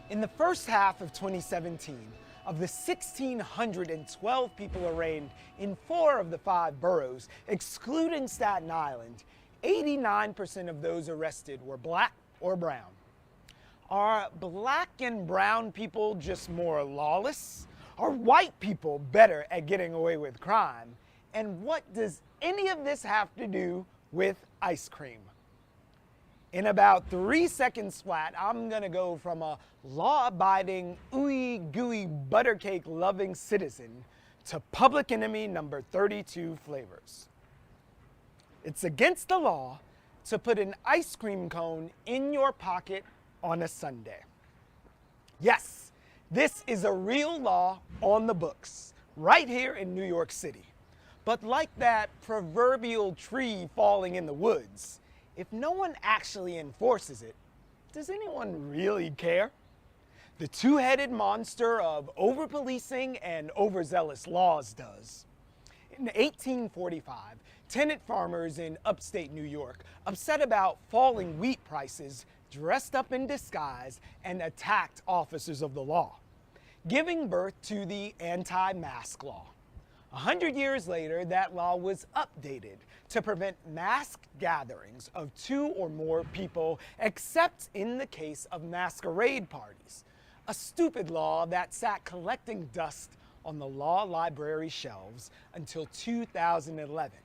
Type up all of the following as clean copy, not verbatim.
In the first half of 2017, of the 1,612 people arraigned in 4 of the 5 boroughs, excluding Staten Island, 89% of those arrested were black or brown. Are black and brown people just more lawless? Are white people better at getting away with crime? And what does any of this have to do with ice cream? In about 3 seconds flat, I'm gonna go from a law-abiding, ooey gooey buttercake-loving citizen to public enemy number 32 flavors. It's against the law to put an ice cream cone in your pocket on a Sunday. Yes, this is a real law on the books, right here in New York City. But like that proverbial tree falling in the woods, if no one actually enforces it, does anyone really care? The two-headed monster of over-policing and overzealous laws does. In 1845, tenant farmers in upstate New York, upset about falling wheat prices, dressed up in disguise and attacked officers of the law, giving birth to the anti-mask law. 100 years later, that law was updated to prevent mass gatherings of 2 or more people, except in the case of masquerade parties, a stupid law that sat collecting dust on the law library shelves until 2011,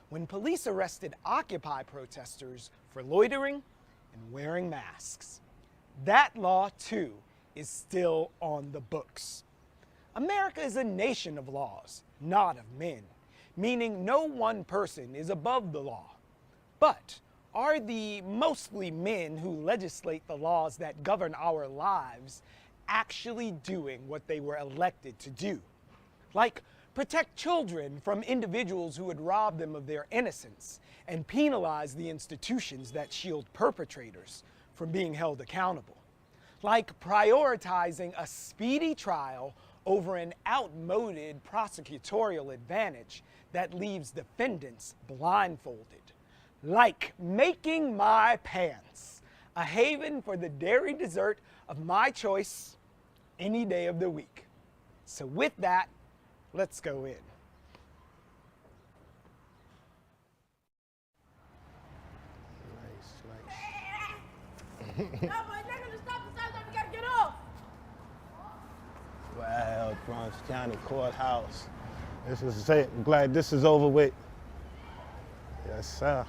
when police arrested Occupy protesters for loitering and wearing masks. That law, too, is still on the books. America is a nation of laws, not of men, meaning no one person is above the law. But are the mostly men who legislate the laws that govern our lives actually doing what they were elected to do? Like protect children from individuals who would rob them of their innocence and penalize the institutions that shield perpetrators from being held accountable. Like prioritizing a speedy trial over an outmoded prosecutorial advantage that leaves defendants blindfolded. Like making my pants a haven for the dairy dessert of my choice any day of the week. So with that, let's go in. No, but they're gonna stop the sign, we gotta get off. Well, Bronx County Courthouse. This is it. I'm glad this is over with. Yes, sir.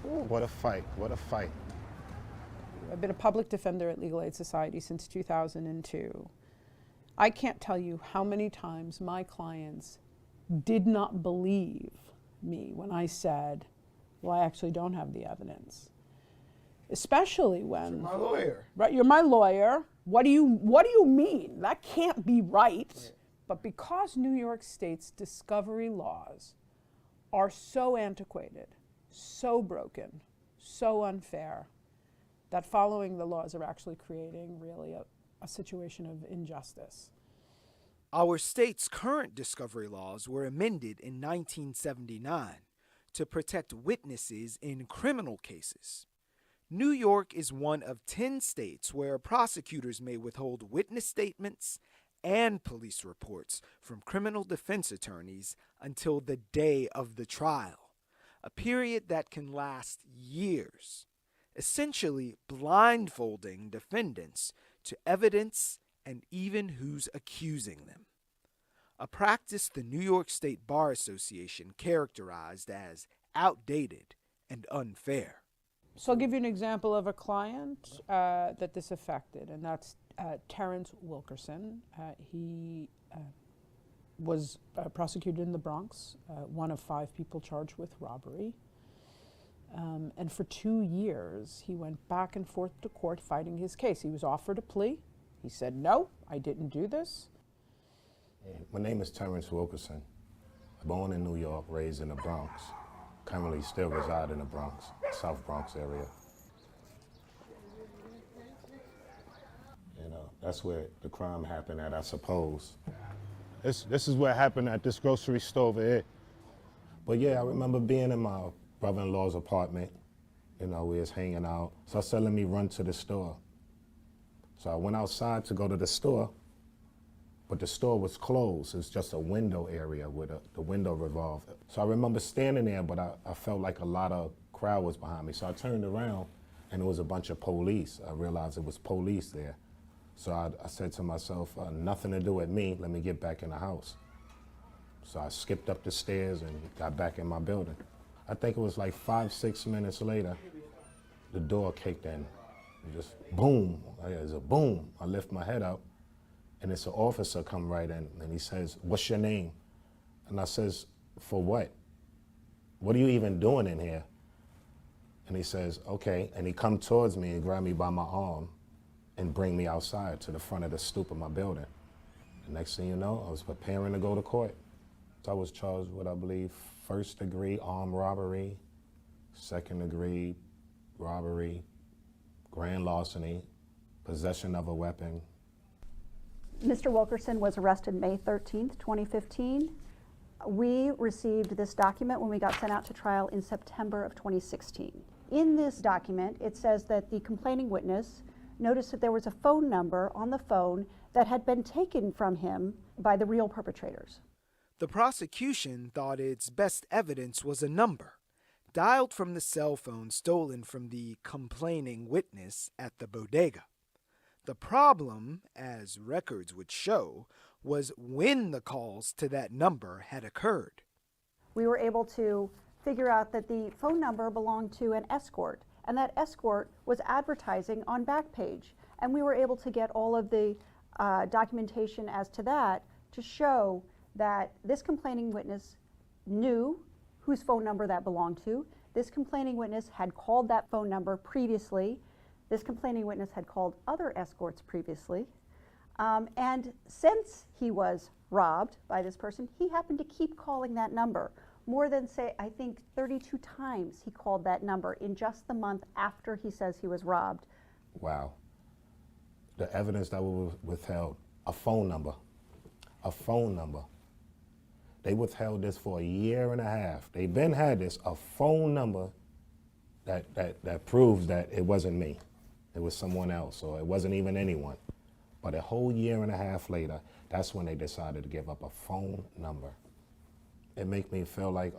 Ooh, what a fight, what a fight. I've been a public defender at Legal Aid Society since 2002. I can't tell you how many times my clients did not believe me when I said, well, I actually don't have the evidence. Especially when— You're my lawyer. Right, you're my lawyer. What do you mean? That can't be right. Yeah. But because New York State's discovery laws are so antiquated, so broken, so unfair, that following the laws are actually creating really a situation of injustice. Our state's current discovery laws were amended in 1979 to protect witnesses in criminal cases. New York is one of 10 states where prosecutors may withhold witness statements and police reports from criminal defense attorneys until the day of the trial, a period that can last years, essentially blindfolding defendants to evidence and even who's accusing them. A practice the New York State Bar Association characterized as outdated and unfair. So I'll give you an example of a client that this affected, and that's Terrence Wilkerson. He was prosecuted in the Bronx, one of 5 people charged with robbery. And for 2 years, he went back and forth to court fighting his case. He was offered a plea. He said, no, I didn't do this. My name is Terrence Wilkerson. Born in New York, raised in the Bronx. Currently still reside in the Bronx, South Bronx area. You know, that's where the crime happened at, I suppose. This is where it happened, at this grocery store over here. But yeah, I remember being in my brother-in-law's apartment. You know, we was hanging out. So I said, let me run to the store. So I went outside to go to the store, but the store was closed. It's just a window area where the window revolved. So I remember standing there, but I felt like a lot of crowd was behind me. So I turned around and it was a bunch of police. I realized it was police there. So I said to myself, nothing to do with me, let me get back in the house. So I skipped up the stairs and got back in my building. I think it was like 5-6 minutes later, the door kicked in. Just boom, there's a boom. I lift my head up and it's an officer come right in and he says, "What's your name?" And I says, "For what? What are you even doing in here?" And he says, "Okay." And he come towards me and grab me by my arm and bring me outside to the front of the stoop of my building. The next thing you know, I was preparing to go to court. So I was charged with, I believe, 1st-degree armed robbery, 2nd-degree robbery, grand larceny, possession of a weapon. Mr. Wilkerson was arrested May 13th, 2015. We received this document when we got sent out to trial in September of 2016. In this document, it says that the complaining witness noticed that there was a phone number on the phone that had been taken from him by the real perpetrators. The prosecution thought its best evidence was a number dialed from the cell phone stolen from the complaining witness at the bodega. The problem, as records would show, was when the calls to that number had occurred. We were able to figure out that the phone number belonged to an escort, and that escort was advertising on Backpage. And we were able to get all of the documentation as to that to show that this complaining witness knew whose phone number that belonged to. This complaining witness had called that phone number previously. This complaining witness had called other escorts previously. And since he was robbed by this person, he happened to keep calling that number. More than, say, I think 32 times he called that number in just the month after he says he was robbed. Wow. The evidence that was withheld, a phone number. A phone number. They withheld this for 1.5 years. They've been had this, a phone number that proves that it wasn't me. It was someone else, or it wasn't even anyone. But a whole 1.5 years later, that's when they decided to give up a phone number. It make me feel like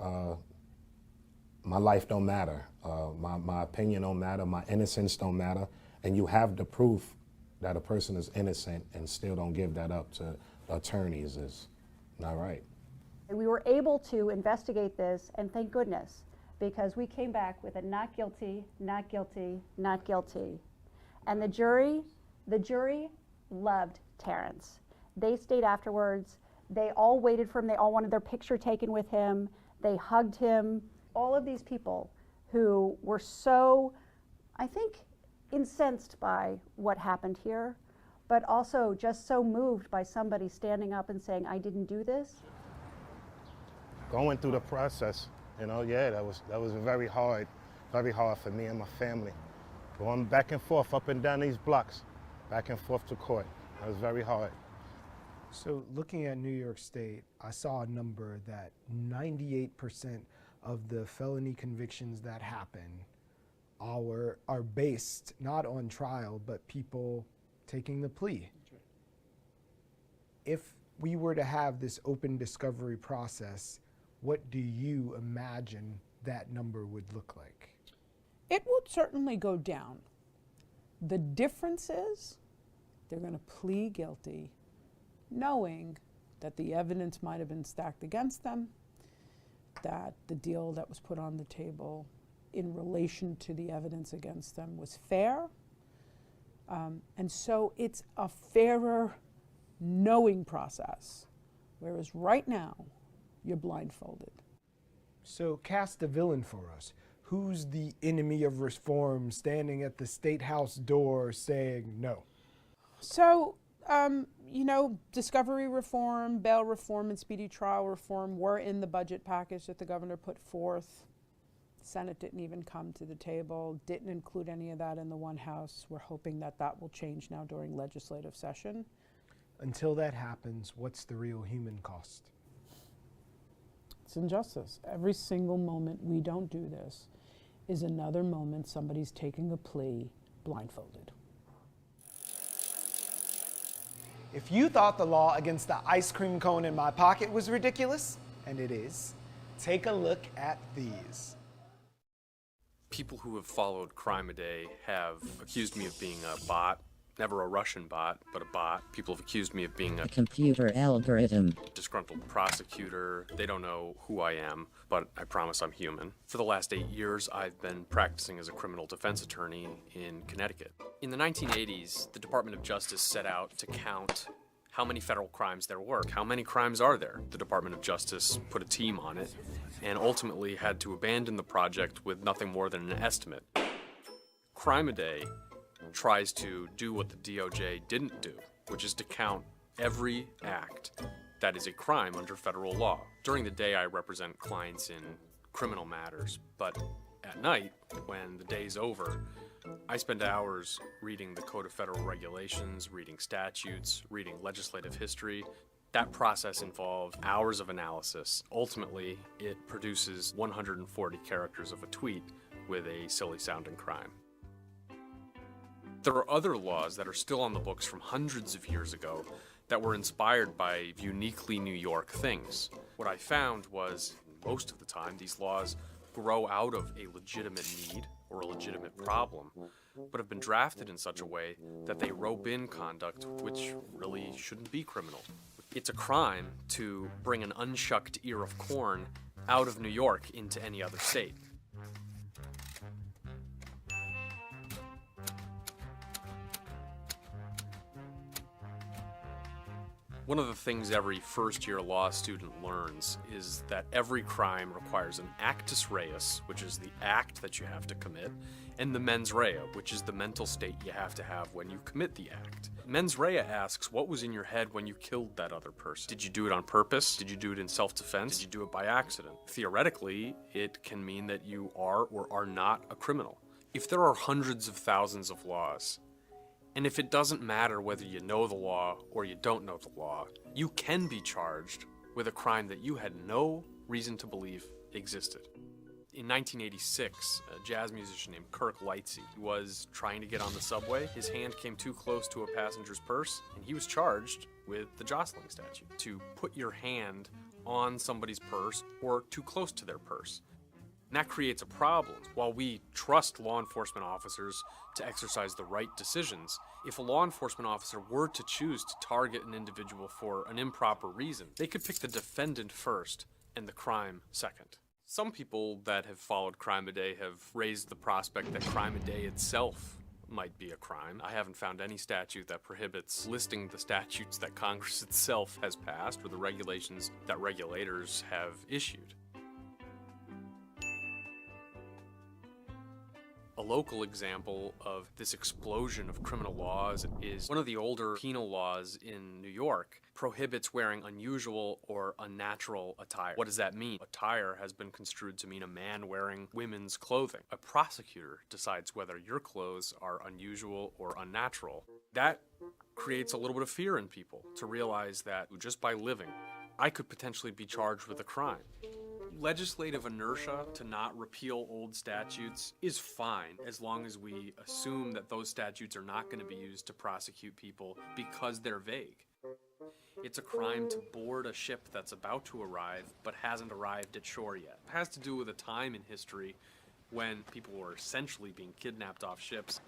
my life don't matter. My opinion don't matter. My innocence don't matter. And you have the proof that a person is innocent and still don't give that up to attorneys is not right. We were able to investigate this, and thank goodness, because we came back with a not guilty, not guilty, not guilty. And the jury loved Terrence. They stayed afterwards. They all waited for him. They all wanted their picture taken with him. They hugged him. All of these people who were so, I think, incensed by what happened here, but also just so moved by somebody standing up and saying, "I didn't do this." Going through the process, yeah, that was very hard for me and my family. Going back and forth, up and down these blocks, back and forth to court. That was very hard. So looking at New York State, I saw a number that 98% of the felony convictions that happen are based not on trial, but people taking the plea. If we were to have this open discovery process, what do you imagine that number would look like? It would certainly go down. The difference is they're going to plead guilty knowing that the evidence might have been stacked against them, that the deal that was put on the table in relation to the evidence against them was fair. And so it's a fairer knowing process, whereas right now, you're blindfolded. So cast a villain for us. Who's the enemy of reform standing at the State House door saying no? So, discovery reform, bail reform, and speedy trial reform were in the budget package that the governor put forth. The Senate didn't even come to the table, didn't include any of that in the one house. We're hoping that that will change now during legislative session. Until that happens, what's the real human cost? It's injustice. Every single moment we don't do this is another moment somebody's taking a plea blindfolded. If you thought the law against the ice cream cone in my pocket was ridiculous, and it is, take a look at these. People who have followed Crime a Day have accused me of being a bot. Never a Russian bot, but a bot. People have accused me of being a computer algorithm, disgruntled prosecutor. They don't know who I am, but I promise I'm human. For the last 8 years, I've been practicing as a criminal defense attorney in Connecticut. In the 1980s, the Department of Justice set out to count how many federal crimes there were. How many crimes are there? The Department of Justice put a team on it and ultimately had to abandon the project with nothing more than an estimate. Crime a Day tries to do what the DOJ didn't do, which is to count every act that is a crime under federal law. During the day, I represent clients in criminal matters, but at night, when the day's over, I spend hours reading the Code of Federal Regulations, reading statutes, reading legislative history. That process involves hours of analysis. Ultimately, it produces 140 characters of a tweet with a silly-sounding crime. There are other laws that are still on the books from hundreds of years ago that were inspired by uniquely New York things. What I found was, most of the time, these laws grow out of a legitimate need or a legitimate problem, but have been drafted in such a way that they rope in conduct which really shouldn't be criminal. It's a crime to bring an unshucked ear of corn out of New York into any other state. One of the things every first-year law student learns is that every crime requires an actus reus, which is the act that you have to commit, and the mens rea, which is the mental state you have to have when you commit the act. Mens rea asks, what was in your head when you killed that other person? Did you do it on purpose? Did you do it in self-defense? Did you do it by accident? Theoretically, it can mean that you are or are not a criminal. If there are hundreds of thousands of laws, and if it doesn't matter whether you know the law or you don't know the law, you can be charged with a crime that you had no reason to believe existed. In 1986, a jazz musician named Kirk Lightsey was trying to get on the subway. His hand came too close to a passenger's purse, and he was charged with the jostling statute, to put your hand on somebody's purse or too close to their purse. And that creates a problem. While we trust law enforcement officers to exercise the right decisions, if a law enforcement officer were to choose to target an individual for an improper reason, they could pick the defendant first and the crime second. Some people that have followed Crime a Day have raised the prospect that Crime a Day itself might be a crime. I haven't found any statute that prohibits listing the statutes that Congress itself has passed or the regulations that regulators have issued. A local example of this explosion of criminal laws is one of the older penal laws in New York prohibits wearing unusual or unnatural attire. What does that mean? Attire has been construed to mean a man wearing women's clothing. A prosecutor decides whether your clothes are unusual or unnatural. That creates a little bit of fear in people to realize that just by living, I could potentially be charged with a crime. Legislative inertia to not repeal old statutes is fine as long as we assume that those statutes are not going to be used to prosecute people because they're vague. It's a crime to board a ship that's about to arrive but hasn't arrived at shore yet. It has to do with a time in history when people were essentially being kidnapped off ships.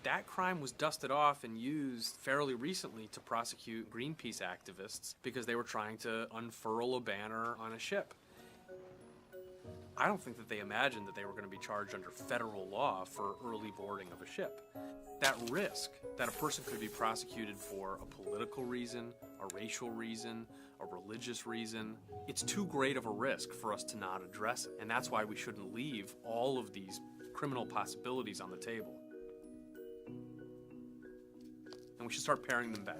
That crime was dusted off and used fairly recently to prosecute Greenpeace activists because they were trying to unfurl a banner on a ship. I don't think that they imagined that they were going to be charged under federal law for early boarding of a ship. That risk that a person could be prosecuted for a political reason, a racial reason, a religious reason, it's too great of a risk for us to not address it. And that's why we shouldn't leave all of these criminal possibilities on the table. And we should start paring them back.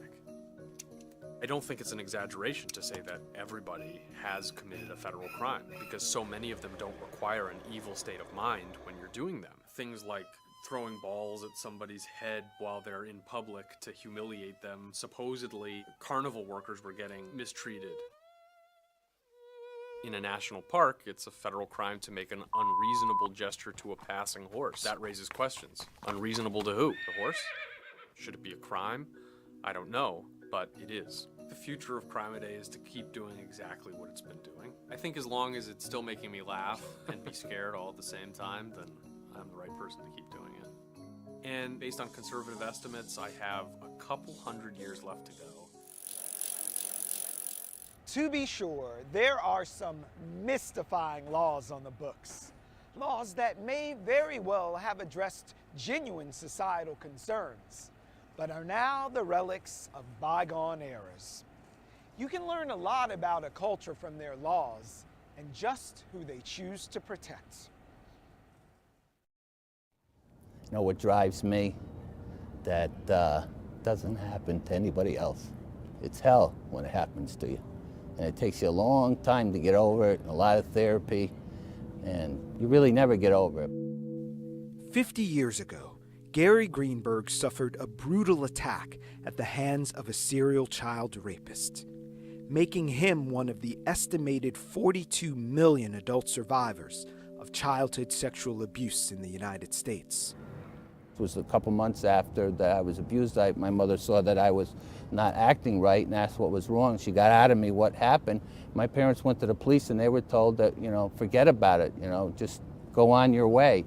I don't think it's an exaggeration to say that everybody has committed a federal crime, because so many of them don't require an evil state of mind when you're doing them. Things like throwing balls at somebody's head while they're in public to humiliate them. Supposedly, carnival workers were getting mistreated. In a national park, it's a federal crime to make an unreasonable gesture to a passing horse. That raises questions. Unreasonable to who? The horse? Should it be a crime? I don't know. but it is. The future of Crime A Day is to keep doing exactly what it's been doing. I think as long as it's still making me laugh and be scared all at the same time, then I'm the right person to keep doing it. And based on conservative estimates, I have a couple hundred years left to go. To be sure, there are some mystifying laws on the books. Laws that may very well have addressed genuine societal concerns, but are now the relics of bygone eras. You can learn a lot about a culture from their laws and just who they choose to protect. You know what drives me? That doesn't happen to anybody else. It's hell when it happens to you. And it takes you a long time to get over it, and a lot of therapy, and you really never get over it. 50 years ago, Gary Greenberg suffered a brutal attack at the hands of a serial child rapist, making him one of the estimated 42 million adult survivors of childhood sexual abuse in the United States. It was a couple months after that I was abused. My mother saw that I was not acting right and asked what was wrong. She got out of me what happened. My parents went to the police and they were told that, forget about it, just go on your way.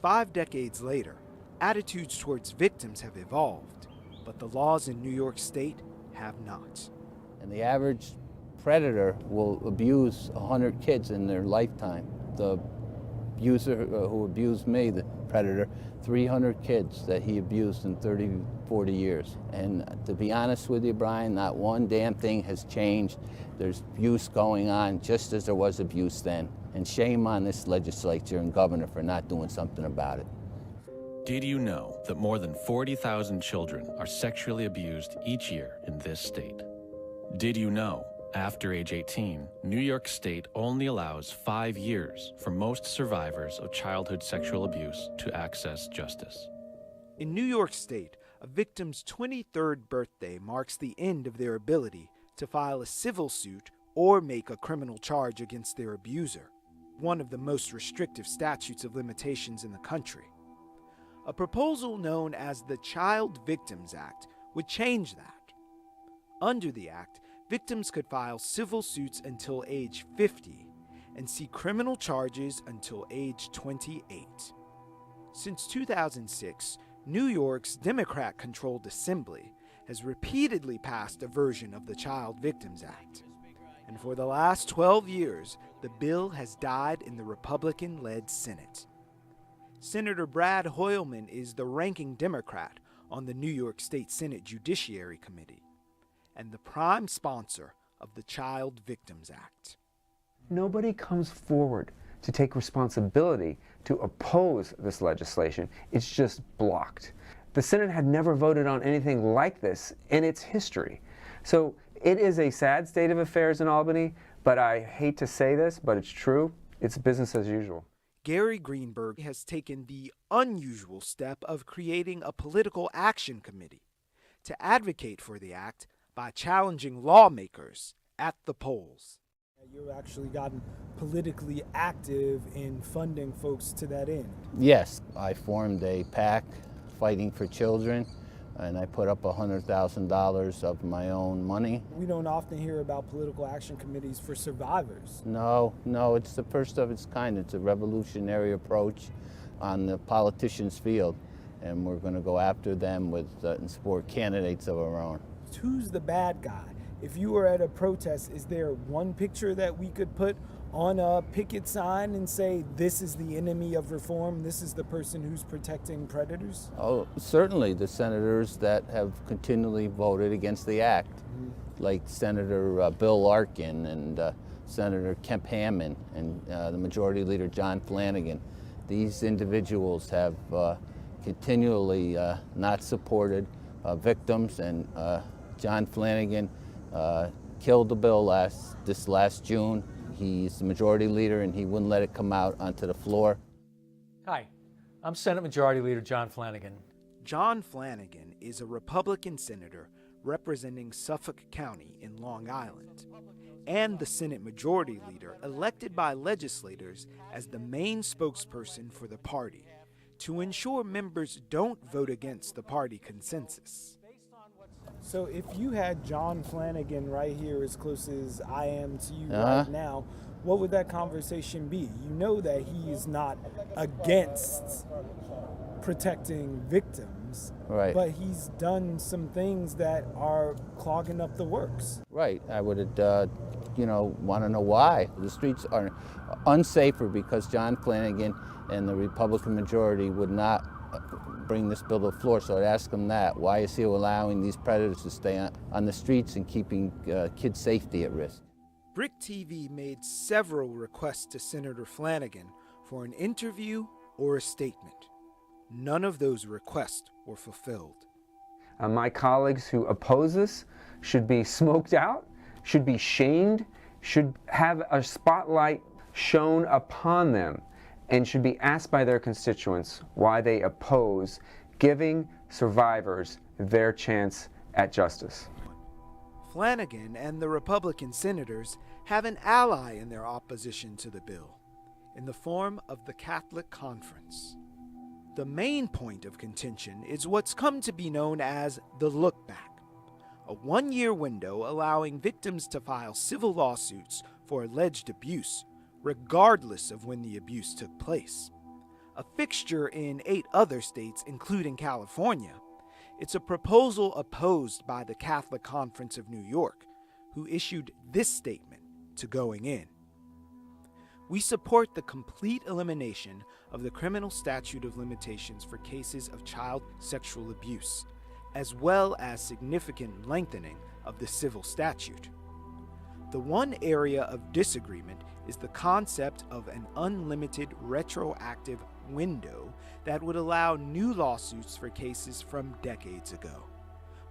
5 decades later, attitudes towards victims have evolved, but the laws in New York State have not. And the average predator will abuse 100 kids in their lifetime. The abuser who abused me, the predator, 300 kids that he abused in 30, 40 years. And to be honest with you, Brian, not one damn thing has changed. There's abuse going on just as there was abuse then. And shame on this legislature and governor for not doing something about it. Did you know that more than 40,000 children are sexually abused each year in this state? Did you know, after age 18, New York State only allows 5 years for most survivors of childhood sexual abuse to access justice? In New York State, a victim's 23rd birthday marks the end of their ability to file a civil suit or make a criminal charge against their abuser, one of the most restrictive statutes of limitations in the country. A proposal known as the Child Victims Act would change that. Under the act, victims could file civil suits until age 50 and see criminal charges until age 28. Since 2006, New York's Democrat-controlled Assembly has repeatedly passed a version of the Child Victims Act. And for the last 12 years, the bill has died in the Republican-led Senate. Senator Brad Hoylman is the ranking Democrat on the New York State Senate Judiciary Committee and the prime sponsor of the Child Victims Act. Nobody comes forward to take responsibility to oppose this legislation. It's just blocked. The Senate had never voted on anything like this in its history. So it is a sad state of affairs in Albany, but I hate to say this, but it's true. It's business as usual. Gary Greenberg has taken the unusual step of creating a political action committee to advocate for the act by challenging lawmakers at the polls. You've actually gotten politically active in funding folks to that end. Yes, I formed a PAC, Fighting for Children, and I put up $100,000 of my own money. We don't often hear about political action committees for survivors. No, it's the first of its kind. It's a revolutionary approach on the politicians' field, and we're going to go after them with and support candidates of our own. Who's the bad guy? If you were at a protest, is there one picture that we could put on a picket sign and say, this is the enemy of reform, this is the person who's protecting predators? Oh, certainly the senators that have continually voted against the act, like Senator Bill Larkin and Senator Kemp Hammond and the Majority Leader John Flanagan. These individuals have continually not supported victims, and John Flanagan killed the bill this last June. He's the majority leader and he wouldn't let it come out onto the floor. Hi, I'm Senate Majority Leader John Flanagan. John Flanagan is a Republican senator representing Suffolk County in Long Island, and the Senate Majority Leader elected by legislators as the main spokesperson for the party to ensure members don't vote against the party consensus. So if you had John Flanagan right here as close as I am to you right now, what would that conversation be? You know that he is not against protecting victims, Right. but he's done some things that are clogging up the works. Right. I would, want to know why. The streets are unsafer because John Flanagan and the Republican majority would not bring this bill to the floor. So I'd ask him that. Why is he allowing these predators to stay on the streets and keeping kids' safety at risk? Bric TV made several requests to Senator Flanagan for an interview or a statement. None of those requests were fulfilled. My colleagues who oppose this should be smoked out, should be shamed, should have a spotlight shone upon them, and should be asked by their constituents why they oppose giving survivors their chance at justice. Flanagan and the Republican senators have an ally in their opposition to the bill, in the form of the Catholic Conference. The main point of contention is what's come to be known as the look back, a one-year window allowing victims to file civil lawsuits for alleged abuse, regardless of when the abuse took place. A fixture in 8 other states, including California, it's a proposal opposed by the Catholic Conference of New York, who issued this statement to going in. We support the complete elimination of the criminal statute of limitations for cases of child sexual abuse, as well as significant lengthening of the civil statute. The one area of disagreement is the concept of an unlimited retroactive window that would allow new lawsuits for cases from decades ago.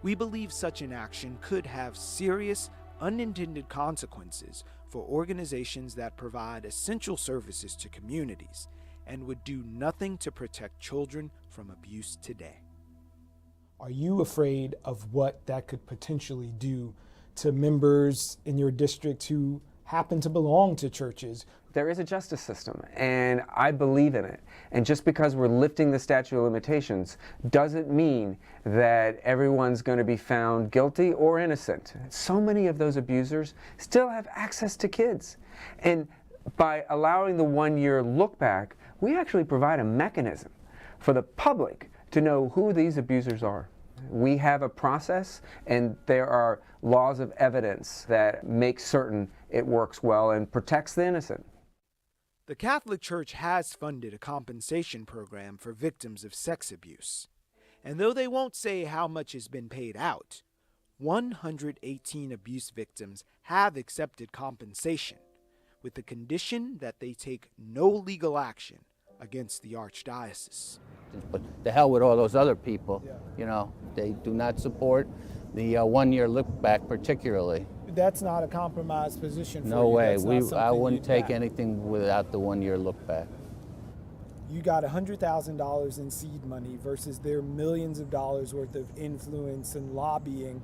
We believe such an action could have serious unintended consequences for organizations that provide essential services to communities and would do nothing to protect children from abuse today. Are you afraid of what that could potentially do to members in your district who happen to belong to churches? There is a justice system, and I believe in it. And just because we're lifting the statute of limitations doesn't mean that everyone's going to be found guilty or innocent. So many of those abusers still have access to kids. And by allowing the one-year look back, we actually provide a mechanism for the public to know who these abusers are. We have a process, and there are laws of evidence that make certain it works well and protects the innocent. The Catholic Church has funded a compensation program for victims of sex abuse. And though they won't say how much has been paid out, 118 abuse victims have accepted compensation, with the condition that they take no legal action against the Archdiocese. But the hell with all those other people, they do not support the one-year look back particularly. That's not a compromised position for you. No way. That's not something I wouldn't you'd take have. anything without the one-year look back. You got $100,000 in seed money versus their millions of dollars worth of influence and lobbying.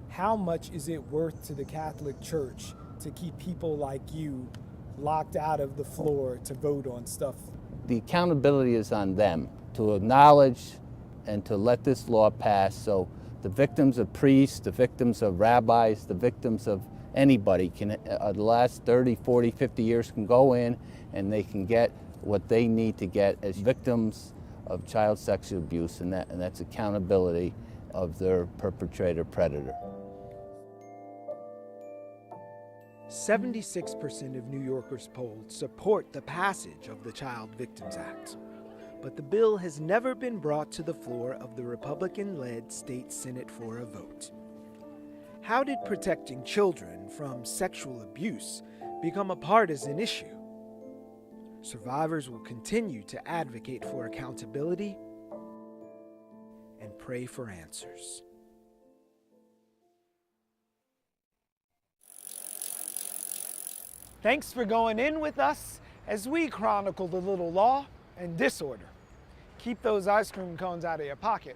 How much is it worth to the Catholic Church to keep people like you locked out of the floor to vote on stuff? The accountability is on them to acknowledge and to let this law pass so the victims of priests, the victims of rabbis, the victims of anybody can, the last 30, 40, 50 years can go in and they can get what they need to get as victims of child sexual abuse, and that's accountability of their perpetrator predator. 76% of New Yorkers polled support the passage of the Child Victims Act. But the bill has never been brought to the floor of the Republican-led state Senate for a vote. How did protecting children from sexual abuse become a partisan issue? Survivors will continue to advocate for accountability and pray for answers. Thanks for going in with us as we chronicle the little law and disorder. Keep those ice cream cones out of your pocket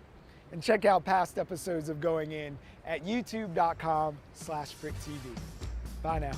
and check out past episodes of Going In at youtube.com/Bric TV. Bye now.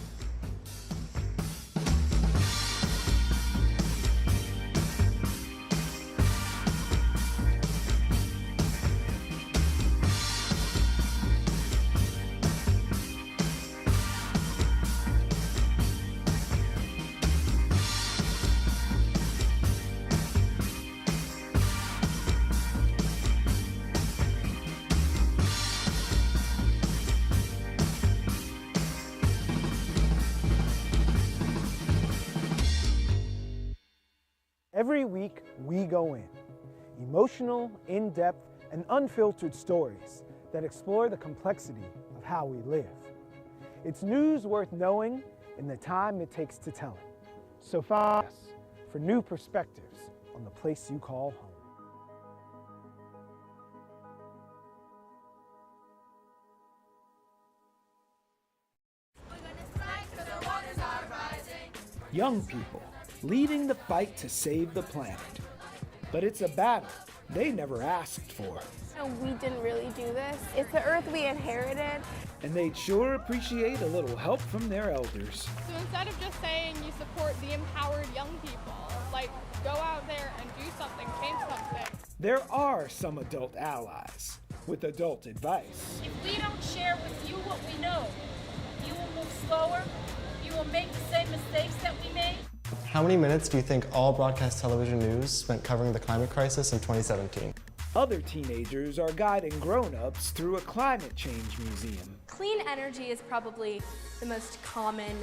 Every week, we go in. Emotional, in-depth, and unfiltered stories that explore the complexity of how we live. It's news worth knowing in the time it takes to tell it. So find us for new perspectives on the place you call home. Young people leading the fight to save the planet. But it's a battle they never asked for. We didn't really do this. It's the earth we inherited. And they'd sure appreciate a little help from their elders. So instead of just saying you support the empowered young people, like go out there and do something, change something. There are some adult allies with adult advice. If we don't share with you what we know, you will move slower, you will make the same mistakes that we made. How many minutes do you think all broadcast television news spent covering the climate crisis in 2017? Other teenagers are guiding grown-ups through a climate change museum. Clean energy is probably the most common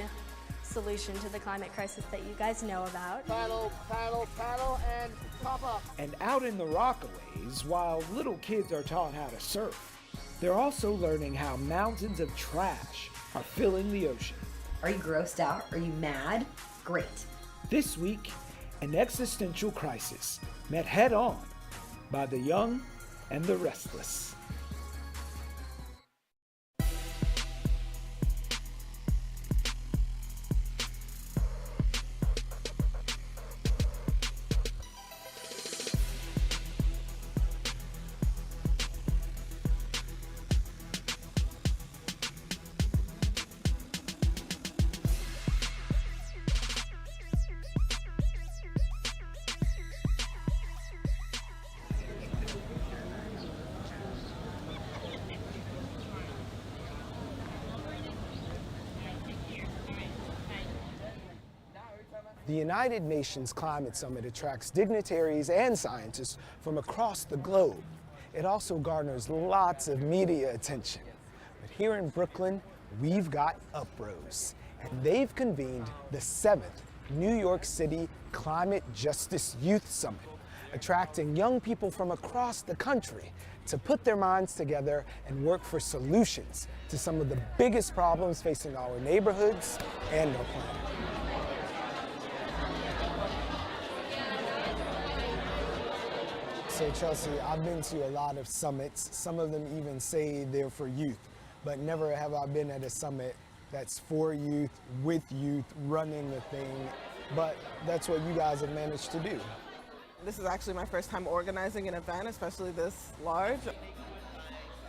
solution to the climate crisis that you guys know about. Paddle, paddle, paddle, and pop up. And out in the Rockaways, while little kids are taught how to surf, they're also learning how mountains of trash are filling the ocean. Are you grossed out? Are you mad? Great. This week, an existential crisis met head-on by the young and the restless. The United Nations Climate Summit attracts dignitaries and scientists from across the globe. It also garners lots of media attention. But here in Brooklyn, we've got Uprose, and they've convened the 7th New York City Climate Justice Youth Summit, attracting young people from across the country to put their minds together and work for solutions to some of the biggest problems facing our neighborhoods and our planet. So Chelsea, I've been to a lot of summits. Some of them even say they're for youth, but never have I been at a summit that's for youth, with youth, running the thing. But that's what you guys have managed to do. This is actually my first time organizing an event, especially this large.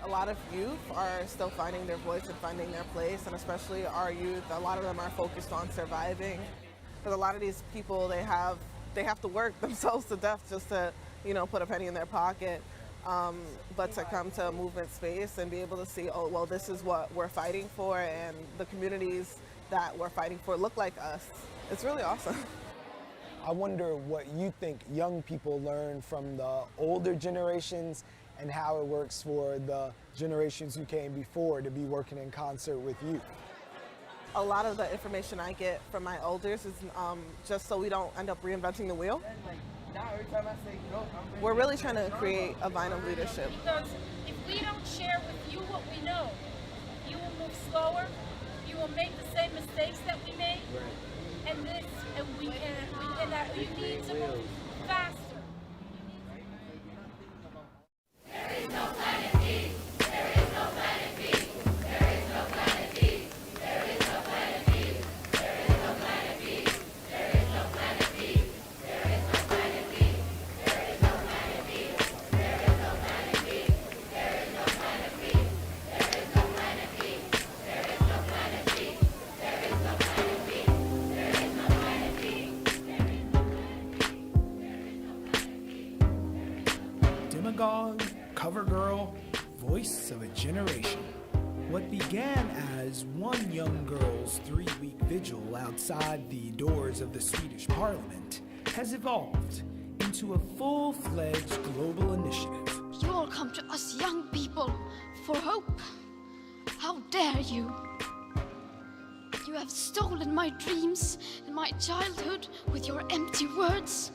A lot of youth are still finding their voice and finding their place, and especially our youth, a lot of them are focused on surviving. Because a lot of these people, they have to work themselves to death just to put a penny in their pocket, but to come to a movement space and be able to see, oh, well, this is what we're fighting for, and the communities that we're fighting for look like us. It's really awesome. I wonder what you think young people learn from the older generations and how it works for the generations who came before to be working in concert with you. A lot of the information I get from my elders is just so we don't end up reinventing the wheel. We're really trying to create a vine of leadership. Because if we don't share with you what we know, you will move slower, you will make the same mistakes that we made, and you need to move faster. There is no planet B. There is no planet B. There is no planet B. There is no planet B. There is no planet B. There is no planet B. There is no planet B. There is no planet B. There is no planet B. There is no planet B. There is no planet B. There is no planet B. There is no planet B. There is no planet B. There is no planet B. Demagogue, cover girl, voice of a generation. What began as one young girl's 3-week vigil outside the doors of the Swedish Parliament has evolved into a full-fledged global initiative. You all come to us young people for hope. How dare you? You have stolen my dreams and my childhood with your empty words.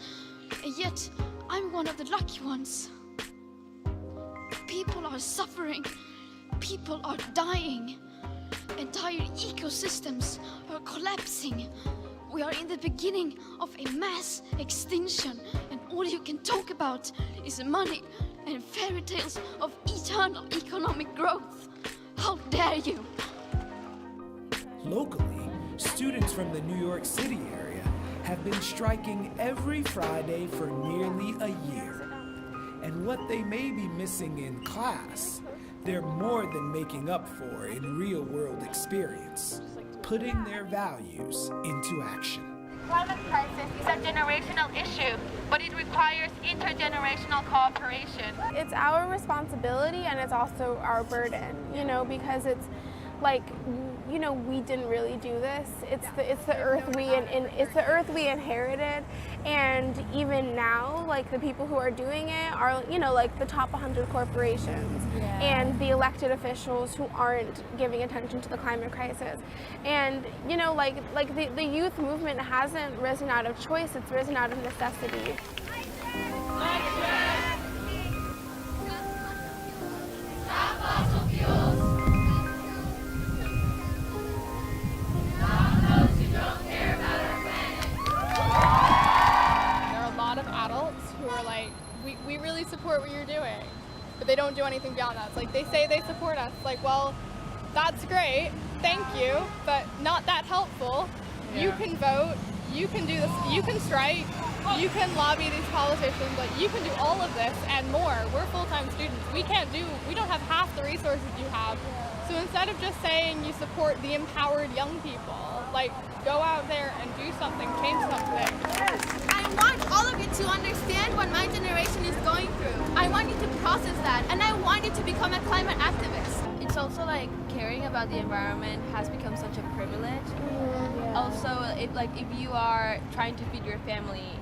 And yet, I'm one of the lucky ones. People are suffering. People are dying. Entire ecosystems are collapsing. We are in the beginning of a mass extinction, and all you can talk about is money and fairy tales of eternal economic growth. How dare you? Locally, students from the New York City area have been striking every Friday for nearly a year. And what they may be missing in class, they're more than making up for in real-world experience, putting their values into action. Climate crisis is a generational issue, but it requires intergenerational cooperation. It's our responsibility and it's also our burden, you know, because it's like, you know, we didn't really do this. It's the earth we inherited, and even now, like the people who are doing it are, you know, like the top 100 corporations and the elected officials who aren't giving attention to the climate crisis. And you know, like the youth movement hasn't risen out of choice; it's risen out of necessity. Stop fossil fuels. There are a lot of adults who are like, we really support what you're doing, but they don't do anything beyond that. It's like they say they support us. It's like, well, that's great, thank you, but not that helpful. Yeah. You can vote, you can do this, you can strike, you can lobby these politicians, like you can do all of this and more. We're full-time students. We don't have half the resources you have. So instead of just saying you support the empowered young people, like go out there and do something, change something. Yes. I want all of you to understand what my generation is going through. I want you to process that, and I want you to become a climate activist. It's also like caring about the environment has become such a privilege. Also, if you are trying to feed your family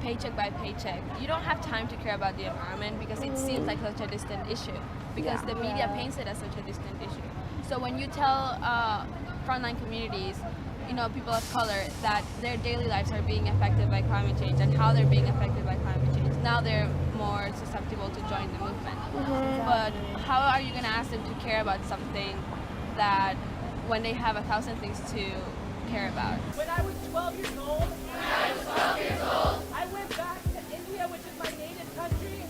paycheck by paycheck, you don't have time to care about the environment because it seems like such a distant issue, because the media paints it as such a distant issue. So when you tell frontline communities, you know, people of color, that their daily lives are being affected by climate change and how they're being affected by climate change, now they're more susceptible to join the movement. But how are you going to ask them to care about something that when they have 1,000 things to care about? When I was 12 years old, I went back to India, which is my native country.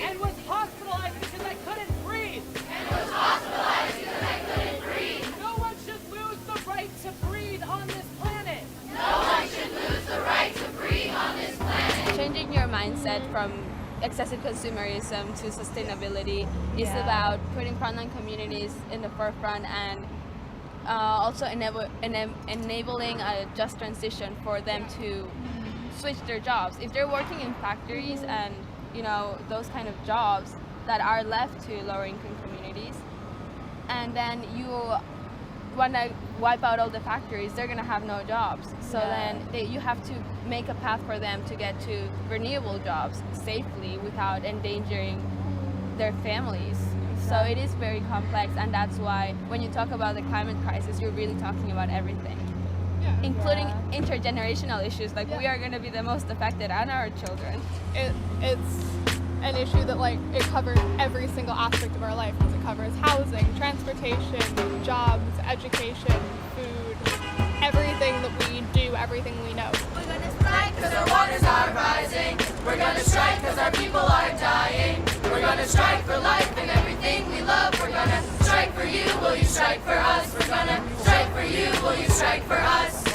And was hospitalized because I couldn't breathe. No one should lose the right to breathe on this planet. Changing your mindset from excessive consumerism to sustainability is about putting frontline communities in the forefront and also enabling a just transition for them to switch their jobs. If they're working in factories and, you know, those kind of jobs that are left to lower income communities, and then you want to wipe out all the factories, they're going to have no jobs. So then you have to make a path for them to get to renewable jobs safely without endangering their families. So it is very complex, and that's why when you talk about the climate crisis, you're really talking about everything, including intergenerational issues. Like we are going to be the most affected, and our children. It's an issue that like it covers every single aspect of our life, because it covers housing, transportation, jobs, education, food, everything that we do, everything we know. We're gonna strike because our waters are rising. We're gonna strike because our people are dying. We're gonna strike for life and everything we love. We're gonna strike for you, will you strike for us? We're gonna strike for you, will you strike for us?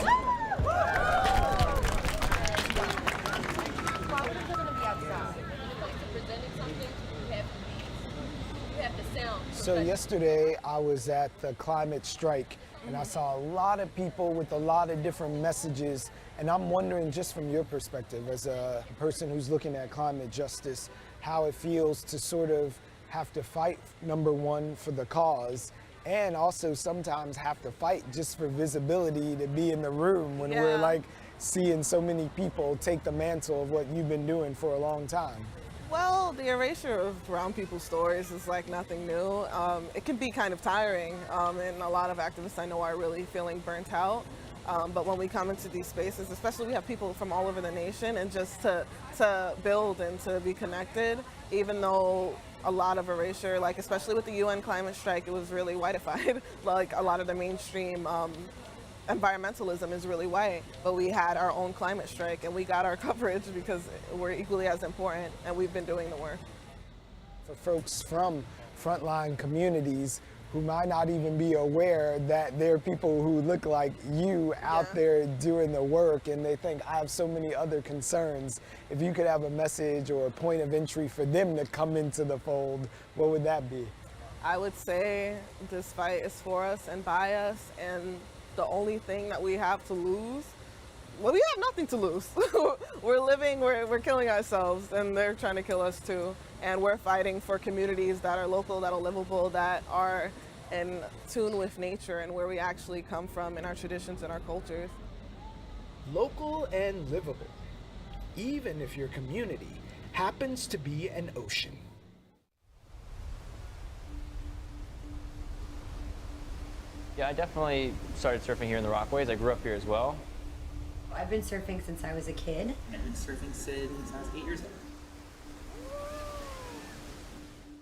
So yesterday I was at the climate strike and I saw a lot of people with a lot of different messages, and I'm wondering, just from your perspective as a person who's looking at climate justice, how it feels to sort of have to fight, number one, for the cause, and also sometimes have to fight just for visibility, to be in the room when we're like seeing so many people take the mantle of what you've been doing for a long time. Well, the erasure of brown people's stories is like nothing new. It can be kind of tiring, and a lot of activists I know are really feeling burnt out. But when we come into these spaces, especially we have people from all over the nation, and just to build and to be connected, even though a lot of erasure, like especially with the UN climate strike, it was really whiteified. Like a lot of the mainstream environmentalism is really white, but we had our own climate strike and we got our coverage because we're equally as important and we've been doing the work. For folks from frontline communities who might not even be aware that there are people who look like you out there doing the work, and they think, I have so many other concerns. If you could have a message or a point of entry for them to come into the fold, what would that be? I would say this fight is for us and by us, and the only thing that we have to lose, well, we have nothing to lose. We're living, we're killing ourselves, and they're trying to kill us too. And we're fighting for communities that are local, that are livable, that are in tune with nature and where we actually come from in our traditions and our cultures. Local and livable, even if your community happens to be an ocean. Yeah, I definitely started surfing here in the Rockaways. I grew up here as well. I've been surfing since I was a kid. I've been surfing since I was 8 years old.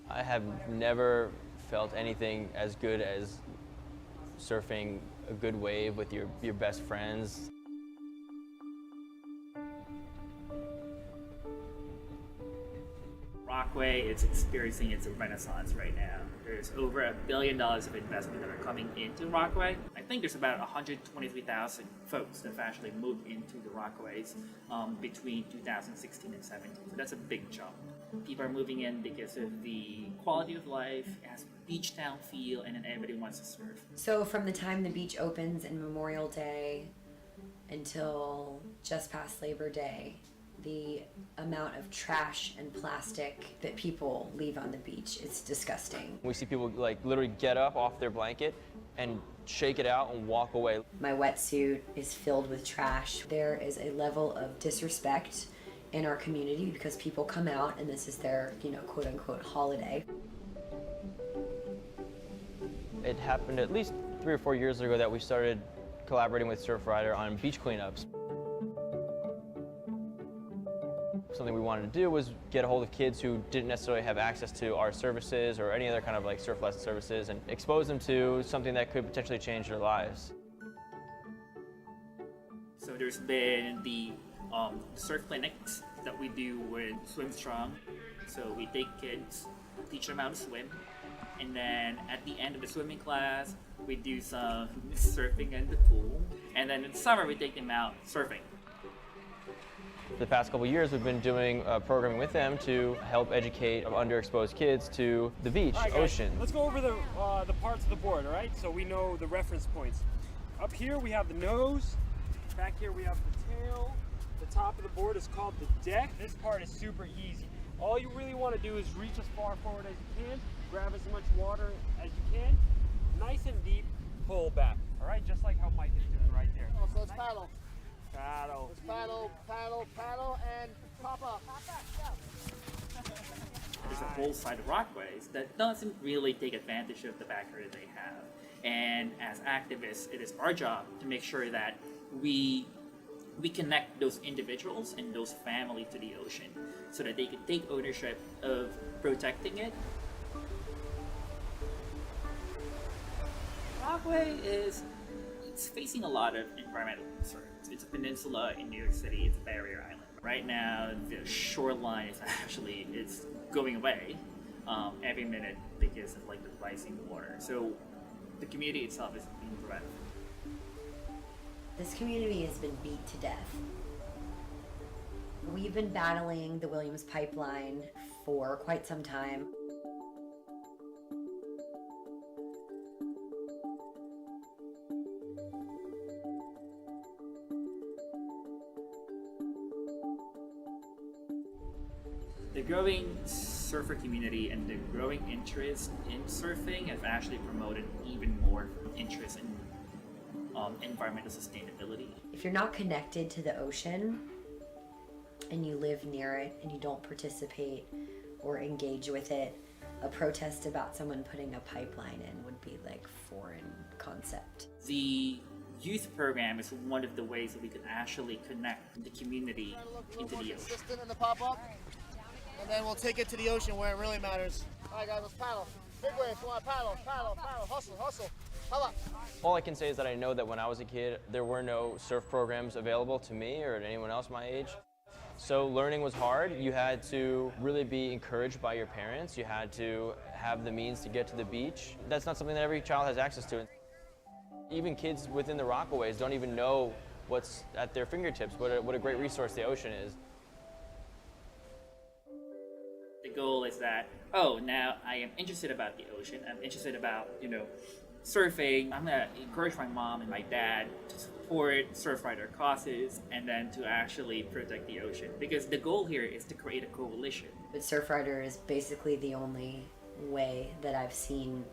I have never felt anything as good as surfing a good wave with your best friends. Rockaway is experiencing its renaissance right now. There's over $1 billion of investment that are coming into Rockaway. I think there's about 123,000 folks that have actually moved into the Rockaways between 2016 and 17. So that's a big jump. People are moving in because of the quality of life, it has a beach town feel, and then everybody wants to surf. So from the time the beach opens in Memorial Day until just past Labor Day, the amount of trash and plastic that people leave on the beach is disgusting. We see people like literally get up off their blanket and shake it out and walk away. My wetsuit is filled with trash. There is a level of disrespect in our community because people come out and this is their, quote unquote holiday. It happened at least 3 or 4 years ago that we started collaborating with Surfrider on beach cleanups. Something we wanted to do was get a hold of kids who didn't necessarily have access to our services or any other kind of like surf lesson services and expose them to something that could potentially change their lives. So there's been the surf clinics that we do with Swim Strong. So we take kids, teach them how to swim, and then at the end of the swimming class, we do some surfing in the pool. And then in the summer, we take them out surfing. The past couple of years, we've been doing programming with them to help educate underexposed kids to the beach, ocean. Let's go over the parts of the board, all right? So we know the reference points. Up here, we have the nose. Back here, we have the tail. The top of the board is called the deck. This part is super easy. All you really want to do is reach as far forward as you can, grab as much water as you can, nice and deep, pull back, all right? Just like how Mike is doing right there. Oh, so let's paddle. Paddle. Let's paddle, paddle, paddle, and pop up. There's a whole side of Rockaways that doesn't really take advantage of the background that they have. And as activists, it is our job to make sure that we connect those individuals and those families to the ocean so that they can take ownership of protecting it. Rockaway it's facing a lot of environmental concerns. It's a peninsula in New York City, it's a barrier island. Right now, the shoreline is actually, it's going away every minute because of like the rising water. So the community itself is being prevented. This community has been beat to death. We've been battling the Williams Pipeline for quite some time. The growing surfer community and the growing interest in surfing have actually promoted even more interest in environmental sustainability. If you're not connected to the ocean and you live near it and you don't participate or engage with it, a protest about someone putting a pipeline in would be like foreign concept. The youth program is one of the ways that we can actually connect the community into the ocean. Consistent in the pop-up, and then we'll take it to the ocean where it really matters. All right, guys, let's paddle. Big wave, come on, paddle, paddle, paddle, hustle, hustle. Come All I can say is that I know that when I was a kid, there were no surf programs available to me or to anyone else my age. So learning was hard. You had to really be encouraged by your parents. You had to have the means to get to the beach. That's not something that every child has access to. Even kids within the Rockaways don't even know what's at their fingertips, what a great resource the ocean is. The goal is that, oh, now I am interested about the ocean. I'm interested about, surfing. I'm gonna encourage my mom and my dad to support surf rider causes and then to actually protect the ocean. Because the goal here is to create a coalition. But Surfrider is basically the only way that I've seen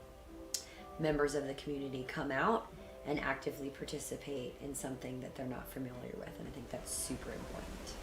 members of the community come out and actively participate in something that they're not familiar with, and I think that's super important.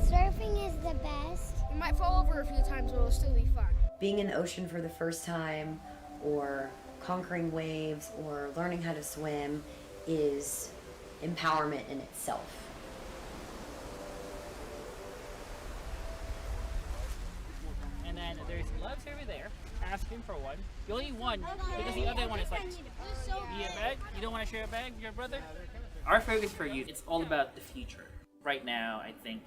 Surfing is the best. We might fall over a few times, but it'll still be fun. Being in the ocean for the first time, or conquering waves, or learning how to swim is empowerment in itself. And then there's gloves over there. Ask him for one. You only need one because the other one is like, you need a bag? You don't want to share a bag with your brother? Our focus for youth, it's all about the future. Right now, I think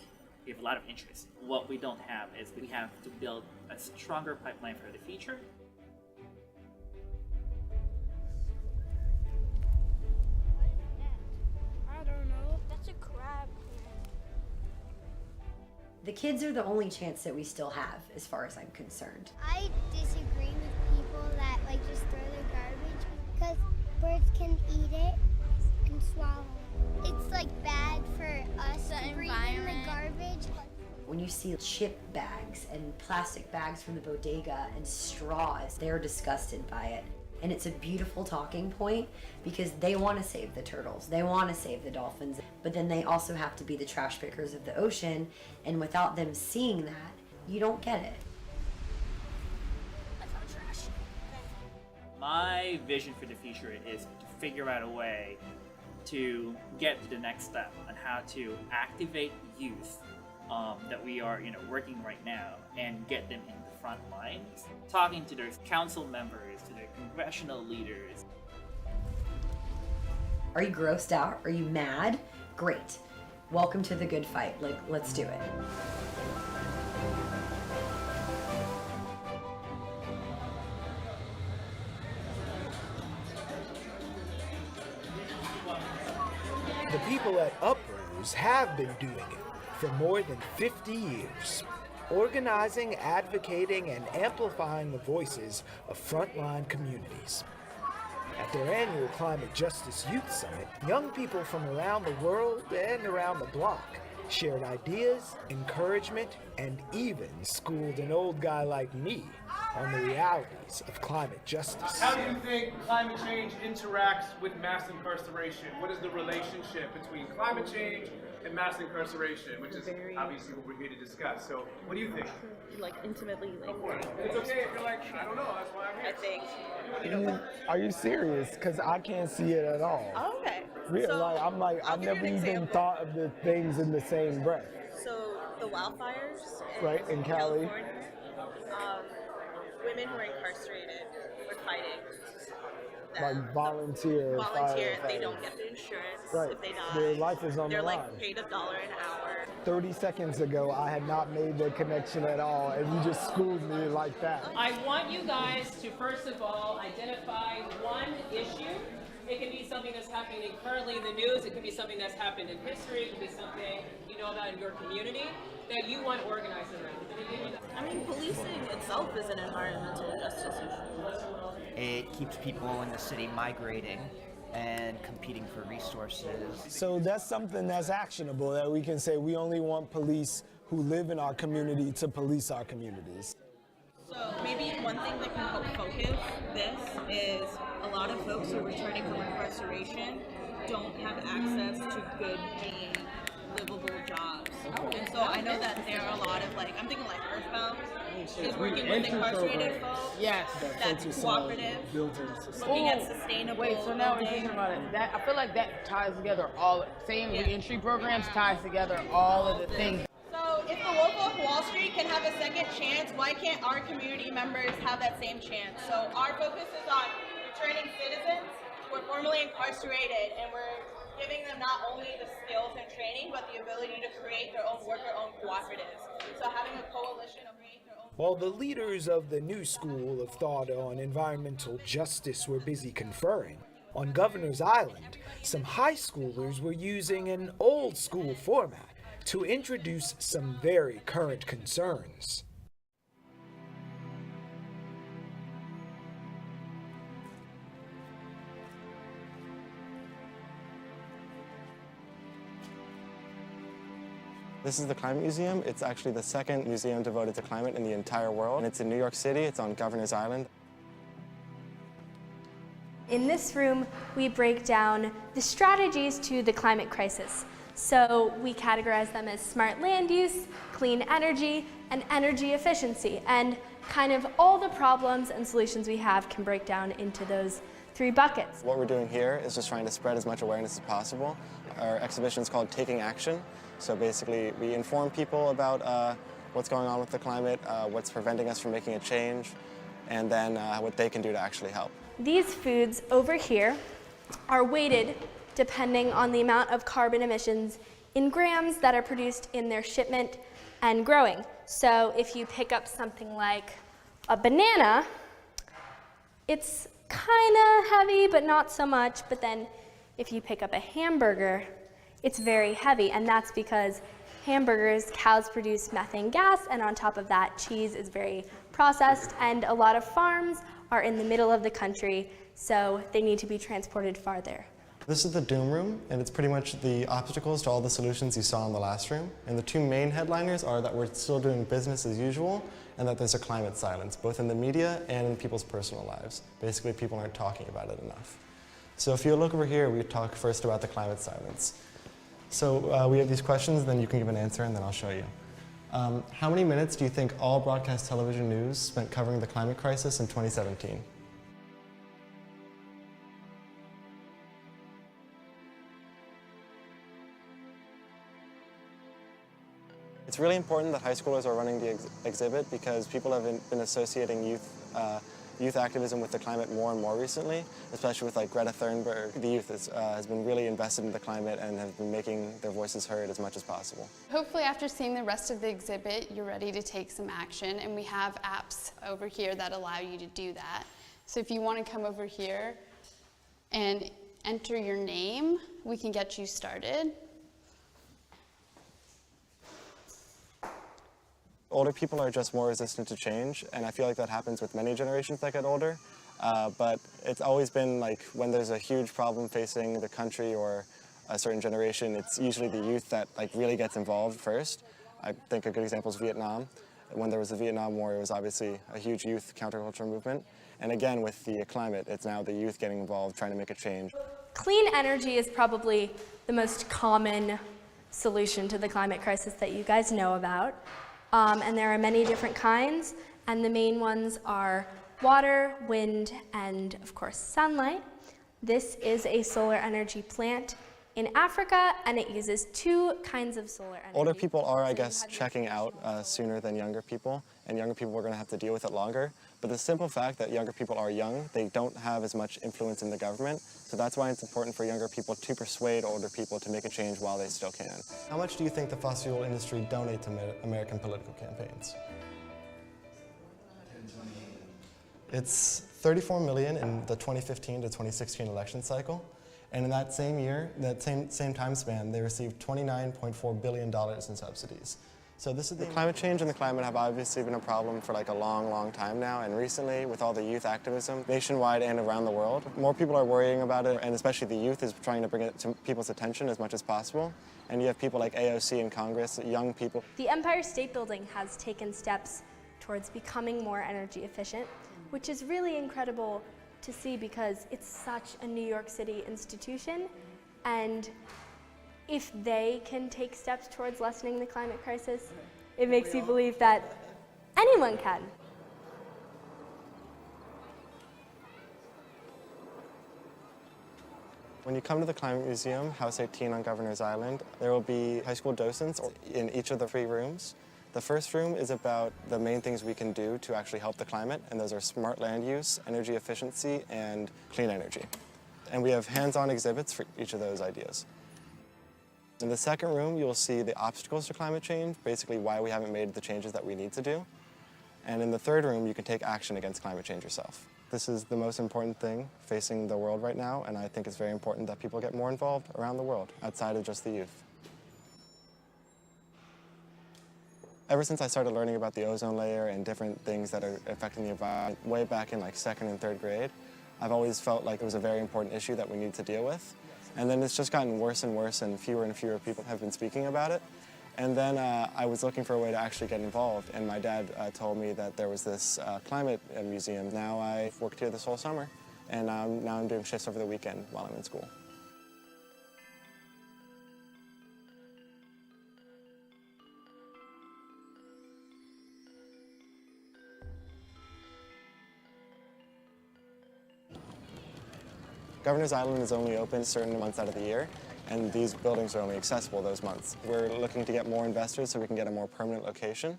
we have a lot of interest. What we don't have is we have to build a stronger pipeline for the future. I don't know. That's a crab. The kids are the only chance that we still have, as far as I'm concerned. I disagree with people that just throw their garbage because birds can eat it and swallow it. It's bad for us to breathe in the garbage. When you see chip bags and plastic bags from the bodega and straws, they're disgusted by it. And it's a beautiful talking point because they want to save the turtles, they want to save the dolphins, but then they also have to be the trash pickers of the ocean, and without them seeing that, you don't get it. My vision for the future is to figure out a way to get to the next step on how to activate youth that we are working right now and get them in the front lines, talking to their council members, to their congressional leaders. Are you grossed out? Are you mad? Great. Welcome to the good fight. Let's do it. The people at Uprose have been doing it for more than 50 years, organizing, advocating, and amplifying the voices of frontline communities. At their annual Climate Justice Youth Summit, young people from around the world and around the block shared ideas, encouragement, and even schooled an old guy like me on the realities of climate justice. How do you think climate change interacts with mass incarceration? What is the relationship between climate change and mass incarceration, which is obviously what we're here to discuss. So, what do you think? Intimately It's okay if you're I don't know, that's why I'm here. I think. Are you serious? Because I can't see it at all. Oh, okay. Really, So, I've never even thought of the things in the same breath. So the wildfires Right, in Cali. California, women who are incarcerated were fighting. Like volunteer, They don't get the insurance Right. if they die. Their life is on They're the line. paid $1 an hour. 30 seconds ago, I had not made the connection at all, and you just schooled me like that. I want you guys to first of all identify one issue. It can be something that's happening currently in the news. It could be something that's happened in history. It could be something you know about in your community that you want to organize around. I mean, policing itself is an environmental justice issue. It keeps people in the city migrating and competing for resources. So that's something that's actionable, that we can say we only want police who live in our community to police our communities. So maybe one thing that can help focus this is a lot of folks who are returning from incarceration don't have access to good paying, livable jobs. And so I know that there are a lot of I'm thinking Earthbound is working with incarcerated folks. Yes. That's cooperative, looking at sustainable. Wait, so now we're thinking about it. That, I feel like that ties together same reentry programs ties together all of the things. So if the Wolf of Wall Street can have a second chance, why can't our community members have that same chance? So our focus is on returning citizens who are formerly incarcerated, and we're giving them not only the skills and training, but the ability to create their own work, their own cooperatives. So having a coalition of While the leaders of the new school of thought on environmental justice were busy conferring, on Governor's Island, some high schoolers were using an old school format to introduce some very current concerns. This is the Climate Museum. It's actually the second museum devoted to climate in the entire world. And it's in New York City. It's on Governor's Island. In this room, we break down the strategies to the climate crisis. So we categorize them as smart land use, clean energy, and energy efficiency. And kind of all the problems and solutions we have can break down into those 3 buckets. What we're doing here is just trying to spread as much awareness as possible. Our exhibition is called Taking Action. So basically, we inform people about what's going on with the climate, what's preventing us from making a change, and then what they can do to actually help. These foods over here are weighted depending on the amount of carbon emissions in grams that are produced in their shipment and growing. So if you pick up something like a banana, it's kind of heavy, but not so much. But then if you pick up a hamburger, it's very heavy, and that's because hamburgers, cows produce methane gas, and on top of that, cheese is very processed, and a lot of farms are in the middle of the country, so they need to be transported farther. This is the Doom Room, and it's pretty much the obstacles to all the solutions you saw in the last room. And the 2 main headliners are that we're still doing business as usual, and that there's a climate silence, both in the media and in people's personal lives. Basically, people aren't talking about it enough. So if you look over here, we talk first about the climate silence. So we have these questions, then you can give an answer, and then I'll show you. How many minutes do you think all broadcast television news spent covering the climate crisis in 2017? It's really important that high schoolers are running the exhibit because people have been associating youth activism with the climate more and more recently, especially with Greta Thunberg. The youth has been really invested in the climate and have been making their voices heard as much as possible. Hopefully after seeing the rest of the exhibit, you're ready to take some action, and we have apps over here that allow you to do that. So if you want to come over here and enter your name, we can get you started. Older people are just more resistant to change, and I feel like that happens with many generations that get older. But it's always been when there's a huge problem facing the country or a certain generation, it's usually the youth that really gets involved first. I think a good example is Vietnam. When there was the Vietnam War, it was obviously a huge youth counterculture movement. And again, with the climate, it's now the youth getting involved, trying to make a change. Clean energy is probably the most common solution to the climate crisis that you guys know about. And there are many different kinds, and the main ones are water, wind, and of course sunlight. This is a solar energy plant in Africa, and it uses 2 kinds of solar energy. Older people are, I guess, checking out sooner than younger people, and younger people are going to have to deal with it longer. But the simple fact that younger people are young, they don't have as much influence in the government, so that's why it's important for younger people to persuade older people to make a change while they still can. How much do you think the fossil fuel industry donates to American political campaigns? It's $34 million in the 2015 to 2016 election cycle, and in that same year, that same time span, they received $29.4 billion in subsidies. So this is the climate change and the climate have obviously been a problem for like a long, long time now. And recently, with all the youth activism nationwide and around the world, more people are worrying about it, and especially the youth is trying to bring it to people's attention as much as possible. And you have people like AOC in Congress, young people. The Empire State Building has taken steps towards becoming more energy efficient, which is really incredible to see because it's such a New York City institution, and if they can take steps towards lessening the climate crisis, it makes you believe that anyone can. When you come to the Climate Museum, House 18 on Governor's Island, there will be high school docents in each of the 3 rooms. The first room is about the main things we can do to actually help the climate, and those are smart land use, energy efficiency, and clean energy. And we have hands-on exhibits for each of those ideas. In the second room, you'll see the obstacles to climate change, basically why we haven't made the changes that we need to do. And in the third room, you can take action against climate change yourself. This is the most important thing facing the world right now, and I think it's very important that people get more involved around the world, outside of just the youth. Ever since I started learning about the ozone layer and different things that are affecting the environment, way back in like 2nd and 3rd grade, I've always felt like it was a very important issue that we need to deal with. And then it's just gotten worse and worse, and fewer people have been speaking about it. And then I was looking for a way to actually get involved, and my dad told me that there was this climate museum. Now I've worked here this whole summer, and now I'm doing shifts over the weekend while I'm in school. Governor's Island is only open certain months out of the year, and these buildings are only accessible those months. We're looking to get more investors so we can get a more permanent location.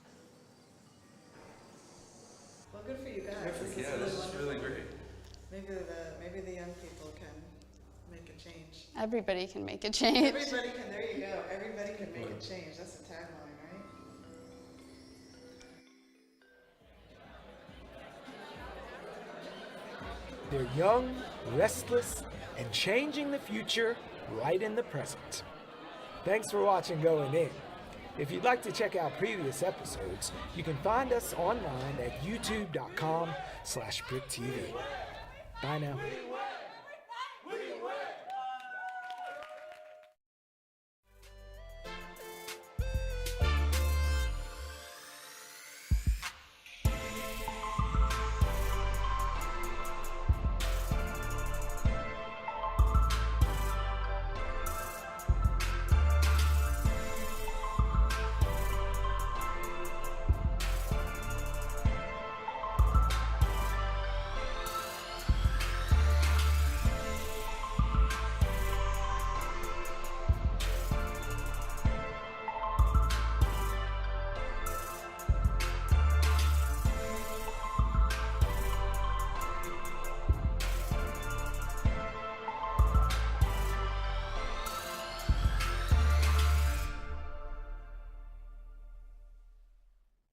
Well, good for you guys. This is really great. Maybe the young people can make a change. Everybody can make a change. Everybody can, there you go. Everybody can make a change. That's the tagline, right? They're young, restless, and changing the future right in the present. Thanks for watching Going In. If you'd like to check out previous episodes, you can find us online at youtube.com/Bric TV. Bye now.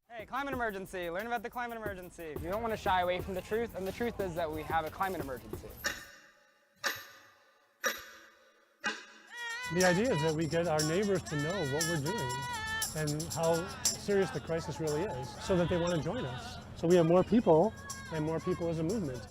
Hey, climate emergency. Learn about the climate emergency. We don't want to shy away from the truth, and the truth is that we have a climate emergency. The idea is that we get our neighbors to know what we're doing and how serious the crisis really is, so that they want to join us. So we have more people, and more people as a movement.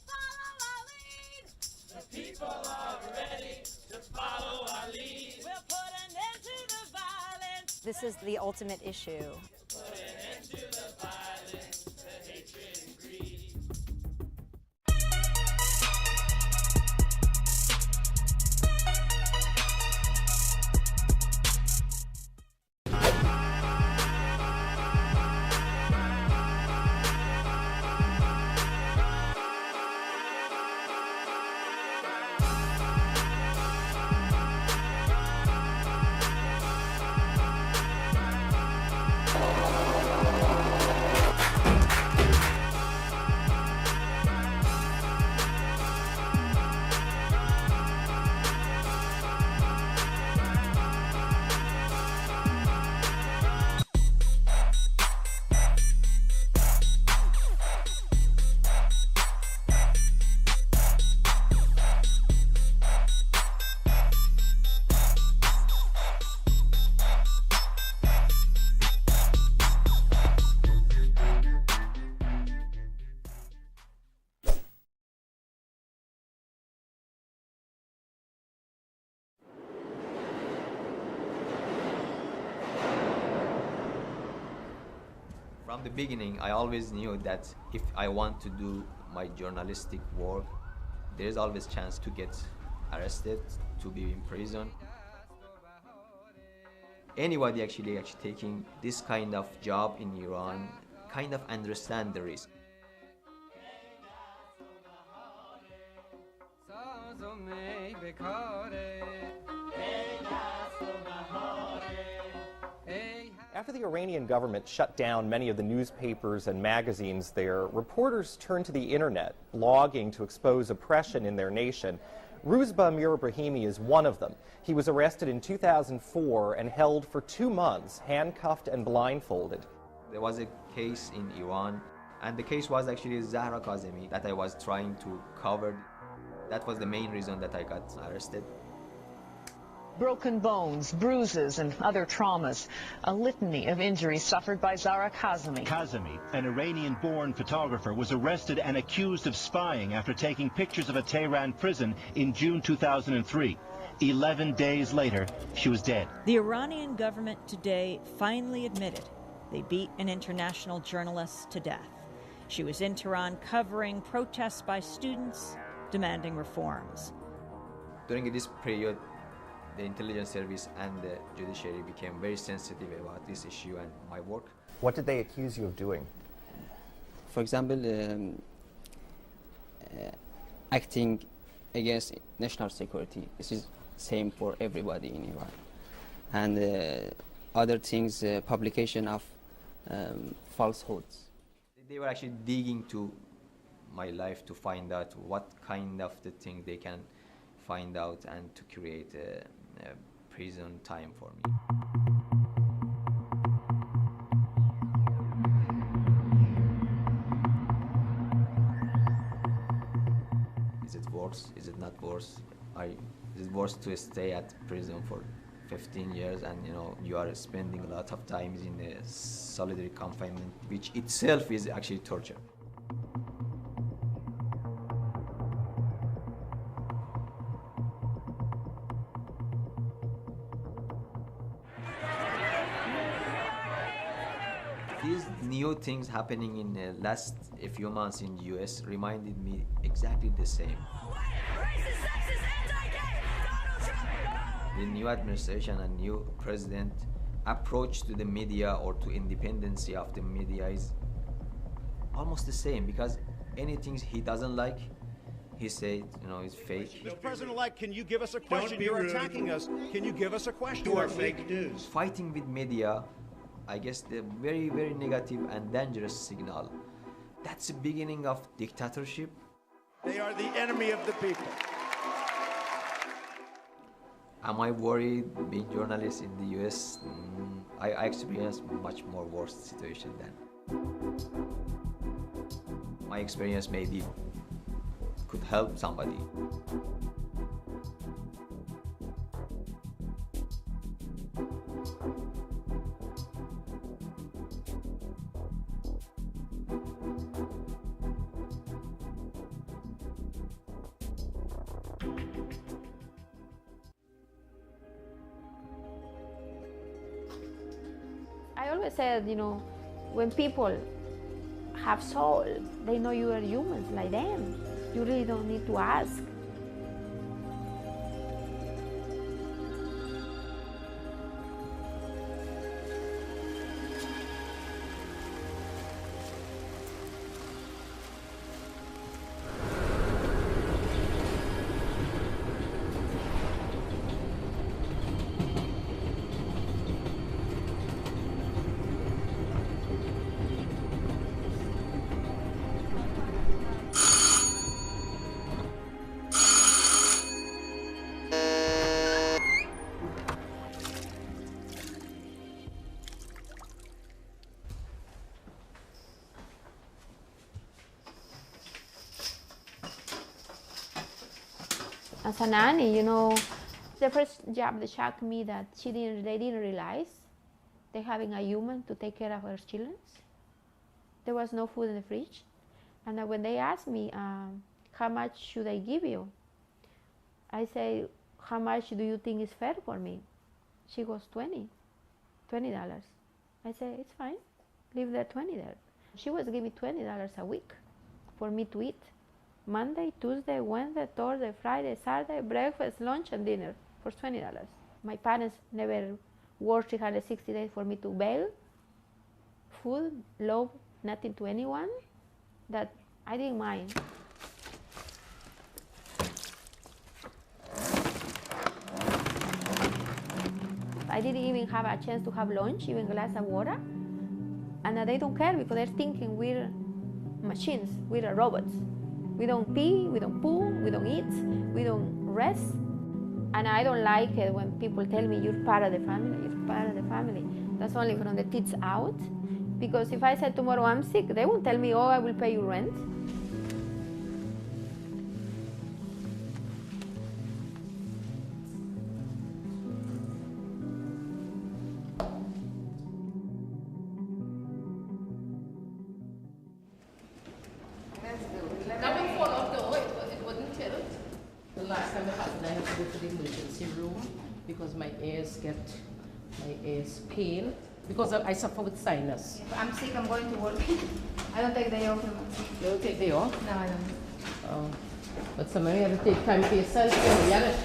The people are ready to follow our lead. We'll put an end to the violence. This is the ultimate issue. Put an end to the violence, the hatred and greed. From the beginning, I always knew that if I want to do my journalistic work, there is always chance to get arrested, to be in prison. Anybody actually taking this kind of job in Iran kind of understand the risk. After the Iranian government shut down many of the newspapers and magazines there, reporters turned to the internet, blogging to expose oppression in their nation. Ruzba Mir Brahimi is one of them. He was arrested in 2004 and held for 2 months, handcuffed and blindfolded. There was a case in Iran, and the case was actually Zahra Kazemi that I was trying to cover. That was the main reason that I got arrested. Broken bones, bruises, and other traumas. A litany of injuries suffered by Zahra Kazemi. Kazemi, an Iranian-born photographer, was arrested and accused of spying after taking pictures of a Tehran prison in June 2003. 11 days later, she was dead. The Iranian government today finally admitted they beat an international journalist to death. She was in Tehran covering protests by students demanding reforms. During this period, the intelligence service and the judiciary became very sensitive about this issue and my work. What did they accuse you of doing? For example, acting against national security. This is same for everybody in Iran. And other things, publication of falsehoods. They were actually digging to my life to find out what kind of the thing they can find out and to create a prison time for me. Is it worse? Is it not worse? Is it worse to stay at prison for 15 years and you are spending a lot of time in a solitary confinement, which itself is actually torture. These new things happening in the last few months in the US reminded me exactly the same. The new administration and new president approach to the media or to independency of the media is almost the same, because anything he doesn't like, he says, it's fake. Mr. President-elect, can you give us a question? You're attacking us. Can you give us a question? You are fake news. Fighting with media, I guess the very, very negative and dangerous signal. That's the beginning of dictatorship. They are the enemy of the people. Am I worried being journalist in the US? I experienced much more worse situation than. My experience maybe could help somebody. I always said, when people have soul, they know you are humans like them. You really don't need to ask. As a nanny, the first job that shocked me that they didn't realize they're having a human to take care of our children. There was no food in the fridge. And when they asked me, how much should I give you? I say, how much do you think is fair for me? She goes, $20. I say, it's fine. live there $20. She was giving me $20 a week for me to eat. Monday, Tuesday, Wednesday, Thursday, Friday, Saturday, breakfast, lunch, and dinner for $20. My parents never worked 360 days for me to bail. Food, love, nothing to anyone. That I didn't mind. I didn't even have a chance to have lunch, even a glass of water. And they don't care because they're thinking we're machines, we're robots. We don't pee, we don't poo, we don't eat, we don't rest. And I don't like it when people tell me you're part of the family, you're part of the family. That's only from the tits out. Because if I said tomorrow I'm sick, they won't tell me, oh, I will pay you rent. That would fall off though, it wouldn't tilt. The last time it happened, I had to go to the emergency room because my ears pain because I suffer with sinus. If I'm sick, I'm going to work. I don't take day off. You don't take day off? No, I don't. Oh. But somebody have to take time for yourself. You have it.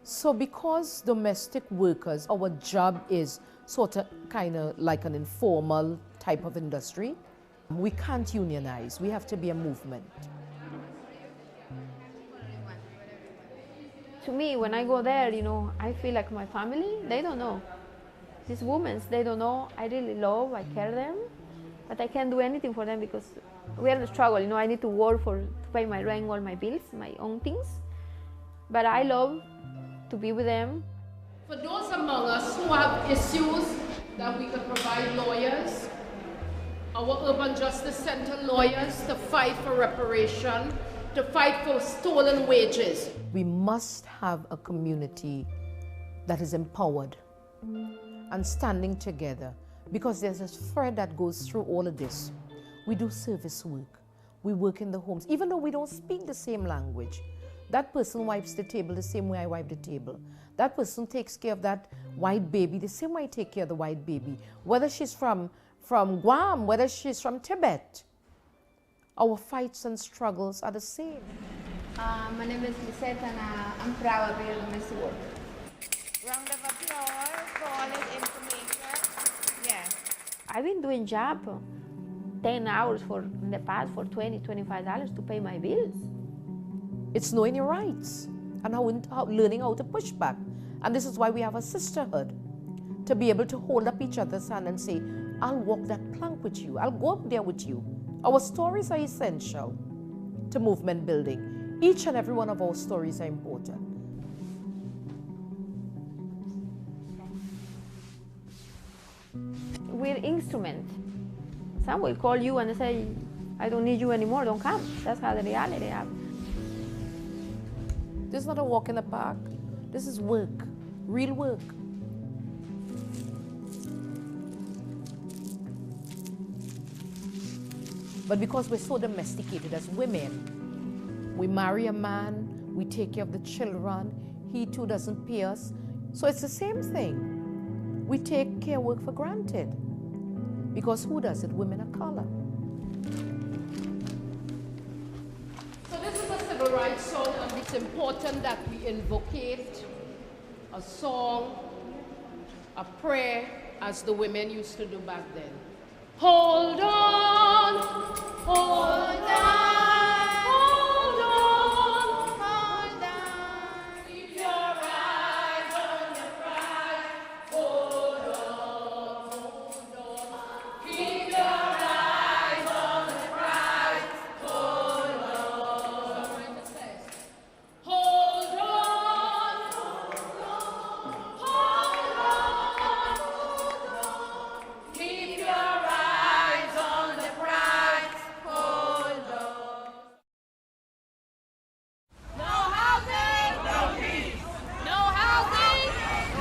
So because domestic workers, our job is sort of kind of like an informal type of industry, we can't unionize. We have to be a movement. To me, when I go there, you know, I feel like my family, they don't know. These women, they don't know. I really love, I care them, but I can't do anything for them because we are in a struggle. You know, I need to work to pay my rent, all my bills, my own things. But I love to be with them. For those among us who have issues that we could provide lawyers, our Urban Justice Center lawyers to fight for reparation, to fight for stolen wages. We must have a community that is empowered and standing together because there's a thread that goes through all of this. We do service work. We work in the homes, even though we don't speak the same language. That person wipes the table the same way I wipe the table. That person takes care of that white baby the same way I take care of the white baby. Whether she's from Guam, whether she's from Tibet. Our fights and struggles are the same. My name is Lisette and I'm proud to be a domestic worker. Round of applause for all this information. Yeah. I've been doing job 10 hours in the past for $20, $25 to pay my bills. It's knowing your rights and learning how to push back. And this is why we have a sisterhood, to be able to hold up each other's hand and say, I'll walk that plank with you. I'll go up there with you. Our stories are essential to movement building. Each and every one of our stories are important. We're instrument. Some will call you and say, I don't need you anymore, don't come. That's how the reality happens. This is not a walk in the park. This is work, real work. But because we're so domesticated as women, we marry a man, we take care of the children, he too doesn't pay us. So it's the same thing. We take care work for granted. Because who does it? Women of color. So this is a civil rights song, and it's important that we invocate a song, a prayer, as the women used to do back then. Hold on, hold on, hold on, hold on. Keep your eyes on the prize. Hold on, hold on. Keep your eyes on the prize. Hold on. Hold on, hold on, hold on. Keep your eyes on the prize. Hold on. No housing, no peace. No housing,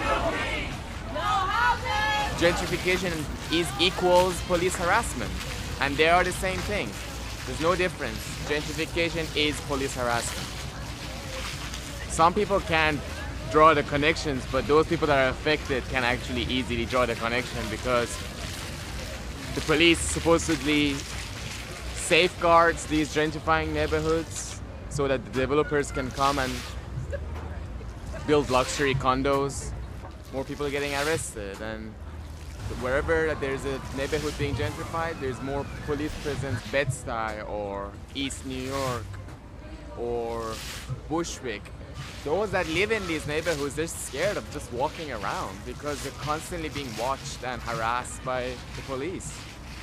no peace. No housing. Gentrification equals police harassment, and they are the same thing. There's no difference. Gentrification is police harassment. Some people can't draw the connections, but those people that are affected can actually easily draw the connection because the police supposedly safeguards these gentrifying neighborhoods so that the developers can come and build luxury condos. More people are getting arrested, and wherever that there's a neighborhood being gentrified, there's more police presence. Bed-Stuy or East New York or Bushwick. Those that live in these neighborhoods, they're scared of just walking around because they're constantly being watched and harassed by the police.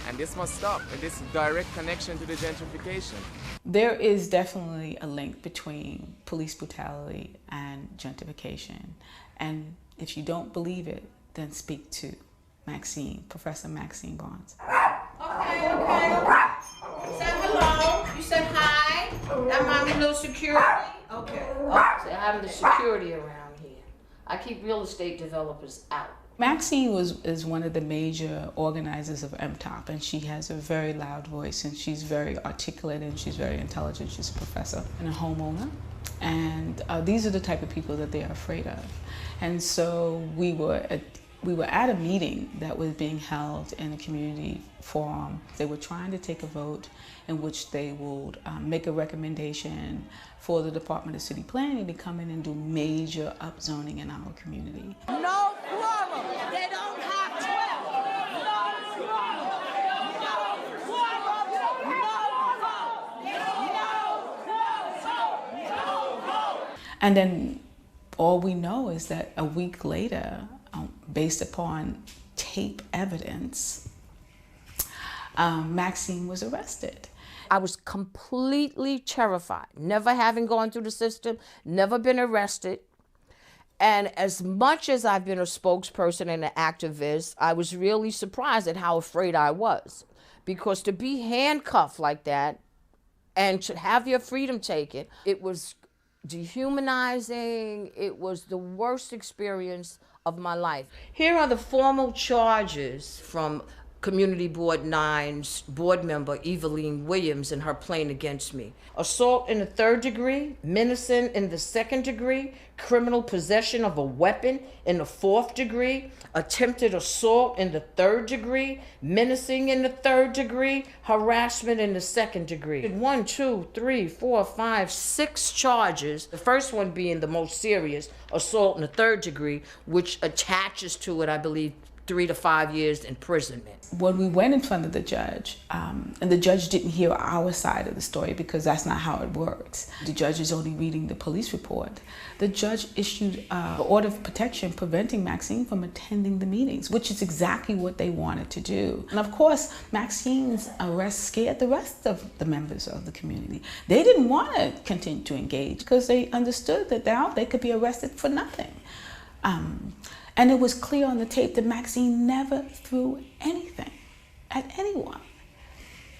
And this must stop. And this direct connection to the gentrification. There is definitely a link between police brutality and gentrification. And if you don't believe it, then speak to Maxine, Professor Maxine Barnes. Okay. You said hello. You said hi. That mommy little security. Okay. Oh, so having the security around here. I keep real estate developers out. Maxine is one of the major organizers of MTOP, and she has a very loud voice, and she's very articulate, and she's very intelligent. She's a professor and a homeowner. And these are the type of people that they are afraid of. And so we were at a meeting that was being held in a community forum. They were trying to take a vote in which they would make a recommendation for the Department of City Planning to come in and do major upzoning in our community. No quorum. They don't have 12. No quorum. No quorum. No vote. And then all we know is that a week later, based upon tape evidence, Maxine was arrested. I was completely terrified, never having gone through the system, never been arrested. And as much as I've been a spokesperson and an activist, I was really surprised at how afraid I was. Because to be handcuffed like that and to have your freedom taken, it was dehumanizing. It was the worst experience of my life. Here are the formal charges from Community Board 9's board member, Eveline Williams, and her plaint against me. Assault in the 3rd degree, menacing in the 2nd degree, criminal possession of a weapon in the 4th degree, attempted assault in the 3rd degree, menacing in the 3rd degree, harassment in the 2nd degree. 1, 2, 3, 4, 5, 6 charges. The first one being the most serious, assault in the 3rd degree, which attaches to it, I believe, 3 to 5 years imprisonment. When we went in front of the judge, and the judge didn't hear our side of the story because that's not how it works. The judge is only reading the police report. The judge issued an order of protection preventing Maxine from attending the meetings, which is exactly what they wanted to do. And of course, Maxine's arrest scared the rest of the members of the community. They didn't want to continue to engage because they understood that now they could be arrested for nothing. And it was clear on the tape that Maxine never threw anything at anyone.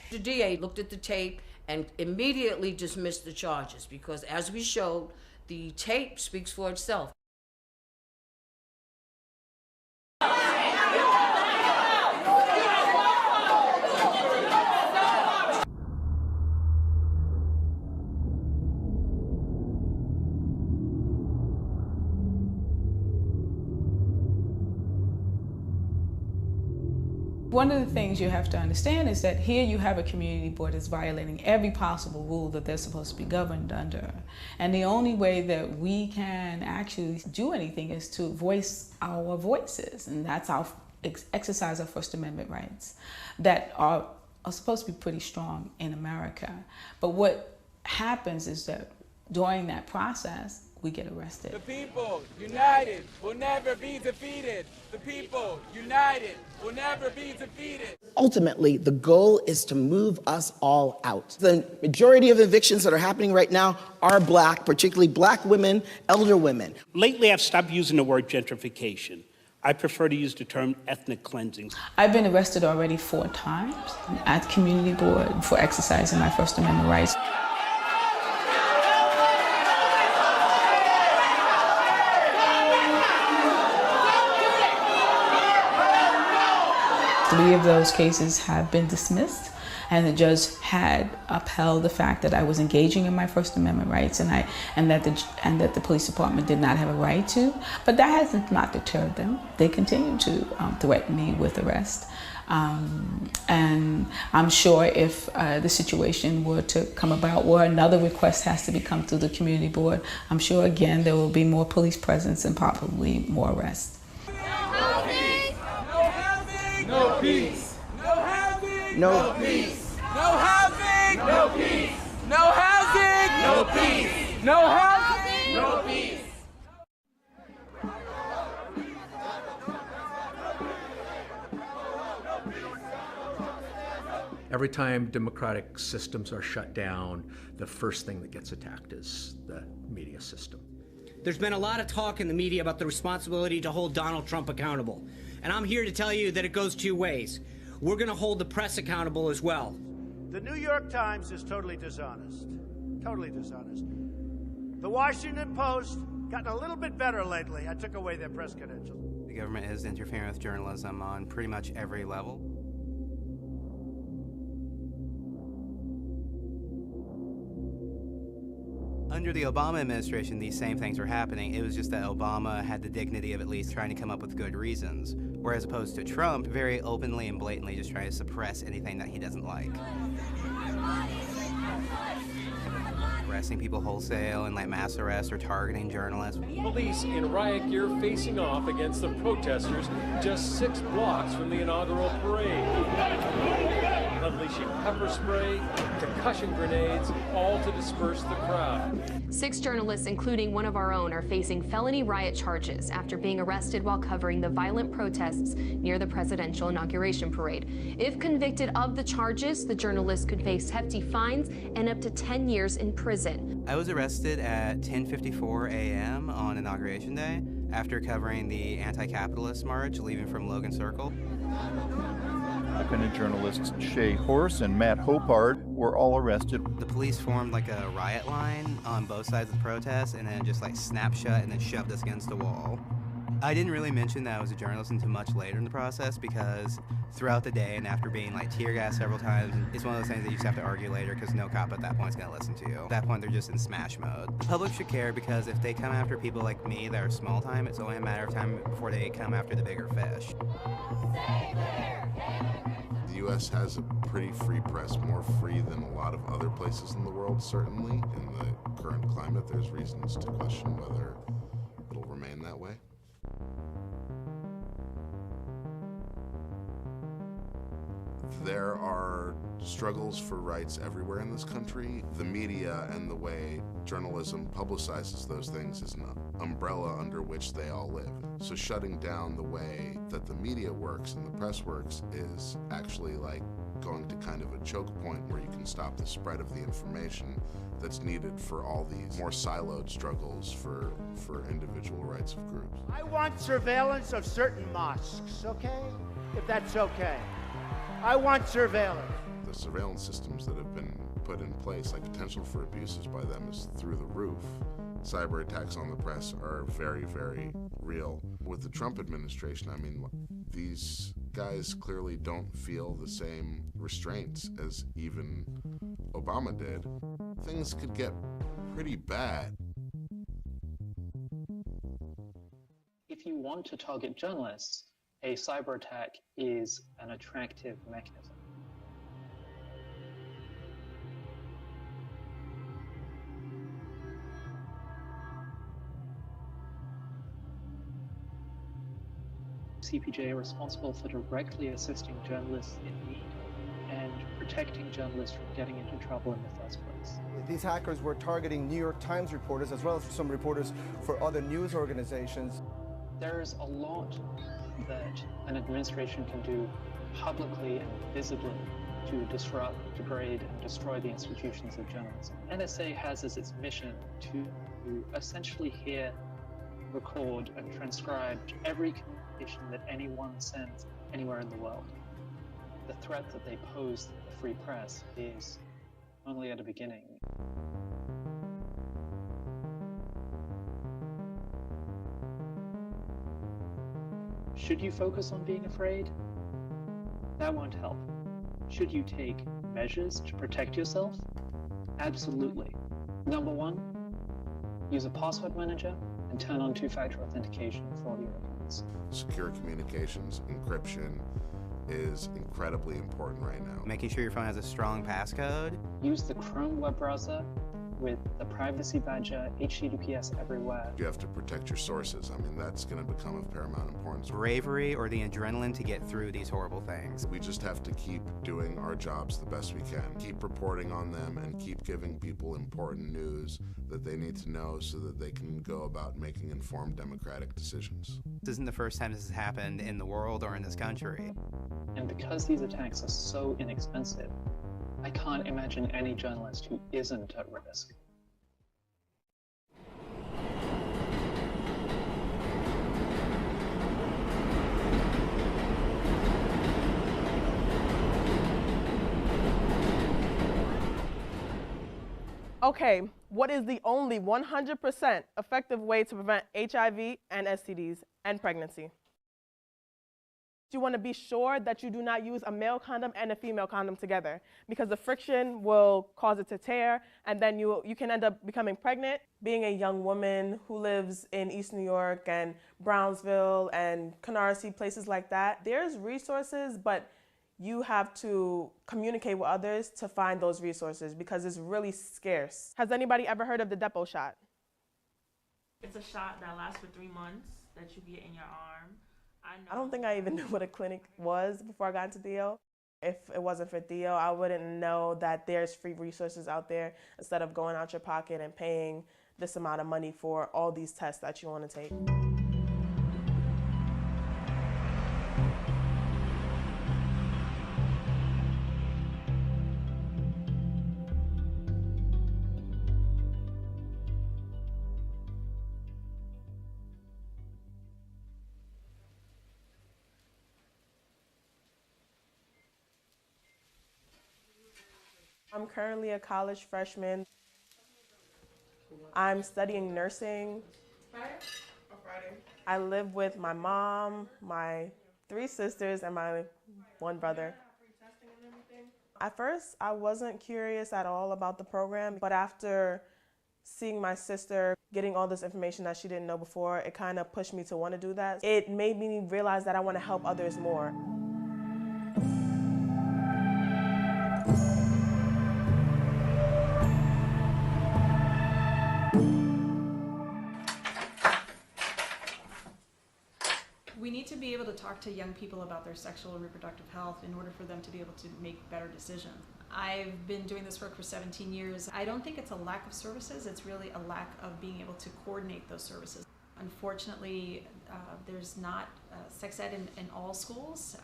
The DA looked at the tape and immediately dismissed the charges because, as we showed, the tape speaks for itself. One of the things you have to understand is that here you have a community board that's violating every possible rule that they're supposed to be governed under. And the only way that we can actually do anything is to voice our voices. And that's our exercise our First Amendment rights that are supposed to be pretty strong in America. But what happens is that during that process, we get arrested. The people united will never be defeated. The people united will never be defeated. Ultimately, the goal is to move us all out. The majority of evictions that are happening right now are Black, particularly Black women, elder women. Lately, I've stopped using the word gentrification. I prefer to use the term ethnic cleansing. I've been arrested already 4 times at community board for exercising my First Amendment rights. 3 of those cases have been dismissed, And the judge had upheld the fact that I was engaging in my First Amendment rights, and that the police department did not have a right to. But that has not deterred them. They continue to threaten me with arrest. And I'm sure if the situation were to come about where another request has to come through the community board, I'm sure again there will be more police presence and probably more arrests. No housing! No peace! No housing! No peace! No housing! No peace! No housing! No peace! No housing! No peace! Every time democratic systems are shut down, the first thing that gets attacked is the media system. There's been a lot of talk in the media about the responsibility to hold Donald Trump accountable. And I'm here to tell you that it goes two ways. We're going to hold the press accountable as well. The New York Times is totally dishonest. Totally dishonest. The Washington Post gotten a little bit better lately. I took away their press credentials. The government is interfering with journalism on pretty much every level. Under the Obama administration, these same things were happening. It was just that Obama had the dignity of at least trying to come up with good reasons. Whereas opposed to Trump, very openly and blatantly just trying to suppress anything that he doesn't like. Arresting people wholesale and like mass arrests or targeting journalists. Police in riot gear facing off against the protesters just 6 blocks from the inaugural parade. Unleashing pepper spray, concussion grenades, all to disperse the crowd. 6 journalists, including one of our own, are facing felony riot charges after being arrested while covering the violent protests near the presidential inauguration parade. If convicted of the charges, the journalists could face hefty fines and up to 10 years in prison. I was arrested at 10:54 a.m. on Inauguration Day after covering the anti-capitalist march leaving from Logan Circle. Independent journalists Shay Horse and Matt Hopard were all arrested. The police formed like a riot line on both sides of the protest and then just like snapped shut and then shoved us against the wall. I didn't really mention that I was a journalist until much later in the process because throughout the day and after being like tear gassed several times, it's one of those things that you just have to argue later because no cop at that point is going to listen to you. At that point, they're just in smash mode. The public should care because if they come after people like me that are small time, it's only a matter of time before they come after the bigger fish. The U.S. has a pretty free press, more free than a lot of other places in the world, certainly. In the current climate, there's reasons to question whether it'll remain that way. There are struggles for rights everywhere in this country. The media and the way journalism publicizes those things is an umbrella under which they all live. So shutting down the way that the media works and the press works is actually like going to kind of a choke point where you can stop the spread of the information that's needed for all these more siloed struggles for individual rights of groups. I want surveillance of certain mosques, okay? If that's okay. I want surveillance. The surveillance systems that have been put in place, like potential for abuses by them is through the roof. Cyber attacks on the press are very, very real. With the Trump administration, I mean, these guys clearly don't feel the same restraints as even Obama did. Things could get pretty bad. If you want to target journalists, a cyber attack is an attractive mechanism. CPJ are responsible for directly assisting journalists in need and protecting journalists from getting into trouble in the first place. These hackers were targeting New York Times reporters as well as some reporters for other news organizations. There's a lot that an administration can do publicly and visibly to disrupt, degrade, and destroy the institutions of journalism. NSA has as its mission to essentially hear, record, and transcribe every communication that anyone sends anywhere in the world. The threat that they pose to the free press is only at a beginning. Should you focus on being afraid? That won't help. Should you take measures to protect yourself? Absolutely. Number one, use a password manager and turn on two-factor authentication for all your accounts. Secure communications, encryption is incredibly important right now. Making sure your phone has a strong passcode. Use the Chrome web browser with the privacy badger, HTTPS everywhere. You have to protect your sources. I mean, that's going to become of paramount importance. Bravery or the adrenaline to get through these horrible things. We just have to keep doing our jobs the best we can. Keep reporting on them and keep giving people important news that they need to know so that they can go about making informed democratic decisions. This isn't the first time this has happened in the world or in this country. And because these attacks are so inexpensive, I can't imagine any journalist who isn't at risk. Okay, what is the only 100% effective way to prevent HIV and STDs and pregnancy? You want to be sure that you do not use a male condom and a female condom together, because the friction will cause it to tear, and then you can end up becoming pregnant. Being a young woman who lives in East New York and Brownsville and Canarsie, places like that, there's resources, but you have to communicate with others to find those resources because it's really scarce. Has anybody ever heard of the Depot shot? It's a shot that lasts for 3 months that you get in your arm. I don't think I even knew what a clinic was before I got into Theo. If it wasn't for Theo, I wouldn't know that there's free resources out there instead of going out your pocket and paying this amount of money for all these tests that you want to take. I'm currently a college freshman. I'm studying nursing. I live with my mom, my 3 sisters, and my 1 brother. At first, I wasn't curious at all about the program, but after seeing my sister getting all this information that she didn't know before, it kind of pushed me to want to do that. It made me realize that I want to help others more. We need to be able to talk to young people about their sexual and reproductive health in order for them to be able to make better decisions. I've been doing this work for 17 years. I don't think it's a lack of services, it's really a lack of being able to coordinate those services. Unfortunately, there's not sex ed in all schools,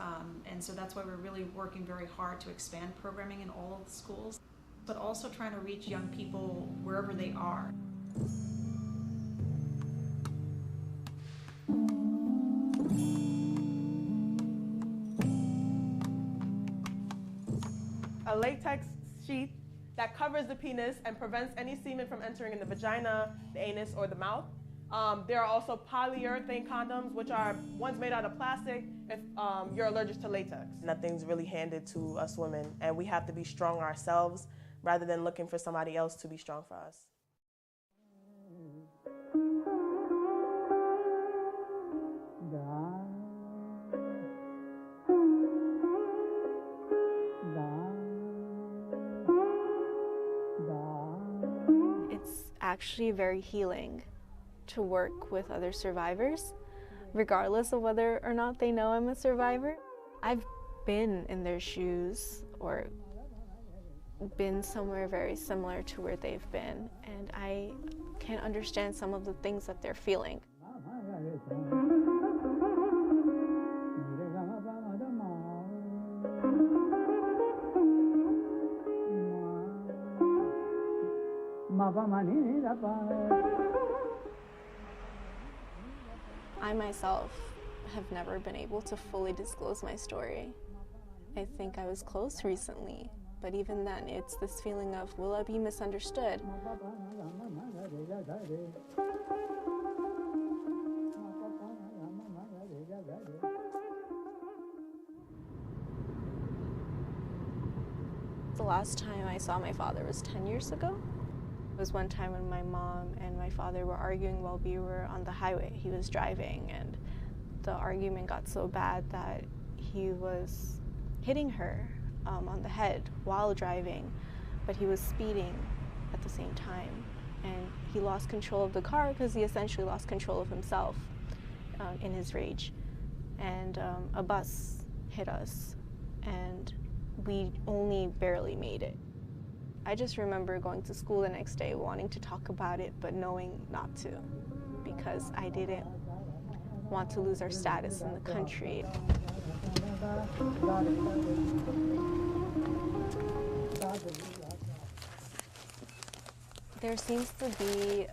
and so that's why we're really working very hard to expand programming in all of the schools, but also trying to reach young people wherever they are. A latex sheath that covers the penis and prevents any semen from entering in the vagina, the anus, or the mouth. There are also polyurethane condoms, which are ones made out of plastic if you're allergic to latex. Nothing's really handed to us women, and we have to be strong ourselves rather than looking for somebody else to be strong for us. It's actually very healing to work with other survivors, regardless of whether or not they know I'm a survivor. I've been in their shoes or been somewhere very similar to where they've been, and I can understand some of the things that they're feeling. I myself have never been able to fully disclose my story. I think I was close recently, but even then it's this feeling of, will I be misunderstood? The last time I saw my father was 10 years ago. It was one time when my mom and my father were arguing while we were on the highway. He was driving, and the argument got so bad that he was hitting her on the head while driving, but he was speeding at the same time. And he lost control of the car because he essentially lost control of himself in his rage. And a bus hit us, and we only barely made it. I just remember going to school the next day wanting to talk about it, but knowing not to, because I didn't want to lose our status in the country. There seems to be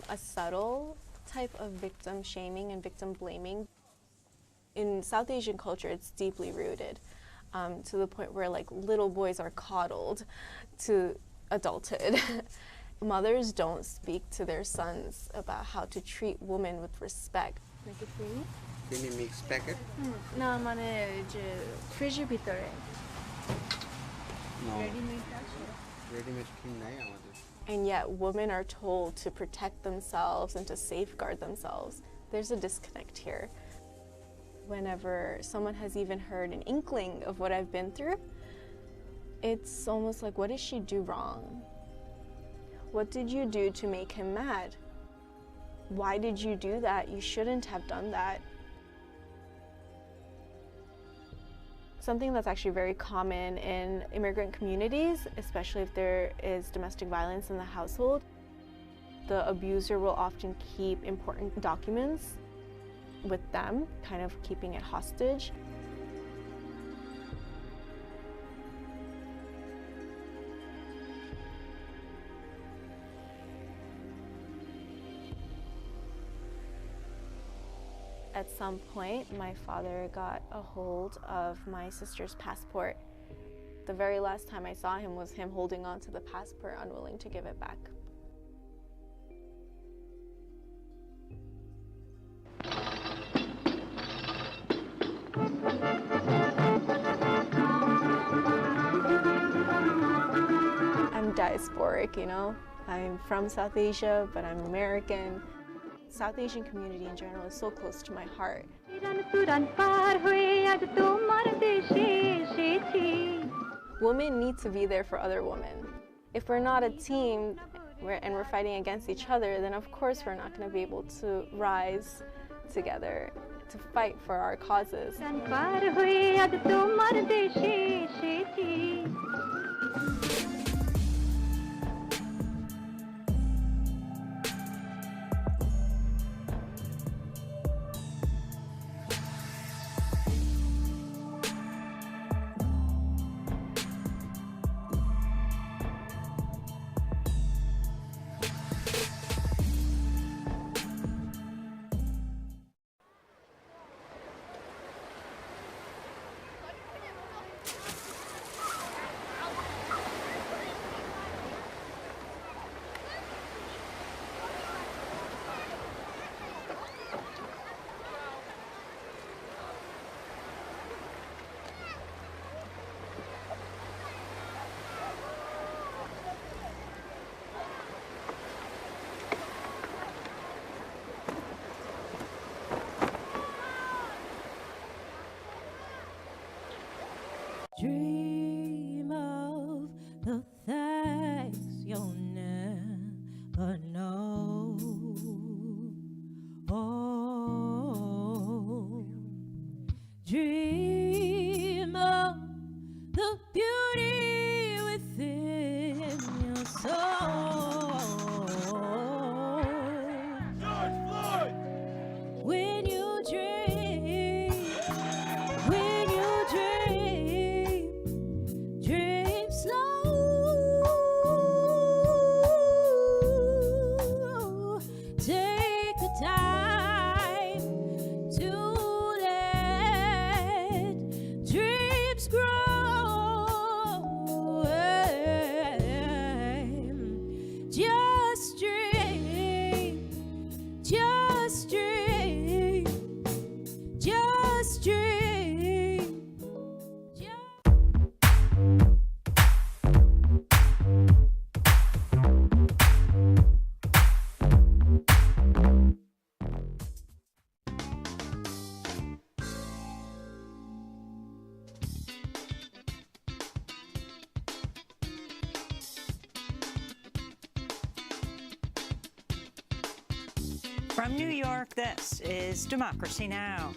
a subtle type of victim shaming and victim blaming. In South Asian culture, it's deeply rooted to the point where like little boys are coddled to adulthood. Mothers don't speak to their sons about how to treat women with respect. Make it for you? Can you mix packet? 나 만에 이제 프리즈 비터에. No. Ready-made Ready-made cream nahi amader. And yet women are told to protect themselves and to safeguard themselves. There's a disconnect here. Whenever someone has even heard an inkling of what I've been through, it's almost like, what did she do wrong? What did you do to make him mad? Why did you do that? You shouldn't have done that. Something that's actually very common in immigrant communities, especially if there is domestic violence in the household, the abuser will often keep important documents with them, kind of keeping it hostage. At some point, my father got a hold of my sister's passport. The very last time I saw him was him holding on to the passport, unwilling to give it back. I'm diasporic, you know? I'm from South Asia, but I'm American. South Asian community in general is so close to my heart. Women need to be there for other women. If we're not a team and we're fighting against each other, then of course we're not going to be able to rise together to fight for our causes. Dream of the things you'll never know. Oh, dream of the beauty within your soul. George Floyd! When you dream, From New York, this is Democracy Now!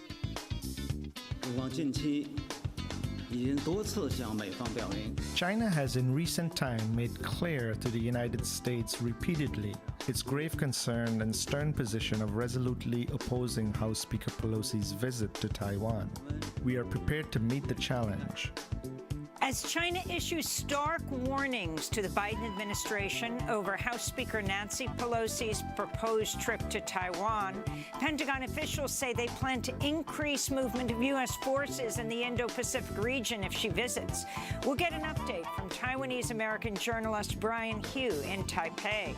China has in recent time made clear to the United States repeatedly its grave concern and stern position of resolutely opposing House Speaker Pelosi's visit to Taiwan. We are prepared to meet the challenge. As China issues stark warnings to the Biden administration over House Speaker Nancy Pelosi's proposed trip to Taiwan, Pentagon officials say they plan to increase movement of U.S. forces in the Indo-Pacific region if she visits. We'll get an update from Taiwanese-American journalist Brian Hugh in Taipei.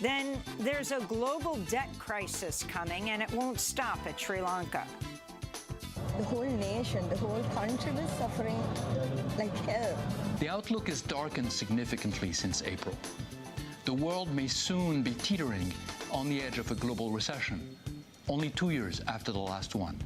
Then there's a global debt crisis coming, and it won't stop at Sri Lanka. The whole nation, the whole country was suffering like hell. The outlook has darkened significantly since April. The world may soon be teetering on the edge of a global recession, only 2 years after the last one.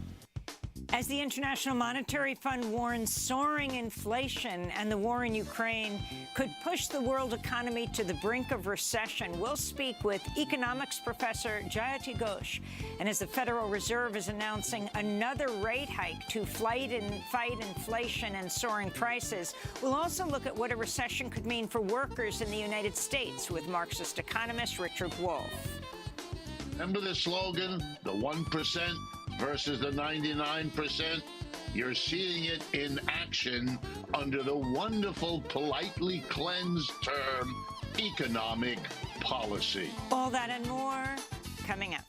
As the International Monetary Fund warns, soaring inflation and the war in Ukraine could push the world economy to the brink of recession. We'll speak with economics professor Jayati Ghosh. And as the Federal Reserve is announcing another rate hike to fight inflation and soaring prices, we'll also look at what a recession could mean for workers in the United States with Marxist economist Richard Wolff. Remember the slogan, the 1% versus the 99%? You're seeing it in action under the wonderful, politely cleansed term, economic policy. All that and more coming up.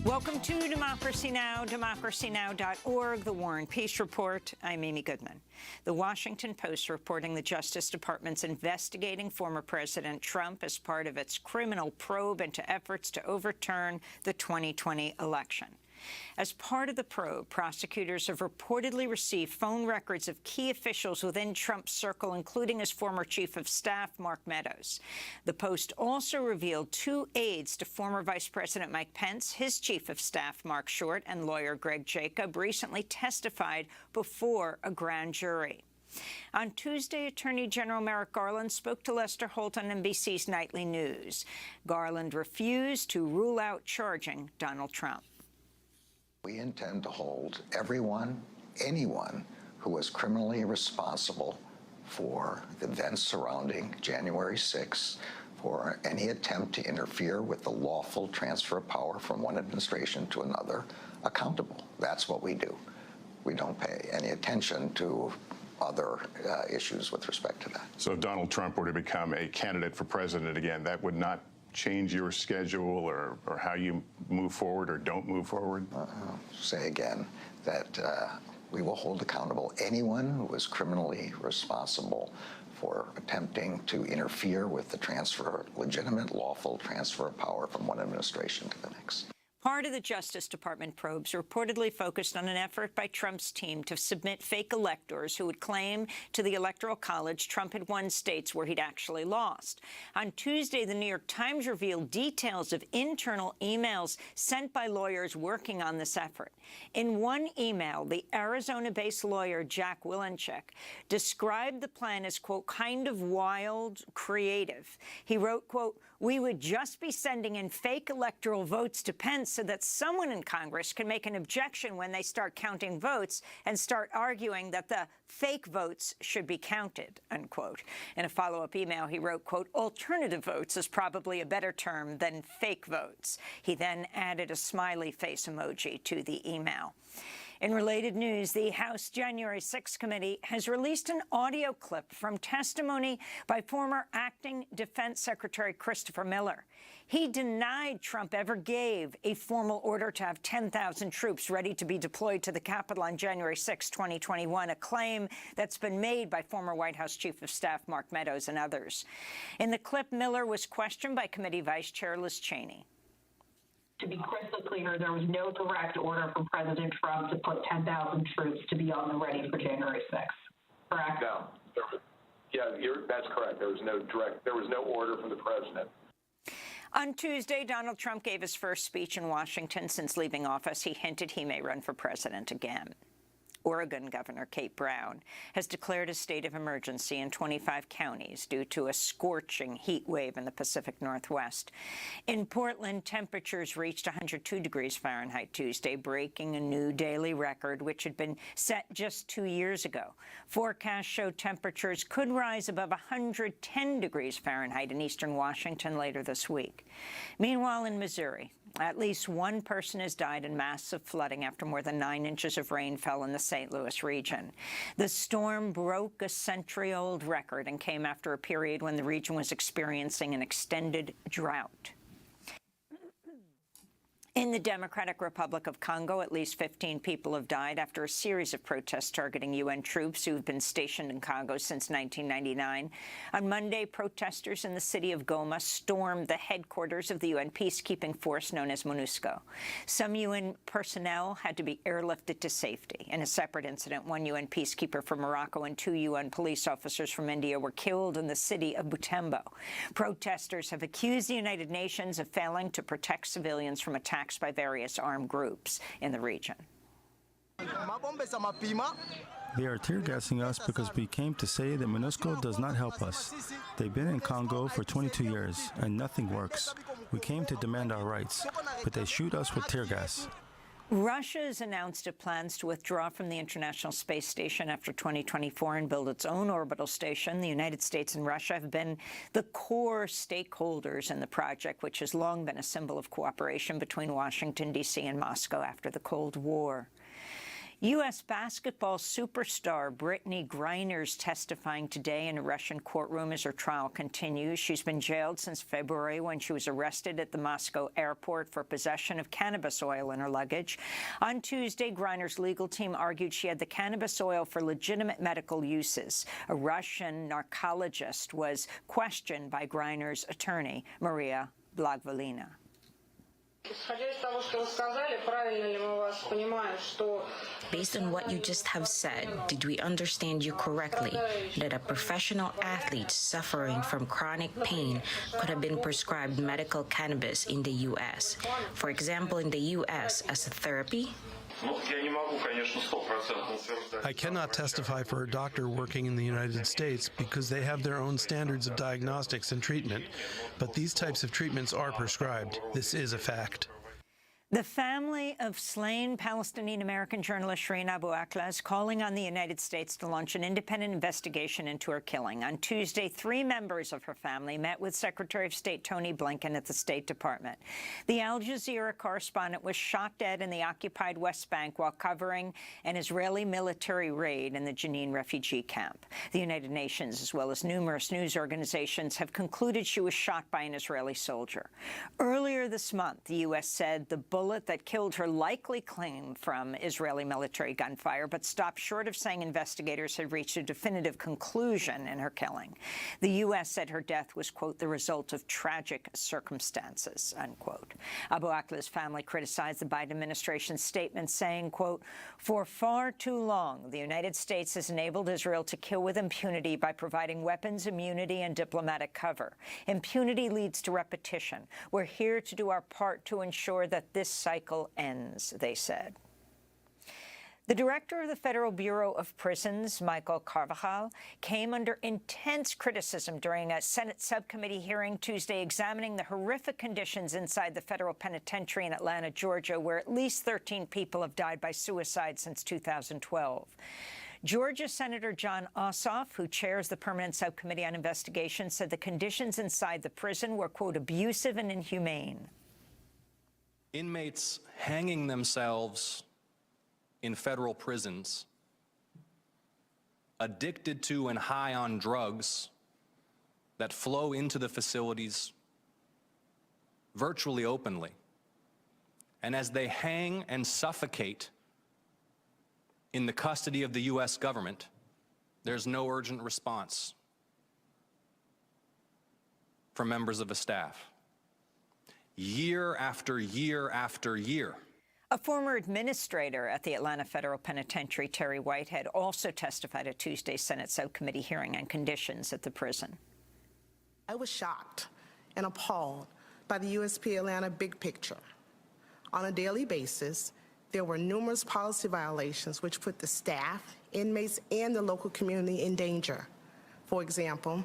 Welcome to Democracy Now!, democracynow.org, the War and Peace Report. I'm Amy Goodman. The Washington Post reporting the Justice Department's investigating former President Trump as part of its criminal probe into efforts to overturn the 2020 election. As part of the probe, prosecutors have reportedly received phone records of key officials within Trump's circle, including his former chief of staff, Mark Meadows. The Post also revealed 2 aides to former Vice President Mike Pence, his chief of staff, Mark Short, and lawyer Greg Jacob recently testified before a grand jury. On Tuesday, Attorney General Merrick Garland spoke to Lester Holt on NBC's Nightly News. Garland refused to rule out charging Donald Trump. We intend to hold anyone who was criminally responsible for the events surrounding January 6th, for any attempt to interfere with the lawful transfer of power from one administration to another, accountable. That's what we do. We don't pay any attention to other issues with respect to that. So if Donald Trump were to become a candidate for president again, that would not change your schedule or how you move forward or don't move forward? Say again that we will hold accountable anyone who was criminally responsible for attempting to interfere with the legitimate, lawful transfer of power from one administration to the next. Part of the Justice Department probes reportedly focused on an effort by Trump's team to submit fake electors who would claim to the Electoral College Trump had won states where he'd actually lost. On Tuesday, the New York Times revealed details of internal emails sent by lawyers working on this effort. In one email, the Arizona-based lawyer Jack Wilenchik described the plan as, quote, kind of wild, creative. He wrote, quote, we would just be sending in fake electoral votes to Pence so that someone in Congress can make an objection when they start counting votes and start arguing that the fake votes should be counted, unquote. In a follow-up email, he wrote, quote, alternative votes is probably a better term than fake votes. He then added a smiley face emoji to the email. In related news, the House January 6 committee has released an audio clip from testimony by former acting Defense Secretary Christopher Miller. He denied Trump ever gave a formal order to have 10,000 troops ready to be deployed to the Capitol on January 6, 2021, a claim that's been made by former White House Chief of Staff Mark Meadows and others. In the clip, Miller was questioned by Committee Vice Chair Liz Cheney. To be crystal clear, there was no direct order from President Trump to put 10,000 troops to be on the ready for January 6th, correct? No. That's correct. There was no order from the president. On Tuesday, Donald Trump gave his first speech in Washington since leaving office. He hinted he may run for president again. Oregon Governor Kate Brown has declared a state of emergency in 25 counties due to a scorching heat wave in the Pacific Northwest. In Portland, temperatures reached 102 degrees Fahrenheit Tuesday, breaking a new daily record, which had been set just 2 years ago. Forecasts show temperatures could rise above 110 degrees Fahrenheit in eastern Washington later this week. Meanwhile, in Missouri, at least one person has died in massive flooding after more than 9 inches of rain fell in the St. Louis region. The storm broke a century-old record and came after a period when the region was experiencing an extended drought. In the Democratic Republic of Congo, at least 15 people have died after a series of protests targeting UN troops who have been stationed in Congo since 1999. On Monday, protesters in the city of Goma stormed the headquarters of the UN peacekeeping force known as MONUSCO. Some UN personnel had to be airlifted to safety. In a separate incident, one UN peacekeeper from Morocco and 2 UN police officers from India were killed in the city of Butembo. Protesters have accused the United Nations of failing to protect civilians from attacks by various armed groups in the region. They are tear-gassing us because we came to say that MONUSCO does not help us. They've been in Congo for 22 years, and nothing works. We came to demand our rights, but they shoot us with tear gas. Russia has announced it plans to withdraw from the International Space Station after 2024 and build its own orbital station. The United States and Russia have been the core stakeholders in the project, which has long been a symbol of cooperation between Washington, D.C. and Moscow after the Cold War. U.S. basketball superstar Brittany Griner's testifying today in a Russian courtroom as her trial continues. She's been jailed since February when she was arrested at the Moscow airport for possession of cannabis oil in her luggage. On Tuesday, Griner's legal team argued she had the cannabis oil for legitimate medical uses. A Russian narcologist was questioned by Griner's attorney, Maria Blagvolina. Based on what you just have said, did we understand you correctly that a professional athlete suffering from chronic pain could have been prescribed medical cannabis in the U.S.? For example, in the U.S. as a therapy? I cannot testify for a doctor working in the United States because they have their own standards of diagnostics and treatment, but these types of treatments are prescribed. This is a fact. The family of slain Palestinian-American journalist Shireen Abu Akleh is calling on the United States to launch an independent investigation into her killing. On Tuesday, 3 members of her family met with Secretary of State Tony Blinken at the State Department. The Al Jazeera correspondent was shot dead in the occupied West Bank while covering an Israeli military raid in the Jenin refugee camp. The United Nations, as well as numerous news organizations, have concluded she was shot by an Israeli soldier. Earlier this month, the U.S. said the bullet that killed her likely came from Israeli military gunfire, but stopped short of saying investigators had reached a definitive conclusion in her killing. The U.S. said her death was, quote, the result of tragic circumstances, unquote. Abu Akleh's family criticized the Biden administration's statement, saying, quote, for far too long, the United States has enabled Israel to kill with impunity by providing weapons, immunity, and diplomatic cover. Impunity leads to repetition. We're here to do our part to ensure that this cycle ends, they said. The director of the Federal Bureau of Prisons, Michael Carvajal, came under intense criticism during a Senate subcommittee hearing Tuesday examining the horrific conditions inside the federal penitentiary in Atlanta, Georgia, where at least 13 people have died by suicide since 2012. Georgia Senator John Ossoff, who chairs the Permanent Subcommittee on Investigation, said the conditions inside the prison were, quote, abusive and inhumane. Inmates hanging themselves in federal prisons, addicted to and high on drugs that flow into the facilities virtually openly. And as they hang and suffocate in the custody of the U.S. government, there's no urgent response from members of the staff. Year after year after year. A former administrator at the Atlanta Federal Penitentiary, Terry Whitehead, also testified at Tuesday's Senate subcommittee hearing on conditions at the prison. I was shocked and appalled by the USP Atlanta big picture. On a daily basis, there were numerous policy violations which put the staff, inmates, and the local community in danger. For example,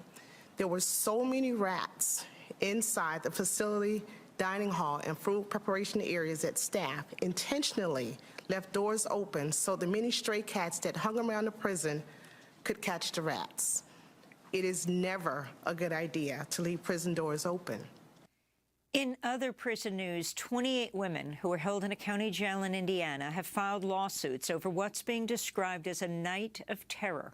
there were so many rats inside the facility dining hall and food preparation areas that staff intentionally left doors open so the many stray cats that hung around the prison could catch the rats. It is never a good idea to leave prison doors open. In other prison news, 28 women who were held in a county jail in Indiana have filed lawsuits over what's being described as a night of terror.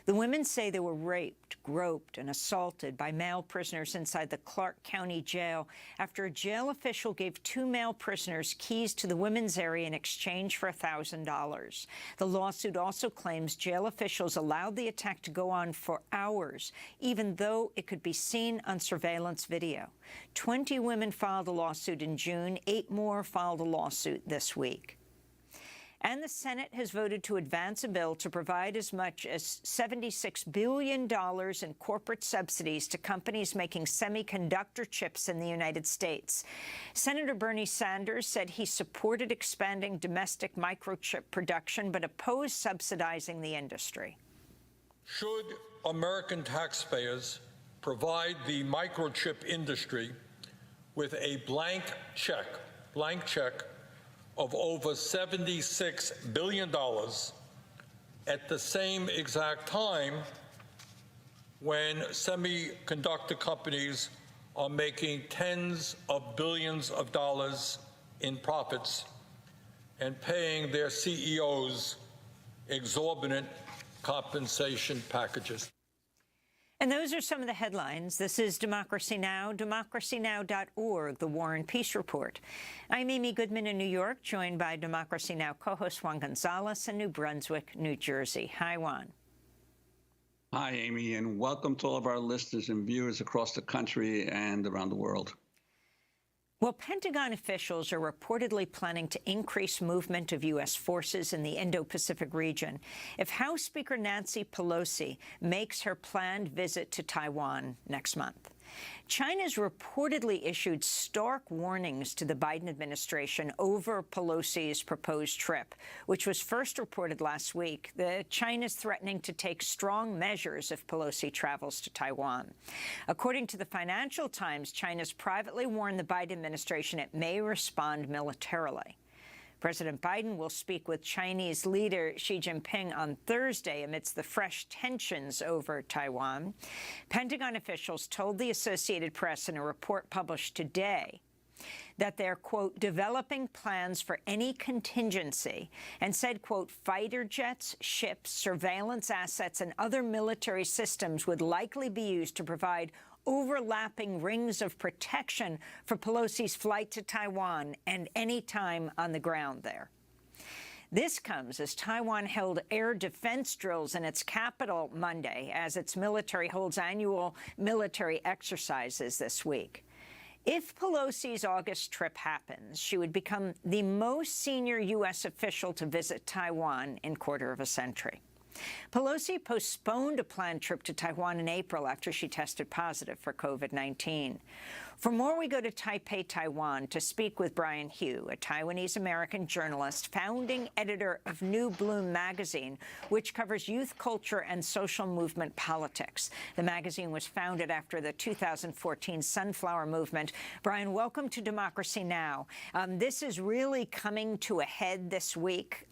The women say they were raped, groped, and assaulted by male prisoners inside the Clark County Jail after a jail official gave 2 male prisoners keys to the women's area in exchange for $1,000. The lawsuit also claims jail officials allowed the attack to go on for hours, even though it could be seen on surveillance video. 20 women filed a lawsuit in June. 8 more filed a lawsuit this week. And the Senate has voted to advance a bill to provide as much as $76 billion in corporate subsidies to companies making semiconductor chips in the United States. Senator Bernie Sanders said he supported expanding domestic microchip production, but opposed subsidizing the industry. Should American taxpayers provide the microchip industry with a blank check of over $76 billion at the same exact time when semiconductor companies are making tens of billions of dollars in profits and paying their CEOs exorbitant compensation packages? And those are some of the headlines. This is Democracy Now!, democracynow.org, the War and Peace Report. I'm Amy Goodman in New York, joined by Democracy Now! Co-host Juan Gonzalez in New Brunswick, New Jersey. Hi, Juan. Hi, Amy, and welcome to all of our listeners and viewers across the country and around the world. Well, Pentagon officials are reportedly planning to increase movement of U.S. forces in the Indo-Pacific region if House Speaker Nancy Pelosi makes her planned visit to Taiwan next month. China's reportedly issued stark warnings to the Biden administration over Pelosi's proposed trip, which was first reported last week. China's threatening to take strong measures if Pelosi travels to Taiwan. According to the Financial Times, China's privately warned the Biden administration it may respond militarily. President Biden will speak with Chinese leader Xi Jinping on Thursday amidst the fresh tensions over Taiwan. Pentagon officials told the Associated Press in a report published today that they're, quote, developing plans for any contingency, and said, quote, fighter jets, ships, surveillance assets, and other military systems would likely be used to provide overlapping rings of protection for Pelosi's flight to Taiwan and any time on the ground there. This comes as Taiwan held air defense drills in its capital Monday as its military holds annual military exercises this week. If Pelosi's August trip happens, she would become the most senior U.S. official to visit Taiwan in a quarter of a century. Pelosi postponed a planned trip to Taiwan in April after she tested positive for COVID-19. For more, we go to Taipei, Taiwan, to speak with Brian Hugh, a Taiwanese-American journalist, founding editor of New Bloom magazine, which covers youth culture and social movement politics. The magazine was founded after the 2014 Sunflower Movement. Brian, welcome to Democracy Now! This is really coming to a head this week.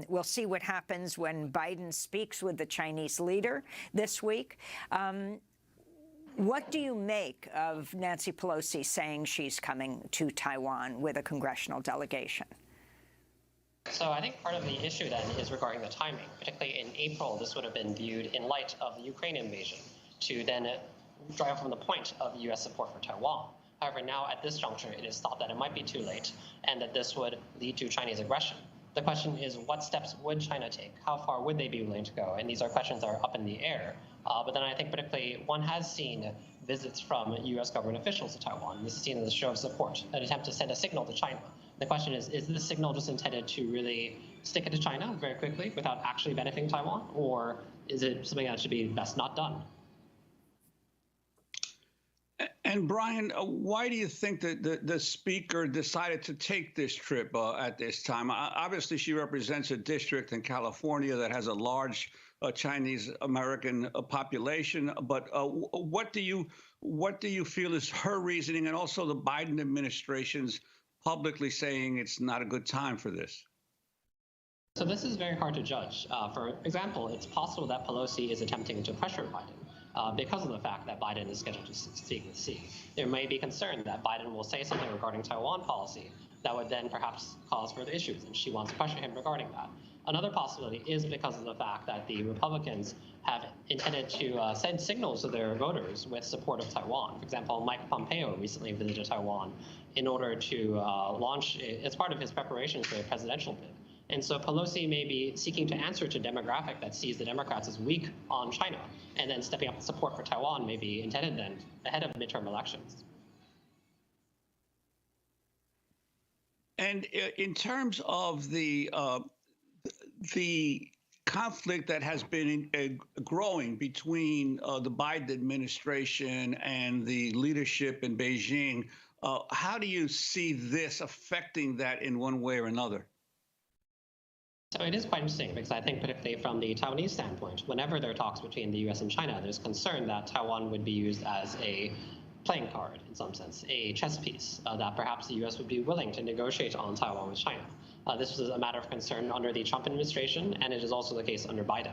We'll see what happens when Biden speaks with the Chinese leader this week. What do you make of Nancy Pelosi saying she's coming to Taiwan with a congressional delegation? So I think part of the issue then is regarding the timing. Particularly in April, this would have been viewed in light of the Ukraine invasion to then drive from the point of U.S. support for Taiwan. However, now at this juncture, it is thought that it might be too late and that this would lead to Chinese aggression. The question is, what steps would China take? How far would they be willing to go? And these are questions that are up in the air. But then I think particularly one has seen visits from U.S. government officials to Taiwan. This is seen as a show of support, an attempt to send a signal to China. The question is this signal just intended to really stick it to China very quickly without actually benefiting Taiwan? Or is it something that should be best not done? And Brian, why do you think that the speaker decided to take this trip at this time? Obviously, she represents a district in California that has a large Chinese American population. But what do you feel is her reasoning, and also the Biden administration's publicly saying it's not a good time for this? So this is very hard to judge. For example, it's possible that Pelosi is attempting to pressure Biden. Because of the fact that Biden is scheduled to speak with Xi. There may be concern that Biden will say something regarding Taiwan policy that would then perhaps cause further issues, and she wants to pressure him regarding that. Another possibility is because of the fact that the Republicans have intended to send signals to their voters with support of Taiwan. For example, Mike Pompeo recently visited Taiwan in order to launch, as part of his preparations for a presidential bid. And so Pelosi may be seeking to answer to a demographic that sees the Democrats as weak on China, and then stepping up support for Taiwan may be intended then ahead of midterm elections. And in terms of the conflict that has been growing between the Biden administration and the leadership in Beijing, how do you see this affecting that in one way or another? So it is quite interesting because I think particularly from the Taiwanese standpoint, whenever there are talks between the U.S. and China, there's concern that Taiwan would be used as a playing card in some sense, a chess piece, that perhaps the U.S. would be willing to negotiate on Taiwan with China. This was a matter of concern under the Trump administration, and it is also the case under Biden.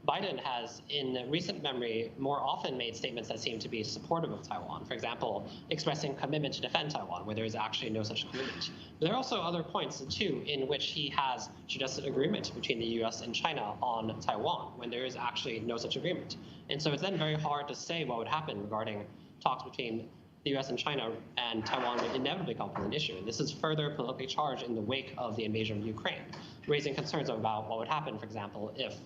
Biden has, in recent memory, more often made statements that seem to be supportive of Taiwan. For example, expressing commitment to defend Taiwan, where there is actually no such commitment. But there are also other points, too, in which he has suggested agreement between the U.S. and China on Taiwan, when there is actually no such agreement. And so it's then very hard to say what would happen regarding talks between the U.S. and China, and Taiwan would inevitably come from an issue. And this is further politically charged in the wake of the invasion of Ukraine, raising concerns about what would happen, for example, if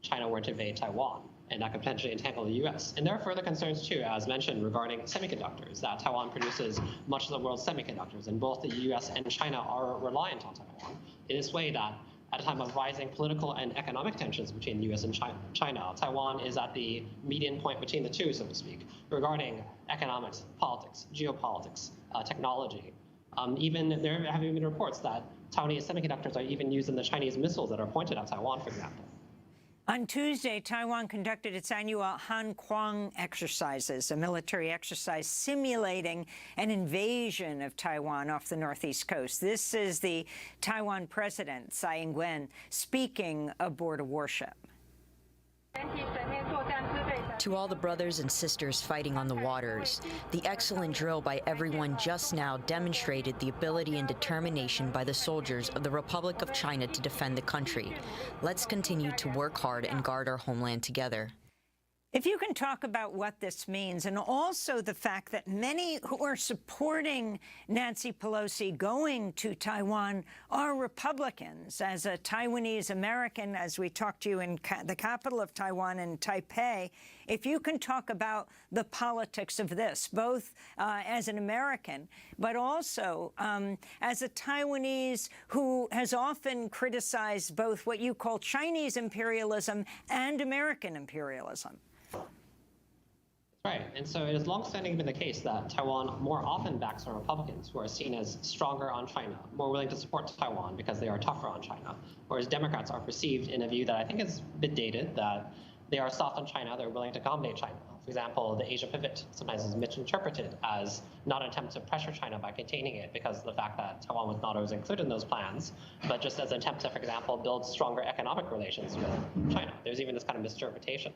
China were to invade Taiwan, and that could potentially entangle the U.S. And there are further concerns, too, as mentioned, regarding semiconductors, that Taiwan produces much of the world's semiconductors, and both the U.S. and China are reliant on Taiwan in this way that at a time of rising political and economic tensions between the U.S. and China, Taiwan is at the median point between the two, so to speak, regarding economics, politics, geopolitics, technology. Even there have been reports that Taiwanese semiconductors are even used in the Chinese missiles that are pointed at Taiwan, for example. On Tuesday, Taiwan conducted its annual Han Kuang exercises, a military exercise simulating an invasion of Taiwan off the northeast coast. This is the Taiwan president, Tsai Ing-wen, speaking aboard a warship. To all the brothers and sisters fighting on the waters, the excellent drill by everyone just now demonstrated the ability and determination by the soldiers of the Republic of China to defend the country. Let's continue to work hard and guard our homeland together. If you can talk about what this means, and also the fact that many who are supporting Nancy Pelosi going to Taiwan are Republicans. As a Taiwanese American, as we talked to you in the capital of Taiwan, in Taipei, if you can talk about the politics of this, both as an American, but also as a Taiwanese who has often criticized both what you call Chinese imperialism and American imperialism. Right, and so it has long-standing been the case that Taiwan more often backs on Republicans who are seen as stronger on China, more willing to support Taiwan because they are tougher on China, whereas Democrats are perceived in a view that I think is a bit dated, that they are soft on China, they're willing to accommodate China. For example, the Asia pivot sometimes is misinterpreted as not an attempt to pressure China by containing it because of the fact that Taiwan was not always included in those plans, but just as an attempt to, for example, build stronger economic relations with China. There's even this kind of misinterpretation.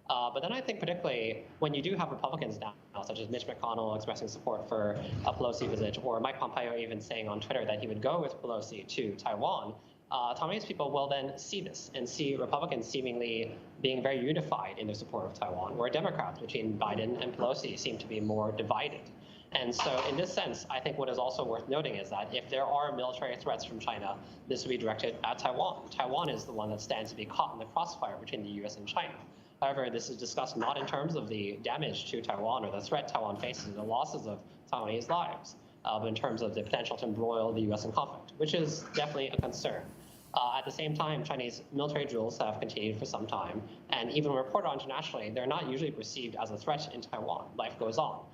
But then I think particularly when you do have Republicans now, such as Mitch McConnell expressing support for a Pelosi visit, or Mike Pompeo even saying on Twitter that he would go with Pelosi to Taiwan, Taiwanese people will then see this and see Republicans seemingly being very unified in their support of Taiwan, where Democrats between Biden and Pelosi seem to be more divided. And so in this sense, I think what is also worth noting is that if there are military threats from China, this will be directed at Taiwan. Taiwan is the one that stands to be caught in the crossfire between the U.S. and China. However, this is discussed not in terms of the damage to Taiwan or the threat Taiwan faces, the losses of Taiwanese lives, but in terms of the potential to embroil the U.S. in conflict, which is definitely a concern. At the same time, Chinese military drills have continued for some time, and even reported on internationally, they're not usually perceived as a threat in Taiwan. Life goes on.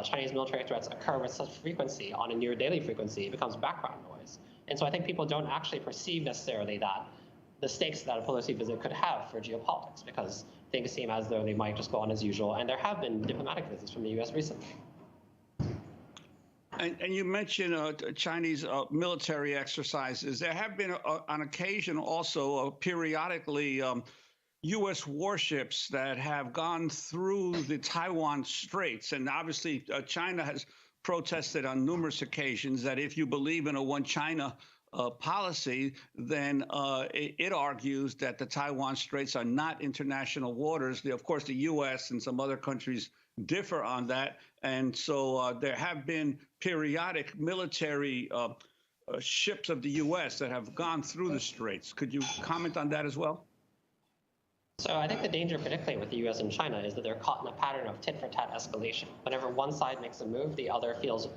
Chinese military threats occur with such frequency, on a near daily frequency, it becomes background noise. And so I think people don't actually perceive necessarily that the stakes that a Pelosi visit could have for geopolitics, because things seem as though they might just go on as usual. And there have been diplomatic visits from the U.S. recently. And you mentioned Chinese military exercises. There have been, on occasion, also periodically U.S. warships that have gone through the Taiwan Straits. And obviously, China has protested on numerous occasions that if you believe in a one China policy, then it argues that the Taiwan Straits are not international waters. Of course, the U.S. and some other countries differ on that. And so there have been periodic military ships of the U.S. that have gone through the Straits. Could you comment on that as well? So I think the danger, particularly with the U.S. and China, is that they're caught in a pattern of tit-for-tat escalation. Whenever one side makes a move, the other feels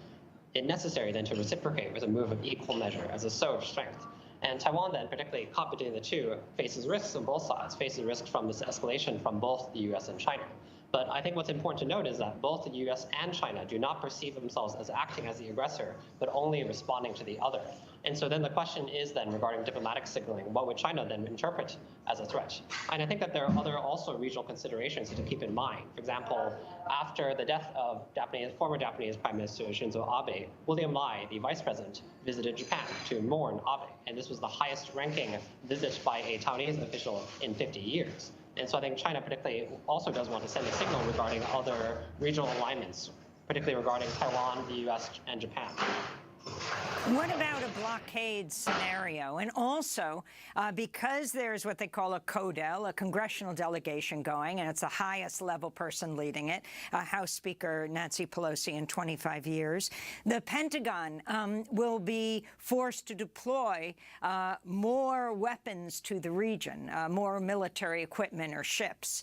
it necessary then to reciprocate with a move of equal measure as a show of strength. And Taiwan then, particularly caught between the two, faces risks on both sides, faces risks from this escalation from both the U.S. and China. But I think what's important to note is that both the U.S. and China do not perceive themselves as acting as the aggressor, but only responding to the other. And so then the question is then regarding diplomatic signaling, what would China then interpret as a threat? And I think that there are other also regional considerations to keep in mind. For example, after the death of former Japanese Prime Minister Shinzo Abe, William Lai, the vice president, visited Japan to mourn Abe. And this was the highest ranking visit by a Taiwanese official in 50 years. And so I think China particularly also does want to send a signal regarding other regional alignments, particularly regarding Taiwan, the U.S., and Japan. What about a blockade scenario? And also, because there's what they call a CODEL, a congressional delegation going, and it's the highest level person leading it, House Speaker Nancy Pelosi in 25 years, the Pentagon will be forced to deploy more weapons to the region, more military equipment or ships.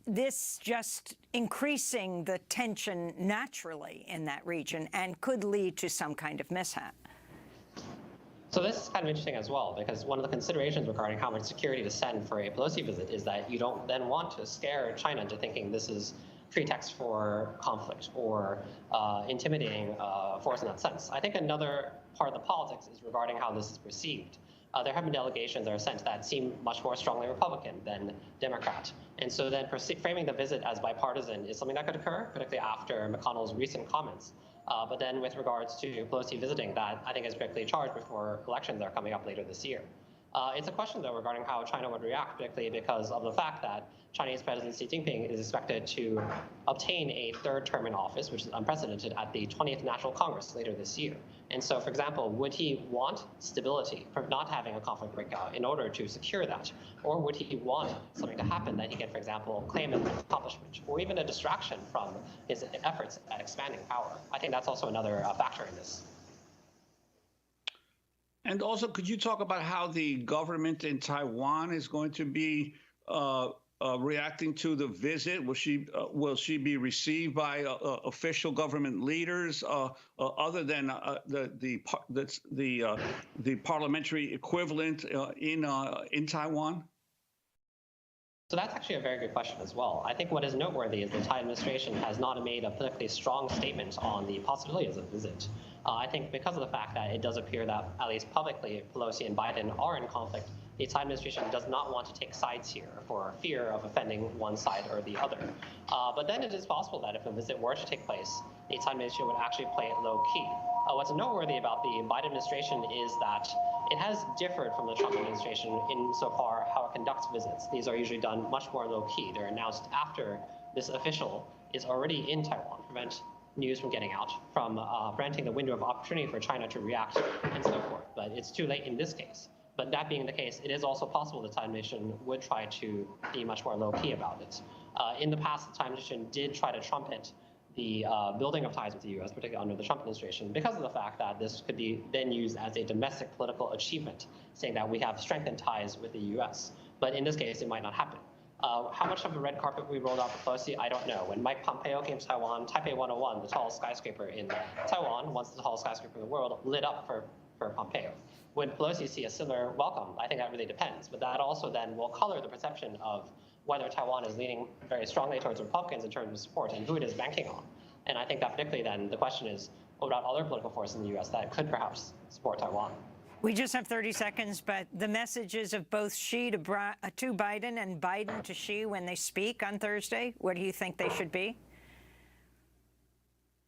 This just increasing the tension naturally in that region and could lead to some kind of mishap. So this is kind of interesting as well, because one of the considerations regarding how much security to send for a Pelosi visit is that you don't then want to scare China into thinking this is pretext for conflict or intimidating force in that sense. I think another part of the politics is regarding how this is perceived. There have been delegations that are sent that seem much more strongly Republican than Democrat. And so then framing the visit as bipartisan is something that could occur, particularly after McConnell's recent comments. But then with regards to Pelosi visiting, that I think is particularly charged before elections are coming up later this year. It's a question, though, regarding how China would react, particularly because of the fact that Chinese President Xi Jinping is expected to obtain a third term in office, which is unprecedented, at the 20th National Congress later this year. And so, for example, would he want stability for not having a conflict break out in order to secure that? Or would he want something to happen that he can, for example, claim an accomplishment or even a distraction from his efforts at expanding power? I think that's also another factor in this. And also, could you talk about how the government in Taiwan is going to be reacting to the visit? Will she be received by official government leaders other than the parliamentary equivalent in Taiwan? So that's actually a very good question as well. I think what is noteworthy is the Thai administration has not made a particularly strong statement on the possibilities of the visit. I think because of the fact that it does appear that, at least publicly, Pelosi and Biden are in conflict, the Thai administration does not want to take sides here for fear of offending one side or the other. But then it is possible that if a visit were to take place, the Thai administration would actually play it low-key. What's noteworthy about the Biden administration is that it has differed from the Trump administration insofar how it conducts visits. These are usually done much more low-key. They're announced after this official is already in Taiwan, prevent news from getting out, from preventing the window of opportunity for China to react and so forth. But it's too late in this case. But that being the case, it is also possible the Thai administration would try to be much more low-key about it. In the past, the Thai administration did try to trumpet the building of ties with the U.S., particularly under the Trump administration, because of the fact that this could be then used as a domestic political achievement, saying that we have strengthened ties with the U.S. But in this case, it might not happen. How much of a red carpet we rolled out for Pelosi, I don't know. When Mike Pompeo came to Taiwan, Taipei 101, the tallest skyscraper in Taiwan, once the tallest skyscraper in the world, lit up for Pompeo. Would Pelosi see a similar welcome? I think that really depends. But that also then will color the perception of whether Taiwan is leaning very strongly towards Republicans in terms of support and who it is banking on. And I think that particularly then the question is, what about other political forces in the U.S. that could perhaps support Taiwan? We just have 30 seconds, but the messages of both Xi to Biden and Biden to Xi when they speak on Thursday, what do you think they should be?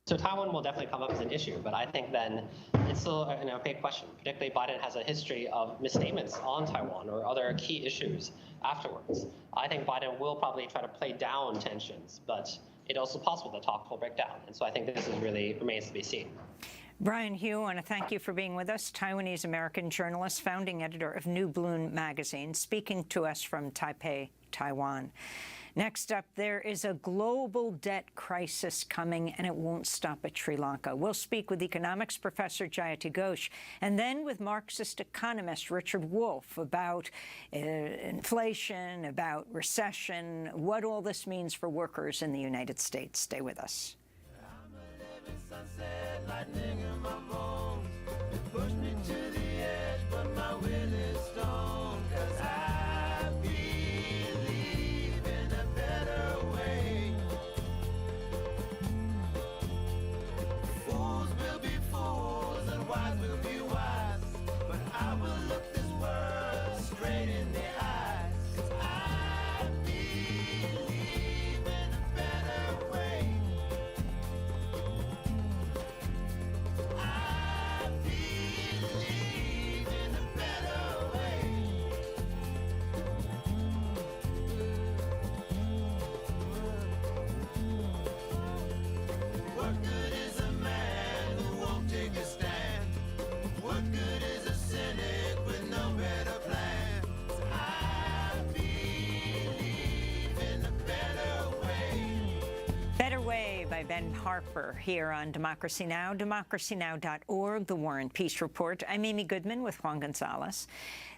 So Taiwan will definitely come up as an issue, but I think then it's still an opaque question. Particularly, Biden has a history of misstatements on Taiwan or other key issues afterwards. I think Biden will probably try to play down tensions, but it's also possible that talks will break down. And so I think this is really remains to be seen. Brian Hugh, I want to thank you for being with us, Taiwanese-American journalist, founding editor of New Bloom magazine, speaking to us from Taipei, Taiwan. Next up, there is a global debt crisis coming, and it won't stop at Sri Lanka. We'll speak with economics professor Jayati Ghosh, and then with Marxist economist Richard Wolff about inflation, about recession, what all this means for workers in the United States. Stay with us. Sunset, lightning in my bones. It pushed me to the edge, but my will is strong. 'Cause I believe in a better way. Fools will be fools and wise will be wise. But I will look this world straight in the eyes. 'Cause I believe in a better way. What good is a man who won't take a stand? What good is a cynic with no better plan? I believe in a better way. Better Way by Ben Harper here on Democracy Now!, democracynow.org, The War and Peace Report. I'm Amy Goodman with Juan Gonzalez.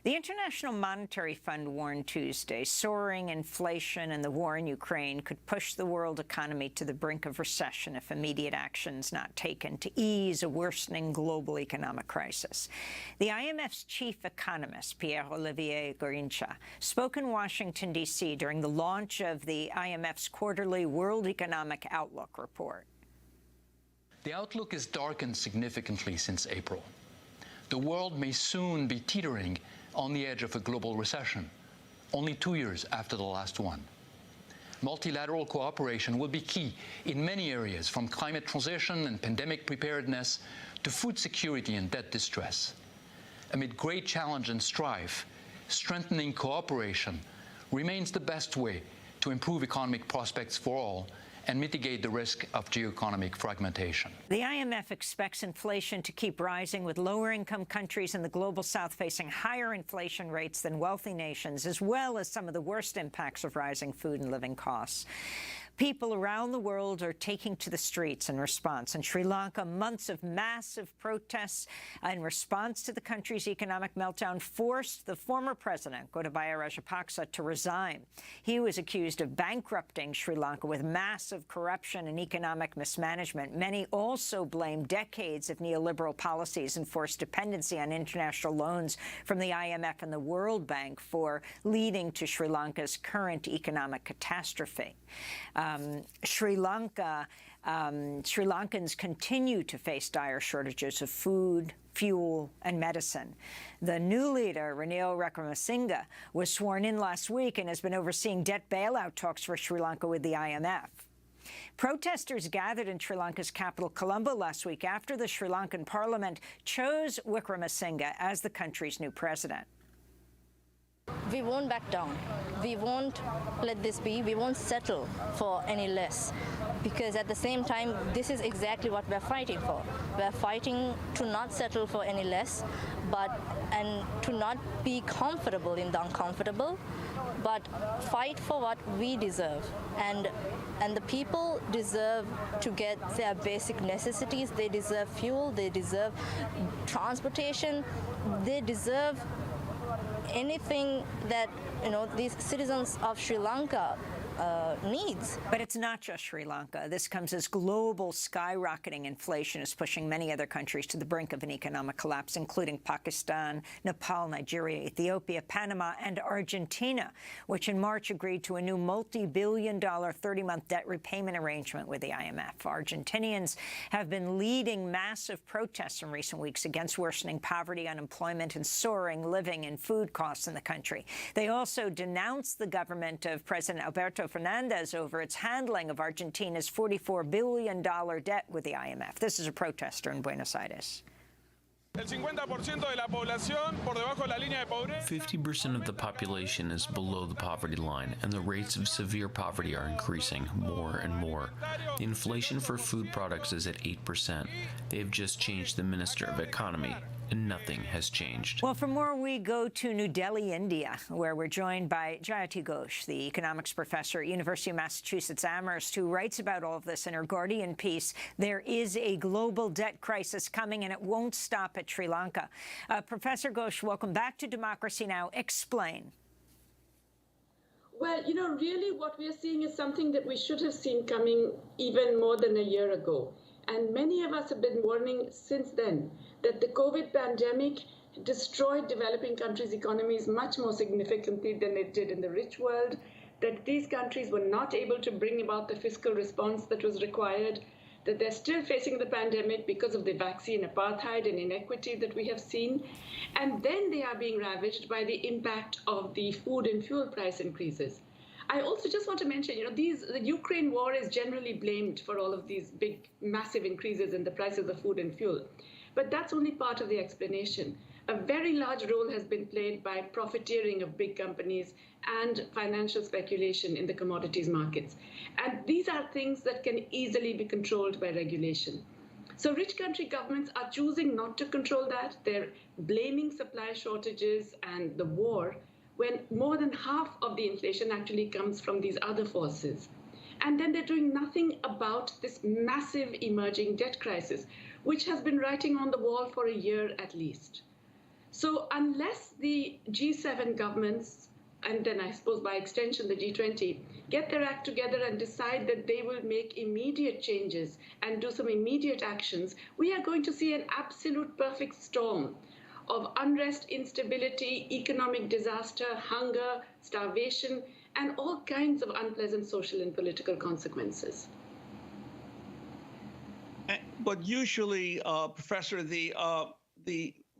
The International Monetary Fund warned Tuesday soaring inflation and the war in Ukraine could push the world economy to the brink of recession if immediate actions not taken to ease a worsening global economic crisis. The IMF's chief economist, Pierre-Olivier Gourincha, spoke in Washington, D.C. during the launch of the IMF's quarterly World Economic Outlook report. The outlook has darkened significantly since April. The world may soon be teetering on the edge of a global recession, only 2 years after the last one. Multilateral cooperation will be key in many areas, from climate transition and pandemic preparedness to food security and debt distress. Amid great challenge and strife, strengthening cooperation remains the best way to improve economic prospects for all and mitigate the risk of geoeconomic fragmentation. The IMF expects inflation to keep rising, with lower-income countries in the global south facing higher inflation rates than wealthy nations, as well as some of the worst impacts of rising food and living costs. People around the world are taking to the streets in response. In Sri Lanka, months of massive protests in response to the country's economic meltdown forced the former president, Gotabaya Rajapaksa, to resign. He was accused of bankrupting Sri Lanka with massive corruption and economic mismanagement. Many also blame decades of neoliberal policies and forced dependency on international loans from the IMF and the World Bank for leading to Sri Lanka's current economic catastrophe. Sri Lankans continue to face dire shortages of food, fuel, and medicine. The new leader, Ranil Wickremesinghe, was sworn in last week and has been overseeing debt bailout talks for Sri Lanka with the IMF. Protesters gathered in Sri Lanka's capital, Colombo, last week after the Sri Lankan parliament chose Wickremesinghe as the country's new president. We won't back down. We won't let this be. We won't settle for any less. Because at the same time, this is exactly what we're fighting for. We're fighting to not settle for any less, and to not be comfortable in the uncomfortable, but fight for what we deserve. And the people deserve to get their basic necessities. They deserve fuel. They deserve transportation. They deserve anything that these citizens of Sri Lanka needs. But it's not just Sri Lanka. This comes as global skyrocketing inflation is pushing many other countries to the brink of an economic collapse, including Pakistan, Nepal, Nigeria, Ethiopia, Panama, and Argentina, which in March agreed to a new multi-billion-dollar 30-month debt repayment arrangement with the IMF. Argentinians have been leading massive protests in recent weeks against worsening poverty, unemployment, and soaring living and food costs in the country. They also denounced the government of President Alberto Fernandez over its handling of Argentina's $44 billion debt with the IMF. This is a protester in Buenos Aires. 50% of the population is below the poverty line, and the rates of severe poverty are increasing more and more. The inflation for food products is at 8%. They have just changed the Minister of Economy, and nothing has changed. Well, for more, we go to New Delhi, India, where we're joined by Jayati Ghosh, the economics professor at University of Massachusetts Amherst, who writes about all of this in her Guardian piece. There is a global debt crisis coming, and it won't stop at Sri Lanka. Professor Ghosh, welcome back to Democracy Now! Explain. Well, really what we are seeing is something that we should have seen coming even more than a year ago. And many of us have been warning since then that the COVID pandemic destroyed developing countries' economies much more significantly than it did in the rich world, that these countries were not able to bring about the fiscal response that was required, that they're still facing the pandemic because of the vaccine apartheid and inequity that we have seen. And then they are being ravaged by the impact of the food and fuel price increases. I also just want to mention, the Ukraine war is generally blamed for all of these big, massive increases in the prices of food and fuel. But that's only part of the explanation. A very large role has been played by profiteering of big companies and financial speculation in the commodities markets. And these are things that can easily be controlled by regulation. So rich country governments are choosing not to control that. They're blaming supply shortages and the war, when more than half of the inflation actually comes from these other forces. And then they're doing nothing about this massive emerging debt crisis, which has been writing on the wall for a year at least. So unless the G7 governments, and then I suppose by extension the G20, get their act together and decide that they will make immediate changes and do some immediate actions, we are going to see an absolute perfect storm of unrest, instability, economic disaster, hunger, starvation, and all kinds of unpleasant social and political consequences. But usually, Professor, the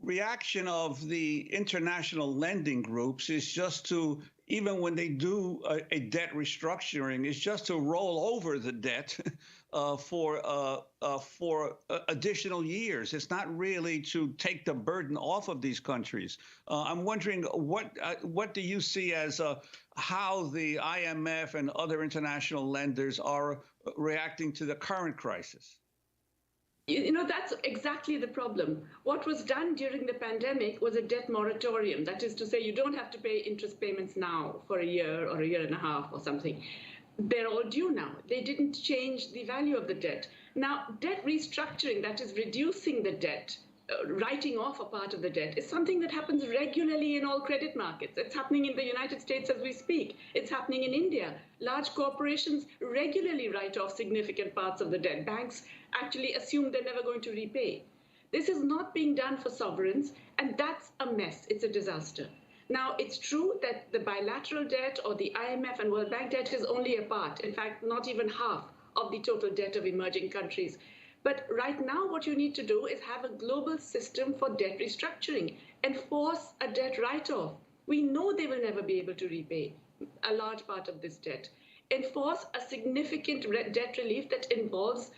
reaction of the international lending groups is just to, even when they do a debt restructuring, is just to roll over the debt for additional years. It's not really to take the burden off of these countries. I'm wondering what do you see as how the IMF and other international lenders are reacting to the current crisis? That's exactly the problem. What was done during the pandemic was a debt moratorium. That is to say, you don't have to pay interest payments now for a year or a year and a half or something. They're all due now. They didn't change the value of the debt. Now, debt restructuring, that is reducing the debt, writing off a part of the debt, is something that happens regularly in all credit markets. It's happening in the United States as we speak. It's happening in India. Large corporations regularly write off significant parts of the debt. Banks actually assume they're never going to repay. This is not being done for sovereigns, and that's a mess. It's a disaster. Now, it's true that the bilateral debt or the IMF and World Bank debt is only a part, in fact, not even half of the total debt of emerging countries. But right now, what you need to do is have a global system for debt restructuring, enforce a debt write-off. We know they will never be able to repay a large part of this debt. Enforce a significant debt relief that involves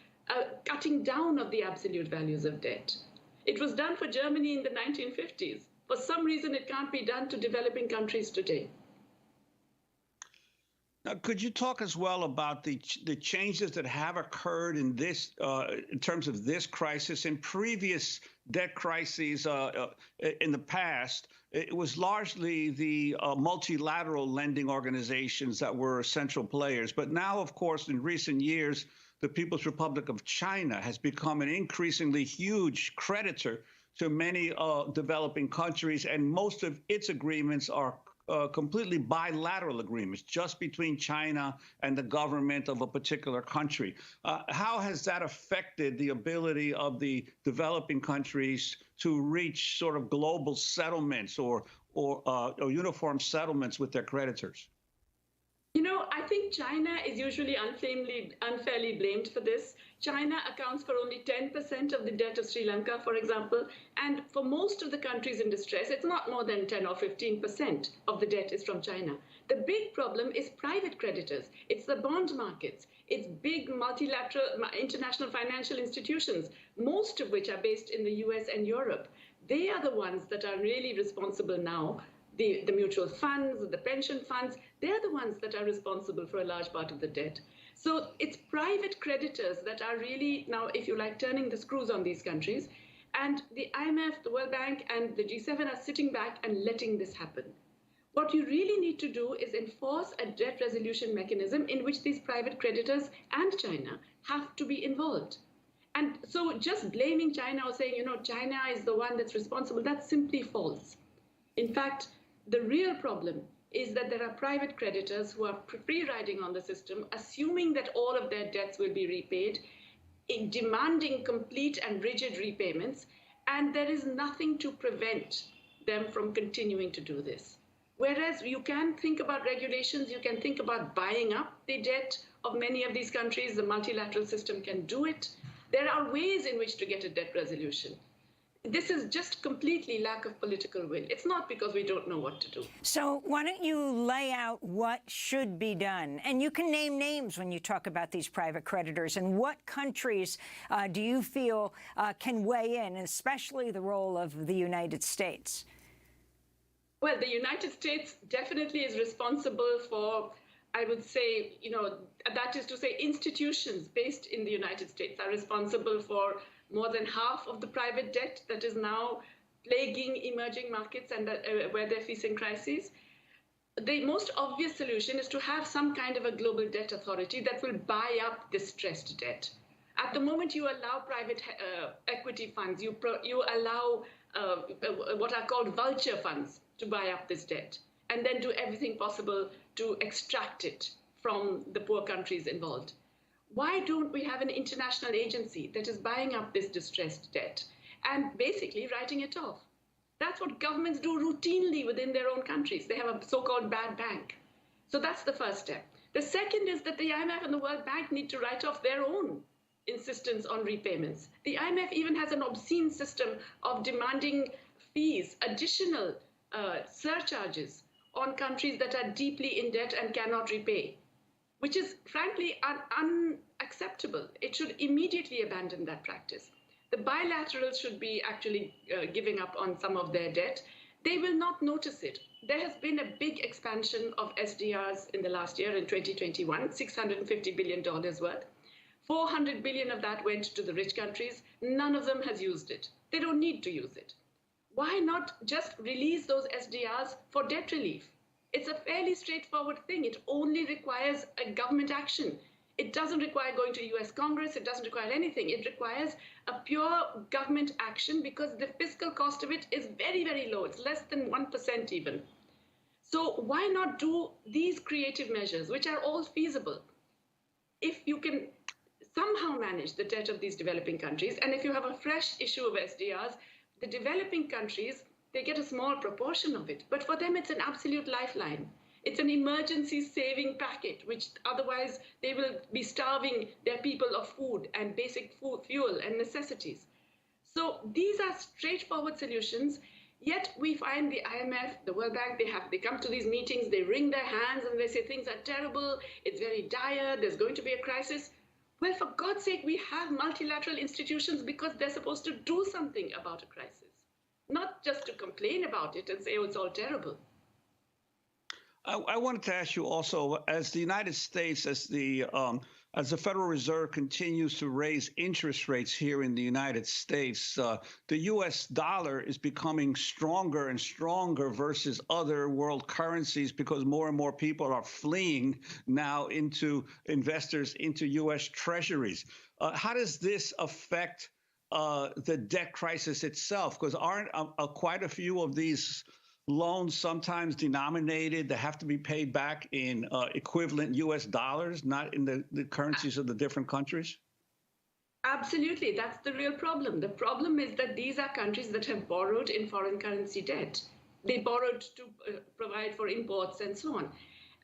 cutting down of the absolute values of debt. It was done for Germany in the 1950s. For some reason, it can't be done to developing countries today. Now, could you talk as well about the changes that have occurred in this, in terms of this crisis? In previous debt crises in the past, it was largely the multilateral lending organizations that were central players. But now, of course, in recent years, the People's Republic of China has become an increasingly huge creditor to many developing countries, and most of its agreements are completely bilateral agreements just between China and the government of a particular country. How has that affected the ability of the developing countries to reach sort of global settlements or uniform settlements with their creditors? You know, I think China is usually unfairly blamed for this. China accounts for only 10% of the debt of Sri Lanka, for example, and for most of the countries in distress, it's not more than 10 or 15% of the debt is from China. The big problem is private creditors. It's the bond markets. It's big multilateral international financial institutions, most of which are based in the US and Europe. They are the ones that are really responsible now. The mutual funds, the pension funds, they're the ones that are responsible for a large part of the debt. So it's private creditors that are really now, if you like, turning the screws on these countries. And the IMF, the World Bank, and the G7 are sitting back and letting this happen. What you really need to do is enforce a debt resolution mechanism in which these private creditors and China have to be involved. And so just blaming China or saying, you know, China is the one that's responsible, that's simply false. In fact, the real problem is that there are private creditors who are free-riding on the system, assuming that all of their debts will be repaid, demanding complete and rigid repayments, and there is nothing to prevent them from continuing to do this. Whereas you can think about regulations, you can think about buying up the debt of many of these countries, the multilateral system can do it. There are ways in which to get a debt resolution. This is just completely lack of political will. It's not because we don't know what to do. So why don't you lay out what should be done? And you can name names when you talk about these private creditors. And what countries do you feel can weigh in, especially the role of the United States? Well, the United States definitely is responsible for, I would say, you know, that is to say institutions based in the United States are responsible for more than half of the private debt that is now plaguing emerging markets and where they're facing crises. The most obvious solution is to have some kind of a global debt authority that will buy up distressed debt. At the moment, you allow private equity funds, you allow what are called vulture funds to buy up this debt, and then do everything possible to extract it from the poor countries involved. Why don't we have an international agency that is buying up this distressed debt and basically writing it off? That's what governments do routinely within their own countries. They have a so-called bad bank. So that's the first step. The second is that the IMF and the World Bank need to write off their own insistence on repayments. The IMF even has an obscene system of demanding fees, additional surcharges on countries that are deeply in debt and cannot repay, which is frankly unacceptable. It should immediately abandon that practice. The bilaterals should be actually giving up on some of their debt. They will not notice it. There has been a big expansion of SDRs in the last year, in 2021, $650 billion worth. 400 billion of that went to the rich countries. None of them has used it. They don't need to use it. Why not just release those SDRs for debt relief? It's a fairly straightforward thing. It only requires a government action. It doesn't require going to US Congress. It doesn't require anything. It requires a pure government action because the fiscal cost of it is very, very low. It's less than 1% even. So why not do these creative measures, which are all feasible? If you can somehow manage the debt of these developing countries, and if you have a fresh issue of SDRs, the developing countries, they get a small proportion of it. But for them, it's an absolute lifeline. It's an emergency saving packet, which otherwise they will be starving their people of food and basic food, fuel and necessities. So these are straightforward solutions. Yet we find the IMF, the World Bank, they come to these meetings, they wring their hands and they say things are terrible, it's very dire, there's going to be a crisis. Well, for God's sake, we have multilateral institutions because they're supposed to do something about a crisis, not just to complain about it and say, oh, it's all terrible. I wanted to ask you also, as the United States, as the Federal Reserve continues to raise interest rates here in the United States, the U.S. dollar is becoming stronger and stronger versus other world currencies because more and more people are fleeing now into investors into U.S. treasuries. How does this affect the debt crisis itself? Because aren't quite a few of these loans sometimes denominated that have to be paid back in equivalent U.S. dollars, not in the currencies of the different countries? Absolutely. That's the real problem. The problem is that these are countries that have borrowed in foreign currency debt. They borrowed to provide for imports and so on.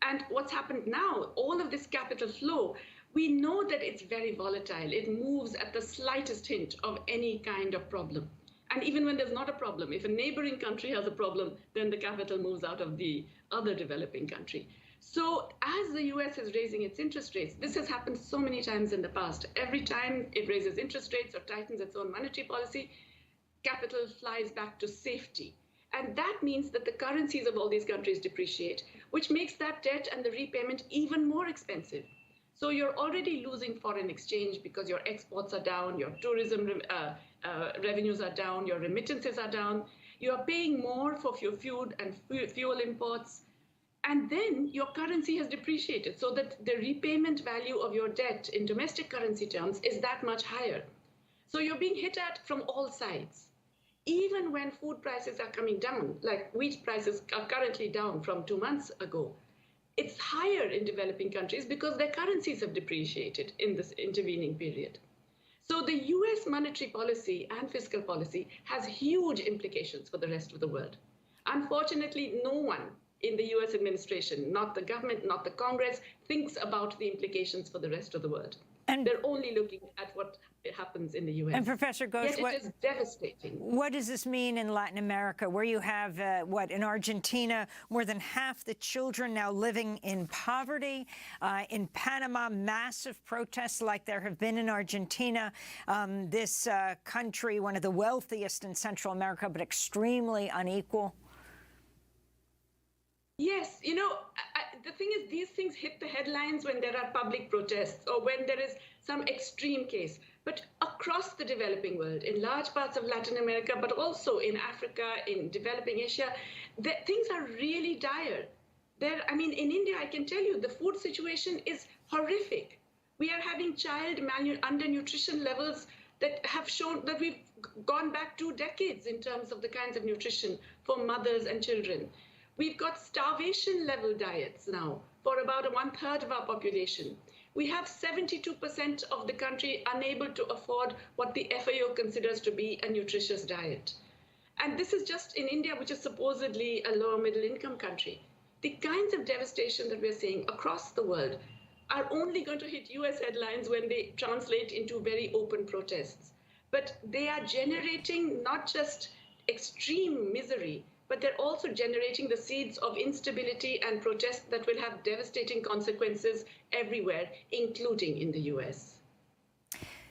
And what's happened now, all of this capital flow, we know that it's very volatile. It moves at the slightest hint of any kind of problem. And even when there's not a problem, if a neighboring country has a problem, then the capital moves out of the other developing country. So as the US is raising its interest rates, this has happened so many times in the past. Every time it raises interest rates or tightens its own monetary policy, capital flies back to safety. And that means that the currencies of all these countries depreciate, which makes that debt and the repayment even more expensive. So you're already losing foreign exchange because your exports are down, your tourism revenues are down, your remittances are down. You are paying more for your food and fuel imports. And then your currency has depreciated so that the repayment value of your debt in domestic currency terms is that much higher. So you're being hit at from all sides. Even when food prices are coming down, like wheat prices are currently down from 2 months ago, it's higher in developing countries because their currencies have depreciated in this intervening period. So the US monetary policy and fiscal policy has huge implications for the rest of the world. Unfortunately, no one in the US administration, not the government, not the Congress, thinks about the implications for the rest of the world. And they're only looking at what happens in the US. And Professor Ghosh, Yet it is devastating. What does this mean in Latin America, where you have, in Argentina, more than half the children now living in poverty? In Panama, massive protests like there have been in Argentina. This country, one of the wealthiest in Central America, but extremely unequal. Yes, you know, the thing is, these things hit the headlines when there are public protests or when there is some extreme case. But across the developing world, in large parts of Latin America, but also in Africa, in developing Asia, things are really dire. I mean, in India, I can tell you, the food situation is horrific. We are having child undernutrition levels that have shown that we've gone back 2 decades in terms of the kinds of nutrition for mothers and children. We've got starvation level diets now for about 1/3 of our population. We have 72% of the country unable to afford what the FAO considers to be a nutritious diet. And this is just in India, which is supposedly a lower middle income country. The kinds of devastation that we're seeing across the world are only going to hit US headlines when they translate into very open protests. But they are generating not just extreme misery, but they're also generating the seeds of instability and protest that will have devastating consequences everywhere, including in the US.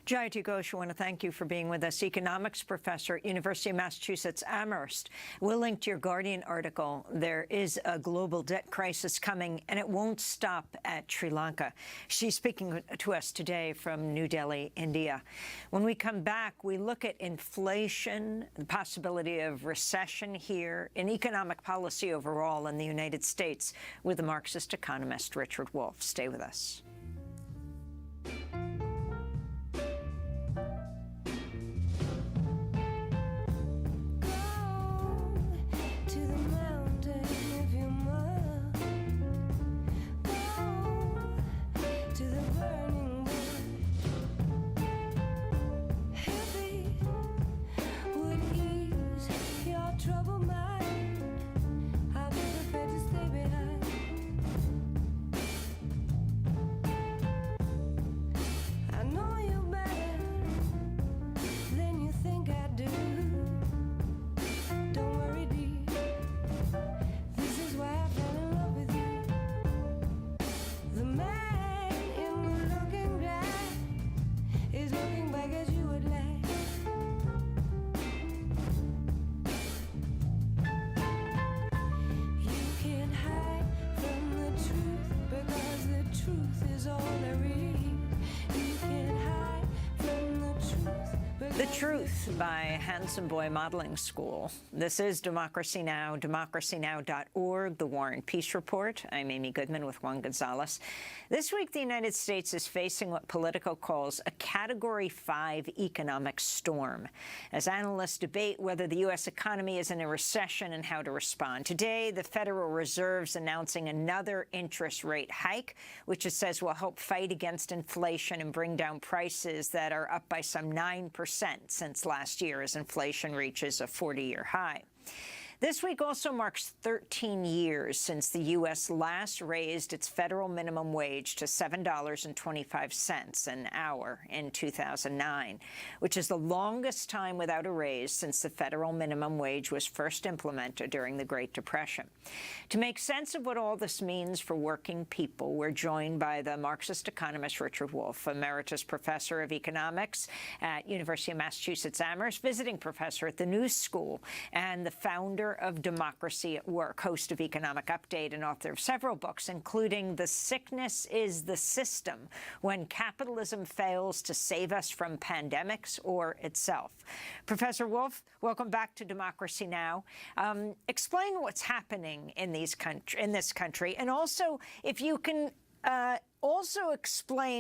Jayati Ghosh, I want to thank you for being with us, economics professor at University of Massachusetts Amherst. We'll link to your Guardian article. There is a global debt crisis coming, and it won't stop at Sri Lanka. She's speaking to us today from New Delhi, India. When we come back, we look at inflation, the possibility of recession here, and economic policy overall in the United States with the Marxist economist Richard Wolff. Stay with us. The Truth by Handsome Boy Modeling School. This is Democracy Now!, democracynow.org, The War and Peace Report. I'm Amy Goodman with Juan Gonzalez. This week, the United States is facing what Politico calls a Category 5 economic storm, as analysts debate whether the U.S. economy is in a recession and how to respond. Today, the Federal Reserve's announcing another interest rate hike, which it says will help fight against inflation and bring down prices that are up by some 9% since last year as inflation reaches a 40-year high. This week also marks 13 years since the U.S. last raised its federal minimum wage to $7.25 an hour in 2009, which is the longest time without a raise since the federal minimum wage was first implemented during the Great Depression. To make sense of what all this means for working people, we're joined by the Marxist economist Richard Wolff, Emeritus Professor of Economics at University of Massachusetts Amherst, visiting professor at the New School, and the founder of Democracy at Work, host of Economic Update and author of several books, including The Sickness is the System, When Capitalism Fails to Save Us from Pandemics or Itself. Professor Wolff, welcome back to Democracy Now! Explain what's happening in this country, and also, if you can also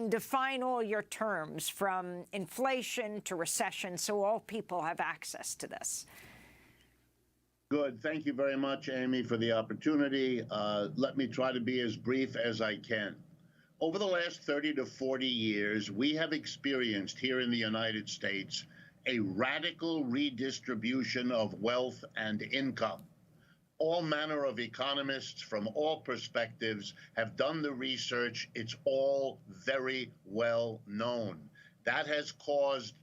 define all your terms from inflation to recession so all people have access to this. Good. Thank you very much, Amy, for the opportunity. Let me try to be as brief as I can. Over the last 30 to 40 years, we have experienced here in the United States a radical redistribution of wealth and income. All manner of economists from all perspectives have done the research. It's all very well known. That has caused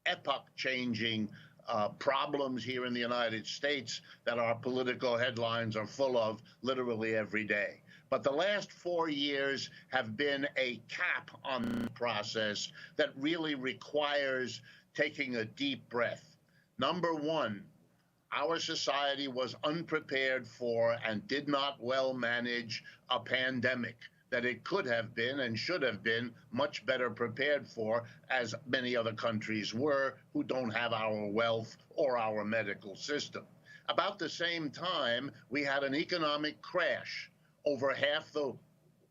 epoch-changing problems here in the United States that our political headlines are full of literally every day. But the last 4 years have been a cap on the process that really requires taking a deep breath. Number one, our society was unprepared for and did not well manage a pandemic that it could have been and should have been much better prepared for, as many other countries were who don't have our wealth or our medical system. About the same time, we had an economic crash. Over half the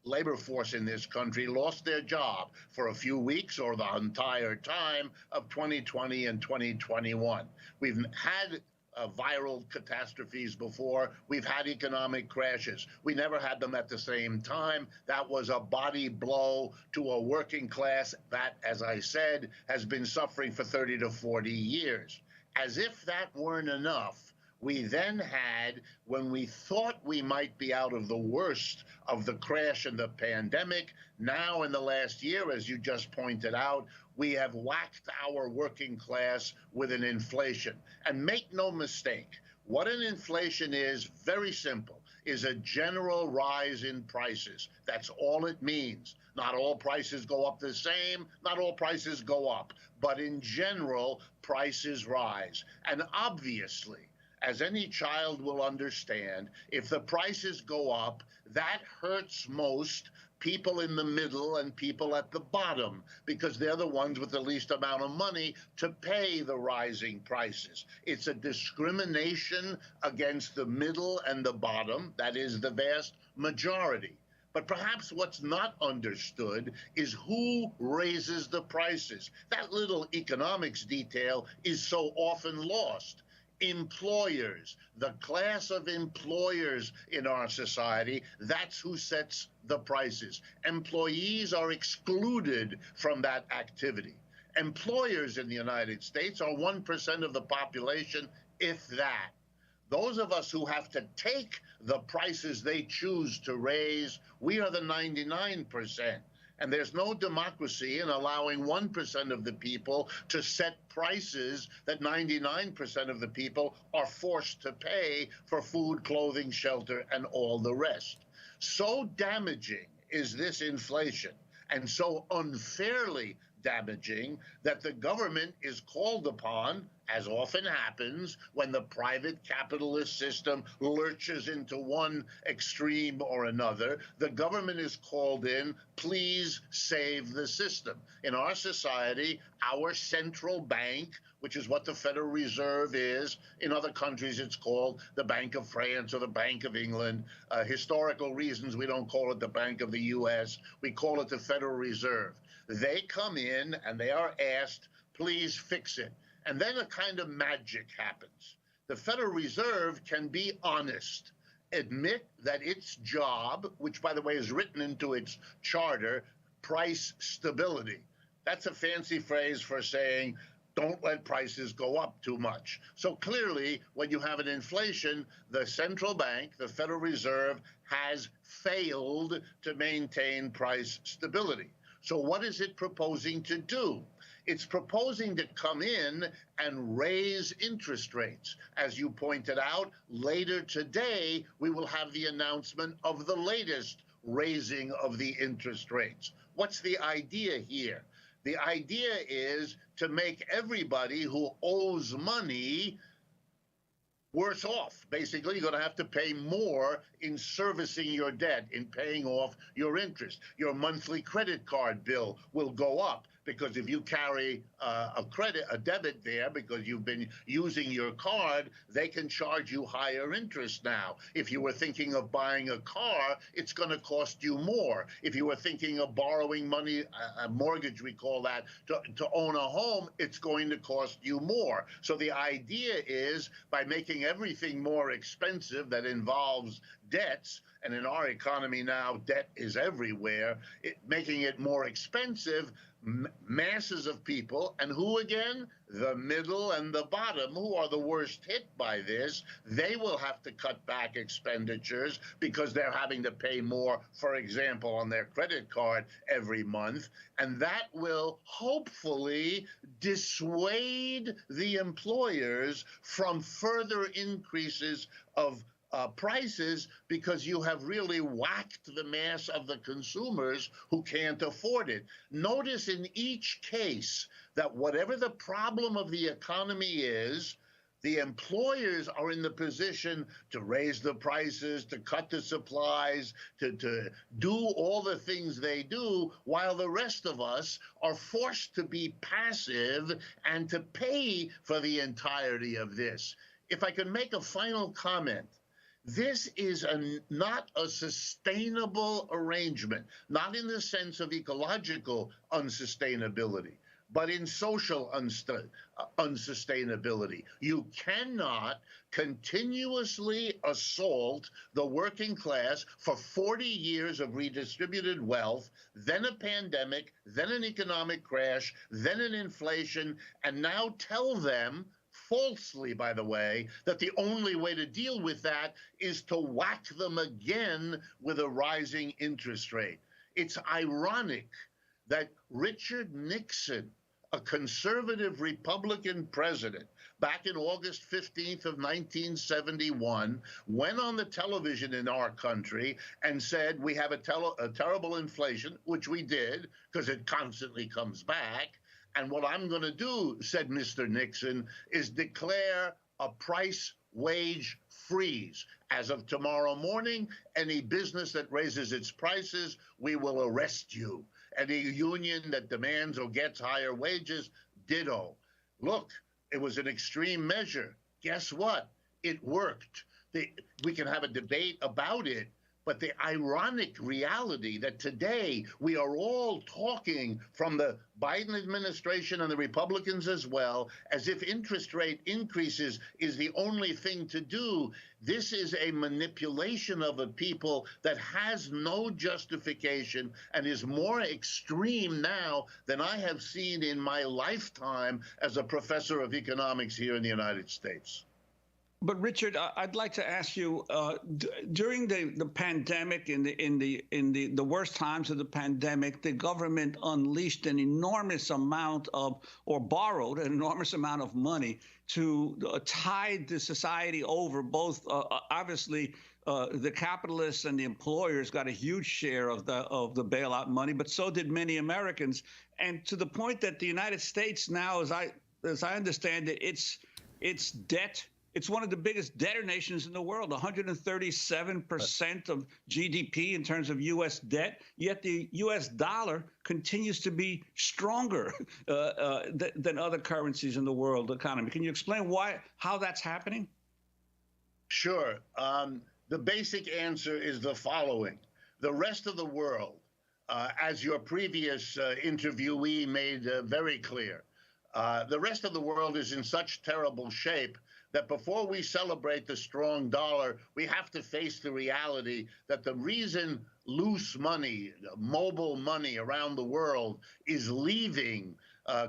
labor force in this country lost their job for a few weeks or the entire time of 2020 and 2021. We've had viral catastrophes before. We've had economic crashes. We never had them at the same time. That was a body blow to a working class that, as I said, has been suffering for 30 to 40 years. As if that weren't enough, we then had, when we thought we might be out of the worst of the crash and the pandemic, now in the last year, as you just pointed out, we have whacked our working class with an inflation. And make no mistake, what an inflation is, very simple, is a general rise in prices. That's all it means. Not all prices go up the same, not all prices go up, but in general, prices rise. And obviously, as any child will understand, if the prices go up, that hurts most people in the middle and people at the bottom, because they're the ones with the least amount of money to pay the rising prices. It's a discrimination against the middle and the bottom, that is the vast majority. But perhaps what's not understood is who raises the prices. That little economics detail is so often lost. Employers, the class of employers in our society, that's who sets the prices. Employees are excluded from that activity. Employers in the United States are 1% of the population, if that. Those of us who have to take the prices they choose to raise, we are the 99%. And there's no democracy in allowing 1% of the people to set prices that 99% of the people are forced to pay for food, clothing, shelter, and all the rest. So damaging is this inflation, and so unfairly damaging, that the government is called upon, as often happens when the private capitalist system lurches into one extreme or another, the government is called in, please save the system. In our society, our central bank, which is what the Federal Reserve is. In other countries, it's called the Bank of France or the Bank of England. Historical reasons, we don't call it the Bank of the U.S. We call it the Federal Reserve. They come in and they are asked, please fix it. And then a kind of magic happens. The Federal Reserve can be honest, admit that its job, which, by the way, is written into its charter, price stability. That's a fancy phrase for saying, don't let prices go up too much. So clearly, when you have an inflation, the central bank, the Federal Reserve, has failed to maintain price stability. So what is it proposing to do? It's proposing to come in and raise interest rates. As you pointed out, later today, we will have the announcement of the latest raising of the interest rates. What's the idea here? The idea is to make everybody who owes money worse off. Basically, you're going to have to pay more in servicing your debt, in paying off your interest. Your monthly credit card bill will go up because if you carry a debit there because you've been using your card, they can charge you higher interest now. If you were thinking of buying a car, it's going to cost you more. If you were thinking of borrowing money, a mortgage we call that, to own a home, it's going to cost you more. So the idea is by making everything more expensive that involves debts, and in our economy now, debt is everywhere, making it more expensive, masses of people, and who again? The middle and the bottom, who are the worst hit by this, they will have to cut back expenditures because they're having to pay more, for example, on their credit card every month. And that will hopefully dissuade the employers from further increases of prices because you have really whacked the mass of the consumers who can't afford it. Notice in each case that whatever the problem of the economy is, the employers are in the position to raise the prices, to cut the supplies, to do all the things they do, while the rest of us are forced to be passive and to pay for the entirety of this. If I could make a final comment, this is not a sustainable arrangement, not in the sense of ecological unsustainability, but in social unsustainability. You cannot continuously assault the working class for 40 years of redistributed wealth, then a pandemic, then an economic crash, then an inflation, and now tell them, falsely, by the way, that the only way to deal with that is to whack them again with a rising interest rate. It's ironic that Richard Nixon, a conservative Republican president, back in August 15th of 1971, went on the television in our country and said, we have a terrible inflation, which we did, because it constantly comes back. And what I'm going to do, said Mr. Nixon, is declare a price wage freeze. As of tomorrow morning, any business that raises its prices, we will arrest you. Any union that demands or gets higher wages, ditto. Look, it was an extreme measure. Guess what? It worked. We can have a debate about it, but the ironic reality that today we are all talking from the Biden administration and the Republicans as well, as if interest rate increases is the only thing to do. This is a manipulation of a people that has no justification and is more extreme now than I have seen in my lifetime as a professor of economics here in the United States. But Richard, I'd like to ask you, during the pandemic, in the worst times of the pandemic, the government unleashed an enormous amount of, or borrowed an enormous amount of money to tide the society over. Both obviously, the capitalists and the employers got a huge share of the bailout money, but so did many Americans. And to the point that the United States now, as I as I understand it, its debt. It's one of the biggest debtor nations in the world, 137% of GDP in terms of U.S. debt, yet the U.S. dollar continues to be stronger than other currencies in the world economy. Can you explain how that's happening? Sure. The basic answer is the following. The rest of the world, as your previous interviewee made very clear, the rest of the world is in such terrible shape that before we celebrate the strong dollar, we have to face the reality that the reason loose money, mobile money around the world is leaving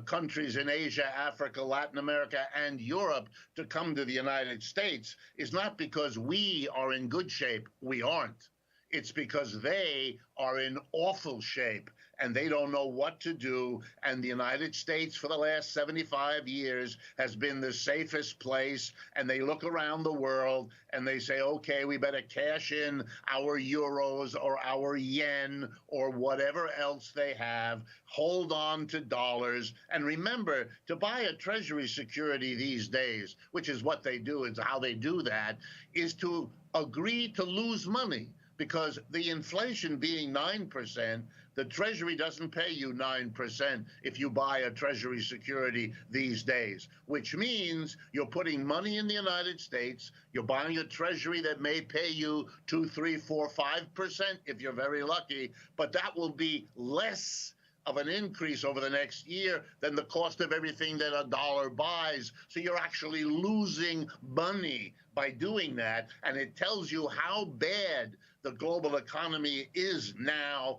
countries in Asia, Africa, Latin America, and Europe to come to the United States is not because we are in good shape. We aren't. It's because they are in awful shape and they don't know what to do. And the United States for the last 75 years has been the safest place. And they look around the world and they say, okay, we better cash in our euros or our yen or whatever else they have, hold on to dollars. And remember, to buy a treasury security these days, which is what they do, is how they do that, is to agree to lose money. Because the inflation being 9%, the Treasury doesn't pay you 9% if you buy a Treasury security these days, which means you're putting money in the United States, you're buying a Treasury that may pay you 2, 3, 4, 5% if you're very lucky, but that will be less of an increase over the next year than the cost of everything that a dollar buys. So you're actually losing money by doing that. And it tells you how bad the global economy is now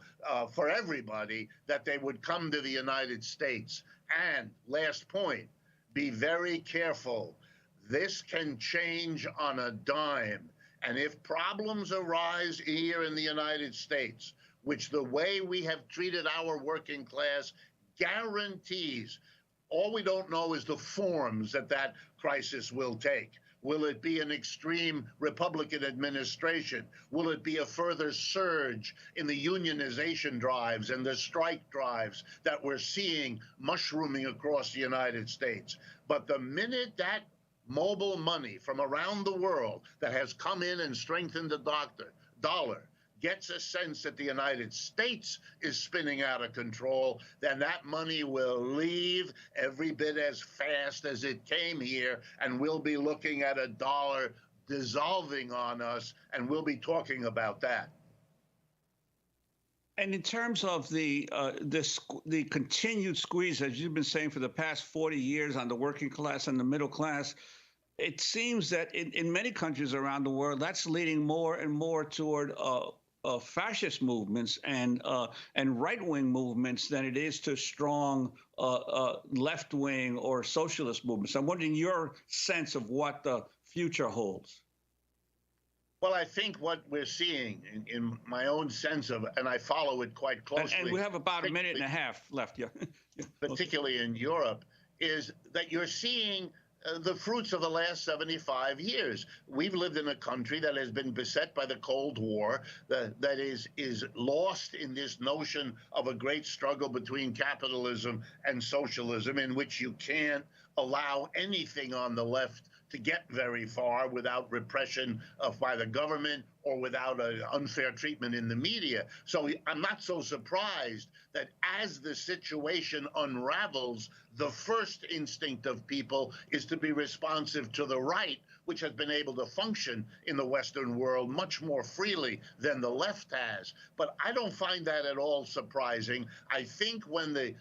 for everybody, that they would come to the United States. And last point, be very careful. This can change on a dime. And if problems arise here in the United States, which the way we have treated our working class guarantees, all we don't know is the forms that that crisis will take. Will it be an extreme Republican administration? Will it be a further surge in the unionization drives and the strike drives that we're seeing mushrooming across the United States? But the minute that mobile money from around the world that has come in and strengthened the dollar gets a sense that the United States is spinning out of control, then that money will leave every bit as fast as it came here, and we'll be looking at a dollar dissolving on us, and we'll be talking about that. And in terms of the continued squeeze, as you've been saying for the past 40 years on the working class and the middle class, it seems that in many countries around the world, that's leading more and more toward fascist movements and right-wing movements than it is to strong left-wing or socialist movements. I'm wondering your sense of what the future holds. Well, I think what we're seeing in my own sense of, and I follow it quite closely. And we have about a minute and a half left, yeah. Particularly in Europe, is that you're seeing the fruits of the last 75 years. We've lived in a country that has been beset by the Cold War, that is lost in this notion of a great struggle between capitalism and socialism, in which you can't allow anything on the left to get very far without repression by the government or without an unfair treatment in the media. So I'm not so surprised that as the situation unravels, the first instinct of people is to be responsive to the right, which has been able to function in the Western world much more freely than the left has. But I don't find that at all surprising. I think when the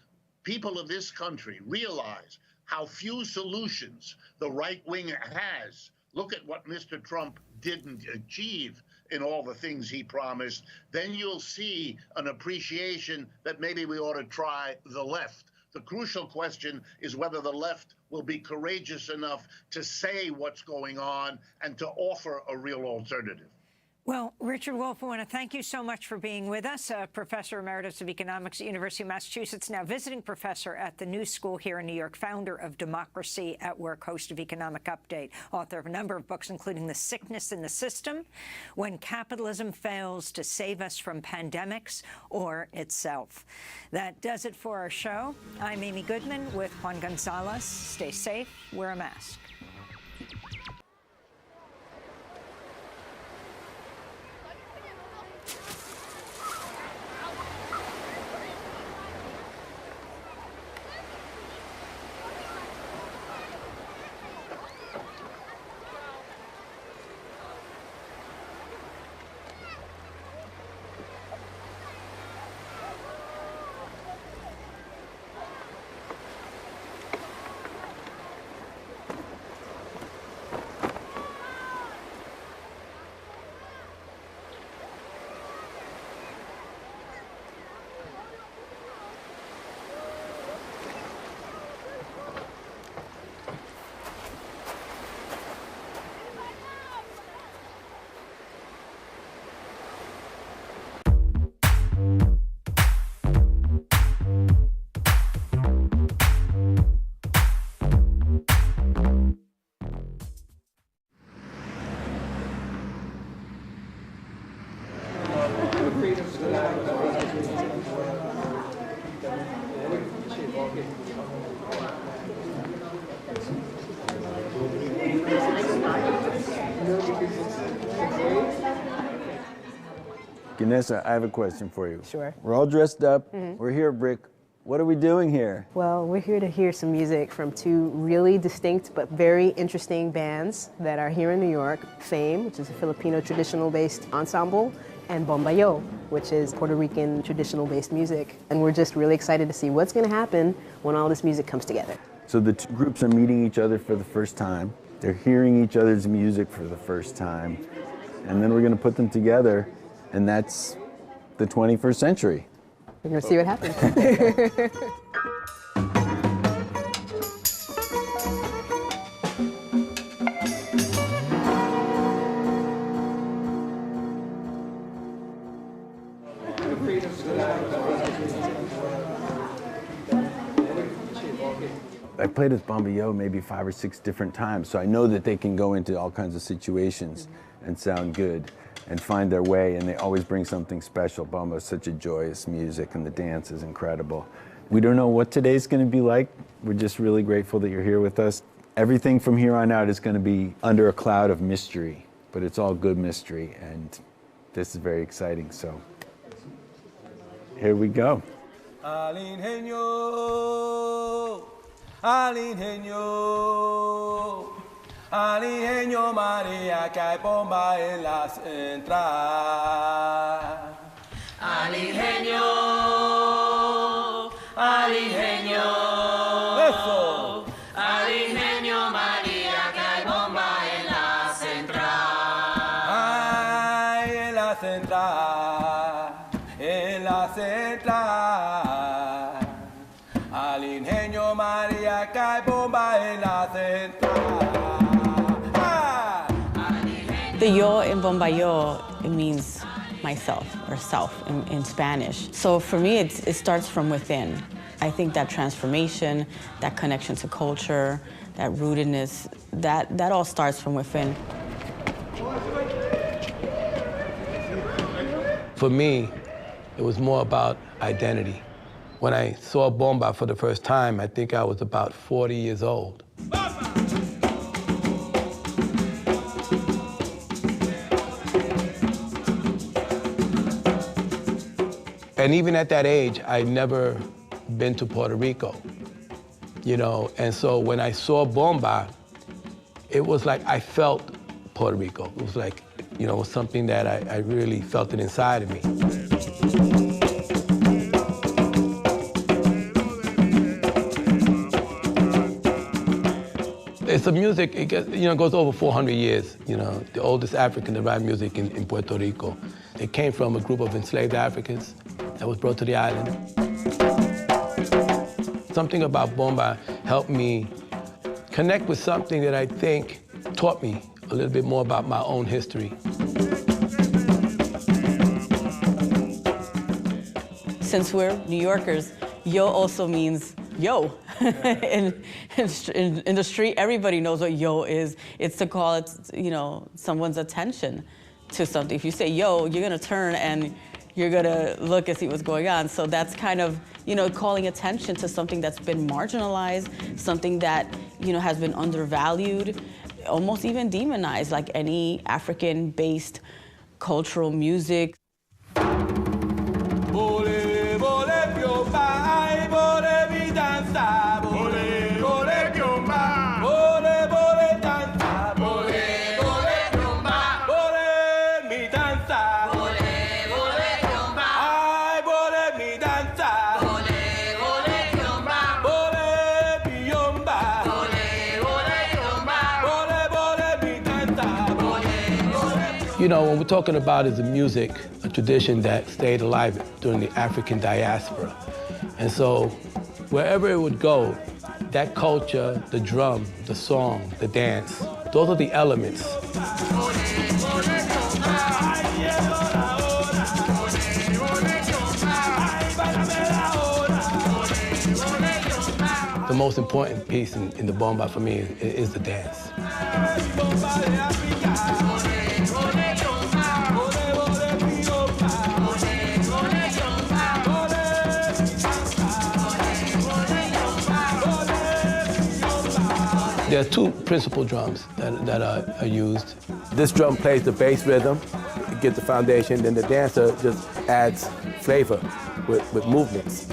people of this country realize how few solutions the right wing has, look at what Mr. Trump didn't achieve in all the things he promised, then you'll see an appreciation that maybe we ought to try the left. The crucial question is whether the left will be courageous enough to say what's going on and to offer a real alternative. Well, Richard Wolff, I want to thank you so much for being with us, Professor Emeritus of Economics at the University of Massachusetts, now visiting professor at the New School here in New York, founder of Democracy at Work, host of Economic Update, author of a number of books, including The Sickness in the System, When Capitalism Fails to Save Us from Pandemics or Itself. That does it for our show. I'm Amy Goodman with Juan Gonzalez. Stay safe, wear a mask. Ganessa, I have a question for you. Sure. We're all dressed up. We're here at Bric. What are we doing here? Well, we're here to hear some music from two really distinct but very interesting bands that are here in New York. Fame, which is a Filipino traditional-based ensemble, and Bombayo, which is Puerto Rican traditional-based music. And we're just really excited to see what's going to happen when all this music comes together. So the two groups are meeting each other for the first time. They're hearing each other's music for the first time. And then we're going to put them together, and that's the 21st century. We're going to see what happens. I played with Bombayo maybe 5 or 6 different times, so I know that they can go into all kinds of situations and sound good and find their way, and they always bring something special. Bomba is such a joyous music, and the dance is incredible. We don't know what today's going to be like. We're just really grateful that you're here with us. Everything from here on out is going to be under a cloud of mystery, but it's all good mystery, and this is very exciting, so here we go. Al ingenio, al ingenio. Al ingenio María que hay bomba en la central. Al ingenio, al ingenio. Eso. Al ingenio María que hay bomba en la central. Ay, en la central, en la central. Al ingenio María que hay bomba en la central. The yo in Bombayo, it means myself or self in Spanish. So for me, it starts from within. I think that transformation, that connection to culture, that rootedness, that all starts from within. For me, it was more about identity. When I saw Bomba for the first time, I think I was about 40 years old. And even at that age, I'd never been to Puerto Rico, you know? And so when I saw Bomba, it was like I felt Puerto Rico. It was like, you know, it was something that I really felt it inside of me. It's a music, it gets, you know, goes over 400 years, you know, the oldest African-derived music in Puerto Rico. It came from a group of enslaved Africans that was brought to the island. Something about Bomba helped me connect with something that I think taught me a little bit more about my own history. since we're New Yorkers, yo also means yo. in the street, everybody knows what yo is. It's to call it, you know, someone's attention to something. If you say yo, you're gonna turn and you're gonna look and see what's going on. So that's kind of, you know, calling attention to something that's been marginalized, something that, you know, has been undervalued, almost even demonized, like any African-based cultural music. You know, what we're talking about is a music, a tradition that stayed alive during the African diaspora. And so wherever it would go, that culture, the drum, the song, the dance, those are the elements. The most important piece in the bomba for me is the dance. There are two principal drums that are used. This drum plays the bass rhythm, it gets the foundation, then the dancer just adds flavor with movements.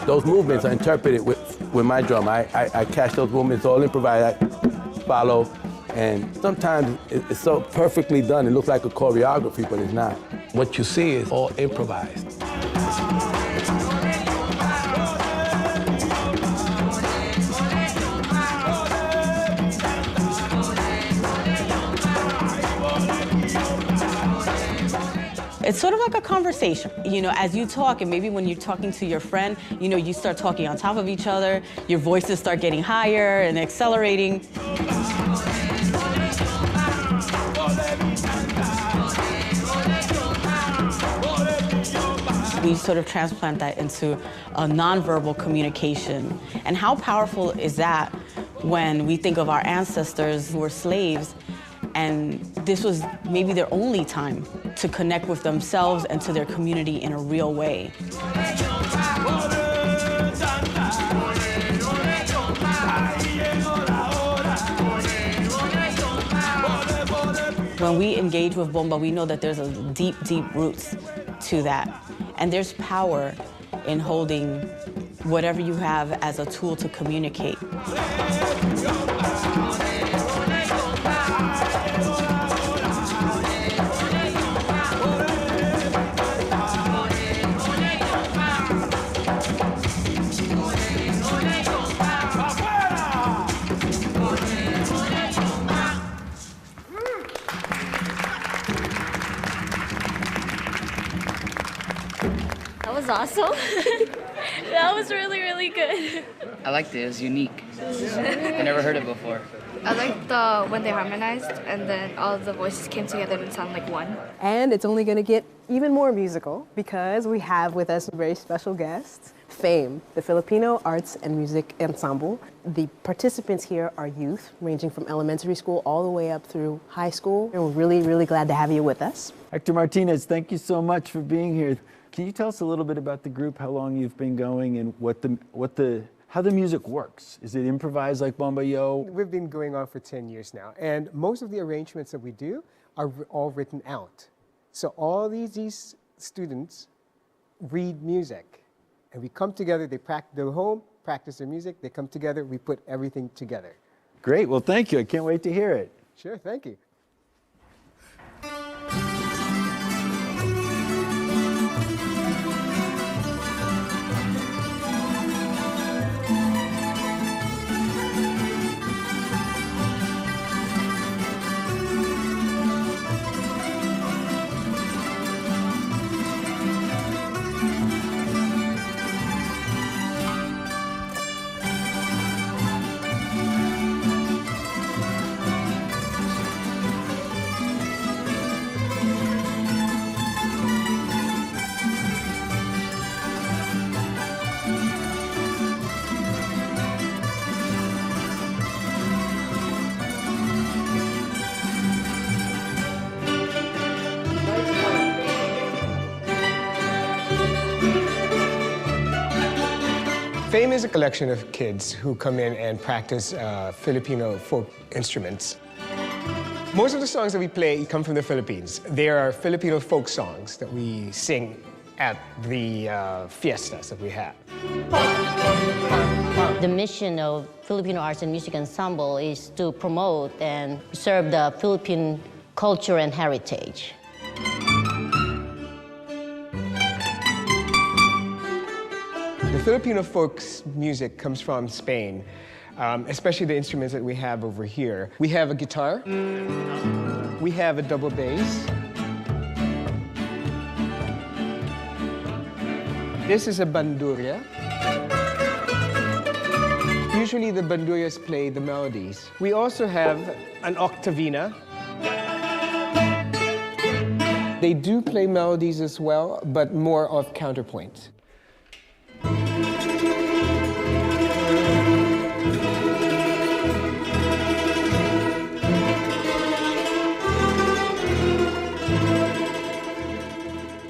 Those movements are interpreted with my drum. I catch those movements, all improvised, I follow, and sometimes it's so perfectly done, it looks like a choreography, but it's not. What you see is all improvised. It's sort of like a conversation, you know, as you talk, and maybe when you're talking to your friend, you know, you start talking on top of each other, your voices start getting higher and accelerating. We sort of transplant that into a nonverbal communication. And how powerful is that when we think of our ancestors who were slaves, and this was maybe their only time to connect with themselves and to their community in a real way. When we engage with bomba, we know that there's a deep, deep roots to that. And there's power in holding whatever you have as a tool to communicate. That was awesome. That was really, really good. I liked it. It was unique. I never heard it before. I liked when they harmonized and then all of the voices came together and sound like one. And it's only going to get even more musical because we have with us a very special guest, FAME, the Filipino Arts and Music Ensemble. The participants here are youth ranging from elementary school all the way up through high school. And we're really, really glad to have you with us. Hector Martinez, thank you so much for being here. Can you tell us a little bit about the group, how long you've been going, and how the music works? Is it improvised like Bomba Yo? We've been going on for 10 years now, and most of the arrangements that we do are all written out. So all these students read music, and we come together, they go home, practice their music, they come together, we put everything together. Great, well thank you, I can't wait to hear it. Sure, thank you. FAME is a collection of kids who come in and practice Filipino folk instruments. Most of the songs that we play come from the Philippines. They are Filipino folk songs that we sing at the fiestas that we have. The mission of Filipino Arts and Music Ensemble is to promote and preserve the Philippine culture and heritage. The Filipino folk music comes from Spain, especially the instruments that we have over here. We have a guitar, we have a double bass. This is a bandurria. Usually the bandurrias play the melodies. We also have an octavina. They do play melodies as well, but more of counterpoint.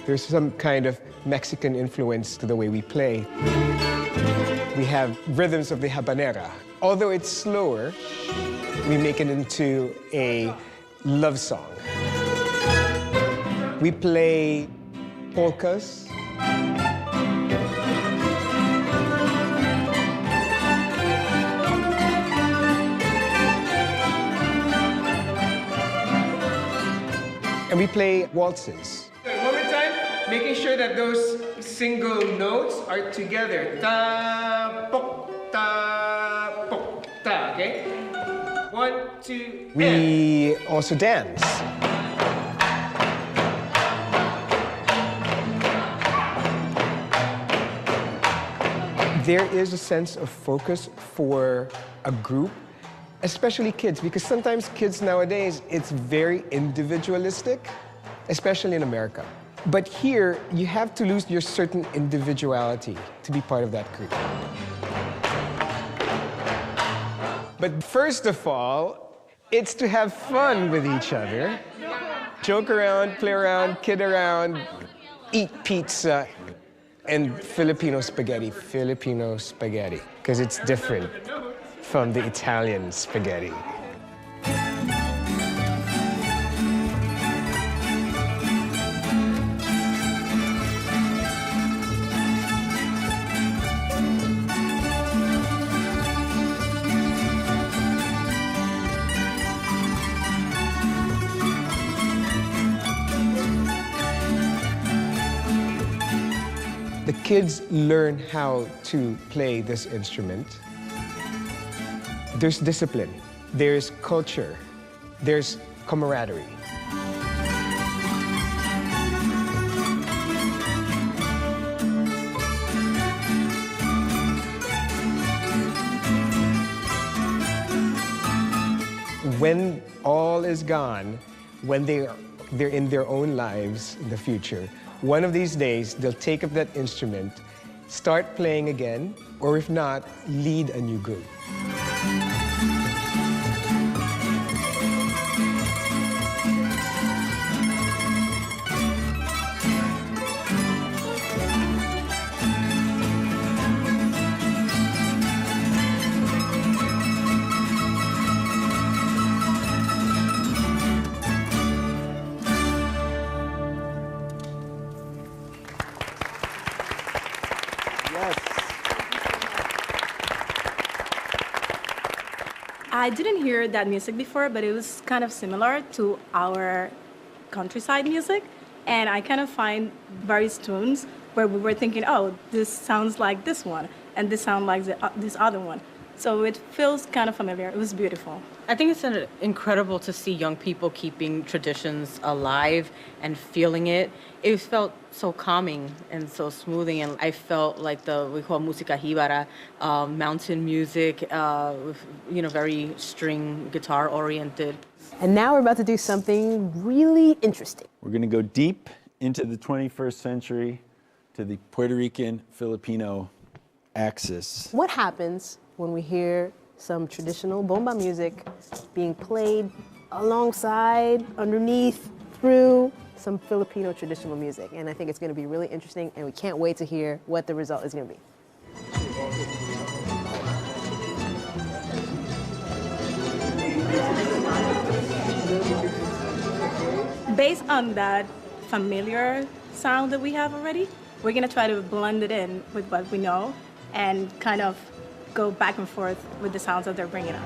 There's some kind of Mexican influence to the way we play. We have rhythms of the habanera. Although it's slower, we make it into a love song. We play polkas. And we play waltzes. One more time, making sure that those single notes are together. Ta, pok, ta, pok, ta, okay? 1, 2, we also dance. There is a sense of focus for a group, especially kids, because sometimes kids nowadays, it's very individualistic, especially in America. But here, you have to lose your certain individuality to be part of that group. But first of all, it's to have fun with each other. Joke around, play around, kid around, eat pizza, and Filipino spaghetti, because it's different from the Italian spaghetti. The kids learn how to play this instrument. There's discipline, there's culture, there's camaraderie. When all is gone, when they're in their own lives in the future, one of these days, they'll take up that instrument, start playing again, or if not, lead a new group. I didn't hear that music before, but it was kind of similar to our countryside music. And I kind of find various tunes where we were thinking, oh, this sounds like this one, and this sounds like this other one. So it feels kind of familiar. It was beautiful. I think it's incredible to see young people keeping traditions alive and feeling it. It felt so calming and so smoothing, and I felt like we call música jíbara, mountain music, with, very string guitar oriented. And now we're about to do something really interesting. We're going to go deep into the 21st century to the Puerto Rican Filipino axis. What happens when we hear some traditional bomba music being played alongside, underneath, through some Filipino traditional music? And I think it's going to be really interesting, and we can't wait to hear what the result is going to be. based on that familiar sound that we have already, we're going to try to blend it in with what we know and kind of go back and forth with the sounds that they're bringing up.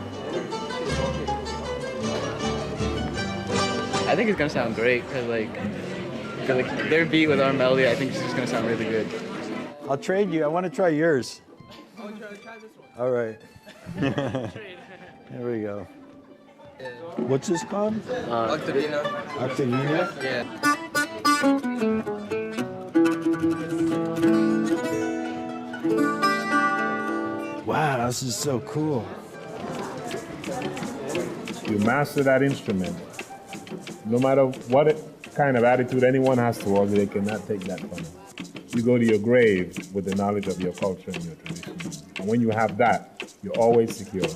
I think it's gonna sound great because their beat with our melody, I think it's just gonna sound really good. I'll trade you. I want to try yours. Oh, try this one. All right. There we go. What's this called? Octavina. Octavina? Yeah. Wow, this is so cool. You master that instrument. No matter what kind of attitude anyone has towards it, they cannot take that from you. You go to your grave with the knowledge of your culture and your tradition. And when you have that, you're always secure.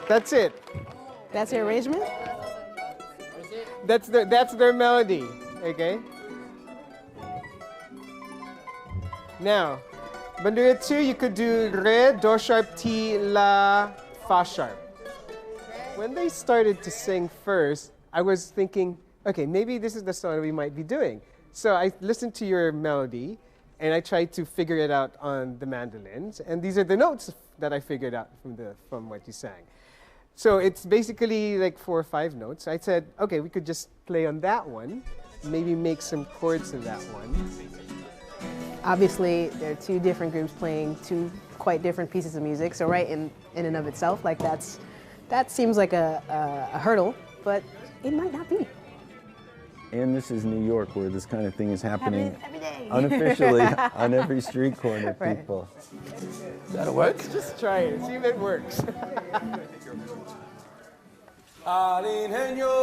That's it. That's your arrangement? That's their melody, okay? Now, Bandura 2, you could do Re, Do sharp, Ti, La, Fa sharp. When they started to sing first, I was thinking, okay, maybe this is the song we might be doing. So I listened to your melody, and I tried to figure it out on the mandolins, and these are the notes that I figured out from what you sang. So it's basically like 4 or 5 notes. I said, okay, we could just play on that one, maybe make some chords in that one. Obviously, there are 2 different groups playing 2 quite different pieces of music. So right in and of itself, like that seems like a hurdle, but it might not be. And this is New York, where this kind of thing is happening every day. unofficially on every street corner, Right. people. That'll work? Just try it, see if it works. Al ingenio,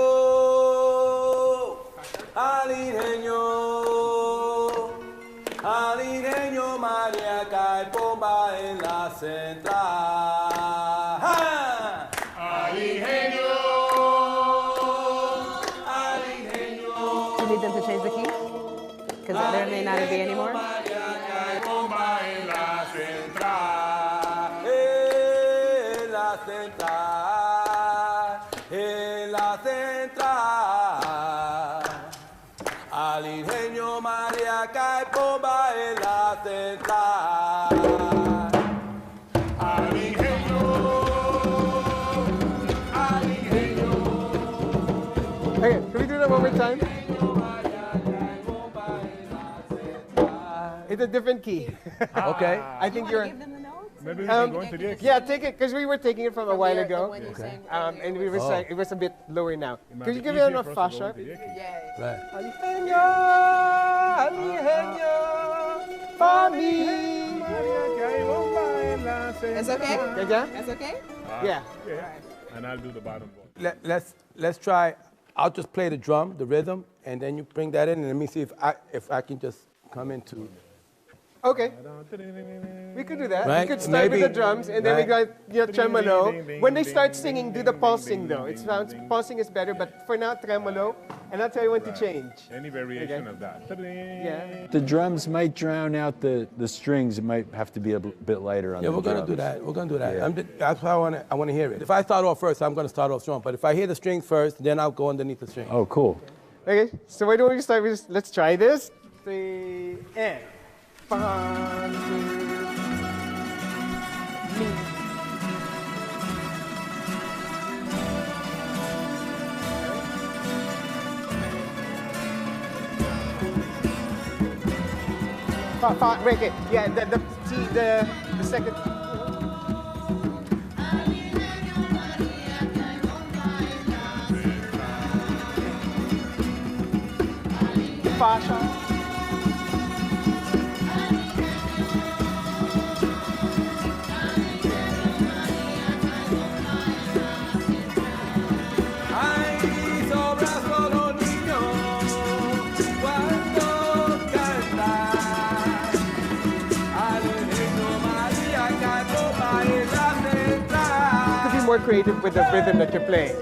María cae bomba en la central. Al ingenio, Do you need them to change the key? Because there may not be anymore. Al ingenio María cae bomba en la central. Al ingenio, al ingenio. Okay, can we do that one more time? It's a different key. Okay. I think you're. Maybe we can go into the key. Yeah, take it, because we were taking it from a while ago. Okay. And we was like, it was a bit lower now. might Could you be give it easier on a for Fa us to go sharp? into the key. Right. It's okay? Yeah? That's okay? Yeah. And I'll do the bottom voice. Let's try. I'll just play the drum, the rhythm, and then you bring that in, and let me see if I can just come into. Okay. We could do that. Right, We could start with maybe. the drums, and then we got tremolo. When they start singing, do the pulsing though. It sounds pulsing is better, but for now tremolo, and I'll tell you when to change. Any variation of that. Yeah. The drums might drown out the strings. It might have to be a bit lighter on Yeah, the we're gonna drums. do that. We're gonna do that. Yeah. That's why I want to hear it. If I start off first, I'm gonna start off strong. But if I hear the strings first, then I'll go underneath the string. Oh, cool. Okay, so why don't we start with, let's try this. 3, and. Fa, mi. Fa, break it. Yeah, the second. Fa sharp. Ay, sobra solo ni more creative with the rhythm that you're playing.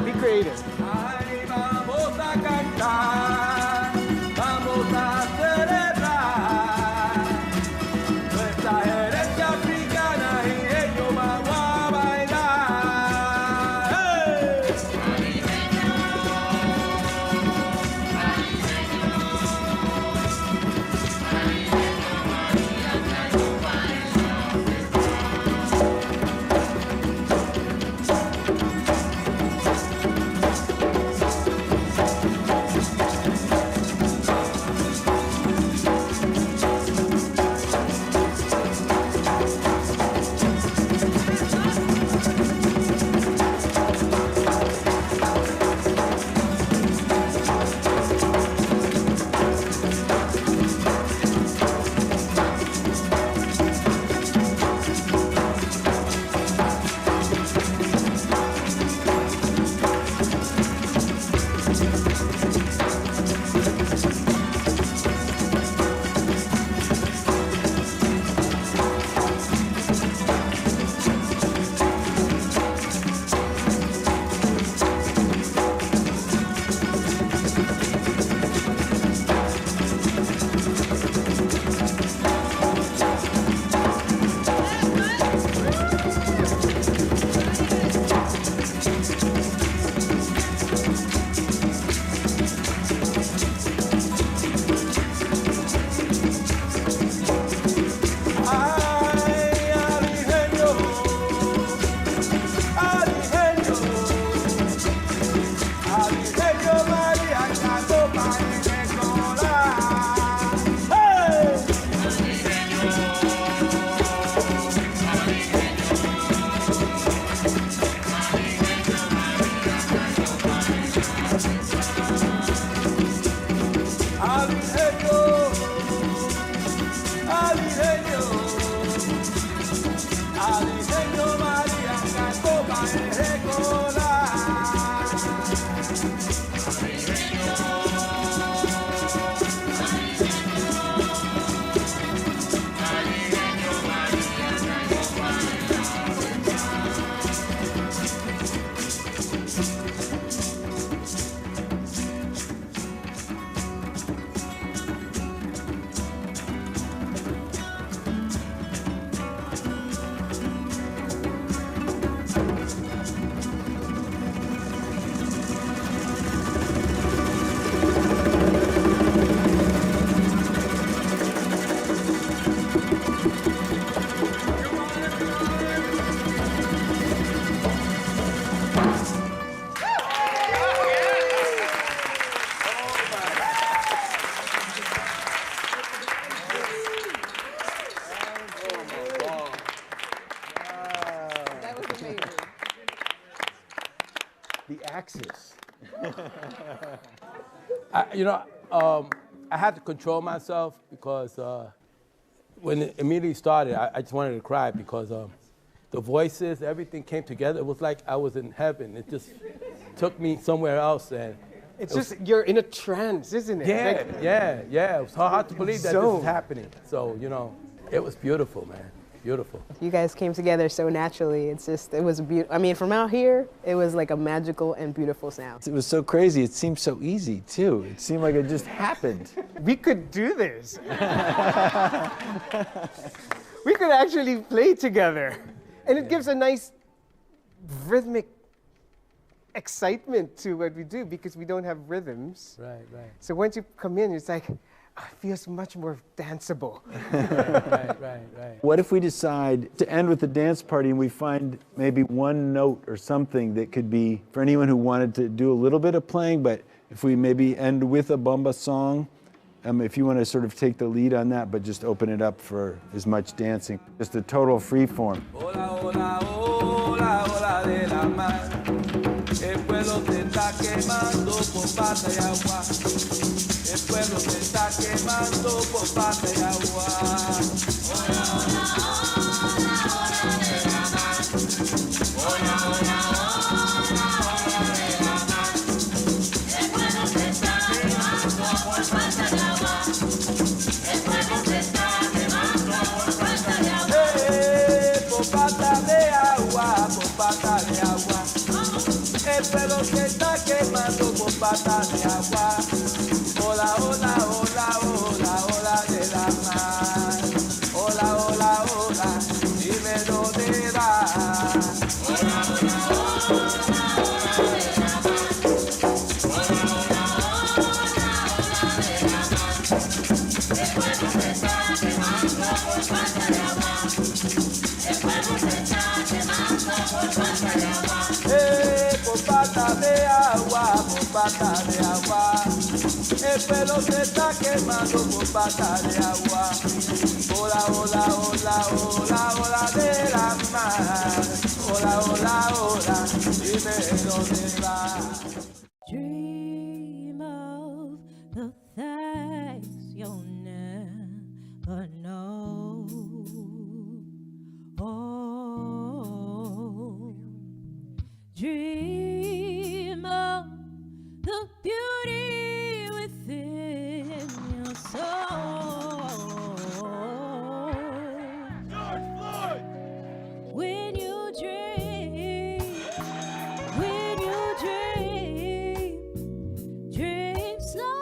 Be creative. Vamos a cantar, vamos a celebrar nuestra herencia africana y ellos vamos a bailar. ¡Hey! Axis. I had to control myself because when it immediately started, I just wanted to cry because the voices, everything came together. It was like I was in heaven. It just took me somewhere else, and you're in a trance, isn't it? Yeah. It was hard to believe that this is happening. So it was beautiful, man. Beautiful. You guys came together so naturally. It was beautiful. I mean, from out here, it was like a magical and beautiful sound. It was so crazy. It seemed so easy, too. It seemed like it just happened. We could do this. We could actually play together. And it gives a nice rhythmic excitement to what we do because we don't have rhythms. Right. So once you come in, it's like, it feels much more danceable. Right. What if we decide to end with a dance party and we find maybe one note or something that could be for anyone who wanted to do a little bit of playing, but if we maybe end with a bomba song, if you want to sort of take the lead on that, but just open it up for as much dancing, just a total free form. El pueblo se está quemando por pata y agua. El pueblo se está quemando por pata y agua. Hola, hola, hola, hola de la mar. Hola, hola, hola, hola de la mar. El pueblo se está pueblo se está quemando por patas de agua. Hola, hola, hola, hola, hola de la mar. Hola, hola, hola, dime dónde vas. Hola, hola, hola, hola de la mar. Hola, hola, hola, hola de la mar. El pueblo se está quemando por falta de agua. El pueblo se está quemando por falta de agua. Por falta de agua, por falta de agua. El pueblo se está quemando por falta de agua. Hola, hola, hola, hola, hola de la mar. Hola, hola, hola, dime dónde vas. Dream of the things you'll never know. Oh, dream of the beauty within your soul. George Floyd! When you dream, dream slow.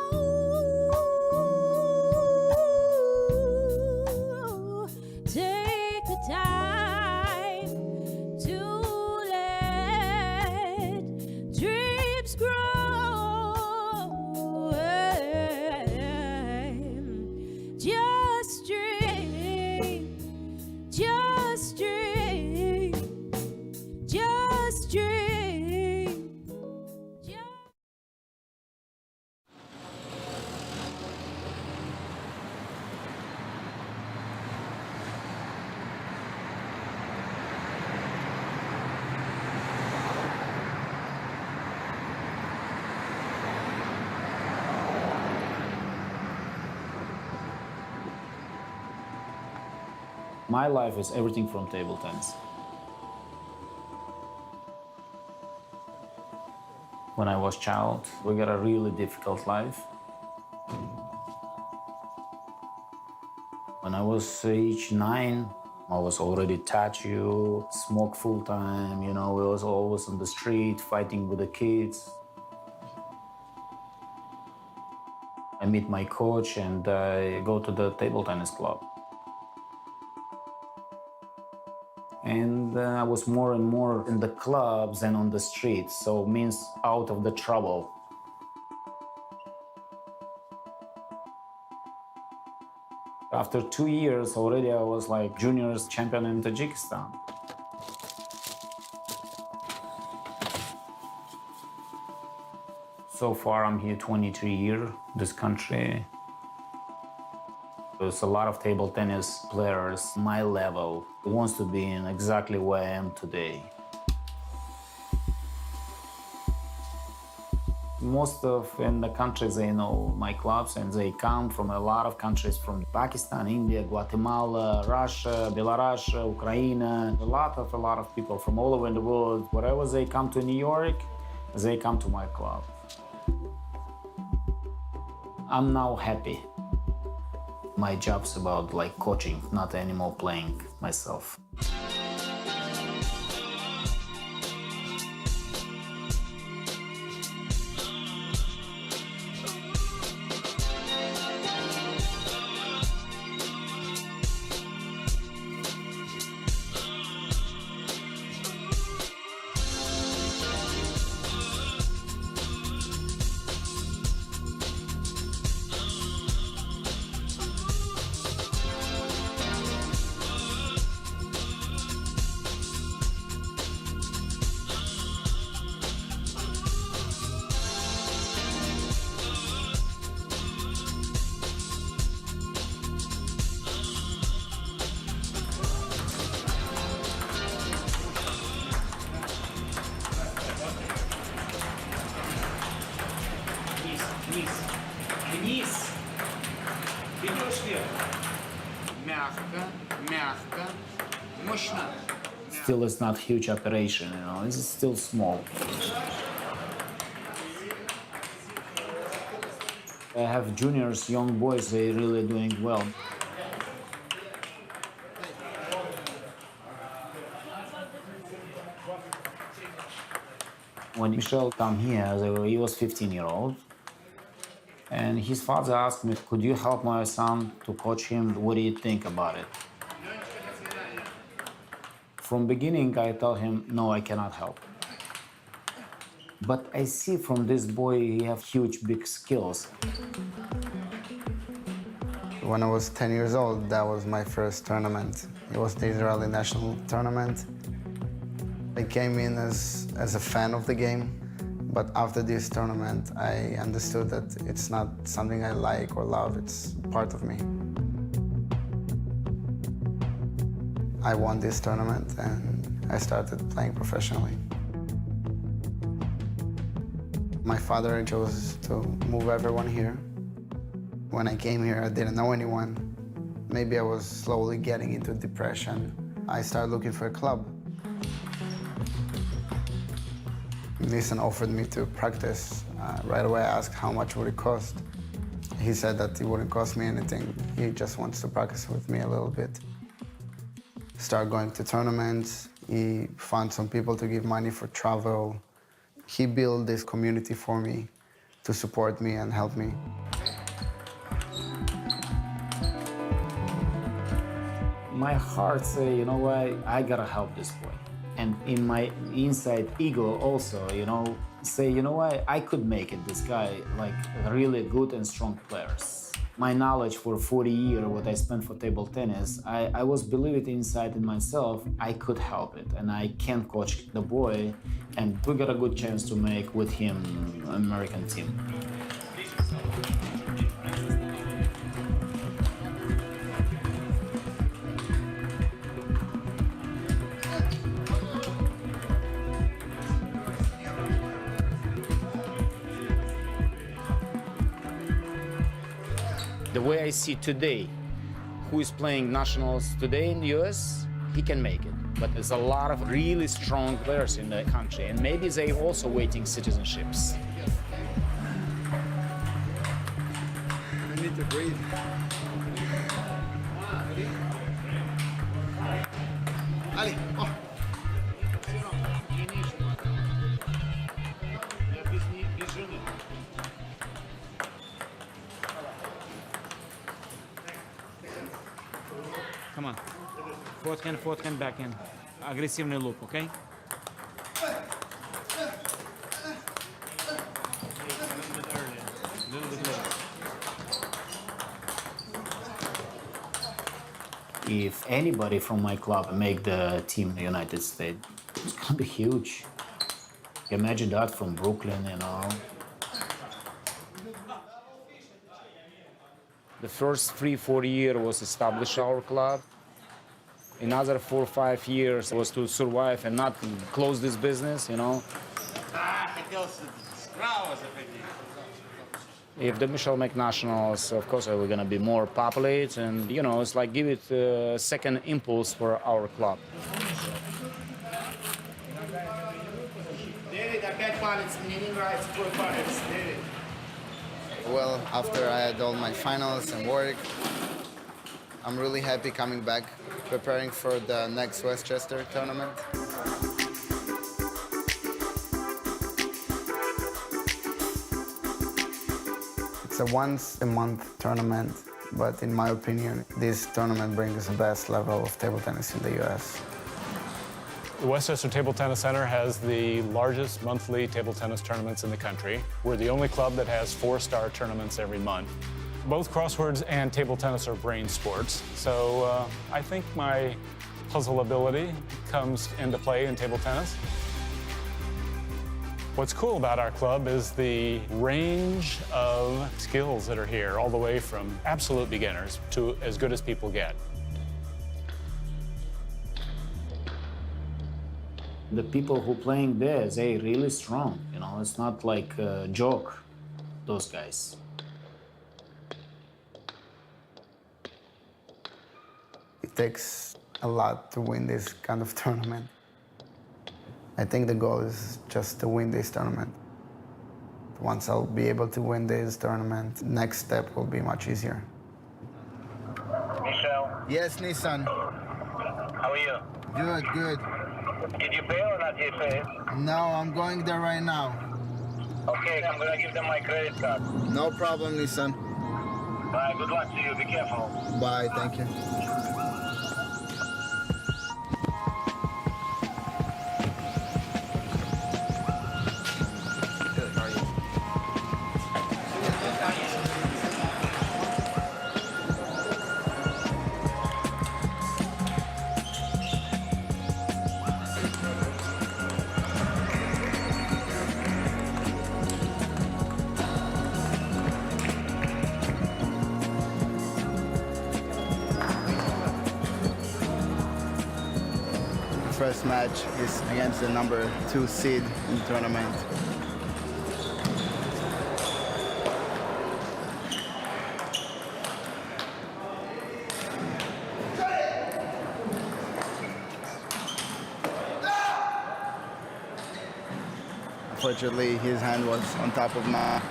Take the time to let dreams grow. Just dream, just dream, just dream. My life is everything from table tennis. When I was a child, we got a really difficult life. When I was age 9, I was already tattooed, smoke full time, you know, we was always on the street fighting with the kids. I meet my coach and I go to the table tennis club. And I was more and more in the clubs and on the streets, so means out of the trouble. After 2 years already, I was like juniors champion in Tajikistan. So far, I'm here 23 years, this country. There's a lot of table tennis players, my level, who wants to be in exactly where I am today. Most of in the countries, they know my clubs and they come from a lot of countries, from Pakistan, India, Guatemala, Russia, Belarus, Ukraine. A lot of people from all over the world. Wherever they come to New York, they come to my club. I'm now happy. My job's about like coaching, not anymore playing myself. Вниз. Идешь вверх. Мягко, мягко, мощно. Still, it's not huge operation, you know, it's still small. I have juniors, young boys, they're really doing well. When Michel came here, he was 15-year-old. And his father asked me, could you help my son to coach him? What do you think about it? From beginning, I told him, no, I cannot help. But I see from this boy, he has huge, big skills. When I was 10 years old, that was my first tournament. It was the Israeli national tournament. I came in as a fan of the game, but after this tournament, I understood that it's not something I like or love, it's part of me. I won this tournament and I started playing professionally. My father chose to move everyone here. When I came here, I didn't know anyone. Maybe I was slowly getting into depression. I started looking for a club. Nissan offered me to practice. Right away, I asked how much would it cost. He said that it wouldn't cost me anything. He just wants to practice with me a little bit. Start going to tournaments. He found some people to give money for travel. He built this community for me to support me and help me. My heart say, you know what, I gotta help this boy. And in my inside ego also, you know, say, you know what, I could make it, this guy, like really good and strong players. My knowledge for 40 years, what I spent for table tennis, I was believing inside in myself, I could help it. And I can coach the boy, and we got a good chance to make with him American team. The way I see today, who is playing nationals today in the US, he can make it. But there's a lot of really strong players in the country, and maybe they also waiting citizenships. I need to breathe. Ali, oh. Come on. Forth hand, back in. Aggressively loop, okay? If anybody from my club make the team in the United States, it's gonna be huge. Imagine that from Brooklyn, you know. The first 3-4 years was establish our club. Another 4 or 5 years was to survive and not close this business, you know. If the Michel make nationals, of course, we're gonna be more populated, and you know, it's like give it a second impulse for our club. Well, after I had all my finals and work, I'm really happy coming back, preparing for the next Westchester tournament. It's a once-a-month tournament, but in my opinion, this tournament brings the best level of table tennis in the U.S. The Westchester Table Tennis Center has the largest monthly table tennis tournaments in the country. We're the only club that has 4-star tournaments every month. Both crosswords and table tennis are brain sports, so I think my puzzle ability comes into play in table tennis. What's cool about our club is the range of skills that are here, all the way from absolute beginners to as good as people get. The people who playing there, they really strong, you know, it's not like a joke, those guys. It takes a lot to win this kind of tournament. I think the goal is just to win this tournament. Once I'll be able to win this tournament, next step will be much easier. Michel? Yes, Nissan. How are you? Good, good. Did you pay or not yet pay? No, I'm going there right now. Okay, I'm gonna give them my credit card. No problem, Nissan. Bye, good luck to you. Be careful. Bye, thank you. First match is against the number 2 seed in the tournament. Unfortunately, his hand was on top of mine.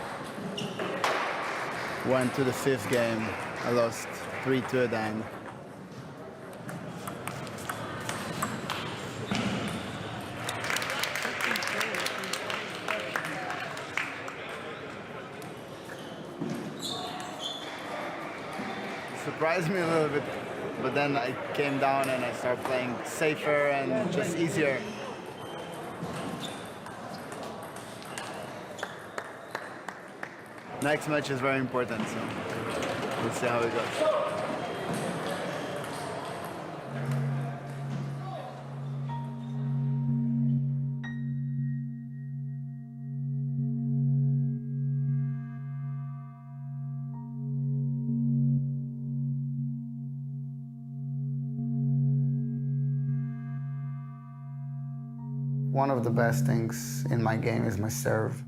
Went to the 5th game. I lost 3-2 at the end. Surprised me a little bit, but then I came down and I started playing safer and just easier. Next match is very important, so we'll see how it goes. One of the best things in my game is my serve.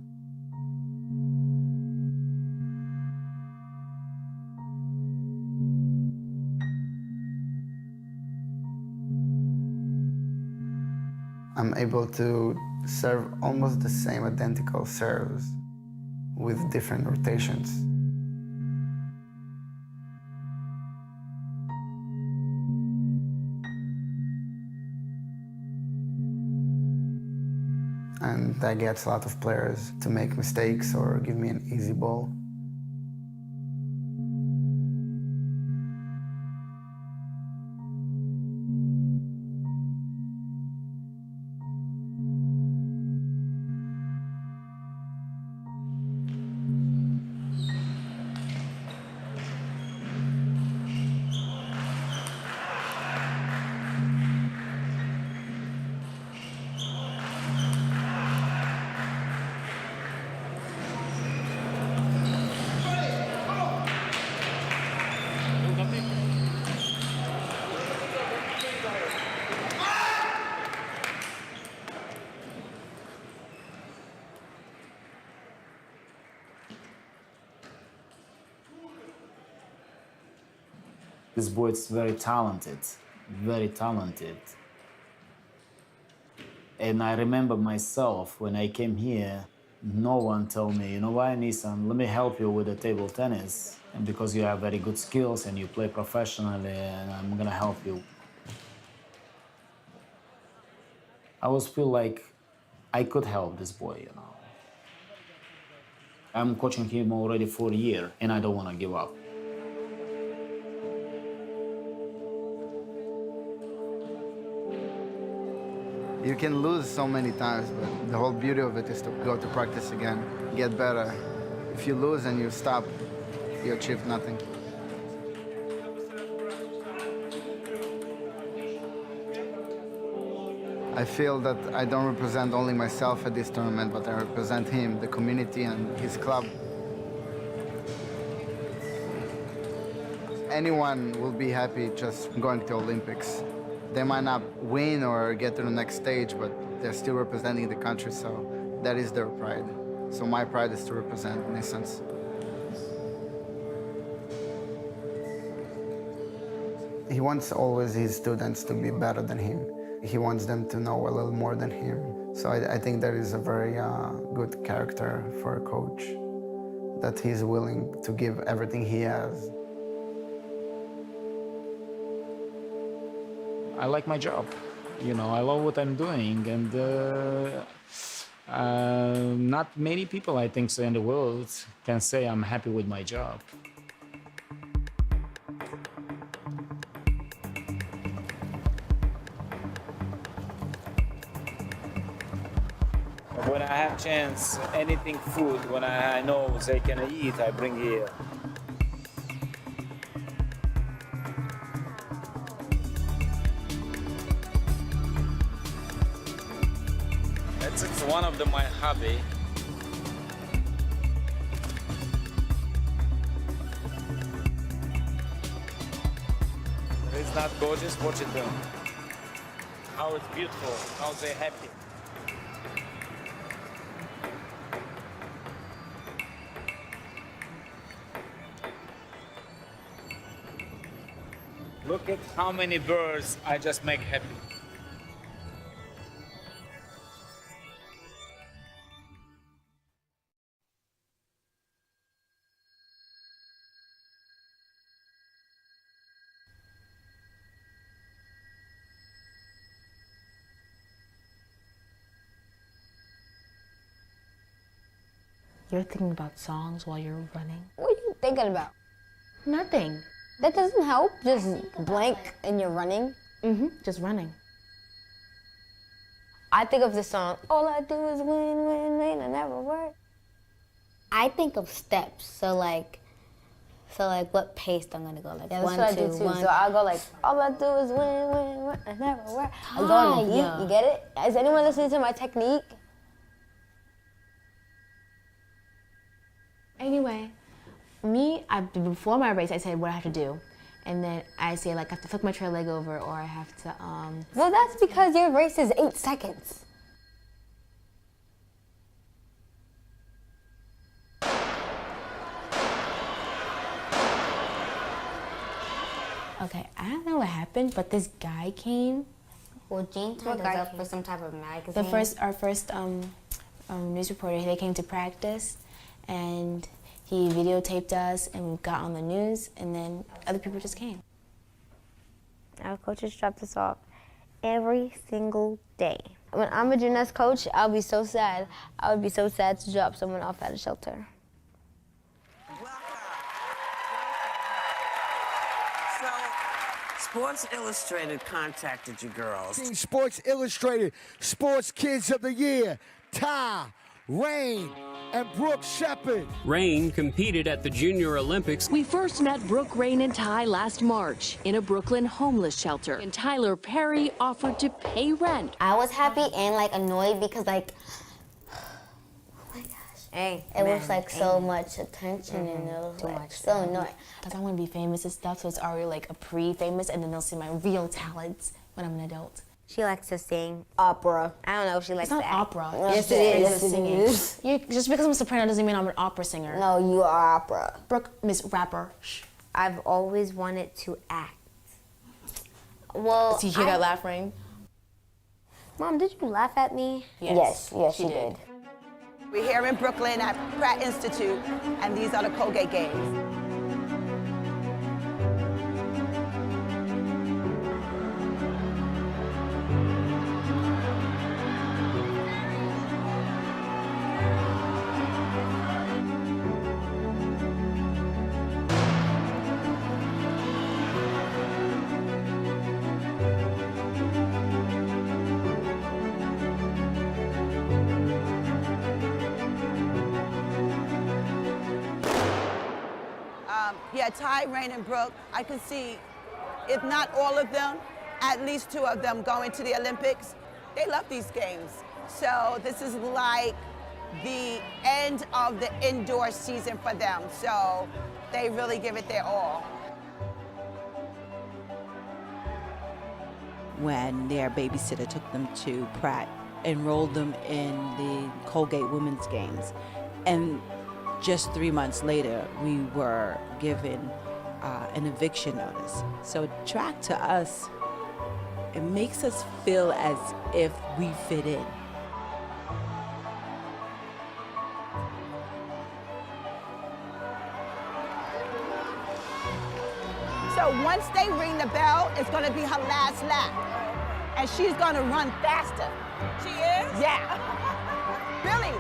I'm able to serve almost the same identical serves with different rotations. And that gets a lot of players to make mistakes or give me an easy ball. This boy is very talented, very talented. And I remember myself when I came here, no one told me, you know what, Nissan, let me help you with the table tennis. And because you have very good skills and you play professionally, and I'm gonna help you. I always feel like I could help this boy, you know. I'm coaching him already for a year, and I don't wanna give up. You can lose so many times, but the whole beauty of it is to go to practice again, get better. If you lose and you stop, you achieve nothing. I feel that I don't represent only myself at this tournament, but I represent him, the community, and his club. Anyone will be happy just going to Olympics. They might not win or get to the next stage, but they're still representing the country, so that is their pride. So my pride is to represent Nissans. He wants always his students to be better than him. He wants them to know a little more than him. So I think that is a very good character for a coach, that he's willing to give everything he has. I like my job. You know, I love what I'm doing, and not many people, I think, so in the world can say I'm happy with my job. When I have chance, anything food, when I know they can eat, I bring here. It's one of my hobby. It's not gorgeous, watch it though. How it's beautiful, how they're happy. Look at how many birds I just make happy. You're thinking about songs while you're running? What are you thinking about? Nothing. That doesn't help. Just blank and you're running. Just running. I think of the song, all I do is win, win, win, I never work. I think of steps. So like what pace I'm gonna go. Like Yeah, that's 1, what I 2, do too. 1. So I'll go like, all I do is win, win, win, I never work. I go Ah, on the beat, yeah. you get it? Is anyone listening to my technique? Anyway, before my race, I said what I have to do. And then I say like I have to flip my trail leg over, or I have to, Well, that's because your race is 8 seconds. Okay, I don't know what happened, but this guy came. Well, Gene turned us up for some type of magazine. Our first news reporter, they came to practice, and he videotaped us, and we got on the news, and then other people just came. Our coaches dropped us off every single day. When I'm a gymnast coach, I'll be so sad. I would be so sad to drop someone off at a shelter. Sports Illustrated contacted you girls. Sports Illustrated Sports Kids of the Year, Ty, Rain, and Brooke Shepard. Rain competed at the Junior Olympics. We first met Brooke, Rain, and Ty last March in a Brooklyn homeless shelter, and Tyler Perry offered to pay rent. I was happy and like annoyed because like, it was like so much attention and it was like so annoying. Because I want to be famous and stuff, so it's already like a pre-famous, and then they'll see my real talents when I'm an adult. She likes to sing opera. I don't know if she likes It's not to act. opera. Yes, it is. Yes, it is. Just because I'm a soprano doesn't mean I'm an opera singer. No, you are opera. Brooke, Miss Rapper. Shh. I've always wanted to act. Well, So you hear that laugh, Rain? Mom, did you laugh at me? Yes, she did. We're here in Brooklyn at Pratt Institute, and these are the Colgate Games. Yeah, Ty, Rain, and Brooke, I can see, if not all of them, at least 2 of them going to the Olympics. They love these games. So this is like the end of the indoor season for them. So they really give it their all. When their babysitter took them to Pratt, enrolled them in the Colgate Women's Games. And just 3 months later, we were given an eviction notice. So track to us, it makes us feel as if we fit in. So once they ring the bell, it's going to be her last lap. and she's gonna run faster. She is? Yeah. Billy,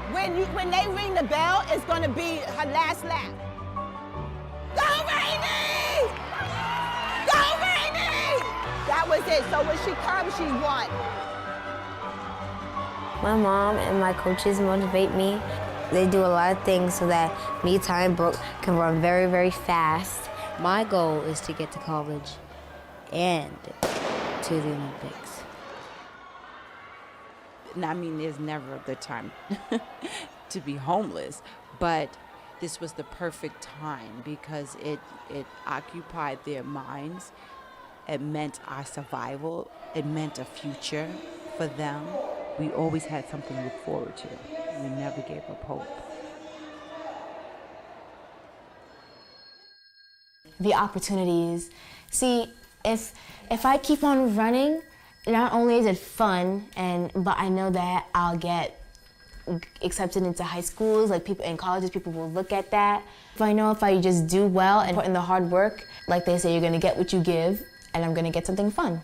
when they ring the bell, it's gonna be her last lap. Go, Rainey! Go, Rainey! That was it. So when she comes, she won. My mom and my coaches motivate me. They do a lot of things so that me, Ty, and Brooke can run very, very fast. My goal is to get to college and to the Olympics. I mean, there's never a good time to be homeless, but this was the perfect time because it occupied their minds. It meant our survival. It meant a future for them. We always had something to look forward to. We never gave up hope. The opportunities. See, if I keep on running, not only is it fun, but I know that I'll get accepted into high schools, like people in colleges, people will look at that. If I know if I just do well and put in the hard work, like they say, you're gonna get what you give, and I'm gonna get something fun.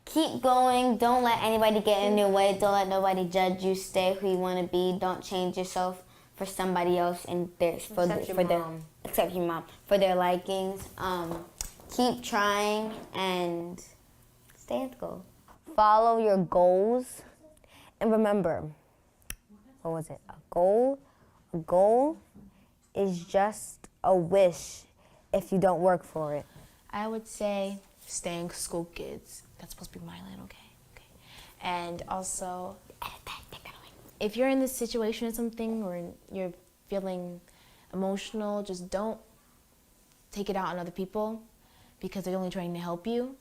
Keep going. Don't let anybody get in your way. Don't let nobody judge you. Stay who you want to be. Don't change yourself for somebody else and except your mom for their likings. Keep trying and stay at the goal. Follow your goals and remember, what was it? A goal is just a wish if you don't work for it. I would say staying school kids. That's supposed to be my line, okay? And also, if you're in this situation or something, or you're feeling emotional, just don't take it out on other people because they're only trying to help you.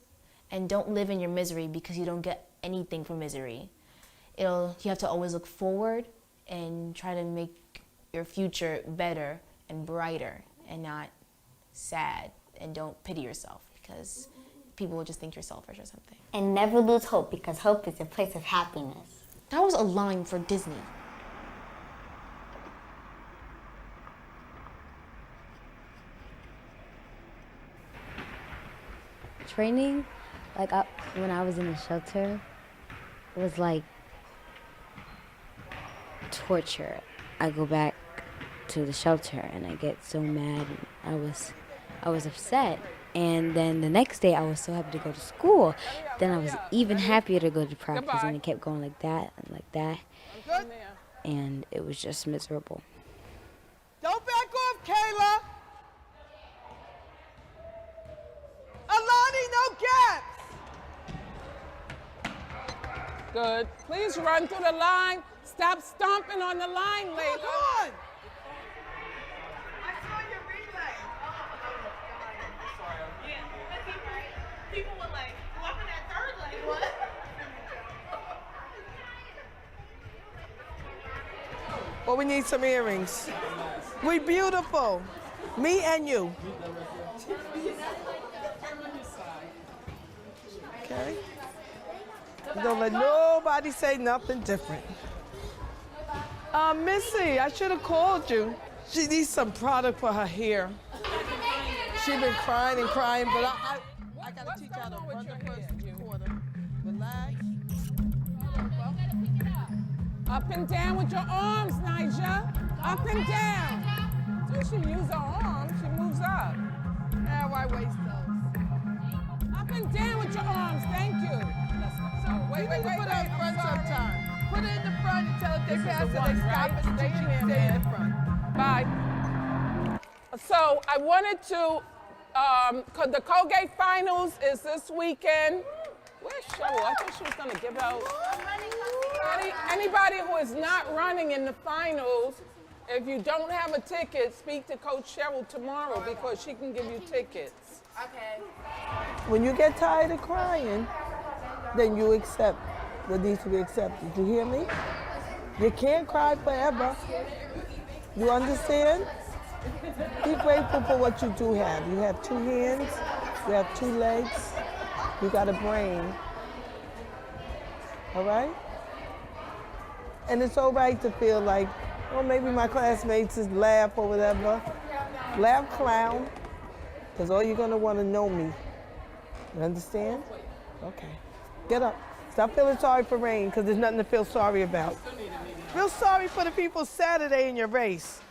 And don't live in your misery because you don't get anything from misery. You have to always look forward and try to make your future better and brighter and not sad. And don't pity yourself because people will just think you're selfish or something. And never lose hope because hope is a place of happiness. That was a line for Disney. Training, when I was in the shelter, was like torture. I go back to the shelter and I get so mad and I was upset. And then the next day I was so happy to go to school. Then I was even happier to go to practice and it kept going like that and like that. And it was just miserable. Don't back off, Kayla. Alani, no gaps. Good. Please run through the line. Stop stomping on the line, Layla. Come on. People were like, walking that third lane, what? Well, we need some earrings. We beautiful. Me and you. Okay? Don't let nobody say nothing different. Missy, I should have called you. She needs some product for her hair. She's been crying and crying, but I gotta teach her how to run the first quarter. Relax. Up and down with your arms, Nyjah. Up and down. So she use her arms, she moves up. Now why waste those? Up and down with your arms, thank you. So wait, put it up front sometime. Put it in the front and tell if they pass it, they stop it, and she can stay in the front. Bye. So I wanted to, the Colgate Finals is this weekend. Where's Cheryl? I thought she was gonna give out. Anybody who is not running in the finals, if you don't have a ticket, speak to Coach Cheryl tomorrow because she can give you tickets. Okay. When you get tired of crying, then you accept what needs to be accepted. You hear me? You can't cry forever. You understand? Be grateful for what you do have. You have 2 hands, you have 2 legs, you got a brain. All right? And it's all right to feel like, oh, maybe my classmates just laugh or whatever. Laugh, clown, because all you're gonna want to know me. You understand? Okay. Get up. Stop feeling sorry for Rain, because there's nothing to feel sorry about. Feel sorry for the people Saturday in your race.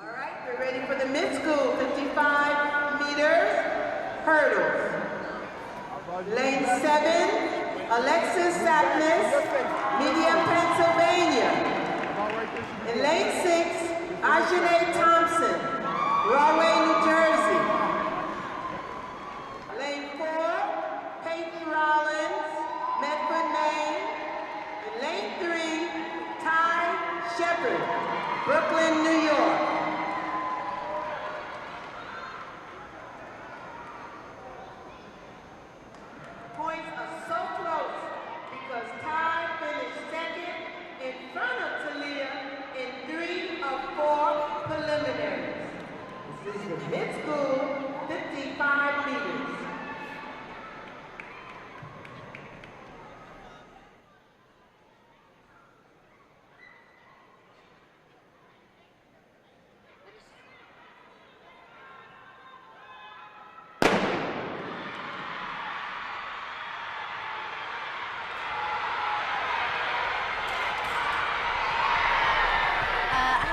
All right, we're ready for the mid-school 55 meters hurdles. Lane 7, Alexis Sapnis, Media, Pennsylvania. In lane 6, Ajane Thompson, Rahway, New Jersey. Lane 4, Peyton Rollins, Medford, Maine. In lane 3, Ty Shepard, Brooklyn, New York. Points are so close because Ty finished second in front of Talia in 3 of 4 preliminaries. This is the mid-school 55 meters.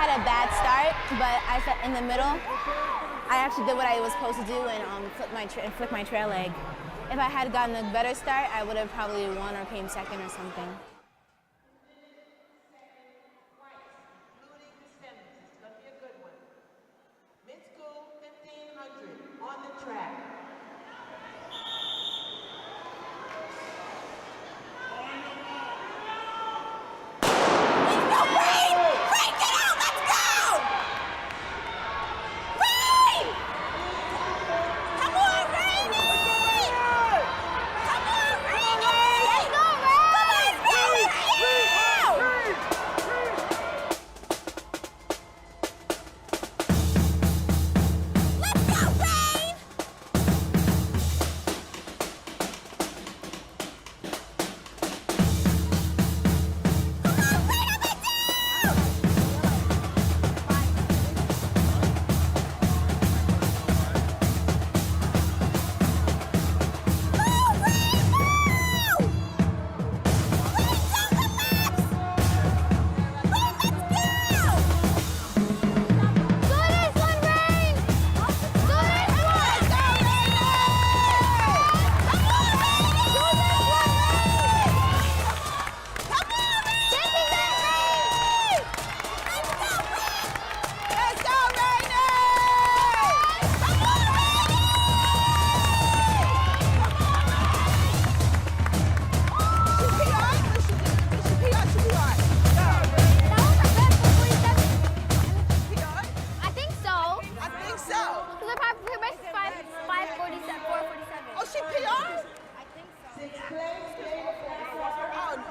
A bad start, but I said in the middle, I actually did what I was supposed to do and flipped my trail leg. If I had gotten a better start, I would have probably won or came second or something. Mid-school 1500 on the track.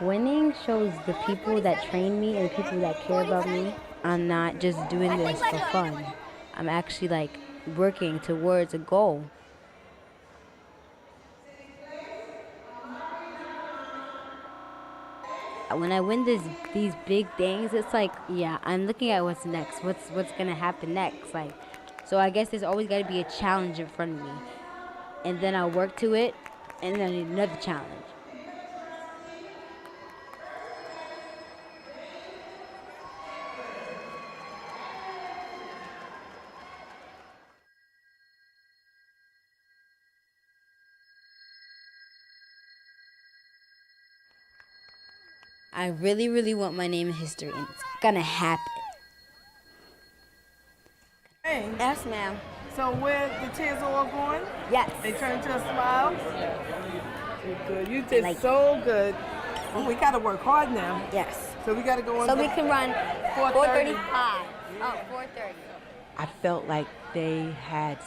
Winning shows the people that train me and the people that care about me, I'm not just doing this for fun. I'm actually like working towards a goal. When I win these big things, it's like, yeah, I'm looking at what's next. What's gonna happen next? Like, so I guess there's always got to be a challenge in front of me, and then I'll work to it, and then another challenge. I really, really want my name in history, and it's gonna happen. Hey. Yes, ma'am. So where the tears are all going? Yes. They turn to a smile? You're good. You did so good. Well, we got to work hard now. Yes. So we got to go on. So we can run 4:35. 4:35. Oh, 4:30. I felt like they had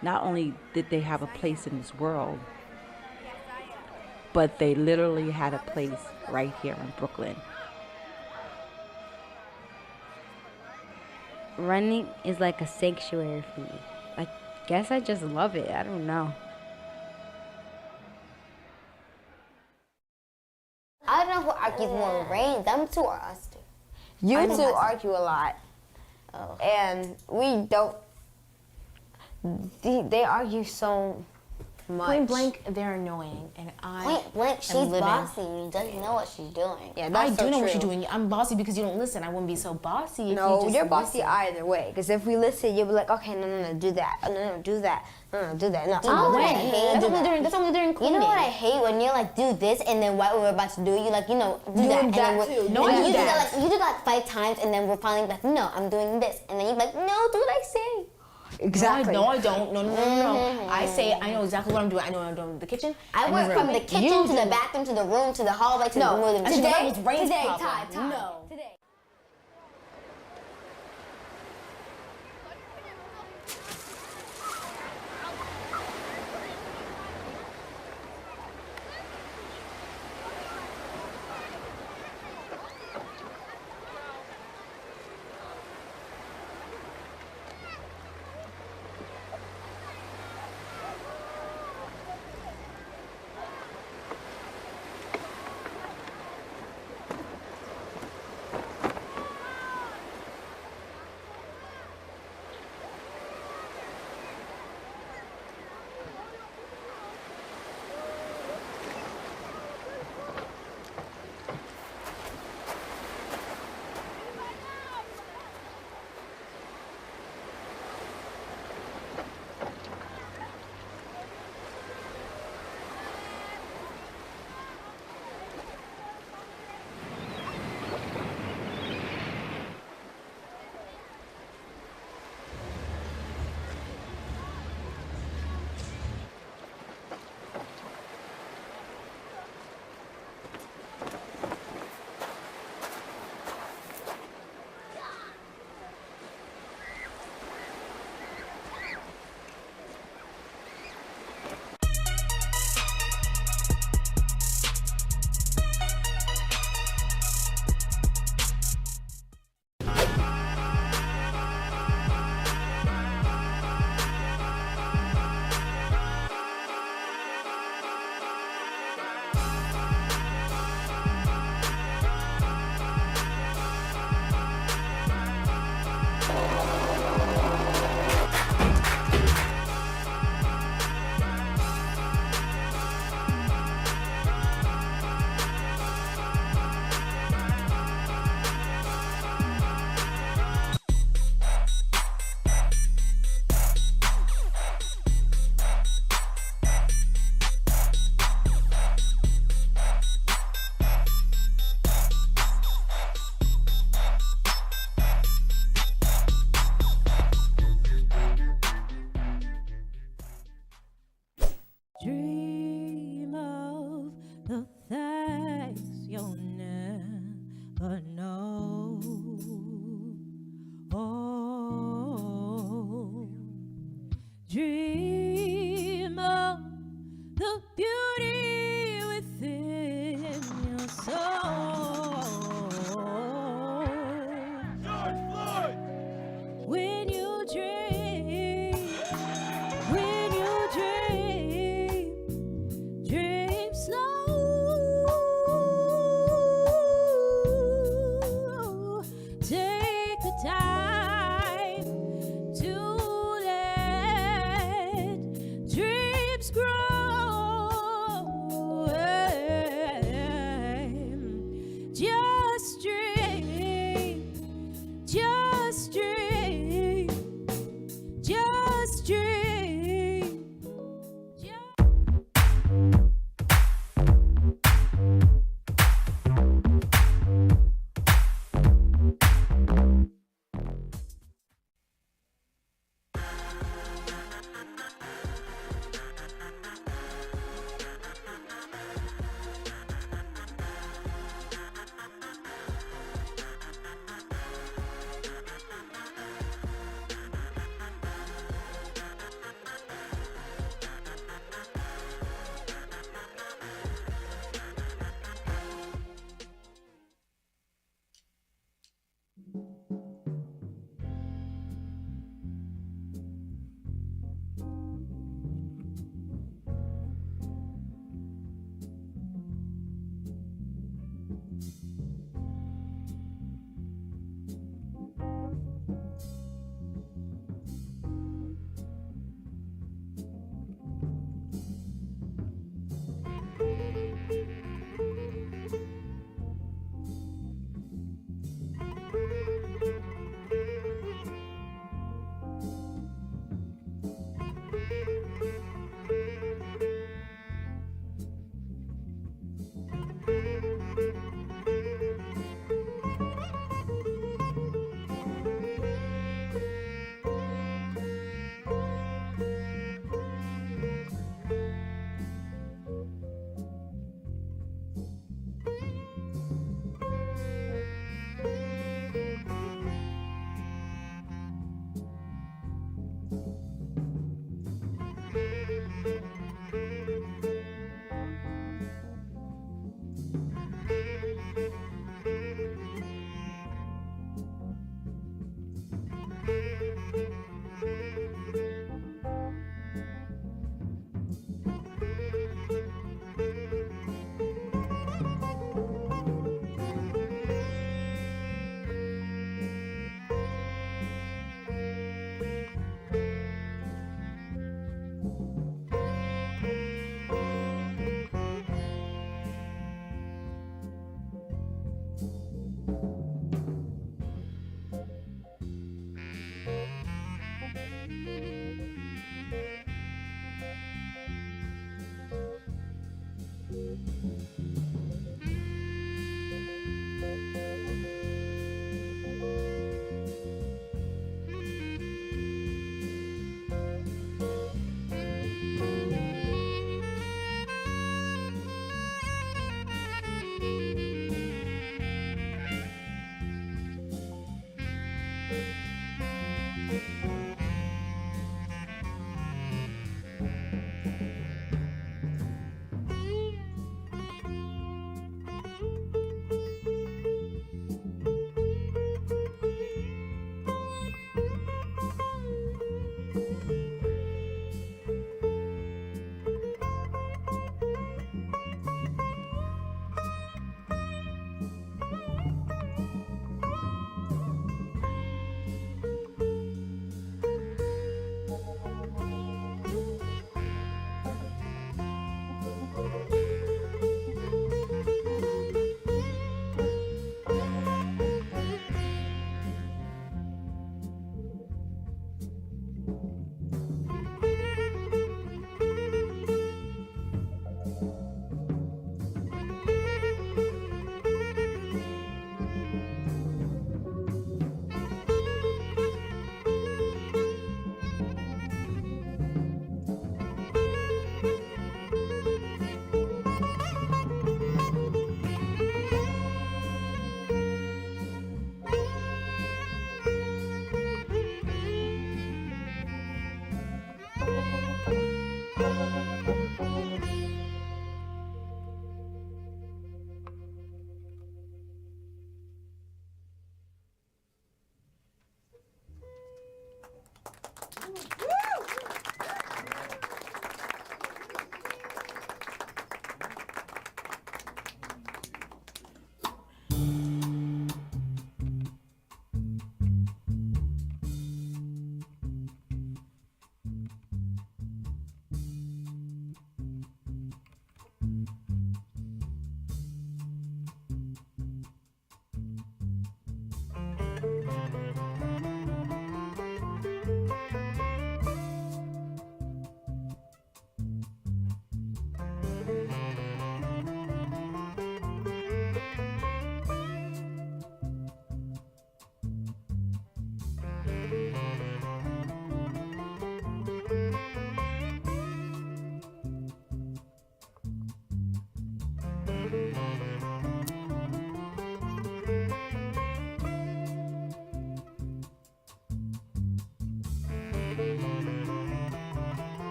not only did they have a place in this world, but they literally had a place right here in Brooklyn. Running is like a sanctuary for me. I guess I just love it. I don't know. I don't know who argues more, Rain, them two, or us two. You two argue a lot. Oh. And we don't. They argue so much. Point blank, they're annoying, and Point blank, she's bossy. You doesn't know what she's doing. Yeah, I do know what you're doing. I'm bossy because you don't listen. I wouldn't be so bossy if No, you just you're bossy listen. either way. Because if we listen, you'll be like, okay, no, do that. No, do that. No, do that. No, That's only during cleaning. You know what I hate? When you're like, do this, and then what we're about to do, you like, do that. Doing that too. No, I do that. You do that like 5 times, and then we're finally like, no, I'm doing this. And then you're like, no, do what I say. Exactly. No, I don't. No. I say I know exactly what I'm doing. I know what I'm doing in the kitchen. I went from the kitchen to the bathroom to the room to the hallway to the room. Today, Ty. No. Today.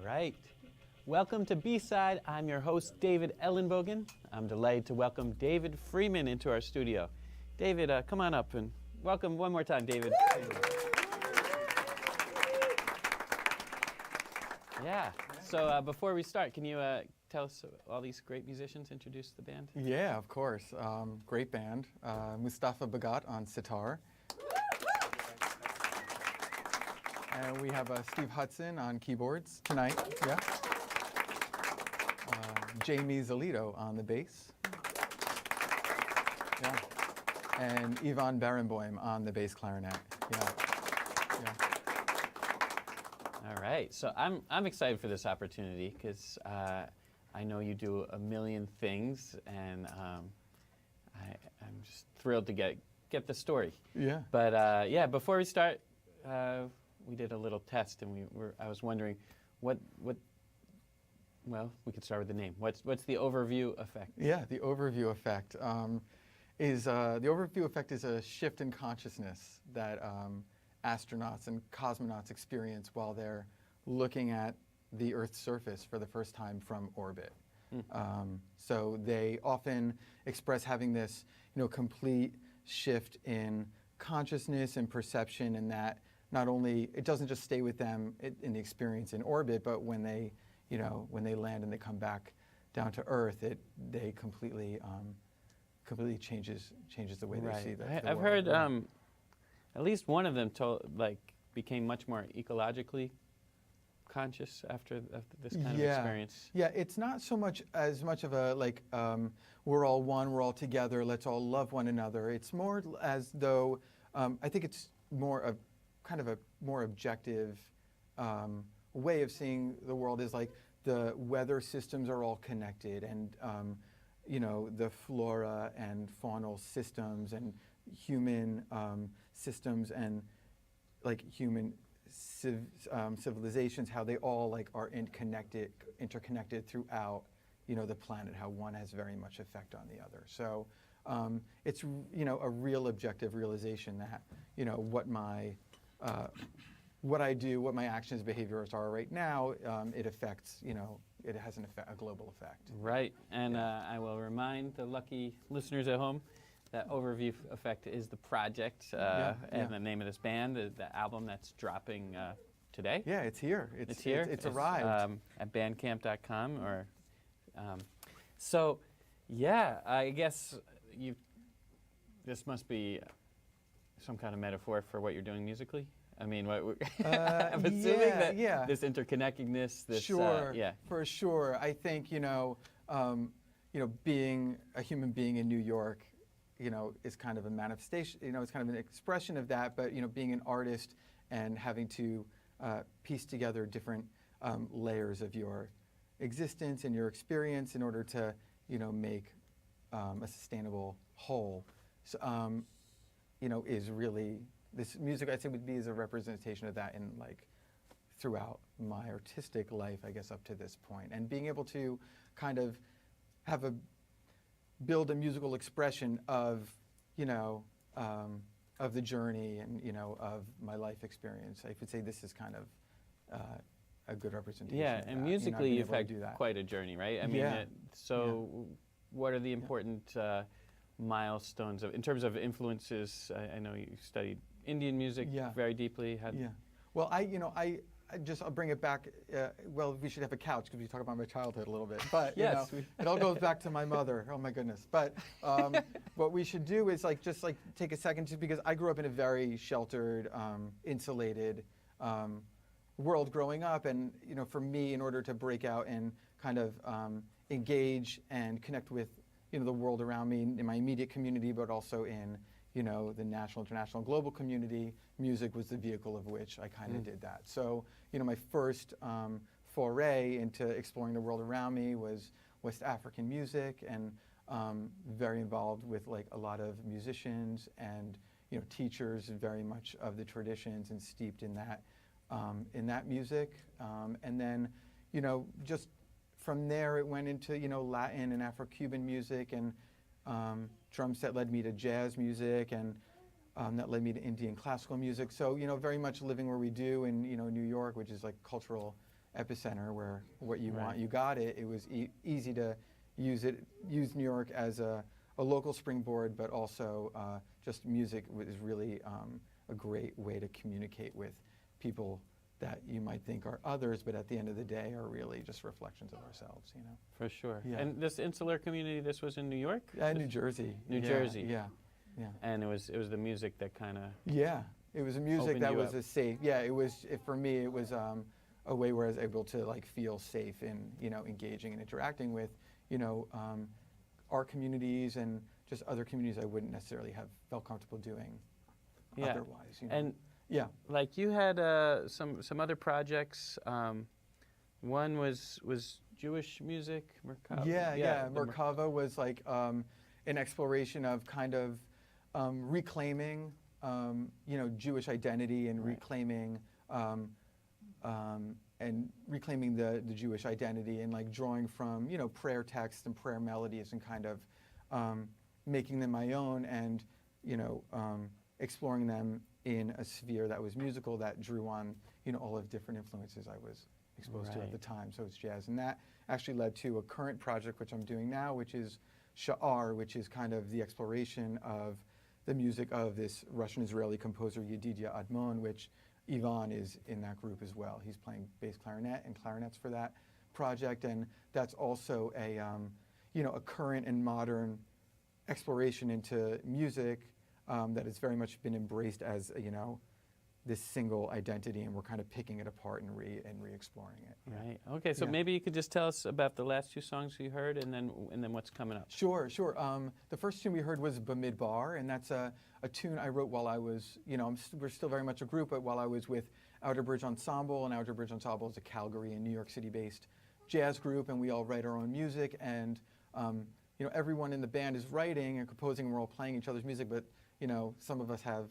right. Welcome to B-Side. I'm your host, David Ellenbogen. I'm delighted to welcome David Freeman into our studio. David, come on up and welcome one more time, David. Yeah, so before we start, can you tell us all these great musicians, introduce the band? Yeah, of course. Great band. Mustafa Bagat on sitar. And we have Steve Hudson on keyboards tonight. Yeah. Jamie Zalito on the bass. Yeah. And Ivan Barenboim on the bass clarinet. Yeah. All right, so I'm excited for this opportunity because I know you do a million things, and I'm just thrilled to get the story. Yeah. But yeah, before we start, we did a little test, and I was wondering what. Well, we could start with the name. What's the overview effect? Yeah, the overview effect is a shift in consciousness that astronauts and cosmonauts experience while they're looking at the Earth's surface for the first time from orbit. So they often express having this, complete shift in consciousness and perception, and that not only it doesn't just stay with them in the experience in orbit, but when they land and they come back down to Earth, they completely changes the way they see the world. I've heard at least one of them became much more ecologically conscious after this kind of experience. Yeah, it's not so much as much of a we're all one, we're all together, let's all love one another. It's more as though I think it's more of kind of a more objective way of seeing the world is like the weather systems are all connected, and the flora and faunal systems and human systems and like human civilizations, how they all are interconnected throughout the planet, how one has very much effect on the other. So it's a real objective realization that what I do, what my actions, behaviors are right now, it affects, it has a global effect. Right, and I will remind the lucky listeners at home that Overview Effect is the project and the name of this band, the album that's dropping today. Yeah, it's here. It's here. It's arrived. At bandcamp.com or, so yeah, I guess this must be some kind of metaphor for what you're doing musically. I mean, I'm assuming that this interconnectedness, sure, for sure. I think being a human being in New York, is kind of a manifestation. It's kind of an expression of that. But being an artist and having to piece together different layers of your existence and your experience in order to make a sustainable whole. So, is really. This music, I'd say, would be as a representation of that in throughout my artistic life, I guess, up to this point. And being able to kind of build a musical expression of, of the journey and, of my life experience. I would say this is kind of a good representation. Yeah, of and that. musically you've had do that. quite a journey, right? I mean, what are the important milestones in terms of influences? I know you studied Indian music very deeply. Well, I'll bring it back. Well, we should have a couch because we talk about my childhood a little bit. But yes, it all goes back to my mother. Oh my goodness. But what we should do is just take a second, just because I grew up in a very sheltered, insulated world growing up, and for me, in order to break out and kind of engage and connect with the world around me in my immediate community, but also in the national, international, global community, music was the vehicle of which I kind of did that. So, my first foray into exploring the world around me was West African music, and very involved with a lot of musicians and teachers very much of the traditions and steeped in that music. And then, just from there it went into Latin and Afro-Cuban music, and drum set led me to jazz music, and that led me to Indian classical music. So very much living where we do in New York, which is cultural epicenter where what you want, you got it. It was easy to use New York as a local springboard, but also just music was really a great way to communicate with people that you might think are others, but at the end of the day are really just reflections of ourselves, you know. For sure. Yeah. And this insular community, this was in New York? New Jersey. New Jersey. Yeah. And it was the music that kind of. Yeah, it was a music that was a safe. Yeah, it was for me. It was a way where I was able to like feel safe in engaging and interacting with our communities and just other communities I wouldn't necessarily have felt comfortable doing otherwise. And yeah, like you had some other projects. One was Jewish music, Merkava. Yeah. Merkava was like an exploration of kind of reclaiming, Jewish identity and reclaiming the Jewish identity and like drawing from prayer texts and prayer melodies and kind of making them my own and exploring them in a sphere that was musical that drew on all of different influences I was exposed to at the time. So it's jazz, and that actually led to a current project which I'm doing now, which is Sha'ar, which is kind of the exploration of the music of this Russian-Israeli composer Yedidia Admon, which Ivan is in that group as well. He's playing bass clarinet and clarinets for that project, and that's also a current and modern exploration into music that has very much been embraced as this single identity, and we're kind of picking it apart and re-exploring it. Right. Okay. So maybe you could just tell us about the last two songs you heard, and then what's coming up. Sure. The first tune we heard was Bamidbar, and that's a tune I wrote while I was, we're still very much a group, but while I was with Outer Bridge Ensemble, and Outer Bridge Ensemble is a Calgary and New York City-based jazz group, and we all write our own music, and everyone in the band is writing and composing, and we're all playing each other's music, but some of us have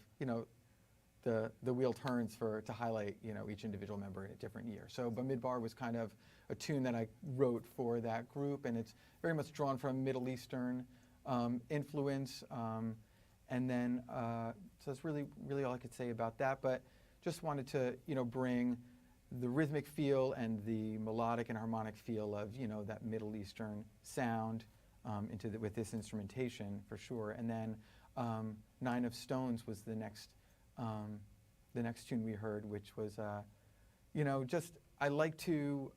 the wheel turns to highlight each individual member in a different year. So Bamidbar was kind of a tune that I wrote for that group, and it's very much drawn from Middle Eastern influence, and then so that's really all I could say about that. But just wanted to bring the rhythmic feel and the melodic and harmonic feel of that Middle Eastern sound with this instrumentation for sure. And then 9 of Stones was the next tune we heard, which was, I like to,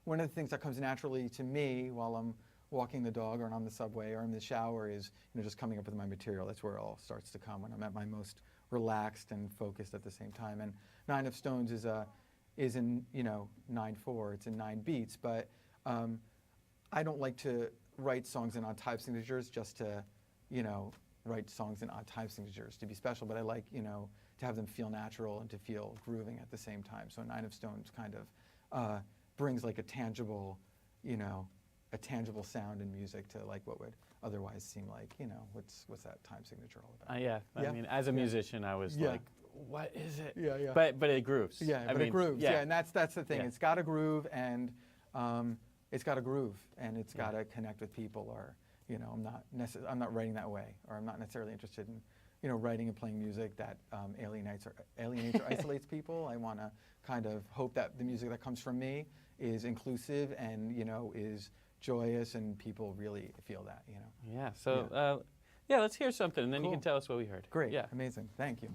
one of the things that comes naturally to me while I'm walking the dog or on the subway or in the shower is, just coming up with my material. That's where it all starts to come, when I'm at my most relaxed and focused at the same time. And 9 of Stones is in 9/4, it's in 9 beats, but I don't like to write songs in odd time signatures just to, write songs in odd time signatures to be special, but I like, to have them feel natural and to feel grooving at the same time. So 9 of Stones kind of brings like a tangible sound in music to like what would otherwise seem like, what's that time signature all about? I mean, as a musician, I was like, what is it? Yeah. But it grooves. It grooves. Yeah, and that's the thing. Yeah. It's got to groove, and it's got to groove, and it's got to connect with people, or I'm not writing that way, or I'm not necessarily interested in writing and playing music that alienates or isolates people. I want to kind of hope that the music that comes from me is inclusive and is joyous, and people really feel that. Yeah. So let's hear something, and then you can tell us what we heard. Great. Yeah. Amazing. Thank you.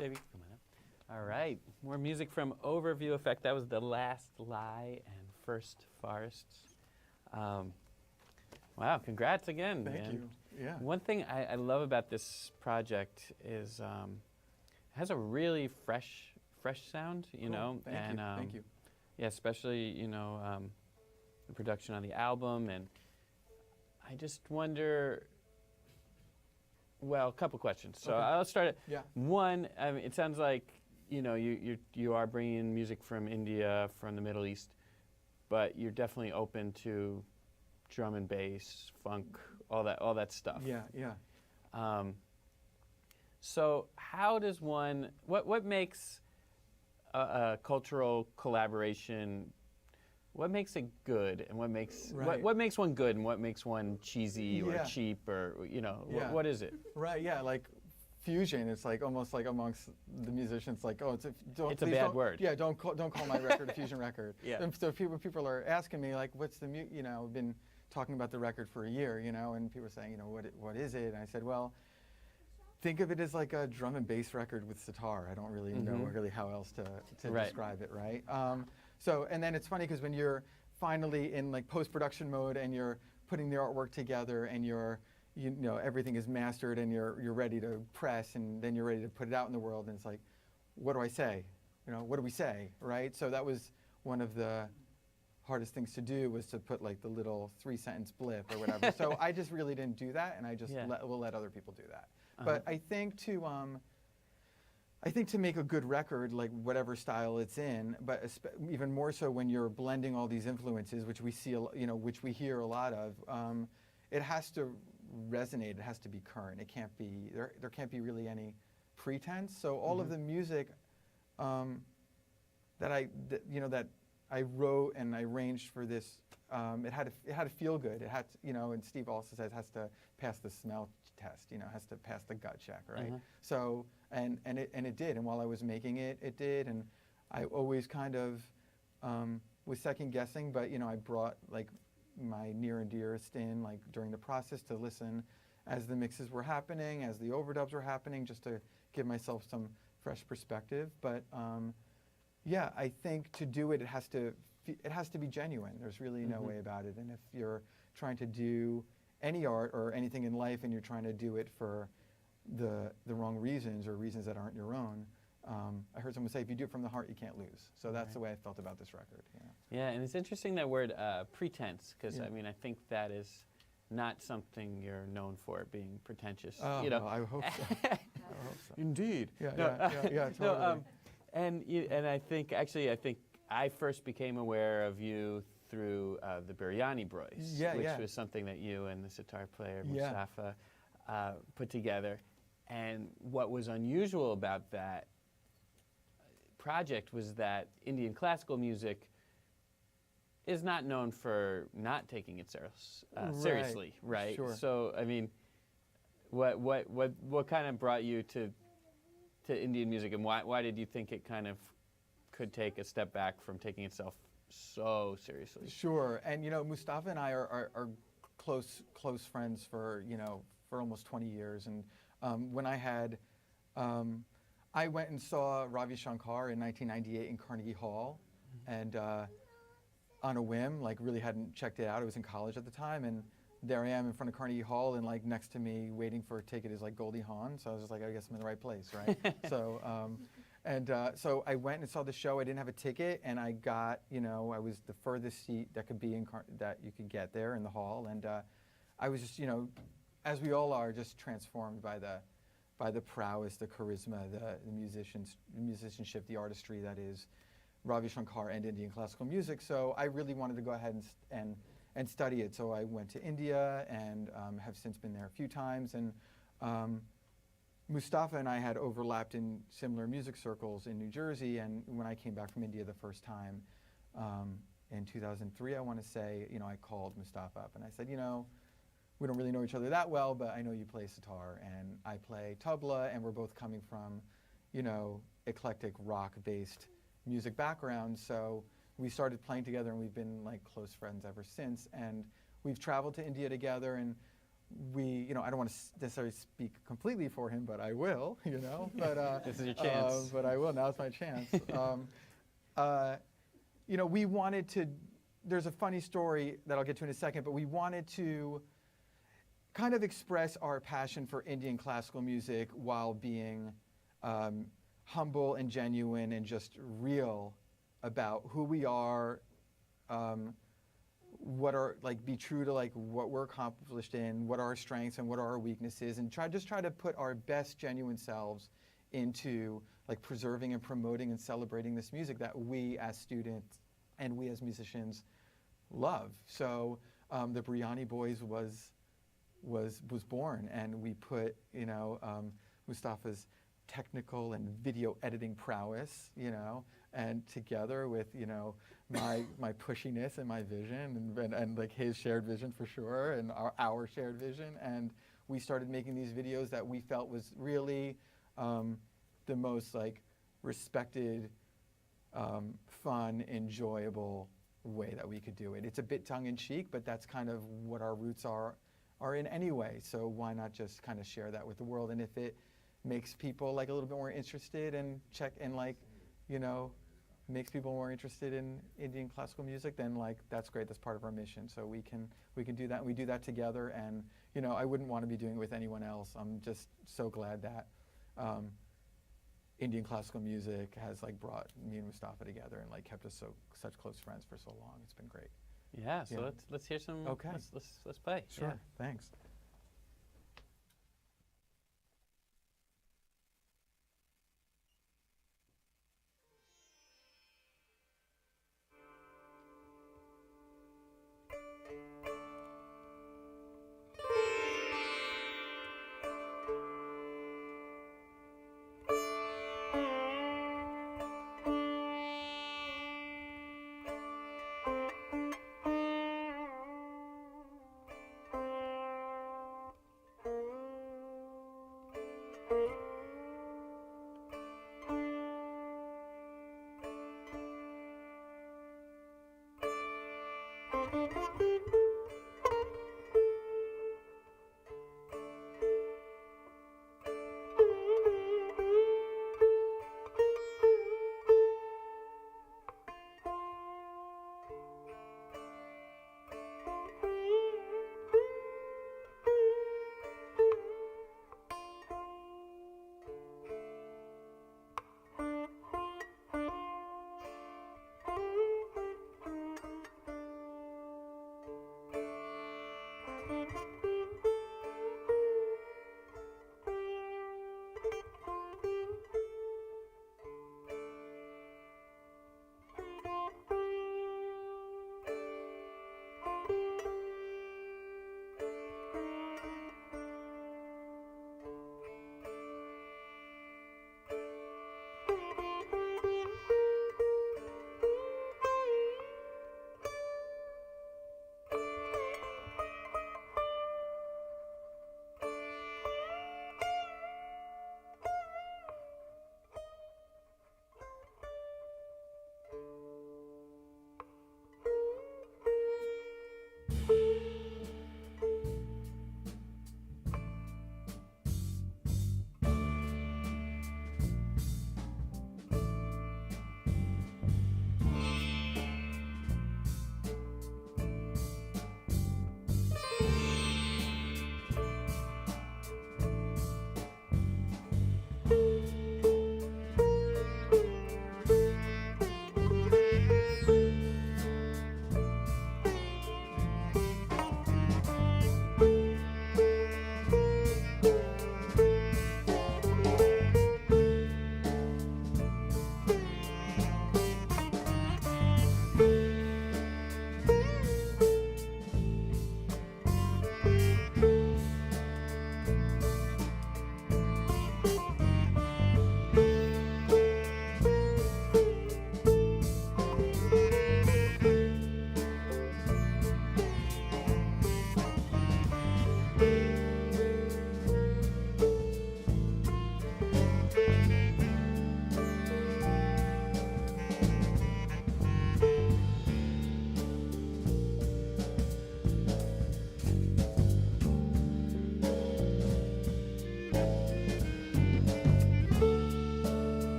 Davey, come on up. All right, more music from Overview Effect. That was The Last Lie and First Forests. Wow, congrats again. Thank man. you. Yeah. One thing I love about this project is it has a really fresh sound, you Cool. know. Thank you. Yeah, especially, you know, the production on the album. And I just wonder, well, a couple questions. So Okay. I'll start it. Yeah. One, I mean, it sounds like, you know, you are bringing in music from India, from the Middle East, but you're definitely open to drum and bass, funk, all that stuff. Yeah, yeah. So how does one, what makes a cultural collaboration, what makes it good, and what makes what makes one good, and what makes one cheesy or Yeah. cheap, or you know, Yeah. what is it? Right, yeah, like fusion. It's like almost like amongst the musicians, like, oh, it's a It's a bad word. Yeah, don't call my record a fusion record. Yeah. And so people are asking me like, what's the you know, I've been talking about the record for a year, you know, and people are saying, you know, what is it? And I said, well, think of it as like a drum and bass record with sitar. I don't really know really how else to describe it, right? So, and then it's funny because when you're finally in like post-production mode and you're putting the artwork together and you know, everything is mastered and you're ready to press and then you're ready to put it out in the world and it's like, what do I say? You know, what do we say, right? So that was one of the hardest things to do, was to put like the little 3-sentence blip or whatever. So I just really didn't do that, and I just will let other people do that. But I think to make a good record, like whatever style it's in, but even more so when you're blending all these influences, which we see, you know, which we hear a lot of, it has to resonate. It has to be current. It can't be there can't be really any pretense. So all of the music that I wrote and I arranged for this, it had to feel good. It had to, you know, and Steve also says it has to pass the smell test. You know, has to pass the gut check, right? So and it did. And while I was making it, it did. And I always kind of was second guessing, but you know, I brought like my near and dearest in like during the process to listen as the mixes were happening, as the overdubs were happening, just to give myself some fresh perspective. But yeah, I think to do it, it has to be genuine. There's really no way about it. And if you're trying to do any art or anything in life and you're trying to do it for the wrong reasons or reasons that aren't your own, I heard someone say, if you do it from the heart, you can't lose. So that's the way I felt about this record. Yeah, and it's interesting that word pretense, because Yeah. I mean, I think that is not something you're known for, being pretentious. Oh, you know? well, I hope so. I hope so. Indeed. Yeah, No, yeah, totally. No, and I think I first became aware of you through the Biryani Boys, which was something that you and the sitar player Mustafa put together. And what was unusual about that project was that Indian classical music is not known for not taking it seriously, right? Sure. So I mean, what kind of brought you to Indian music, and why did you think it kind of could take a step back from taking itself so seriously? Sure, and you know, Mustafa and I are close friends for almost 20 years, and when I went and saw Ravi Shankar in 1998 in Carnegie Hall, and on a whim, like really hadn't checked it out. I was in college at the time, and there I am in front of Carnegie Hall, and like next to me waiting for a ticket is like Goldie Hawn. So I was just like, I guess I'm in the right place, right? So so I went and saw the show. I didn't have a ticket, and I got, I was the furthest seat that could be that you could get there in the hall, and I was just, as we all are, just transformed by the prowess, the charisma, the musicianship, the artistry that is Ravi Shankar and Indian classical music. So I really wanted to go ahead and study it. So I went to India and have since been there a few times. And Mustafa and I had overlapped in similar music circles in New Jersey. And when I came back from India the first time in 2003, I want to say, I called Mustafa up and I said, we don't really know each other that well, but I know you play sitar and I play tabla, and we're both coming from, eclectic rock-based music backgrounds. So we started playing together, and we've been like close friends ever since. And we've traveled to India together, and I don't want to necessarily speak completely for him, but I will, But this is your chance. But I will. Now's my chance. We wanted to. There's a funny story that I'll get to in a second, but we wanted to kind of express our passion for Indian classical music while being humble and genuine and just real about who we are, be true to what we're accomplished in, what are our strengths and what are our weaknesses, and try to put our best genuine selves into preserving and promoting and celebrating this music that we as students and we as musicians love. So the Briani Boys was born, and we put Mustafa's technical and video editing prowess, and together with my pushiness and my vision and his shared vision for sure, and our shared vision, and we started making these videos that we felt was really the most respected, fun, enjoyable way that we could do it. It's a bit tongue-in-cheek, but that's kind of what our roots are in anyway. So why not just kind of share that with the world? And if it makes people a little bit more interested and makes people more interested in Indian classical music, then that's great. That's part of our mission. So we can do that. And we do that together. And I wouldn't want to be doing it with anyone else. I'm just so glad that Indian classical music has brought me and Mustafa together and kept us such close friends for so long. It's been great. Yeah. So let's hear some. Okay. Let's play. Sure. Yeah. Thanks.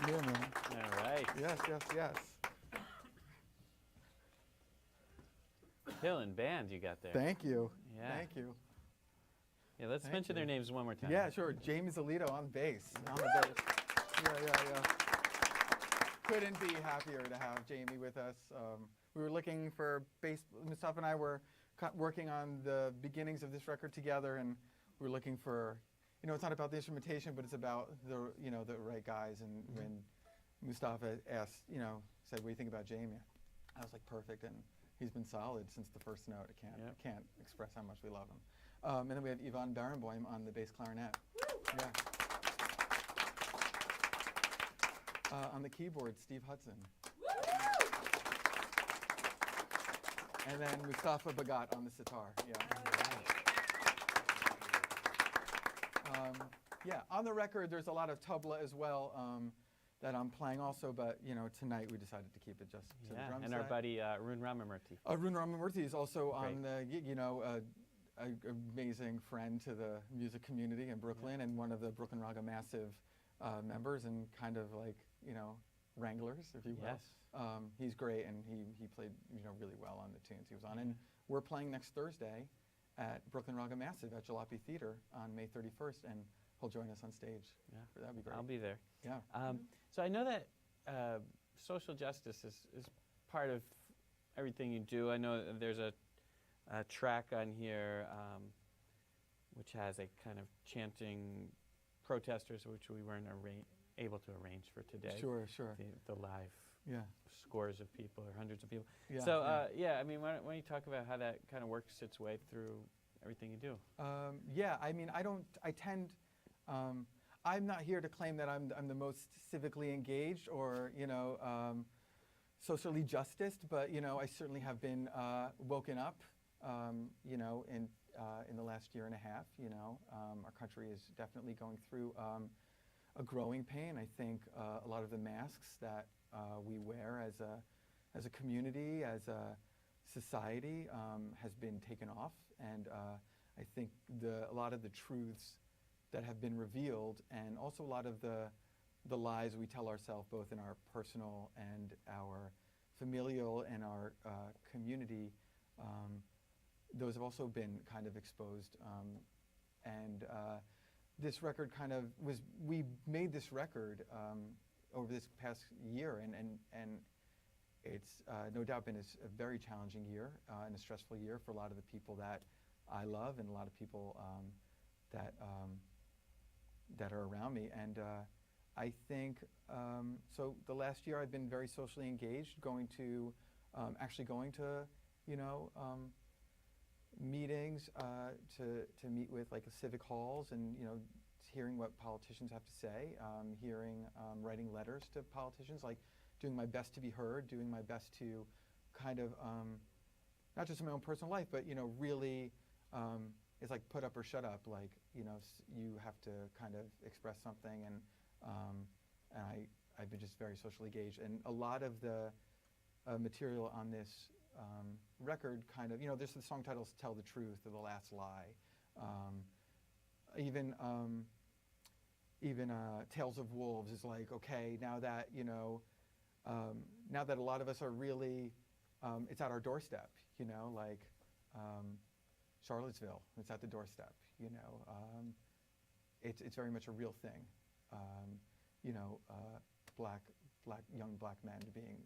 Newman. All right. Yes, yes, yes. Killing band you got there. Thank you. Yeah. Thank you. Yeah, let's Thank mention you. their names one more time. Yeah, sure. Jamie Zolito on bass. On the bass. Yeah. Couldn't be happier to have Jamie with us. We were looking for bass. Mustafa and I were working on the beginnings of this record together, and we were looking for, it's not about the instrumentation, but it's about the right guys. And when Mustafa asked, said, "What do you think about Jamie?" I was like, perfect, and he's been solid since the first note. I can't express how much we love him. And then we have Yvonne Barenboim on the bass clarinet. Yeah. On the keyboard, Steve Hudson. And then Mustafa Bagat on the sitar. Yeah. On the record, there's a lot of tabla as well that I'm playing also, but tonight we decided to keep it just to the drum and set. our buddy Arun Ramamurthy. Arun Ramamurthy is also on the an amazing friend to the music community in Brooklyn and one of the Brooklyn Raga Massive members and kind of like, wranglers, if you will. Yes. He's great, and he played really well on the tunes he was on. And we're playing next Thursday at Brooklyn Raga Massive at Jalopy Theater on May 31st, and he'll join us on stage. Yeah. That'd be great. I'll be there. Yeah. So I know that social justice is part of everything you do. I know there's a track on here which has a kind of chanting protesters, which we weren't able to arrange for today. Sure. The live scores of people or hundreds of people. Yeah, So yeah. why don't you talk about how that kind of works its way through everything you do? I'm not here to claim that I'm the most civically engaged or socially justiced, but I certainly have been woken up in the last year and a half. Our country is definitely going through a growing pain. I think a lot of the masks that we wear as a community, as a society, has been taken off, and I think a lot of the truths that have been revealed, and also a lot of the lies we tell ourselves, both in our personal and our familial and our community, those have also been kind of exposed. And this record we made this record over this past year, and it's no doubt been a very challenging year and a stressful year for a lot of the people that I love and a lot of people that are around me. And I think, so the last year I've been very socially engaged, actually going to meetings to meet with like civic halls and hearing what politicians have to say, writing letters to politicians, like doing my best to be heard, doing my best to kind of, not just in my own personal life, but really, it's like put up or shut up, like you have to kind of express something, and I've been just very socially engaged, and a lot of the material on this record kind of, there's the song titles Tell the Truth or The Last Lie. Even Tales of Wolves is like, okay, now that a lot of us are really, it's at our doorstep, like Charlottesville, it's at the doorstep, it's very much a real thing. Young black men being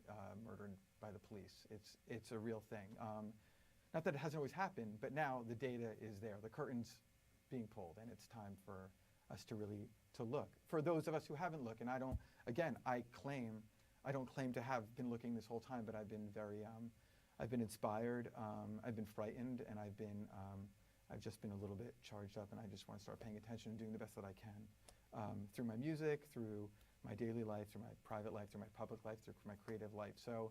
murdered by the police. It's a real thing. Not that it hasn't always happened, but now the data is there. The curtain's being pulled, and it's time for us to really look. For those of us who haven't looked, and I don't claim to have been looking this whole time, but I've been I've been inspired, I've been frightened, and I've just been a little bit charged up, and I just want to start paying attention and doing the best that I can through my music, through my daily life, through my private life, through my public life, through my creative life. So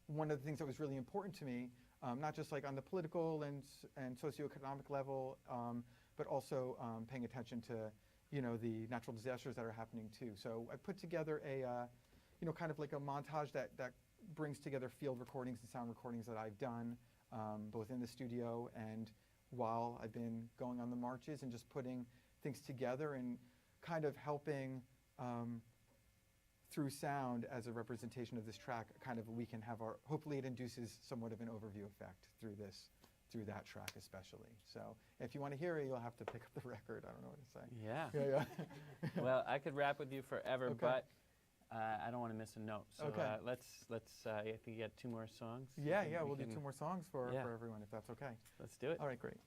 one of the things that was really important to me, not just like on the political and socioeconomic level, but also paying attention to the natural disasters that are happening too. So I put together a kind of like a montage that brings together field recordings and sound recordings that I've done, both in the studio and while I've been going on the marches, and just putting things together and kind of helping through sound as a representation of this track, kind of we can have our, hopefully it induces somewhat of an overview effect through that track especially. So if you want to hear it, you'll have to pick up the record. I don't know what to say. Yeah. Yeah. Well, I could rap with you forever, Okay. but I don't want to miss a note. So Okay. let's I think you got 2 more songs. Yeah, We we'll do can- 2 more songs for Yeah. everyone, if that's okay. Let's do it. All right, great.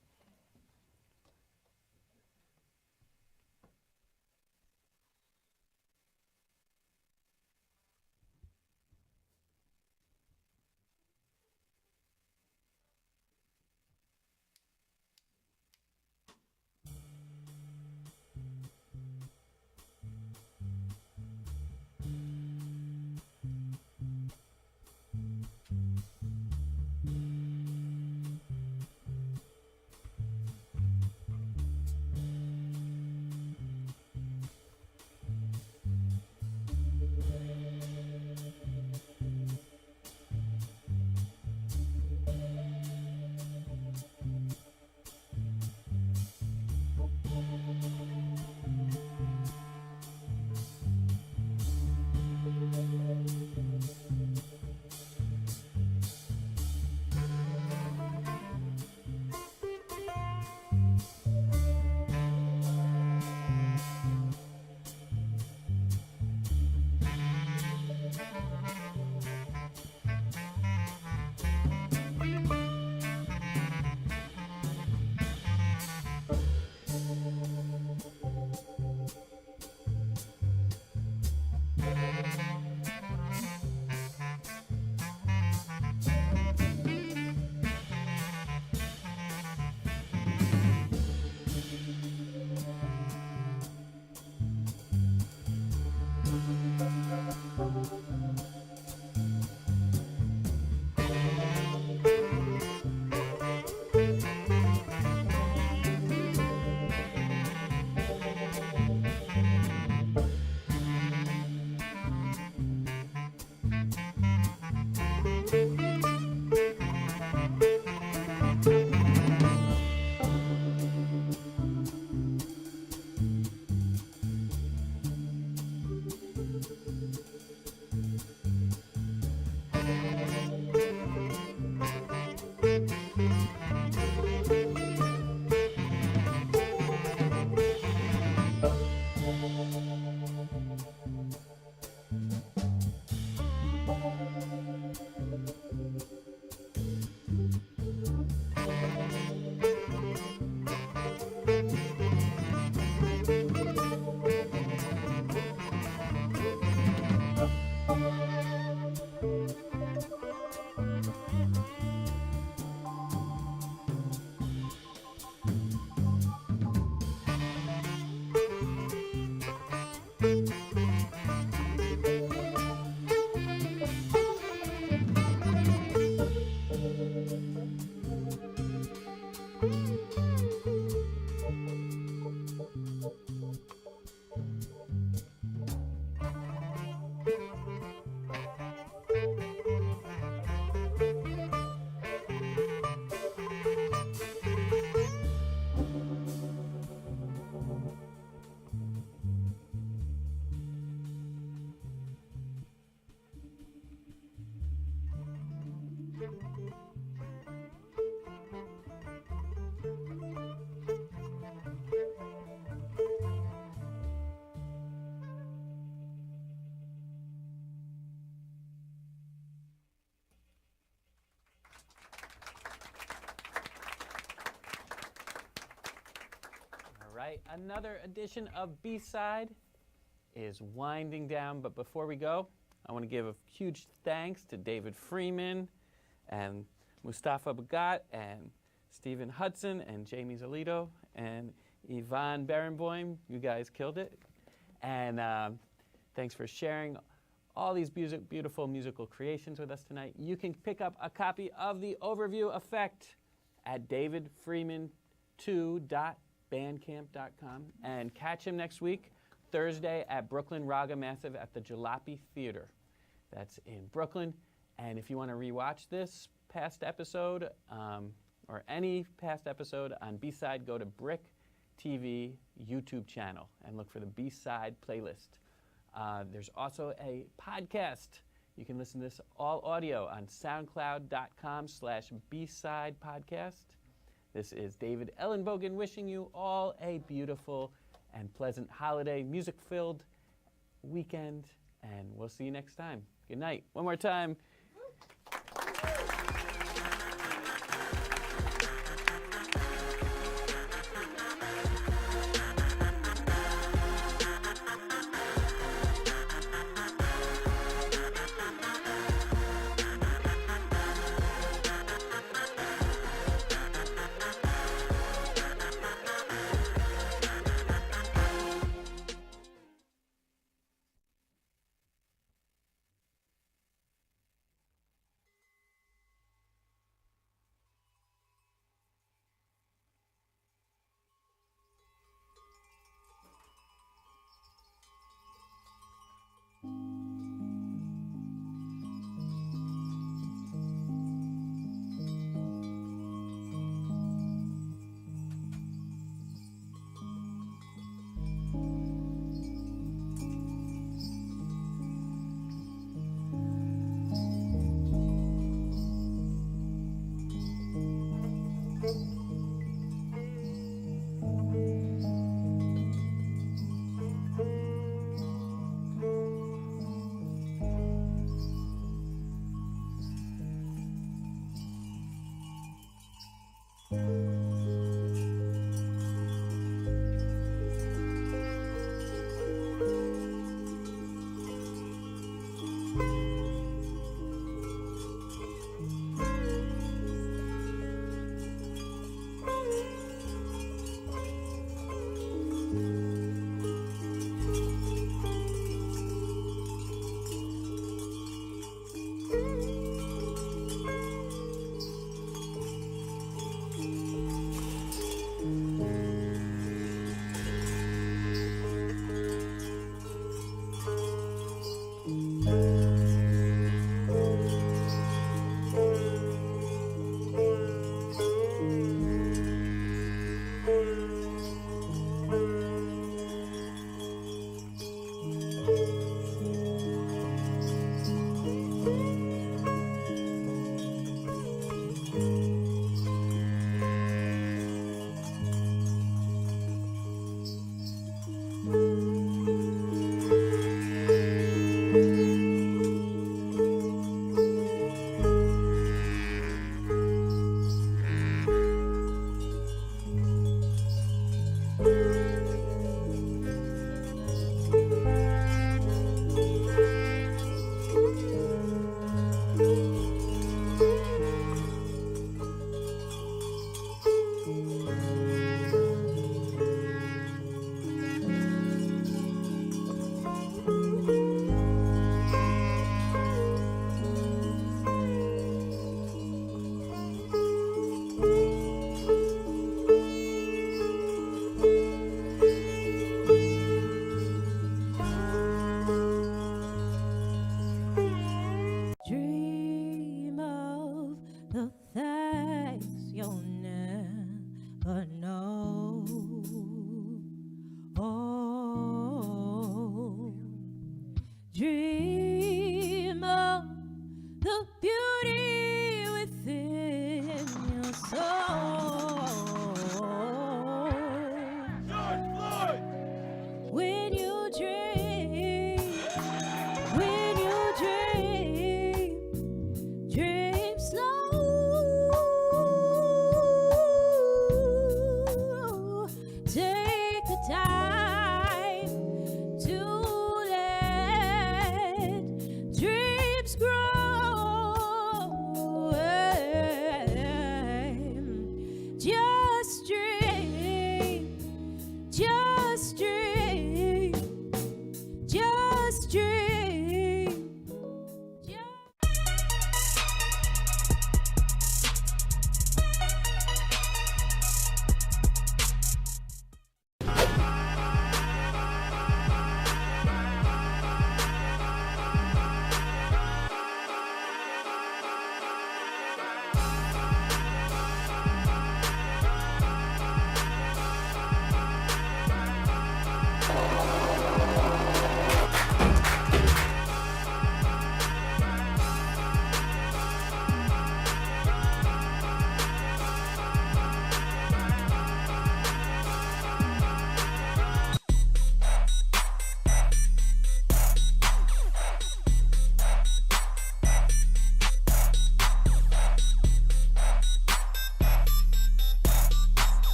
Right, another edition of B-Side is winding down, but before we go, I want to give a huge thanks to David Freeman and Mustafa Bagat and Stephen Hudson and Jamie Zolito and Yvonne Barenboim. You guys killed it. And thanks for sharing all these beautiful musical creations with us tonight. You can pick up a copy of The Overview Effect at davidfreeman2.bandcamp.com and catch him next week, Thursday, at Brooklyn Raga Massive at the Jalopy Theater. That's in Brooklyn. And if you want to rewatch this past episode or any past episode on B-Side, go to Bric TV YouTube channel and look for the B-Side playlist. There's also a podcast. You can listen to this all audio on soundcloud.com/B-side podcast. This is David Ellenbogen wishing you all a beautiful and pleasant holiday, music-filled weekend, and we'll see you next time. Good night. One more time. Dreams grow.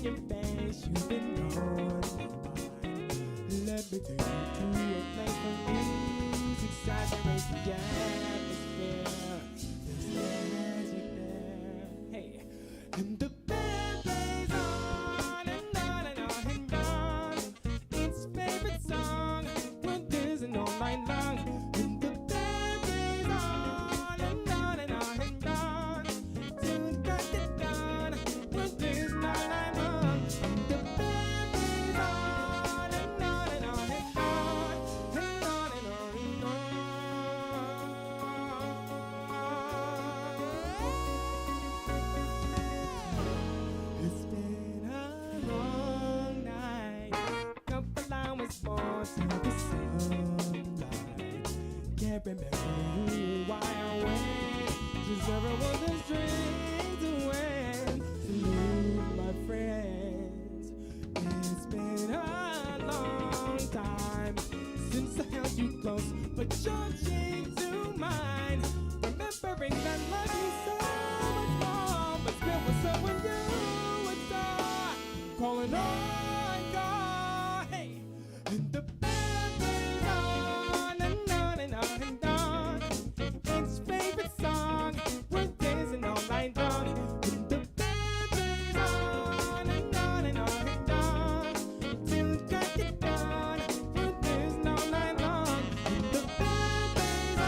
on your face, you've been on my mind. Let me take you to a place where music saturates the atmosphere. There's magic there. Hey, and the band plays on and on and on and on. Its favorite song, we're dancing all night long. And the band plays on and on and on and on. Till it got it done, we're dancing all night long. And the band plays on and on and on and on and on and on and on. It's been a long night, couple hours more till the sunlight. Can't remember why I went, just everyone just dreams away. Salute my friends. It's been a long time since I held you close, but you're chained to mine. Remembering that love you so much more, but still was someone you adore. Calling on God, hey, and the band plays on and on and on and on. Its favorite song, we're dancing all night long. And the band plays on and on and on and on. Till it got it done, we're dancing all night long. And the band plays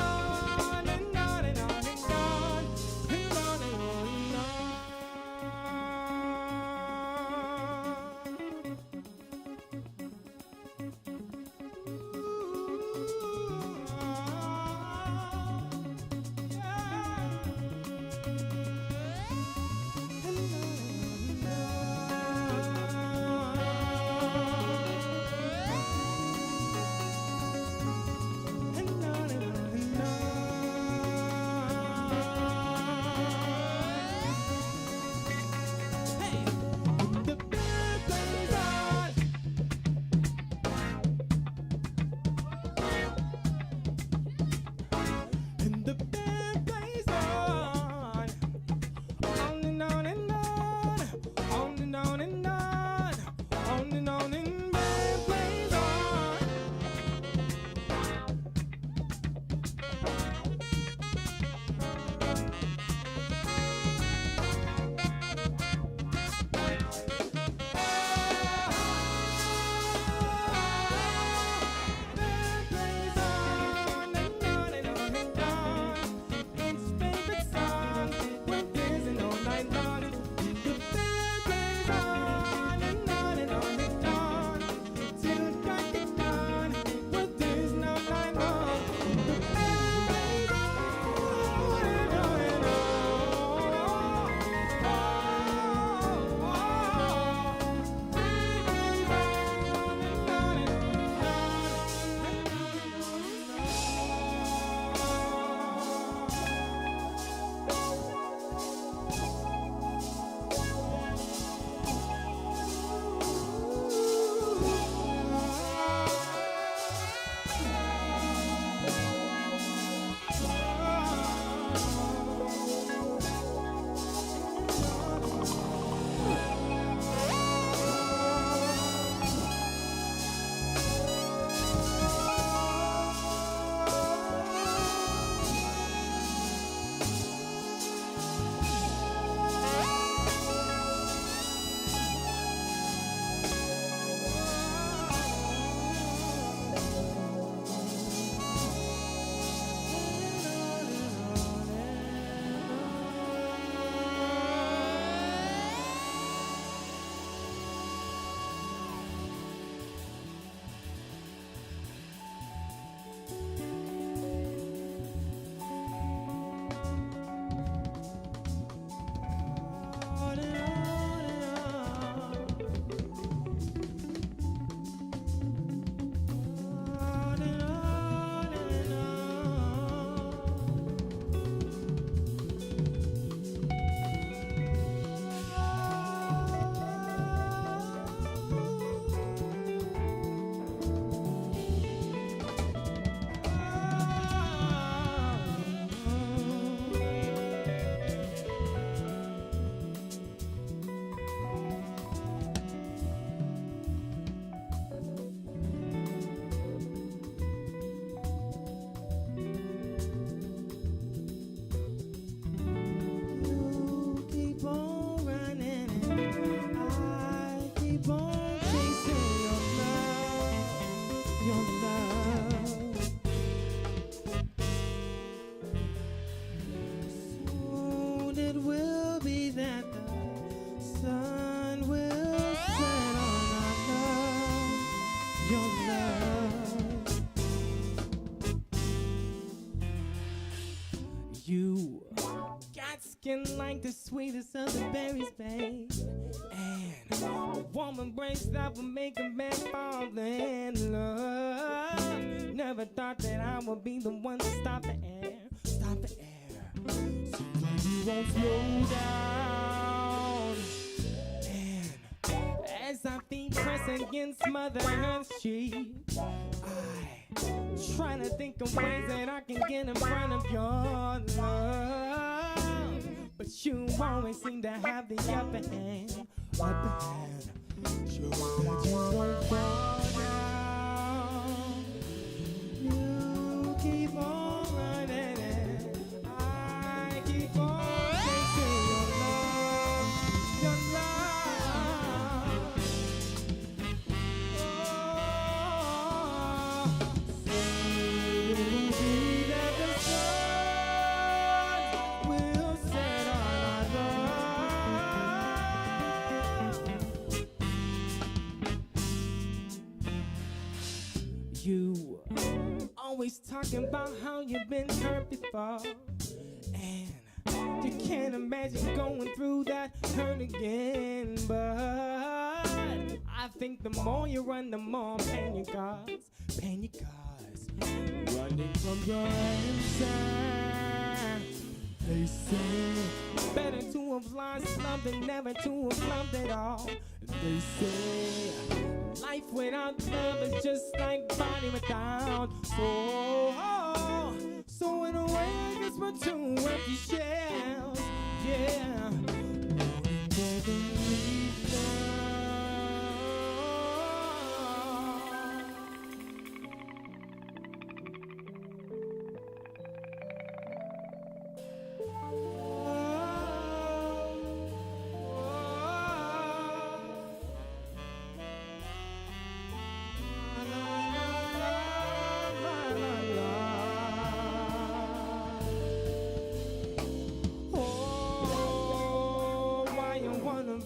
it will be that the sun will set on our love, your love. You got skin like the sweetest of the berries, babe. And a warm embrace that will make a man fall in love. Never thought that I would be the one to stop the air, stop the air. So when you won't slow down. And as our feet press against Mother Earth's cheek, I try to think of ways that I can get in front of your love. But you always seem to have the upper hand, upper hand. Sure that you won't fall down. You keep on running and I keep on chasing your love, your love. So be that the sun will set on our love. You always talking about how you've been hurt before, and you can't imagine going through that hurt again. But I think the more you run, the more pain you cause, pain you cause. Running from your answer, they say better to have lost love than never to have loved at all. They say life without love is just like body without soul. So in a way, I guess we're two empty shells. Yeah. Waiting for the reason.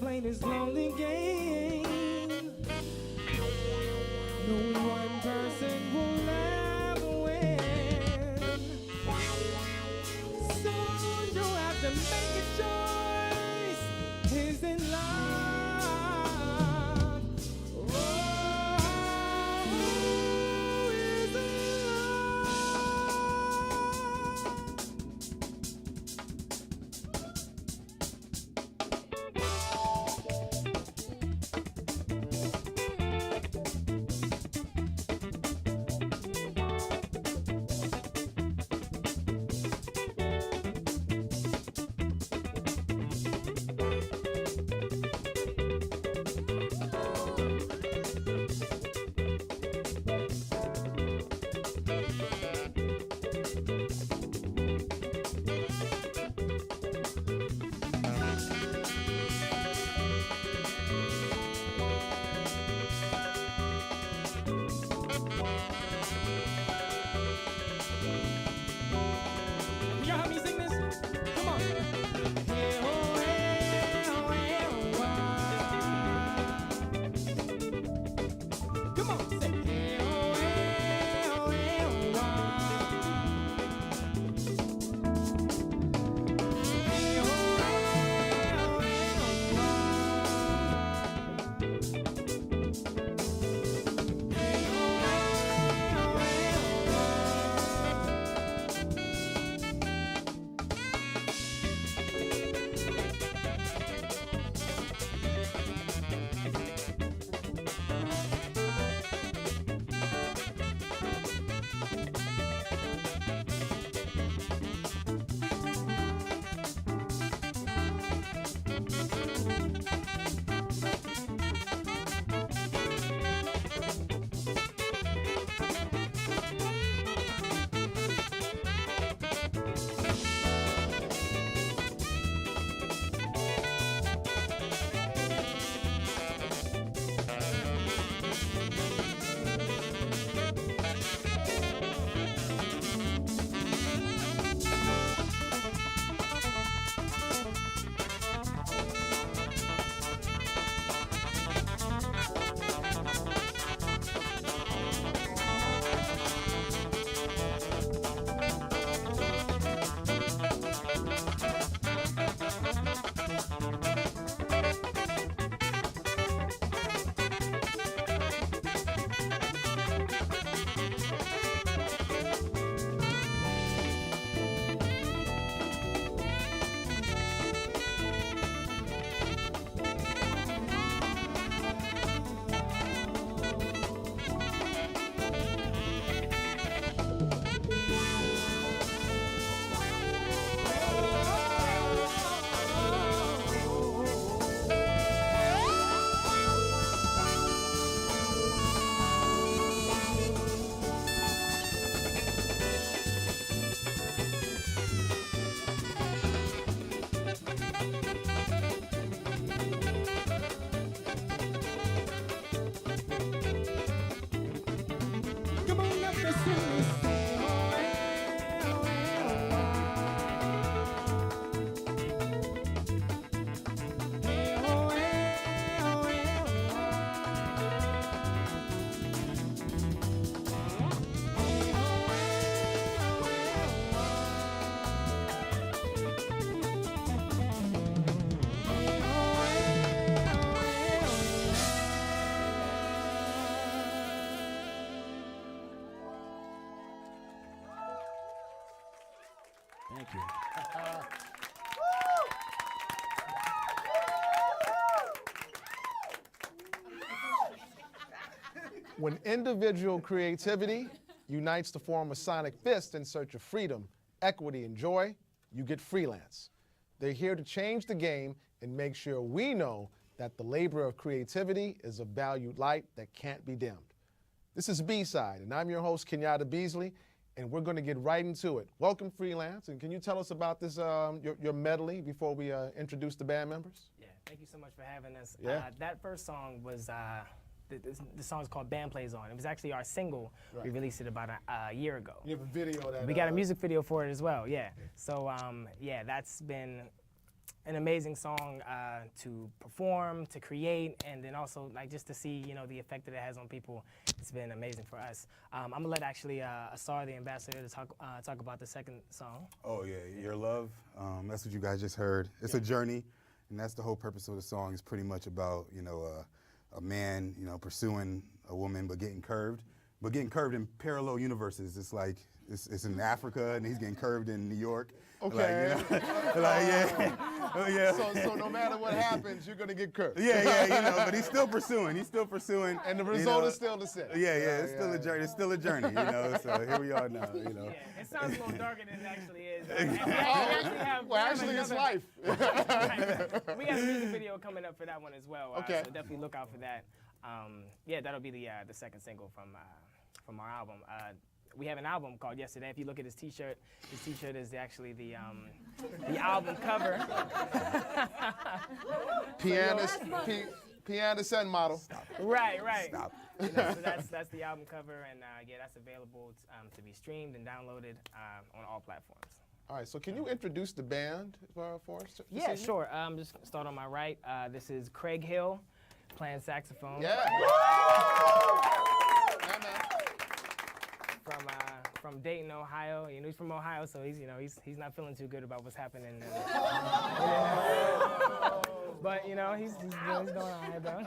Play this lonely game. No one person will ever win. So you have to make a choice. Is it love? Oh, is it Thank you. When individual creativity unites to form a sonic fist in search of freedom, equity, and joy, you get Freelance. They're here to change the game and make sure we know that the labor of creativity is a valued light that can't be dimmed. This is B-Side, and I'm your host, Kenyatta Beasley, and we're going to get right into it. Welcome, Freelance, and can you tell us about this, your medley before we introduce the band members? Yeah, thank you so much for having us. Yeah. That first song was, the song is called Band Plays On. It was actually our single. Right. We released it about a year ago. You have a video of that. We got a music video for it as well, yeah. So, yeah, that's been an amazing song to perform, to create, and then also like just to see, you know, the effect that it has on people. It's been amazing for us. I'm gonna let actually Asar, the ambassador, to talk about the second song. Oh yeah, Your Love. That's what you guys just heard. It's a journey, and that's the whole purpose of the song. Is pretty much about, you know, a man, you know, pursuing a woman but getting curved in parallel universes. It's like it's in Africa and he's getting curved in New York. Okay. Like, you know, like, yeah. Oh, yeah. So no matter what happens, you're gonna get curved. Yeah, you know, but he's still pursuing. And the result is still the same. Yeah, it's still a journey. It's still a journey, you know. So here we are now, you know. Yeah, it sounds a little darker than it actually is. It's life. We have a music video coming up for that one as well. Okay. So definitely look out for that. Yeah, that'll be the second single from our album. We have an album called Yesterday. If you look at his T-shirt is actually the album cover. Pianist and model. Right. Stop. You know, so that's the album cover, and yeah, that's available to be streamed and downloaded on all platforms. All right, so can you introduce the band for us? Yeah, sure. Just start on my right. This is Craig Hill playing saxophone. Yeah. From Dayton, Ohio. You know, he's from Ohio, so he's not feeling too good about what's happening. But you know, he's doing all right though.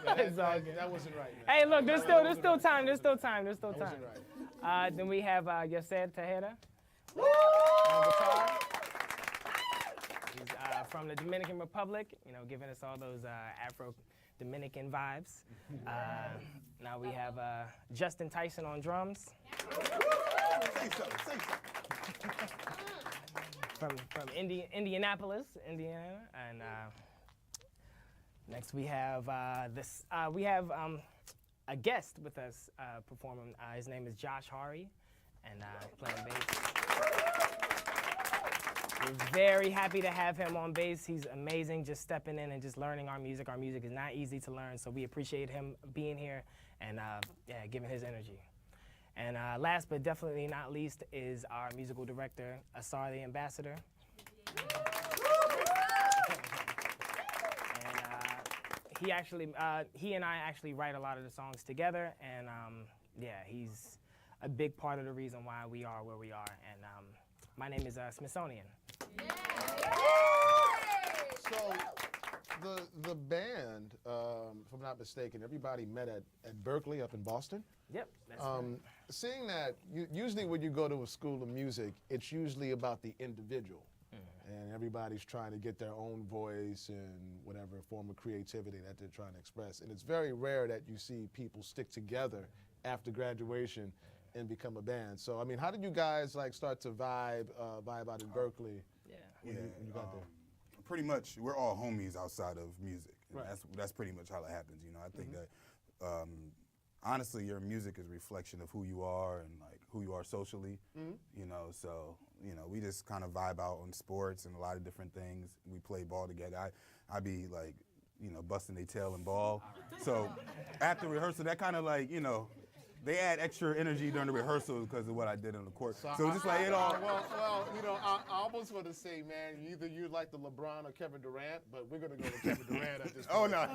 That wasn't right. Man. Hey, look, there's still time. That wasn't right. Then we have Yosef Tejeda. He's from the Dominican Republic. You know, giving us all those Afro-Dominican vibes. Now we have Justin Tyson on drums. Say something. From Indianapolis, Indiana, and next we have a guest with us performing. His name is Josh Hari, and playing bass. We're very happy to have him on bass. He's amazing, just stepping in and just learning our music. Our music is not easy to learn, so we appreciate him being here and giving his energy. And last but definitely not least is our musical director, Asar, the ambassador. And he and I actually write a lot of the songs together, and yeah, he's a big part of the reason why we are where we are. And my name is Smithsonian. So the band, if I'm not mistaken, everybody met at Berkeley up in Boston? Yep, that's right. Seeing that, usually when you go to a school of music, it's usually about the individual. And everybody's trying to get their own voice and whatever form of creativity that they're trying to express. And it's very rare that you see people stick together after graduation and become a band. So, I mean, how did you guys start to vibe out in Berkeley? When you got there? Pretty much, we're all homies outside of music. And Right. That's pretty much how it happens. You know, I think that honestly, your music is a reflection of who you are and who you are socially. You know, so we just kind of vibe out on sports and a lot of different things. We play ball together. I be busting their tail and ball. So after rehearsal, that kind of they add extra energy during the rehearsals because of what I did on the court. So it's just like it all. Well, you know, I almost want to say, man, either you like the LeBron or Kevin Durant, but we're gonna go with Kevin Durant at this point. Oh no.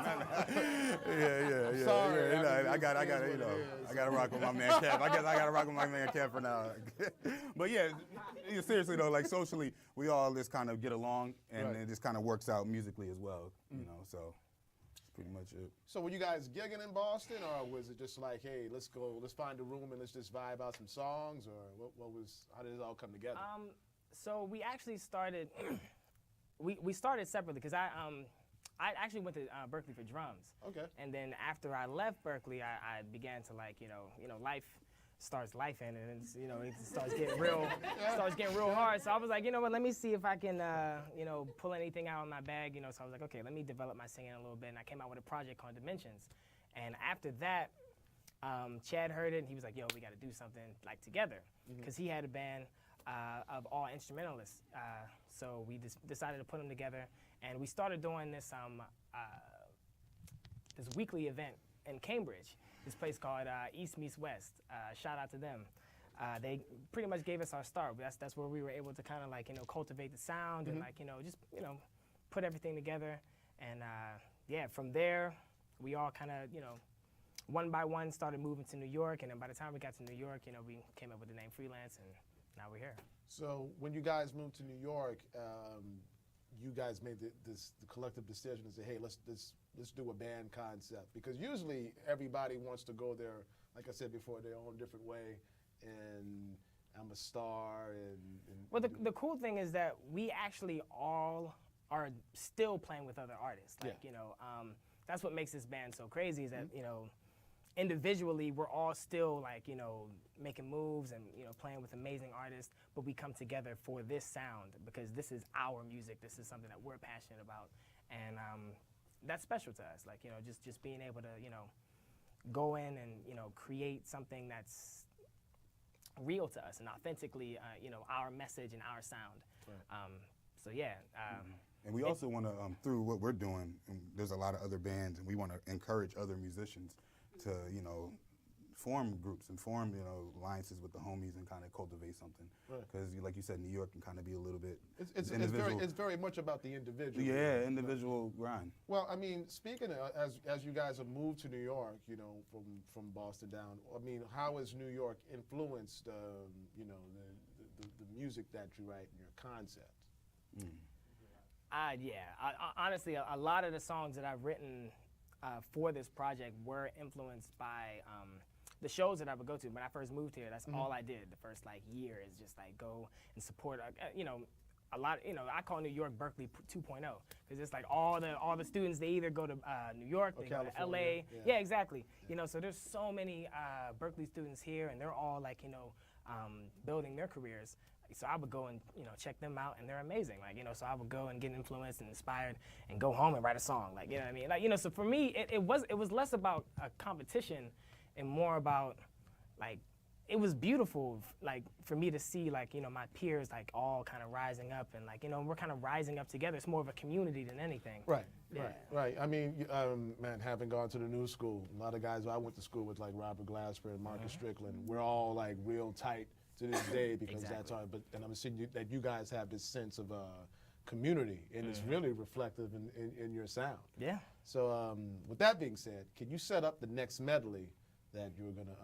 Yeah. Sorry, I got you know, I got to rock with my man Kev. I guess I got to rock with my man Kev for now. But yeah, seriously though, like socially, we all just kind of get along, and it just kind of works out musically as well. You know, so. Pretty much it. So were you guys gigging in Boston, or was it just like, hey, let's find a room and let's just vibe out some songs, or how did it all come together? So we actually started, we started separately because I actually went to Berkeley for drums. Okay. And then after I left Berkeley, I began to like, life starts lifing, and it's, it starts getting real, hard. So I was like, you know what, let me see if I can, pull anything out of my bag, So I was like, okay, let me develop my singing a little bit, and I came out with a project called Dimensions. And after that, Chad heard it, and he was like, yo, we got to do something like together, because he had a band of all instrumentalists. So we decided to put them together, and we started doing this this weekly event in Cambridge. This place called East Meets West. Shout out to them. They pretty much gave us our start. That's where we were able to kind of like, cultivate the sound and like, just, put everything together. And yeah, from there, we all kind of, one by one started moving to New York. And then by the time we got to New York, we came up with the name Freelance, and now we're here. So when you guys moved to New York, you guys made the collective decision to say, hey, let's do a band concept, because usually everybody wants to go there, like I said before, their own different way, and I'm a star. Well, the cool thing is that we actually all are still playing with other artists. Like, that's what makes this band so crazy, is that, individually, we're all still like, making moves and, playing with amazing artists, but we come together for this sound because this is our music. This is something that we're passionate about. And that's special to us. Like, just being able to, go in and, create something that's real to us and authentically, our message and our sound. Right. So yeah. And we also want to, through what we're doing, and there's a lot of other bands, and we want to encourage other musicians to, form groups and form, alliances with the homies and kind of cultivate something. Because, like you said, New York can kind of be a little bit it's very much about the individual. Yeah, individual grind. Well, I mean, speaking of, as you guys have moved to New York, from Boston down, I mean, how has New York influenced, the music that you write and your concept? Honestly, a lot of the songs that I've written for this project were influenced by the shows that I would go to. When I first moved here, that's all I did. The first year is just like go and support, a lot. I call New York Berkeley 2.0, because it's like all the students, they either go to New York, they go to LA. Yeah, exactly. So there's so many Berkeley students here, and they're all like building their careers. So I would go and check them out, and they're amazing. Like so I would go and get influenced and inspired, and go home and write a song. Like what I mean. Like so for me, it was less about a competition, and more about like it was beautiful. Like for me to see my peers like all kind of rising up, and like we're kind of rising up together. It's more of a community than anything. Right. Yeah. Right. I mean, man, having gone to the new school, a lot of guys I went to school with, like Robert Glasper and Marcus Strickland, we're all like real tight to this day, because that's our. And I'm seeing that you guys have this sense of community, and it's really reflective in your sound. Yeah. So with that being said, can you set up the next medley that you're gonna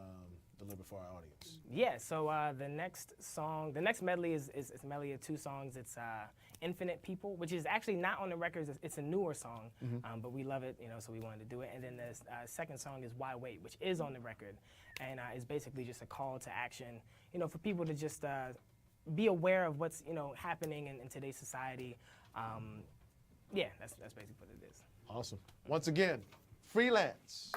deliver for our audience? Yeah. So the next medley is a medley of two songs. It's Infinite People, which is actually not on the records. It's a newer song, but we love it, so we wanted to do it. And then the second song is Why Wait, which is on the record, and is basically just a call to action, for people to just be aware of what's happening in today's society. Yeah, that's basically what it is. Awesome. Once again, Freelance.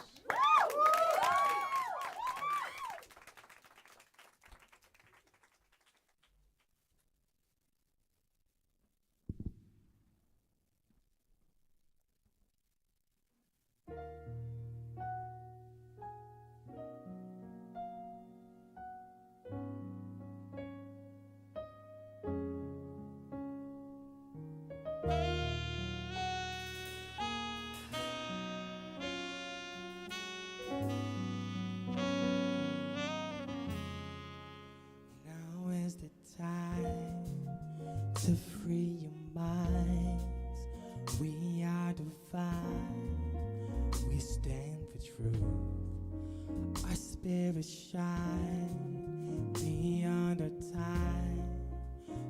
to free your minds. We are divine, we stand for truth. Our spirits shine beyond our time.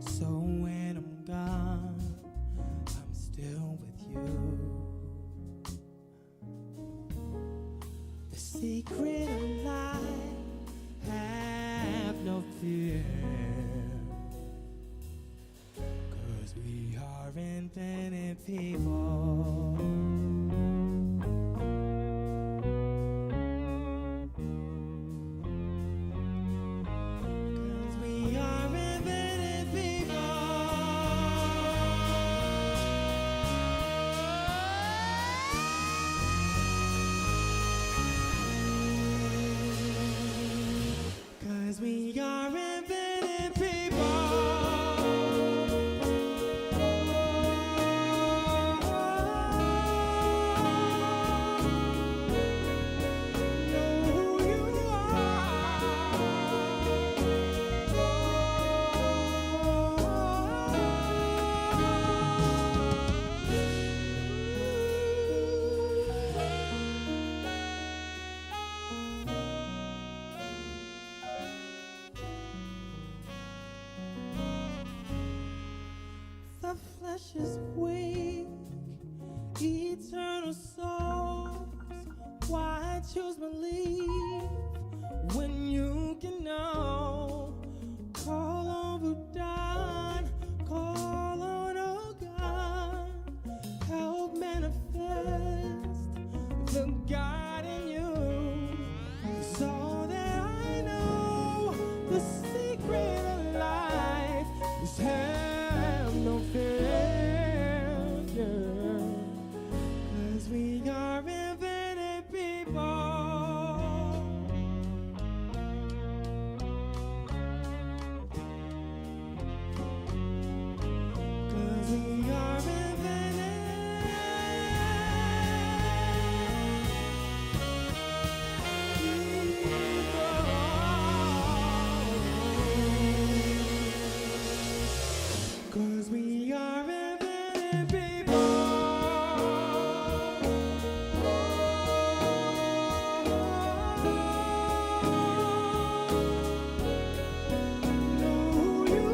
So when I'm gone, I'm still with you. The secret of life, have no fear. 'Cause we are infinite people. We are infinite people. Know who you The flesh is weak, eternal souls. Why choose belief when you can know? Call on Buddha, call on oh God, help manifest the God in you. It's all that I know. The secret of life is have no failure. 'Cause we are infinite people. 'Cause we are infinite. 'Cause we are infinite people. Know who you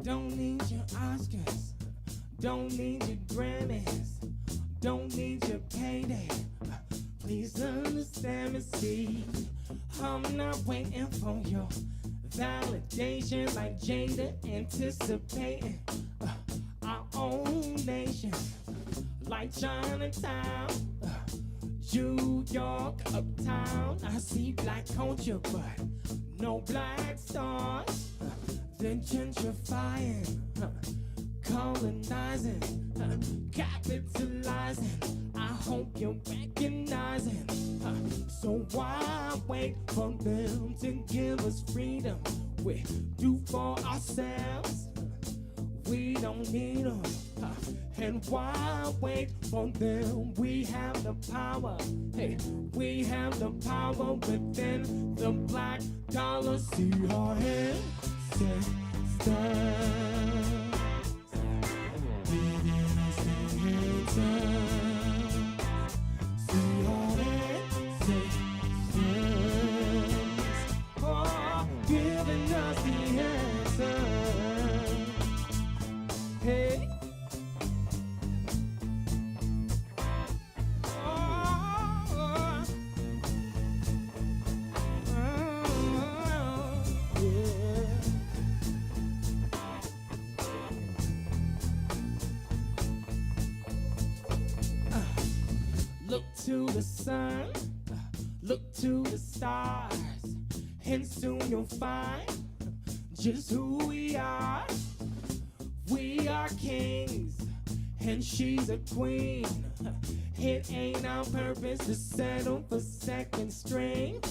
Don't need your Oscars, don't need your Grammys, don't need your payday. Please understand me, see, I'm not waiting for your validation like Jada anticipating our own nation, like Chinatown, New York, uptown. I see black culture, but no black stars. Then gentrifying, colonizing, capitalizing. I hope you're recognizing. So why wait for them to give us freedom? We do for ourselves. We don't need them. And why wait for them? We have the power. Hey, we have the power within the black dollar. See our hands, giving us the answer. Hey. Look to the sun, look to the stars, and soon you'll find just who we are. We are kings, and she's a queen. It ain't our purpose to settle for second string.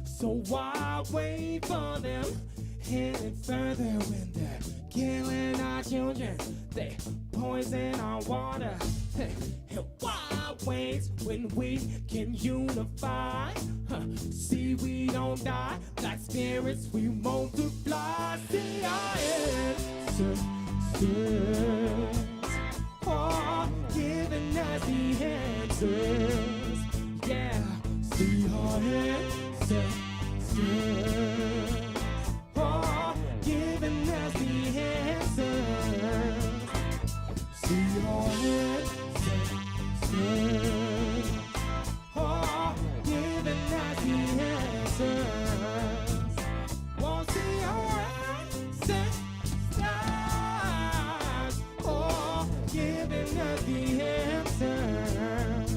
So why wait for them? Headed further when they're killing our children. They poison our water. And why wait when we can unify? See, we don't die. Black spirits, we multiply. See our answers. Oh, giving us the answers. Yeah, see our answers. Oh, giving us the answers. See our answers. Oh, giving us the answers. Won't see our answers. Oh, giving us the answers.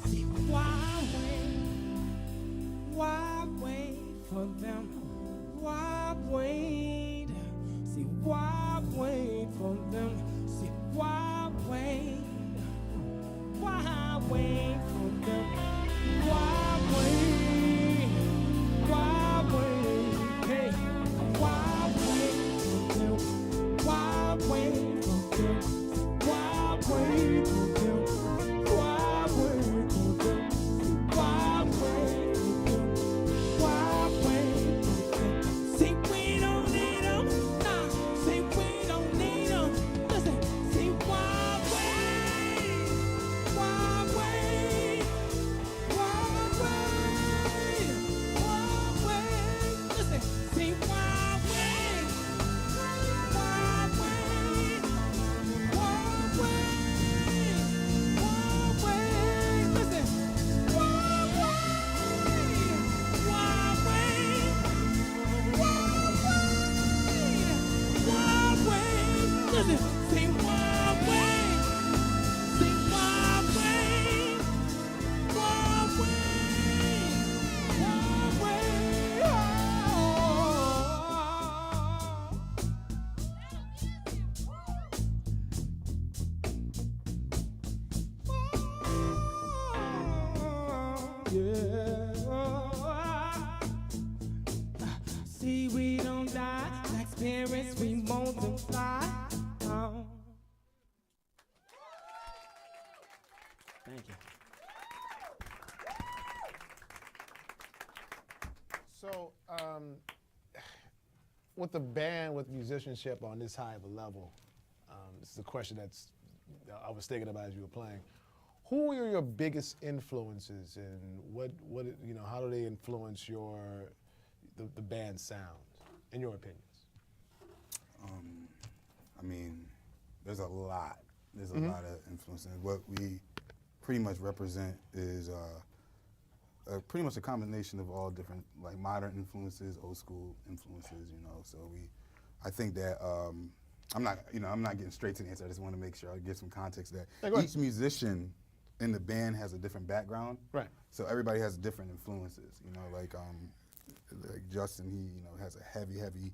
See, why wait? Why wait for them? Why wait? See, why wait for them? See, why wait? Why wait for them? Why wait? Why wait? Hey, why wait for them? Why wait for them? Why wait for them? Why wait for them? Why wait for them? Why wait for them? See, we don't need them. Nah, see, we don't need them. Listen, see, why wait? Why wait? Why wait? Why wait? Listen, see, why wait? Why wait? Why wait? Why wait? Listen, why wait? Why wait? Why wait? Listen, see, why wait? See, why wait? Why wait? Why wait? Yeah. See, we don't die like spirits, we multiply. Oh. Thank you. So, with the band, with musicianship on this high of a level, this is a question that's I was thinking about as you were playing. Who are your biggest influences, and what how do they influence the band sound, in your opinions? mean, there's a lot. There's a lot of influences. What we pretty much represent is pretty much a combination of all different, like, modern influences, old school influences, you know. So I think that I'm not getting straight to the answer. I just want to make sure I give some context that each musician in the band has a different background. Right. So everybody has different influences, you know, like Justin, he, you know, has a heavy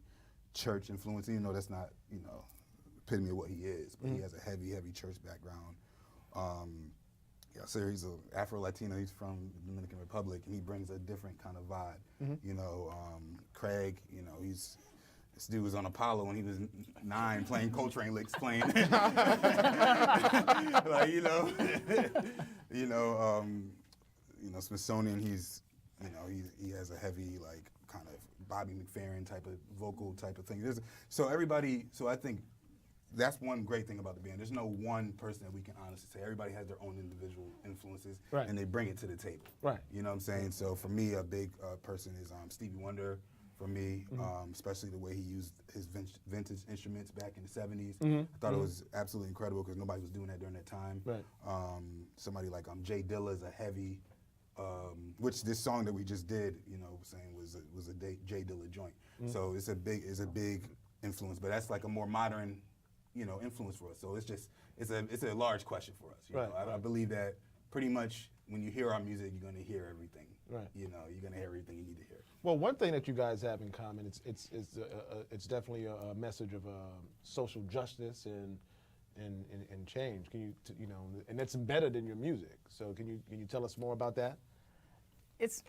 church influence, even though that's not, you know, epitome of what he is, but he has a heavy church background. Yeah, so he's an Afro-Latino, he's from the Dominican Republic, and he brings a different kind of vibe. You know, Craig, you know, this dude was on Apollo when he was 9 playing Coltrane licks, playing, like, you know, Smithsonian, he has a heavy, like, kind of Bobby McFerrin type of vocal type of thing. So I think that's one great thing about the band. There's no one person that we can honestly say. Everybody has their own individual influences, and they bring it to the table. Right. You know what I'm saying? So for me, a big person is Stevie Wonder. For me, especially the way he used his vintage instruments back in the 70s. I thought it was absolutely incredible because nobody was doing that during that time. Right. Somebody like Jay Dilla is a heavy, which this song that we just did, you know, saying was a Jay Dilla joint. So it's a big influence, but that's like a more modern, you know, influence for us. So it's a large question for us. You know? I believe that pretty much when you hear our music, you're gonna hear everything. Right. You know, you're gonna hear everything you need to hear. Well, one thing that you guys have in common, it's definitely a message of social justice and change. Can you know, and that's embedded in your music. So can you tell us more about that? It's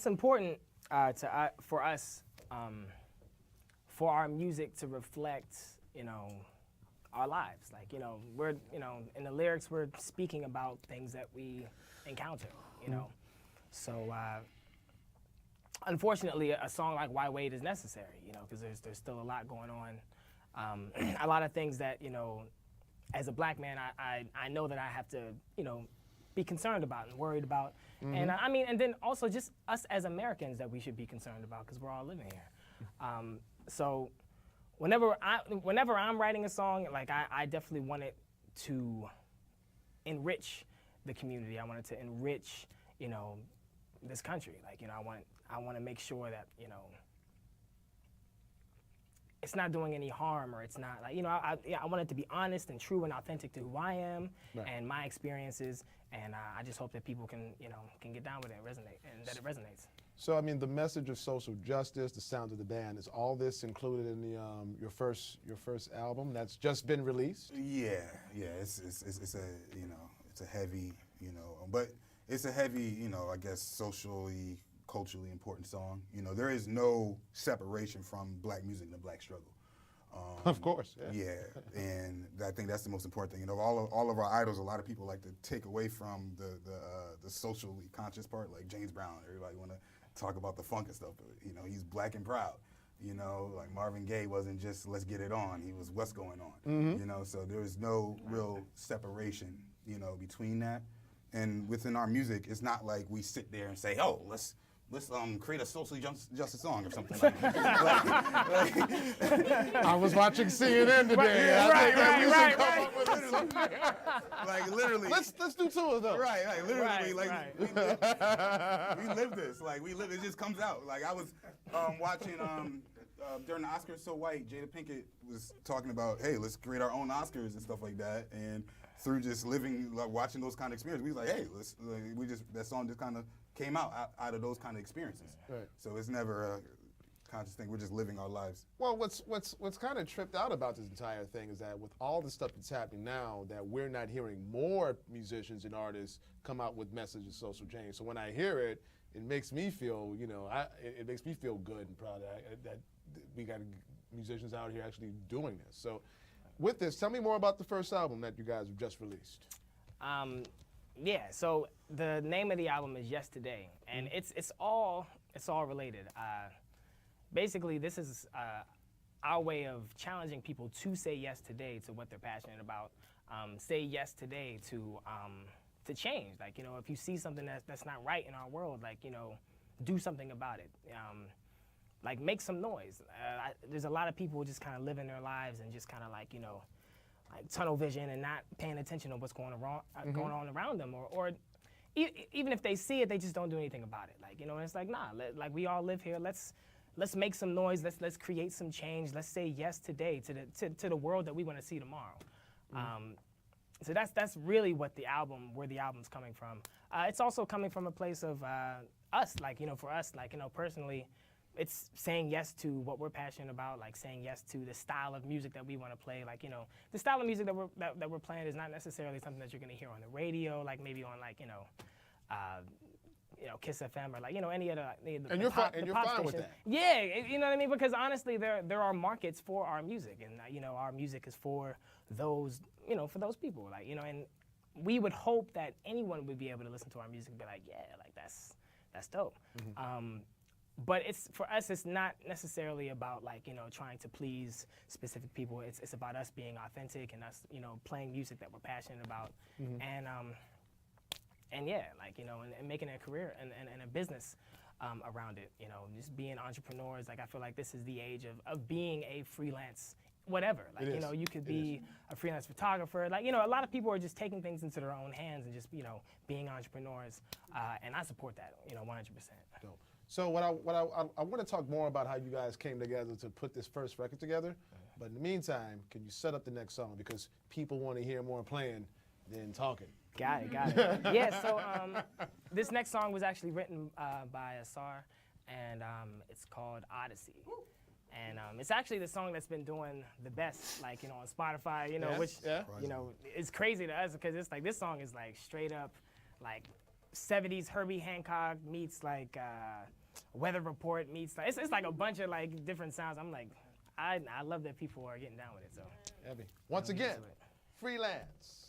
important for us for our music to reflect, you know, our lives. Like, you know, we're, you know, in the lyrics we're speaking about things that we encounter, you know. So unfortunately, a song like Why Wait is necessary, you know, because there's still a lot going on. A lot of things that, you know, as a black man, I know that I have to, you know, be concerned about and worried about. And I mean, and then also just us as Americans that we should be concerned about because we're all living here. So whenever I'm writing a song, like I definitely want it to enrich the community. I want it to enrich, you know, this country. Like, you know, I want to make sure that, you know, it's not doing any harm, or it's not, like, you know, I want it to be honest and true and authentic to who I am and my experiences, and I just hope that people can, you know, can get down with it and resonate, and that it resonates. So I mean, the message of social justice, the sound of the band, is all this included in the your first album that's just been released? Yeah, it's a, you know, it's a heavy, you know, but it's a heavy, you know, I guess socially, culturally important song. You know, there is no separation from black music and the black struggle. Of course. Yeah, and I think that's the most important thing. You know, all of our idols, a lot of people like to take away from the socially conscious part, like James Brown. Everybody want to talk about the funk and stuff, but, you know, he's black and proud. You know, like Marvin Gaye wasn't just let's get it on. He was what's going on. You know, so there's no real separation, you know, between that. And within our music, it's not like we sit there and say, oh, let's create a socially justice song or something like that. I was watching CNN today. Right. Like literally. Let's do two of those. Right. Literally, we live this. Like we live. It just comes out. Like I was watching during the Oscars So White, Jada Pinkett was talking about, hey, let's create our own Oscars and stuff like that. And through just living, like watching those kind of experiences, we was like, hey, that song just kind of came out of those kind of experiences. Right. So it's never a conscious thing. We're just living our lives. Well, what's kind of tripped out about this entire thing is that with all the stuff that's happening now, that we're not hearing more musicians and artists come out with messages of social change. So when I hear it, it makes me feel, you know, it makes me feel good and proud that we got musicians out here actually doing this. So with this, tell me more about the first album that you guys have just released. Yeah, so the name of the album is Yes Today, and it's all related. Basically, this is our way of challenging people to say yes today to what they're passionate about. Say yes today to change. Like, you know, if you see something that's not right in our world, like, you know, do something about it. like make some noise. There's a lot of people just kind of living their lives and just kind of like, you know, like tunnel vision and not paying attention to what's going on around them, or even if they see it, they just don't do anything about it. Like, you know, and it's like, nah, like we all live here. Let's make some noise. Let's create some change. Let's say yes today to the world that we want to see tomorrow. So that's really where the album's coming from. It's also coming from a place of us, like, you know, for us, like, you know, personally, it's saying yes to what we're passionate about, like saying yes to the style of music that we want to play. Like, you know, the style of music that we're playing is not necessarily something that you're going to hear on the radio, like maybe on like, you know, Kiss FM or like, you know, any other And you're fine with that. Yeah, you know what I mean? Because honestly, there are markets for our music, and you know, our music is for those, you know, for those people, like, you know, and we would hope that anyone would be able to listen to our music and be like, yeah, like that's dope. But for us, it's not necessarily about like, you know, trying to please specific people. It's about us being authentic and us, you know, playing music that we're passionate about, and yeah, like, you know, and making a career and a business around it. You know, just being entrepreneurs. Like, I feel like this is the age of being a freelance whatever. Like, you know, you could be a freelance photographer. Like, you know, a lot of people are just taking things into their own hands and just, you know, being entrepreneurs. And I support that, you know, 100%. Dope. So what I want to talk more about how you guys came together to put this first record together. But in the meantime, can you set up the next song? Because people want to hear more playing than talking. Got it. Yeah, so this next song was actually written by Asar, and it's called Odyssey. And it's actually the song that's been doing the best, like, you know, on Spotify, you know, which, you know, is crazy to us because it's like, this song is like straight up, like 70s Herbie Hancock meets like Weather Report meets, like, it's like a bunch of like different sounds. I'm like, I love that people are getting down with it, so. Heavy. Once again, Freelance.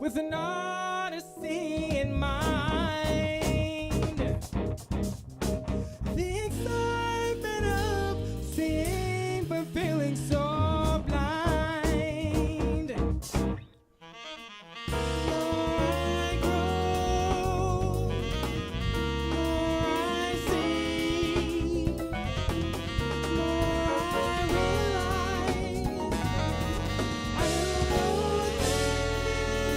With an odyssey in mind, the excitement of seeing but feeling so blind. The more I grow, the more I see, the more I realize I don't know a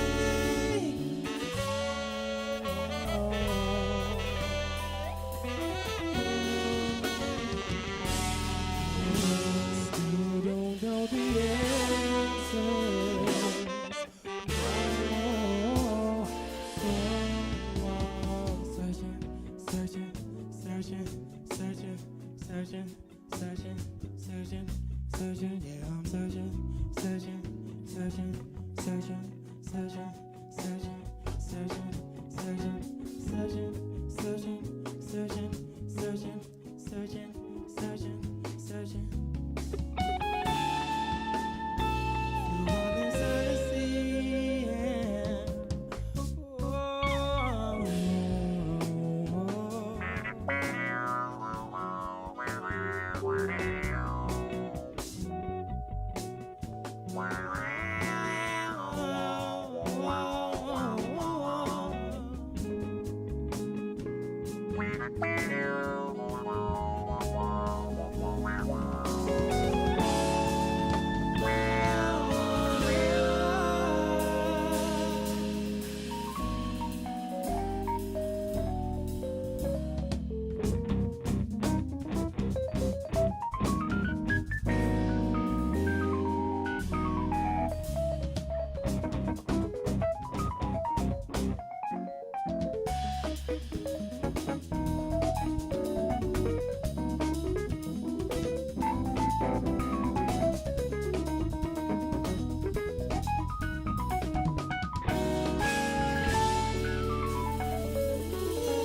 Still don't know the answer.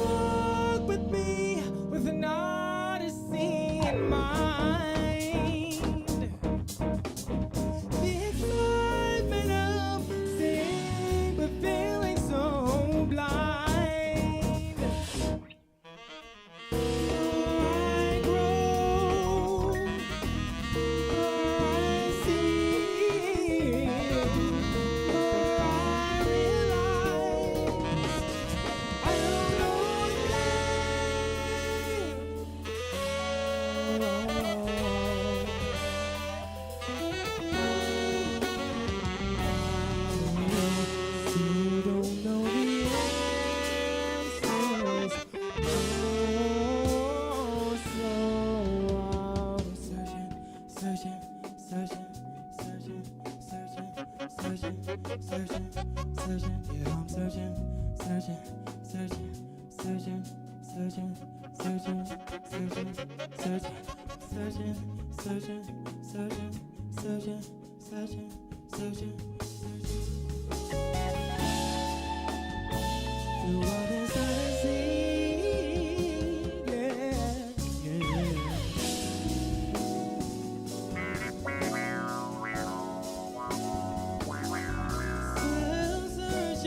Walk with me with an odyssey in mind. The excitement of seeing but feeling so blind. I grow, I see, I realize I don't know you don't know the answers. Oh, so I'm searching, searching, searching, yeah, I'm searching, through all this odyssey, yeah. Still searching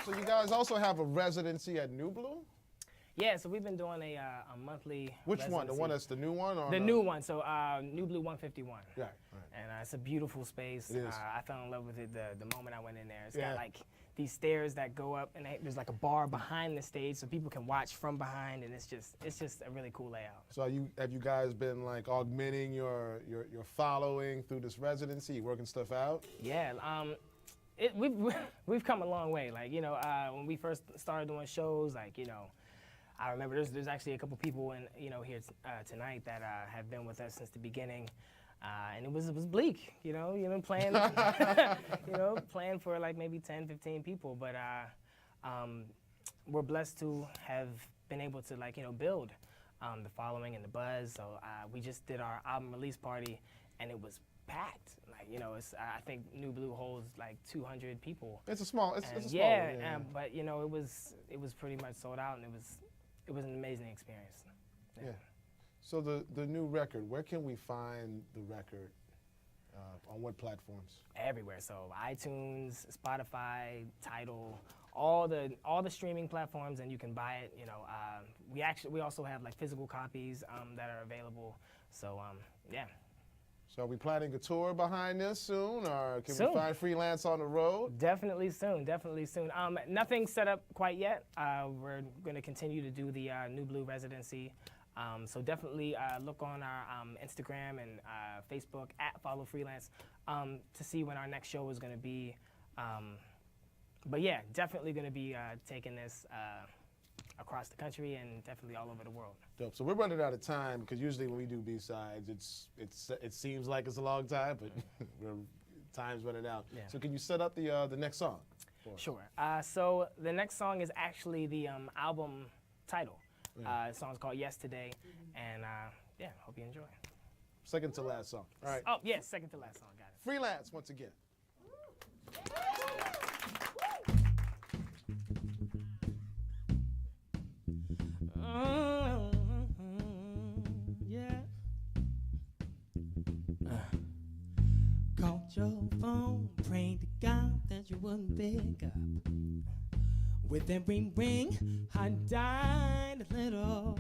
So you guys also have a residency at New Blue? Yeah, so we've been doing a monthly. Which one? The residency. one that's the new one? Or The new one. So New Blue 151. Right. And it's a beautiful space. It is. I fell in love with it the moment I went in there. It's Yeah. got like these stairs that go up, and there's like a bar behind the stage, so people can watch from behind, and it's just a really cool layout. So have you guys been like augmenting your following through this residency, working stuff out? Yeah. We've come a long way. Like, when we first started doing shows, like, I remember there's actually a couple people here tonight that have been with us since the beginning, and it was bleak, playing, playing for like maybe 10, 15 people, but we're blessed to have been able to build the following and the buzz. So we just did our album release party, and it was packed. I think New Blue holds like 200 people. It's a small. It's a small. Yeah, but it was pretty much sold out, and it was an amazing experience. Yeah. So the new record, where can we find the record? On what platforms? Everywhere. So iTunes, Spotify, Tidal, all the streaming platforms, and you can buy it. You know, we also have like physical copies that are available. So yeah. So are we planning a tour behind this soon, or can Soon. we find Freelance on the road? Definitely soon, definitely soon. Nothing set up quite yet. We're going to continue to do the New Blue residency. So definitely look on our Instagram and Facebook @Follow Freelance to see when our next show is going to be. But yeah, definitely going to be taking this across the country and definitely all over the world. Dope. So we're running out of time because usually when we do B-sides, it seems like it's a long time, but time's running out. Yeah. So can you set up the next song? Sure. So the next song is actually the album title. The song's called Yesterday, and yeah, hope you enjoy. Second to last song. All right. Oh, yes, second to last song, got it. Freelance once again. Yeah. Called your phone, prayed to God that you wouldn't pick up. With every ring, I died a little.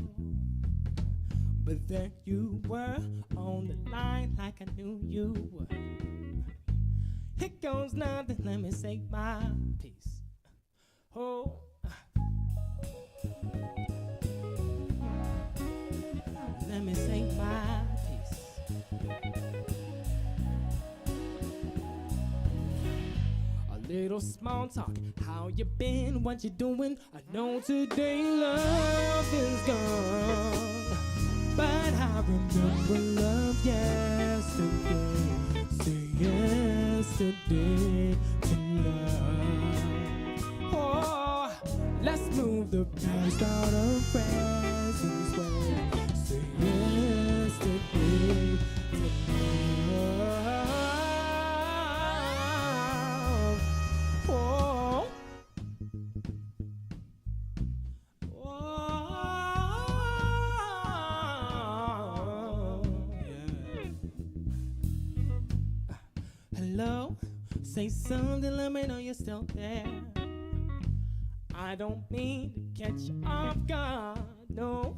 But there you were on the line like I knew you would. Here goes nothing, let me say my piece. Oh. Let me say my piece. A little small talk, how you been, what you doing? I know today love is gone, but I remember love yesterday. Say yesterday to love. Oh, let's move the past out of presence way. Say yesterday to love. Oh. Hello, say something, let me know you're still there. I don't mean to catch you off guard, no.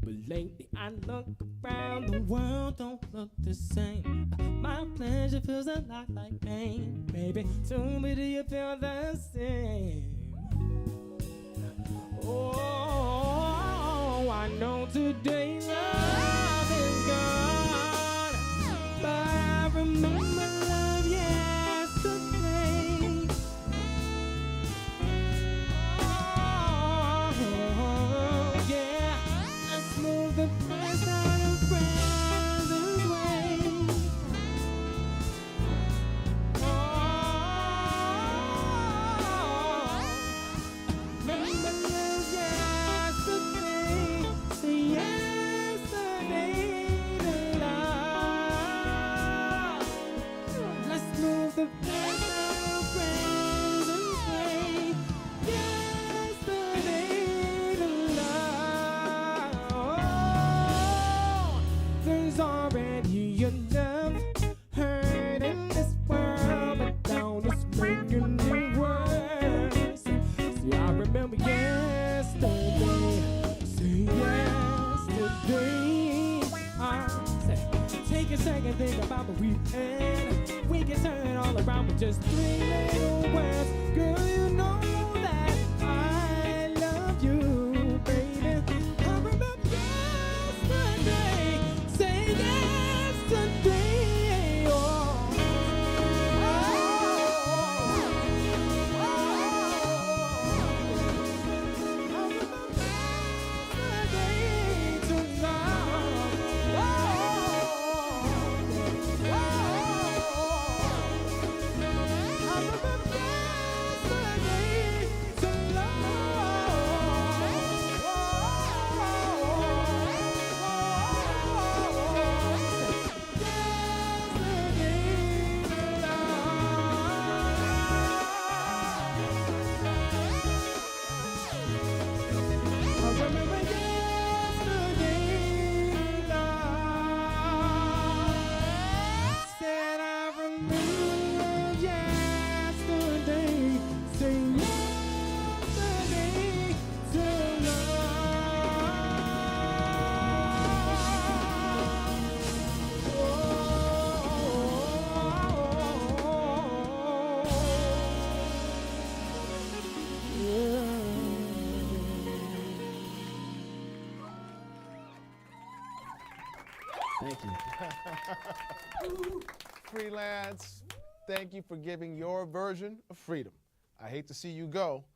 But lately I look around, the world don't look the same. My pleasure feels a lot like pain. Baby, tell me, do you feel the same? Oh, I know today love is gone, but I remember love yesterday. Oh, yeah, let's move the past out of present way. Remember love yesterday, say yesterday to love. Let's move the past out of present way. Yesterday to love. There's already enough hurt in this world, but now it's making it worse. See, I remember yesterday. Say yesterday. Say, take a second, think about what we had. We can turn it all around with just 3 little words. Girl, you know that I love you, baby. I remember yesterday. Say yesterday. Oh. Yesterday Thank you. Freelance, thank you for giving your version of freedom. I hate to see you go,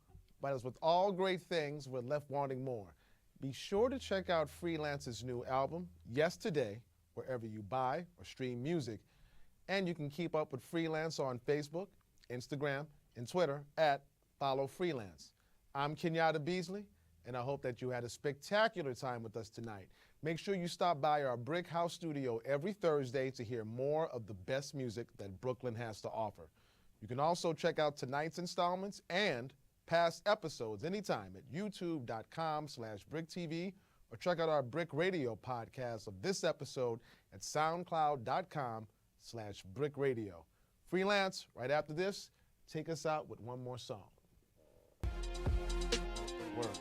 but as with all great things, we're left wanting more. Be sure to check out Freelance's new album, Yesterday, wherever you buy or stream music. And you can keep up with Freelance on Facebook, Instagram, and Twitter at Follow Freelance. I'm Kenyatta Beasley, and I hope that you had a spectacular time with us tonight. Make sure you stop by our Brick House studio every Thursday to hear more of the best music that Brooklyn has to offer. You can also check out tonight's installments and past episodes anytime at youtube.com/Bric Tv, or check out our Brick Radio podcast of this episode at soundcloud.com/Brick Radio. Freelance, right after this, take us out with one more song. Word.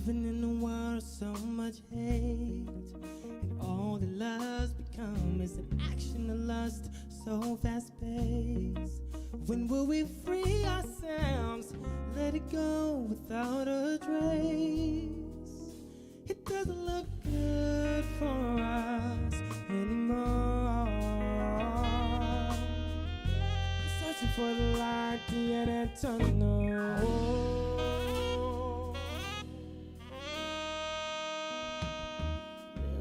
Living in a world of so much hate, and all that love's become is an action of lust, so fast-paced. When will we free ourselves, let it go without a trace? It doesn't look good for us anymore. Searching for the light at the end of the tunnel.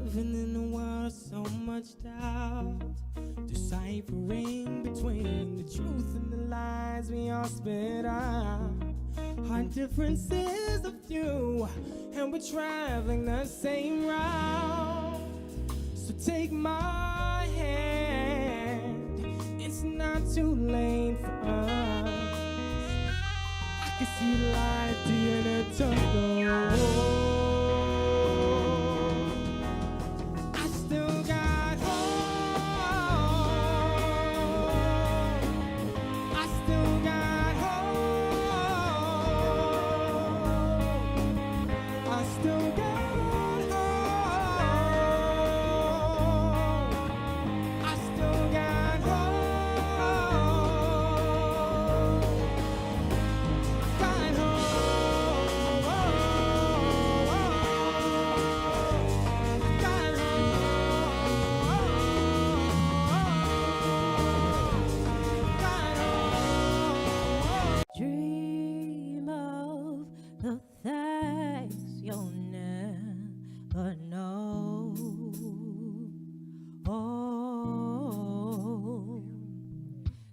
Living in a world of so much doubt, deciphering between the truth and the lies we all spit out. Our differences of view, and we're traveling the same route. So take my hand, it's not too late for us. I can see the light at the end of the tunnel.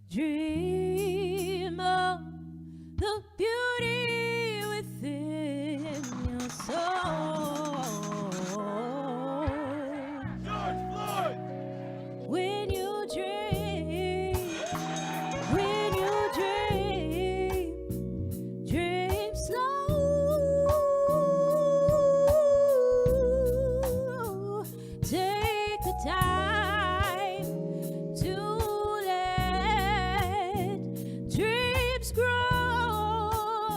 Dream of the beauty within your soul. George Floyd! When you dream, dream slow. Take the time to dreams grow.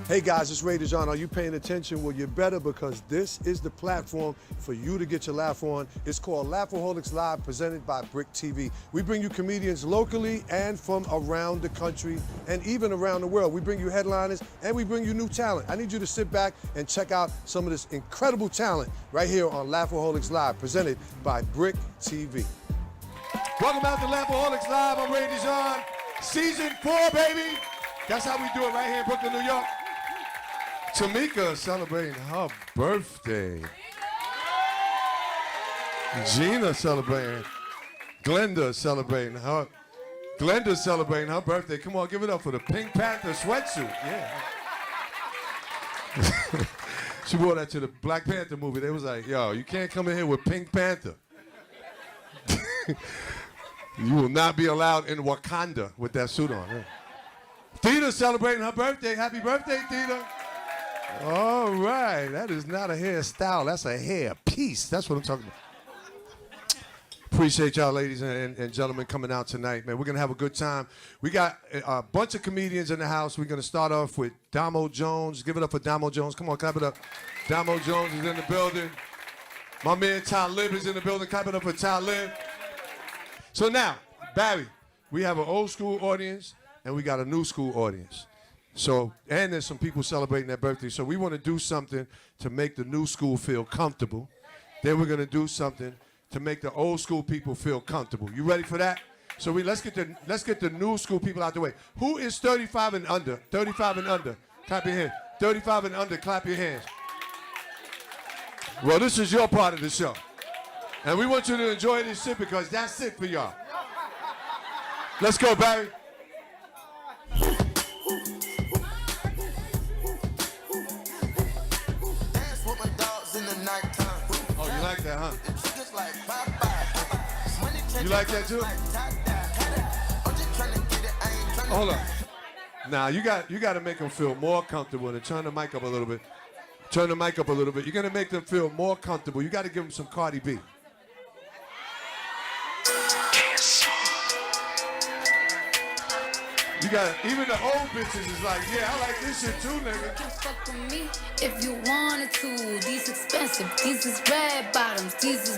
Hey guys, it's Ray DeJohn. Are you paying attention? Well, you better, because this is the platform for you to get your laugh on. It's called Laughaholics Live, presented by Bric TV. We bring you comedians locally and from around the country and even around the world. We bring you headliners and we bring you new talent. I need you to sit back and check out some of this incredible talent right here on Laughaholics Live, presented by Bric TV. Welcome out to Laughaholics Live. I'm Ray DeJohn. Season 4, baby. That's how we do it right here in Brooklyn, New York. Tamika celebrating her birthday. Gina celebrating. Glenda's celebrating her birthday. Come on, give it up for the Pink Panther sweatsuit. Yeah. She wore that to the Black Panther movie. They was like, yo, you can't come in here with Pink Panther. You will not be allowed in Wakanda with that suit on. Yeah. Theta celebrating her birthday. Happy birthday, Theta. All right, that is not a hairstyle, that's a hair piece. That's what I'm talking about. Appreciate y'all, ladies and gentlemen, coming out tonight, man. We're gonna have a good time. We got a bunch of comedians in the house. We're gonna start off with Damo Jones. Give it up for Damo Jones. Come on, clap it up. Damo Jones is in the building. My man Talib is in the building. Clap it up for Talib. So now, Barry, we have an old school audience and we got a new school audience. So, and there's some people celebrating their birthday. So we want to do something to make the new school feel comfortable. Then we're going to do something to make the old school people feel comfortable. You ready for that? So let's get the new school people out the way. Who is 35 and under? 35 and under. Clap your hands. 35 and under, clap your hands. Well, this is your part of the show. And we want you to enjoy this shit because that's it for y'all. Let's go, Barry. Oh, you like that, huh? You like that too? Hold on. Now you got to make them feel more comfortable and turn the mic up a little bit. Turn the mic up a little bit. You're gonna make them feel more comfortable. You got to give them some Cardi B. You got even the old bitches is like, yeah, I like this shit too, nigga. You can fuck with me if you wanted to. These expensive, these is red bottoms, these is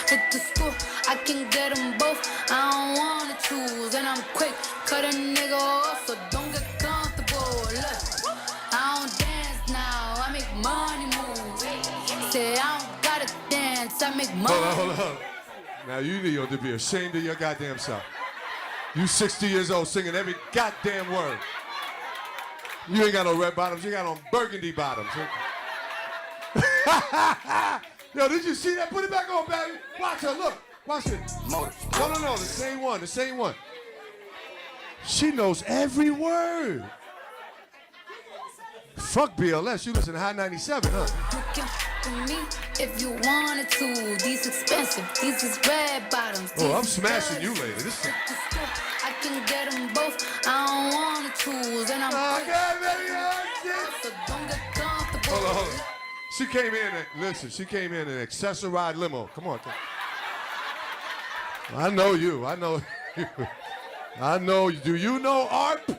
hit the school. I can get them both. I don't wanna choose, and I'm quick. Cut a nigga off, so don't get comfortable. Look, I don't dance now, I make money move. Say I don't gotta dance, I make money. Hold on. Now you need to be ashamed of your goddamn self. You 60 years old singing every goddamn word. You ain't got no red bottoms, you got on burgundy bottoms. Yo, did you see that? Put it back on, baby. Watch her, look. Watch it. No, the same one. She knows every word. Fuck BLS, you listen to High 97, huh? You can fuck with me if you wanted to. These expensive, these is red bottoms. Oh, I'm smashing you later. This is... I can get them both. I don't wanna choose, and I'm so don't get comfortable. Hold on. She came in an accessorized limo. Come on. I know you. I know you. Do you know ARP?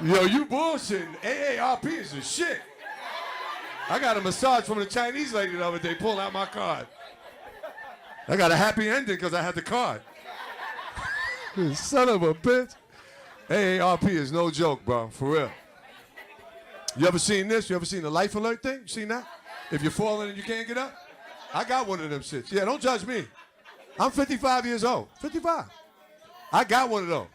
Yo, you bullshitting. AARP is the shit. I got a massage from the Chinese lady the other day, pulling out my card. I got a happy ending because I had the card. Son of a bitch. AARP is no joke, bro, for real. You ever seen this? You ever seen the life alert thing? You seen that? If you're falling and you can't get up? I got one of them shits. Yeah, don't judge me. I'm 55 years old. 55. I got one of those.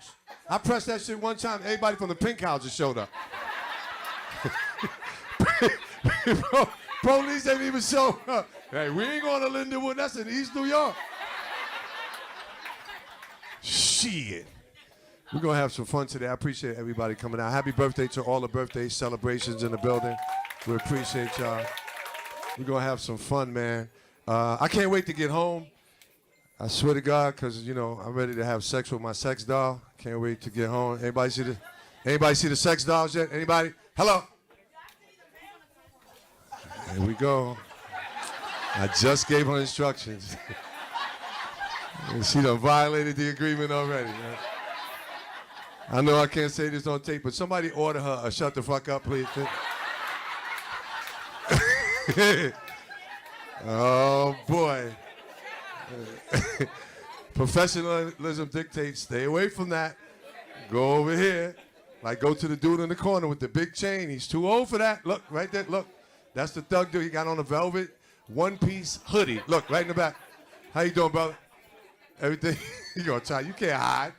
I pressed that shit one time. Everybody from the Pink Houses showed up. Police didn't even show up. Hey, we ain't going to Lindenwood. That's in East New York. Shit. We're going to have some fun today. I appreciate everybody coming out. Happy birthday to all the birthday celebrations in the building. We appreciate y'all. We're going to have some fun, man. I can't wait to get home. I swear to God, because, you know, I'm ready to have sex with my sex doll. Can't wait to get home. Anybody see the sex dolls yet? Anybody? Hello? Here we go. I just gave her instructions. She done violated the agreement already, man. I know I can't say this on tape, but somebody order her a shut the fuck up, please. Oh, boy. Professionalism dictates stay away from that. Go over here. Like, go to the dude in the corner with the big chain. He's too old for that. Look, right there. Look. That's the thug dude. He got on a velvet one-piece hoodie. Look, right in the back. How you doing, brother? Everything. You gonna try. You can't hide.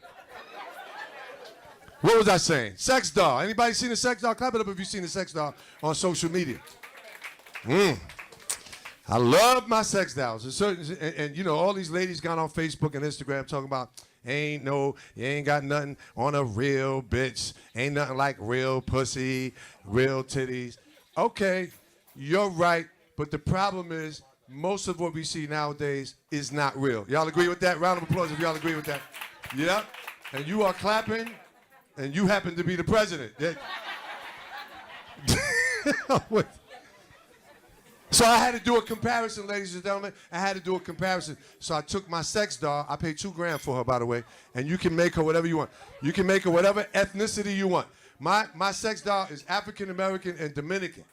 What was I saying? Sex doll. Anybody seen a sex doll? Clap it up if you've seen a sex doll on social media. I love my sex dolls. And you know, all these ladies got on Facebook and Instagram talking about, you ain't got nothing on a real bitch. Ain't nothing like real pussy, real titties. Okay, you're right, but the problem is most of what we see nowadays is not real. Y'all agree with that? Round of applause if y'all agree with that. Yep. And you are clapping, and you happen to be the president. So I had to do a comparison, ladies and gentlemen. I had to do a comparison. So I took my sex doll. I paid $2,000 for her, by the way. And you can make her whatever you want. You can make her whatever ethnicity you want. My sex doll is African American and Dominican.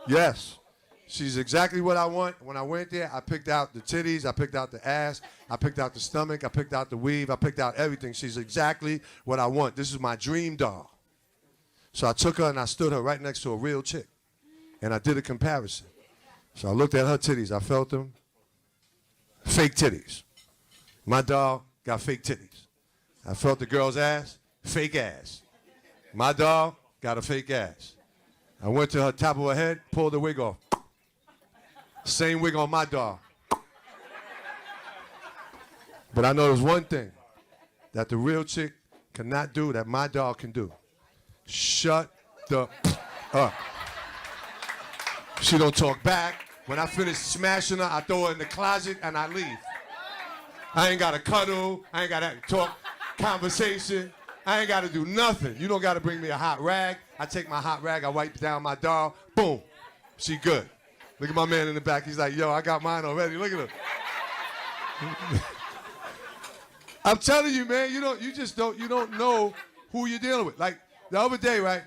Yes. She's exactly what I want. When I went there, I picked out the titties, I picked out the ass, I picked out the stomach, I picked out the weave, I picked out everything. She's exactly what I want. This is my dream doll. So I took her and I stood her right next to a real chick. And I did a comparison. So I looked at her titties, I felt them. Fake titties. My doll got fake titties. I felt the girl's ass, fake ass. My doll got a fake ass. I went to her top of her head, pulled the wig off. Same wig on my doll. But I know there's one thing that the real chick cannot do that my doll can do. Shut the up. She don't talk back. When I finish smashing her, I throw her in the closet and I leave. I ain't got to cuddle. I ain't got to talk conversation. I ain't got to do nothing. You don't got to bring me a hot rag. I take my hot rag, I wipe down my doll. Boom. She good. Look at my man in the back. He's like, yo, I got mine already. Look at him. I'm telling you, man, you don't know who you're dealing with. Like the other day, right?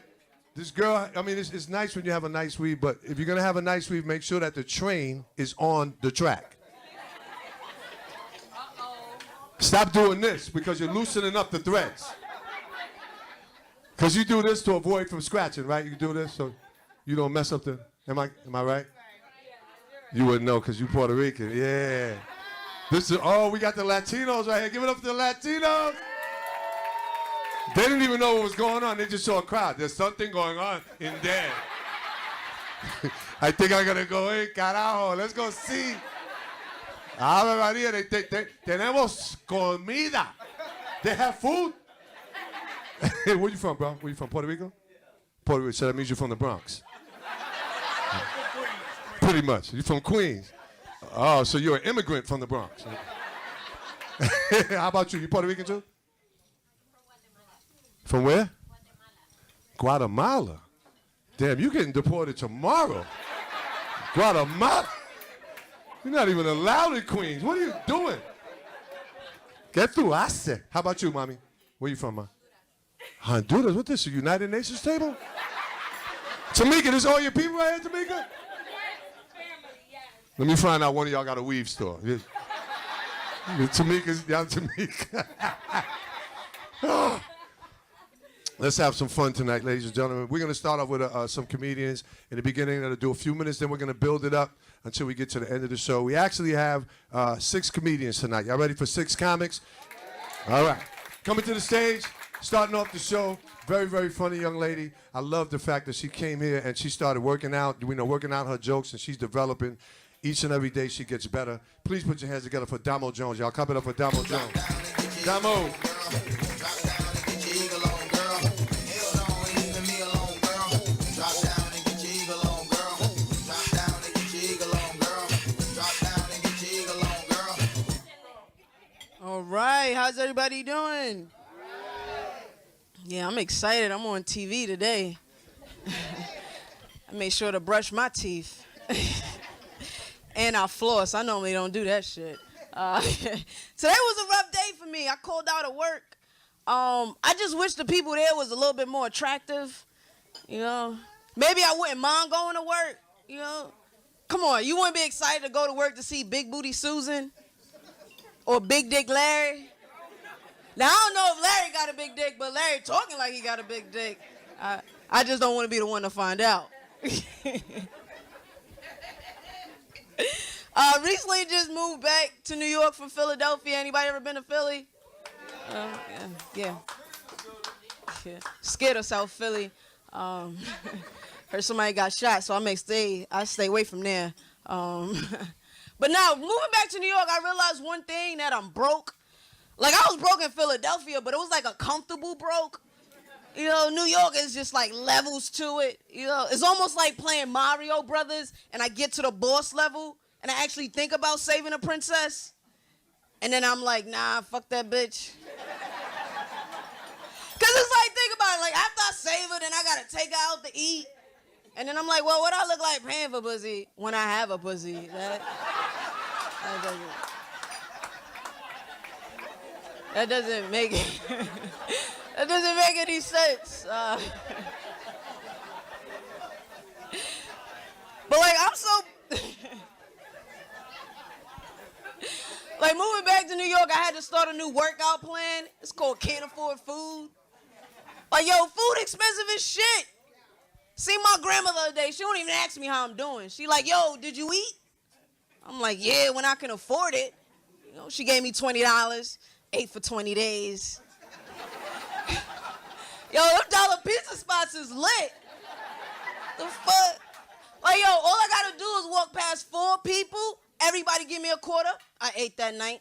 This girl, I mean, it's nice when you have a nice weave, but if you're gonna have a nice weave, make sure that the train is on the track. Stop doing this because you're loosening up the threads. Because you do this to avoid from scratching, right? You do this so you don't mess up the, am I right? You wouldn't know because you Puerto Rican, yeah. This is, oh, we got the Latinos right here. Give it up to the Latinos. They didn't even know what was going on. They just saw a crowd. There's something going on in there. I think I'm going to go in, carajo. Let's go see. Ave María, tenemos comida. They have food. Where you from, bro? Where you from, Puerto Rico? Puerto Rico, so that means you're from the Bronx. Pretty much. You're from Queens. Oh, so you're an immigrant from the Bronx. How about you? You Puerto Rican too? From where? Guatemala. Damn, you getting deported tomorrow. Guatemala? You're not even allowed in Queens. What are you doing? Get through, I said. How about you, mommy? Where you from, ma? Honduras? What this, a United Nations table? Tamika, this all your people right here, Tamika? Let me find out one of y'all got a weave store. Yeah. Tamika's, y'all Tamika. Oh. Let's have some fun tonight, ladies and gentlemen. We're going to start off with some comedians in the beginning. That'll do a few minutes, then we're going to build it up until we get to the end of the show. We actually have 6 comedians tonight. Y'all ready for 6 comics? All right. Coming to the stage, starting off the show, very, very funny young lady. I love the fact that she came here and she started working out, working out her jokes, and she's developing. Each and every day she gets better. Please put your hands together for Damo Jones. Y'all clap it up for Damo Jones. Damo. All right, how's everybody doing? Yeah, I'm excited. I'm on TV today. I made sure to brush my teeth. And I floss. I normally don't do that shit. Today was a rough day for me. I called out of work. I just wish the people there was a little bit more attractive, you know. Maybe I wouldn't mind going to work, you know. Come on, you wouldn't be excited to go to work to see Big Booty Susan or Big Dick Larry? Now, I don't know if Larry got a big dick, but Larry talking like he got a big dick. I just don't want to be the one to find out. Recently just moved back to New York from Philadelphia. Anybody ever been to Philly? Yeah. Scared of South Philly. Heard somebody got shot, so I stay away from there. But now, moving back to New York, I realized one thing, that I'm broke. Like, I was broke in Philadelphia, but it was like a comfortable broke. You know, New York is just like levels to it. You know, it's almost like playing Mario Brothers, and I get to the boss level, and I actually think about saving a princess. And then I'm like, nah, fuck that bitch. Cause it's like, think about it, like after I save her, then I gotta take her out to eat. And then I'm like, well, what I look like paying for pussy when I have a pussy? That doesn't make it. That doesn't make any sense. But like, I'm so. Like, moving back to New York, I had to start a new workout plan. It's called Can't Afford Food. Like, yo, food expensive as shit. See my grandma the other day. She don't even ask me how I'm doing. She like, yo, did you eat? I'm like, yeah, when I can afford it. You know, she gave me $20, ate for 20 days. Yo, them dollar pizza spots is lit. The fuck? Like, yo, all I gotta do is walk past 4 people. Everybody give me a quarter. I ate that night.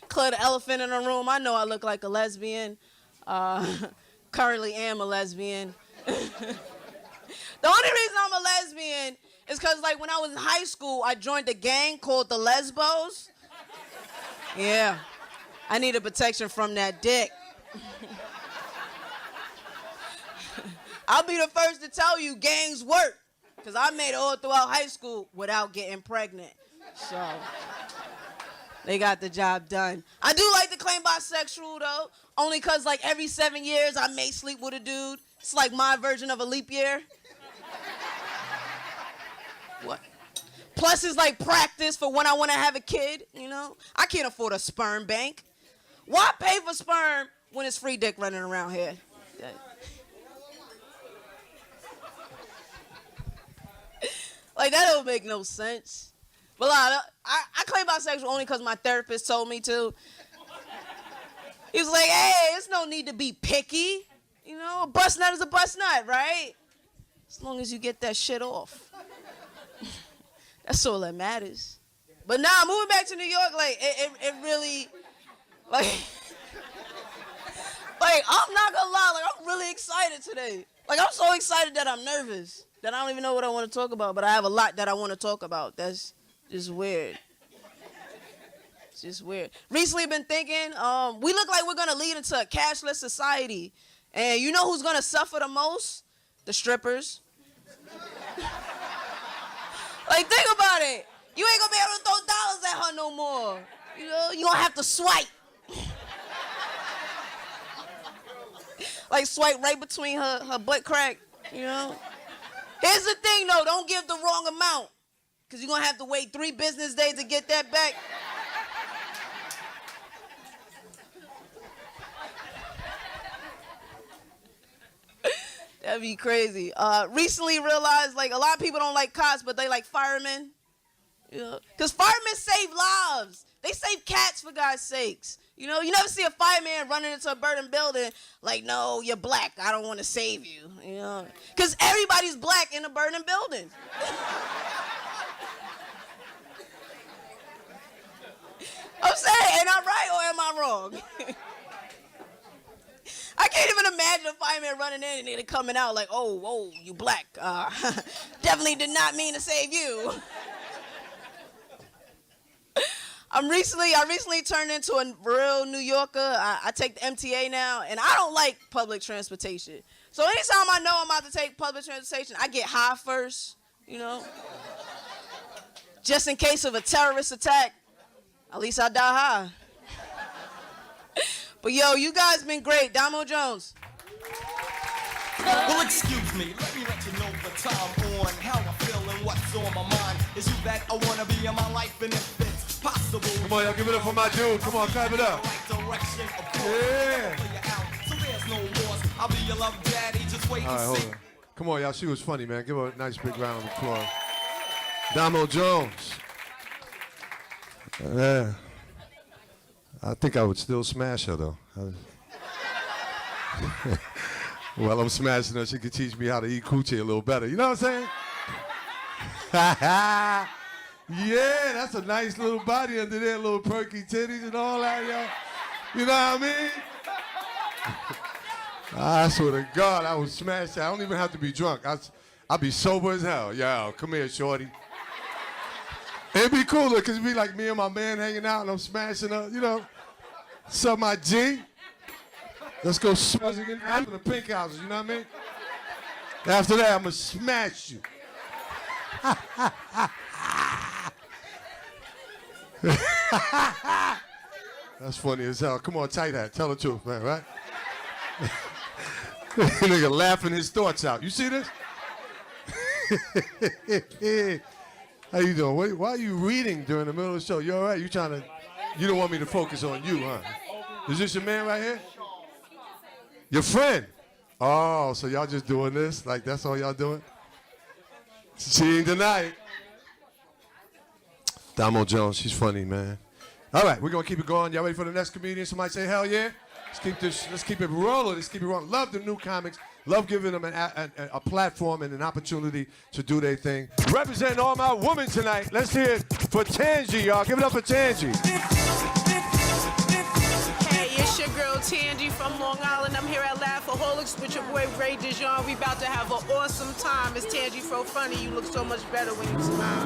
Clear the elephant in the room. I know I look like a lesbian. Currently am a lesbian. The only reason I'm a lesbian is because, like, when I was in high school, I joined a gang called the Lesbos. Yeah. I needed protection from that dick. I'll be the first to tell you gangs work, because I made it all throughout high school without getting pregnant. So they got the job done. I do like to claim bisexual, though, only because, like, every 7 years I may sleep with a dude. It's like my version of a leap year. What? Plus, it's like practice for when I want to have a kid, you know? I can't afford a sperm bank. Why pay for sperm when it's free dick running around here? Like, that don't make no sense. But I claim bisexual only because my therapist told me to. He was like, hey, there's no need to be picky. You know, a bust nut is a bust nut, right? As long as you get that shit off. That's all that matters. But now, moving back to New York, like, it really, like, I'm not gonna lie, like, I'm really excited today. Like, I'm so excited that I'm nervous, that I don't even know what I want to talk about, but I have a lot that I want to talk about. That's just weird. It's just weird. Recently, I've been thinking, we look like we're gonna lead into a cashless society. And you know who's gonna suffer the most? The strippers. Like, think about it. You ain't gonna be able to throw dollars at her no more. You know, you gonna have to swipe. Like, swipe right between her butt crack, you know? Here's the thing, though. Don't give the wrong amount, because you're gonna have to wait 3 business days to get that back. That'd be crazy. Recently realized, like, a lot of people don't like cops, but they like firemen. You know? Because firemen save lives. They save cats, for God's sakes. You know, you never see a fireman running into a burning building like, no, you're black, I don't want to save you. You know? Because everybody's black in a burning building. I'm saying, am I right or am I wrong? I can't even imagine a fireman running in and then coming out like, oh, you black. Definitely did not mean to save you. I recently turned into a real New Yorker. I take the MTA now, and I don't like public transportation. So anytime I know I'm about to take public transportation, I get high first, you know? Just in case of a terrorist attack, at least I die high. But yo, you guys been great. Damo Jones. Well, excuse me, let me let you know the time on how I feel and what's on my mind. Is you that I wanna be in my life, and if it's possible. Come on, y'all, give it up for my dude. Come on, clap it up. Yeah. So there's no loss. I'll be your love daddy, just wait All right, and hold see. on. Come on, y'all. She was funny, man. Give her a nice big round of applause. Damo Jones. Yeah. I think I would still smash her, though. Well, I'm smashing her. She could teach me how to eat coochie a little better. You know what I'm saying? Yeah, that's a nice little body under there, little perky titties and all that, y'all. You know what I mean? I swear to God, I would smash that. I don't even have to be drunk. I'll be sober as hell. Yo, come here, shorty. It'd be cooler, because it'd be like me and my man hanging out, and I'm smashing her, you know. Sup, my G? Let's go smashing in the pink houses, you know what I mean? After that, I'm going to smash you. That's funny as hell. Come on, tight hat. Tell the truth, man, right? Nigga laughing his thoughts out. You see this? How you doing? Why are you reading during the middle of the show? You all right? You don't want me to focus on you, huh? Is this your man right here? Your friend? Oh, so y'all just doing this? Like that's all y'all doing? She ain't deny it. Damo Jones, she's funny, man. All right, we're gonna keep it going. Y'all ready for the next comedian? Somebody say hell yeah. Let's keep it rolling. Let's keep it rolling. Love the new comics. Love giving them a platform and an opportunity to do their thing. Representing all my women tonight. Let's hear it for Tangi, y'all. Give it up for Tangi. Hey, it's your girl Tangi from Long Island. I'm here at Laughaholics with your boy Ray Dijon. We about to have an awesome time. It's Tangi Fro Funny. You look so much better when you smile.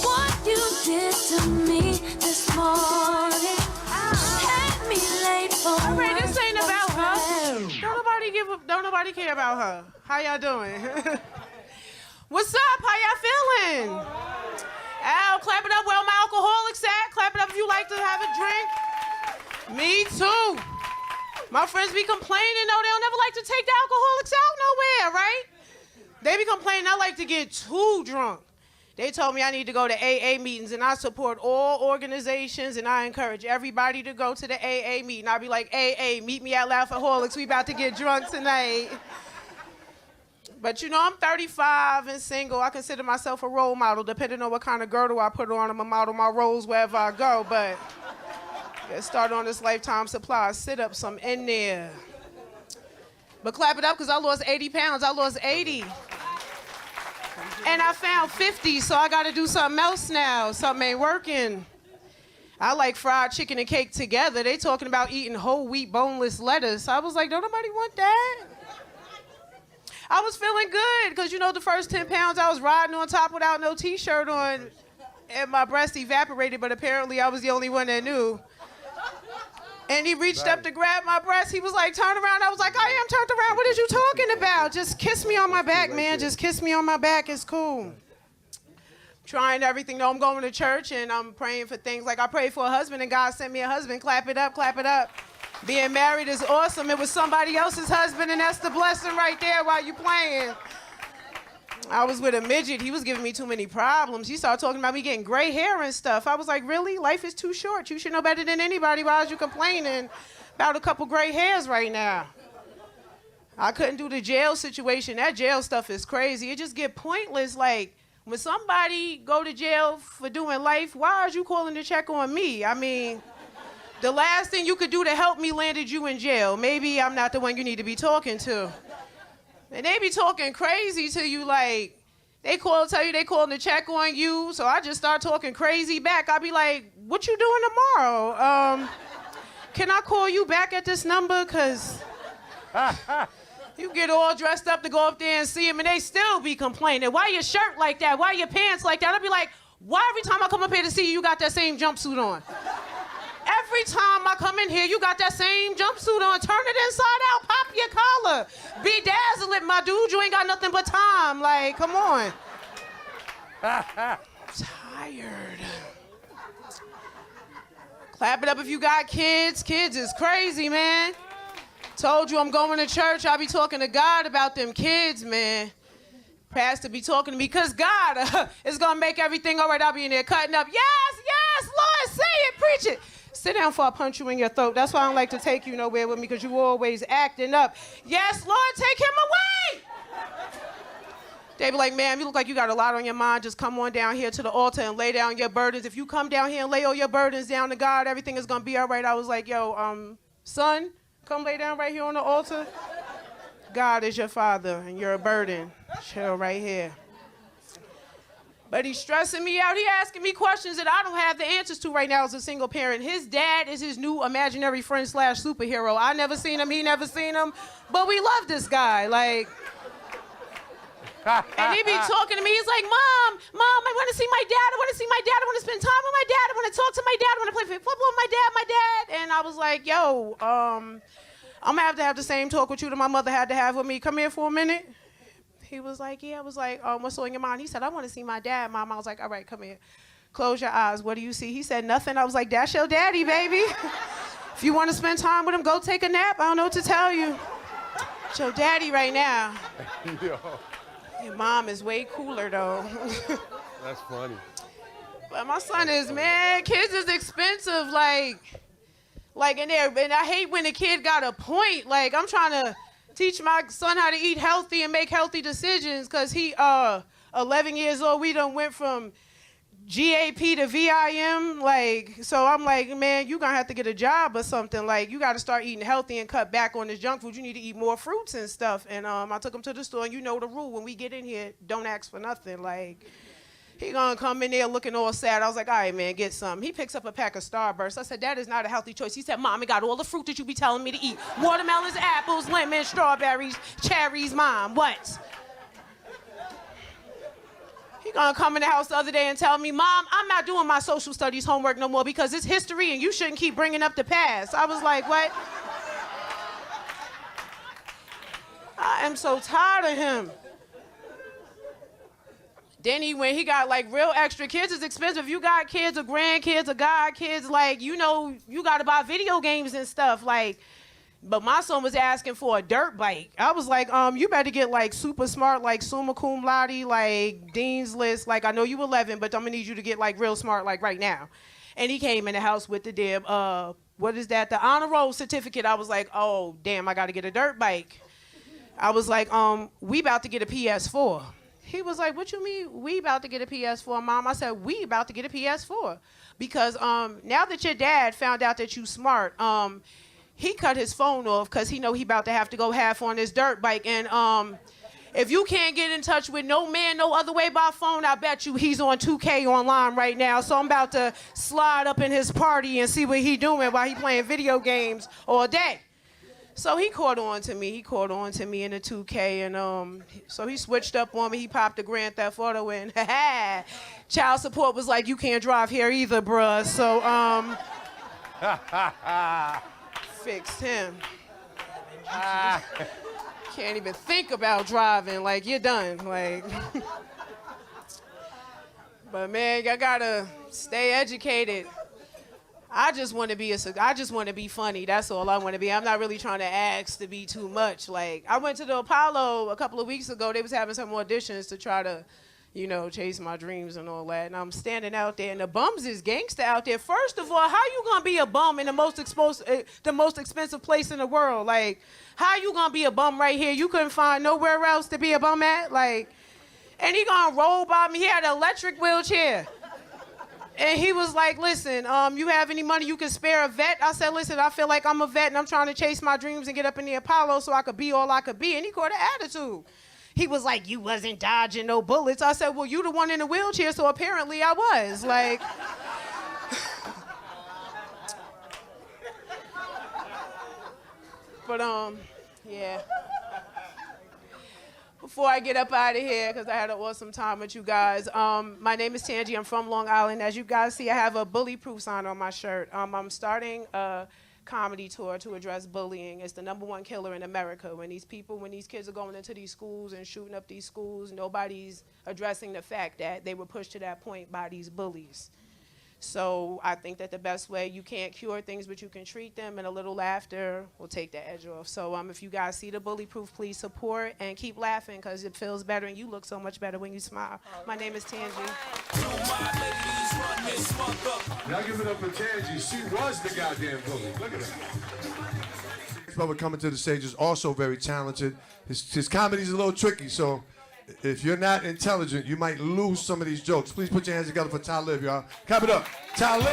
What you did to me this morning had me late for All right, this work. ain't about her. Don't nobody care about her. How y'all doing? What's up? How y'all feeling? Al, clap it up where my alcoholics at. Clap it up if you like to have a drink. Me too. My friends be complaining, though, they don't never like to take the alcoholics out nowhere, right? They be complaining I like to get too drunk. They told me I need to go to AA meetings, and I support all organizations, and I encourage everybody to go to the AA meeting. I'll be like, AA, meet me at Laughaholics. We about to get drunk tonight. But, you know, I'm 35 and single. I consider myself a role model. Depending on what kind of girdle I put on, I'm going to model my roles wherever I go. But get started on this lifetime supply. Sit-ups, I'm in there. But clap it up, because I lost 80 pounds. I lost 80. And I found 50, so I got to do something else now. Something ain't working. I like fried chicken and cake together. They talking about eating whole wheat boneless lettuce. I was like, don't nobody want that? I was feeling good because, you know, the first 10 pounds I was riding on top without no T-shirt on and my breast evaporated, but apparently I was the only one that knew. And he reached up to grab my breast. He was like, turn around. I was like, I am turned around. What is you talking about? Just kiss me on my back, man. Just kiss me on my back. It's cool. Trying everything. No, I'm going to church and I'm praying for things. Like I prayed for a husband and God sent me a husband. Clap it up, clap it up. Being married is awesome. It was somebody else's husband and that's the blessing right there while you playing. I was with a midget. He was giving me too many problems. He started talking about me getting gray hair and stuff. I was like, really? Life is too short. You should know better than anybody. Why are you complaining about a couple gray hairs right now? I couldn't do the jail situation. That jail stuff is crazy. It just get pointless. Like, when somebody go to jail for doing life, why are you calling to check on me? I mean, the last thing you could do to help me landed you in jail. Maybe I'm not the one you need to be talking to. And they be talking crazy to you, like, tell you they calling to check on you, so I just start talking crazy back. I be like, what you doing tomorrow? Can I call you back at this number? Because you get all dressed up to go up there and see them, and they still be complaining. Why your shirt like that? Why your pants like that? I be like, why every time I come up here to see you, you got that same jumpsuit on? Every time I come in here, you got that same jumpsuit on. Turn it inside out, pop your collar. Bedazzle it, my dude. You ain't got nothing but time. Like, come on. Tired. Clap it up if you got kids. Kids is crazy, man. Told you I'm going to church. I'll be talking to God about them kids, man. Pastor be talking to me because God is going to make everything all right. I'll be in there cutting up. Yes, Lord, say it, preach it. Sit down before I punch you in your throat. That's why I don't like to take you nowhere with me because you always acting up. Yes, Lord, take him away. They be like, ma'am, you look like you got a lot on your mind. Just come on down here to the altar and lay down your burdens. If you come down here and lay all your burdens down to God, everything is going to be all right. I was like, yo, son, come lay down right here on the altar. God is your father and you're a burden. Chill right here. But he's stressing me out. He asking me questions that I don't have the answers to right now as a single parent. His dad is his new imaginary friend / superhero. I never seen him. He never seen him. But we love this guy. Like, and he be talking to me. He's like, Mom, I want to see my dad. I want to see my dad. I want to spend time with my dad. I want to talk to my dad. I want to play football with my dad. And I was like, yo, I'm going to have the same talk with you that my mother had to have with me. Come here for a minute. He was like, yeah. I was like, what's on your mind? He said, I want to see my dad, Mom. I was like, all right, come here. Close your eyes. What do you see? He said, nothing. I was like, that's your daddy, baby. If you want to spend time with him, go take a nap. I don't know what to tell you. It's your daddy right now. Your mom is way cooler, though. That's funny. But my son is, man, kids is expensive, like in there. And I hate when a kid got a point. Like, I'm trying to teach my son how to eat healthy and make healthy decisions because he 11 years old. We done went from GAP to VIM. Like, so I'm like, man, you going to have to get a job or something. Like, you got to start eating healthy and cut back on this junk food. You need to eat more fruits and stuff. And I took him to the store, and you know the rule. When we get in here, don't ask for nothing. Like, he gonna come in there looking all sad. I was like, all right, man, get some. He picks up a pack of Starburst. I said, that is not a healthy choice. He said, Mom, it got all the fruit that you be telling me to eat. Watermelons, apples, lemons, strawberries, cherries, Mom, what? He gonna come in the house the other day and tell me, Mom, I'm not doing my social studies homework no more because it's history and you shouldn't keep bringing up the past. I was like, what? I am so tired of him. Then when he got like real extra, kids is expensive. If you got kids or grandkids or godkids, like, you know, you got to buy video games and stuff. Like, but my son was asking for a dirt bike. I was like, you better get like super smart, like summa cum laude, like Dean's List. Like, I know you 11, but I'm gonna need you to get like real smart, like right now. And he came in the house with the damn, what is that? The honor roll certificate. I was like, oh, damn, I got to get a dirt bike. I was like, we about to get a PS4. He was like, what you mean we about to get a PS4, Mom? I said, we about to get a PS4. Because now that your dad found out that you smart, he cut his phone off because he know he about to have to go half on his dirt bike. And if you can't get in touch with no man no other way by phone, I bet you he's on 2K online right now. So I'm about to slide up in his party and see what he doing while he playing video games all day. So he caught on to me. He caught on to me in the 2K, and so he switched up on me. He popped the Grand Theft Auto in. Child support was like, you can't drive here either, bruh. So fixed him. Can't even think about driving. Like, you're done. Like, but man, y'all gotta stay educated. I just want to be funny. That's all I want to be. I'm not really trying to ask to be too much. Like, I went to the Apollo a couple of weeks ago. They was having some auditions to try to, you know, chase my dreams and all that. And I'm standing out there, and the bums is gangster out there. First of all, how you gonna be a bum in the most expensive place in the world? Like, how you gonna be a bum right here? You couldn't find nowhere else to be a bum at? Like, and he gonna roll by me. He had an electric wheelchair. And he was like, listen, you have any money you can spare a vet? I said, listen, I feel like I'm a vet and I'm trying to chase my dreams and get up in the Apollo so I could be all I could be. And he caught an attitude. He was like, you wasn't dodging no bullets. I said, well, you the one in the wheelchair, so apparently I was. Like, but yeah. Before I get up out of here, because I had an awesome time with you guys, my name is Tangi. I'm from Long Island. As you guys see, I have a bully-proof sign on my shirt. I'm starting a comedy tour to address bullying. It's the #1 killer in America. When these kids are going into these schools and shooting up these schools, nobody's addressing the fact that they were pushed to that point by these bullies. So I think that the best way, you can't cure things, but you can treat them, and a little laughter will take the edge off. So if you guys see the Bully Proof, please support and keep laughing, because it feels better and you look so much better when you smile. My name is Tangi. Y'all give it up for Tangi. She was the goddamn bully. Look at her. This brother coming to the stage is also very talented. His comedy's a little tricky, so if you're not intelligent, you might lose some of these jokes. Please put your hands together for Talib, y'all. Clap it up. Talib.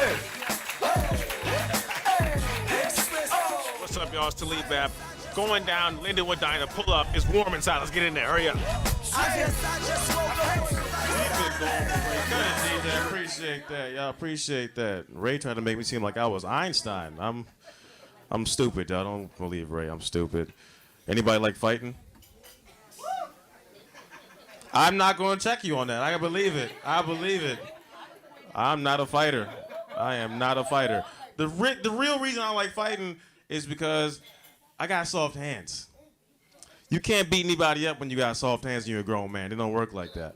What's up, y'all? It's Talib Bab. Going down Lindenwood Diner. Pull up. It's warm inside. Let's get in there. Hurry up. I appreciate that. Y'all appreciate that. Ray tried to make me seem like I was Einstein. I'm stupid, y'all. Don't believe Ray. I'm stupid. Anybody like fighting? I'm not going to check you on that. I believe it. I believe it. I'm not a fighter. I am not a fighter. The real reason I like fighting is because I got soft hands. You can't beat anybody up when you got soft hands and you're a grown man. They don't work like that.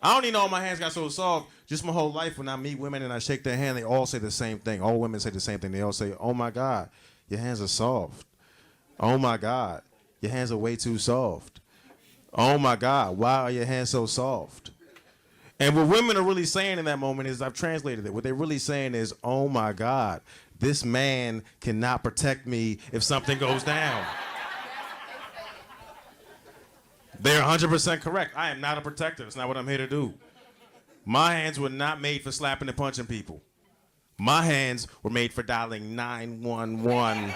I don't even know my hands got so soft. Just my whole life, when I meet women and I shake their hand, they all say the same thing. All women say the same thing. They all say, "Oh my God, your hands are soft. Oh my God, your hands are way too soft. Oh my God, why are your hands so soft?" And what women are really saying in that moment is, I've translated it, what they're really saying is, "Oh my God, this man cannot protect me if something goes down." They're 100% correct. I am not a protector. That's not what I'm here to do. My hands were not made for slapping and punching people. My hands were made for dialing 911.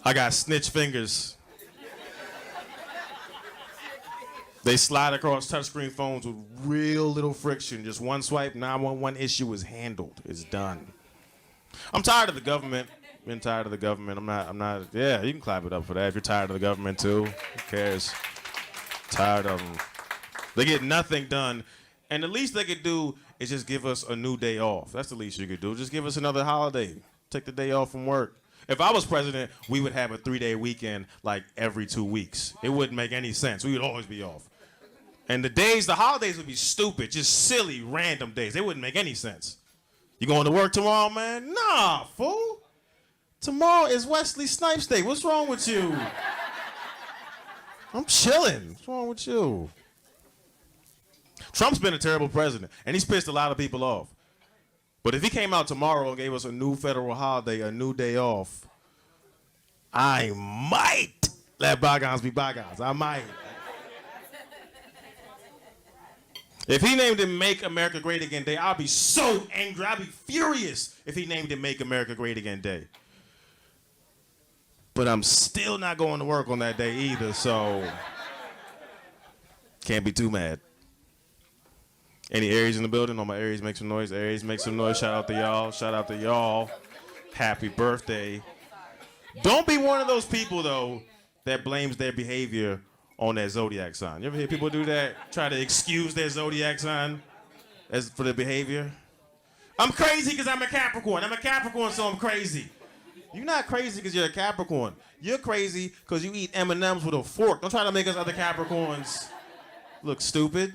I got snitch fingers. They slide across touchscreen phones with real little friction. Just one swipe, 911 issue is handled. It's done. I'm tired of the government. Been tired of the government. I'm not, yeah, you can clap it up for that if you're tired of the government too. Who cares? Tired of them. They get nothing done. And the least they could do is just give us a new day off. That's the least you could do. Just give us another holiday. Take the day off from work. If I was president, we would have a 3-day weekend like every 2 weeks. It wouldn't make any sense. We would always be off. And the holidays would be stupid, just silly, random days. They wouldn't make any sense. You going to work tomorrow, man? Nah, fool. Tomorrow is Wesley Snipes Day. What's wrong with you? I'm chilling. What's wrong with you? Trump's been a terrible president, and he's pissed a lot of people off. But if he came out tomorrow and gave us a new federal holiday, a new day off, I might let bygones be bygones. I might. If he named it Make America Great Again Day, I'll be so angry. I'll be furious if he named it Make America Great Again Day. But I'm still not going to work on that day either, so can't be too mad. Any Aries in the building? All my Aries make some noise. Aries make some noise. Shout out to y'all. Shout out to y'all. Happy birthday. Don't be one of those people, though, that blames their behavior on their zodiac sign. You ever hear people do that? Try to excuse their zodiac sign as for their behavior? I'm crazy because I'm a Capricorn. I'm a Capricorn, so I'm crazy. You're not crazy because you're a Capricorn. You're crazy because you eat M&Ms with a fork. Don't try to make us other Capricorns look stupid.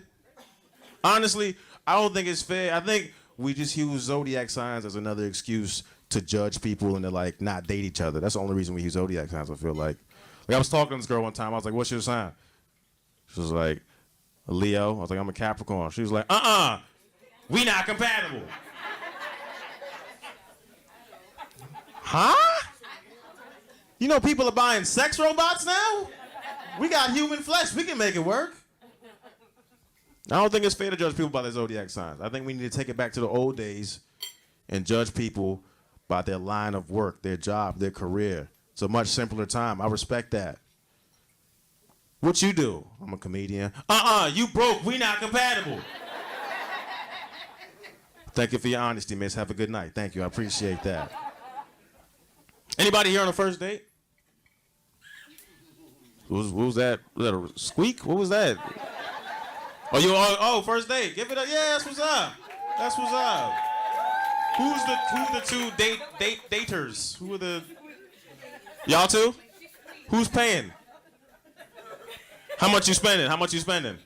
Honestly, I don't think it's fair. I think we just use zodiac signs as another excuse to judge people and to like not date each other. That's the only reason we use zodiac signs, I feel like. Like I was talking to this girl one time. I was like, "What's your sign?" She was like, "A Leo." I was like, "I'm a Capricorn." She was like, we not compatible. Huh? You know people are buying sex robots now? We got human flesh. We can make it work. I don't think it's fair to judge people by their zodiac signs. I think we need to take it back to the old days and judge people by their line of work, their job, their career. It's a much simpler time. I respect that. What you do? I'm a comedian. You broke. We not compatible. Thank you for your honesty, miss. Have a good night. Thank you. I appreciate that. Anybody here on a first date? What was that? Was that a squeak? What was that? Oh, first date. Give it up. Yeah, that's what's up. That's what's up. Who's the two daters? Who are the... Y'all two? Who's paying? How much you spending? How much you spending?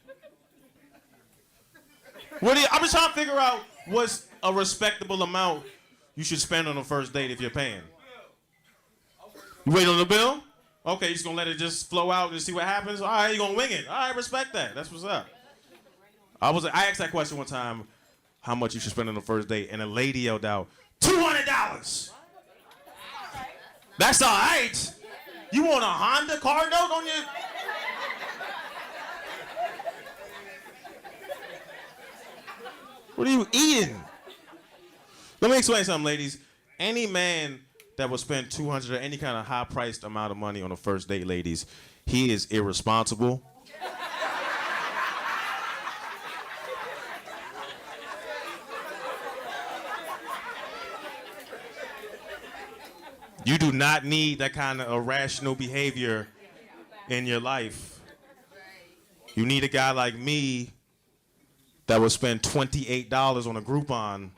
I'm just trying to figure out what's a respectable amount you should spend on a first date if you're paying. You wait on the bill? Okay, you just gonna let it just flow out and see what happens? All right, you gonna wing it. All right, respect that. That's what's up. I asked that question one time, how much you should spend on the first date, and a lady yelled out, $200. That's all right. You want a Honda car note on your... What are you eating? Let me explain something, ladies. Any man that will spend $200 or any kind of high-priced amount of money on a first date, ladies, he is irresponsible. You do not need that kind of irrational behavior in your life. You need a guy like me that will spend $28 on a Groupon,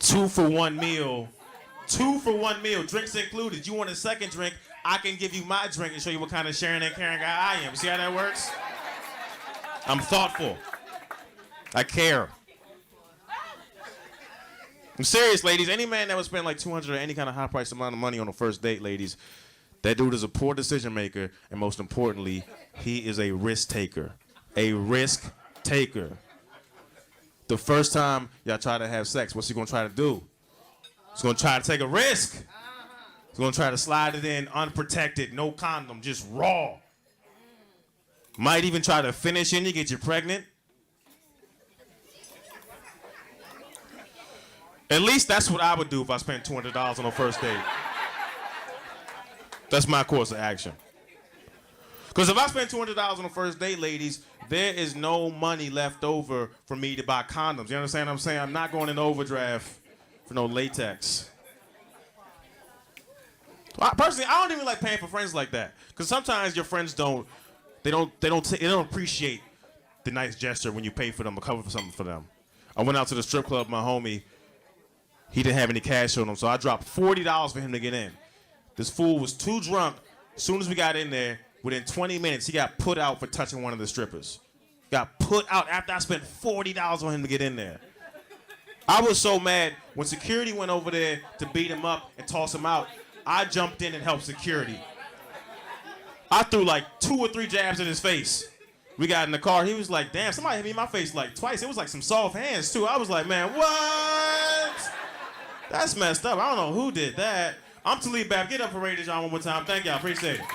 2 for 1 meal, drinks included. You want a second drink, I can give you my drink and show you what kind of sharing and caring guy I am. See how that works? I'm thoughtful. I care. I'm serious, ladies. Any man that would spend like $200 or any kind of high-priced amount of money on a first date, ladies, that dude is a poor decision maker, and most importantly, he is a risk taker. A risk taker. The first time y'all try to have sex, what's he gonna try to do? He's gonna try to take a risk. He's gonna try to slide it in unprotected, no condom, just raw. Might even try to finish in you, get you pregnant. At least that's what I would do if I spent $200 on a first date. That's my course of action. Because if I spend $200 on a first date, ladies, there is no money left over for me to buy condoms. You understand what I'm saying? I'm not going in overdraft for no latex. Personally, I don't even like paying for friends like that. Because sometimes your friends don't appreciate the nice gesture when you pay for them or cover for something for them. I went out to the strip club, my homie. He didn't have any cash on him, so I dropped $40 for him to get in. This fool was too drunk. As soon as we got in there, within 20 minutes, he got put out for touching one of the strippers. Got put out after I spent $40 on him to get in there. I was so mad. When security went over there to beat him up and toss him out, I jumped in and helped security. I threw like 2 or 3 jabs in his face. We got in the car. He was like, damn, somebody hit me in my face like twice. It was like some soft hands, too. I was like, man, what? That's messed up. I don't know who did that. I'm Talib Bab. Get up for Rated John one more time. Thank y'all. Appreciate it.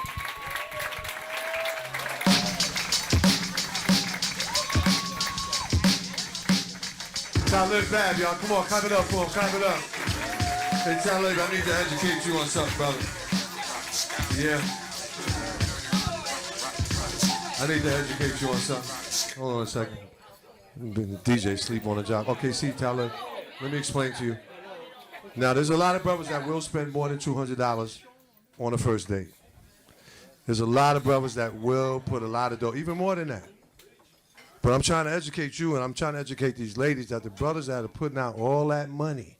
Talib Bab, y'all. Come on, clap it up for him. Clap it up. Hey, Talib, I need to educate you on something, brother. Yeah. I need to educate you on something. Hold on a second. The DJ sleep on the job. Okay, see, Talib, let me explain to you. Now, there's a lot of brothers that will spend more than $200 on a first date. There's a lot of brothers that will put a lot of dough, even more than that. But I'm trying to educate you, and I'm trying to educate these ladies that the brothers that are putting out all that money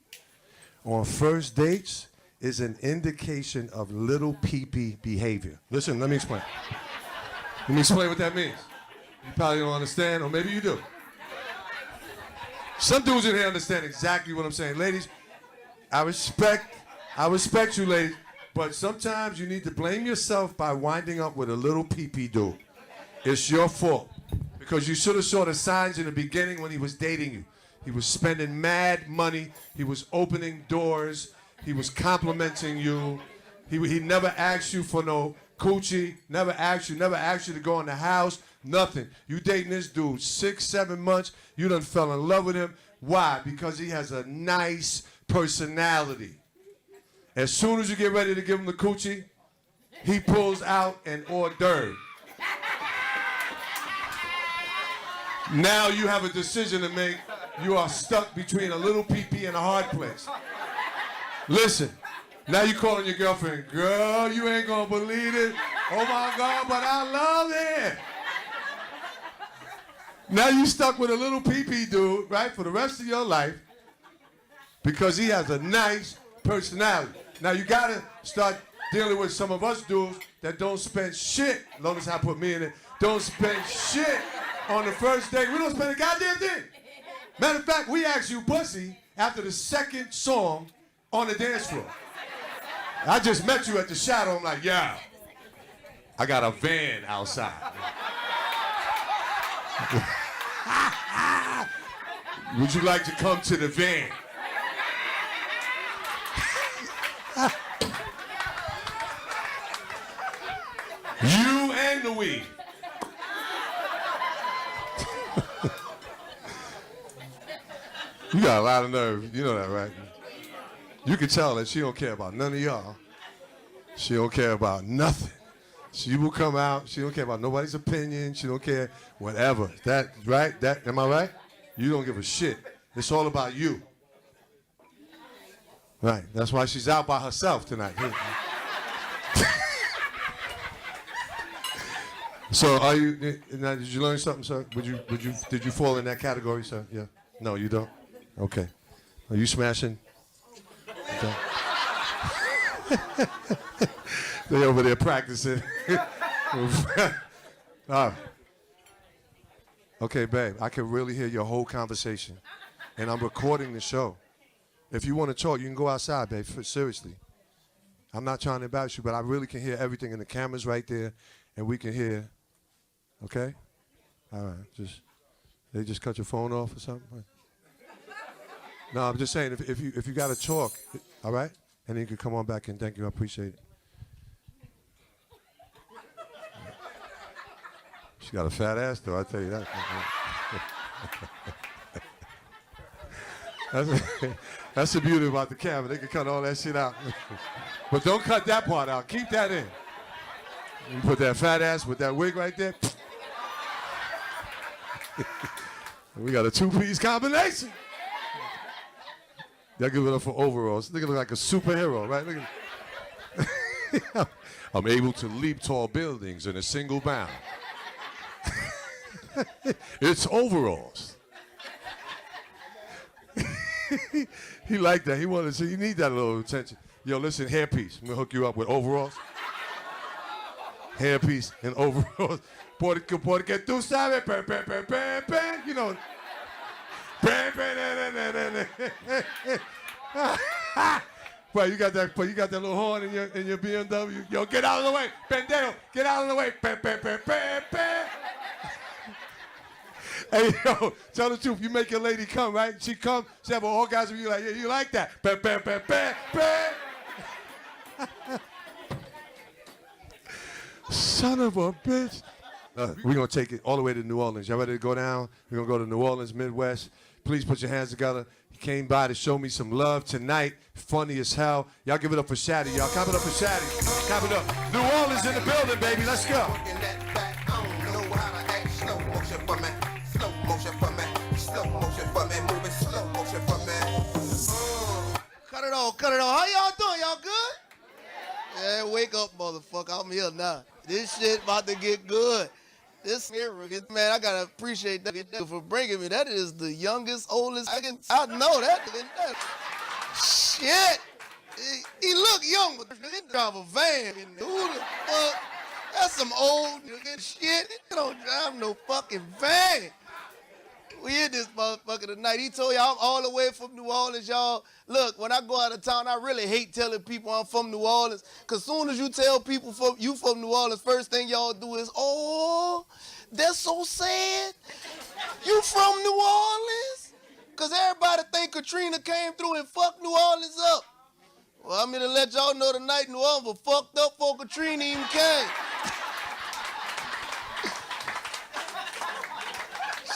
on first dates is an indication of little pee-pee behavior. Listen, let me explain. Let me explain what that means. You probably don't understand, or maybe you do. Some dudes in here understand exactly what I'm saying. Ladies, I respect you, ladies, but sometimes you need to blame yourself by winding up with a little pee-pee dude. It's your fault. Because you should have saw the signs in the beginning when he was dating you. He was spending mad money. He was opening doors. He was complimenting you. He never asked you for no coochie. Never asked you to go in the house. Nothing. You dating this dude 6, 7 months. You done fell in love with him. Why? Because he has a nice personality. As soon as you get ready to give him the coochie, he pulls out an hors d'oeuvre. Now you have a decision to make. You are stuck between a little pee-pee and a hard place. Listen, now you calling your girlfriend, girl, you ain't gonna believe it. Oh my God, but I love it. Now you stuck with a little pee-pee dude, right, for the rest of your life because he has a nice personality. Now you gotta start dealing with some of us dudes that don't spend shit, notice how I put me in it, don't spend shit on the first date. We don't spend a goddamn thing. Matter of fact, we asked you pussy after the second song on the dance floor. I just met you at the Shadow. I'm like, yeah, I got a van outside. Would you like to come to the van? You and the weed. You got a lot of nerve. You know that, right? You can tell that she don't care about none of y'all. She don't care about nothing. She will come out. She don't care about nobody's opinion. She don't care whatever. That right? That am I right? You don't give a shit. It's all about you. Right. That's why she's out by herself tonight. So are you? Now, did you learn something, sir? Did you fall in that category, sir? Yeah. No, you don't. Okay. Are you smashing? Okay. They over there practicing. Okay, babe, I can really hear your whole conversation. And I'm recording the show. If you want to talk, you can go outside, babe, seriously. I'm not trying to embarrass you, but I really can hear everything, and the camera's right there, and we can hear. Okay? All right, they just cut your phone off or something? No, I'm just saying, if you got to talk, all right? And then you can come on back and thank you. I appreciate it. She got a fat ass, though, I tell you that. That's the beauty about the camera. They can cut all that shit out. But don't cut that part out. Keep that in. You put that fat ass with that wig right there. We got a two-piece combination. Y'all give it up for overalls. Look like a superhero, right? Look at I'm able to leap tall buildings in a single bound. It's overalls. He liked that. He wanted to see. You need that little attention. Yo, listen, hairpiece. I'm gonna hook you up with overalls. Hairpiece and overalls. Porque tú sabes, you know. Well, you got that little horn in your BMW. Yo, get out of the way, pendejo. Get out of the way. Hey, yo, tell the truth. You make your lady come, right? She come, she have an orgasm. You like, yeah, you like that? Son of a bitch. We're going to take it all the way to New Orleans. Y'all ready to go down? We're going to go to New Orleans, Midwest. Please put your hands together. He came by to show me some love tonight. Funny as hell. Y'all give it up for Shaddy, y'all. Clap it up for Shaddy. Clap it up. New Orleans in the building, baby. Let's go. Cut it on. How y'all doing? Y'all good? Yeah, wake up, motherfucker. I'm here now. This shit about to get good. This here, man, I gotta appreciate that for bringing me. That is the youngest, oldest. I know that. Shit. He look young, but he drive a van. Who the fuck? That's some old shit. He don't drive no fucking van. We in this motherfucker tonight. He told y'all I'm all the way from New Orleans, y'all. Look, when I go out of town, I really hate telling people I'm from New Orleans. Because soon as you tell people you from New Orleans, first thing y'all do is, oh, that's so sad. You from New Orleans? Because everybody think Katrina came through and fucked New Orleans up. Well, I'm here to let y'all know tonight New Orleans was fucked up before Katrina even came.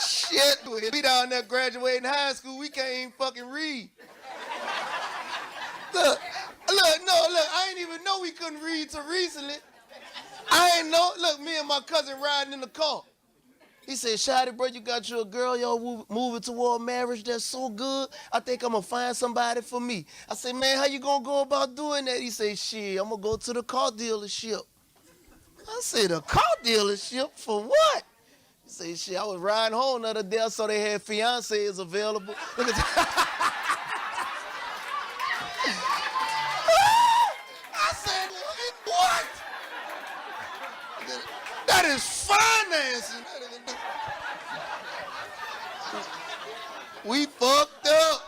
Shit, we down there graduating high school, we can't even fucking read. Look, I ain't even know we couldn't read till recently. I ain't know, look, me and my cousin riding in the car. He said, Shotty, bro, you got you a girl, y'all moving toward marriage, that's so good. I think I'm gonna find somebody for me. I said, man, how you gonna go about doing that? He said, shit, I'm gonna go to the car dealership. I said, the car dealership for what? He said, shit, I was riding home the other day, I saw they had fiancés available. Look at that. I said, what? That is financing. We fucked up.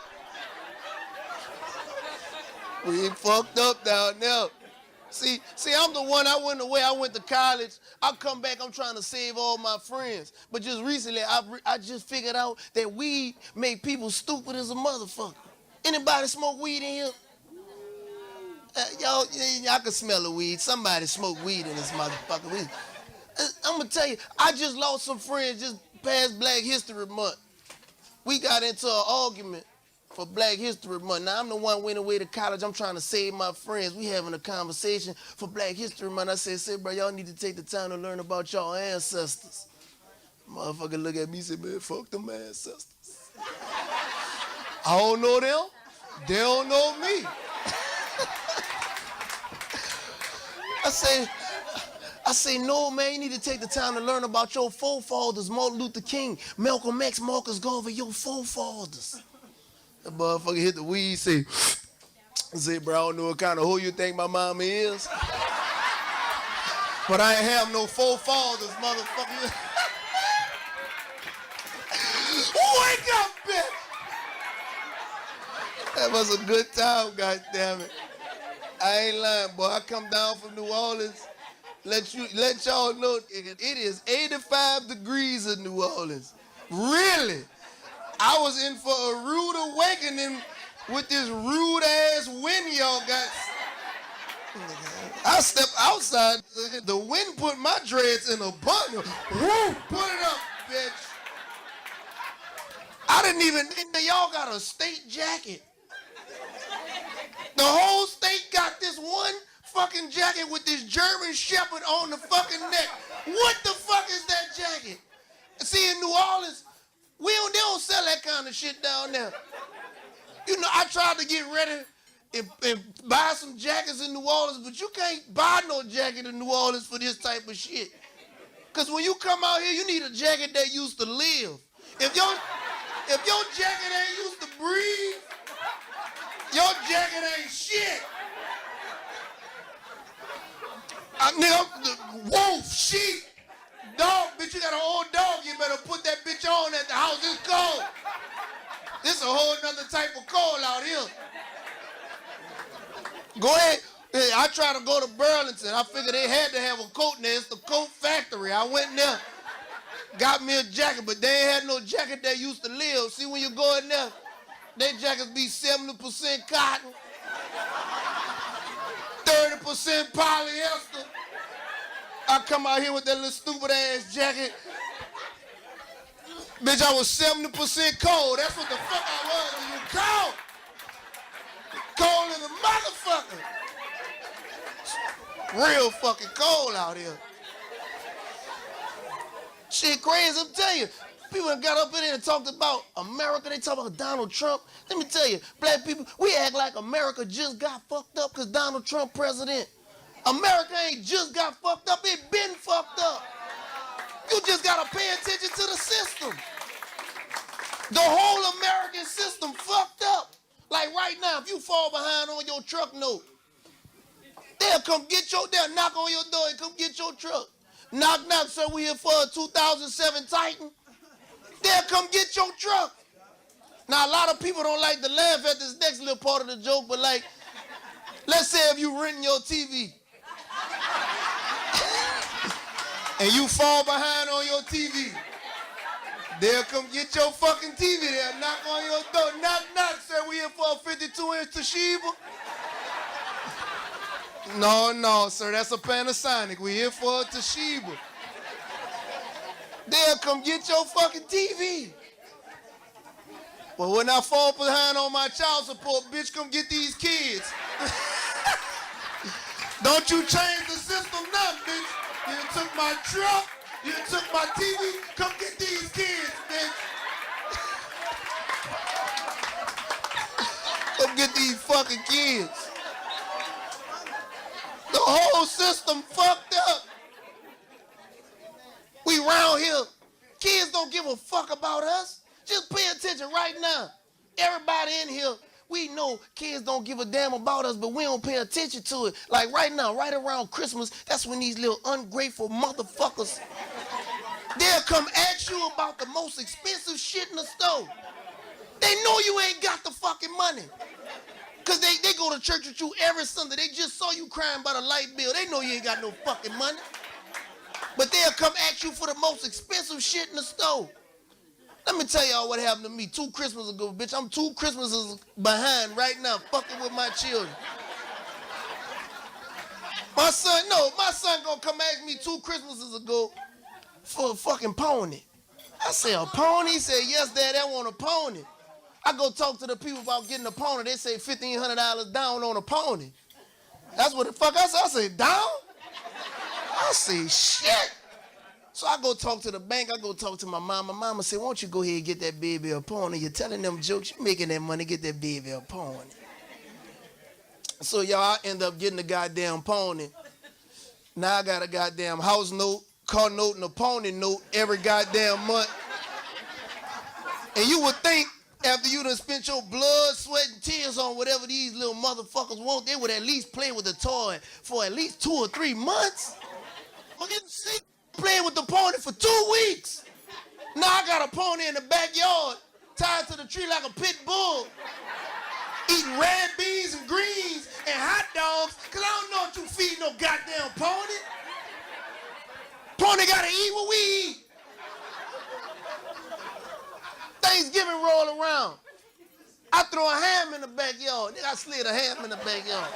We fucked up down there. See, I'm the one, I went away, I went to college. I come back, I'm trying to save all my friends. But just recently, I just figured out that weed make people stupid as a motherfucker. Anybody smoke weed in here? Y'all can smell the weed. Somebody smoke weed in this motherfucker. I'm gonna tell you, I just lost some friends just past Black History Month. We got into an argument for Black History Month. Now, I'm the one went away to college. I'm trying to save my friends. We having a conversation for Black History Month. I said, bro, y'all need to take the time to learn about y'all ancestors. Motherfucker look at me and say, man, fuck them ancestors. I don't know them. They don't know me. I say, no, man, you need to take the time to learn about your forefathers, Martin Luther King, Malcolm X, Marcus Garvey, your forefathers. That motherfucker hit the weed, say, bro, I don't know what kind of hoe you think my mama is. But I ain't have no forefathers, motherfucker. Wake up, bitch! That was a good time, goddammit. I ain't lying, boy. I come down from New Orleans. Let y'all know it is 85 degrees in New Orleans. Really? I was in for a rude awakening with this rude ass wind y'all got. I stepped outside, the wind put my dreads in a bun. Woo! Put it up, bitch. I didn't even think that y'all got a state jacket. The whole state got this one fucking jacket with this German Shepherd on the fucking neck. What the fuck is that jacket? See, in New Orleans, they don't sell that kind of shit down there. You know, I tried to get ready and buy some jackets in New Orleans, but you can't buy no jacket in New Orleans for this type of shit. Because when you come out here, you need a jacket that used to live. If your jacket ain't used to breathe, your jacket ain't shit. Wolf, sheep, dog, bitch, you got an old dog, you better put that bitch on at the house. It's cold. This a whole nother type of cold out here. Go ahead. Hey, I tried to go to Burlington. I figured they had to have a coat in there. It's the coat factory. I went in there, got me a jacket, but they ain't had no jacket that used to live. See, when you go in there, their jackets be 70% cotton, 30% polyester. I come out here with that little stupid ass jacket. Bitch, I was 70% cold. That's what the fuck I was when you cold. Cold as a motherfucker. Real fucking cold out here. Shit crazy, I'm telling you. People got up in there and talked about America. They talk about Donald Trump. Let me tell you, black people, we act like America just got fucked up because Donald Trump president. America ain't just got fucked up, it been fucked up. You just gotta pay attention to the system. The whole American system fucked up. Like right now, if you fall behind on your truck note, they'll knock on your door and come get your truck. Knock, knock, sir, we here for a 2007 Titan. They'll come get your truck. Now, a lot of people don't like to laugh at this next little part of the joke, but like, let's say if you renting your TV and you fall behind on your TV, they'll come get your fucking TV. They'll knock on your door. Knock, knock, sir, we here for a 52-inch Toshiba. No, sir, that's a Panasonic. We here for a Toshiba. They'll come get your fucking TV. But when I fall behind on my child support, bitch, come get these kids. Don't you change the system now, bitch. You took my truck, you took my TV, come get these kids, bitch. Come get these fucking kids. The whole system fucked up. We round here. Kids don't give a fuck about us. Just pay attention right now. Everybody in here, we know kids don't give a damn about us, but we don't pay attention to it. Like right now, right around Christmas, that's when these little ungrateful motherfuckers, they'll come ask you about the most expensive shit in the store. you ain't got the fucking money. Cause they go to church with you every Sunday. They just saw you crying about a light bill. They know you ain't got no fucking money. But they'll come ask you for the most expensive shit in the store. Let me tell y'all what happened to me 2 Christmases ago, bitch. I'm 2 Christmases behind right now, fucking with my children. My son gonna come ask me 2 Christmases ago for a fucking pony. I said, a pony? He said, yes, Dad, I want a pony. I go talk to the people about getting a pony. They say $1,500 down on a pony. That's what the fuck I said. I said, down? I said, shit. So I go talk to the bank. I go talk to my mama. Mama said, why don't you go ahead and get that baby a pony? You're telling them jokes. You're making that money. Get that baby a pony. So y'all, I end up getting the goddamn pony. Now I got a goddamn house note, car note, and a pony note every goddamn month. And you would think after you done spent your blood, sweat, and tears on whatever these little motherfuckers want, they would at least play with the toy for at least 2 or 3 months. I'm getting sick playing with the pony for 2 weeks. Now I got a pony in the backyard tied to the tree like a pit bull, eating red beans and greens and hot dogs, because I don't know what you feed no goddamn pony. Pony gotta eat what we eat. Thanksgiving roll around. I throw a ham in the backyard. Nigga, I slid a ham in the backyard.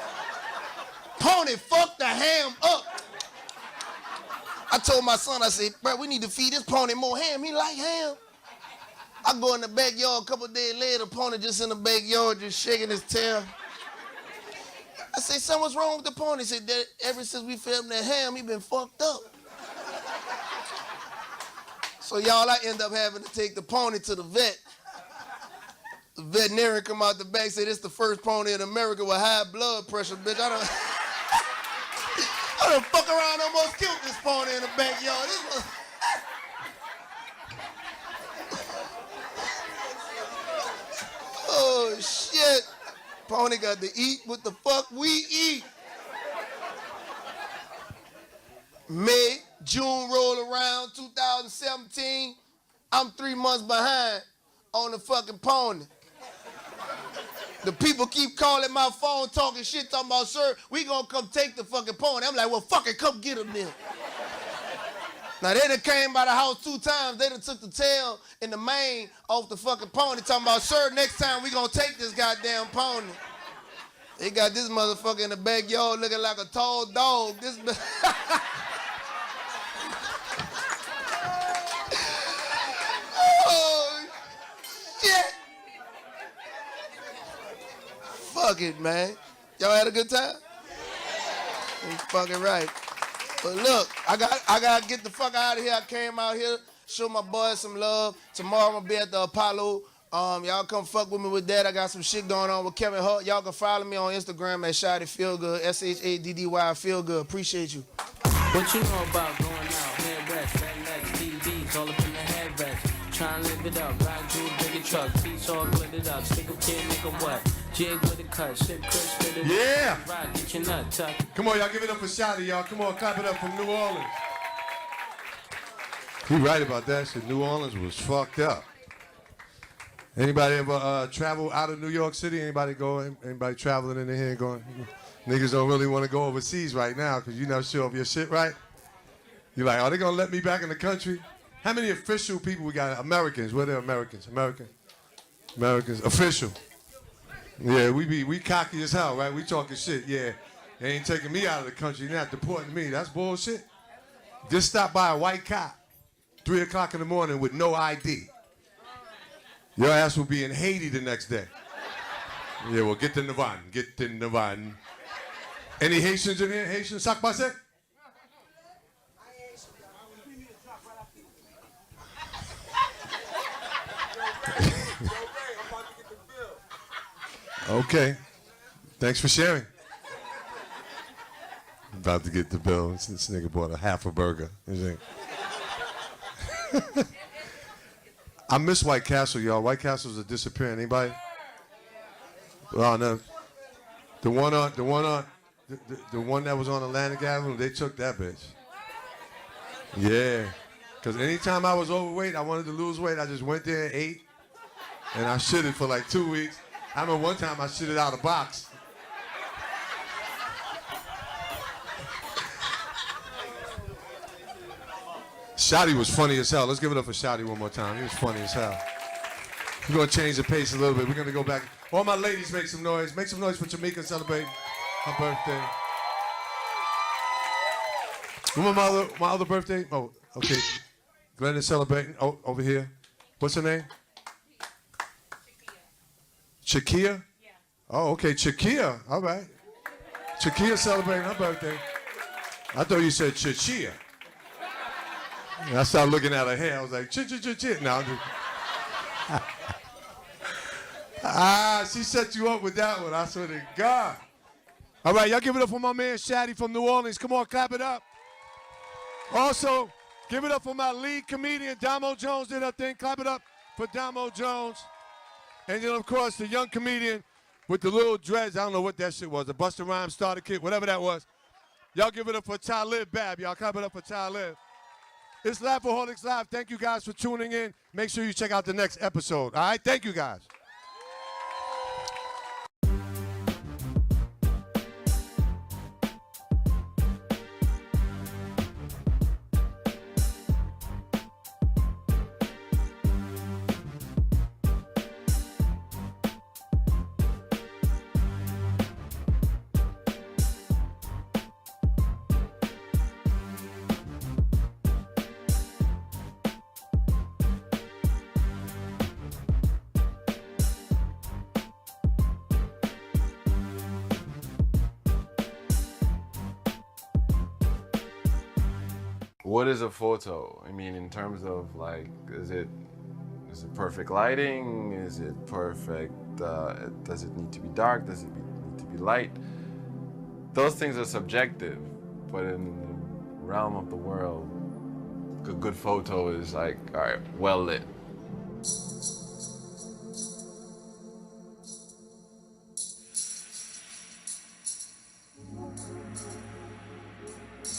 Pony fucked the ham up. I told my son, I said, bro, we need to feed this pony more ham. He like ham. I go in the backyard a couple days later, pony just in the backyard, just shaking his tail. I say, son, what's wrong with the pony? He said, Dad, ever since we fed him that ham, he been fucked up. So y'all, I end up having to take the pony to the vet. The veterinarian come out the back, say, this the first pony in America with high blood pressure, bitch. I done fuck around, almost killed this pony in the backyard. This was... Oh, shit. Pony got to eat what the fuck we eat. May, June roll around, 2017. I'm 3 months behind on the fucking pony. The people keep calling my phone, talking shit, talking about, sir, we gonna come take the fucking pony. I'm like, well, fucking come get him then. Now, they done came by the house 2 times. They done took the tail and the mane off the fucking pony, talking about, sir, next time we gonna take this goddamn pony. They got this motherfucker in the backyard looking like a tall dog. This oh, shit. Fuck it, man. Y'all had a good time? You fucking right. But look, I gotta get the fuck out of here. I came out here, show my boys some love. Tomorrow I'm gonna be at the Apollo. Y'all come fuck with me with that. I got some shit going on with Kevin Hart. Y'all can follow me on Instagram at Shady Feelgood, SHADDY Feelgood. Appreciate you. What you know about going out, headrest, FedEx, DVs, all up in the headrest. Trying to live it up, ride through a bigger truck, seats all glittered up, stick a kid, make a what? Jig with a cut, shit Chris with it. Yeah! Ride, get your nut tuck. Come on, y'all, give it up for Shady, y'all. Come on, clap it up from New Orleans. He right about that shit. New Orleans was fucked up. Anybody ever travel out of New York City? Anybody traveling in here going? Niggas don't really want to go overseas right now because you're not sure of your shit, right? You're like, are they going to let me back in the country? How many official people we got? Americans. Where are Americans? Americans. Official. Yeah, we cocky as hell, right? We talking shit. Yeah, they ain't taking me out of the country. They're not deporting me. That's bullshit. Just stop by a white cop 3 o'clock in the morning with no ID. Your ass will be in Haiti the next day. Yeah, well, get in the van. Get in the van. Any Haitians in here? Haitians? Sac passe? Okay. Thanks for sharing. I'm about to get the bill. This nigga bought a half a burger. I miss White Castle, y'all. White Castles are disappearing. Anybody? Oh, no. The one that was on Atlantic Avenue, they took that bitch. Yeah. Because anytime I was overweight, I wanted to lose weight, I just went there and ate. And I shitted for like 2 weeks. I remember one time I shitted out of box. Shotty was funny as hell. Let's give it up for Shotty one more time. He was funny as hell. We're gonna change the pace a little bit. We're gonna go back. All my ladies, make some noise. Make some noise for Tamika celebrating her birthday. Remember my other birthday? Oh, okay. Glenn is celebrating. Oh, over here. What's her name? Chakia? Yeah. Oh, okay. Chakia. All right. Chakia celebrating her birthday. I thought you said Chachia. And I started looking at her hair. I was like, ch-ch-ch-ch. No, I'm just... she set you up with that one. I swear to God. All right, y'all give it up for my man Shaddy from New Orleans. Come on, clap it up. Also, give it up for my lead comedian, Damo Jones did her thing. Clap it up for Damo Jones. And then, of course, the young comedian with the little dreads. I don't know what that shit was. The Busta Rhymes starter kit, whatever that was. Y'all give it up for Talib Bab. Y'all clap it up for Talib. It's Laughaholics Live. Thank you guys for tuning in. Make sure you check out the next episode. All right? Thank you guys. What is a photo? I mean, in terms of like, is it perfect lighting? Is it perfect? Does it need to be dark? Does it need to be light? Those things are subjective, but in the realm of the world, a good photo is like, all right, well lit.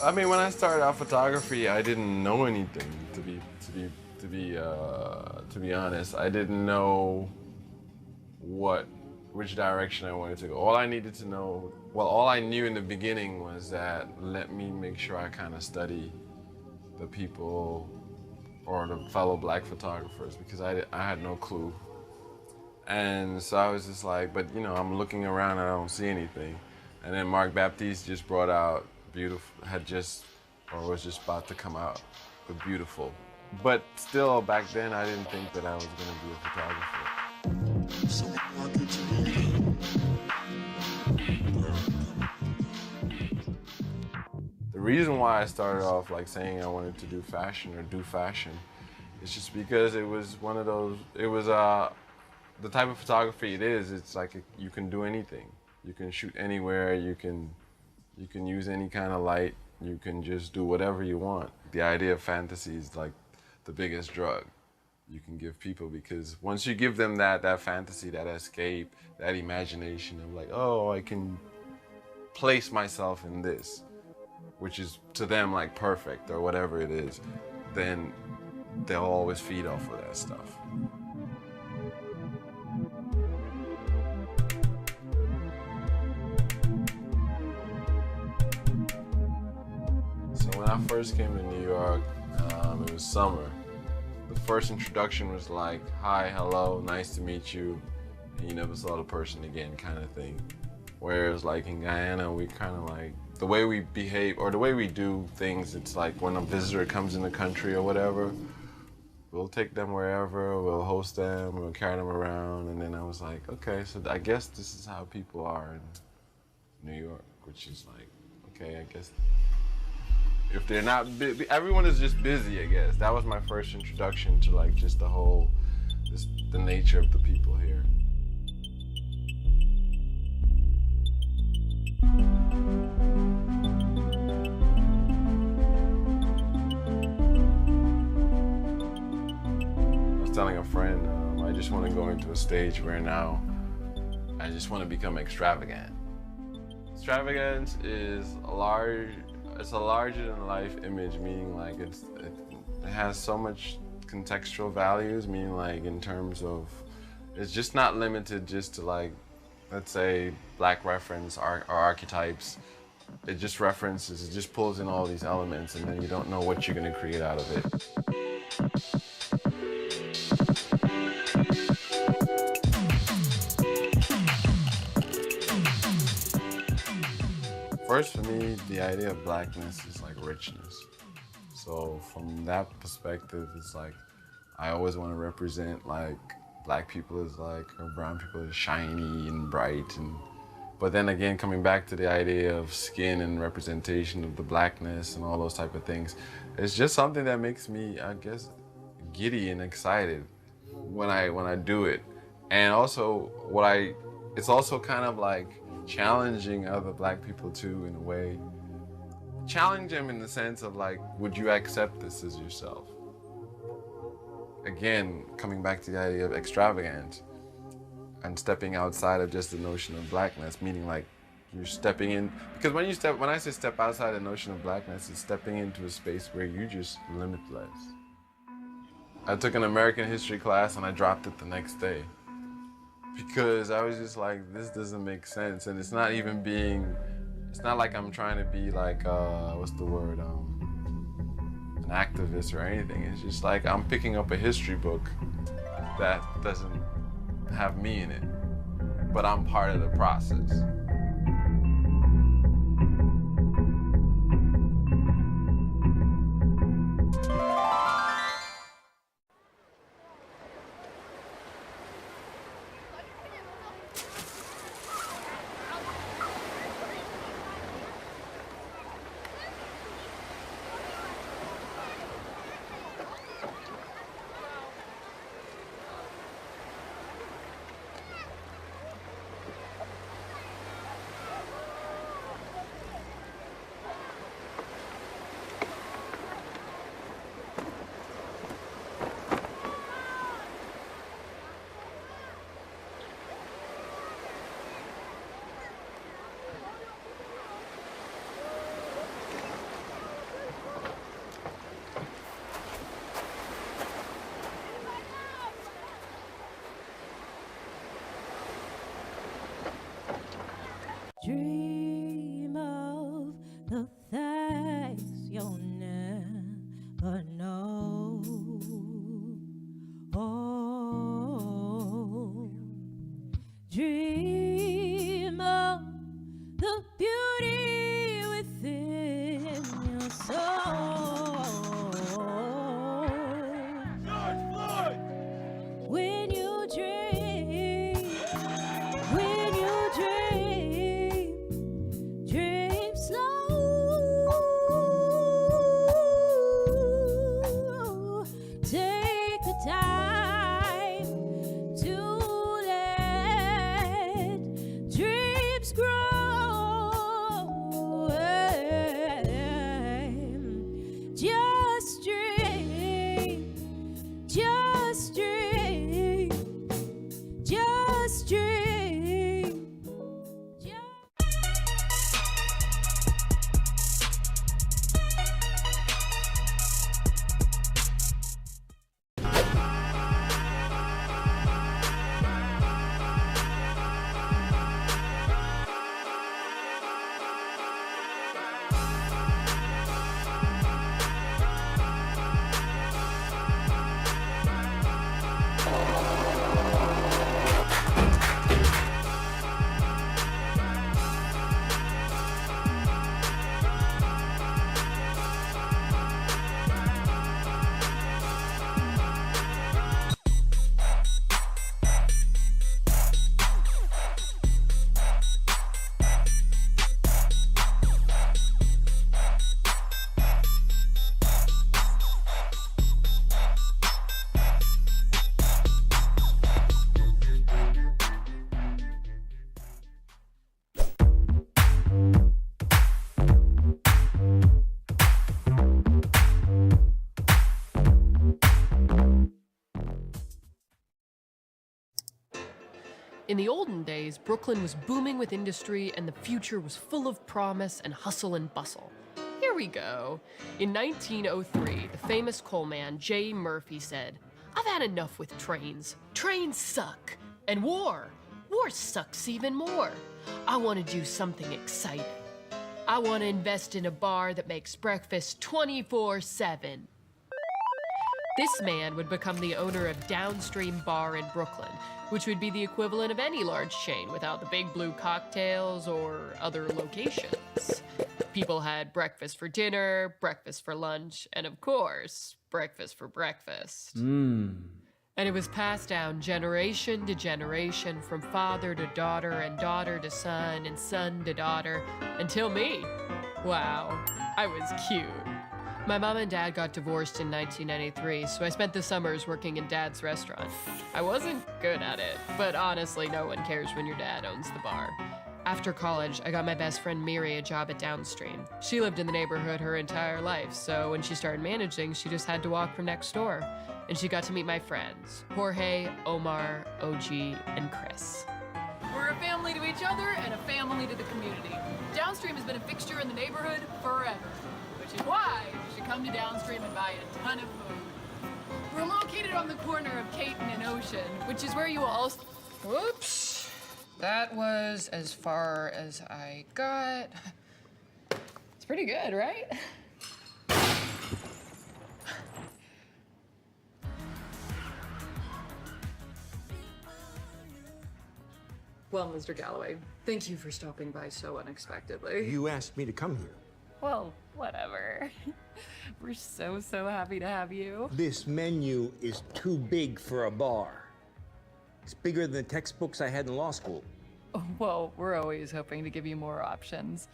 I mean, when I started out photography, I didn't know anything. To be honest, I didn't know which direction I wanted to go. All I needed to know, well, all I knew in the beginning was that let me make sure I kind of study the people or the fellow black photographers, because I had no clue. And so I was just like, but you know, I'm looking around and I don't see anything. And then Mark Baptiste just brought out Beautiful, was just about to come out with Beautiful. But still, back then, I didn't think that I was going to be a photographer. The reason why I started off like saying I wanted to do fashion or do fashion is just because it was one of those, it was the type of photography it is, it's like you can do anything. You can shoot anywhere, you can use any kind of light, you can just do whatever you want. The idea of fantasy is like the biggest drug you can give people, because once you give them that fantasy, that escape, that imagination of like, oh, I can place myself in this, which is to them like perfect or whatever it is, then they'll always feed off of that stuff. So when I first came to New York, it was summer. The first introduction was like, hi, hello, nice to meet you, and you never saw the person again kind of thing. Whereas like in Guyana, we kind of like, the way we behave or the way we do things, it's like when a visitor comes in the country or whatever, we'll take them wherever, we'll host them, we'll carry them around. And then I was like, okay, so I guess this is how people are in New York, which is like, okay, I guess if they're not busy, everyone is just busy, I guess. That was my first introduction to like just the whole, the nature of the people here. I was telling a friend, I just want to go into a stage where now I just want to become extravagant. Extravagance is it's a larger-than-life image, meaning like it has so much contextual values, meaning like in terms of It's just not limited just to like, let's say, black reference or archetypes. It just references, it just pulls in all these elements, and then you don't know what you're gonna create out of it. First, for me, the idea of blackness is like richness. So from that perspective, it's like, I always want to represent like black people as like, or brown people as shiny and bright. But then again, coming back to the idea of skin and representation of the blackness and all those type of things, it's just something that makes me, I guess, giddy and excited when I do it. And also, it's also kind of like challenging other black people too, in a way. Challenge them in the sense of like, would you accept this as yourself? Again, coming back to the idea of extravagant and stepping outside of just the notion of blackness, meaning like you're stepping in, because when I say step outside the notion of blackness, it's stepping into a space where you're just limitless. I took an American history class and I dropped it the next day because I was just like, this doesn't make sense. And it's not like I'm trying to be like, what's the word? An activist or anything. It's just like I'm picking up a history book that doesn't have me in it, but I'm part of the process. Dream of the things you'll never know. Oh, dream of the beauty within your soul. George Floyd! When you dream, dream slow. Take the time to let dreams grow. Just dream, just dream, just dream. In the olden days, Brooklyn was booming with industry and the future was full of promise and hustle and bustle. Here we go. In 1903, the famous coal man J. Murphy said, I've had enough with trains. Trains suck. And war. War sucks even more. I want to do something exciting. I want to invest in a bar that makes breakfast 24/7. This man would become the owner of Downstream Bar in Brooklyn, which would be the equivalent of any large chain without the big blue cocktails or other locations. People had breakfast for dinner, breakfast for lunch, and of course, breakfast for breakfast. And it was passed down generation to generation from father to daughter and daughter to son and son to daughter until me. Wow, I was cute. My mom and dad got divorced in 1993, so I spent the summers working in Dad's restaurant. I wasn't good at it, but honestly, no one cares when your dad owns the bar. After college, I got my best friend Miri a job at Downstream. She lived in the neighborhood her entire life, so when she started managing, she just had to walk from next door. And she got to meet my friends, Jorge, Omar, OG, and Chris. We're a family to each other and a family to the community. Downstream has been a fixture in the neighborhood forever, which is why you should come to Downstream and buy a ton of food. We're located on the corner of Caton and Ocean, which is where you will also... Whoops. That was as far as I got. It's pretty good, right? Well, Mr. Galloway, thank you for stopping by so unexpectedly. You asked me to come here. Well, whatever. We're so happy to have you. This menu is too big for a bar. It's bigger than the textbooks I had in law school. Well, we're always hoping to give you more options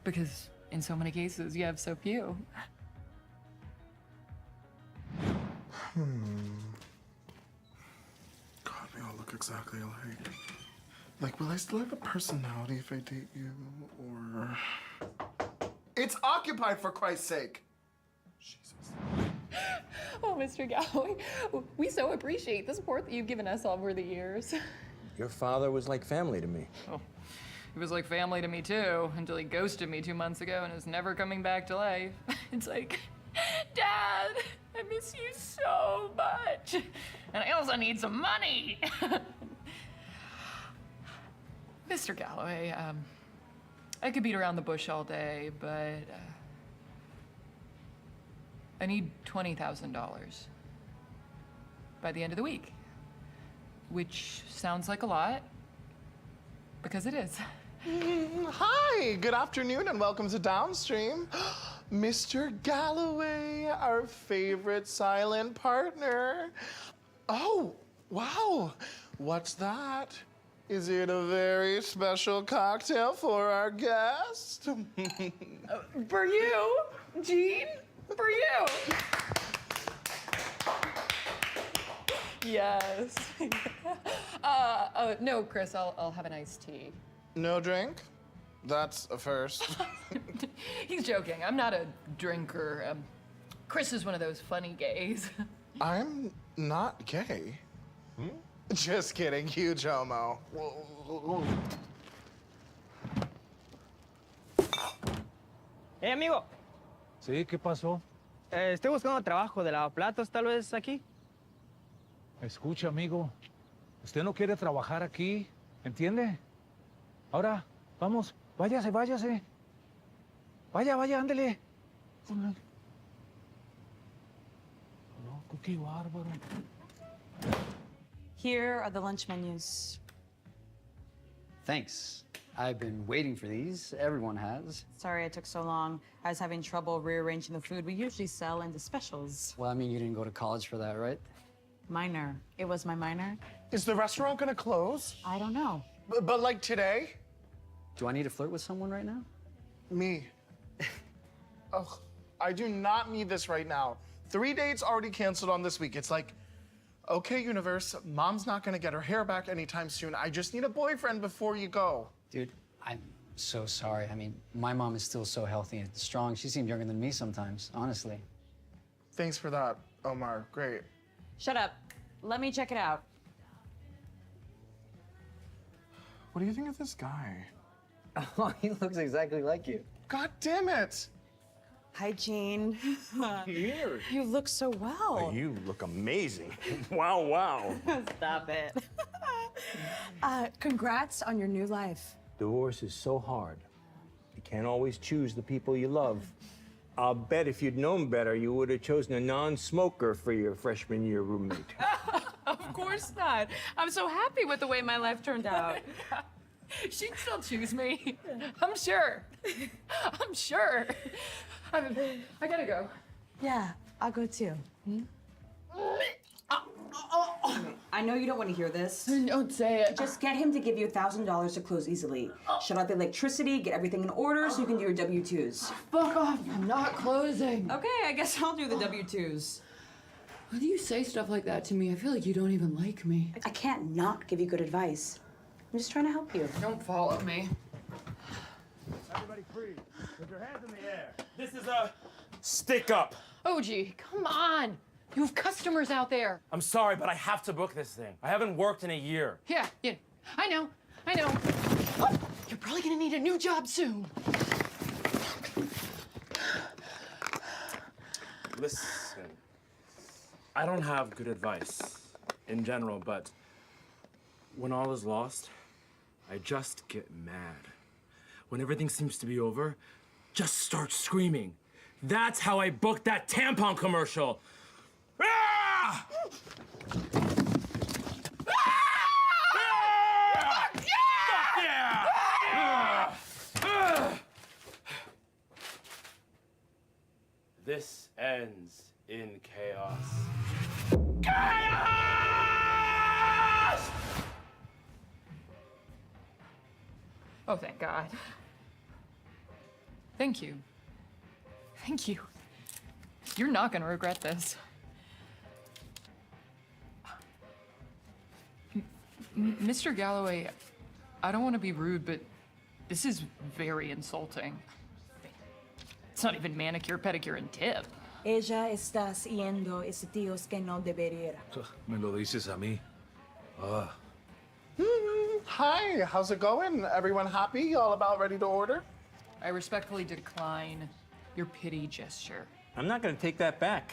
because in so many cases you have so few. God, we all look exactly alike. Like, will I still have a personality if I date you, or... It's occupied, for Christ's sake! Oh, Mr. Galloway, we so appreciate the support that you've given us over the years. Your father was like family to me. Oh, he was like family to me too, until he ghosted me 2 months ago and is never coming back to life. It's like, Dad, I miss you so much. And I also need some money. Mr. Galloway, I could beat around the bush all day, but I need $20,000 by the end of the week, which sounds like a lot, because it is. Hi, good afternoon, and welcome to Downstream. Mr. Galloway, our favorite silent partner. Oh, wow, what's that? Is it a very special cocktail for our guest? For you, Jean, for you. Yes. No, Chris, I'll have an iced tea. No drink? That's a first. He's joking. I'm not a drinker. Chris is one of those funny gays. I'm not gay. Just kidding, huge homo. Amigo. Sí, ¿qué pasó? Estoy buscando trabajo de lavaplatos, tal vez aquí. Escucha, amigo. Usted no quiere trabajar aquí, ¿entiende? Ahora, vamos, váyase. Vaya, ándele. Loco, qué bárbaro. Here are the lunch menus. Thanks. I've been waiting for these. Everyone has. Sorry it took so long. I was having trouble rearranging the food we usually sell into specials. Well, I mean, you didn't go to college for that, right? Minor. It was my minor. Is the restaurant gonna close? I don't know. But like today? Do I need to flirt with someone right now? Me. Oh, I do not need this right now. 3 dates already canceled on this week. It's like, okay, universe, mom's not gonna get her hair back anytime soon. I just need a boyfriend before you go. Dude, I'm so sorry. I mean, my mom is still so healthy and strong. She seemed younger than me sometimes, honestly. Thanks for that, Omar. Great. Shut up. Let me check it out. What do you think of this guy? Oh, he looks exactly like you. God damn it! Hi, Jean. Here. You look so well. You look amazing. Wow, wow. Stop it. Congrats on your new life. Divorce is so hard. You can't always choose the people you love. I'll bet if you'd known better, you would have chosen a non-smoker for your freshman year roommate. Of course not. I'm so happy with the way my life turned out. She'd still choose me. I'm sure. I'm sure. I gotta go. Yeah, I'll go too. I know you don't want to hear this. Don't say it. Just get him to give you $1,000 to close easily. Shut off the electricity, get everything in order so you can do your W-2s. Fuck off. I'm not closing. Okay, I guess I'll do the W-2s. Why do you say stuff like that to me? I feel like you don't even like me. I can't not give you good advice. I'm just trying to help you. Don't follow me. Everybody freeze. Put your hands in the air. This is a stick up. OG, come on. You have customers out there. I'm sorry, but I have to book this thing. I haven't worked in a year. Yeah, I know. Oh, you're probably gonna need a new job soon. Listen, I don't have good advice in general, but when all is lost, I just get mad. When everything seems to be over, just start screaming. That's how I booked that tampon commercial. Ah! This ends in chaos. Chaos! Oh, thank God. Thank you. Thank you. You're not gonna regret this. Mr. Galloway, I don't want to be rude, but this is very insulting. It's not even manicure, pedicure, and tip. Ella está haciendo estilos que no debería. Me lo dices a mí. Hi, how's it going? Everyone happy? Y'all about ready to order? I respectfully decline your pity gesture. I'm not gonna take that back.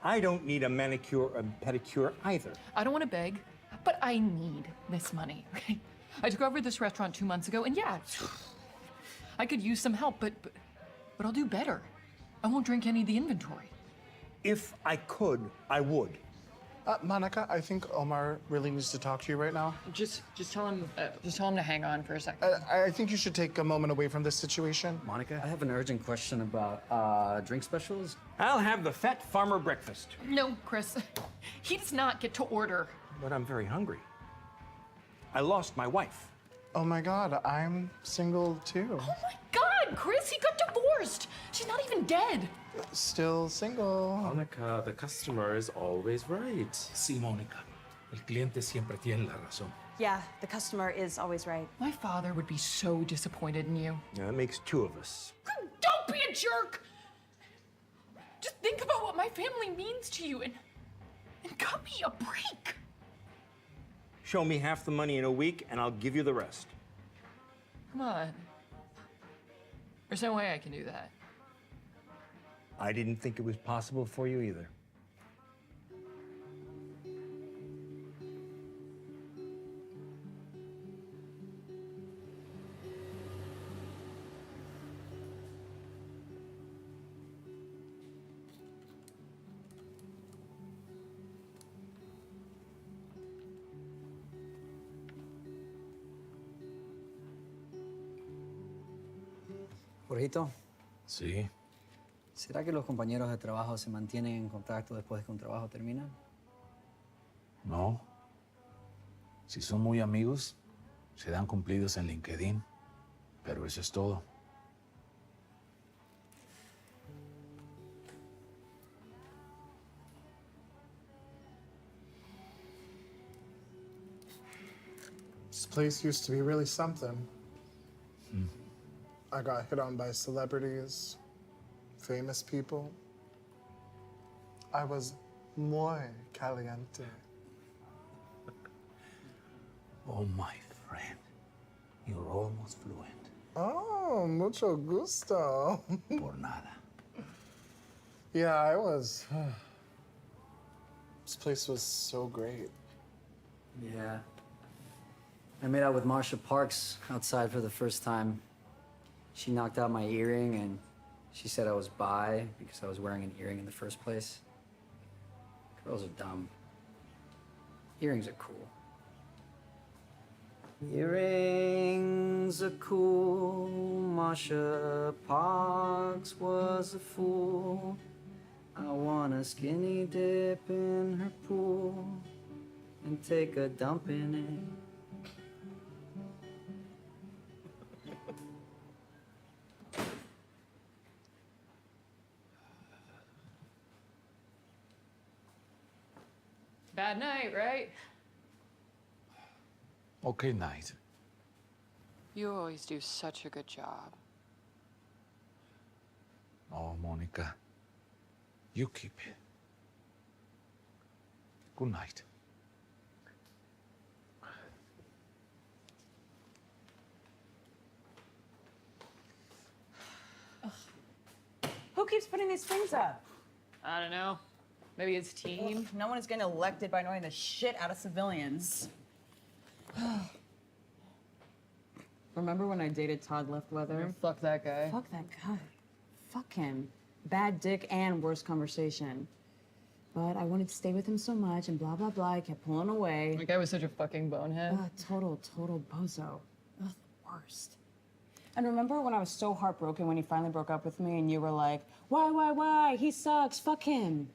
I don't need a manicure or pedicure either. I don't want to beg, but I need this money, okay? I took over this restaurant 2 months ago, and yeah, I could use some help, but I'll do better. I won't drink any of the inventory. If I could, I would. Monica, I think Omar really needs to talk to you right now. Just tell him to hang on for a second. I think you should take a moment away from this situation. Monica, I have an urgent question about drink specials. I'll have the Fat Farmer breakfast. No, Chris, he does not get to order. But I'm very hungry. I lost my wife. Oh my God, I'm single too. Oh my God, Chris, he got divorced. She's not even dead. Still single. Monica, the customer is always right. Sí, Mónica. El cliente siempre tiene la razón. Yeah, the customer is always right. My father would be so disappointed in you. Yeah, that makes two of us. Don't be a jerk. Just think about what my family means to you and cut me a break. Show me half the money in a week, and I'll give you the rest. Come on. There's no way I can do that. I didn't think it was possible for you either. Jorgito, Sí. ¿será que los compañeros de trabajo se mantienen en contacto después de que un trabajo termina? No. Si son muy amigos, se dan cumplidos en LinkedIn. Pero eso es todo. This place used to be really something. I got hit on by celebrities, famous people. I was muy caliente. Oh, my friend. You're almost fluent. Oh, mucho gusto. Por nada. Yeah, I was. This place was so great. Yeah. I made out with Marsha Parks outside for the first time. She knocked out my earring and she said I was bi because I was wearing an earring in the first place. Girls are dumb. Earrings are cool. Earrings are cool. Marsha Parks was a fool. I wanna skinny dip in her pool and take a dump in it. Bad night, right? Okay night. You always do such a good job. Oh, Monica. You keep it. Good night. Who keeps putting these things up? I don't know. Maybe his team. No one is getting elected by annoying the shit out of civilians. Remember when I dated Todd Leftweather? Fuck that guy. Fuck that guy. Fuck him. Bad dick and worse conversation. But I wanted to stay with him so much and blah, blah, blah. I kept pulling away. That guy was such a fucking bonehead. Total bozo. Ugh, the worst. And remember when I was so heartbroken when he finally broke up with me and you were like, why? He sucks, fuck him.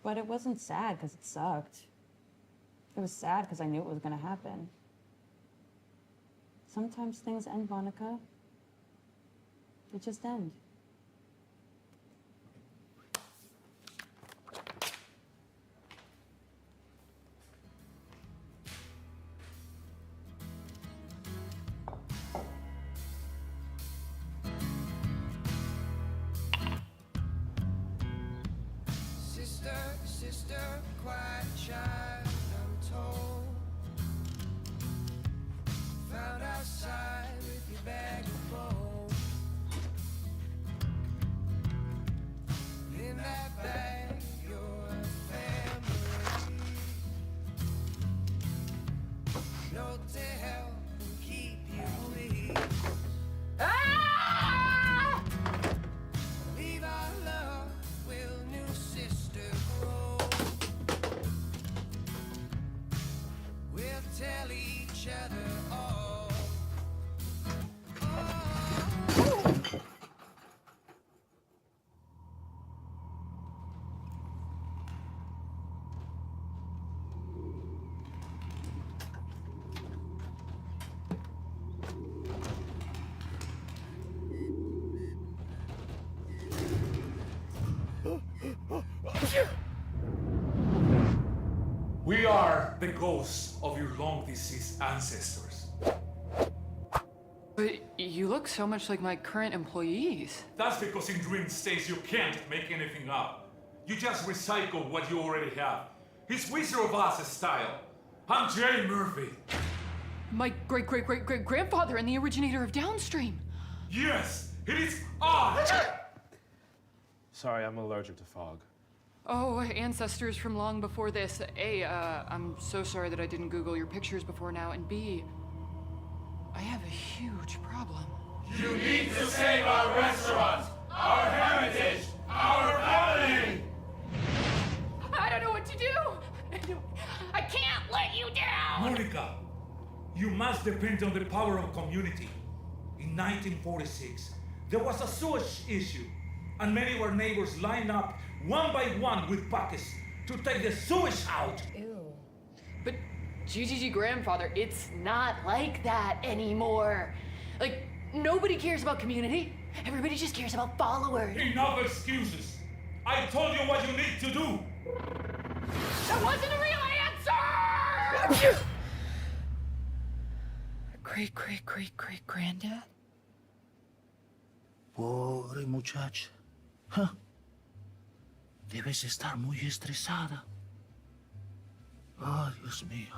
But it wasn't sad because it sucked. It was sad because I knew it was gonna happen. Sometimes things end, Monica. They just end. Sister, quiet child, I'm told. Found outside with your bag of gold. In that bag, your family. Note to help and keep you clean. Leave our love, will new sister grow? We'll tell each other all. We are the ghosts of your long-deceased ancestors. But you look so much like my current employees. That's because in dream states you can't make anything up. You just recycle what you already have. It's Wizard of Oz style. I'm Jay Murphy. My great-great-great-great-grandfather and the originator of Downstream. Yes, it is I! Sorry, I'm allergic to fog. Oh, ancestors from long before this. A, I'm so sorry that I didn't Google your pictures before now. And B, I have a huge problem. You need to save our restaurants, our heritage, our family! I don't know what to do! I can't let you down! Monica, you must depend on the power of community. In 1946, there was a sewage issue, and many of our neighbors lined up one by one with buckets to take the sewage out. Ew. But GGG grandfather, it's not like that anymore. Like, nobody cares about community. Everybody just cares about followers. Enough excuses. I told you what you need to do. That wasn't a real answer! Great-great-great-great-granddad? Pobre muchacha. Huh. Debes estar muy estresada. Ay, Dios mío.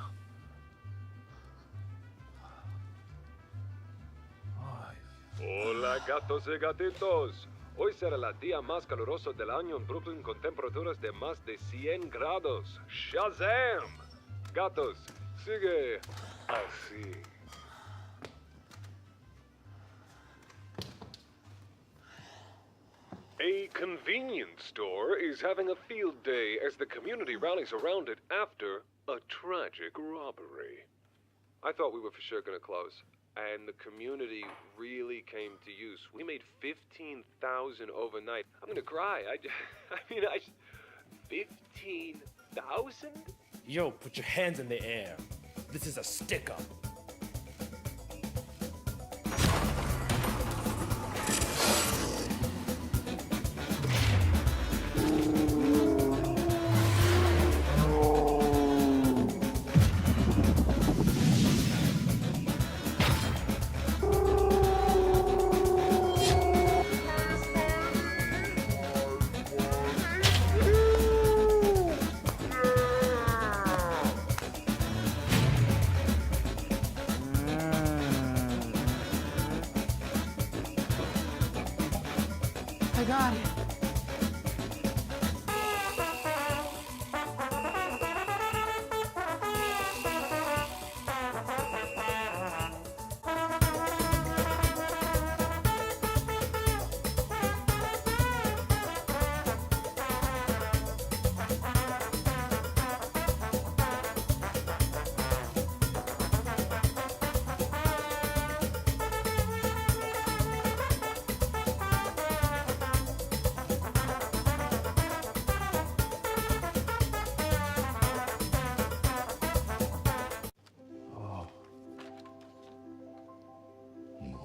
Hola, gatos y gatitos. Hoy será el día más caluroso del año en Brooklyn con temperaturas de más de 100 grados. ¡Shazam! Gatos, sigue así. A convenience store is having a field day as the community rallies around it after a tragic robbery. I thought we were for sure gonna close, and the community really came to use. We made 15,000 overnight. I'm gonna cry. I 15,000? Yo, put your hands in the air. This is a stick-up. I got it.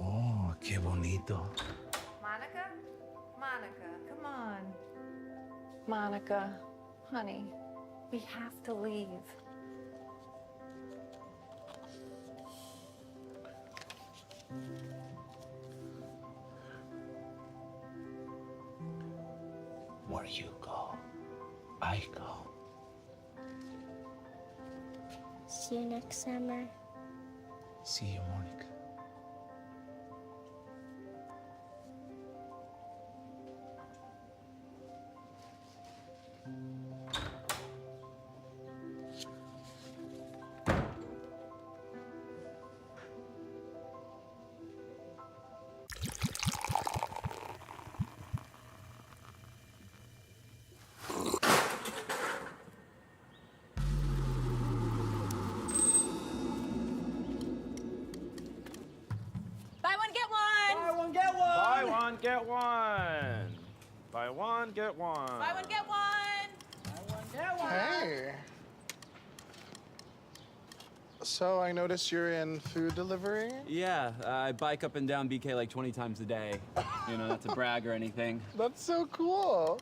Oh, qué bonito. Monica? Monica, come on. Monica, honey, we have to leave. Where you go, I go. See you next summer. See you, Monica. Buy one, get one! Buy one, get one! Buy one, get one! Buy one, get one! Buy one, get one! Buy one, get one! Hey. So I noticed you're in food delivery? Yeah, I bike up and down BK like 20 times a day. You know, not to brag or anything. That's so cool.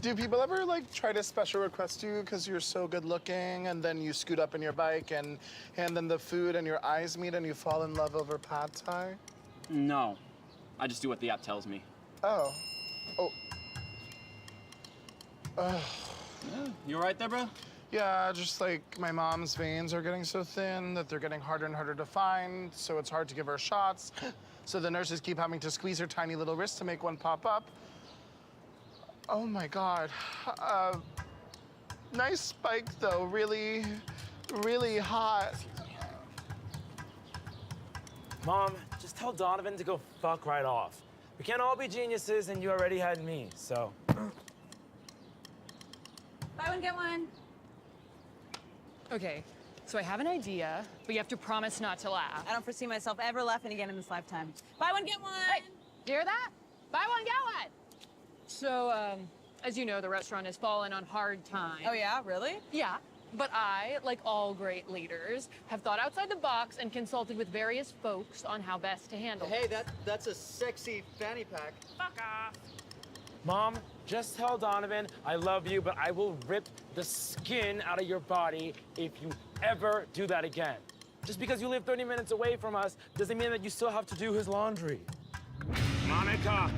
Do people ever like try to special request you because you're so good looking and then you scoot up in your bike and hand them the food and your eyes meet and you fall in love over pad thai? No, I just do what the app tells me. Oh. Oh. Ugh. Yeah, you all right there, bro? Yeah, just like my mom's veins are getting so thin that they're getting harder and harder to find, so it's hard to give her shots. So the nurses keep having to squeeze her tiny little wrist to make one pop up. Oh my God. Nice spike though, really, really hot. Mom, just tell Donovan to go fuck right off. We can't all be geniuses, and you already had me, so. Buy one, get one. Okay, so I have an idea, but you have to promise not to laugh. I don't foresee myself ever laughing again in this lifetime. Buy one, get one! Hey, hear that? Buy one, get one! So, as you know, the restaurant has fallen on hard times. Oh yeah, really? Yeah, but I, like all great leaders, have thought outside the box and consulted with various folks on how best to handle it. Hey, that's a sexy fanny pack. Fuck off. Mom, just tell Donovan I love you, but I will rip the skin out of your body if you ever do that again. Just because you live 30 minutes away from us doesn't mean that you still have to do his laundry. Monica,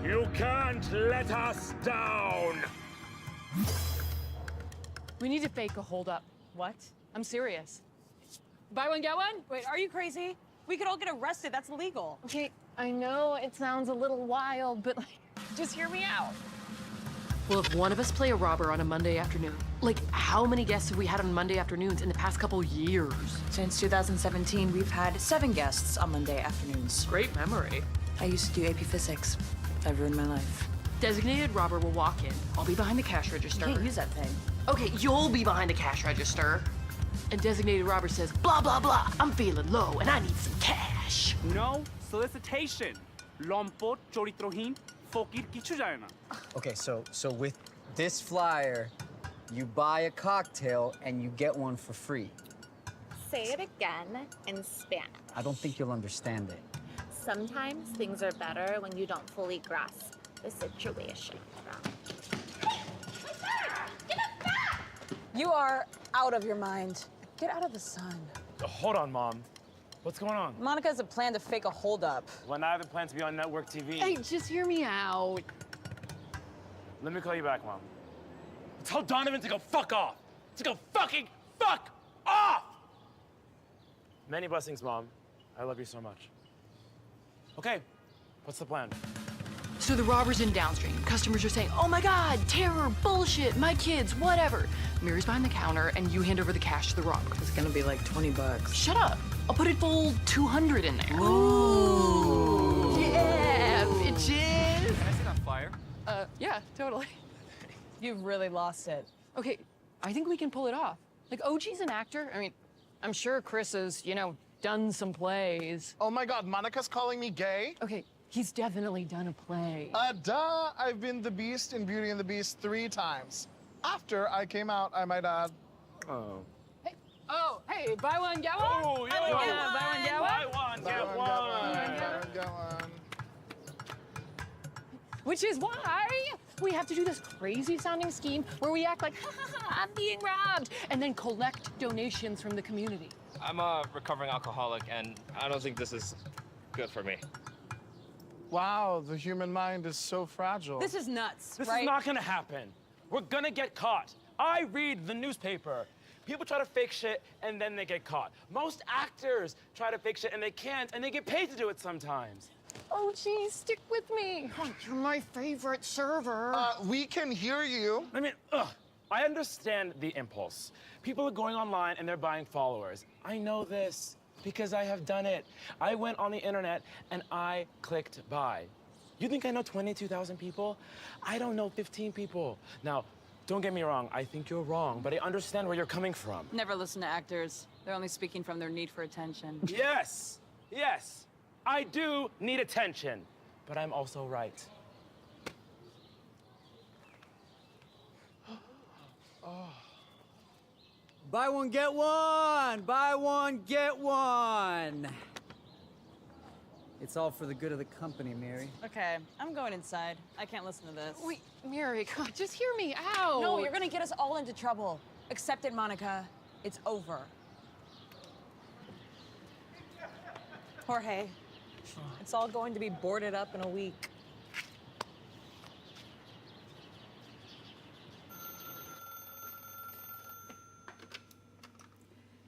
you can't let us down! We need to fake a holdup. What? I'm serious. Buy one, get one? Wait, are you crazy? We could all get arrested. That's illegal. Okay, I know it sounds a little wild, but like, just hear me out. Well, if one of us play a robber on a Monday afternoon, like how many guests have we had on Monday afternoons in the past couple years? Since 2017, we've had 7 guests on Monday afternoons. Great memory. I used to do AP Physics. That ruined my life. Designated robber will walk in. I'll be behind the cash register. You can't use that thing. Okay, you'll be behind the cash register. And designated robber says, blah, blah, blah, I'm feeling low and I need some cash. No solicitation. Lompo choritrohin fokir kichu jay na. Okay, so with this flyer, you buy a cocktail and you get one for free. Say it again in Spanish. I don't think you'll understand it. Sometimes things are better when you don't fully grasp the situation. You are out of your mind. Get out of the sun. Hold on, Mom. What's going on? Monica has a plan to fake a holdup. When I have a plan to be on network TV. Hey, just hear me out. Let me call you back, Mom. Tell Donovan to go fuck off. To go fucking fuck off! Many blessings, Mom. I love you so much. Okay, what's the plan? So the robber's in downstream. Customers are saying, oh my God, terror, bullshit, my kids, whatever. Mary's behind the counter and you hand over the cash to the robber. It's gonna be like 20 bucks. Shut up. I'll put a full 200 in there. Ooh. Yeah, bitches. Can I see that flyer? Yeah, totally. You've really lost it. Okay, I think we can pull it off. Like, OG's an actor. I mean, I'm sure Chris has, done some plays. Oh my God, Monica's calling me gay? Okay, he's definitely done a play. Duh. I've been the Beast in Beauty and the Beast 3 times. After I came out, I might add. Oh. Oh, hey, buy one, get one? Oh, yeah. Buy one, get one? Buy one, get one. Which is why we have to do this crazy sounding scheme where we act like, ha, ha, ha, I'm being robbed, and then collect donations from the community. I'm a recovering alcoholic, and I don't think this is good for me. Wow, the human mind is so fragile. This is nuts, This right? is not gonna happen. We're gonna get caught. I read the newspaper. People try to fake shit and then they get caught. Most actors try to fake shit and they can't, and they get paid to do it sometimes. Oh, geez, stick with me. Oh, you're my favorite server. We can hear you. I mean, I understand the impulse. People are going online and they're buying followers. I know this because I have done it. I went on the internet and I clicked buy. You think I know 22,000 people? I don't know 15 people. Now, don't get me wrong, I think you're wrong, but I understand where you're coming from. Never listen to actors. They're only speaking from their need for attention. Yes, yes, I do need attention, but I'm also right. Buy one, get one! Buy one, get one! It's all for the good of the company, Mary. Okay, I'm going inside. I can't listen to this. Wait, Mary, come on, just hear me out. No, you're gonna get us all into trouble. Accept it, Monica. It's over. Jorge, it's all going to be boarded up in a week.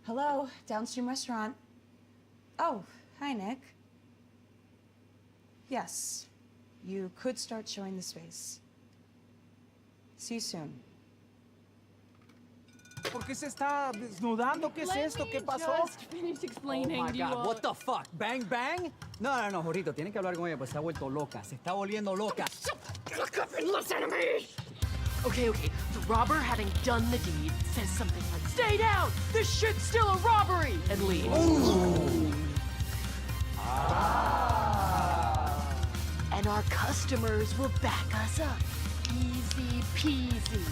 Hello, Downstream Restaurant. Oh, hi, Nick. Yes, you could start showing the space. See you soon. ¿Por qué se está desnudando? ¿Qué es esto? ¿Qué pasó? Just finish explaining. Oh my Do God, you, what the fuck? Bang, bang? No, Jorito, tiene que hablar con ella, pues se ha vuelto loca. Se está volviendo loca. Look up and listen to me! Okay, the robber, having done the deed, says something like, stay down! This shit's still a robbery! And leaves. Ooh. And our customers will back us up. Easy peasy.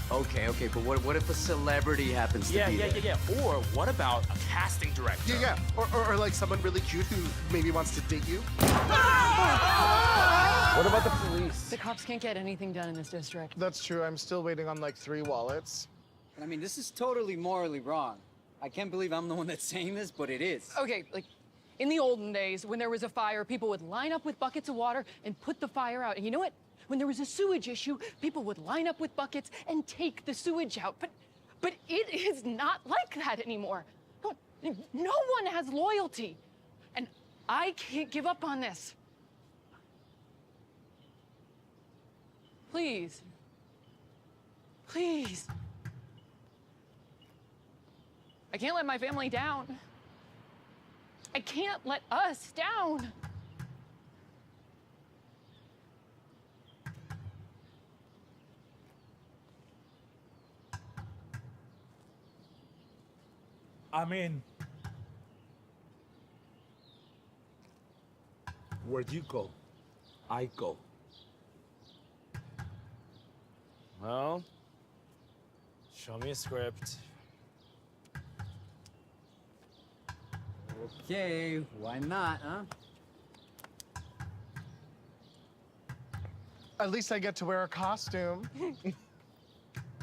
Okay, but what if a celebrity happens to be there? Yeah. Or what about a casting director? Yeah. Or like someone really cute who maybe wants to date you. What about the police? The cops can't get anything done in this district. That's true. I'm still waiting on like 3 wallets. I mean, this is totally morally wrong. I can't believe I'm the one that's saying this, but it is. Okay, like, in the olden days, when there was a fire, people would line up with buckets of water and put the fire out. And you know what? When there was a sewage issue, people would line up with buckets and take the sewage out. But it is not like that anymore. No one has loyalty. And I can't give up on this. Please. Please. I can't let my family down. I can't let us down. I'm in. Where'd you go? I go. Well, show me a script. Okay, why not, huh? At least I get to wear a costume.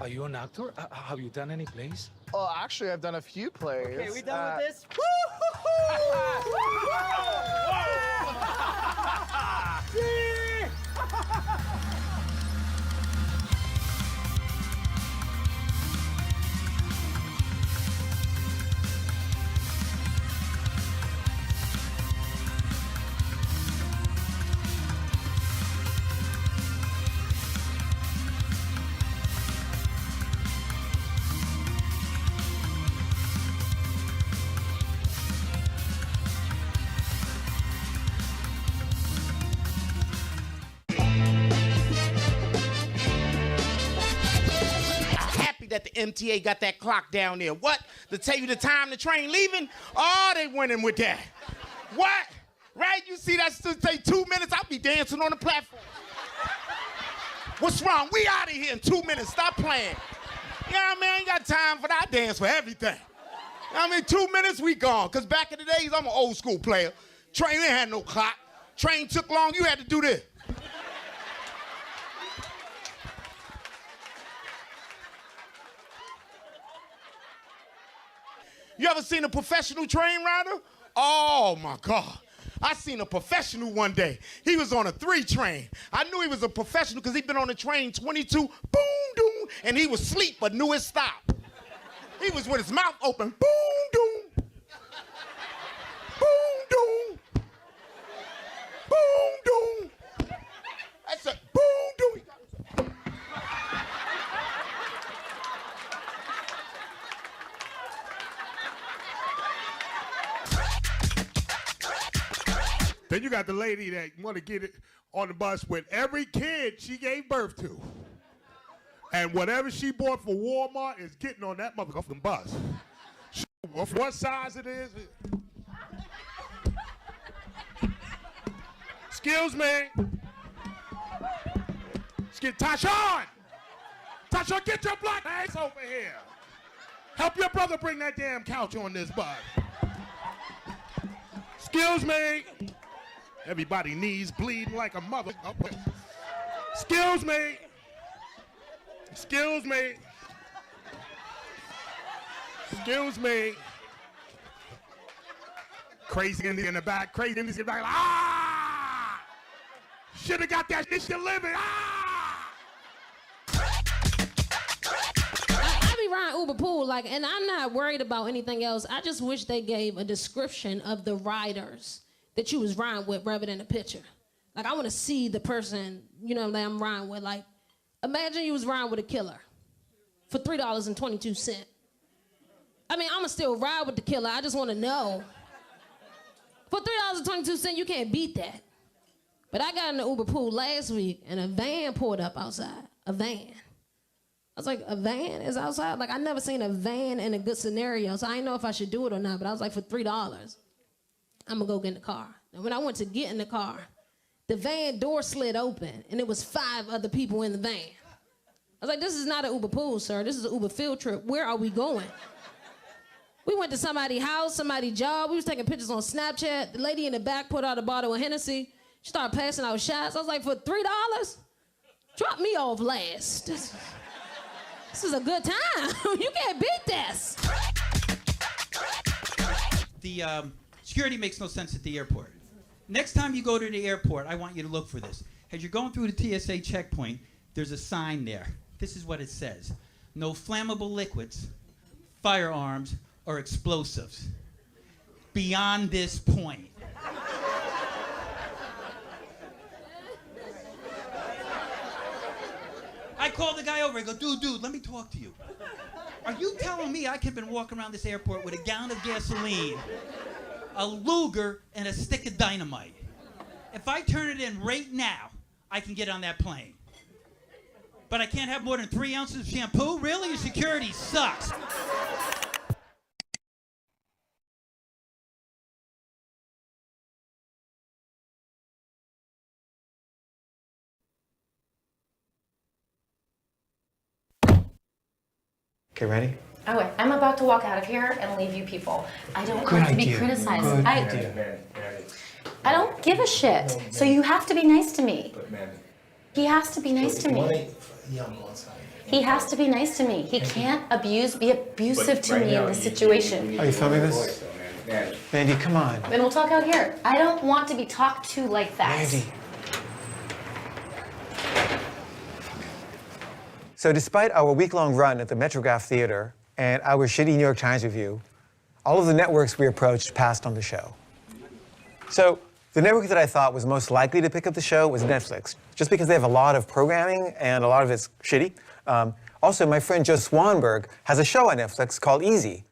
Are you an actor? Have you done any plays? Oh, actually, I've done a few plays. Okay, we done with this? That the MTA got that clock down there. What? To tell you the time the train leaving? Oh, they winning with that. What? Right? You see that still take 2 minutes? I'll be dancing on the platform. What's wrong? We out of here in 2 minutes. Stop playing. You know what I mean? I ain't got time for that. I dance for everything. You know what I mean? 2 minutes, we gone. Because back in the days, I'm an old school player. Train ain't had no clock. Train took long, you had to do this. You ever seen a professional train rider? Oh my God. I seen a professional one day. He was on a 3 train. I knew he was a professional because he'd been on the train 22, boom, doom, and he was asleep but knew his stop. He was with his mouth open, boom, doom, boom, doom, boom, doom. That's a boom, doom. Then you got the lady that want to get it on the bus with every kid she gave birth to. And whatever she bought for Walmart is getting on that motherfucking bus. What size it is? Excuse me. Tashawn! Tashawn, get your black ass over here. Help your brother bring that damn couch on this bus. Excuse me. Everybody knees bleeding like a mother. Excuse me. Excuse me. Excuse me. Crazy in the back. Crazy in the back. Ah! Should have got that shit delivered. Ah! I be riding Uber Pool, like, and I'm not worried about anything else. I just wish they gave a description of the riders that you was riding with rather than a picture. Like, I want to see the person, you know, that I'm riding with. Like, imagine you was riding with a killer for $3.22. I mean, I'ma still ride with the killer. I just want to know. For $3.22, you can't beat that. But I got in the Uber Pool last week, and a van pulled up outside. A van. I was like, a van is outside? Like, I never seen a van in a good scenario, so I didn't know if I should do it or not, but I was like, for $3. I'm gonna go get in the car. And when I went to get in the car, the van door slid open and it was 5 other people in the van. I was like, this is not an Uber Pool, sir. This is an Uber field trip. Where are we going? We went to somebody's house, somebody's job. We was taking pictures on Snapchat. The lady in the back put out a bottle of Hennessy. She started passing out shots. I was like, for $3? Drop me off last. This is a good time. You can't beat this. The security makes no sense at the airport. Next time you go to the airport, I want you to look for this. As you're going through the TSA checkpoint, there's a sign there. This is what it says. No flammable liquids, firearms, or explosives beyond this point. I called the guy over. I go, dude, let me talk to you. Are you telling me I could have been walking around this airport with a gallon of gasoline, a Luger, and a stick of dynamite? If I turn it in right now, I can get on that plane. But I can't have more than 3 ounces of shampoo? Really? Your security sucks. Okay, ready? Oh, wait, I'm about to walk out of here and leave you people. I don't Good want to be idea. criticized. Good I idea. I don't give a shit. So you have to be nice to me. He has to be nice to me. He has to be nice to me. He can't be abusive to me in this situation. Are you filming this? Mandy, come on. Then we'll talk out here. I don't want to be talked to like that. Mandy. So despite our week-long run at the Metrograph Theater and our shitty New York Times review, all of the networks we approached passed on the show. So the network that I thought was most likely to pick up the show was Netflix, just because they have a lot of programming and a lot of it's shitty. Also, my friend Joe Swanberg has a show on Netflix called Easy.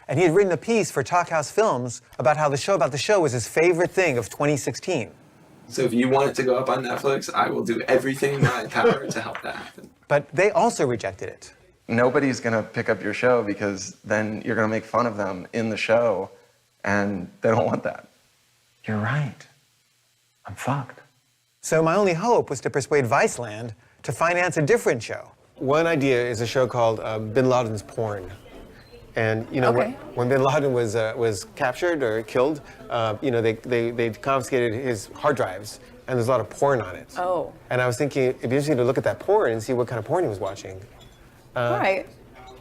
And he had written a piece for Talkhouse Films about how the show about the show was his favorite thing of 2016. So if you want it to go up on Netflix, I will do everything in my power to help that happen. But they also rejected it. Nobody's gonna pick up your show because then you're gonna make fun of them in the show, and they don't want that. You're right. I'm fucked. So my only hope was to persuade Viceland to finance a different show. One idea is a show called Bin Laden's Porn. And you know, when Bin Laden was captured or killed, you know, they confiscated his hard drives, and there's a lot of porn on it. Oh. And I was thinking it'd be interesting to look at that porn and see what kind of porn he was watching. All right.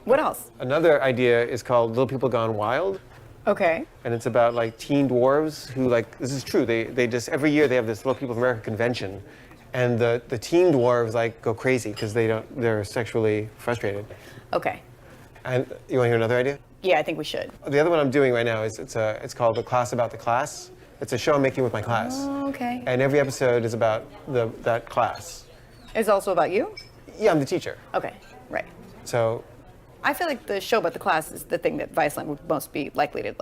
What else? Another idea is called Little People Gone Wild. Okay. And it's about like teen dwarves who this is true, they just, every year they have this Little People of America convention. And the teen dwarves like go crazy because they're sexually frustrated. Okay. And you want to hear another idea? Yeah, I think we should. The other one I'm doing right now is it's called The Class About the Class. It's a show I'm making with my class. Oh, okay. And every episode is about that class. It's also about you? Yeah, I'm the teacher. Okay, right. So I feel like the show about the class is the thing that Viceland would most be likely to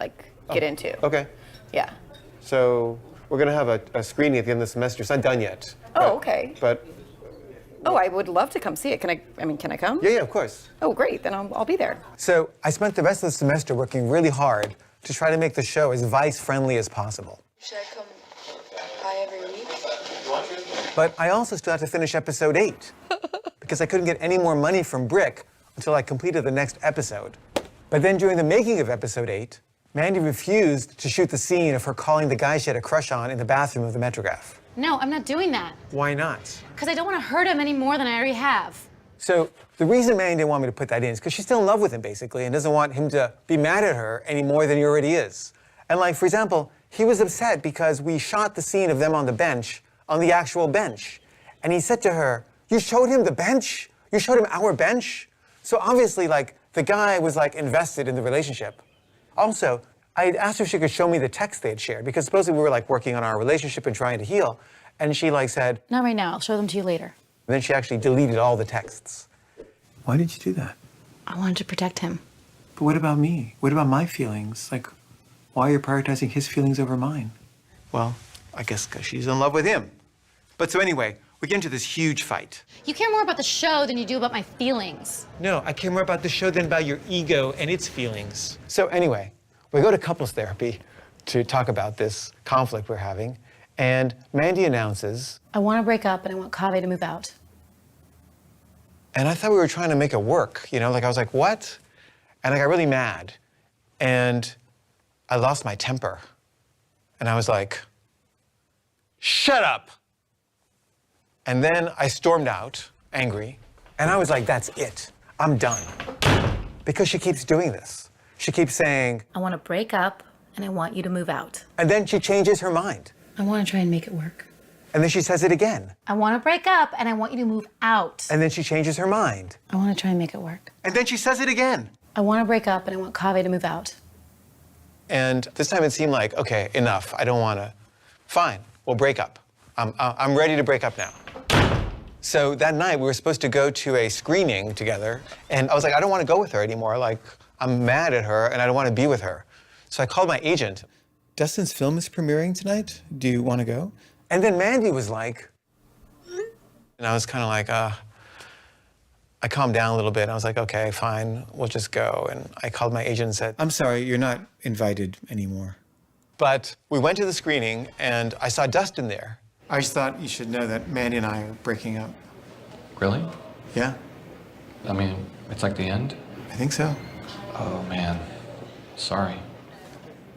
get into. Okay. Yeah. So we're gonna have a screening at the end of the semester. It's not done yet. Oh, okay. But oh, I would love to come see it. Can I come? Yeah, of course. Oh, great. Then I'll be there. So I spent the rest of the semester working really hard to try to make the show as Vice-friendly as possible. Should I come by every week? But I also still had to finish episode 8 because I couldn't get any more money from Bric until I completed the next episode. But then during the making of episode 8, Mandy refused to shoot the scene of her calling the guy she had a crush on in the bathroom of the Metrograph. No, I'm not doing that. Why not? Because I don't want to hurt him any more than I already have. So the reason Mandy didn't want me to put that in is because she's still in love with him, basically, and doesn't want him to be mad at her any more than he already is. And like, for example, he was upset because we shot the scene of them on the bench, on the actual bench. And he said to her, "You showed him the bench? You showed him our bench?" So obviously, like, the guy was like invested in the relationship. Also, I had asked her if she could show me the text they had shared because supposedly we were like working on our relationship and trying to heal. And she like said, Not right now. I'll show them to you later. and then she actually deleted all the texts. Why did you do that? I wanted to protect him. But what about me? What about my feelings? Like, why are you prioritizing his feelings over mine? Well, I guess because she's in love with him. But so anyway, we get into this huge fight. You care more about the show than you do about my feelings. No, I care more about the show than about your ego and its feelings. So anyway, we go to couples therapy to talk about this conflict we're having, and Mandy announces, I want to break up and I want Kaveh to move out. and I thought we were trying to make it work, you know, like I was like, what? And I got really mad, and I lost my temper. And I was like, shut up. And then I stormed out, angry, and I was like, that's it. I'm done. Because she keeps doing this. She keeps saying, I want to break up and I want you to move out. and then she changes her mind. I want to try and make it work. And then she says it again. I want to break up and I want you to move out. And then she changes her mind. I want to try and make it work. And then she says it again. I want to break up and I want Kaveh to move out. And this time it seemed like, okay, enough. I don't want to. Fine, we'll break up. I'm ready to break up now. So that night, we were supposed to go to a screening together, and I was like, I don't want to go with her anymore. Like, I'm mad at her, and I don't want to be with her. So I called my agent. Dustin's film is premiering tonight. Do you want to go? And then Mandy was like, and I was kind of like, I calmed down a little bit. I was like, okay, fine, we'll just go. And I called my agent and said, I'm sorry, you're not invited anymore. But we went to the screening, and I saw Dustin there. I just thought you should know that Mandy and I are breaking up. Really? Yeah, I mean, it's like the end? I think so. Oh, man. Sorry.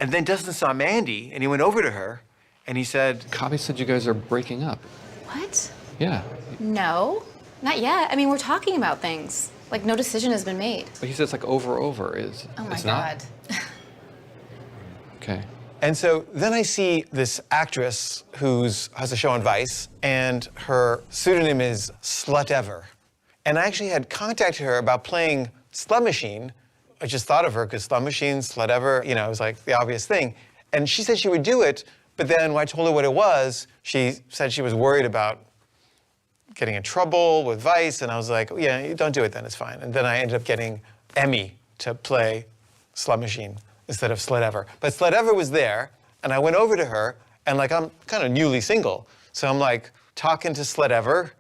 And then Dustin saw Mandy, and he went over to her, and he said, Kavi said you guys are breaking up. What? Yeah. No, not yet. I mean, we're talking about things. Like, no decision has been made. But he says like over is. Oh my it's God. Not? Okay. And so then I see this actress who has a show on Vice, and her pseudonym is Slut Ever. And I actually had contacted her about playing Slut Machine. I just thought of her because Slut Machine, Slut Ever, you know, it was like the obvious thing. And she said she would do it, but then when I told her what it was, she said she was worried about getting in trouble with Vice, and I was like, oh, yeah, you don't do it then, it's fine. And then I ended up getting Emmy to play Slut Machine instead of Slut Ever. But Slut Ever was there, and I went over to her, and like I'm kind of newly single, so I'm like talking to Slut Ever,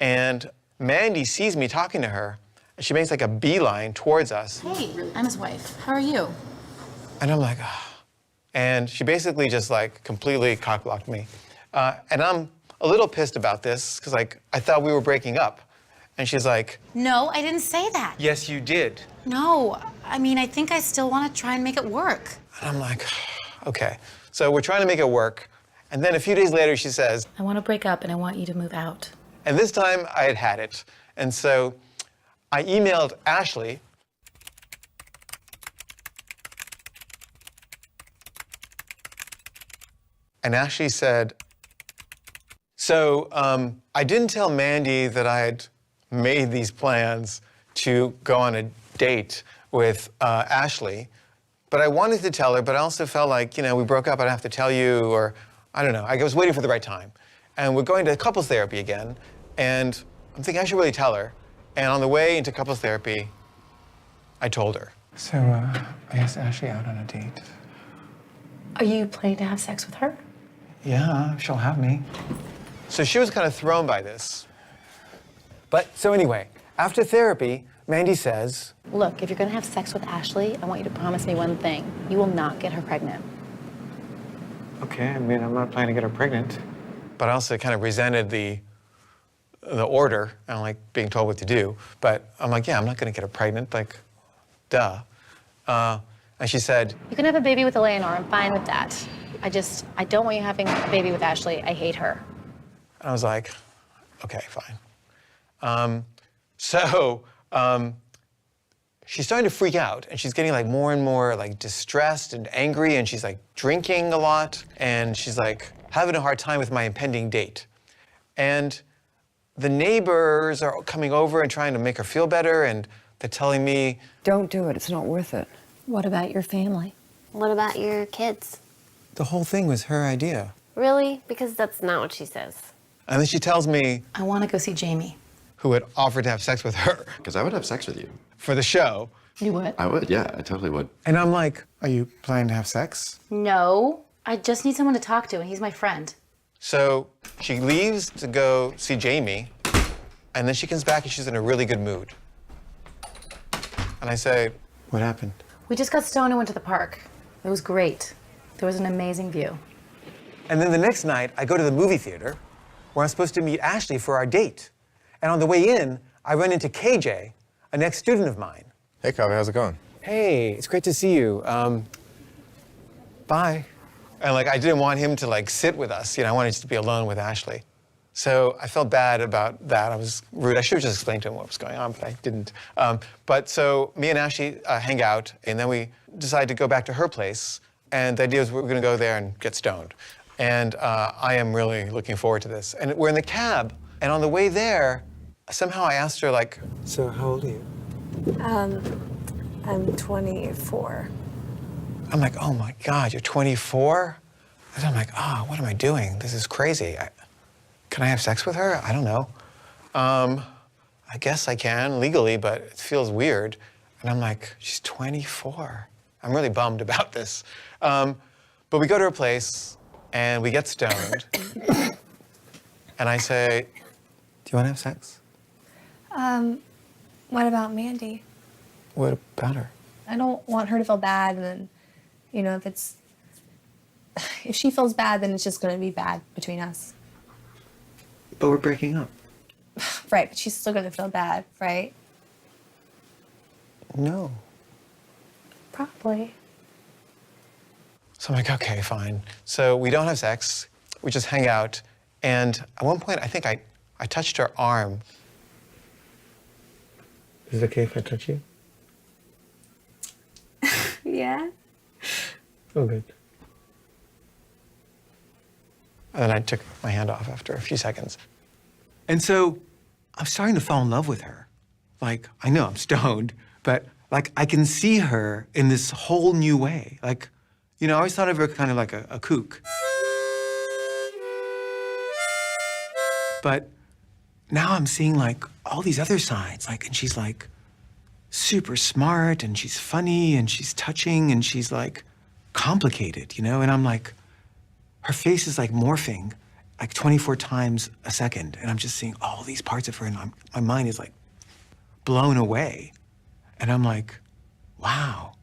and Mandy sees me talking to her, and she makes like a beeline towards us. Hey, I'm his wife. How are you? And I'm like, ah. And she basically just like completely cock-blocked me. And I'm a little pissed about this, because like I thought we were breaking up. And she's like, No, I didn't say that. yes, you did. No, I mean, I think I still want to try and make it work. And I'm like, okay. So we're trying to make it work. And then a few days later, she says, I want to break up and I want you to move out. and this time I had had it. And so I emailed Ashley. And Ashley said, so I didn't tell Mandy that I had made these plans to go on a date with Ashley, but I wanted to tell her, but I also felt like, you know, we broke up, I'd have to tell you, or I don't know. I was waiting for the right time. And we're going to couples therapy again, and I'm thinking I should really tell her. And on the way into couples therapy, I told her. So I asked Ashley out on a date. Are you planning to have sex with her? Yeah, she'll have me. So she was kind of thrown by this. But so anyway, after therapy, Mandy says, Look, if you're going to have sex with Ashley, I want you to promise me one thing. You will not get her pregnant. okay, I mean, I'm not planning to get her pregnant. But I also kind of resented the order. I don't like being told what to do. But I'm like, yeah, I'm not going to get her pregnant, like, duh. And she said, You can have a baby with Eleanor. I'm fine with that. I don't want you having a baby with Ashley. I hate her. I was like, okay, fine. She's starting to freak out, and she's getting like more and more like distressed and angry, and she's like drinking a lot, and she's like having a hard time with my impending date. And the neighbors are coming over and trying to make her feel better, and they're telling me, don't do it, it's not worth it. What about your family? What about your kids? the whole thing was her idea. Really? Because that's not what she says. And then she tells me, I want to go see Jamie. who had offered to have sex with her. Because I would have sex with you. For the show. You would? I would, yeah, I totally would. And I'm like, are you planning to have sex? No. I just need someone to talk to, and he's my friend. So she leaves to go see Jamie, and then she comes back and she's in a really good mood. And I say, what happened? We just got stoned and went to the park. It was great. There was an amazing view. And then the next night, I go to the movie theater where I'm supposed to meet Ashley for our date. And on the way in, I run into KJ, an ex-student of mine. Hey, Kavi, how's it going? Hey, it's great to see you. Bye. And like, I didn't want him to like sit with us. You know, I wanted to be alone with Ashley. So I felt bad about that. I was rude. I should have just explained to him what was going on, but I didn't. But so me and Ashley hang out, and then we decide to go back to her place. And the idea is we're going to go there and get stoned. And I am really looking forward to this. And we're in the cab, and on the way there, somehow I asked her, like, so how old are you? I'm 24. I'm like, oh my God, you're 24? And I'm like, oh, what am I doing? This is crazy. Can I have sex with her? I don't know. I guess I can legally, but it feels weird. And I'm like, she's 24. I'm really bummed about this. But we go to her place and we get stoned. And I say, do you want to have sex? What about Mandy? What about her? I don't want her to feel bad, and then, you know, if she feels bad, then it's just gonna be bad between us. But we're breaking up. Right, but she's still gonna feel bad, right? No. Probably. So I'm like, okay, fine. So we don't have sex. We just hang out. And at one point, I think I touched her arm. Is it okay if I touch you? Yeah. Oh, good. And then I took my hand off after a few seconds. And so I'm starting to fall in love with her. Like, I know I'm stoned, but like I can see her in this whole new way. Like, you know, I always thought of her kind of like a kook. But now I'm seeing like all these other sides, like, and she's like super smart and she's funny and she's touching and she's like complicated, you know? And I'm like, her face is like morphing like 24 times a second. And I'm just seeing all these parts of her and my mind is like blown away. And I'm like, wow,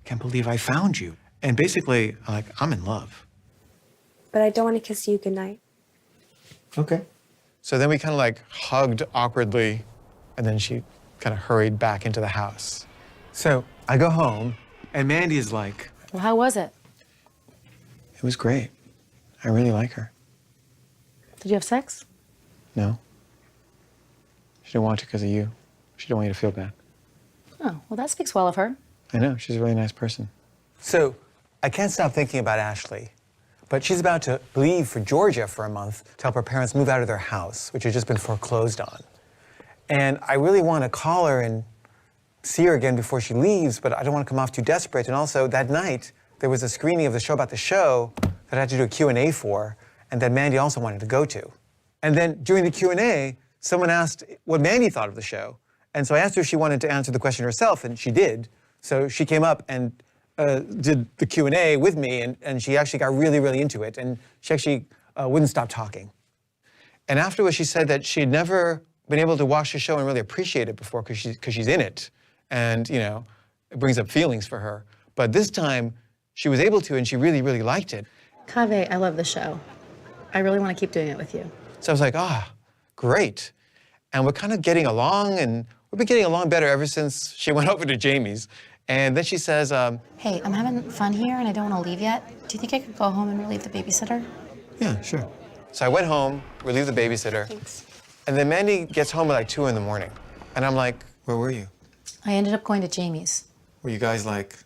can't believe I found you. And basically, I'm in love. But I don't want to kiss you goodnight. Okay. So then we kind of like hugged awkwardly, and then she kind of hurried back into the house. So I go home, and Mandy is like, Well, how was it? it was great. I really like her. Did you have sex? No. She didn't want to because of you. She didn't want you to feel bad. Oh, well, that speaks well of her. I know, she's a really nice person. So I can't stop thinking about Ashley. But she's about to leave for Georgia for a month to help her parents move out of their house, which had just been foreclosed on. And I really want to call her and see her again before she leaves, but I don't want to come off too desperate. And also, that night, there was a screening of the show about the show that I had to do a Q&A for, and that Mandy also wanted to go to. And then during the Q&A, someone asked what Mandy thought of the show. And so I asked her if she wanted to answer the question herself, and she did. So she came up and did the Q&A with me, and she actually got really, really into it, and she actually wouldn't stop talking. And afterwards, she said that she had never been able to watch the show and really appreciate it before because she's in it, and, you know, it brings up feelings for her. But this time, she was able to, and she really, really liked it. Kaveh, I love the show. I really want to keep doing it with you. So I was like, great. And we're kind of getting along, and we've been getting along better ever since she went over to Jamie's. And then she says, Hey, I'm having fun here and I don't want to leave yet. Do you think I could go home and relieve the babysitter? yeah, sure. So I went home, relieved the babysitter. Thanks. And then Mandy gets home at like 2 in the morning. And I'm like, where were you? I ended up going to Jamie's. Were you guys like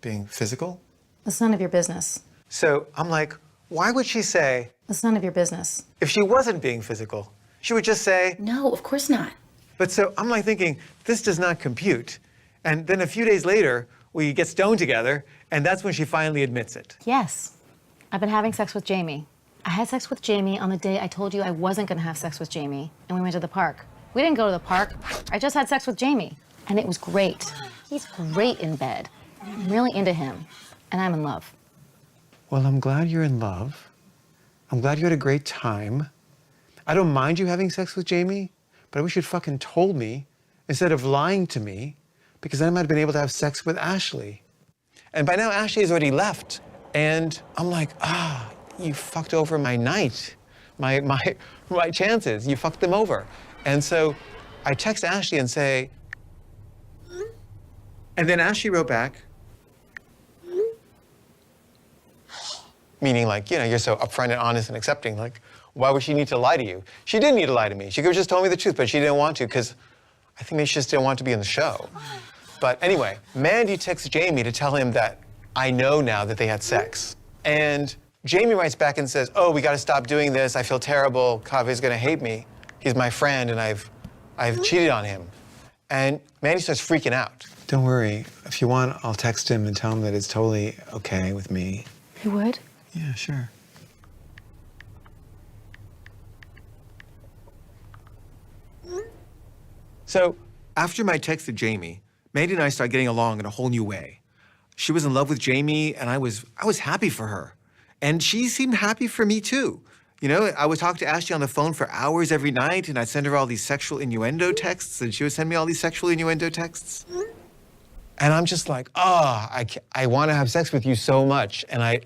being physical? It's none of your business. So I'm like, why would she say, It's none of your business. if she wasn't being physical? She would just say, No, of course not. but so I'm like thinking, this does not compute. And then a few days later, we get stoned together, and that's when she finally admits it. Yes. I've been having sex with Jamie. I had sex with Jamie on the day I told you I wasn't going to have sex with Jamie, and we went to the park. We didn't go to the park. I just had sex with Jamie, and it was great. He's great in bed. I'm really into him, and I'm in love. Well, I'm glad you're in love. I'm glad you had a great time. I don't mind you having sex with Jamie, but I wish you'd fucking told me instead of lying to me, because then I might have been able to have sex with Ashley. And by now, Ashley has already left. And I'm like, you fucked over my night, my chances. You fucked them over. And so I text Ashley and say, and then Ashley wrote back, meaning like, you know, you're so upfront and honest and accepting, like, why would she need to lie to you? She didn't need to lie to me. She could have just told me the truth, but she didn't want to, because I think maybe she just didn't want to be in the show. But anyway, Mandy texts Jamie to tell him that I know now that they had sex. And Jamie writes back and says, oh, we gotta stop doing this. I feel terrible. Kaveh's gonna hate me. He's my friend, and I've cheated on him. And Mandy starts freaking out. Don't worry. If you want, I'll text him and tell him that it's totally okay with me. You would? Yeah, sure. So after my text to Jamie, Mandy and I started getting along in a whole new way. She was in love with Jamie, and I was happy for her. And she seemed happy for me too. You know, I would talk to Ashley on the phone for hours every night, and I'd send her all these sexual innuendo texts, and she would send me all these sexual innuendo texts. And I'm just like, I want to have sex with you so much, and I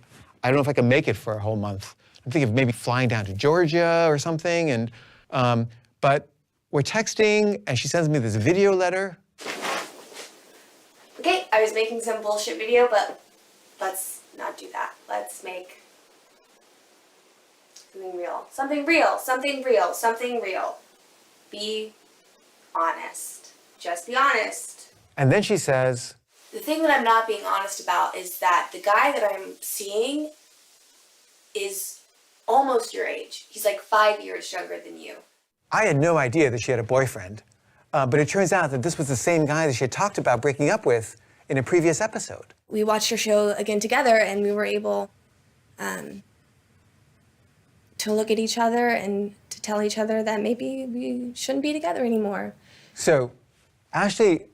don't know if I can make it for a whole month. I'm thinking of maybe flying down to Georgia or something, and but we're texting, and she sends me this video letter. Okay, I was making some bullshit video, but let's not do that. Let's make something real. Something real, something real, something real. Be honest. Just be honest. And then she says, The thing that I'm not being honest about is that the guy that I'm seeing is almost your age. He's like 5 years younger than you. I had no idea that she had a boyfriend, but it turns out that this was the same guy that she had talked about breaking up with in a previous episode. We watched our show again together, and we were able to look at each other and to tell each other that maybe we shouldn't be together anymore. So Ashley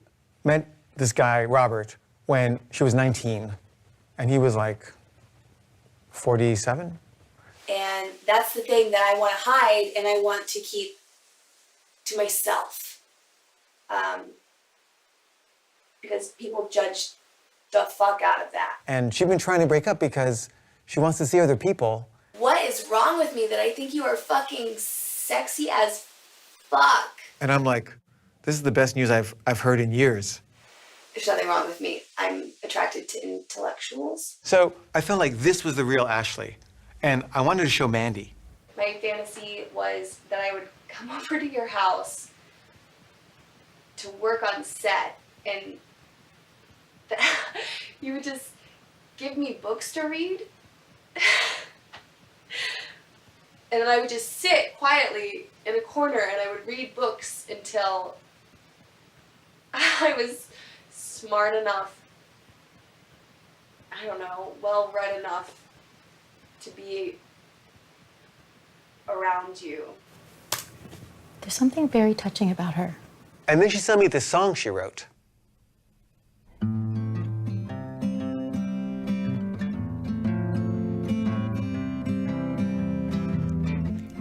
met this guy, Robert, when she was 19, and he was like 47. And that's the thing that I want to hide and I want to keep to myself. Because people judge the fuck out of that. And she'd been trying to break up because she wants to see other people. What is wrong with me that I think you are fucking sexy as fuck? And I'm like, this is the best news I've heard in years. There's nothing wrong with me. I'm attracted to intellectuals. So I felt like this was the real Ashley, and I wanted to show Mandy. My fantasy was that I would come over to your house to work on set, and that you would just give me books to read. And then I would just sit quietly in a corner and I would read books until I was smart enough, I don't know, well-read enough to be around you. There's something very touching about her. And then she sent me this song she wrote.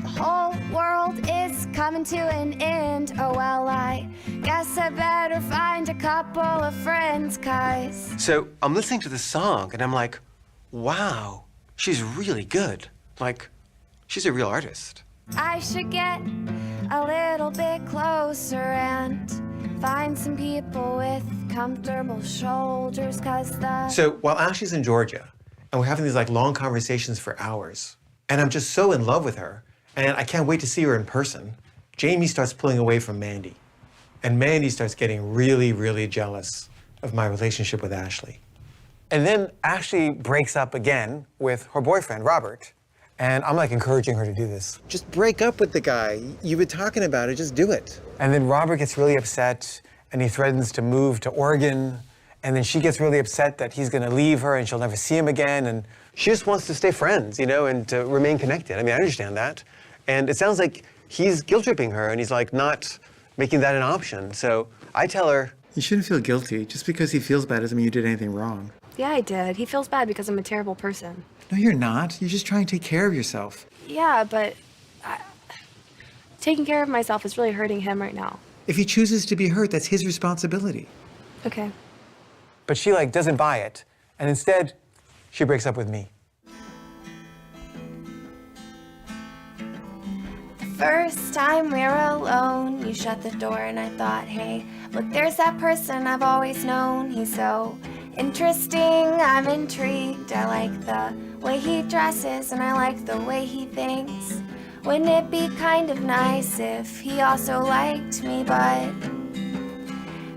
The whole world is coming to an end. Oh well, I guess I better find a couple of friends, 'cause So I'm listening to the song and I'm like, wow, she's really good. Like, she's a real artist. I should get a little bit closer and find some people with comfortable shoulders, 'cause the So while Ashley's in Georgia and we're having these like long conversations for hours, and I'm just so in love with her, and I can't wait to see her in person, Jamie starts pulling away from Mandy. And Mandy starts getting really, really jealous of my relationship with Ashley. And then Ashley breaks up again with her boyfriend, Robert. And I'm like encouraging her to do this. Just break up with the guy. You've been talking about it, just do it. And then Robert gets really upset and he threatens to move to Oregon. And then she gets really upset that he's gonna leave her and she'll never see him again. And she just wants to stay friends, you know, and to remain connected. I mean, I understand that. And it sounds like he's guilt-tripping her and he's like not making that an option. So I tell her, you shouldn't feel guilty. Just because he feels bad doesn't mean you did anything wrong. Yeah, I did. He feels bad because I'm a terrible person. No, you're not. You're just trying to take care of yourself. Yeah, but taking care of myself is really hurting him right now. If he chooses to be hurt, that's his responsibility. Okay. But she like doesn't buy it. And instead, she breaks up with me. first time we were alone, you shut the door and I thought, hey, look, there's that person I've always known. He's so interesting, I'm intrigued. I like the way he dresses and I like the way he thinks. Wouldn't it be kind of nice if he also liked me, but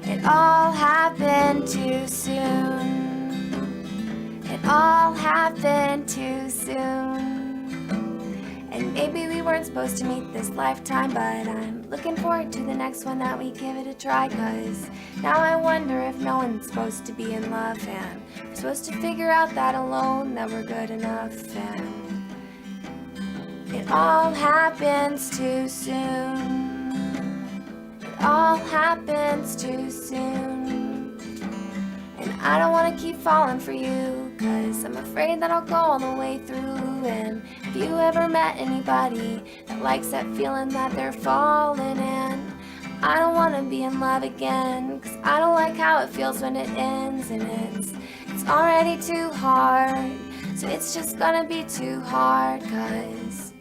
it all happened too soon. It all happened too soon. And maybe we weren't supposed to meet this lifetime, but I'm looking forward to the next one that we give it a try, 'cause now I wonder if no one's supposed to be in love, and we're supposed to figure out that alone, that we're good enough, and it all happens too soon. It It all happens too soon. And I don't wanna keep falling for you, 'cause I'm afraid that I'll go all the way through. And if you ever met anybody that likes that feeling that they're falling in, I don't wanna be in love again, 'cause I don't like how it feels when it ends. And it's already too hard, so it's just gonna be too hard, 'cause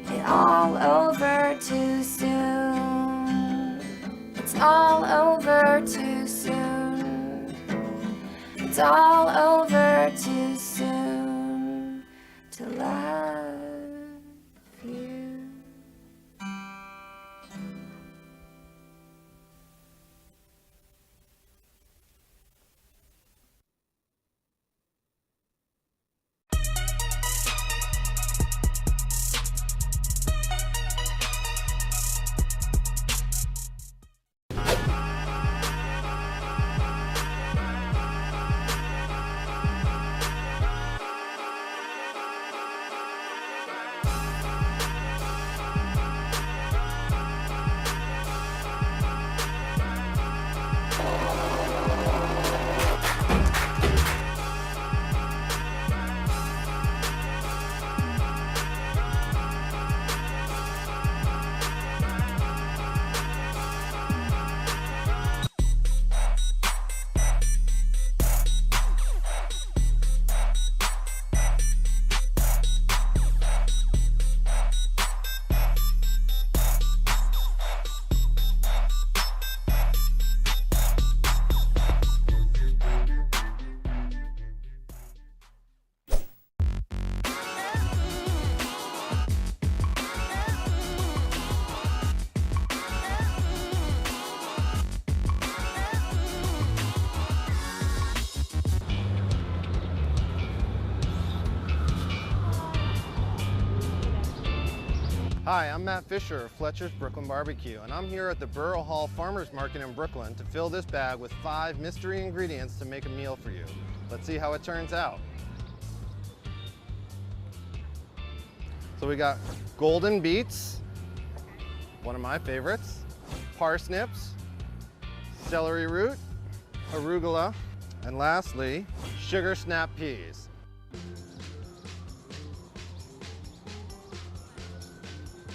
it's all over too soon. It's all over too soon. It's all over too soon to love you. Hi, I'm Matt Fisher of Fletcher's Brooklyn Barbecue, and I'm here at the Borough Hall Farmers Market in Brooklyn to fill this bag with 5 mystery ingredients to make a meal for you. Let's see how it turns out. So we got golden beets, one of my favorites, parsnips, celery root, arugula, and lastly, sugar snap peas.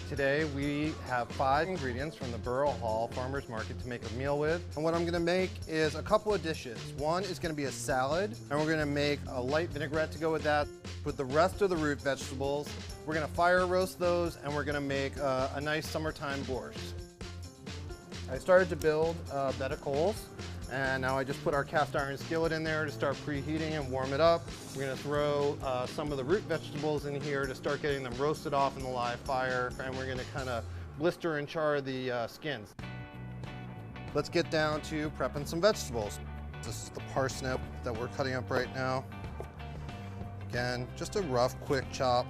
Today we have 5 ingredients from the Borough Hall Farmers Market to make a meal with. And what I'm gonna make is a couple of dishes. One is gonna be a salad, and we're gonna make a light vinaigrette to go with that. With the rest of the root vegetables, we're gonna fire roast those, and we're gonna make a nice summertime borscht. I started to build a bed of coals, and now I just put our cast iron skillet in there to start preheating and warm it up. We're gonna throw some of the root vegetables in here to start getting them roasted off in the live fire, and we're gonna kind of blister and char the skins. Let's get down to prepping some vegetables. This is the parsnip that we're cutting up right now. Again, just a rough, quick chop.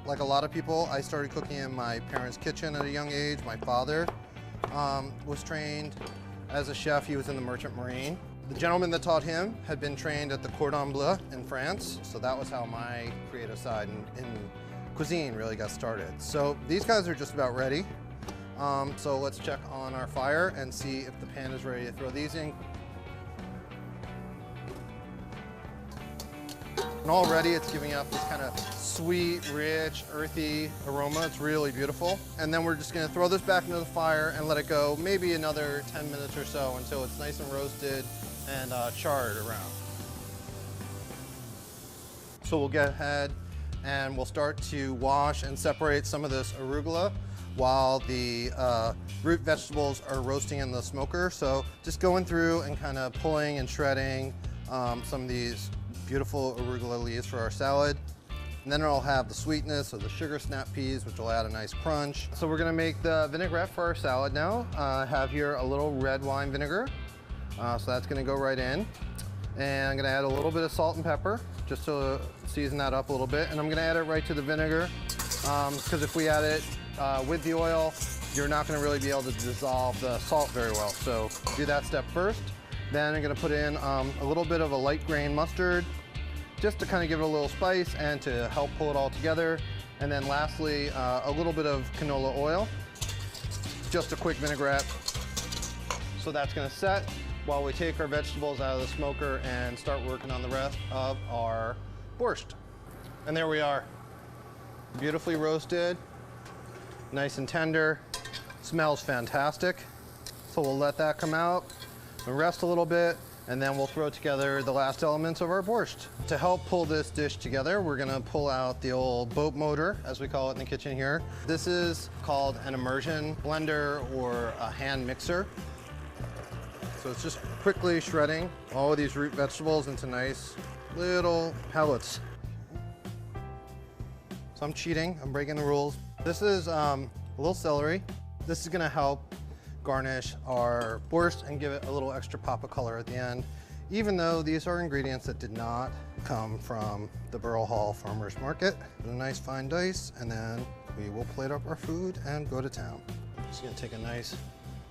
Like a lot of people, I started cooking in my parents' kitchen at a young age. My father was trained as a chef. He was in the Merchant Marine. The gentleman that taught him had been trained at the Cordon Bleu in France, so that was how my creative side in cuisine really got started. So these guys are just about ready. So let's check on our fire and see if the pan is ready to throw these in. And already it's giving up this kind of sweet, rich, earthy aroma. It's really beautiful. And then we're just gonna throw this back into the fire and let it go maybe another 10 minutes or so until it's nice and roasted and charred around. So we'll go ahead and we'll start to wash and separate some of this arugula while the root vegetables are roasting in the smoker. So just going through and kind of pulling and shredding some of these beautiful arugula leaves for our salad. And then it'll have the sweetness of the sugar snap peas, which will add a nice crunch. So we're gonna make the vinaigrette for our salad now. I have here a little red wine vinegar. So that's gonna go right in. And I'm gonna add a little bit of salt and pepper, just to season that up a little bit. And I'm gonna add it right to the vinegar, because if we add it with the oil, you're not gonna really be able to dissolve the salt very well. So do that step first. Then I'm gonna put in a little bit of a light grain mustard, just to kind of give it a little spice and to help pull it all together. And then lastly, a little bit of canola oil. just a quick vinaigrette. So that's gonna set while we take our vegetables out of the smoker and start working on the rest of our borscht. And there we are, beautifully roasted, nice and tender, smells fantastic. So we'll let that come out and rest a little bit, and then we'll throw together the last elements of our borscht. To help pull this dish together, we're gonna pull out the old boat motor, as we call it in the kitchen here. This is called an immersion blender or a hand mixer. So it's just quickly shredding all of these root vegetables into nice little pellets. So I'm cheating, I'm breaking the rules. This is a little celery. This is gonna help garnish our borscht and give it a little extra pop of color at the end, even though these are ingredients that did not come from the Burrell Hall Farmers Market. A nice fine dice, and then we will plate up our food and go to town. Just gonna take a nice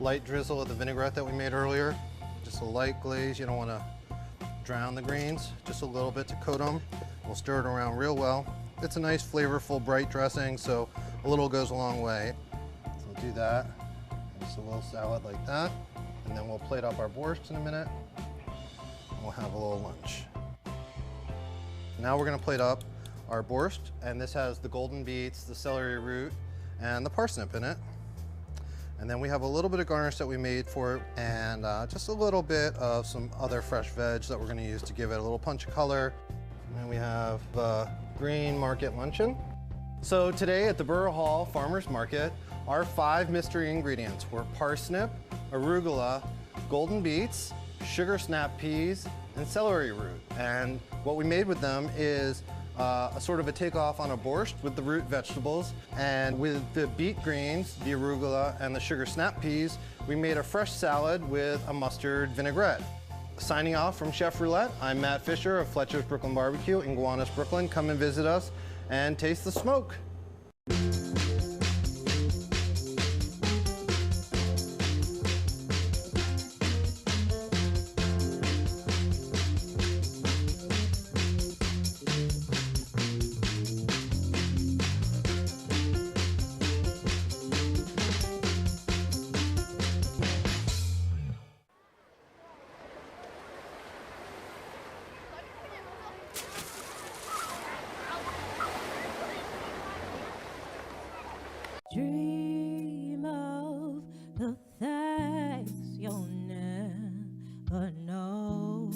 light drizzle of the vinaigrette that we made earlier. Just a light glaze, you don't wanna drown the greens, just a little bit to coat them. We'll stir it around real well. It's a nice flavorful bright dressing, so a little goes a long way. So we'll do that. Just a little salad like that, and then we'll plate up our borscht in a minute, and we'll have a little lunch. Now we're gonna plate up our borscht, and this has the golden beets, the celery root, and the parsnip in it. And then we have a little bit of garnish that we made for it, and just a little bit of some other fresh veg that we're gonna use to give it a little punch of color. And then we have green market luncheon. So today at the Burrell Hall Farmers Market, our 5 mystery ingredients were parsnip, arugula, golden beets, sugar snap peas, and celery root. And what we made with them is a sort of a takeoff on a borscht with the root vegetables. And with the beet greens, the arugula, and the sugar snap peas, we made a fresh salad with a mustard vinaigrette. Signing off from Chef Roulette, I'm Matt Fisher of Fletcher's Brooklyn Barbecue in Gowanus, Brooklyn. Come and visit us and taste the smoke. Dream of the things you'll never know.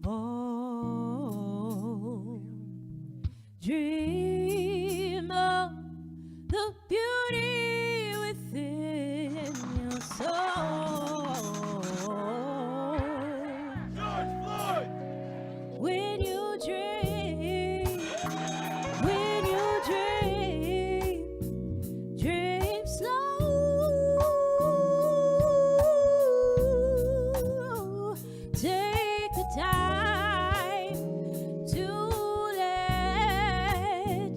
Oh, dream of the beauty within your soul. George Floyd! When you dream, when you dream, dream slow. Take the time to let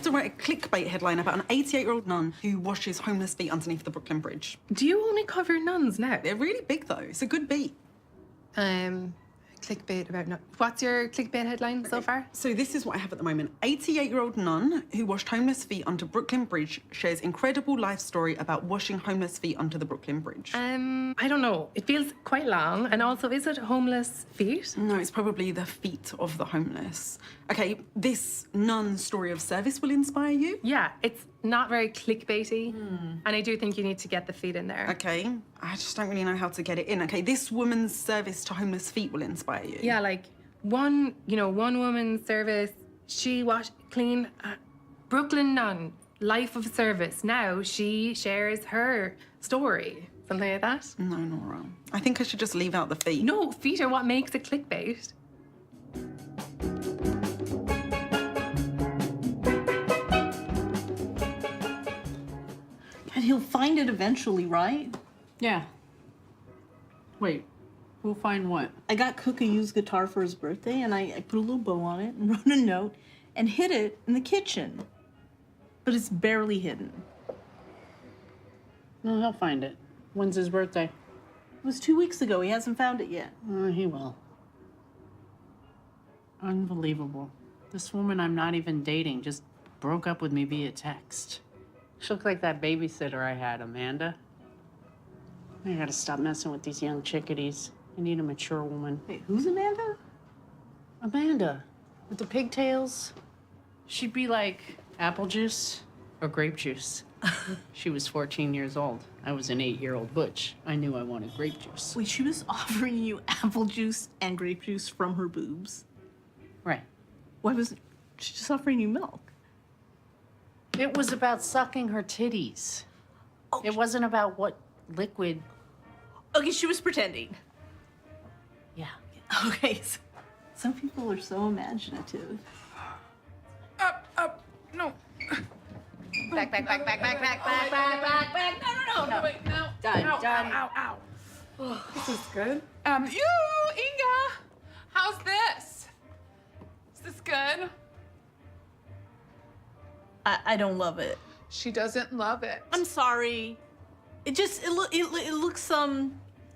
to write a clickbait headline about an 88-year-old nun who washes homeless feet underneath the Brooklyn Bridge. Do you only cover nuns now? They're really big, though. It's a good beat. Clickbait about nuns. What's your clickbait headline so far? So this is what I have at the moment. 88-year-old nun who washed homeless feet under Brooklyn Bridge shares incredible life story about washing homeless feet under the Brooklyn Bridge. I don't know. It feels quite long. And also, is it homeless feet? No, it's probably the feet of the homeless. Okay, this nun story of service will inspire you? Yeah, it's not very clickbaity. And I do think you need to get the feet in there. Okay, I just don't really know how to get it in. Okay, this woman's service to homeless feet will inspire you. Yeah, like one woman's service, she clean Brooklyn nun, life of service. Now she shares her story. Something like that? No, Nora. I think I should just leave out the feet. No, feet are what makes it clickbait. And he'll find it eventually, right? Yeah. Wait, we'll find what? I got Cook a used guitar for his birthday, and I put a little bow on it and wrote a note and hid it in the kitchen. But it's barely hidden. No, he'll find it. When's his birthday? It was 2 weeks ago. He hasn't found it yet. He will. Unbelievable. This woman I'm not even dating just broke up with me via text. She looked like that babysitter I had, Amanda. I gotta stop messing with these young chickadees. I need a mature woman. Wait, who's Amanda? Amanda, with the pigtails. She'd be like apple juice or grape juice. She was 14 years old. I was an 8-year-old butch. I knew I wanted grape juice. Wait, she was offering you apple juice and grape juice from her boobs? Right. Why wasn't she just offering you milk? It was about sucking her titties. Oh, it wasn't about what liquid. Okay, she was pretending. Yeah. Okay, so some people are so imaginative. Up, no. Back. No. Wait, no. Done. Ow. This is good. You, Inga, how's this? Is this good? I don't love it. She doesn't love it. I'm sorry. It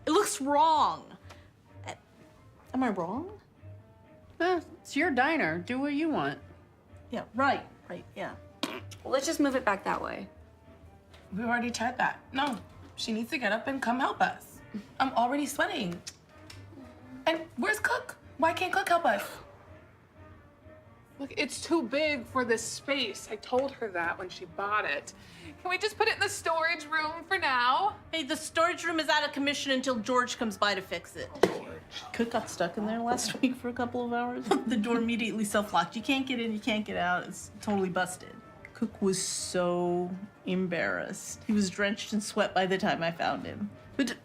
looks wrong. Am I wrong? It's your diner. Do what you want. Yeah, right, yeah. Well, let's just move it back that way. We already tried that. No, she needs to get up and come help us. I'm already sweating. And where's Cook? Why can't Cook help us? Look, it's too big for this space. I told her that when she bought it. Can we just put it in the storage room for now? Hey, the storage room is out of commission until George comes by to fix it. Cook got stuck in there last week for a couple of hours. The door immediately self-locked. You can't get in, you can't get out. It's totally busted. Cook was so embarrassed. He was drenched in sweat by the time I found him. But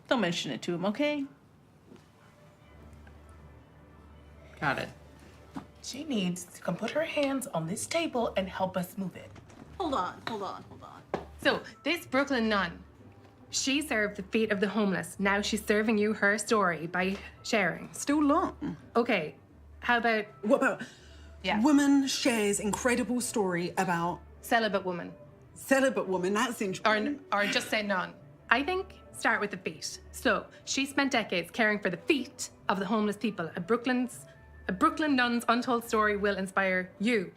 don't mention it to him, okay? Got it. She needs to come put her hands on this table and help us move it. Hold on. So, this Brooklyn nun, she served the feet of the homeless. Now she's serving you her story by sharing. Still long. Okay, how about... What about... Yeah. Woman shares incredible story about... Celibate woman. Celibate woman, that's interesting. Or just say none. I think start with the feet. So, she spent decades caring for the feet of the homeless people. A Brooklyn nun's untold story will inspire you.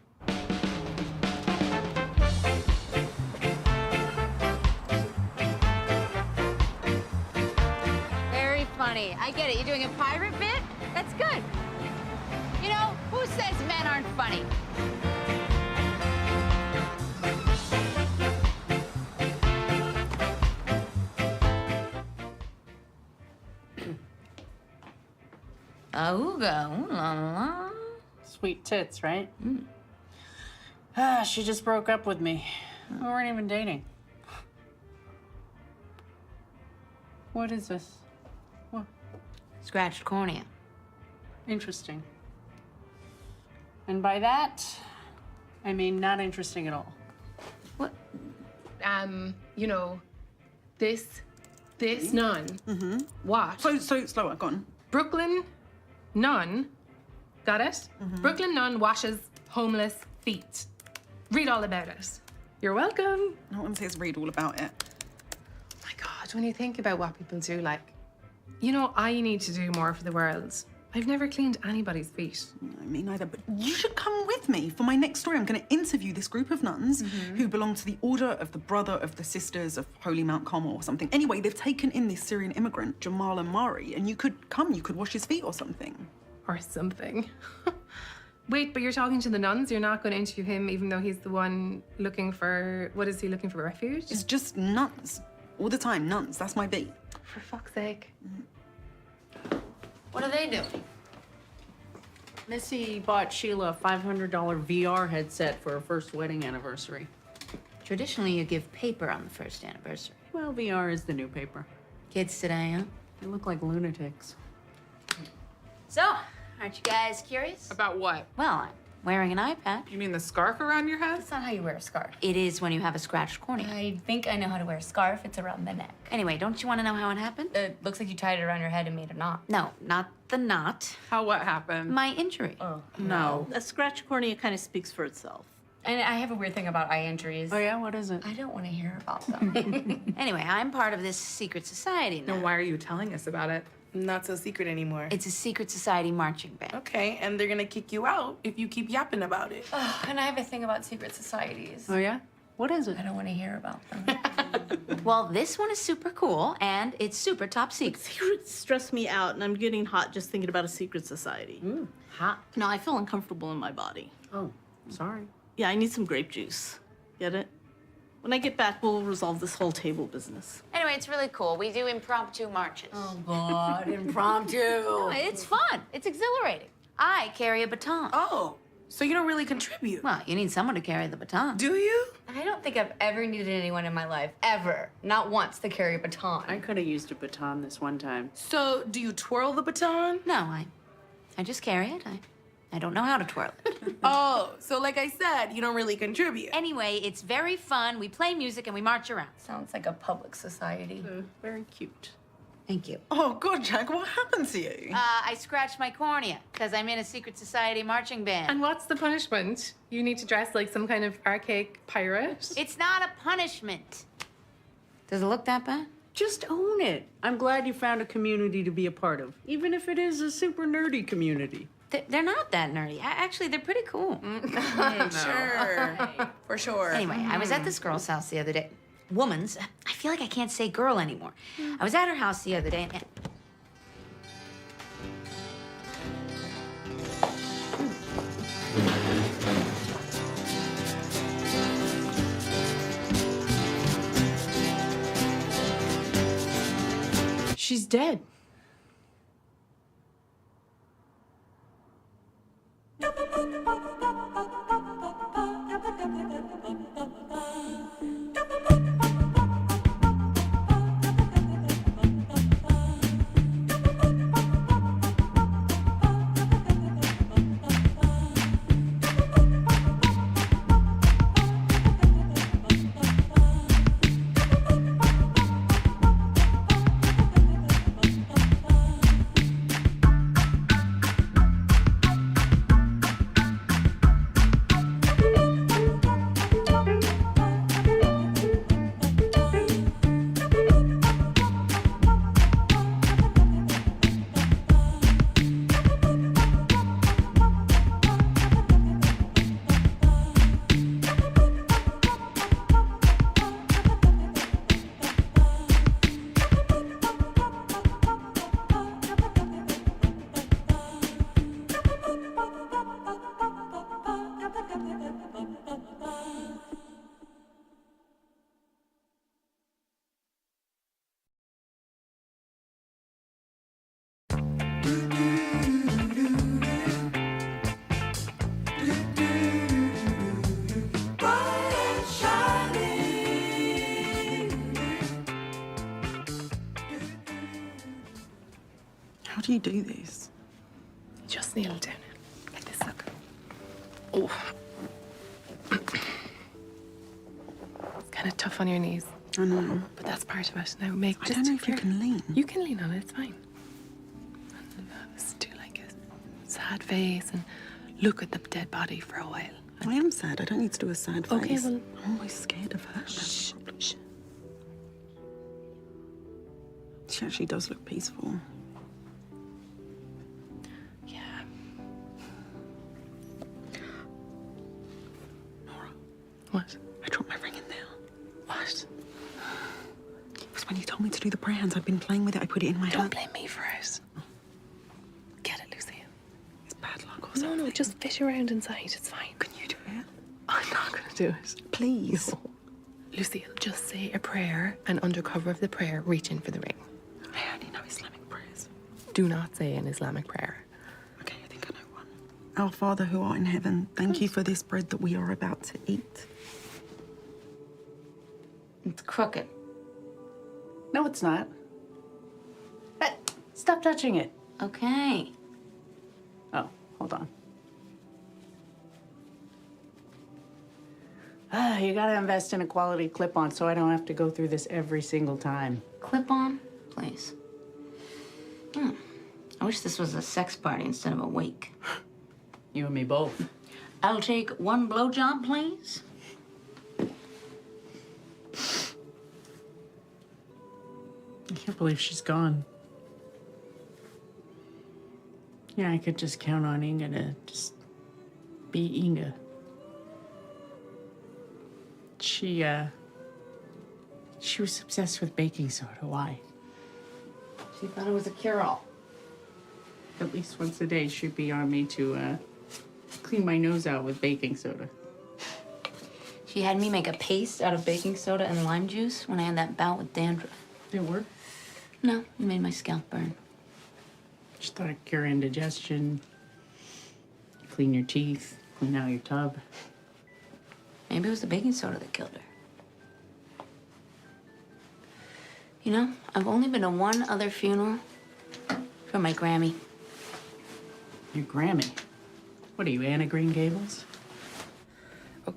Very funny. I get it. You're doing a pirate bit? That's good. You know, who says men aren't funny? Auga, ooh la la. Sweet tits, right? She just broke up with me. We weren't even dating. What is this? What? Scratched cornea. Interesting. And by that, I mean not interesting at all. What? You know, this nun. What? So slower, go on. Brooklyn nun, got it? Brooklyn nun washes homeless feet. Read all about it. You're welcome. No one says read all about it. Oh my God, when you think about what people do, like, you know, I need to do more for the world. I've never cleaned anybody's feet. No, me neither, but you should come with me for my next story. I'm going to interview this group of nuns who belong to the Order of the Brother of the Sisters of Holy Mount Carmel or something. Anyway, they've taken in this Syrian immigrant, Jamal Amari, and you could come, you could wash his feet or something. Or something. Wait, but you're talking to the nuns? You're not going to interview him even though he's the one looking for, what is he looking for, refuge? It's just nuns. All the time, nuns. That's my beat. For fuck's sake. What are they doing? Missy bought Sheila a $500 VR headset for her first wedding anniversary. Traditionally, you give paper on the first anniversary. Well, VR is the new paper. Kids today, huh? They look like lunatics. So, aren't you guys curious? About what? Well, I'm wearing an eye patch. You mean the scarf around your head? That's not how you wear a scarf. It is when you have a scratched cornea. I think I know how to wear a scarf. It's around the neck. Anyway, don't you want to know how it happened? It looks like you tied it around your head and made a knot. No, not the knot. How what happened? My injury. Oh, No. A scratch cornea kind of speaks for itself. And I have a weird thing about eye injuries. Oh, yeah? What is it? I don't want to hear about them. Anyway, I'm part of this secret society now. Then why are you telling us about it? Not so secret anymore. It's a secret society marching band. Okay, and they're gonna kick you out if you keep yapping about it. And I have a thing about secret societies. Oh, yeah? What is it? I don't want to hear about them. Well, this one is super cool, and it's super top secret. Secrets stress me out, and I'm getting hot just thinking about a secret society. Hot. No, I feel uncomfortable in my body. Oh, sorry. Yeah, I need some grape juice. Get it? When I get back, we'll resolve this whole table business. Anyway, it's really cool. We do impromptu marches. Oh, God, impromptu. No, it's fun. It's exhilarating. I carry a baton. Oh, so you don't really contribute? Well, you need someone to carry the baton. Do you? I don't think I've ever needed anyone in my life, ever. Not once, to carry a baton. I could have used a baton this one time. So, do you twirl the baton? No, I just carry it. I don't know how to twirl it. Oh, so like I said, you don't really contribute. Anyway, it's very fun. We play music and we march around. Sounds like a public society. Very cute. Thank you. Oh, God, Jack, what happened to you? I scratched my cornea because I'm in a secret society marching band. And what's the punishment? You need to dress like some kind of archaic pirate? It's not a punishment. Does it look that bad? Just own it. I'm glad you found a community to be a part of, even if it is a super nerdy community. They're not that nerdy. Actually, they're pretty cool. Sure, for sure. Anyway, I was at this girl's house the other day. Woman's. I feel like I can't say girl anymore. I was at her house the other day and... She's dead. How do you do this? Just kneel down. Like this, look. Oh. It's kind of tough on your knees. I know. But that's part of it. Now make I don't know if you can lean. You can lean on it, it's fine. And just do like a sad face and look at the dead body for a while. I am sad. I don't need to do a sad face. Okay, well... I'm always scared of her. Shh. She actually does look peaceful. Yeah. Nora. What? I dropped my ring in there. What? It was when you told me to do the prayer hands. I've been playing with it. I put it in my hand. Don't blame me for it. Get it, Lucy. It's bad luck or something. No, just fish around inside. It's fine. Can you do it? I'm not going to do it. Please. No. Lucille, just say a prayer and under cover of the prayer, reach in for the ring. I only know Islamic prayers. Do not say an Islamic prayer. Okay, I think I know one. Our Father who art in heaven, thank you for this bread that we are about to eat. It's crooked. No, it's not. Stop touching it. Okay. Oh, hold on. You gotta invest in a quality clip-on so I don't have to go through this every single time. Clip-on, please. I wish this was a sex party instead of a wake. You and me both. I'll take one blowjob, please. I can't believe she's gone. Yeah, I could just count on Inga to just be Inga. She was obsessed with baking soda. Why? She thought it was a cure-all. At least once a day, she'd be on me to clean my nose out with baking soda. She had me make a paste out of baking soda and lime juice when I had that bout with dandruff. Did it work? No, it made my scalp burn. She thought it'd cure indigestion, clean your teeth, clean out your tub. Maybe it was the baking soda that killed her. You know, I've only been to one other funeral for my Grammy. Your Grammy? What are you, Anna Green Gables? Oh,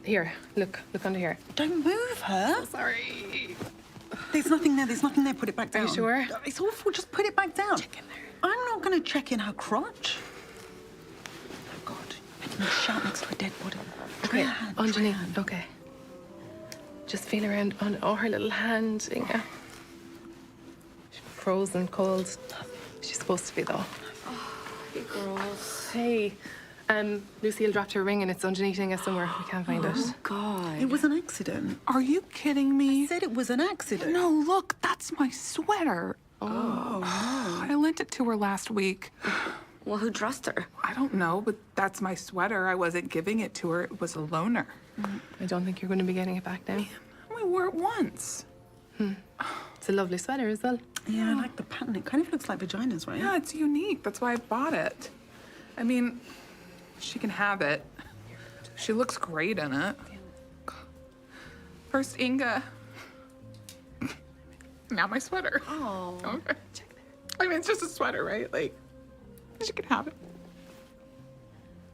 here, look under here. Don't move her. Oh, sorry. There's nothing there. There's nothing there. Put it back down. Are you sure? It's awful. Just put it back down. Check in there. I'm not going to check in her crotch. Oh, God. Making me shout next to a dead body. Okay, underneath. Okay. Just feel around on her little hand, Inga. She's frozen, cold. She's supposed to be, though. Hey, girls. Hey, Lucille dropped her ring and it's underneath Inga somewhere. We can't find it. Oh, God. It was an accident. Are you kidding me? I said it was an accident. No, look, that's my sweater. Oh, no. I lent it to her last week. Well, who dressed her? I don't know, but that's my sweater. I wasn't giving it to her. It was a loaner. I don't think you're going to be getting it back now. We wore it once. It's a lovely sweater as well. Yeah, I like the pattern. It kind of looks like vaginas, right? Yeah, it's unique. That's why I bought it. I mean, she can have it. She looks great in it. First Inga. Now my sweater. Oh. Okay. I mean, it's just a sweater, right? Like, she can have it.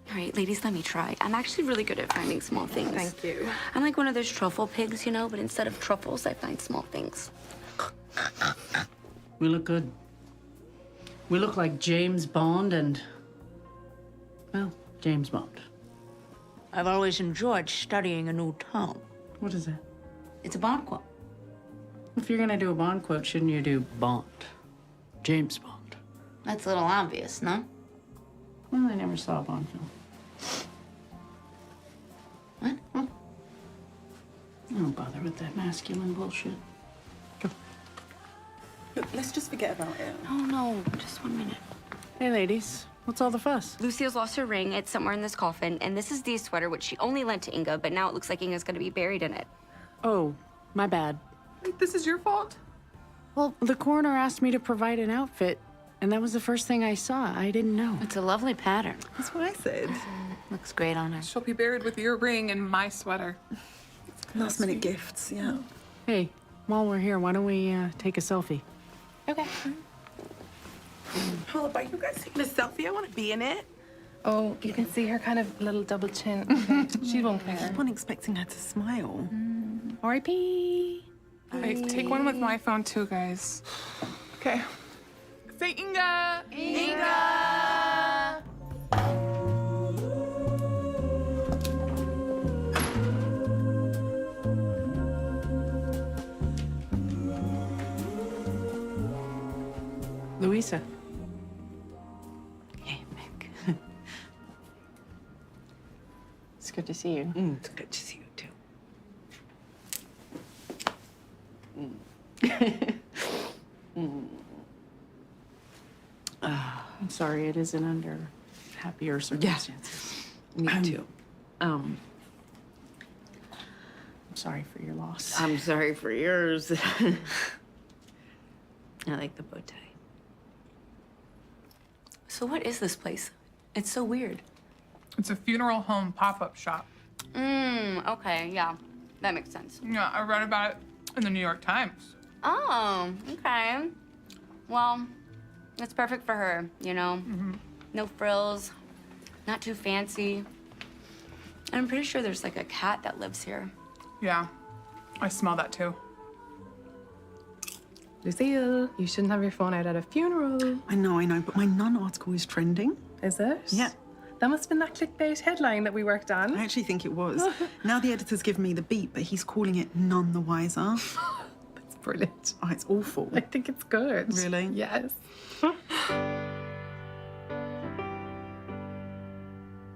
All right, ladies, let me try. I'm actually really good at finding small things. Thank you. I'm like one of those truffle pigs, you know, but instead of truffles, I find small things. We look good. We look like James Bond and, well, James Bond. I've always enjoyed studying a new tone. What is that? It's a Bond quote. If you're gonna do a Bond quote, shouldn't you do Bond? James Bond. That's a little obvious, no? Well, I never saw a Bond film. What? I don't bother with that masculine bullshit. Go. Look, let's just forget about it. Oh, no, just 1 minute. Hey, ladies. What's all the fuss? Lucille's lost her ring. It's somewhere in this coffin. And this is Dee's sweater, which she only lent to Inga, but now it looks like Inga's gonna be buried in it. Oh, my bad. Wait, this is your fault? Well, the coroner asked me to provide an outfit, and that was the first thing I saw. I didn't know. It's a lovely pattern. That's what I said. Looks great on her. She'll be buried with your ring and my sweater. Last minute gifts, yeah. Hey, while we're here, why don't we take a selfie? Okay. Hold up, are you guys taking a selfie? I want to be in it. Oh, you can see her kind of little double chin. Okay. She won't care. I keep on expecting her to smile. R.I.P. Wait, take one with my phone too, guys. Okay. Say Inga! Inga! It's good to see you. It's good to see you too. I'm sorry it isn't under happier circumstances. Me too. I'm sorry for your loss. I'm sorry for yours. I like the bow tie. So what is this place? It's so weird. It's a funeral home pop-up shop. Okay, yeah. That makes sense. Yeah, I read about it in the New York Times. Oh, okay. Well, it's perfect for her, you know? No frills, not too fancy. And I'm pretty sure there's like a cat that lives here. Yeah, I smell that too. Lucille, you shouldn't have your phone out at a funeral. I know, but my nun article is trending. Is it? Yeah. That must have been that clickbait headline that we worked on. I actually think it was. Now the editor's given me the beat, but he's calling it none the wiser. That's brilliant. Oh, it's awful. I think it's good. Really? Yes.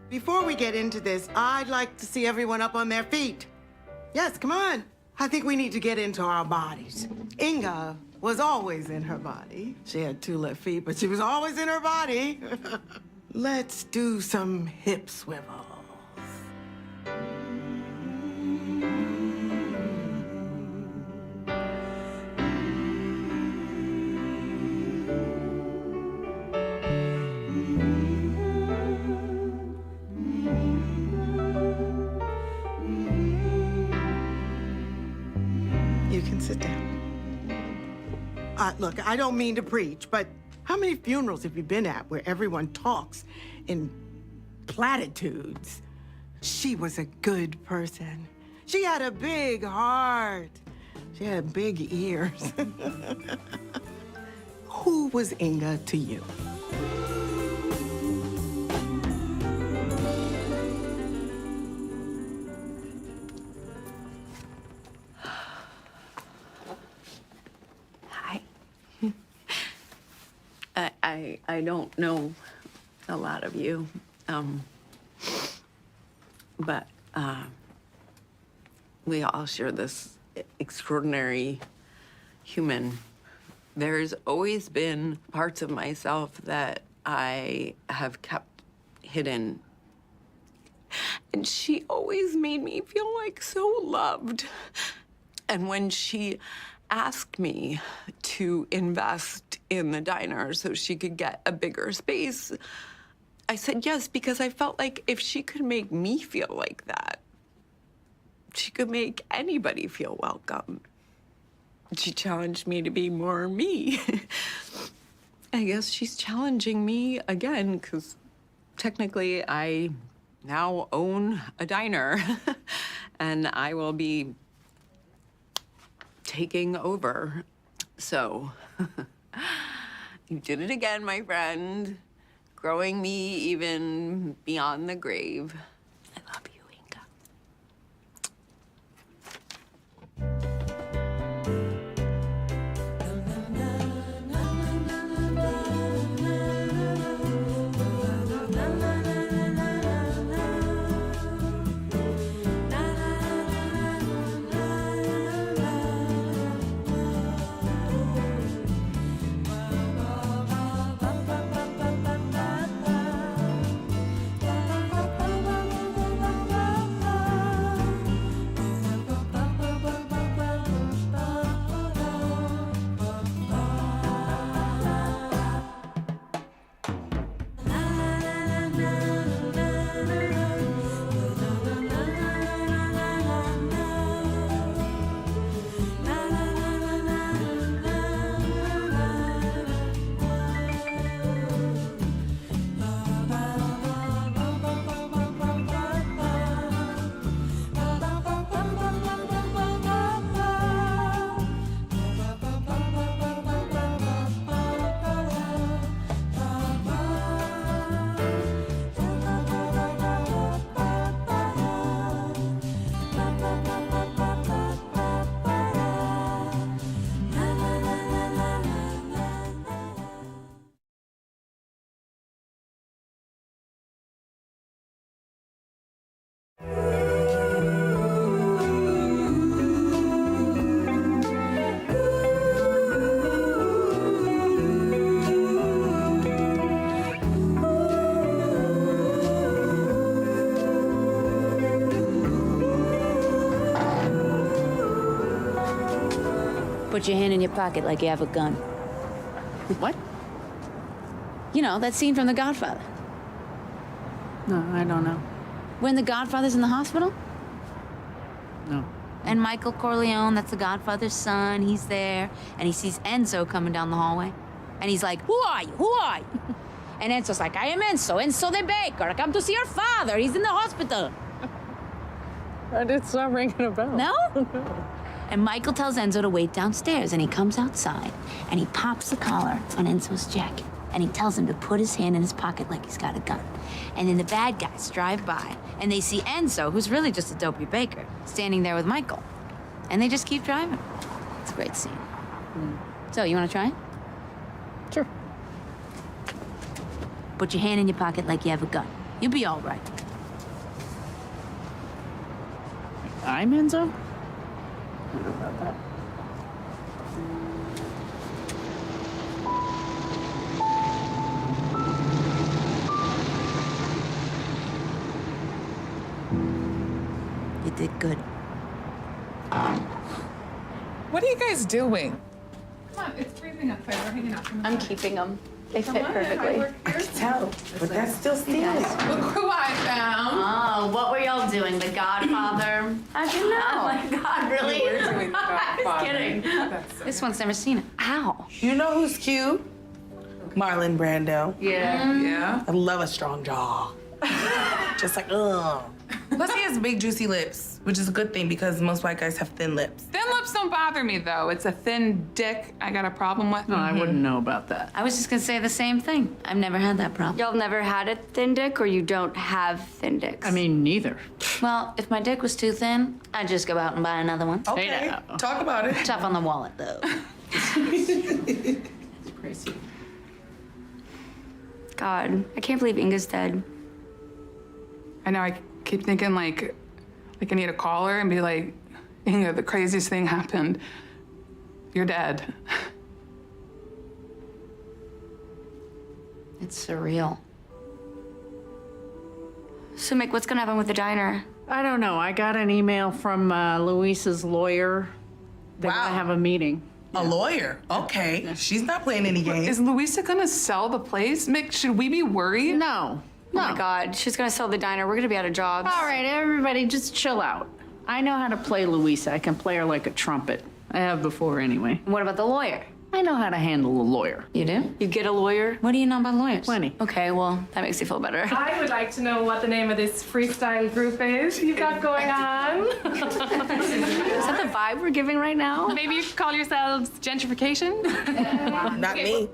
Before we get into this, I'd like to see everyone up on their feet. Yes, come on. I think we need to get into our bodies. Inga was always in her body. She had 2 left feet, but she was always in her body. Let's do some hip swivels. You can sit down. Look, I don't mean to preach, but how many funerals have you been at where everyone talks in platitudes? She was a good person. She had a big heart. She had big ears. Who was Inga to you? I don't know a lot of you, but we all share this extraordinary human. There's always been parts of myself that I have kept hidden. And she always made me feel like so loved. And when she asked me to invest in the diner so she could get a bigger space, I said yes, because I felt like if she could make me feel like that, she could make anybody feel welcome. She challenged me to be more me. I guess she's challenging me again, because technically I now own a diner and I will be taking over. So you did it again, my friend. Growing me even beyond the grave. I love you, Inga. Put your hand in your pocket like you have a gun. What? You know, that scene from The Godfather. No, I don't know. When the Godfather's in the hospital? No. And Michael Corleone, that's the Godfather's son, he's there, and he sees Enzo coming down the hallway. And he's like, who are you? Who are you? And Enzo's like, I am Enzo the baker. I come to see your father. He's in the hospital. It's not ringing a bell. No? And Michael tells Enzo to wait downstairs, and he comes outside, and he pops the collar on Enzo's jacket, and he tells him to put his hand in his pocket like he's got a gun. And then the bad guys drive by, and they see Enzo, who's really just a dopey baker, standing there with Michael. And they just keep driving. It's a great scene. So, you want to try it? Sure. Put your hand in your pocket like you have a gun. You'll be all right. I'm Enzo? I don't know about that. You did good. What are you guys doing? Come on, it's freezing outside. We're hanging out. I'm keeping them. They fit perfectly. I can tell, but that's still stealing. Look who I found. Oh, what were y'all doing? The Godfather? How'd you know? Oh my God, really? We're doing The I was Godfather. kidding. This one's never seen it. Ow. You know who's cute? Marlon Brando. Yeah. Yeah. I love a strong jaw. Just like, ugh. Plus, he has big, juicy lips, which is a good thing because most white guys have thin lips. Thin lips don't bother me though. It's a thin dick I got a problem with. No, I wouldn't know about that. I was just gonna say the same thing. I've never had that problem. Y'all never had a thin dick, or you don't have thin dicks? I mean, neither. Well, if my dick was too thin, I'd just go out and buy another one. Okay, Hey now. talk about it. Tough on the wallet, though. It's crazy. God, I can't believe Inga's dead. I know. I keep thinking like I need to call her and be like, Inga, the craziest thing happened. You're dead. It's surreal. So, Mick, what's gonna happen with the diner? I don't know. I got an email from Luisa's lawyer. They're gonna have a meeting. A lawyer? Okay. She's not playing any games. Is Luisa gonna sell the place? Mick, should we be worried? No. Oh my God, she's gonna sell the diner. We're gonna be out of jobs. All right, everybody, just chill out. I know how to play Luisa. I can play her like a trumpet. I have before anyway. What about the lawyer? I know how to handle a lawyer. You do? You get a lawyer? What do you know about lawyers? Plenty. Okay, well, that makes you feel better. I would like to know what the name of this freestyle group is you've got going on. Is that the vibe we're giving right now? Maybe you could call yourselves gentrification? Not me.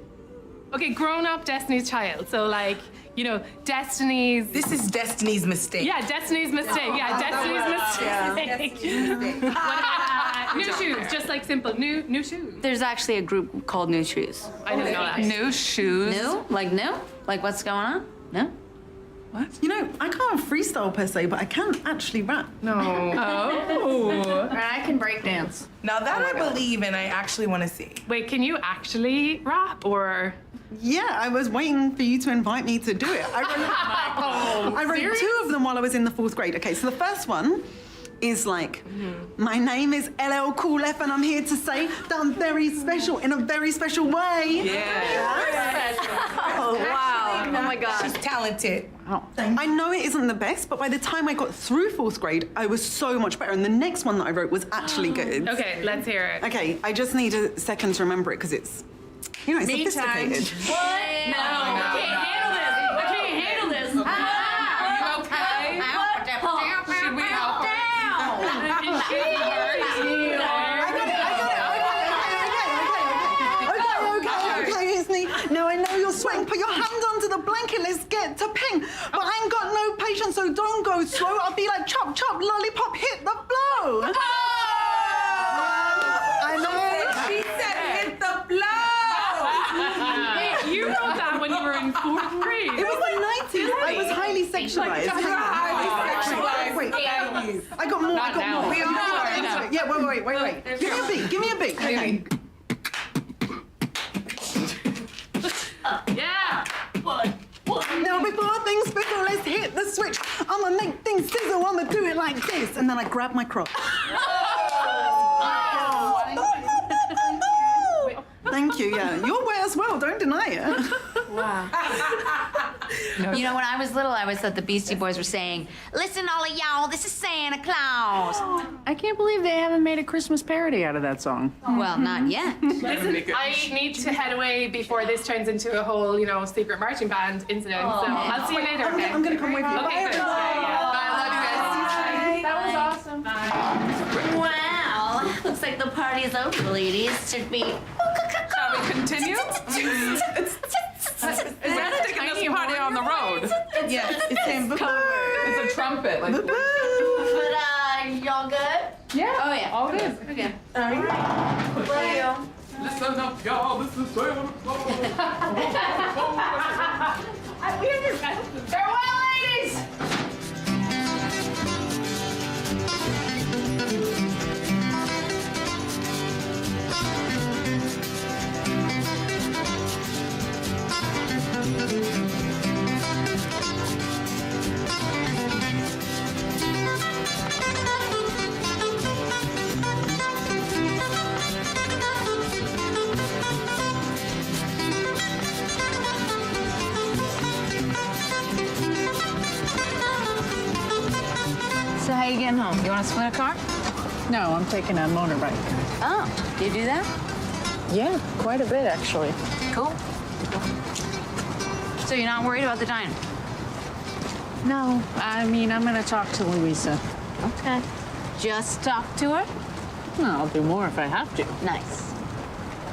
Okay, grown-up Destiny's Child. So like, you know, Destiny's... This is Destiny's mistake. Yeah, Destiny's mistake. Yeah, Destiny's mistake. What about new shoes? Just like simple, new shoes. There's actually a group called New Shoes. I didn't know that. New shoes. New? Like new? Like what's going on? No? You know, I can't freestyle per se, but I can actually rap. No. Oh. And I can break dance. Now that I believe and I actually want to see. Wait, can you actually rap or? Yeah, I was waiting for you to invite me to do it. I wrote two of them while I was in the 4th grade. Okay, so the first one is like, my name is LL Cool F and I'm here to say that I'm very special in a very special way. Yeah. Oh, wow. Oh my God. She's talented. I know it isn't the best, but by the time I got through 4th grade, I was so much better. And the next one that I wrote was actually good. Okay, let's hear it. Okay, I just need a second to remember it because it's, you know, it's Me sophisticated. What? No, I can't handle this. I can't handle this. Are you okay? Should we help her? Okay, it's me. Now I know you're sweating. Put your hand under the blanket. Let's get to ping. But I ain't got no patience, so don't go slow. I'll be like chop chop lollipop. Hit the flow. I know. She said hit the blow. Wait, you wrote that when you were in 4th grade. It was the 90s. I was highly sexualized. Wait, I got more. Not now. We are. Yeah, wait. Give me a beat. Okay. Yeah. Now before things fickle, let's hit the switch. I'ma make things sizzle. I'ma do it like this, and then I grab my crotch. Thank you, yeah. Your way as well, don't deny it. Wow. You know, when I was little, I always thought the Beastie Boys were saying, "Listen, all of y'all, this is Santa Claus." I can't believe they haven't made a Christmas parody out of that song. Well, not yet. Listen, I need to head away before this turns into a whole, secret marching band incident. So I'll see you later. Okay? I'm gonna come with you. Okay, good. Bye. Love you guys. That was awesome. Wow. Looks like the party is over, ladies. Should we... Shall we continue? Is that taking this party on the road? Yes, it's saying It's a trumpet. Like, But, y'all good? yeah. Oh, yeah. All good. Okay. Love you. Listen up, y'all. This is Santa Claus. Farewell, ladies! So how you getting home? You want to split a car? No, I'm taking a motorbike. Oh, do you do that? Yeah, quite a bit, actually. Cool. So you're not worried about the diner? No, I mean, I'm gonna talk to Louisa. Okay. Just talk to her? No, I'll do more if I have to, Nice.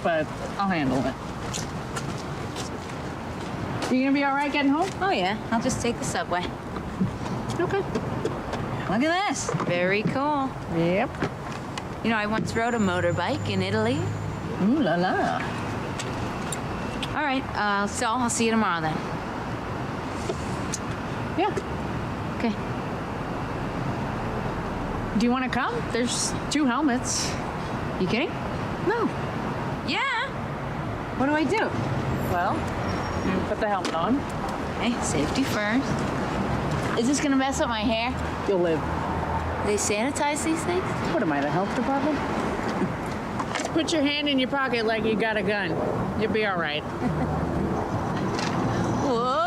but I'll handle it. You gonna be all right getting home? Oh, yeah. I'll just take the subway. Okay. Look at this. Very cool. Yep. You know, I once rode a motorbike in Italy. Ooh la la. All right, so I'll see you tomorrow then. Yeah. Okay. Do you want to come? There's 2 helmets. You kidding? No. Yeah. What do I do? Well, you put the helmet on. Hey, safety first. Is this gonna mess up my hair? You'll live. They sanitize these things? What am I, the health department? Put your hand in your pocket like you got a gun. You'll be all right. Whoa.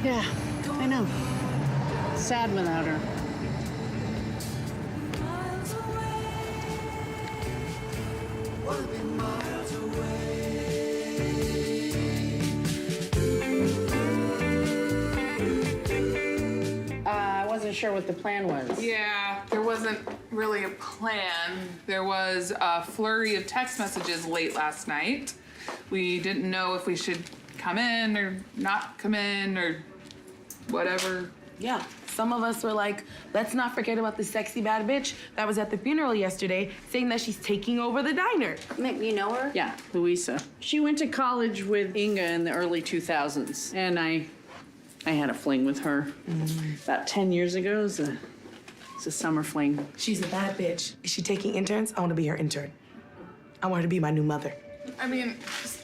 Yeah, I know. Sad without her. I wasn't sure what the plan was. Yeah, there wasn't really a plan. There was a flurry of text messages late last night. We didn't know if we should come in or not come in or whatever. Yeah, some of us were like, let's not forget about the sexy bad bitch that was at the funeral yesterday saying that she's taking over the diner. You know her? Yeah, Louisa. She went to college with Inga in the early 2000s, and I had a fling with her about 10 years ago. It's a summer fling. She's a bad bitch. Is she taking interns? I want to be her intern. I want her to be my new mother. I mean,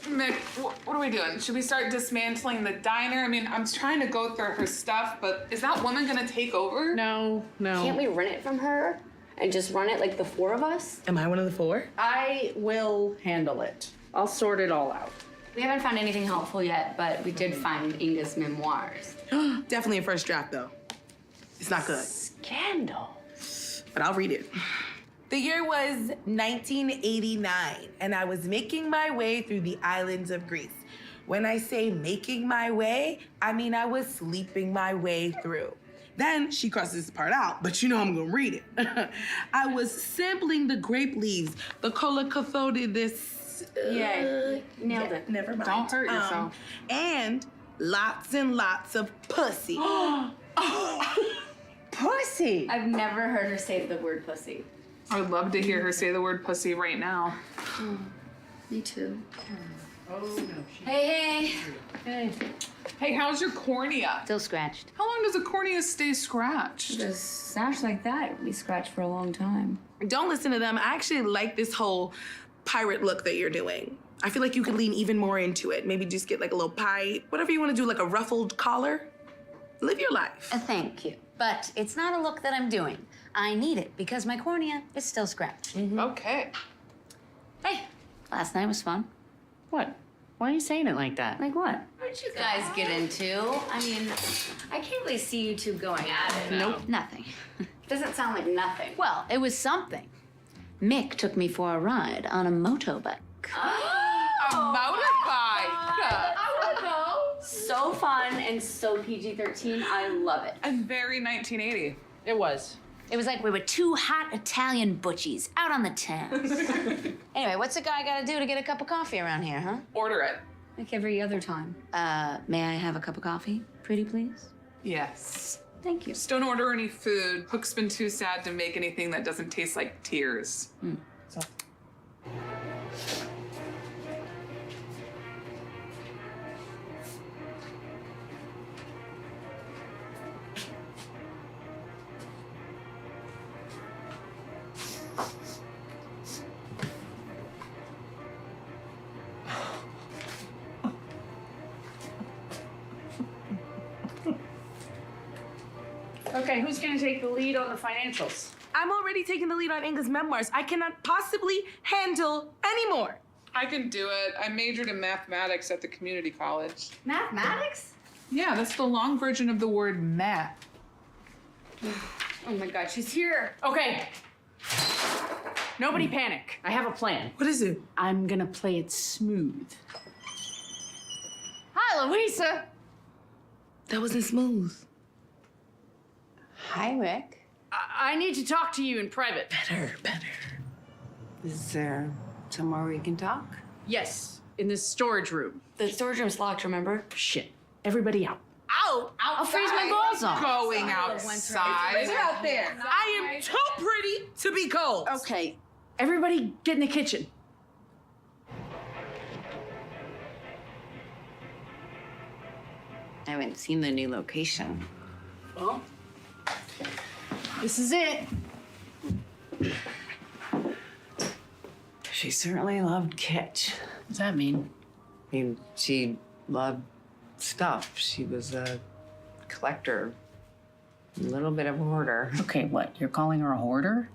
Mick, what are we doing? Should we start dismantling the diner? I mean, I'm trying to go through her stuff, but is that woman gonna take over? No. Can't we rent it from her and just run it like the four of us? Am I one of the four? I will handle it. I'll sort it all out. We haven't found anything helpful yet, but we did find Inga's memoirs. Definitely a first draft, though. It's not good. Scandal. But I'll read it. The year was 1989, and I was making my way through the islands of Greece. When I say making my way, I mean I was sleeping my way through. Then she crosses this part out, but you know I'm gonna read it. I was sampling the grape leaves, the color cathode, this. Nailed it. Never mind. Don't hurt yourself. And lots and lots of pussy. Pussy! I've never heard her say the word pussy. I would love to hear her say the word pussy right now. Me too. Oh, no. Hey. Hey, how's your cornea? Still scratched. How long does a cornea stay scratched? Just sash like that, we scratched for a long time. Don't listen to them. I actually like this whole pirate look that you're doing. I feel like you could lean even more into it. Maybe just get like a little pipe, whatever you want to do, like a ruffled collar. Live your life. Thank you. But it's not a look that I'm doing. I need it because my cornea is still scratched. Okay. Hey, last night was fun. What? Why are you saying it like that? Like what? What'd you guys get into? I mean, I can't really see you two going at it. Nope. Nothing. Doesn't sound like nothing. Well, it was something. Mick took me for a ride on a motorbike. A motorbike! I want to go. So fun and so PG-13. I love it. And very 1980. It was. It was like we were two hot Italian butchies out on the town. Anyway, what's a guy gotta do to get a cup of coffee around here, huh? Order it. Like every other time. May I have a cup of coffee, pretty please? Yes. Thank you. Just don't order any food. Hook's been too sad to make anything that doesn't taste like tears. Okay, who's gonna take the lead on the financials? I'm already taking the lead on Inga's memoirs. I cannot possibly handle anymore. I can do it. I majored in mathematics at the community college. Mathematics? Yeah, that's the long version of the word math. Oh my God, she's here. Okay. Nobody panic. I have a plan. What is it? I'm gonna play it smooth. Hi, Louisa. That wasn't smooth. Hi, Rick. I need to talk to you in private. Better. Is there somewhere we can talk? Yes, in this storage room. The storage room's locked, remember? Shit. Everybody out. Out! I'll freeze my balls off. Going outside. It's out there. I am too pretty to be cold. Okay. Everybody get in the kitchen. I haven't seen the new location. Well, this is it. She certainly loved kitsch. What's that mean? I mean, she loved stuff. She was a collector, a little bit of a hoarder. Okay, what? You're calling her a hoarder?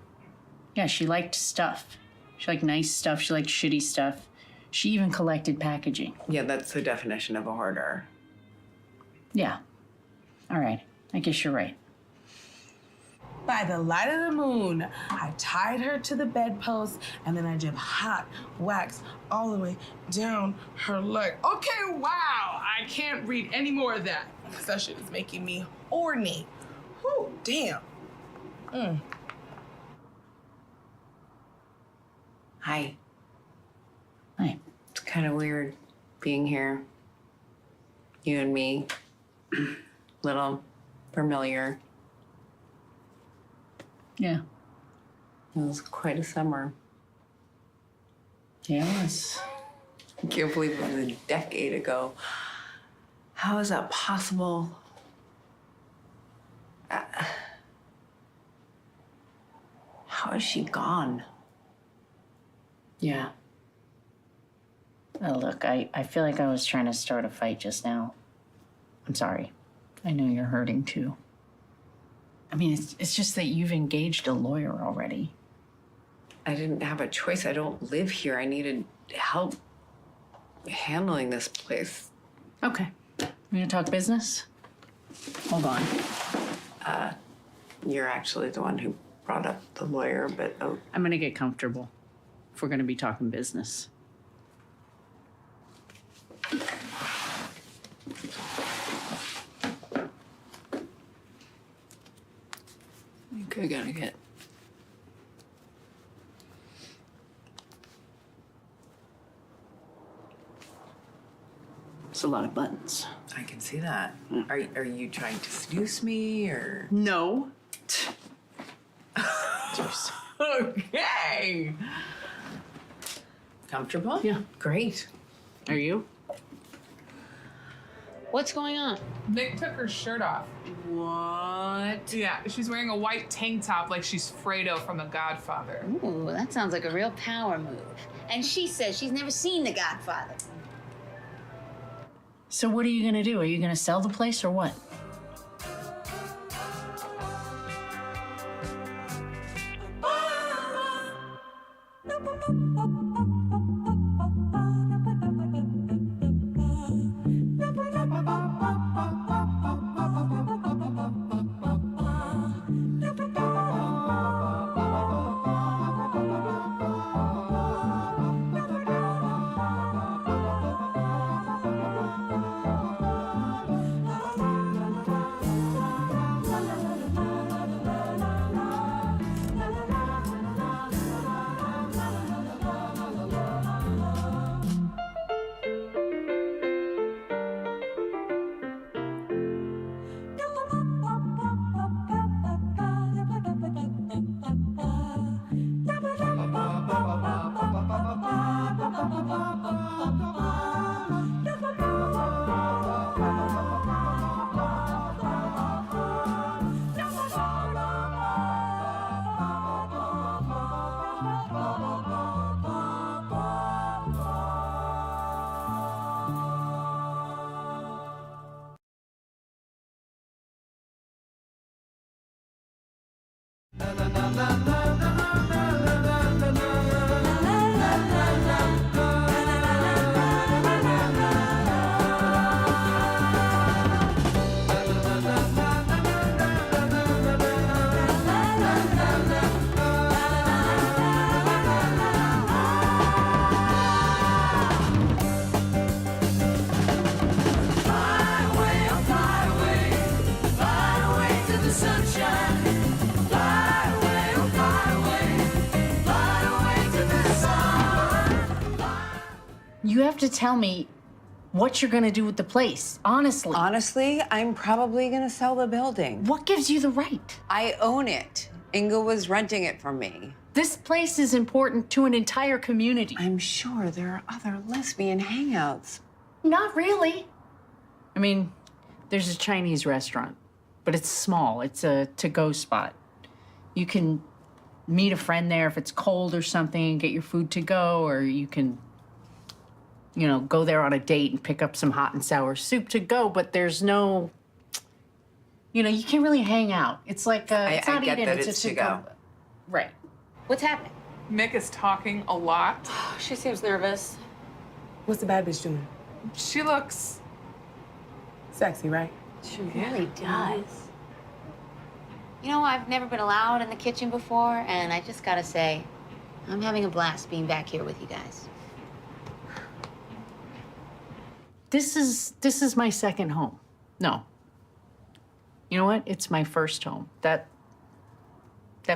Yeah, she liked stuff. She liked nice stuff. She liked shitty stuff. She even collected packaging. Yeah, that's the definition of a hoarder. Yeah. All right. I guess you're right. By the light of the moon, I tied her to the bedpost, and then I dripped hot wax all the way down her leg. Okay, wow, I can't read any more of that. That shit is making me horny. Whew, damn. Hi. Hi. It's kind of weird being here. You and me. Little familiar. Yeah. It was quite a summer. Yeah, it was. I can't believe it was a decade ago. How is that possible? How is she gone? Yeah. Look, I feel like I was trying to start a fight just now. I'm sorry. I know you're hurting too. I mean, it's just that you've engaged a lawyer already. I didn't have a choice. I don't live here. I needed help handling this place. Okay. You gonna talk business? Hold on. You're actually the one who brought up the lawyer, but I'm gonna get comfortable if we're gonna be talking business. you could gonna get. It's a lot of buttons. I can see that. Are you trying to seduce me or? No. Okay. Comfortable? Yeah. Great. Are you? What's going on? Nick took her shirt off. What? Yeah, she's wearing a white tank top like she's Fredo from The Godfather. Ooh, that sounds like a real power move. And she says she's never seen The Godfather. So what are you gonna do? Are you gonna sell the place or what? You have to tell me what you're gonna do with the place, honestly. Honestly, I'm probably gonna sell the building. What gives you the right? I own it. Inga was renting it from me. This place is important to an entire community. I'm sure there are other lesbian hangouts. Not really. I mean, there's a Chinese restaurant, but it's small. It's a to-go spot. You can meet a friend there if it's cold or something and get your food to go, or you can, you know, go there on a date and pick up some hot and sour soup to go, but there's no, you know, you can't really hang out. It's like, it's not I get eating, that it's it's a to go. Right. What's happening? Mick is talking a lot. She seems nervous. What's the bad bitch doing? She looks Sexy, right? She really does. You know, I've never been allowed in the kitchen before, and I just gotta say, I'm having a blast being back here with you guys. This is my second home. No. You know what? It's my first home. That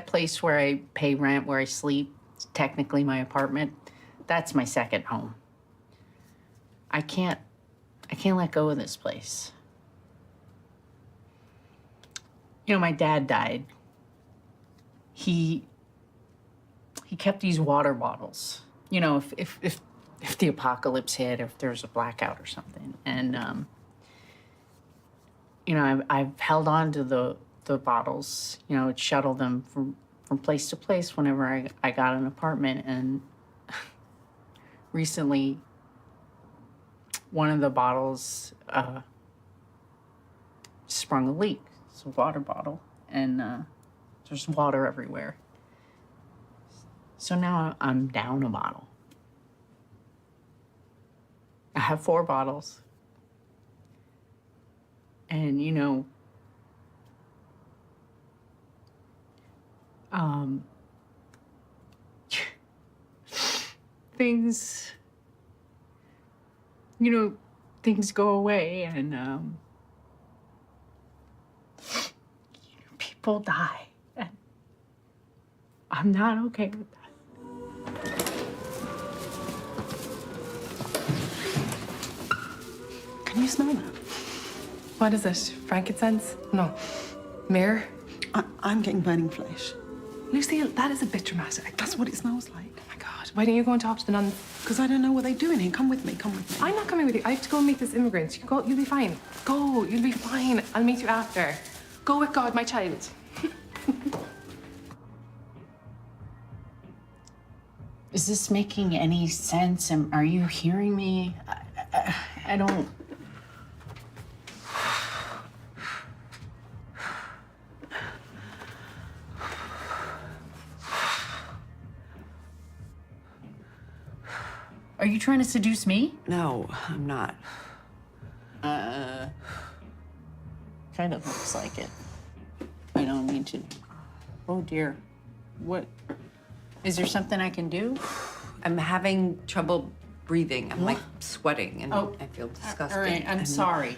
place where I pay rent, where I sleep, it's technically my apartment. That's my second home. I can't let go of this place. You know, my dad died. He kept these water bottles. You know, if the apocalypse hit, if there's a blackout or something. And you know, I've held on to the bottles. You know, I'd shuttle them from place to place whenever I got an apartment. And recently, one of the bottles sprung a leak. It's a water bottle, and there's water everywhere. So now I'm down a bottle. I have 4 bottles. And, you know, things, you know, things go away and people die. And I'm not okay with that. Can you smell that? What is it? Frankincense? No. Myrrh? I'm getting burning flesh. Lucille, that is a bit dramatic. That's what it smells like. Oh my God. Why don't you go and talk to the nuns? Because I don't know what they're doing here. Come with me, come with me. I'm not coming with you. I have to go and meet this immigrant. You go, you'll be fine. Go, you'll be fine. I'll meet you after. Go with God, my child. Is this making any sense? Are you hearing me? I don't... Are you trying to seduce me? No, I'm not. Kind of looks like it. I don't mean to. Oh dear. What? Is there something I can do? I'm having trouble breathing. I'm like sweating and I feel disgusting. All right, I'm sorry.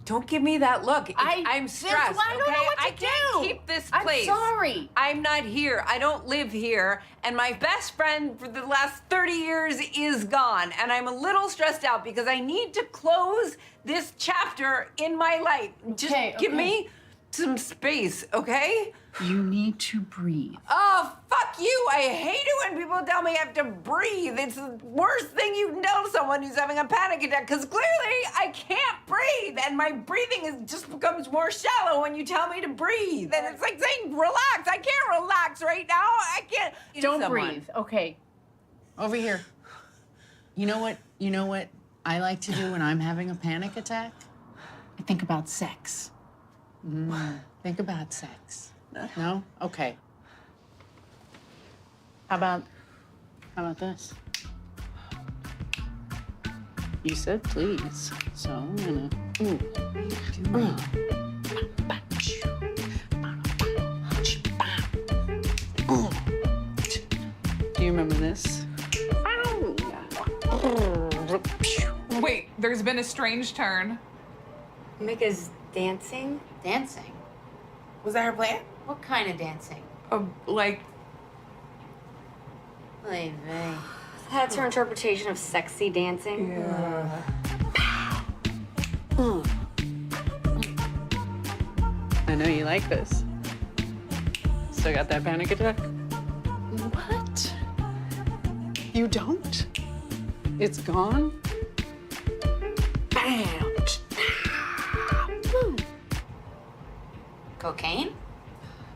Don't give me that look. I'm stressed. I don't know what to I can't do. keep this I'm place. sorry. I'm not here. I don't live here. And my best friend for the last 30 years is gone. And I'm a little stressed out because I need to close this chapter in my life. Just give me some space, okay? You need to breathe. Oh, fuck you. I hate it when people tell me I have to breathe. It's the worst thing you can tell someone who's having a panic attack, because clearly I can't breathe, and my breathing just becomes more shallow when you tell me to breathe. And it's like saying relax. I can't relax right now. I can't. Don't breathe. Okay. Over here. You know what? You know what I like to do when I'm having a panic attack? I think about sex. Think about sex. No? Okay. How about this? You said please, so I'm gonna. Do you remember this? Wait, there's been a strange turn. Micah's dancing? Dancing? Was that her plan? What kind of dancing? Like, Oy vey. That's her interpretation of sexy dancing? Yeah. I know you like this. Still got that panic attack? What? You don't? It's gone? Bam! Cocaine?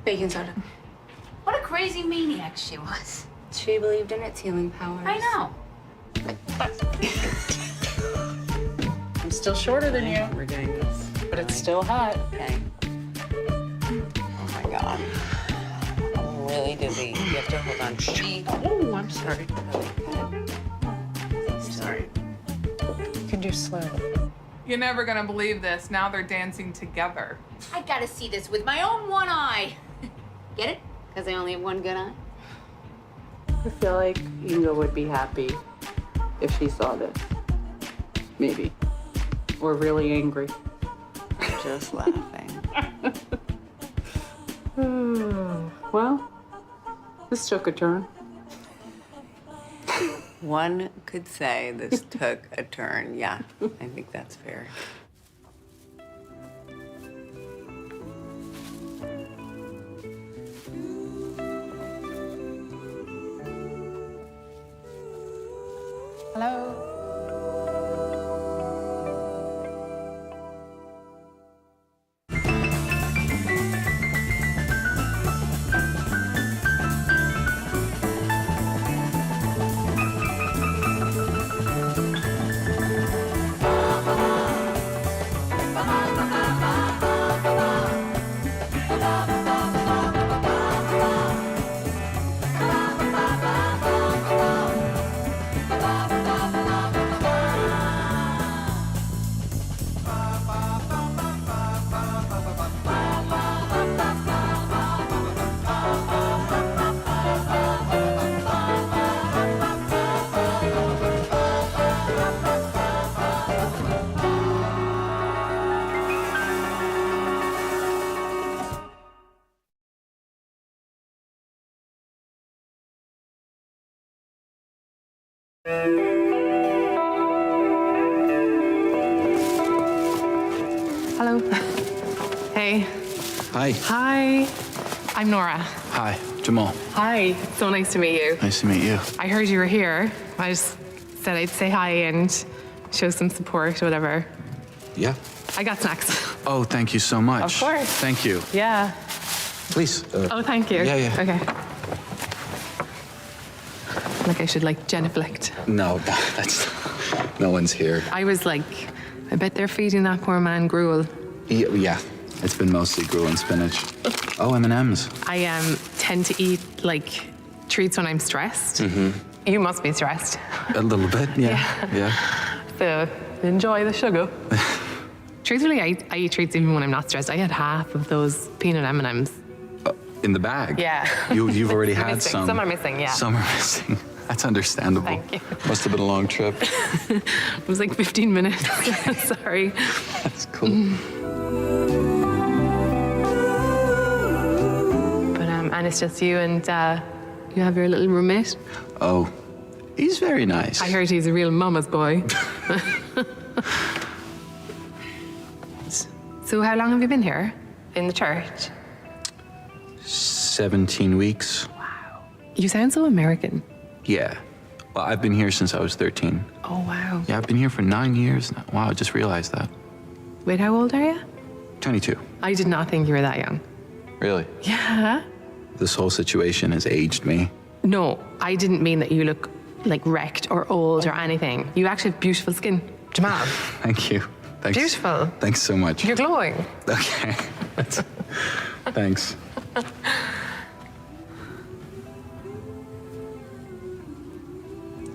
Baking soda. What a crazy maniac she was. She believed in its healing powers. I know. I'm still shorter than you. We're doing this. But it's still hot. Okay. Oh my God. I'm really dizzy. You have to hold on to me. Oh, I'm sorry. Sorry. You can do slow. you're never gonna believe this. Now they're dancing together. I gotta see this with my own one eye. Get it? Because I only have one good eye. I feel like Inga would be happy if she saw this. Maybe. Or really angry. Just laughing. Well, this took a turn. One could say this took a turn. Yeah, I think that's fair. Hello? Hello. Hey. Hi. Hi. I'm Nora. Hi, Jamal. Hi. So nice to meet you. Nice to meet you. I heard you were here. I just said I'd say hi and show some support, whatever. Yeah. I got snacks. Oh, thank you so much. Of course. Thank you. Yeah. Please. Oh, thank you. Yeah, yeah. Okay. Like I should like genuflect. No, that's no one's here. I was like, I bet they're feeding that poor man gruel. Yeah, it's been mostly gruel and spinach. Oh, M&Ms. I tend to eat like treats when I'm stressed. Mm-hmm. You must be stressed. A little bit, yeah. Yeah. So enjoy the sugar. Truthfully, I eat treats even when I'm not stressed. I had half of those peanut M&Ms. In the bag? Yeah. You've already had Missing. some. Some are missing, yeah. Some are missing. That's understandable. Thank you. Must have been a long trip. It was like 15 minutes. Sorry. That's cool. But and it's just you and you have your little roommate. Oh, he's very nice. I heard he's a real mama's boy. So how long have you been here in the church? 17 weeks. You sound so American. Yeah. Well, I've been here since I was 13. Oh, wow. Yeah, I've been here for 9 years now. Wow, I just realized that. Wait, how old are you? 22. I did not think you were that young. Really? Yeah. This whole situation has aged me. No, I didn't mean that you look like wrecked or old or anything. You actually have beautiful skin. Jamal. Thank you. Thanks. Beautiful. Thanks so much. You're glowing. Okay. Thanks.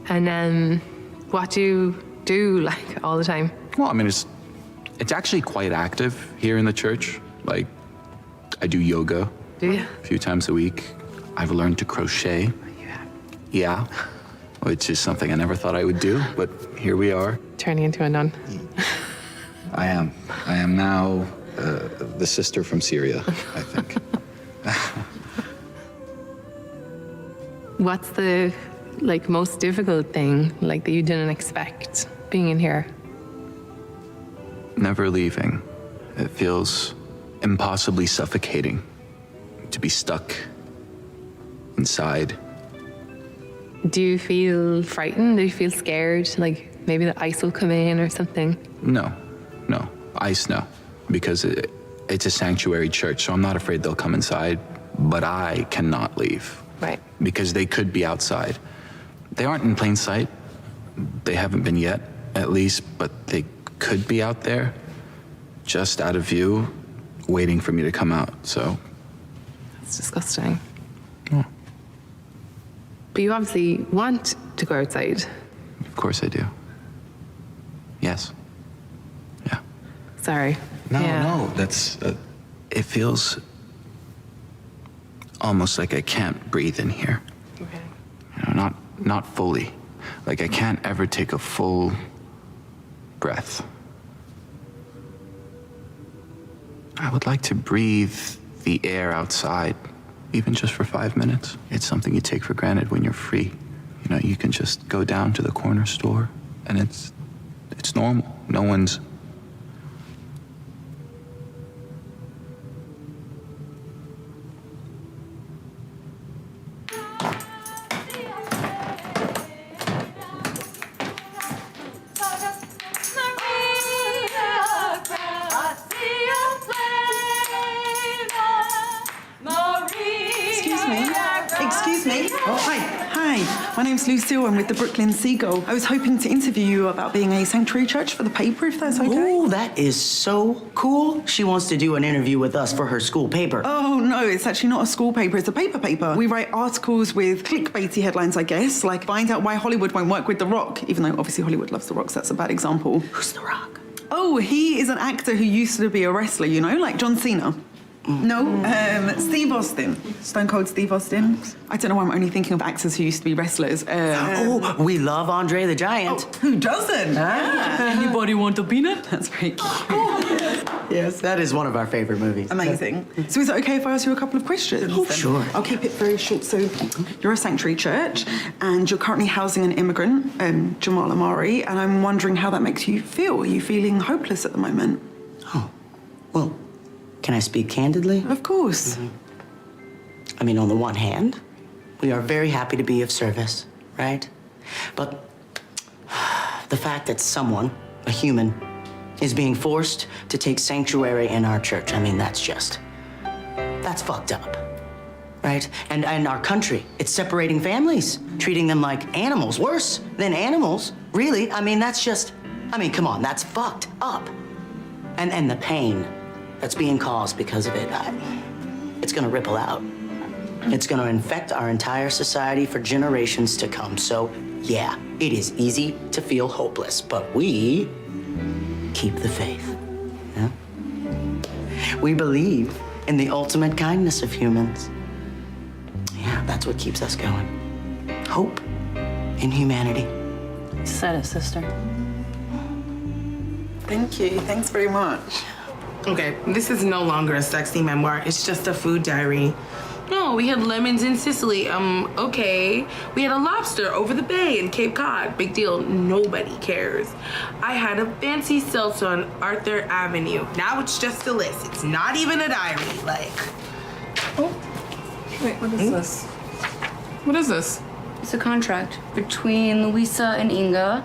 And then what do you do like all the time? Well, I mean, it's actually quite active here in the church. Like, I do yoga. Do you? A few times a week. I've learned to crochet. Yeah. Which is something I never thought I would do, but here we are. Turning into a nun. I am. I am now the sister from Syria, I think. What's the like most difficult thing like that you didn't expect being in here? Never leaving. It feels impossibly suffocating to be stuck inside. Do you feel frightened? Do you feel scared? Like maybe the ice will come in or something? No. Ice, no. Because it's a sanctuary church, so I'm not afraid they'll come inside, but I cannot leave. Right. Because they could be outside. They aren't in plain sight. They haven't been yet, at least, but they could be out there, just out of view, waiting for me to come out, so. It's disgusting. Yeah. But you obviously want to go outside. Of course I do. Yes. Yeah. Sorry. No, that's, it feels almost like I can't breathe in here. Okay. You know, not fully. Like I can't ever take a full breath. I would like to breathe the air outside, even just for 5 minutes. It's something you take for granted when you're free. You know, you can just go down to the corner store and it's normal. No one's. Excuse me. Oh, hi. My name's Lucille. I'm with the Brooklyn Seagull. I was hoping to interview you about being a sanctuary church for the paper, if that's okay. Oh, that is so cool. She wants to do an interview with us for her school paper. Oh, no, it's actually not a school paper. It's a paper. We write articles with clickbaity headlines, I guess, like find out why Hollywood won't work with The Rock, even though obviously Hollywood loves The Rock, so that's a bad example. Who's The Rock? Oh, he is an actor who used to be a wrestler, you know, like John Cena. No, Steve Austin. Stone Cold Steve Austin. I don't know why I'm only thinking of actors who used to be wrestlers. Oh, we love Andre the Giant. Oh, who doesn't? Anybody want a peanut? That's very cute. Yes, that is one of our favorite movies. Amazing. So is it okay if I ask you a couple of questions? Oh, sure. I'll keep it very short. So you're a sanctuary church and you're currently housing an immigrant, Jamal Amari, and I'm wondering how that makes you feel. Are you feeling hopeless at the moment? Oh, well, can I speak candidly? Of course. I mean, on the one hand, we are very happy to be of service, right? But the fact that someone, a human, is being forced to take sanctuary in our church, I mean, that's fucked up, right? And our country, it's separating families, treating them like animals, worse than animals, really. I mean, come on, that's fucked up. And the pain that's being caused because of it, it's gonna ripple out. It's gonna infect our entire society for generations to come. So, yeah, it is easy to feel hopeless, but we keep the faith. Yeah? We believe in the ultimate kindness of humans. Yeah, that's what keeps us going. Hope in humanity. Said it, sister. Thank you. Thanks very much. Okay, this is no longer a sexy memoir. It's just a food diary. No, we had lemons in Sicily. Okay. We had a lobster over the bay in Cape Cod. Big deal. Nobody cares. I had a fancy seltzer on Arthur Avenue. Now it's just a list. It's not even a diary. Like. Oh. Wait, what is this? What is this? It's a contract between Louisa and Inga.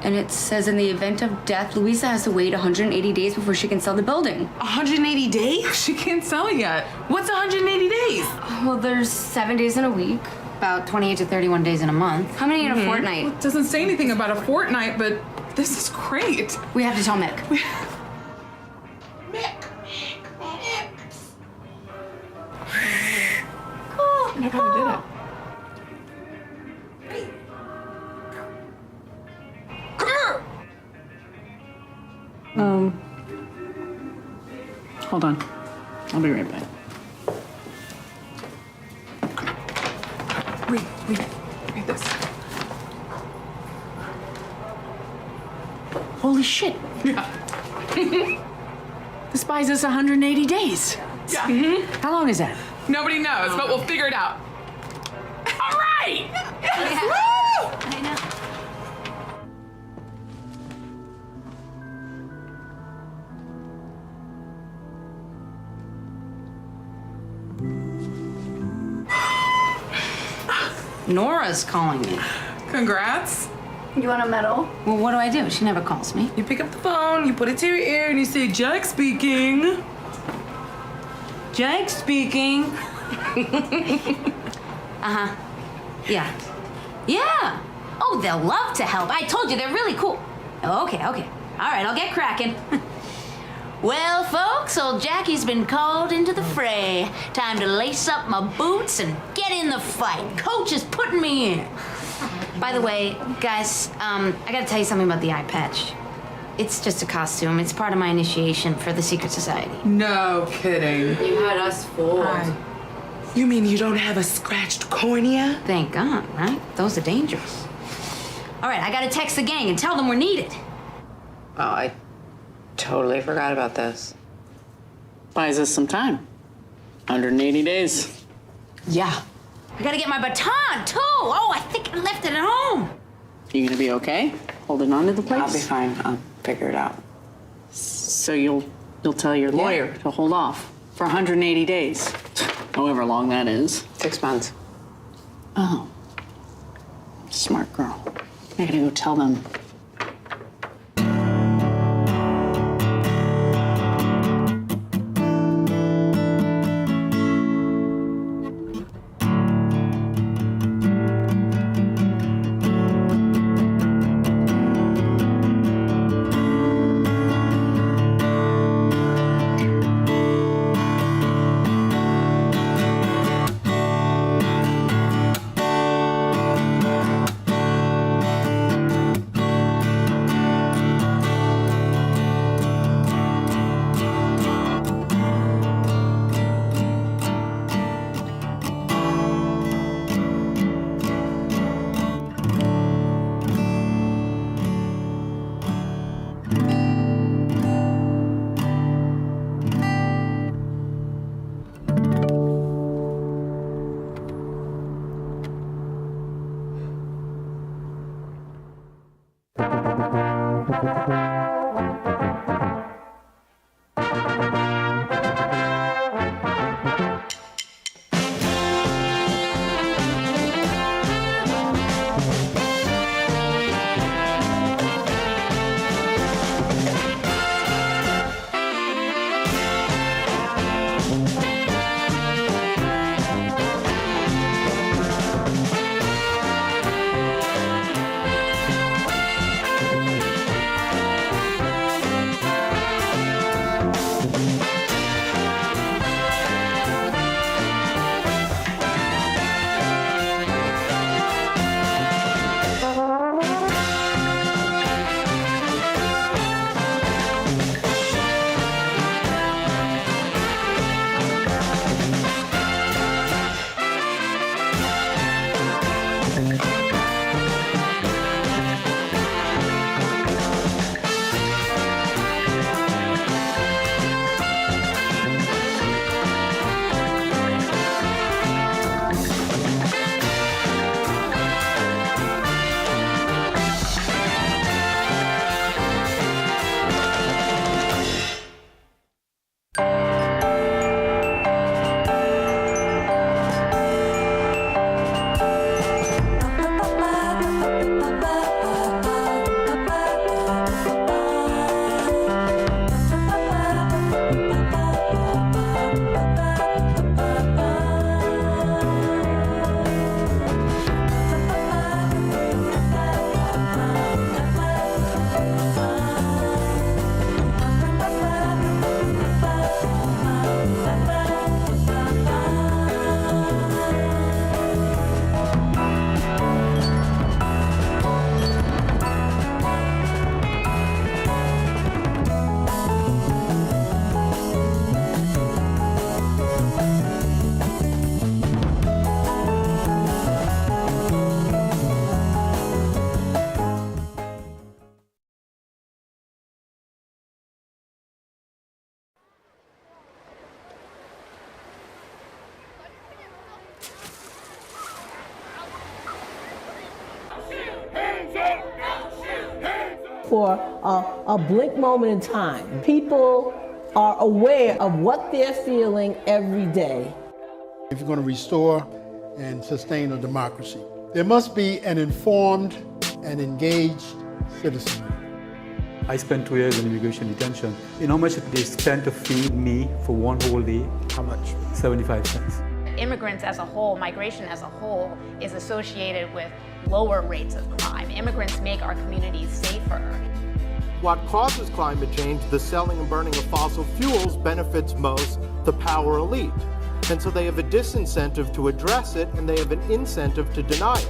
And it says in the event of death, Louisa has to wait 180 days before she can sell the building. 180 days? She can't sell it yet. What's 180 days? Well, there's 7 days in a week. About 28 to 31 days in a month. How many in a fortnight? Well, it doesn't say anything about a fortnight, but this is great. We have to tell Mick. I never did it. Hold on. I'll be right back. Read this. Holy shit. Yeah. This buys us 180 days. Yeah. How long is that? Nobody knows, but we'll figure it out. All right! Yes! Woo! I know. Nora's calling me. Congrats. You want a medal? Well, what do I do? She never calls me. You pick up the phone, you put it to your ear, and you say, Jack speaking. Jake speaking. Uh-huh. Yeah. Yeah. Oh, they'll love to help. I told you, they're really cool. Okay. All right, I'll get cracking. Well, folks, old Jackie's been called into the fray. Time to lace up my boots and get in the fight. Coach is putting me in. By the way, guys, I gotta tell you something about the eye patch. It's just a costume. It's part of my initiation for the secret society. No kidding. You had us fooled. You mean you don't have a scratched cornea? Thank God, right? Those are dangerous. All right, I gotta text the gang and tell them we're needed. Oh, I totally forgot about this. Buys us some time. 180 days. Yeah. I gotta get my baton, too. Oh, I think I left it at home. You gonna be okay? Holding on to the place? I'll be fine. I'll figure it out. So you'll tell your lawyer to hold off for 180 days. However long that is. 6 months. Oh. Smart girl. I gotta go tell them. For a blink moment in time, people are aware of what they're feeling every day. If you're going to restore and sustain a democracy, there must be an informed and engaged citizenry. I spent 2 years in immigration detention. You know how much they spent to feed me for one whole day? How much? 75 cents. Immigrants as a whole, migration as a whole, is associated with lower rates of crime. Immigrants make our communities safer. What causes climate change, the selling and burning of fossil fuels, benefits most the power elite. And so they have a disincentive to address it, and they have an incentive to deny it.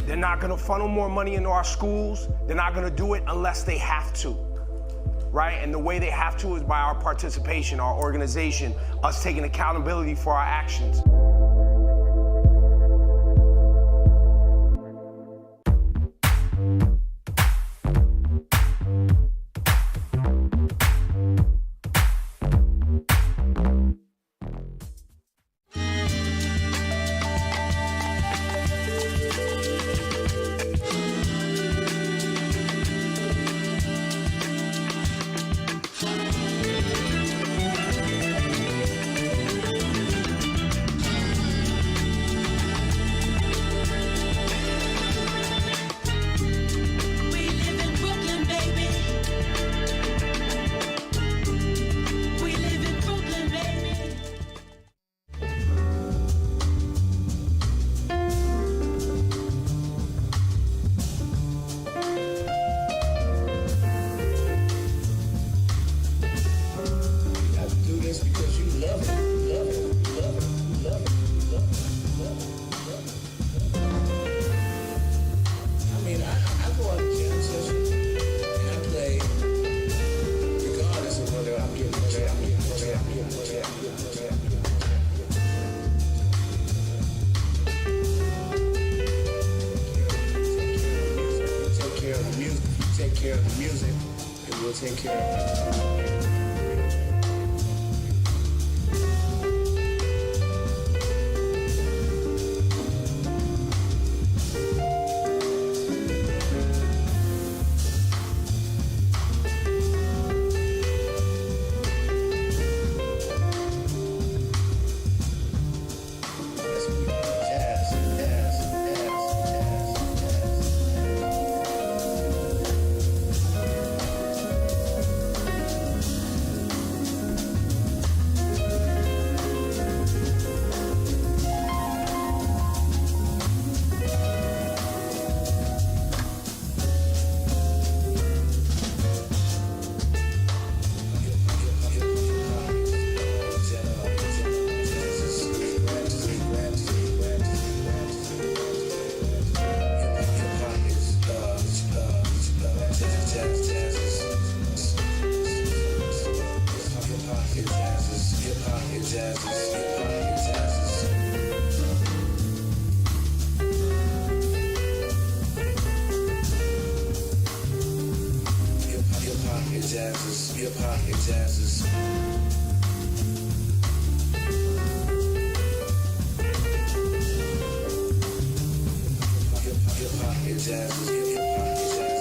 They're not gonna funnel more money into our schools. They're not gonna do it unless they have to, right? And the way they have to is by our participation, our organization, us taking accountability for our actions. Take care of it. hop, it jazzes. Hip hop, it jazzes. Hip hop, it jazzes.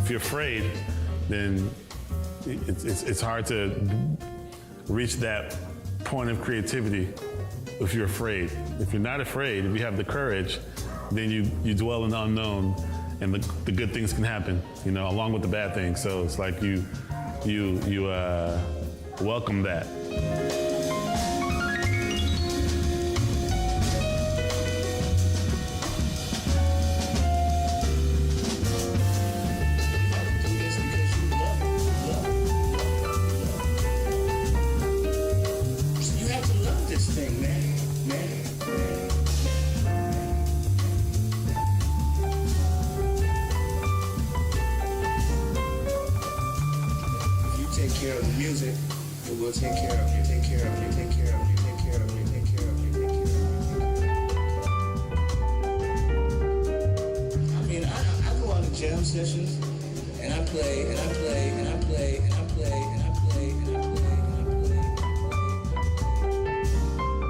If you're afraid, then it's hard to reach that point of creativity if you're afraid. If you're not afraid, if you have the courage, then you dwell in the unknown, and the good things can happen, you know, along with the bad things. So it's like you welcome that. Take care of the music, and we'll take care of you, take care of you, take care of you, take care of you, take care of you, take care of you. I mean, I go on to jam sessions, and I play, and I play, and I play, and I play, and I play, and I play, and I play, and I play.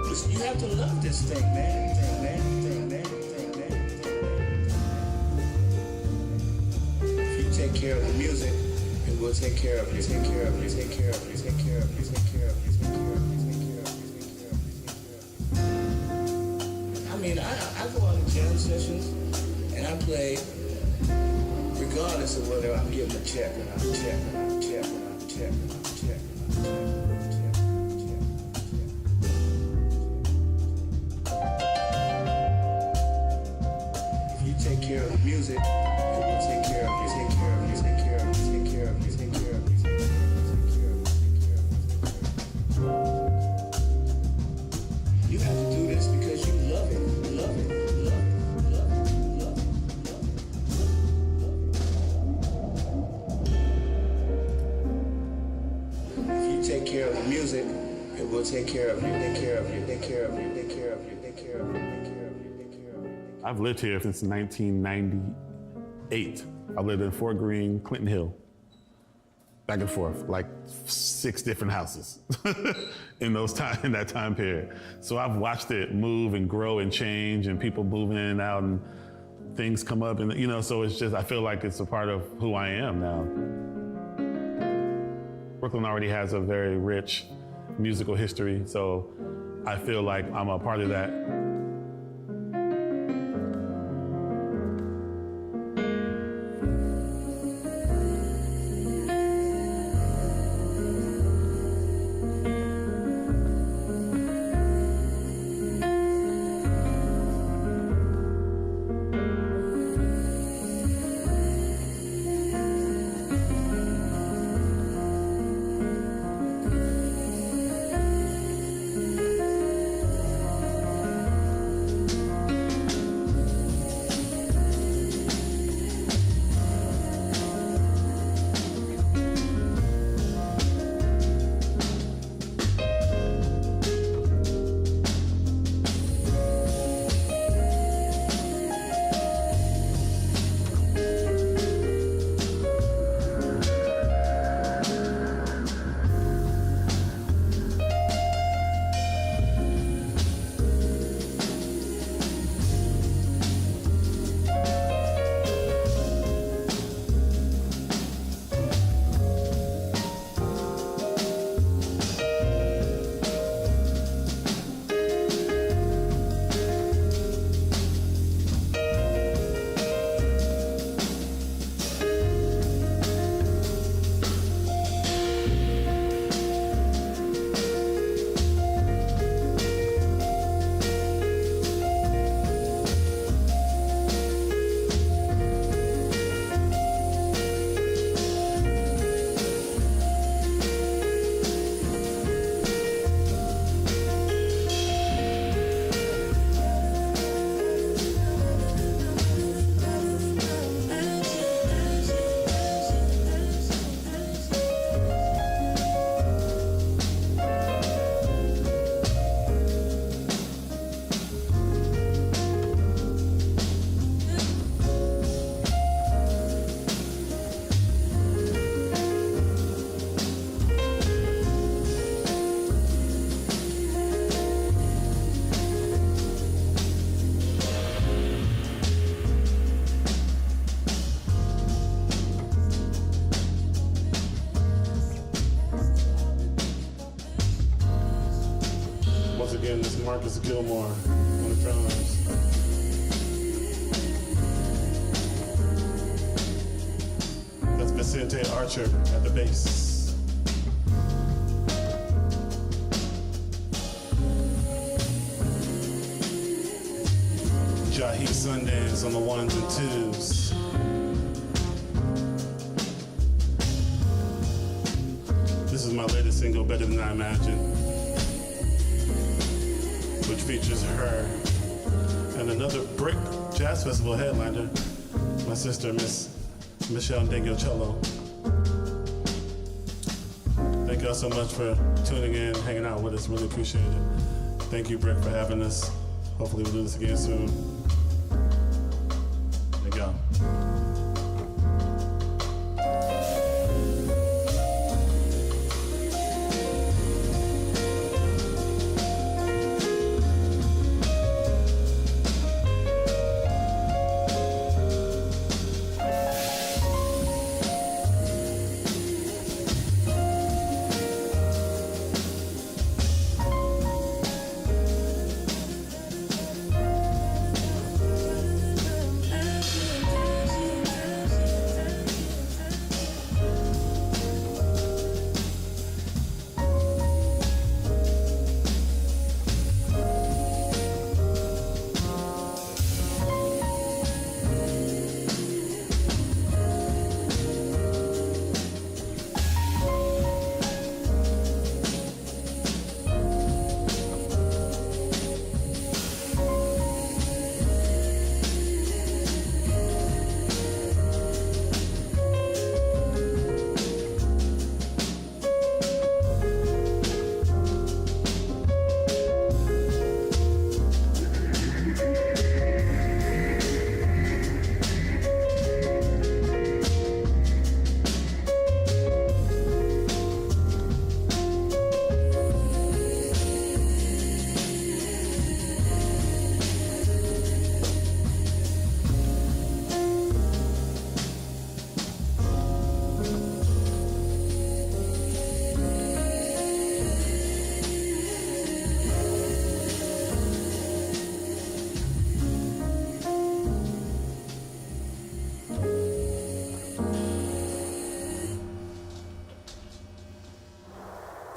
Listen, you have to love this thing, man. If you take care of the music, we'll take care of you, take care of you, take care of you, take care of you, take care of you, take care of you, take care of you, take care of you, take care of you. I mean, I go on to jam sessions and I play regardless of whether I'm getting a check and I'm checking, I'm checking, I'm checking, I'm checking, I'm checking, I'm checking. If you take care of the music, it will take care of you, take care of you, take care of you, take care of you, take care of you, take care of you, take care of you, take care of you, take care of you. You have to do this because you love it, love it, love it, love it, love it, love it. If you take care of the music, it will take care of you, take care of you, take care of you, take care of you, take care of you, take care of you, take care of you. I've lived here since 1998. I lived in Fort Greene, Clinton Hill, back and forth, like 6 different houses in that time period. So I've watched it move and grow and change, and people moving in and out, and things come up, and you know. So it's just, I feel like it's a part of who I am now. Brooklyn already has a very rich musical history, so I feel like I'm a part of that. Marcus Gilmore on the drums. That's Vicente Archer at the bass. Jahi Sundance on the ones and twos. This is my latest single, Better Than I Imagined, which features her and another Bric Jazz Festival headliner, my sister, Miss Michelle Dengiocello. Thank y'all so much for tuning in, hanging out with us. Really appreciate it. Thank you, Bric, for having us. Hopefully we'll do this again soon. Thank y'all.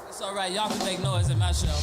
It's all right, y'all can make noise at my show.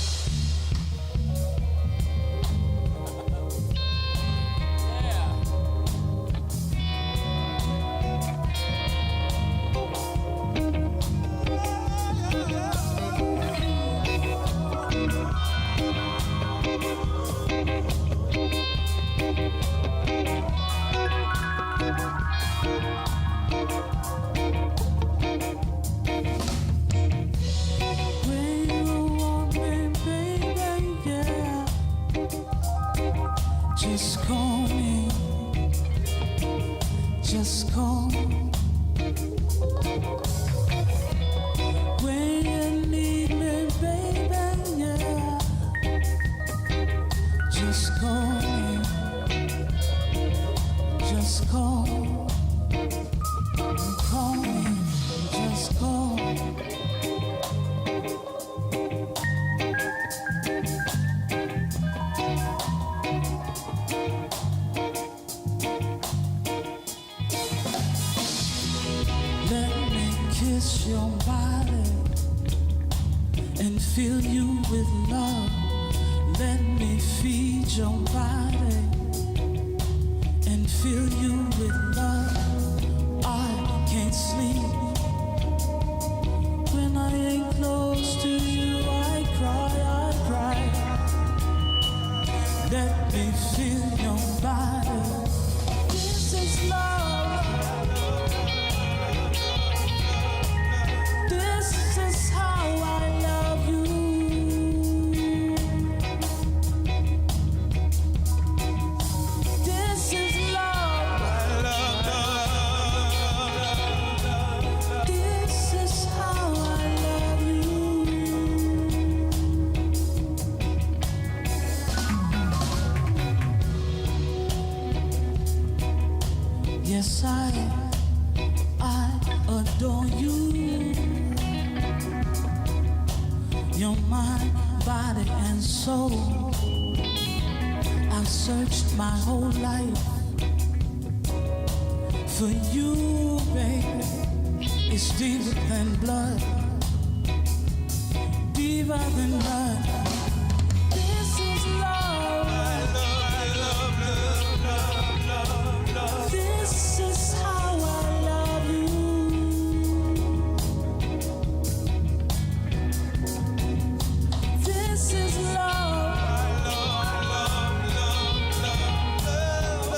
Just call me, just call. When you need me, baby, yeah. Just call me, just call. Call me, just call. Kiss your body and fill you with love. Let me feed your body and fill you with love. I can't sleep when I ain't close to you. I cry. Let me feel your body. This is love. This is how I love you. This is love. This is how I love you. Yes, I adore you. You're mind, body, and soul. searched my whole life for you, baby. It's deeper than blood, deeper than blood. This is love. Love. This is how I love you. This is love.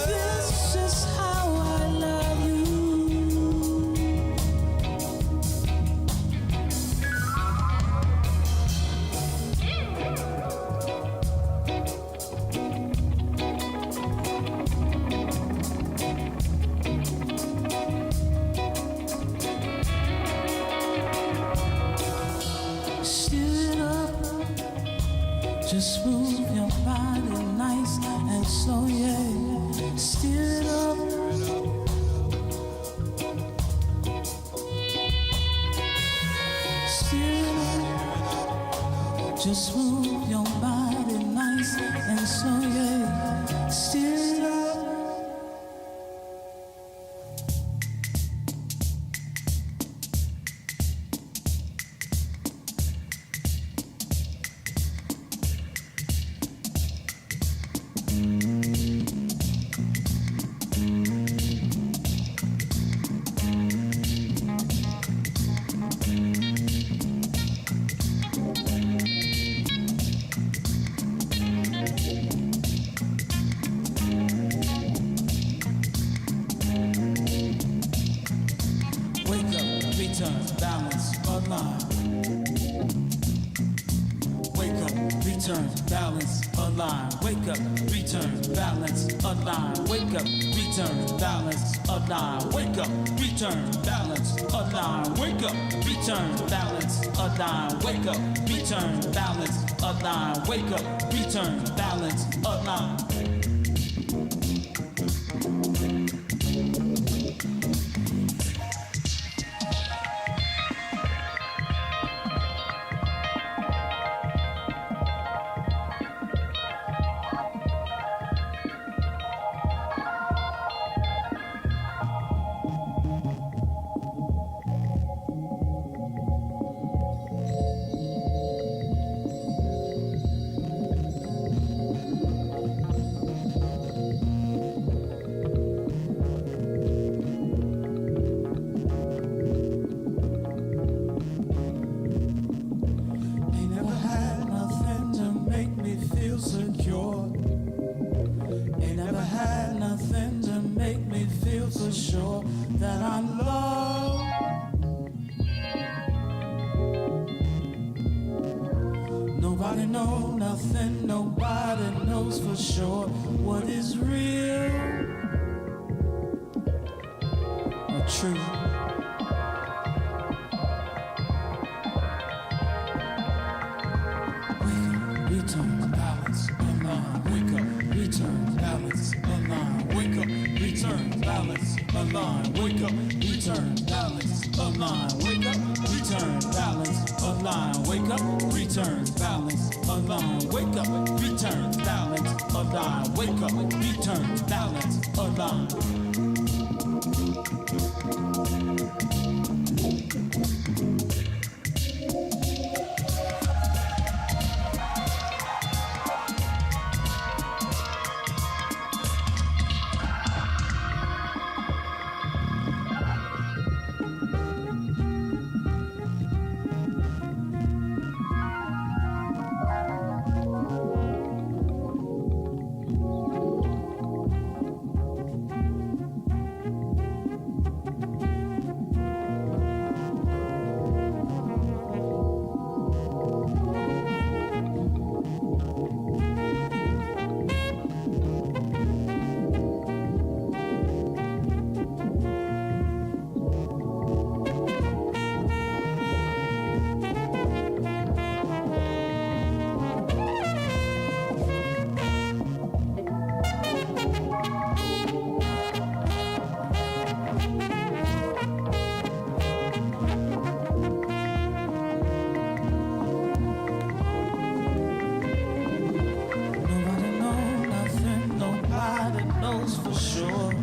This is how I love you. Steer it up, just move your body nice and slow, yeah. Steer it up. Steer it up, just move your body nice and slow, yeah. Steer it up. Wake up, return, balance, align. Wake up, return, balance, align. Wake up, return, balance, align. Wake up, return, balance, align. Wake up, return, balance, align. Wake up, return, balance, align. Wake up, return, balance, align. Wake up, return, balance, align. Ain't never had nothing to make me feel secure. Ain't never had nothing to make me feel so sure that I'm loved. Nobody know nothing, nobody knows for sure what is real or true. Return, balance, align. Wake up, return, balance, align. Wake up, return, balance, align. Wake up, return, balance, align. Wake up, return, balance, align. Wake up, return, balance, align. Wake up, return, balance, align. Wake up, return, balance, align. knows for sure.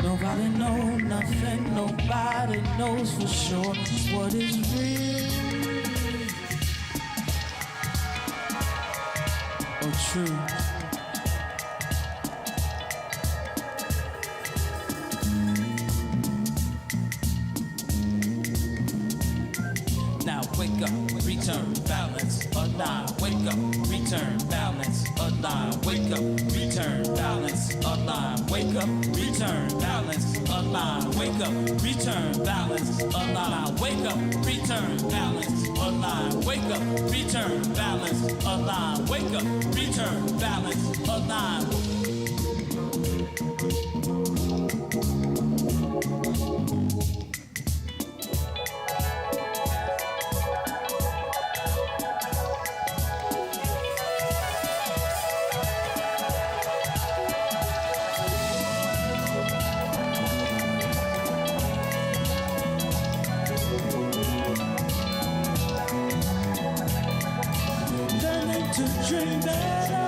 Nobody knows nothing, nobody knows for sure what is real or true. Now wake up, return balance, align. Wake up, return balance, align. Wake up, return balance, align. Wake up, return balance, align. Wake up, return balance, align. Wake up, return balance, align. Wake up, return balance, align. Wake up, return balance, align. Dream better.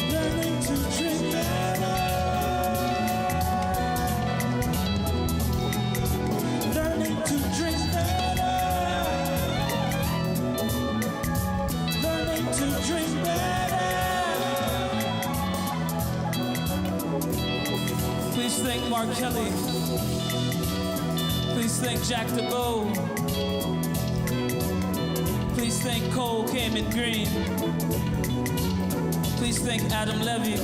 Learning to dream better. Learning to dream better. Learning to dream better. Please thank Mark Kelly. Please thank Jack DeBow. Please thank Cole Kamen Green. Please thank Adam Levy.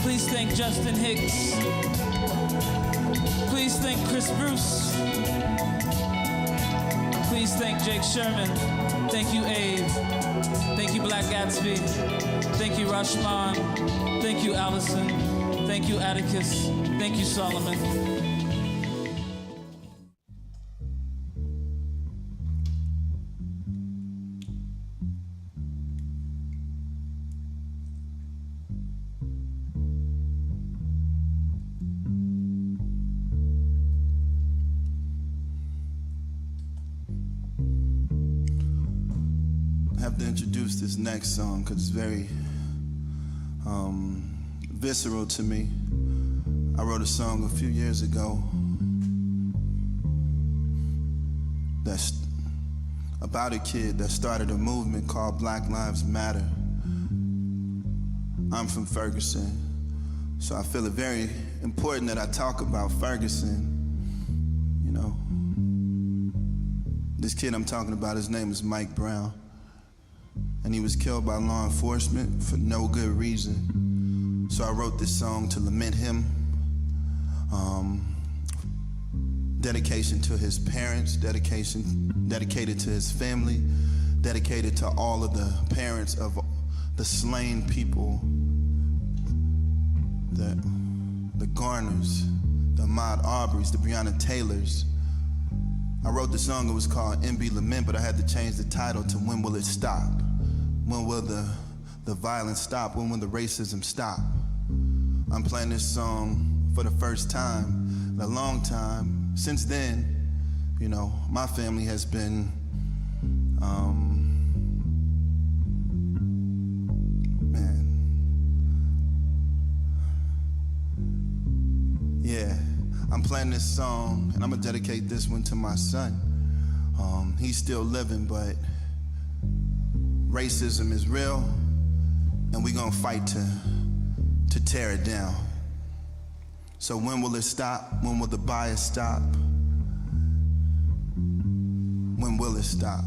Please thank Justin Hicks. Please thank Chris Bruce. Please thank Jake Sherman. Thank you, Abe. Thank you, Black Gatsby. Thank you, Rashman. Thank you, Allison. Thank you, Atticus. Thank you, Solomon. I have to introduce this next song because it's very visceral to me. I wrote a song a few years ago that's about a kid that started a movement called Black Lives Matter. I'm from Ferguson, so I feel it very important that I talk about Ferguson. You know, this kid I'm talking about, his name is Mike Brown. And he was killed by law enforcement for no good reason. So I wrote this song to lament him. Dedication to his parents, dedicated to his family, dedicated to all of the parents of the slain people, the Garners, the Ahmaud Arbery's, the Breonna Taylors. I wrote the song, it was called MB Lament, but I had to change the title to When Will It Stop? When will the violence stop? When will the racism stop? I'm playing this song for the first time in a long time. Since then, you know, my family has been, yeah. I'm playing this song, and I'm gonna dedicate this one to my son. He's still living, but racism is real, and we're gonna fight to tear it down. So when will it stop? When will the bias stop? When will it stop?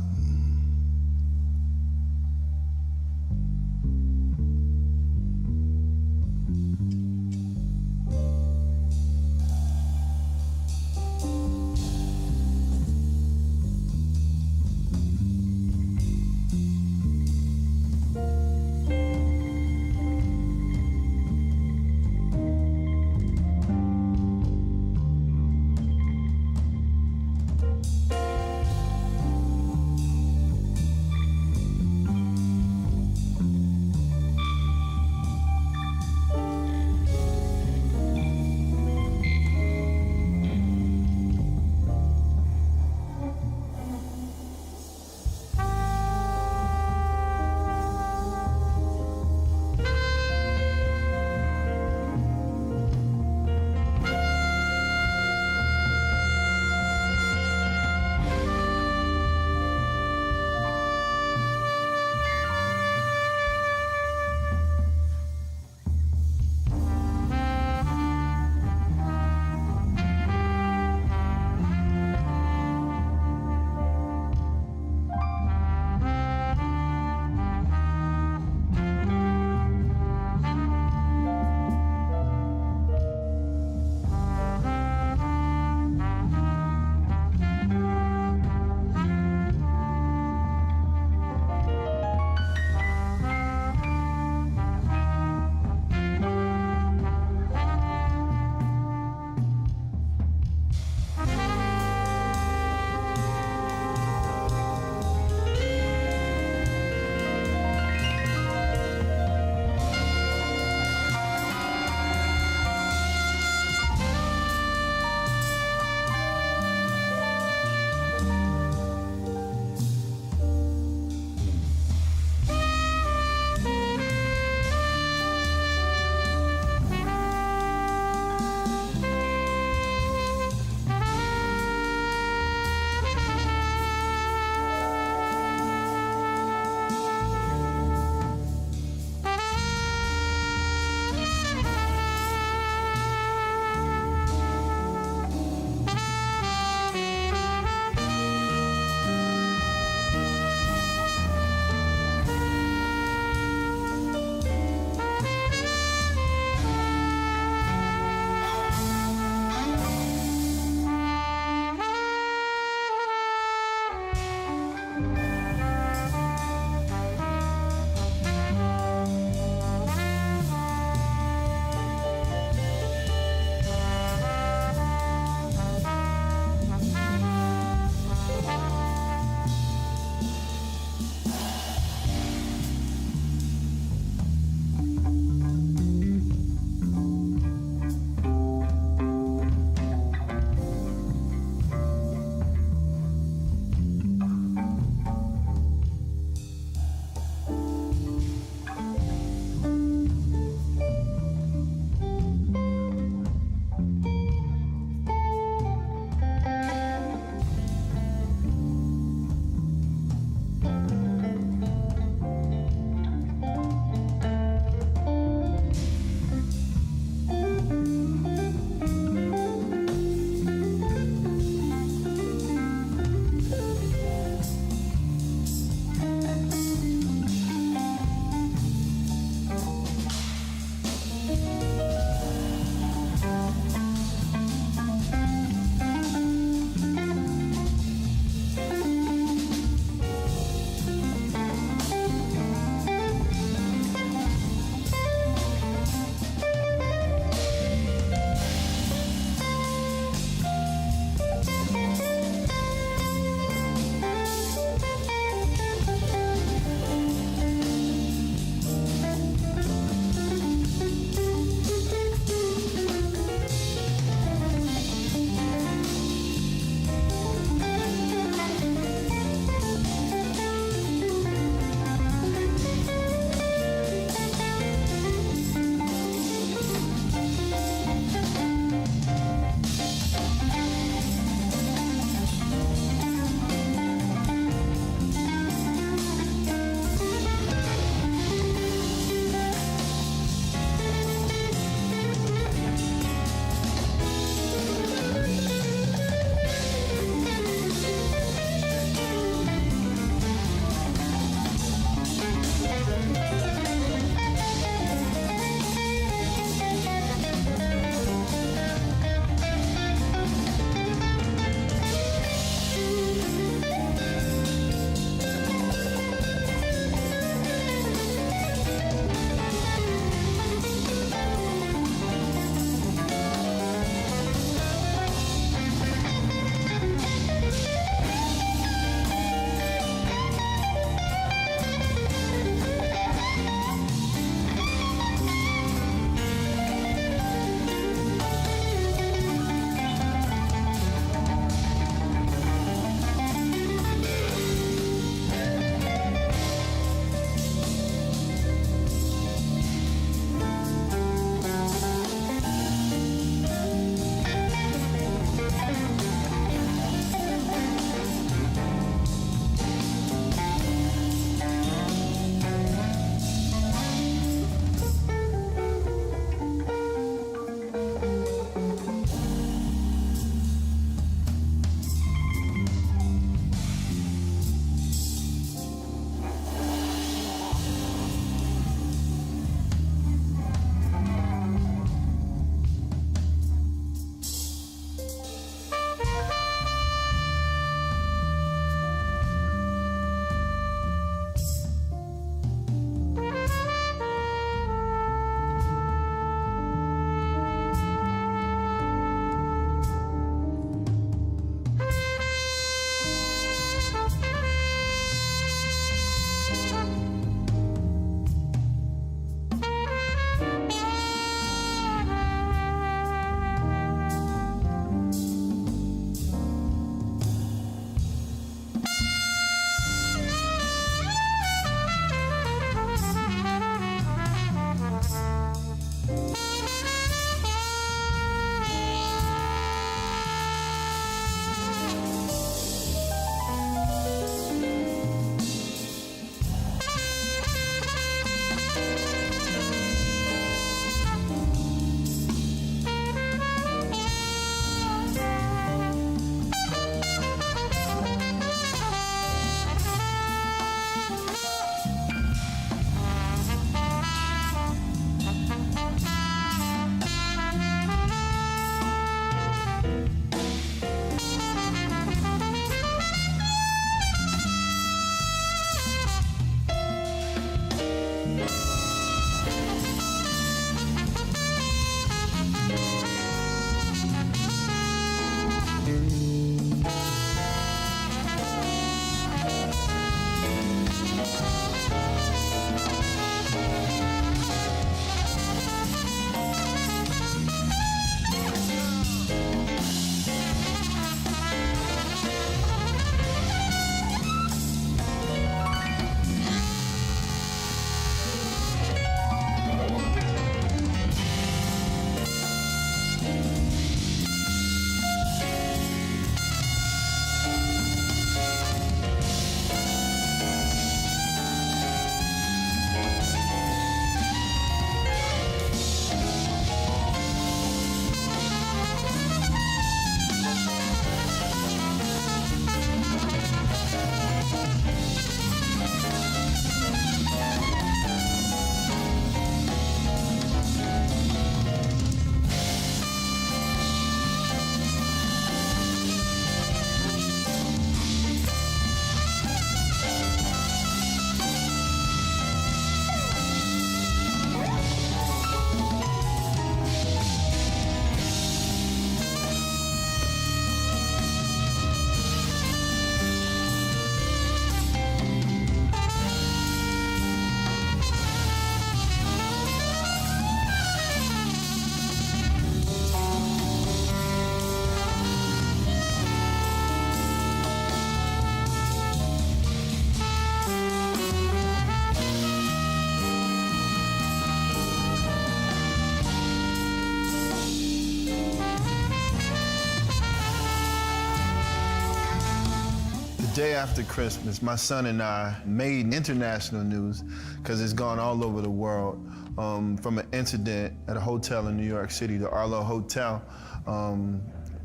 day after Christmas, my son and I made international news because it's gone all over the world. From an incident at a hotel in New York City, the Arlo Hotel.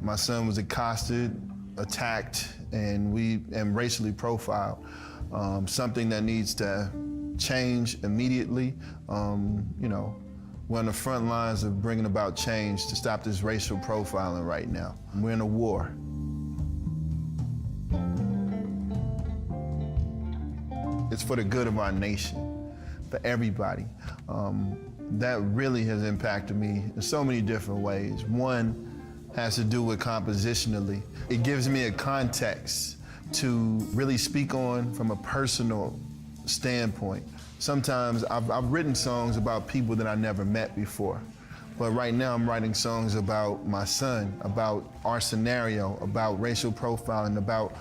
My son was accosted, attacked, and racially profiled. Something that needs to change immediately. You know, we're on the front lines of bringing about change to stop this racial profiling right now. We're in a war. It's for the good of our nation, for everybody. That really has impacted me in so many different ways. One has to do with compositionally. It gives me a context to really speak on from a personal standpoint. Sometimes I've written songs about people that I never met before. But right now I'm writing songs about my son, about our scenario, about racial profiling, about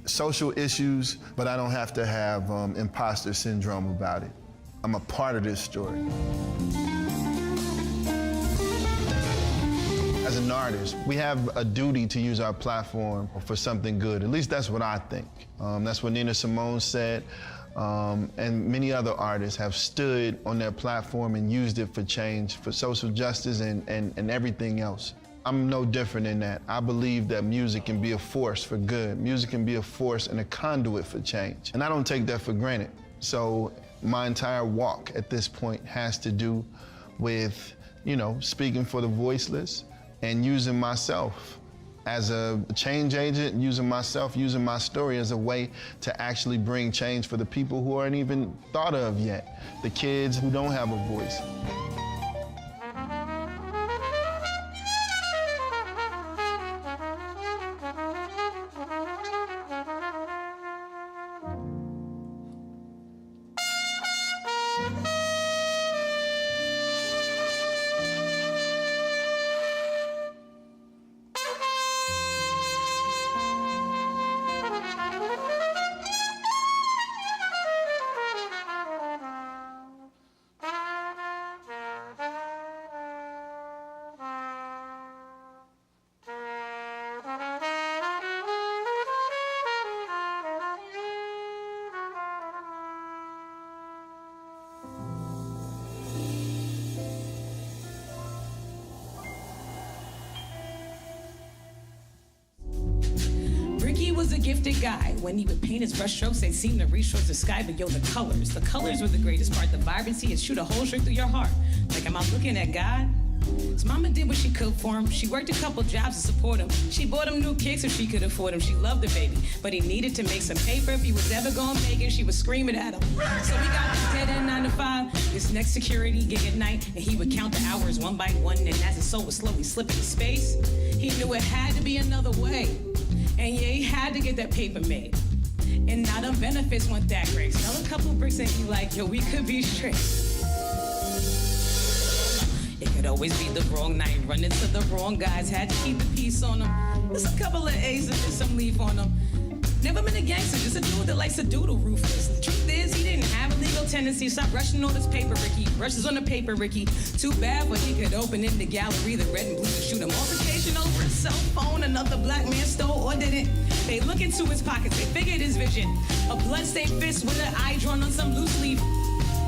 social issues, but I don't have to have imposter syndrome about it. I'm a part of this story. As an artist, we have a duty to use our platform for something good. At least that's what I think. That's what Nina Simone said. And many other artists have stood on their platform and used it for change, for social justice and everything else. I'm no different in that. I believe that music can be a force for good. Music can be a force and a conduit for change. And I don't take that for granted. So my entire walk at this point has to do with, you know, speaking for the voiceless and using myself as a change agent, using myself, using my story as a way to actually bring change for the people who aren't even thought of yet, the kids who don't have a voice. Was a gifted guy. When he would paint his brush strokes, they seemed to reach towards the sky, but yo, the colors were the greatest part. The vibrancy is shoot a hole straight through your heart. Like, am I looking at God? His mama did what she could for him. She worked a couple jobs to support him. She bought him new kicks if she could afford him. She loved the baby, but he needed to make some paper if he was ever gonna make it. She was screaming at him. So we got this dead end 9 to 5, this next security gig at night, and he would count the hours one by one, and as his soul was slowly slipping to space, he knew it had to be another way. And yeah, he had to get that paper made. And now the benefits weren't that great. Sell a couple bricks and he like, yo, we could be straight. It could always be the wrong night, run into the wrong guys, had to keep the peace on them. There's a couple of A's and there's some leaf on them. Never been a gangster, just a dude that likes to doodle ruthless. The truth is, he didn't have a legal tendency. Stop rushing all this paper, Ricky. Rushes on the paper, Ricky. Too bad, but he could open in the gallery, the red and blue, to shoot him. Altercation over a cell phone, another black man stole or didn't. They look into his pockets, they figured his vision. A bloodstained fist with an eye drawn on some loose leaf.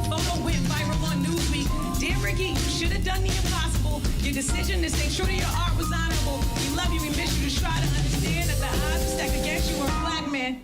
Photo went viral on Newsweek. Dear Ricky, you should have done the impossible. Your decision to stay true to your art was honorable. We love you, we miss you, to try to understand that the odds are stacked against you are a black man.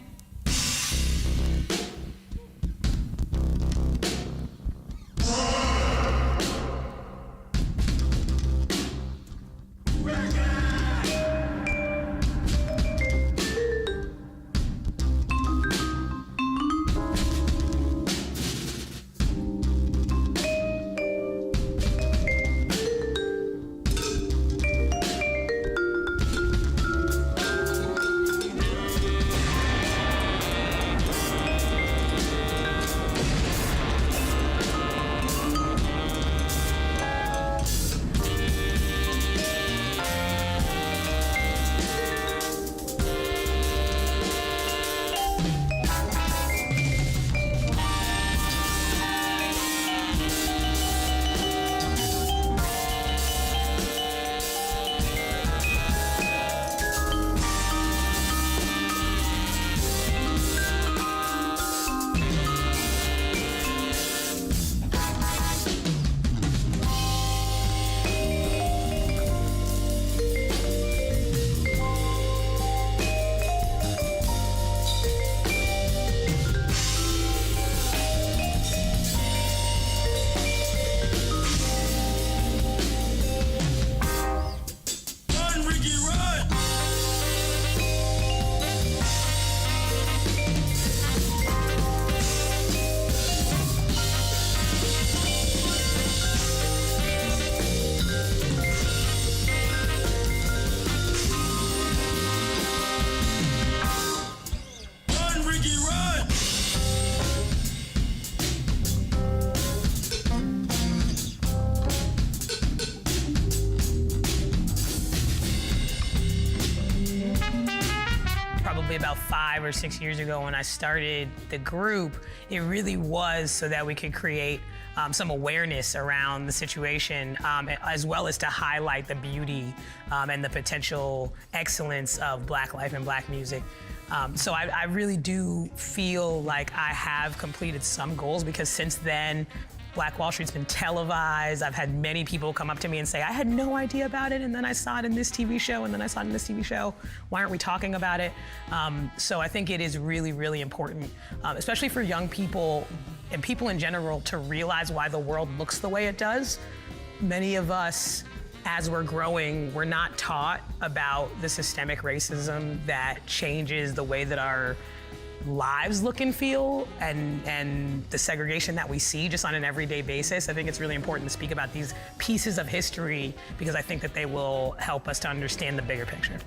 probably about 5 or 6 years ago when I started the group, it really was so that we could create some awareness around the situation, as well as to highlight the beauty and the potential excellence of Black life and Black music. So I really do feel like I have completed some goals, because since then, Black Wall Street's been televised. I've had many people come up to me and say, I had no idea about it, and then I saw it in this TV show, and then I saw it in this TV show. Why aren't we talking about it? So I think it is really, really important, especially for young people and people in general, to realize why the world looks the way it does. Many of us, as we're growing, we're not taught about the systemic racism that changes the way that our lives look and feel, and the segregation that we see just on an everyday basis. I think it's really important to speak about these pieces of history, because I think that they will help us to understand the bigger picture.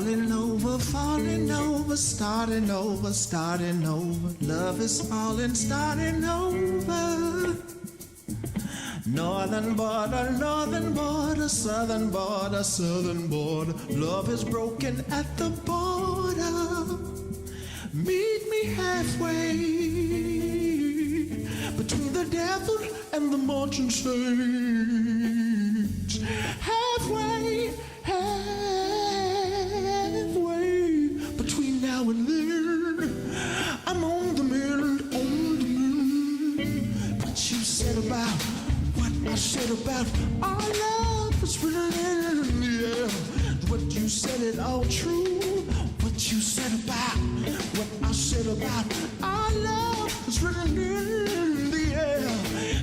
Starting over, falling over, starting over, starting over. Love is falling, starting over. Northern border, southern border, southern border. Love is broken at the border. Meet me halfway between the devil and the marching saints. Halfway, halfway between now and then. I'm on the mend, on the mend. What you said about what I said about our love is written in the air. What you said it all true. What you said about what I said about our love is written in the air.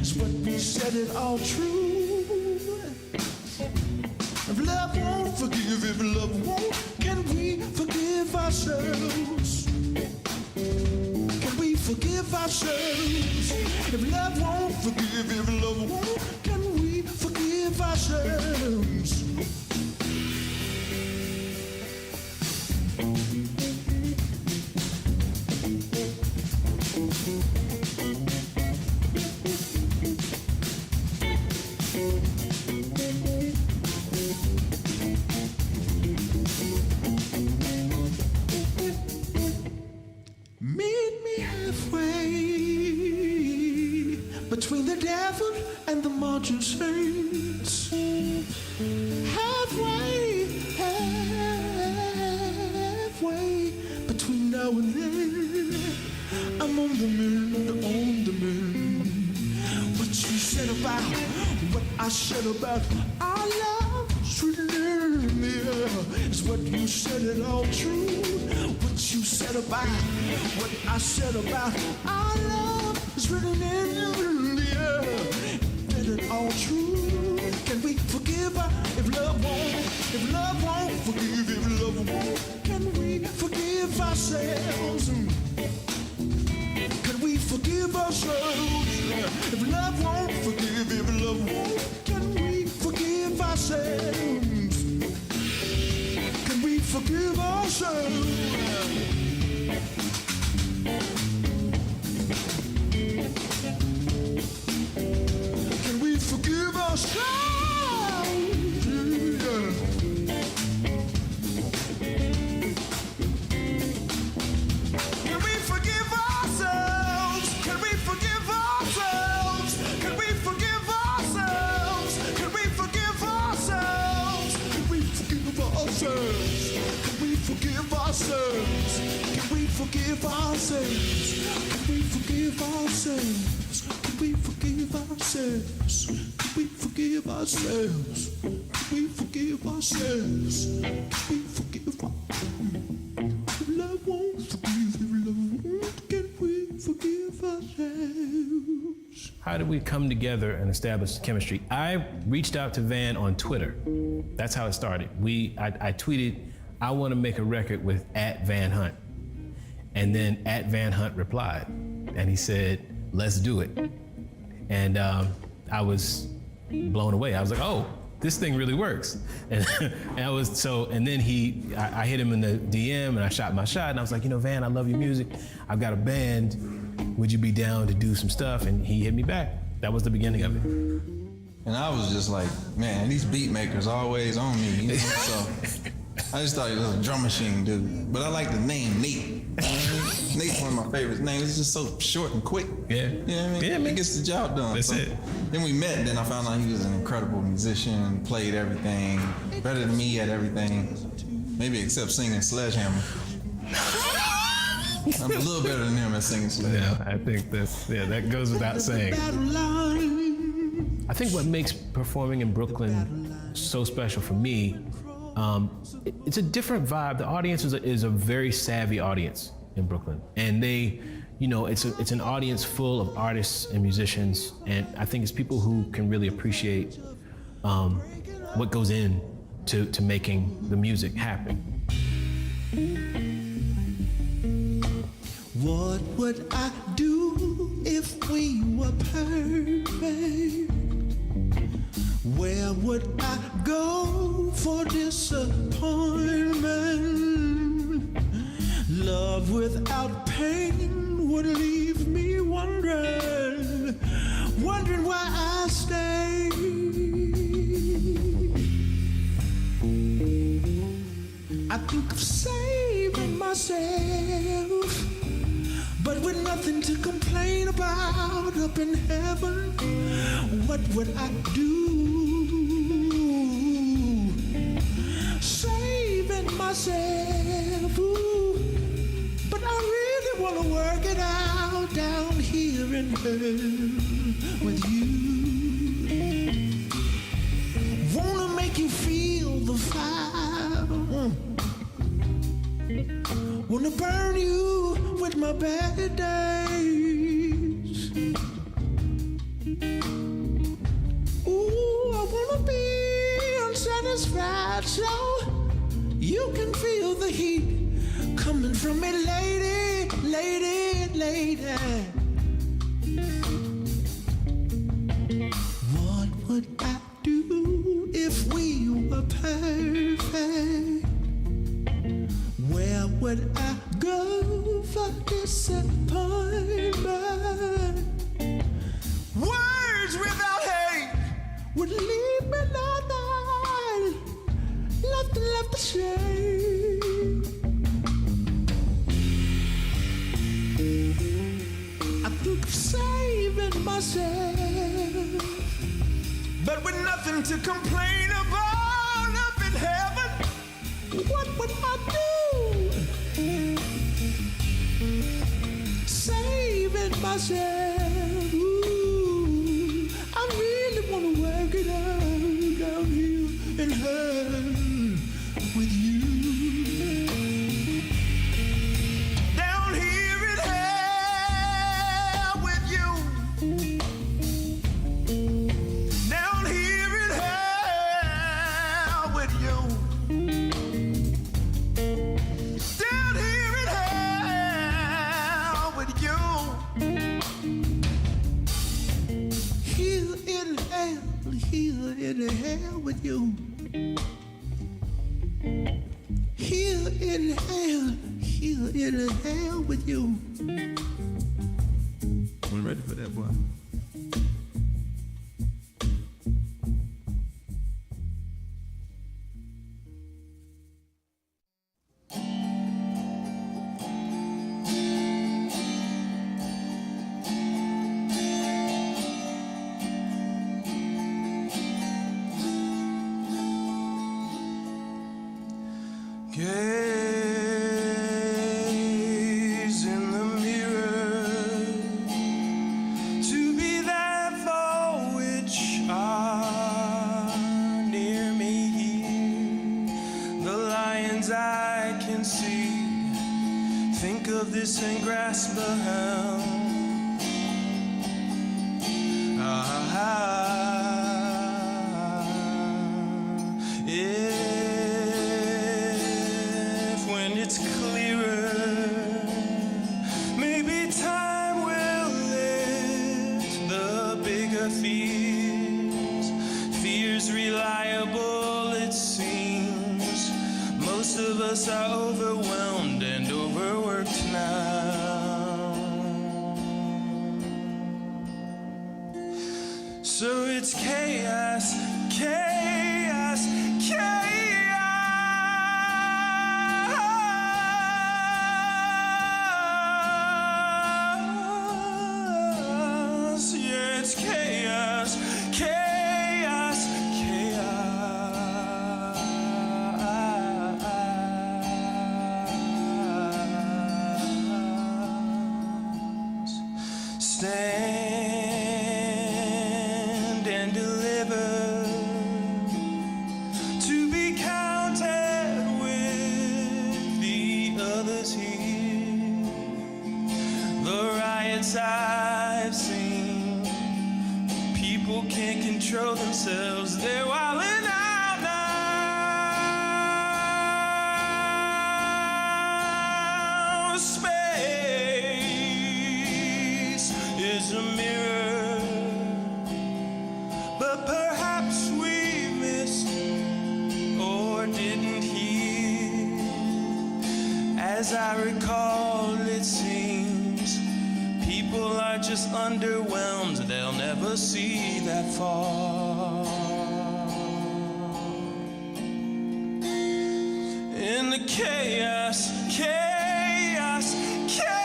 It's what we said it all true. If love won't forgive, if love won't, can we forgive ourselves? Can we forgive ourselves? If love won't forgive, if love won't, can we forgive ourselves? Meet me halfway between the devil and the marching saints. Halfway, halfway between now and then. I'm on the mend, on the mend. What you said about what I said about our love is written in the air. Is what you said it all true. What you said about what I said about our love is written in the air. Is it all true? Can we forgive her if love won't? If love won't forgive, if love won't, can we forgive ourselves? Can we forgive ourselves? If love won't forgive, if love won't, can we forgive ourselves? Can we forgive ourselves? Can we forgive ourselves? Can we forgive ourselves? Can we forgive ourselves? Can we forgive ourselves? Can we forgive ourselves? Can we forgive ourselves? Can we forgive ourselves? Can we forgive ourselves? Can we forgive ourselves? Can we forgive ourselves? Can we forgive ourselves? Can we forgive ourselves? Can we forgive ourselves? If love won't forgive, if love won't, can we forgive ourselves? How did we come together and establish chemistry? I reached out to Van on Twitter. That's how it started. I tweeted, I want to make a record with @VanHunt. And then @VanHunt replied. And he said, let's do it. And I was blown away. I was like, oh, this thing really works. And I was and then I hit him in the DM and I shot my shot and I was like, Van, I love your music. I've got a band. Would you be down to do some stuff? And he hit me back. That was the beginning of it. And I was just like, man, these beat makers always on me, so I just thought he was a drum machine dude. But I like the name Nate. Nate's one of my favorite names. It's just so short and quick. Yeah. You know what I mean? Yeah, It gets the job done. That's it. Then we met, and then I found out he was an incredible musician, played everything, better than me at everything, maybe except singing Sledgehammer. I'm a little better than him at singing Sledgehammer. Yeah, I think that goes without saying. I think what makes performing in Brooklyn so special for me, it's a different vibe. The audience is a very savvy audience in Brooklyn, and they, it's an audience full of artists and musicians, and I think it's people who can really appreciate what goes in to making the music happen. What would I do if we were perfect? Where would I go for disappointment? Love without pain would leave me wondering why I stay. I think of saving myself, but with nothing to complain about up in heaven. What would I do? Saving myself, ooh, but I really want to work it out down here in hell with you. Wanna make you feel the fire, wanna burn you with my bad days. Ooh, I wanna be unsatisfied so you can feel the heat coming from me, lady, lady, lady. What would I do if we were perfect? Where would I go for disappointment? Words without hate would leave me nothing left to say. I think of saving myself, but with nothing to complain about up in heaven. What would I do? Saving myself. Ooh, I really want to work it out down here in hell with you. Down here in hell with you. Down here in hell with you. Down here in hell with you. Here in hell with you. Here in hell with you. I'm ready for that, boy. Gaze in the mirror to be that for which are near me here. The lions I can see, think of this and grasp the helm. If when it's clearer, maybe time will lift the bigger fears. Fears reliable, it seems. Most of us are overwhelmed and overworked now. So it's chaos, chaos, chaos. Yeah, it's chaos, chaos, chaos. Stand and deliver, to be counted with the others here. The riots I've seen, people can't control themselves, they're wilding out now. Space is a mirror, but perhaps we As I recall, it seems people are just underwhelmed. They'll never see that far. In the chaos, chaos, chaos.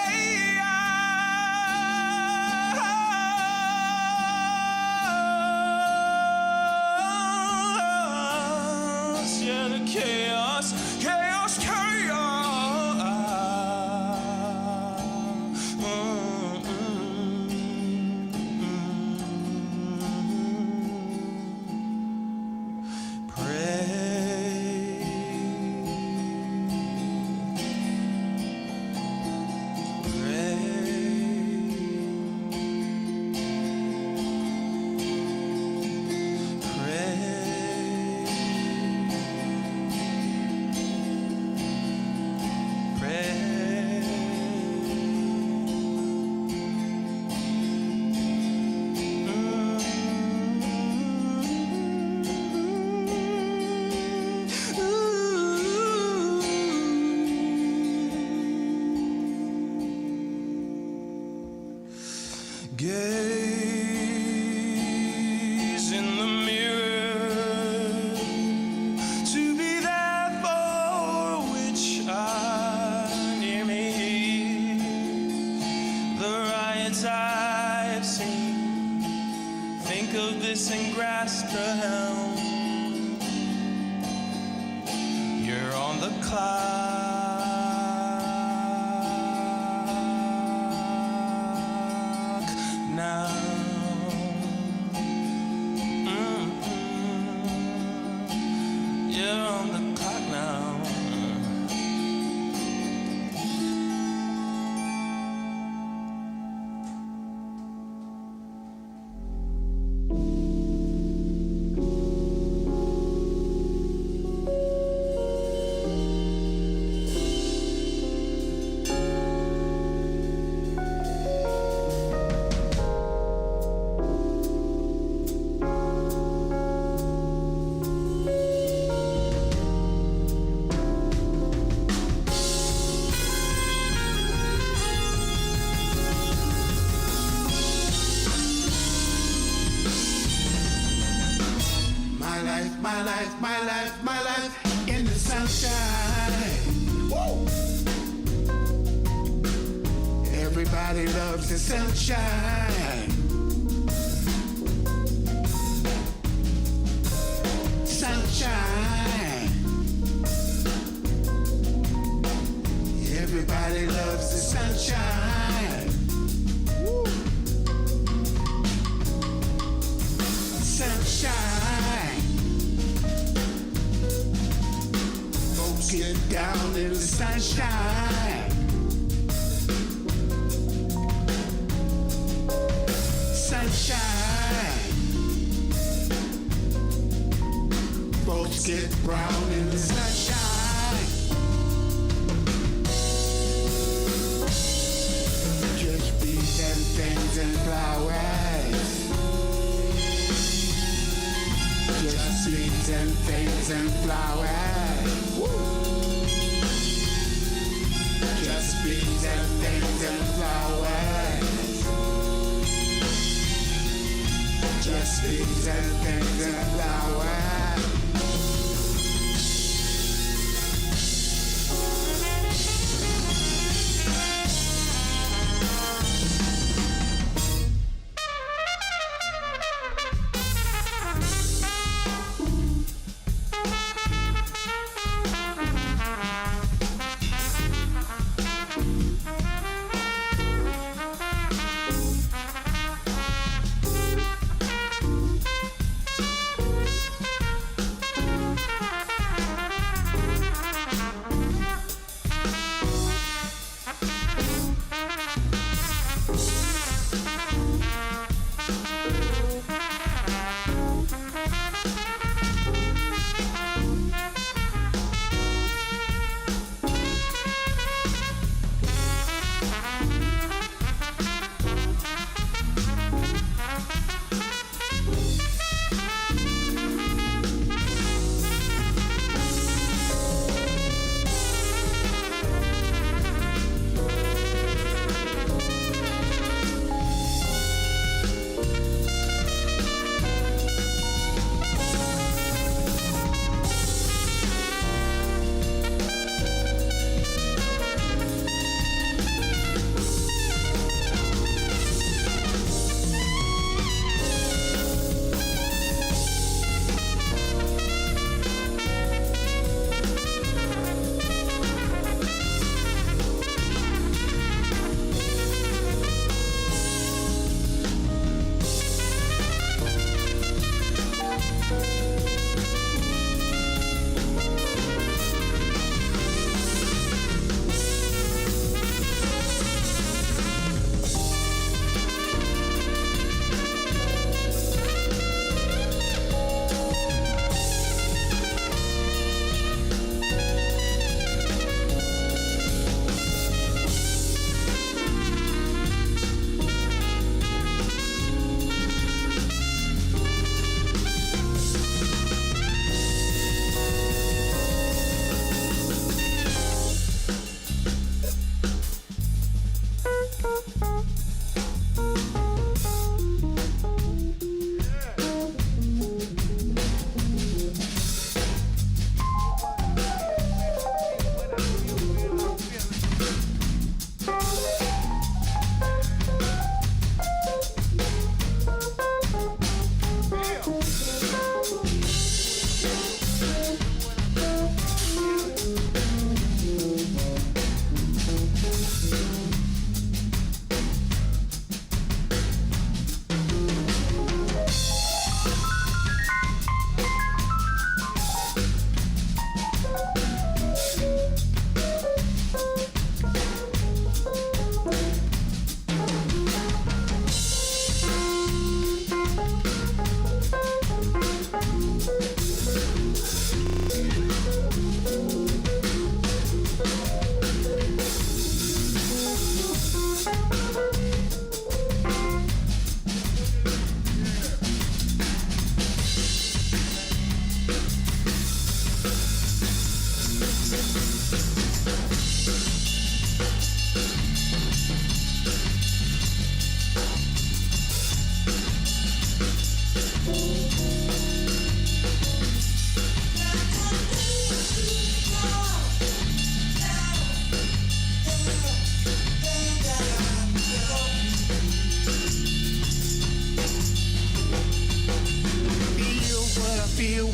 Yeah, the chaos, chaos, chaos. Gaze in the mirror to be that for which I near me. The riots I've seen, think of this and grasp the helm. You're on the clock now. You're on the clock now. My life in the sunshine. Woo! Everybody loves the sunshine. Sunshine. Everybody loves the sunshine. Woo! Sunshine. Get down in the sunshine. Sunshine. Folks get brown in the sunshine. Just bees and things and flowers. Just bees and things and flowers. Just bees and things and flowers. Just bees and things and flowers.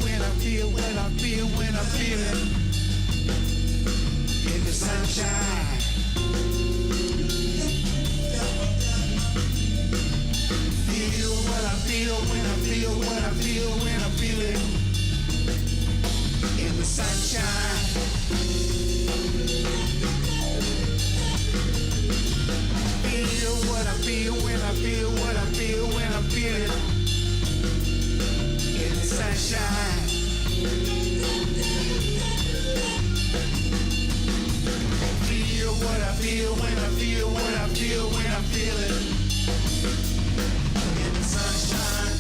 when I feel, when I feel, when I'm feeling in the sunshine. Feel what I feel when I feel, what I feel when I'm feeling in the sunshine. Feel what I feel when I feel, what I feel when I'm feeling in the sunshine. Feel what I feel when I feel, what I feel when I'm feeling in the sunshine.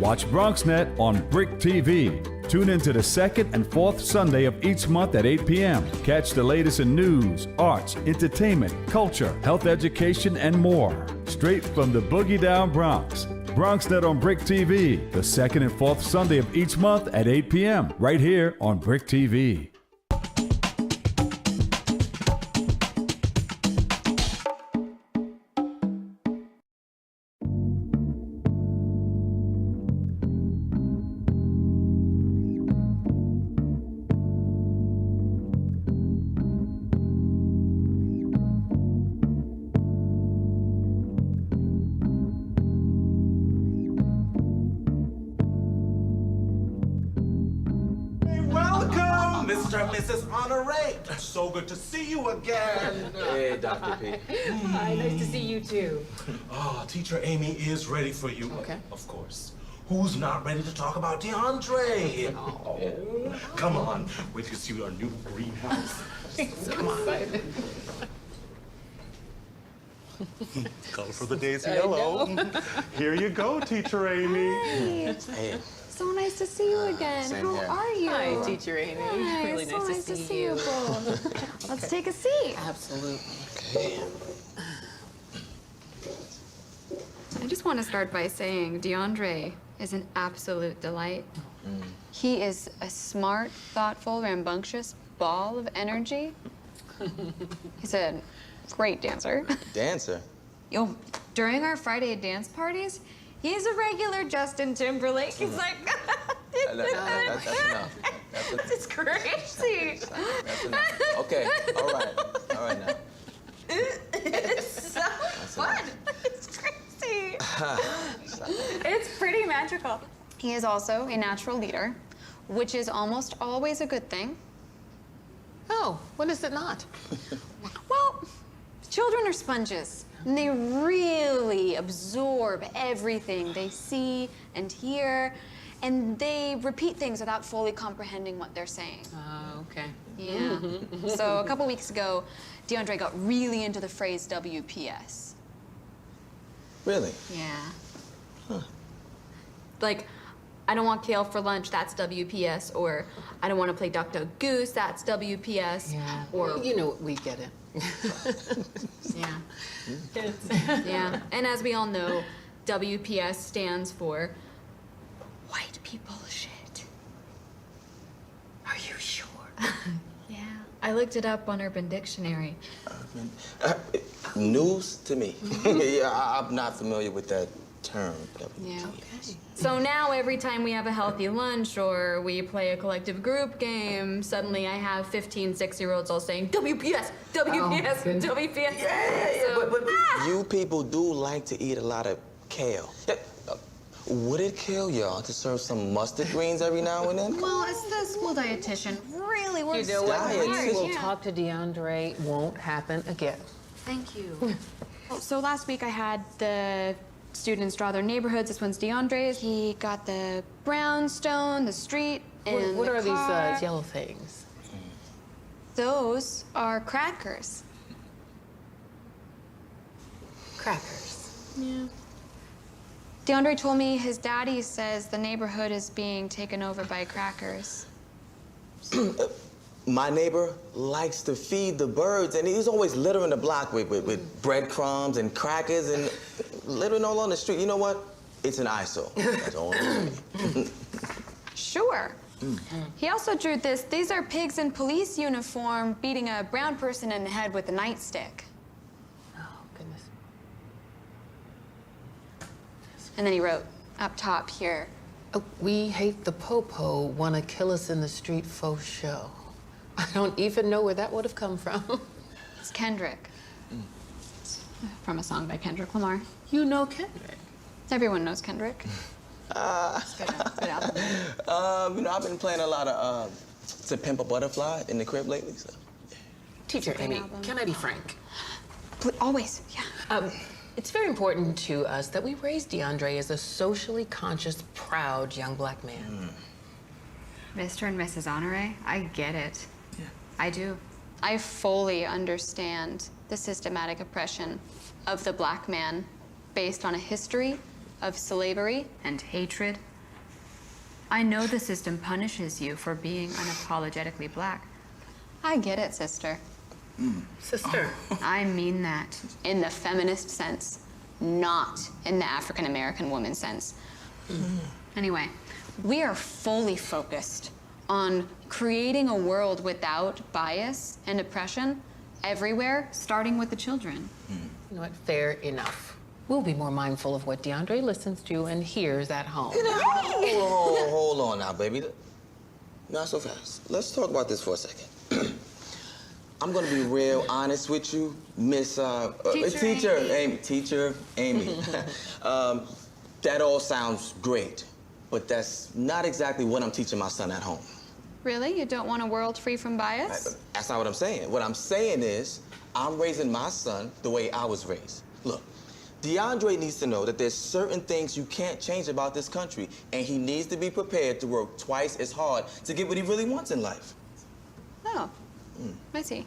Watch BronxNet on Bric TV. Tune into the second and fourth Sunday of each month at 8 p.m. Catch the latest in news, arts, entertainment, culture, health education, and more. Straight from the Boogie Down Bronx. BronxNet on Bric TV, the second and fourth Sunday of each month at 8 p.m. right here on Bric TV. Mr. and Mrs. Honoré. So good to see you again. Hey, Dr. P. Hi, nice to see you too. Oh, Teacher Amy is ready for you. Okay. Of course. Who's not ready to talk about DeAndre? Oh, come on. Wait till you see our new greenhouse. Come on. Color for the day's yellow. Here you go, Teacher Amy. Hey. So nice to see you again. How are you? Hi, Teacher Amy. Hi, Really so nice to see you. both. Let's take a seat. Absolutely. Okay. just want to start by saying DeAndre is an absolute delight. He is a smart, thoughtful, rambunctious ball of energy. He's a great dancer. Dancer? Yo, during our Friday dance parties, he's a regular Justin Timberlake. He's like, That's enough. That's enough. it's crazy. That's enough. Okay, all right now. It's so fun. It's crazy. It's pretty magical. He is also a natural leader, which is almost always a good thing. Oh, when is it not? Well, children are sponges, and they really absorb everything they see and hear, and they repeat things without fully comprehending what they're saying. Oh, okay. Yeah. So a couple weeks ago, DeAndre got really into the phrase WPS. Really? Yeah. Huh. Like, I don't want kale for lunch, that's WPS, or I don't want to play Duck Duck Goose, that's WPS. Yeah. Or You know, we get it. yeah. Yeah. And as we all know, WPS stands for white people shit. Are you sure? Yeah. I looked it up on Urban Dictionary. News to me. Yeah, I'm not familiar with that term. Yeah. Okay. So now every time we have a healthy lunch or we play a collective group game, suddenly I have 15 6-year-olds all saying WPS, WPS, WPS. Yeah, but you people do like to eat a lot of kale. Yeah, would it kill y'all to serve some mustard greens every now and then? Well, it's the school dietitian really works. You know what? Diet. We'll talk to DeAndre. Won't happen again. Thank you. So last week I had the students draw their neighborhoods. This one's DeAndre's. He got the brownstone, the street, and What the are car. these yellow things? Those are crackers. Crackers. Yeah. DeAndre told me his daddy says the neighborhood is being taken over by crackers. My neighbor likes to feed the birds, and he's always littering the block with breadcrumbs and crackers and littering all on the street. You know what? It's an eyesore. That's all. Sure. He also drew this. These are pigs in police uniform beating a brown person in the head with a nightstick. Oh, goodness. And then he wrote up top here. Oh, we hate the popo, wanna kill us in the street faux show. I don't even know where that would have come from. It's Kendrick. From a song by Kendrick Lamar. You know Kendrick? Everyone knows Kendrick. It's good album. You know, I've been playing a lot of To Pimp a Butterfly in the crib lately. So. Teacher Amy, can I be frank? Always, yeah. It's very important to us that we raise DeAndre as a socially conscious, proud young black man. Mr. and Mrs. Honore, I get it. Yeah. I do. I fully understand the systematic oppression of the black man based on a history of slavery and hatred. I know the system punishes you for being unapologetically black. I get it, sister. Sister. I mean that in the feminist sense, not in the African American woman sense. Anyway, we are fully focused on creating a world without bias and oppression everywhere, starting with the children. You know what? Fair enough. We'll be more mindful of what DeAndre listens to and hears at home. Hold on now, baby. Not so fast. Let's talk about this for a second. I'm gonna be real honest with you, Miss Teacher Amy. That all sounds great, but that's not exactly what I'm teaching my son at home. Really? You don't want a world free from bias? That's not what I'm saying. What I'm saying is, I'm raising my son the way I was raised. Look, DeAndre needs to know that there's certain things you can't change about this country, and he needs to be prepared to work twice as hard to get what he really wants in life. Oh, I see.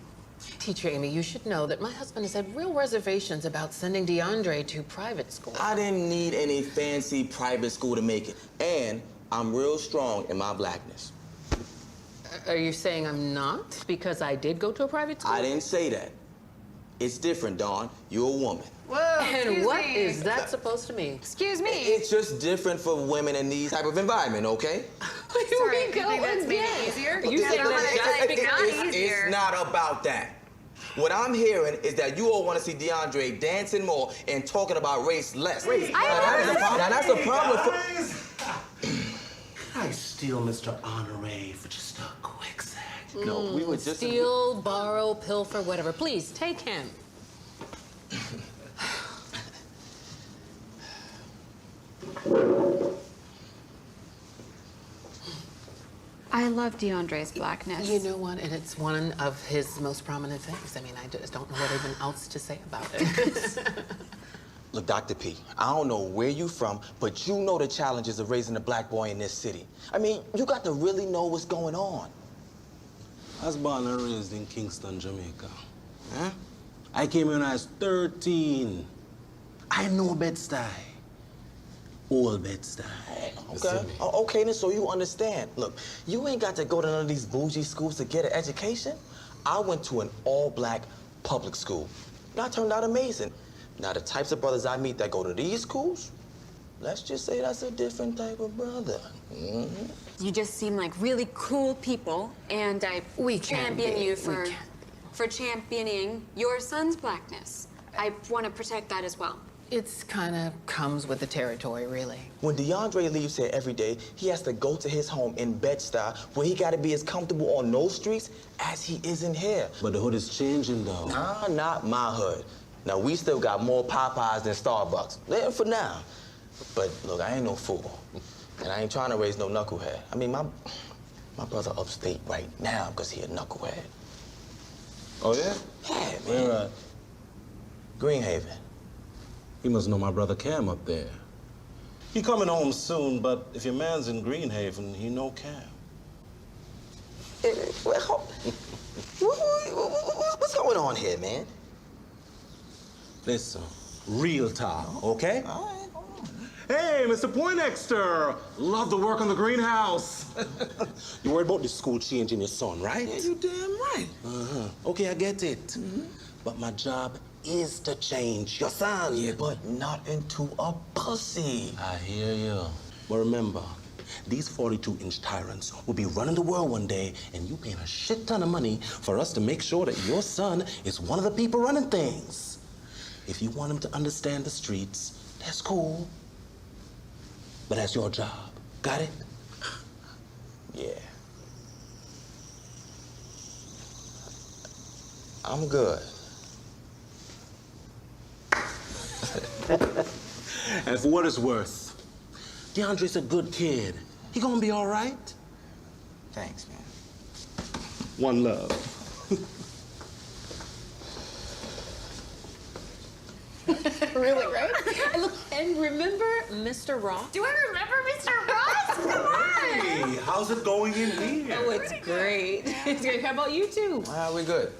Teacher Amy, you should know that my husband has had real reservations about sending DeAndre to private school. I didn't need any fancy private school to make it, and I'm real strong in my blackness. Are you saying I'm not? Because I did go to a private school? I didn't say that. It's different, Dawn. You're a woman. Whoa, and what is that supposed to mean? Excuse me. It's just different for women in these type of environment, okay? Sorry, you think that's made it easier? You think It's not about that. What I'm hearing is that you all want to see DeAndre dancing more and talking about race less. Now that's a problem for... Can I steal Mr. Honore for just a quick sec? No, we would just... Steal, borrow, pilfer, whatever. Please, take him. I love DeAndre's blackness. You know what? And it's one of his most prominent things. I mean, I just don't know what even else to say about it. Look, Dr. P, I don't know where you from, but you know the challenges of raising a black boy in this city. I mean, you got to really know what's going on. I was born and raised in Kingston, Jamaica. Huh? I came here when I was 13. I know Bed-Stuy. Old Bed-Stuy. Okay. Okay, then so you understand. Look, you ain't got to go to none of these bougie schools to get an education. I went to an all-black public school. That turned out amazing. Now, the types of brothers I meet that go to these schools, let's just say that's a different type of brother. You just seem like really cool people, and I champion you for championing your son's blackness. I want to protect that as well. It's kind of comes with the territory, really. When DeAndre leaves here every day, he has to go to his home in Bed-Stuy, where he got to be as comfortable on those streets as he is in here. But the hood is changing, though. Nah, not my hood. Now, we still got more Popeyes than Starbucks. There for now. But look, I ain't no fool. And I ain't trying to raise no knucklehead. I mean, my brother upstate right now because he a knucklehead. Oh, yeah? Yeah, man. Where at? Greenhaven. You must know my brother Cam up there. He coming home soon, but if your man's in Greenhaven, he know Cam. What's going on here, man? Listen, real talk, okay? Hey, Mr. Poindexter! Love the work on the greenhouse. You worried about the school changing your son, right? Yeah, you damn right. Okay, I get it. But my job is to change your son. Yeah, but not into a pussy. I hear you. But remember, these 42-inch tyrants will be running the world one day, and you paying a shit ton of money for us to make sure that your son is one of the people running things. If you want him to understand the streets, that's cool. But that's your job. Got it? Yeah. I'm good. And for what it's worth, DeAndre's a good kid. He gonna be all right. Thanks, man. One love. Really, right? And look, and remember Mr. Ross? Do I remember Mr. Ross? Come on! Hey, how's it going in here? Oh, it's great. It's great. How about you two? We good.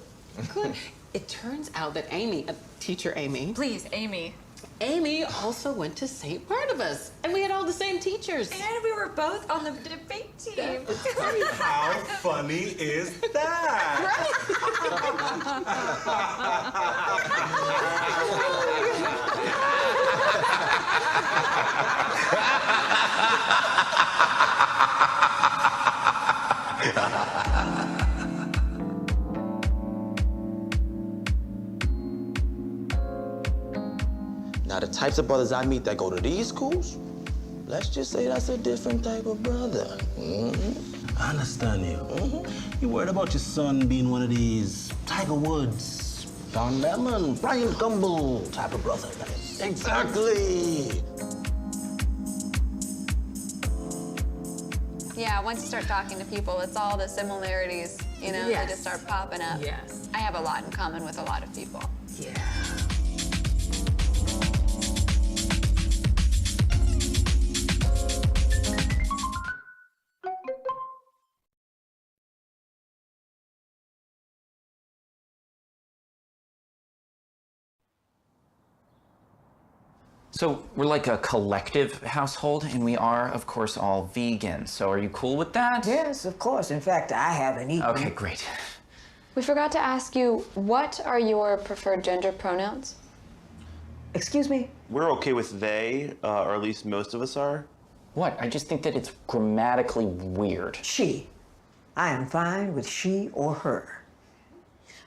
Good. It turns out that Amy, teacher Amy. Please, Amy. Amy also went to St. Barnabas, and we had all the same teachers. And we were both on the debate team. How funny is that? Now, the types of brothers I meet that go to these schools, let's just say that's a different type of brother. I understand you. You worried about your son being one of these Tiger Woods, Don Lemon, Brian Gumble type of brother. Exactly. Yeah, once you start talking to people, it's all the similarities, you know, Yes. they just start popping up. Yes. I have a lot in common with a lot of people. Yeah. So we're like a collective household, and we are, of course, all vegan. So are you cool with that? Yes, of course. In fact, I haven't eaten. Okay, great. We forgot to ask you, what are your preferred gender pronouns? Excuse me? We're okay with they, or at least most of us are. What? I just think that it's grammatically weird. She. I am fine with she or her.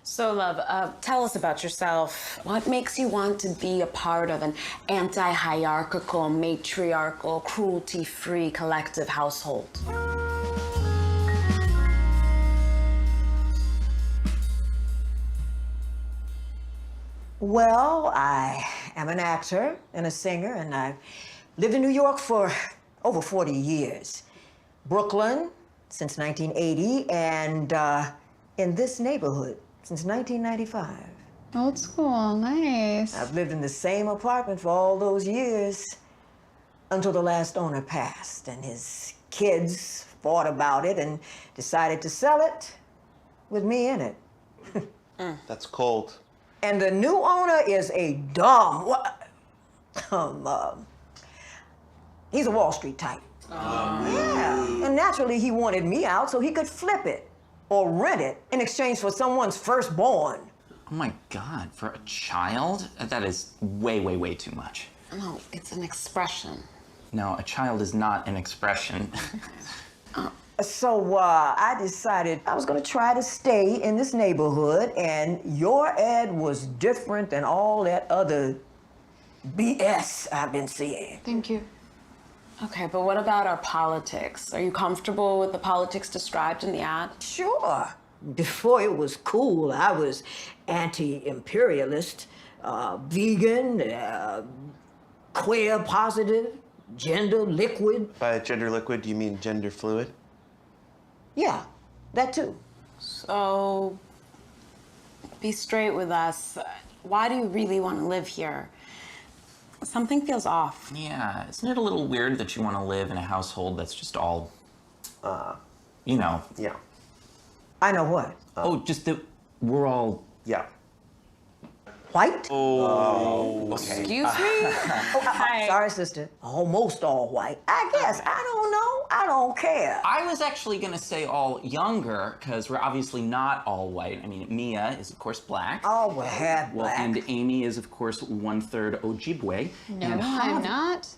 So, love, tell us about yourself. What makes you want to be a part of an anti-hierarchical, matriarchal, cruelty-free collective household? Well, I am an actor and a singer, and I've lived in New York for over 40 years. Brooklyn since 1980, and in this neighborhood since 1995. Old school, nice. I've lived in the same apartment for all those years until the last owner passed, and his kids fought about it and decided to sell it with me in it. That's cold. And the new owner is a dumb, he's a Wall Street type. Yeah, and naturally he wanted me out so he could flip it or rent it in exchange for someone's firstborn. Oh my God, for a child? That is way, way, way too much. No, it's an expression. No, a child is not an expression. So I decided I was gonna try to stay in this neighborhood, and your ad was different than all that other BS I've been seeing. Thank you. Okay, but what about our politics? Are you comfortable with the politics described in the ad? Sure. Before it was cool, I was anti-imperialist, vegan, queer positive, gender liquid. By gender liquid, do you mean gender fluid? Yeah, that too. So, be straight with us. Why do you really want to live here? Something feels off. Yeah, isn't it a little weird that you want to live in a household that's just all, you know? Yeah. I know what. Just that we're all... Yeah. White? Oh, okay. Excuse me? Sorry, sister. Almost all white. I guess. I don't know. I don't care. I was actually gonna say all younger, because we're obviously not all white. I mean, Mia is, of course, black. Oh, we're half Well, black. and Amy is, of course, 1/3 Ojibwe. No, and I'm not.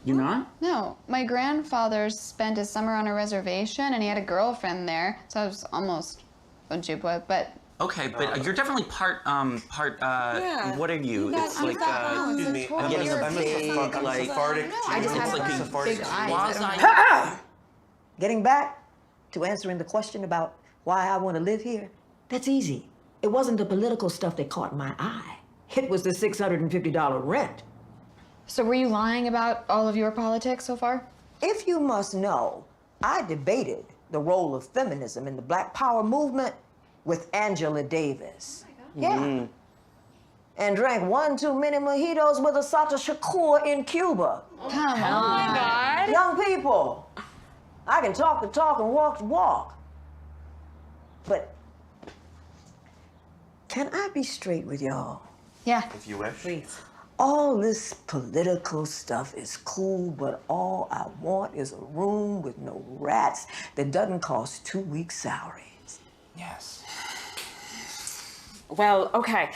You're not? No, my grandfather spent his summer on a reservation, and he had a girlfriend there, so I was almost Ojibwe, but... Okay, but you're definitely part, Yeah. what are you? That- It's I'm like, that- no, it's a me, total getting a European. big, like... Sephardic. No, I just it's have like a big eyes. quasi... Getting back to answering the question about why I want to live here, that's easy. It wasn't the political stuff that caught my eye. It was the $650 rent. So were you lying about all of your politics so far? If you must know, I debated the role of feminism in the Black Power movement with Angela Davis. Yeah. And drank one too many mojitos with Asata Shakur in Cuba. Come on. Oh my God. Young people, I can talk the talk and walk the walk. But can I be straight with y'all? Yeah. If you wish. Please. All this political stuff is cool, but all I want is a room with no rats that doesn't cost 2 weeks' salaries. Yes. Well, okay.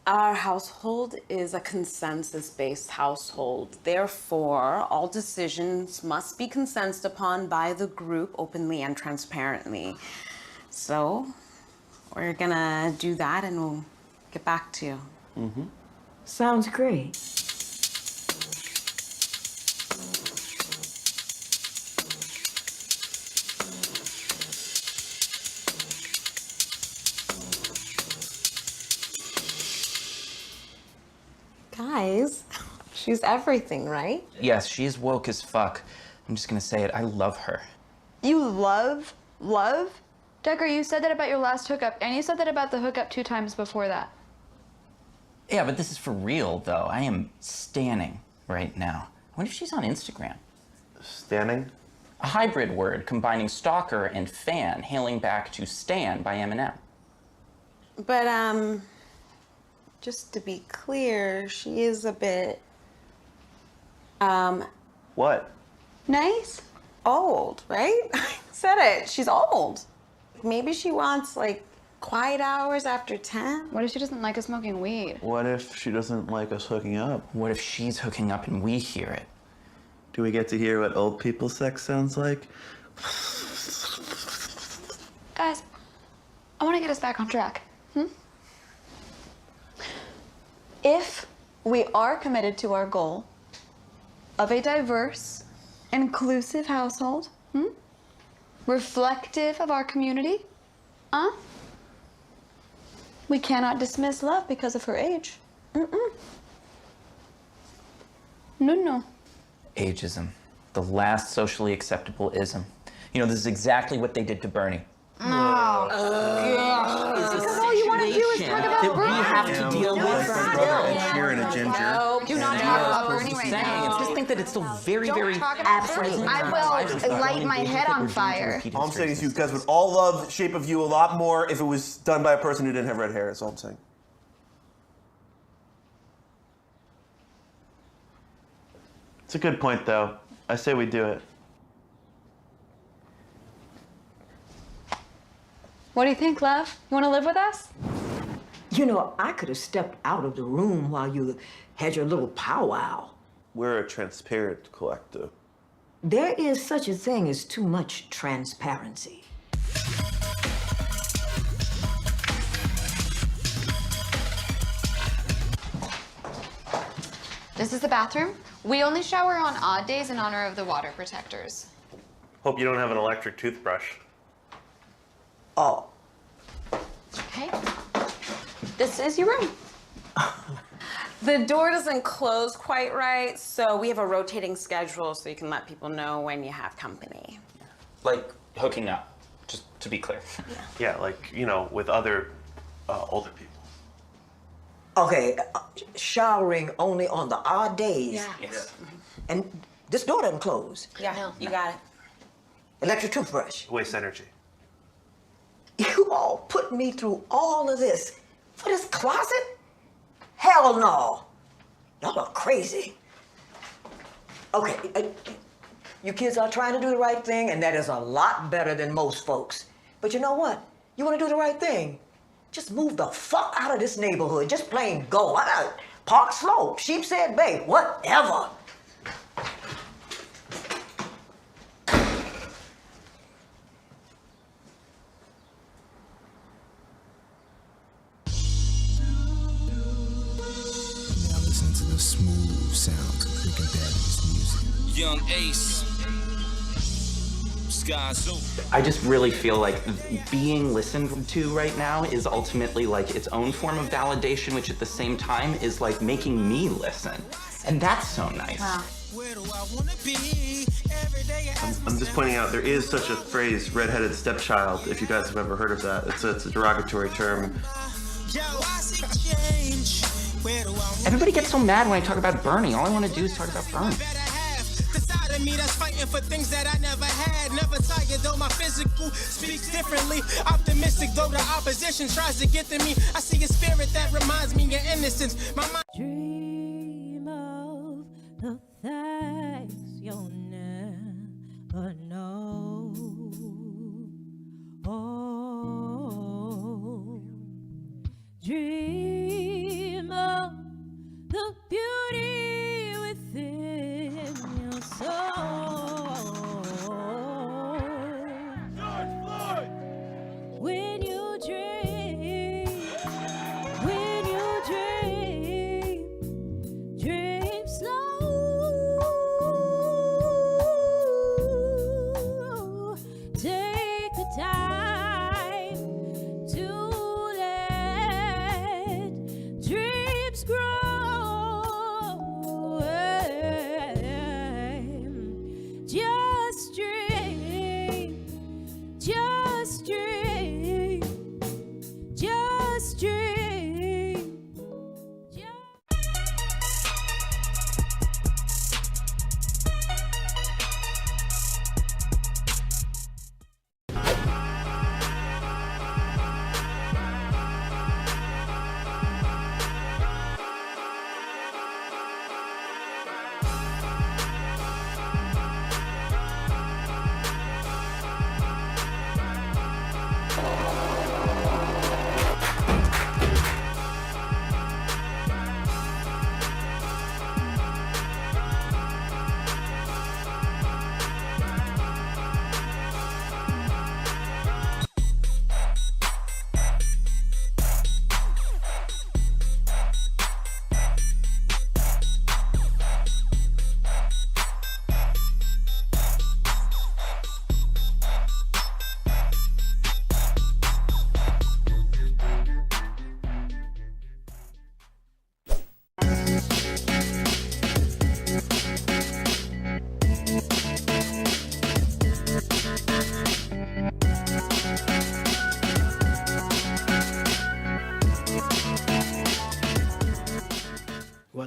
Our household is a consensus-based household. Therefore, all decisions must be consented upon by the group openly and transparently. So, we're gonna do that and we'll get back to you. Mm-hmm. Sounds great. Guys, she's everything, right? Yes, she's woke as fuck. I'm just gonna say it, I love her. You love? Decker, you said that about your last hookup, and you said that about the hookup 2 times before that. Yeah, but this is for real, though. I am stanning right now. I wonder if she's on Instagram. Stanning? A hybrid word combining stalker and fan, hailing back to Stan by Eminem. But, just to be clear, she is a bit, What? nice? Old, right? I said it. She's old. Maybe she wants, like, quiet hours after 10? What if she doesn't like us smoking weed? What if she doesn't like us hooking up? What if she's hooking up and we hear it? Do we get to hear what old people sex sounds like? Guys, I want to get us back on track. If we are committed to our goal of a diverse, inclusive household, reflective of our community, we cannot dismiss love because of her age. No. Ageism. The last socially acceptable ism. You know, this is exactly what they did to Bernie. Oh, Because all you want to do is talk about that we Bernie. have to deal with. Cheering a ginger. No, do not talk about Bernie right now. I just think that it's still very, very talk about present. Bernie. I will light my head on fire. All I'm saying is you guys would all love Shape of You a lot more if it was done by a person who didn't have red hair. That's all I'm saying. It's a good point, though. I say we do it. What do you think, love? You want to live with us? You know, I could have stepped out of the room while you had your little powwow. We're a transparent collective. There is such a thing as too much transparency. This is the bathroom. We only shower on odd days in honor of the water protectors. Hope you don't have an electric toothbrush. Oh. Okay. This is your room. The door doesn't close quite right, so we have a rotating schedule so you can let people know when you have company. Like hooking up, just to be clear. Yeah, like, you know, with other older people. Okay, showering only on the odd days. Yeah. Yes. And this door doesn't close. Yeah, you got it. Electric toothbrush. Waste energy. You all put me through all of this for this closet? Hell no. Y'all are crazy. Okay, you kids are trying to do the right thing, and that is a lot better than most folks. But you know what? You want to do the right thing? Just move the fuck out of this neighborhood. Just plain go. Park Slope, Sheepshead Bay, whatever. Now listen to the smooth sounds of Bric Tv music. Young Ace. Skyzoo. I just really feel like being listened to right now is ultimately like its own form of validation, which at the same time is like making me listen. And that's so nice. Wow. I'm just pointing out there is such a phrase, redheaded stepchild, if you guys have ever heard of that. It's a derogatory term. Everybody gets so mad when I talk about Bernie. All I want to do is talk about Bernie. Me that's fighting for things that I never had. Never tired though my physical speaks differently. Optimistic though the opposition tries to get to me. I see a spirit that reminds me of innocence. My mind Dream of the things you'll never know. Oh, dream of the beauty within your soul. When you dream,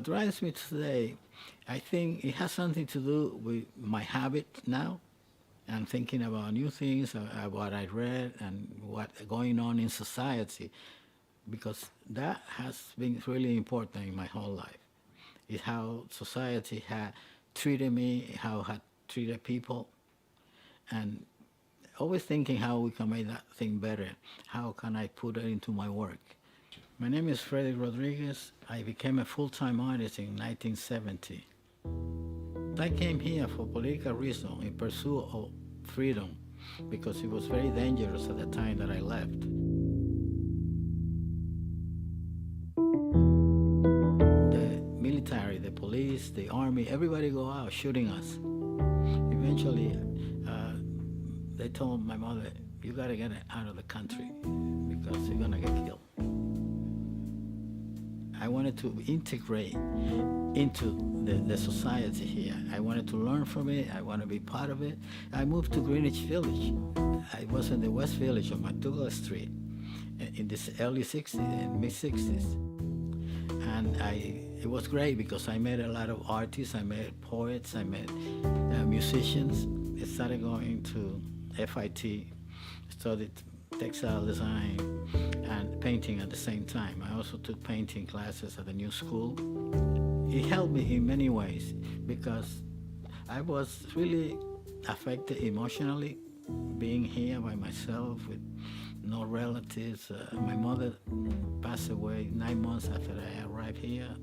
What drives me today, I think it has something to do with my habit now. I'm thinking about new things, about what I read and what's going on in society, because that has been really important in my whole life. Is how society had treated me, how it had treated people, and always thinking how we can make that thing better. How can I put it into my work? My name is Frederick Rodriguez. I became a full-time artist in 1970. I came here for political reasons, in pursuit of freedom, because it was very dangerous at the time that I left. The military, the police, the army, everybody go out shooting us. Eventually, they told my mother, you gotta get out of the country because you're gonna get killed. I wanted to integrate into the society here. I wanted to learn from it. I want to be part of it. I moved to Greenwich Village. I was in the West Village on McDougall Street in the early 60s, mid-60s. And it was great because I met a lot of artists, I met poets, I met musicians. I started going to FIT, studied textile design and painting at the same time. I also took painting classes at the new school. It helped me in many ways because I was really affected emotionally being here by myself with no relatives. My mother passed away 9 months after I arrived here.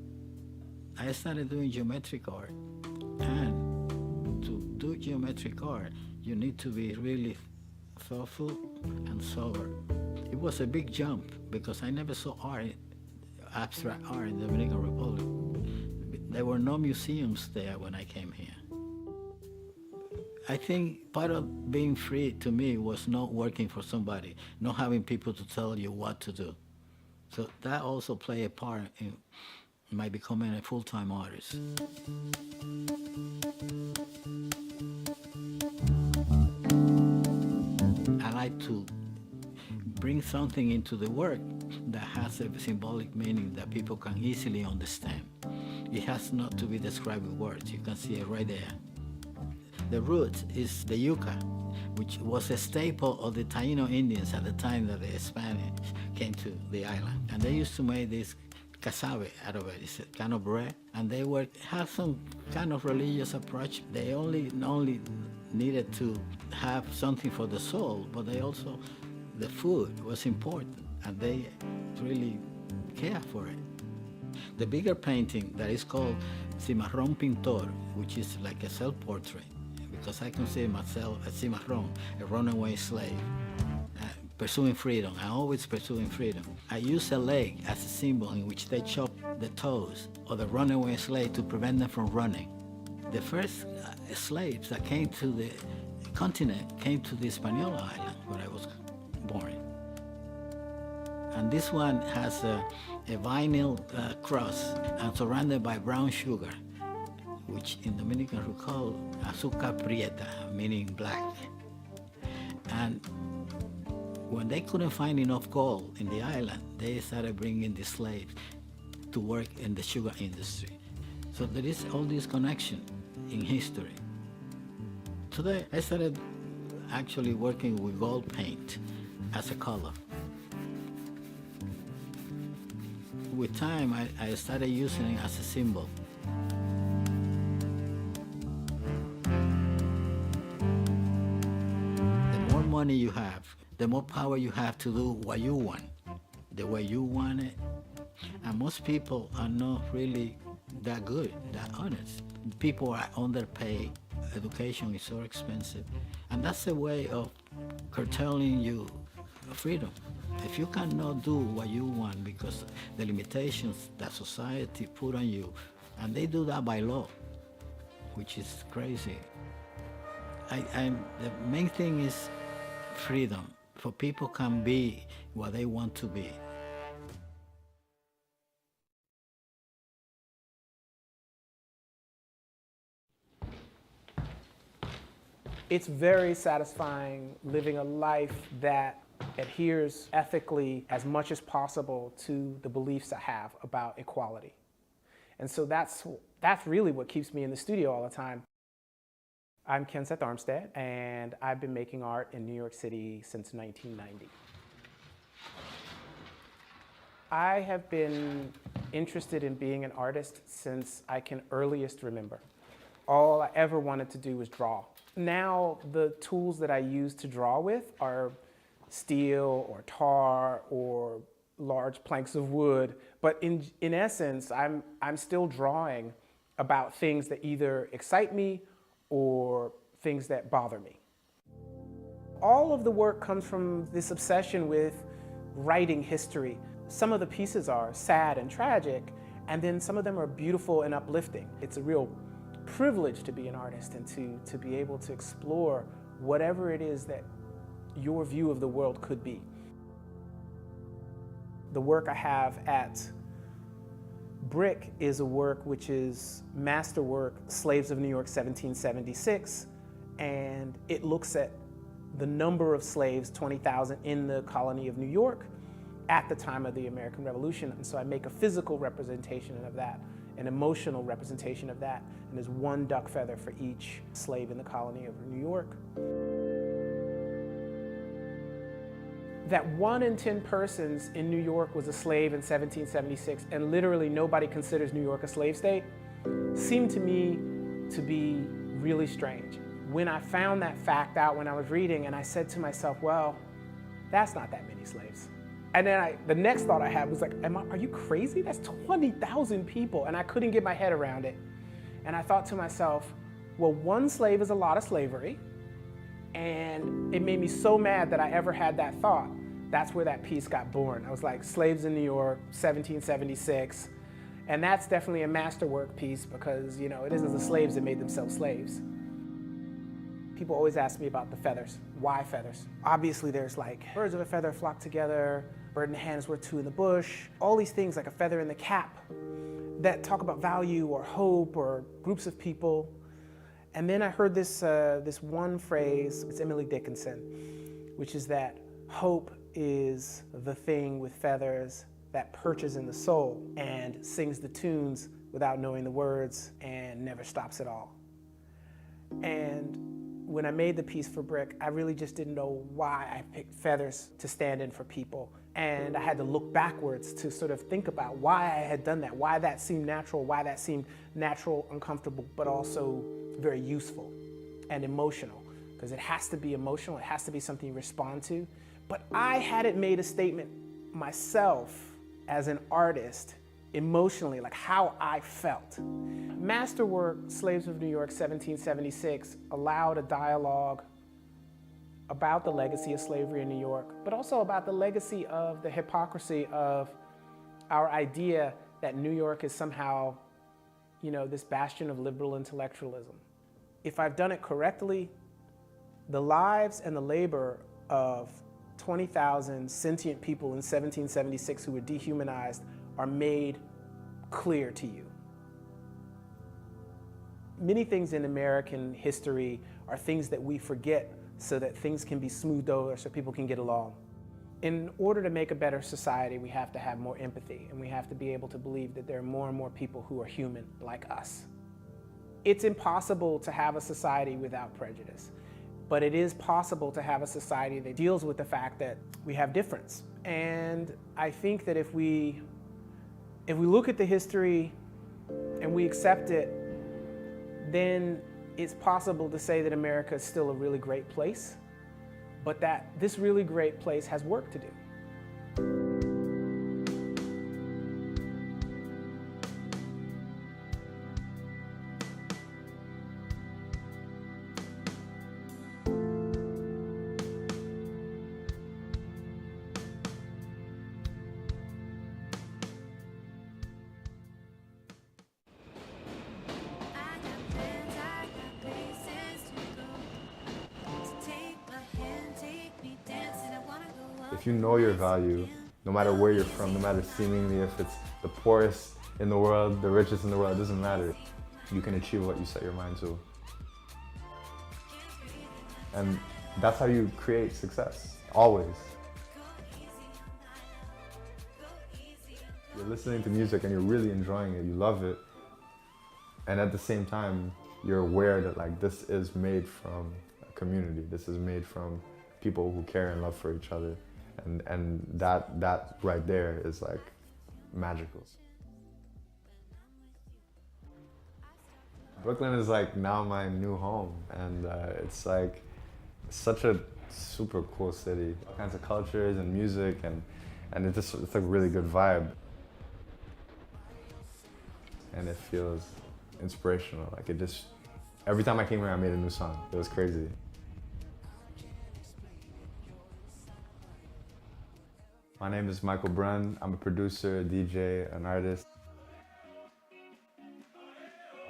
I started doing geometric art, and to do geometric art you need to be really thoughtful and sober. It was a big jump because I never saw art, abstract art in the Dominican Republic. There were no museums there when I came here. I think part of being free to me was not working for somebody, not having people to tell you what to do. So that also played a part in my becoming a full-time artist. I like to bring something into the work that has a symbolic meaning that people can easily understand. It has not to be described with words. You can see it right there. The root is the yuca, which was a staple of the Taino Indians at the time that the Spanish came to the island. And they used to make this cassave out of it. It's a kind of bread. And they had some kind of religious approach. They only needed to have something for the soul, but they also, the food was important, and they really cared for it. The bigger painting that is called Cimarrón Pintor, which is like a self-portrait, because I consider myself a cimarrón, a runaway slave, pursuing freedom. I'm always pursuing freedom. I use a leg as a symbol in which they chop the toes of the runaway slave to prevent them from running. The first slaves that came to the continent came to the Hispaniola island where I was born. And this one has a vinyl cross and surrounded by brown sugar, which in Dominican we call azúcar prieta, meaning black. And when they couldn't find enough gold in the island, they started bringing the slaves to work in the sugar industry. So there is all this connection in history. Today, I started actually working with gold paint as a color. With time, I started using it as a symbol. The more money you have, the more power you have to do what you want, the way you want it. And most people are not really that good, that honest. People are underpaid. Education is so expensive. And that's a way of curtailing you freedom. If you cannot do what you want because the limitations that society put on you, and they do that by law, which is crazy. The main thing is freedom, for people can be what they want to be. It's very satisfying living a life that adheres ethically as much as possible to the beliefs I have about equality. And so that's really what keeps me in the studio all the time. I'm Ken Seth Armstead, and I've been making art in New York City since 1990. I have been interested in being an artist since I can earliest remember. All I ever wanted to do was draw. Now, the tools that I use to draw with are steel or tar or large planks of wood, but in essence, I'm still drawing about things that either excite me or things that bother me. All of the work comes from this obsession with writing history. Some of the pieces are sad and tragic, and then some of them are beautiful and uplifting. It's a real privilege to be an artist and to be able to explore whatever it is that your view of the world could be. The work I have at Bric is a work which is masterwork, Slaves of New York, 1776, and it looks at the number of slaves, 20,000 in the colony of New York at the time of the American Revolution. And so I make a physical representation of that, an emotional representation of that, and there's one duck feather for each slave in the colony of New York. That 1 in 10 persons in New York was a slave in 1776, and literally nobody considers New York a slave state, seemed to me to be really strange. When I found that fact out when I was reading, and I said to myself, well, that's not that many slaves. And then the next thought I had was like, are you crazy? That's 20,000 people, and I couldn't get my head around it. And I thought to myself, well, 1 slave is a lot of slavery, and it made me so mad that I ever had that thought. That's where that piece got born. I was like, slaves in New York, 1776. And that's definitely a masterwork piece because, you know, it isn't the slaves that made themselves slaves. People always ask me about the feathers. Why feathers? Obviously there's like birds of a feather flock together, bird in the hand is worth 2 in the bush, all these things like a feather in the cap that talk about value or hope or groups of people. And then I heard this one phrase, it's Emily Dickinson, which is that hope is the thing with feathers that perches in the soul and sings the tunes without knowing the words and never stops at all. And when I made the piece for Bric, I really just didn't know why I picked feathers to stand in for people. And I had to look backwards to sort of think about why I had done that, why that seemed natural, uncomfortable, but also very useful and emotional. Because it has to be emotional, it has to be something you respond to. But I hadn't made a statement myself as an artist emotionally, like how I felt. Masterwork, Slaves of New York, 1776, allowed a dialogue about the legacy of slavery in New York, but also about the legacy of the hypocrisy of our idea that New York is somehow, you know, this bastion of liberal intellectualism. If I've done it correctly, the lives and the labor of 20,000 sentient people in 1776 who were dehumanized are made clear to you. Many things in American history are things that we forget so that things can be smoothed over so people can get along. In order to make a better society, we have to have more empathy, and we have to be able to believe that there are more and more people who are human like us. It's impossible to have a society without prejudice, but it is possible to have a society that deals with the fact that we have difference. And I think that if we look at the history and we accept it, then it's possible to say that America is still a really great place, but that this really great place has work to do. If you know your value, no matter where you're from, no matter seemingly if it's the poorest in the world, the richest in the world, it doesn't matter. You can achieve what you set your mind to. And that's how you create success, always. You're listening to music and you're really enjoying it, you love it, And at the same time, you're aware that like this is made from a community. This is made from people who care and love for each other. And that right there is like magical. Brooklyn is like now my new home, and it's like such a super cool city. All kinds of cultures and music, and it's a really good vibe. And it feels inspirational. Like it just, every time I came here I made a new song. It was crazy. My name is Michael Brunn. I'm a producer, a DJ, an artist.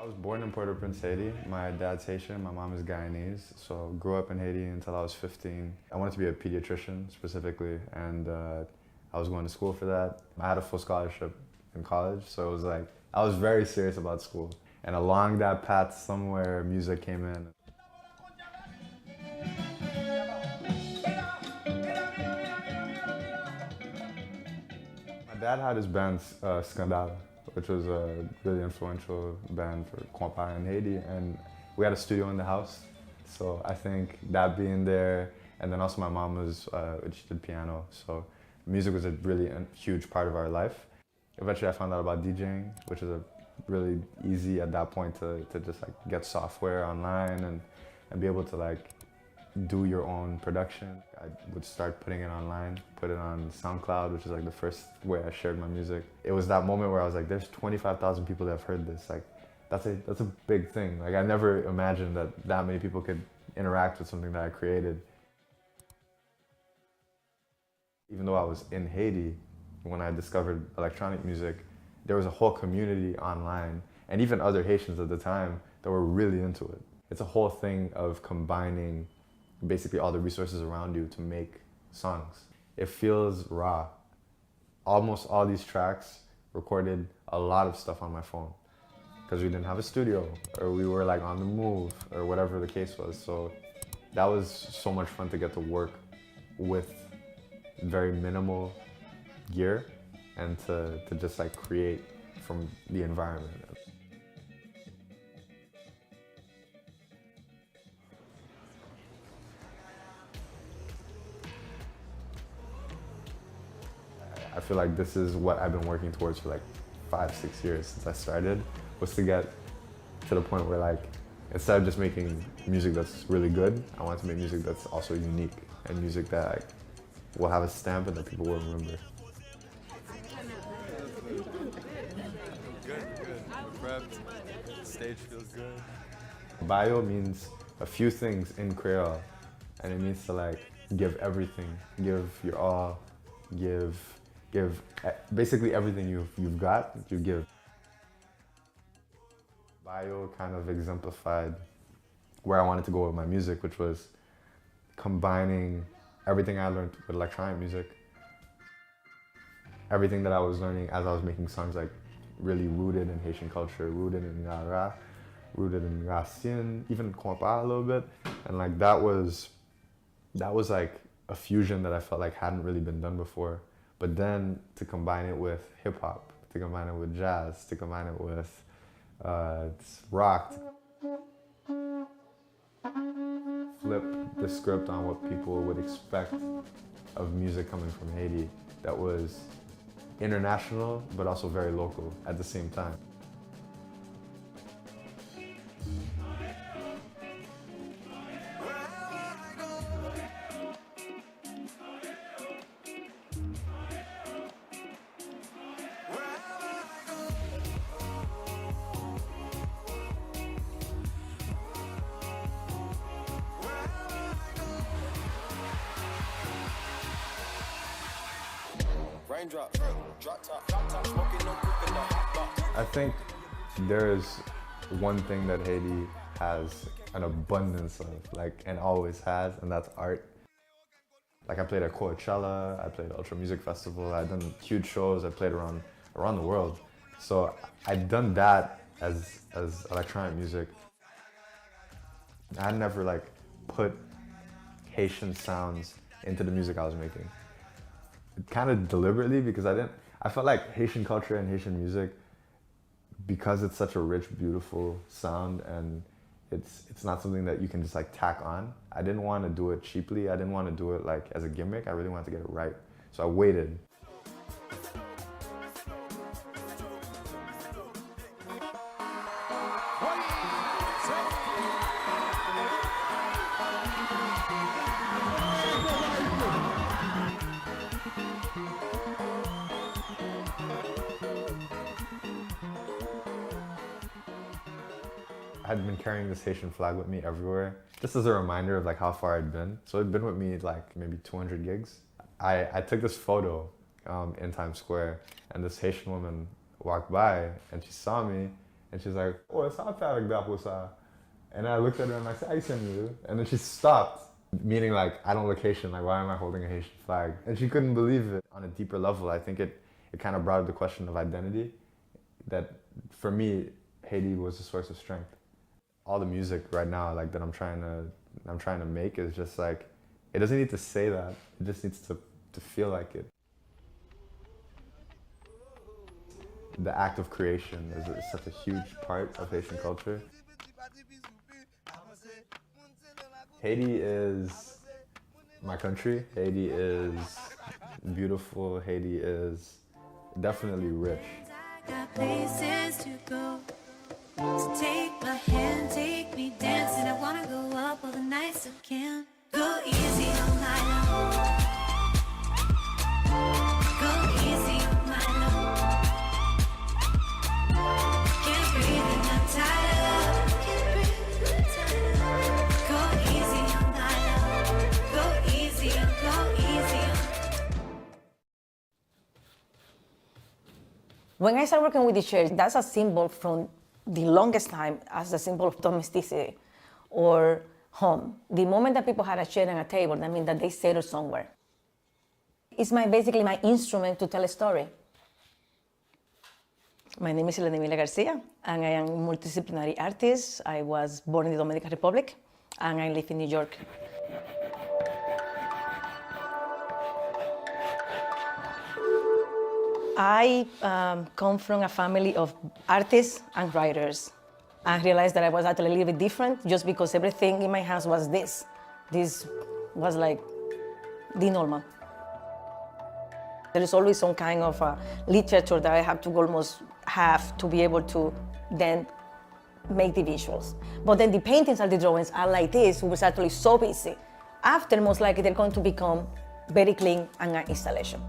I was born in Port-au-Prince, Haiti. My dad's Haitian, my mom is Guyanese. So grew up in Haiti until I was 15. I wanted to be a pediatrician specifically, and I was going to school for that. I had a full scholarship in college, so it was like, I was very serious about school. And along that path somewhere, music came in. My dad had his band Scandale, which was a really influential band for compa in Haiti, and we had a studio in the house. So I think that being there, and then also my mom was, she did piano, so music was a really huge part of our life. Eventually I found out about DJing, which is a really easy at that point to just like get software online and be able to like do your own production. I would start putting it online, put it on SoundCloud, which is like the first way I shared my music. It was that moment where I was like, there's 25,000 people that have heard this. Like, that's a big thing. Like, I never imagined that many people could interact with something that I created. Even though I was in Haiti, when I discovered electronic music, there was a whole community online, and even other Haitians at the time that were really into it. It's a whole thing of combining basically all the resources around you to make songs. It feels raw. Almost all these tracks recorded a lot of stuff on my phone because we didn't have a studio, or we were like on the move, or whatever the case was. So that was so much fun to get to work with very minimal gear and to just like create from the environment. I feel like this is what I've been working towards for like 5-6 years since I started, was to get to the point where like, instead of just making music that's really good, I want to make music that's also unique and music that like, will have a stamp and that people will remember. Good. We're prepped. The stage feels good. Bio means a few things in Creole, and it means to like give everything, give your all, give basically everything you've got, you give. Bio kind of exemplified where I wanted to go with my music, which was combining everything I learned with electronic music, everything that I was learning as I was making songs, like really rooted in Haitian culture, rooted in Yara, rooted in Racine, even compa a little bit, and like that was like a fusion that I felt like hadn't really been done before. But then to combine it with hip hop, to combine it with jazz, to combine it with rock, flip the script on what people would expect of music coming from Haiti that was international but also very local at the same time. I think there is one thing that Haiti has an abundance of, like, and always has, and that's art. Like, I played at Coachella, I played at Ultra Music Festival, I've done huge shows, I played around the world. So I'd done that as electronic music. I had never like put Haitian sounds into the music I was making. Kind of deliberately, because I felt like Haitian culture and Haitian music because it's such a rich, beautiful sound, and it's not something that you can just like tack on. I didn't want to do it cheaply. I didn't want to do it like as a gimmick. I really wanted to get it right. So I waited. I had been carrying this Haitian flag with me everywhere, just as a reminder of like how far I'd been. So it'd been with me like maybe 200 gigs. I took this photo in Times Square, and this Haitian woman walked by and she saw me and she's like, "Oh, it's not avec that." And I looked at her and I said, "I send you." And then she stopped, meaning like, I don't look Haitian, like why am I holding a Haitian flag? And she couldn't believe it. On a deeper level, I think it kind of brought up the question of identity, that for me, Haiti was a source of strength. All the music right now, like that I'm trying to make, is just like, it doesn't need to say that. It just needs to feel like it. The act of creation is such a huge part of Haitian culture. Haiti is my country. Haiti is beautiful. Haiti is definitely rich. Got places to go. So take my hand, take me dancing. I wanna go up all the nights I can. Go easy on my love. Go easy on my love. Can't breathe and I'm tired. Can't breathe and I'm tired. Go easy on my love. Go easy on, go easy on. When I started working with the church, that's a symbol from the longest time as a symbol of domesticity or home. The moment that people had a chair and a table, that means that they settled somewhere. It's basically my instrument to tell a story. My name is Elena Garcia, and I am a multidisciplinary artist. I was born in the Dominican Republic, and I live in New York. I come from a family of artists and writers. I realized that I was actually a little bit different just because everything in my house was this. This was like the normal. There is always some kind of literature that I have to almost have to be able to then make the visuals. But then the paintings and the drawings are like this, was actually so busy. After, most likely, they're going to become very clean and an installation.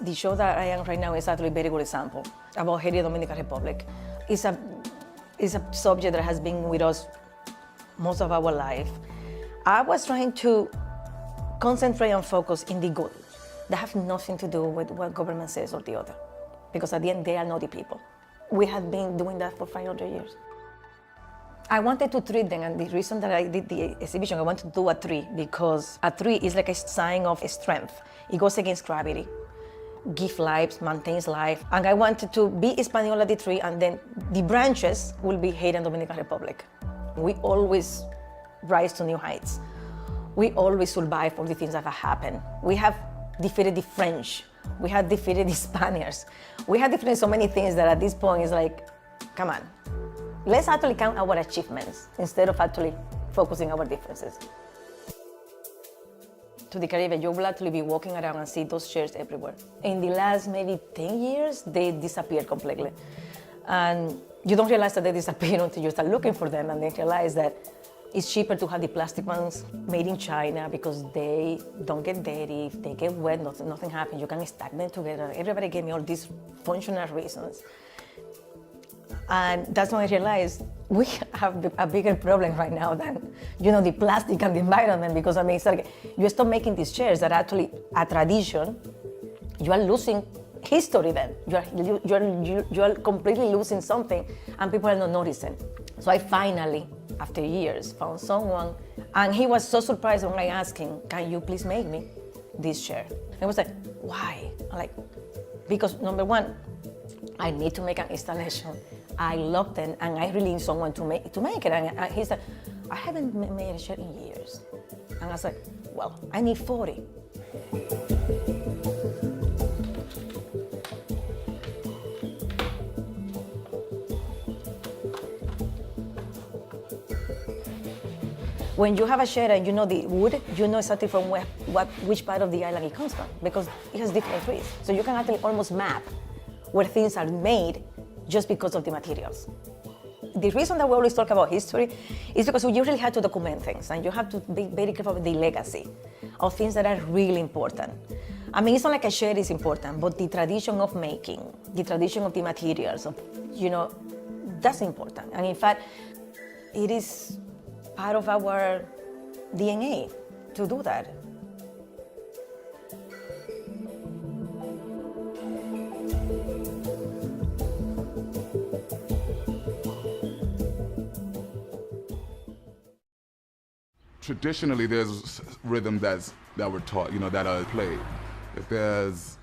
The show that I am right now is actually a very good example about Haiti, Dominican Republic. It's a subject that has been with us most of our life. I was trying to concentrate and focus in the good that have nothing to do with what government says or the other, because at the end, they are not the people. We have been doing that for 500 years. I wanted to treat them, and the reason that I did the exhibition, I wanted to do a tree, because a tree is like a sign of strength. It goes against gravity, gives life, maintains life. And I wanted to be Espanol at the tree, and then the branches will be Haiti and Dominican Republic. We always rise to new heights. We always survive all the things that have happened. We have defeated the French. We have defeated the Spaniards. We have defeated so many things that at this point is like, come on. Let's actually count our achievements instead of actually focusing our differences. To the Caribbean, you will actually be walking around and see those chairs everywhere. In the last maybe 10 years, they disappeared completely. And you don't realize that they disappear until you start looking for them, and then realize that it's cheaper to have the plastic ones made in China because they don't get dirty. If they get wet, nothing happens. You can stack them together. Everybody gave me all these functional reasons. And that's when I realized we have a bigger problem right now than, the plastic and the environment, because it's like you stop making these chairs that are actually a tradition. You are losing history then. You are completely losing something, and people are not noticing. So I finally, after years, found someone, and he was so surprised when I asked him, "Can you please make me this chair?" And I was like, "Why?" Because number one, I need to make an installation. I love them, and I really need someone to make it. And he said, "I haven't made a chair in years." And I was like, "Well, I need 40. When you have a shed and you know the wood, you know exactly from which part of the island it comes from, because it has different trees. So you can actually almost map where things are made just because of the materials. The reason that we always talk about history is because you really have to document things, and you have to be very careful with the legacy of things that are really important. I mean, it's not like a shed is important, but the tradition of making, the tradition of the materials, that's important. And in fact, it is part of our DNA to do that. Traditionally, there's rhythm that we're taught, that are played. If there's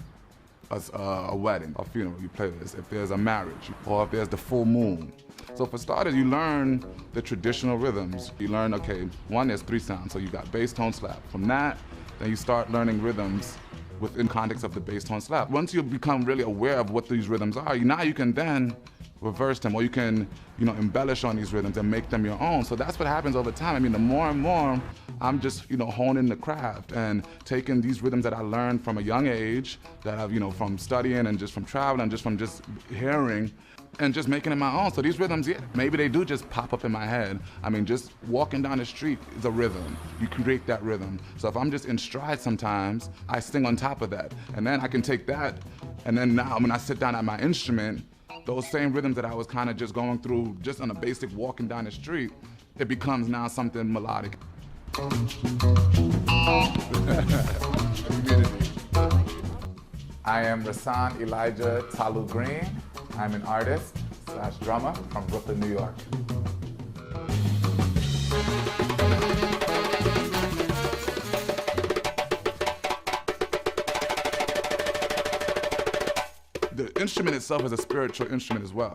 a wedding, a funeral, you play this. If there's a marriage, or if there's the full moon. So for starters, you learn the traditional rhythms. You learn, okay, one, there's 3 sounds, so you got bass, tone, slap. From that, then you start learning rhythms within context of the bass, tone, slap. Once you become really aware of what these rhythms are, now you can then reverse them, or you can, embellish on these rhythms and make them your own. So that's what happens over time. I mean, the more and more I'm just, honing the craft and taking these rhythms that I learned from a young age, that I've, from studying and just from traveling, just from just hearing, and just making it my own. So these rhythms, yeah, maybe they do just pop up in my head. I mean, just walking down the street is a rhythm. You create that rhythm. So if I'm just in stride sometimes, I sing on top of that. And then I can take that, and then now when I sit down at my instrument, those same rhythms that I was kind of just going through just on a basic walking down the street, it becomes now something melodic. I am Rasan Elijah Talu Green. I'm an artist / drummer from Brooklyn, New York. The instrument itself is a spiritual instrument as well.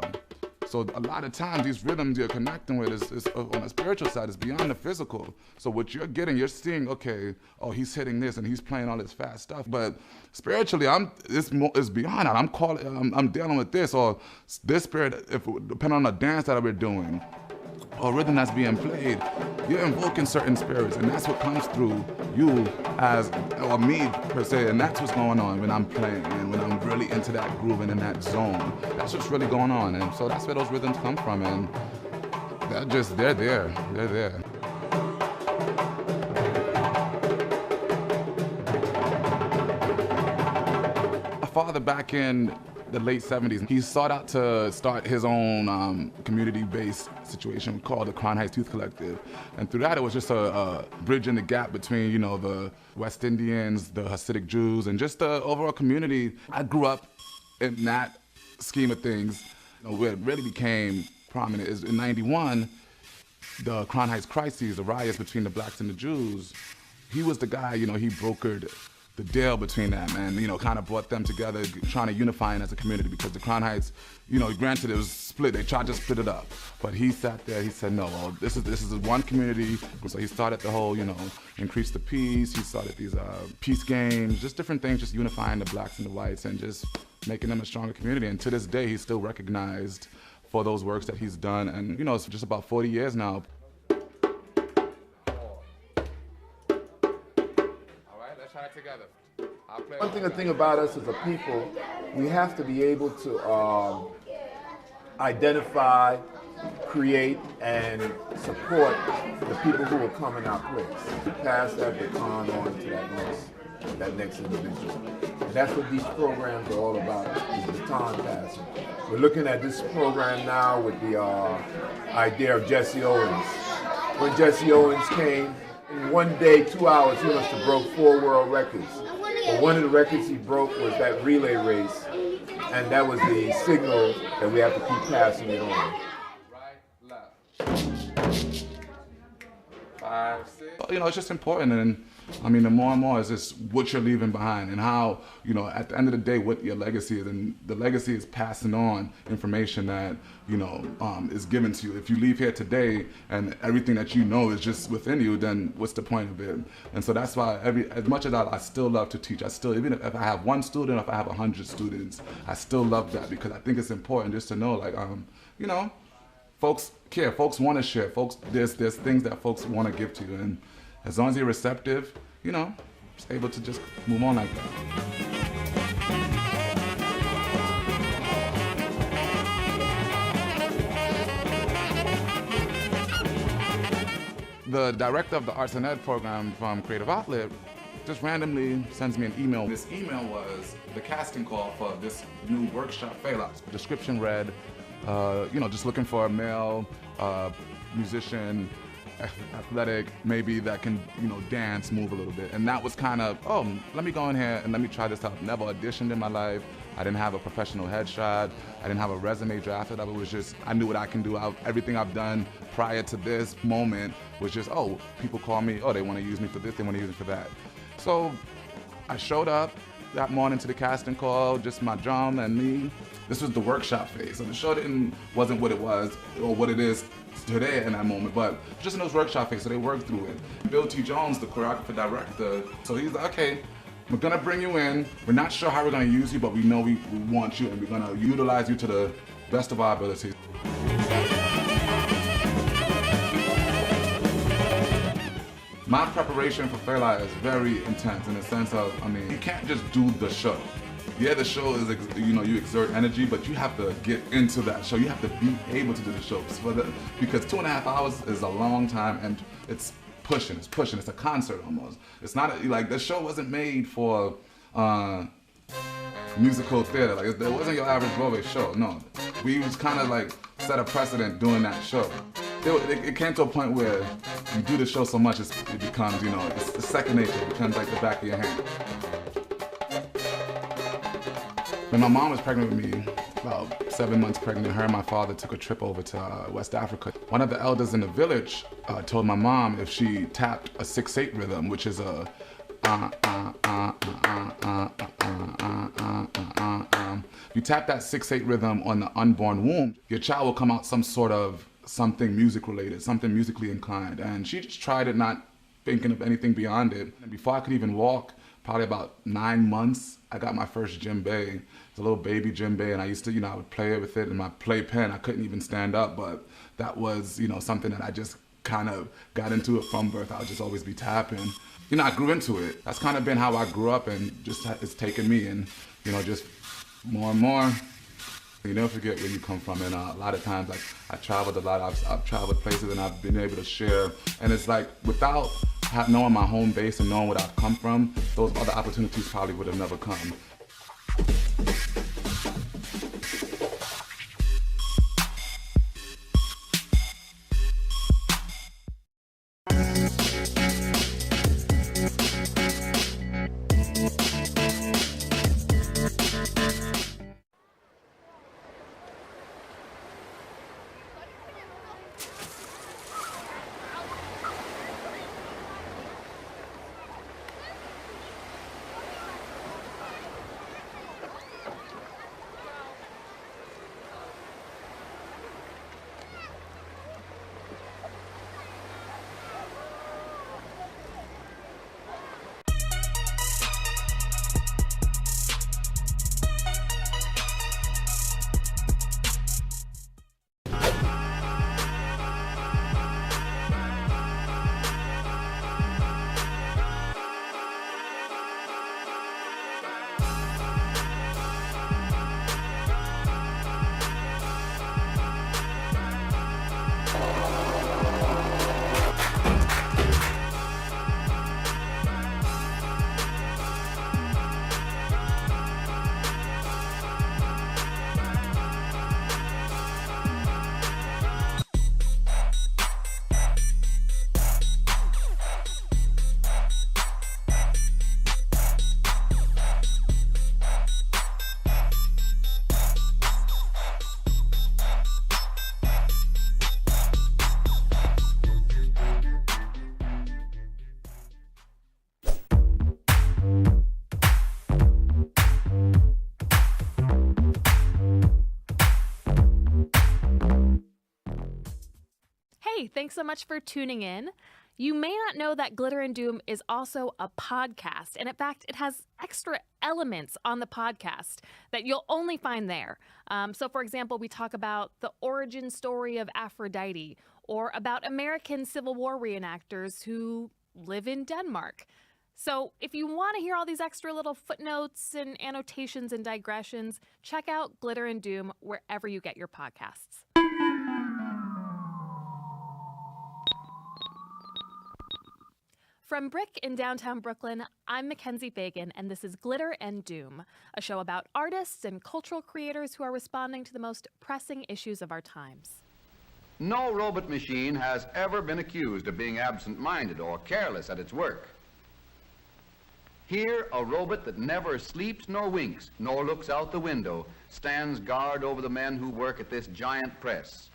So a lot of times these rhythms you're connecting with is on a spiritual side, is beyond the physical. So what you're getting, you're seeing, okay, oh, he's hitting this and he's playing all this fast stuff. But spiritually, it's beyond that. I'm dealing with this, or this spirit, depending on the dance that we're doing, or rhythm that's being played, you're invoking certain spirits, and that's what comes through you or me per se, and that's what's going on when I'm playing and when I'm really into that groove and in that zone. That's what's really going on, and so that's where those rhythms come from, and they're there. My father, back in the late 70s, he sought out to start his own community-based situation called the Crown Heights Youth Collective. And through that, it was just a bridge in the gap between, the West Indians, the Hasidic Jews, and just the overall community. I grew up in that scheme of things. Where it really became prominent is in '91, the Crown Heights crises, the riots between the blacks and the Jews. He was the guy, he brokered the deal between them and, kind of brought them together, trying to unify as a community, because the Crown Heights, granted it was split, they tried to split it up. But he sat there, he said, no, well, this is one community. So he started the whole, increase the peace. He started these peace games, just different things, just unifying the blacks and the whites and just making them a stronger community. And to this day, he's still recognized for those works that he's done. And, it's just about 40 years now. Together. One thing to think about us as a people, we have to be able to identify, create, and support the people who will come in our place. To pass that baton on to that next individual. And that's what these programs are all about, is baton passing. We're looking at this program now with the idea of Jesse Owens. When Jesse Owens came, in one day, 2 hours, he must have broke 4 world records. But one of the records he broke was that relay race, and that was the signal that we have to keep passing it on. Right, left. 5, 6. It's just important, and I mean, the more and more is just what you're leaving behind and how, at the end of the day, what your legacy is. And the legacy is passing on information that, is given to you. If you leave here today and everything that you know is just within you, then what's the point of it? And so that's why as much as I still love to teach, even if I have 1 student, if I have 100 students, I still love that, because I think it's important just to know, like, folks care, folks want to share, folks, there's things that folks want to give to you, and as long as you're receptive, you know, just able to just move on like that. The director of the Arts and Ed program from Creative Outlet just randomly sends me an email. This email was the casting call for this new workshop fail. Description read, you know, just looking for a male musician, athletic, maybe that can, you know, dance, move a little bit. And that was kind of, oh, let me go in here and let me try this out. Never auditioned in my life. I didn't have a professional headshot. I didn't have a resume drafted up. It was just, I knew what I can do. Everything I've done prior to this moment was just, oh, people call me, oh, they want to use me for this, they want to use me for that. So I showed up that morning to the casting call, just my drum and me. This was the workshop phase. So the show wasn't what it was or what it is today in that moment, but just in those workshop phases, so they worked through it. Bill T. Jones, the choreographer director, so he's like, okay, we're gonna bring you in. We're not sure how we're gonna use you, but we know we want you and we're gonna utilize you to the best of our abilities. My preparation for Fairlight is very intense in the sense of, I mean, you can't just do the show. Yeah, the show is, you know, you exert energy, but you have to get into that show. You have to be able to do the show. Because 2.5 hours is a long time and it's pushing, it's a concert almost. It's not, like, the show wasn't made for musical theater. Like, it wasn't your average Broadway show, no. We was kind of like set a precedent doing that show. It came to a point where you do the show so much, it becomes, you know, it's second nature. It becomes like the back of your hand. When my mom was pregnant with me, about 7 months pregnant, her and my father took a trip over to West Africa. One of the elders in the village told my mom if she tapped a 6/8 rhythm, which is a you tap that 6/8 rhythm on the unborn womb, your child will come out something music related, something musically inclined. And she just tried it, not thinking of anything beyond it. And before I could even walk, probably about 9 months, I got my first djembe. It's a little baby djembe, and I used to, you know, I would play it with it in my playpen. I couldn't even stand up, but that was, you know, something that I just kind of got into it from birth. I would just always be tapping. You know, I grew into it. That's kind of been how I grew up, and just it's taken me, and, you know, just more and more. You never forget where you come from, and a lot of times, like, I traveled a lot. I've traveled places, and I've been able to share, and it's like, without knowing my home base and knowing what I've come from, those other opportunities probably would have never come. Hey, thanks so much for tuning in. You may not know that Glitter and Doom is also a podcast, and in fact, it has extra elements on the podcast that you'll only find there. So, for example, we talk about the origin story of Aphrodite, or about American Civil War reenactors who live in Denmark. So, if you want to hear all these extra little footnotes and annotations and digressions, check out Glitter and Doom wherever you get your podcasts. From Bric in downtown Brooklyn, I'm Mackenzie Fagan, and this is Glitter and Doom, a show about artists and cultural creators who are responding to the most pressing issues of our times. No robot machine has ever been accused of being absent-minded or careless at its work. Here, a robot that never sleeps nor winks, nor looks out the window, stands guard over the men who work at this giant press.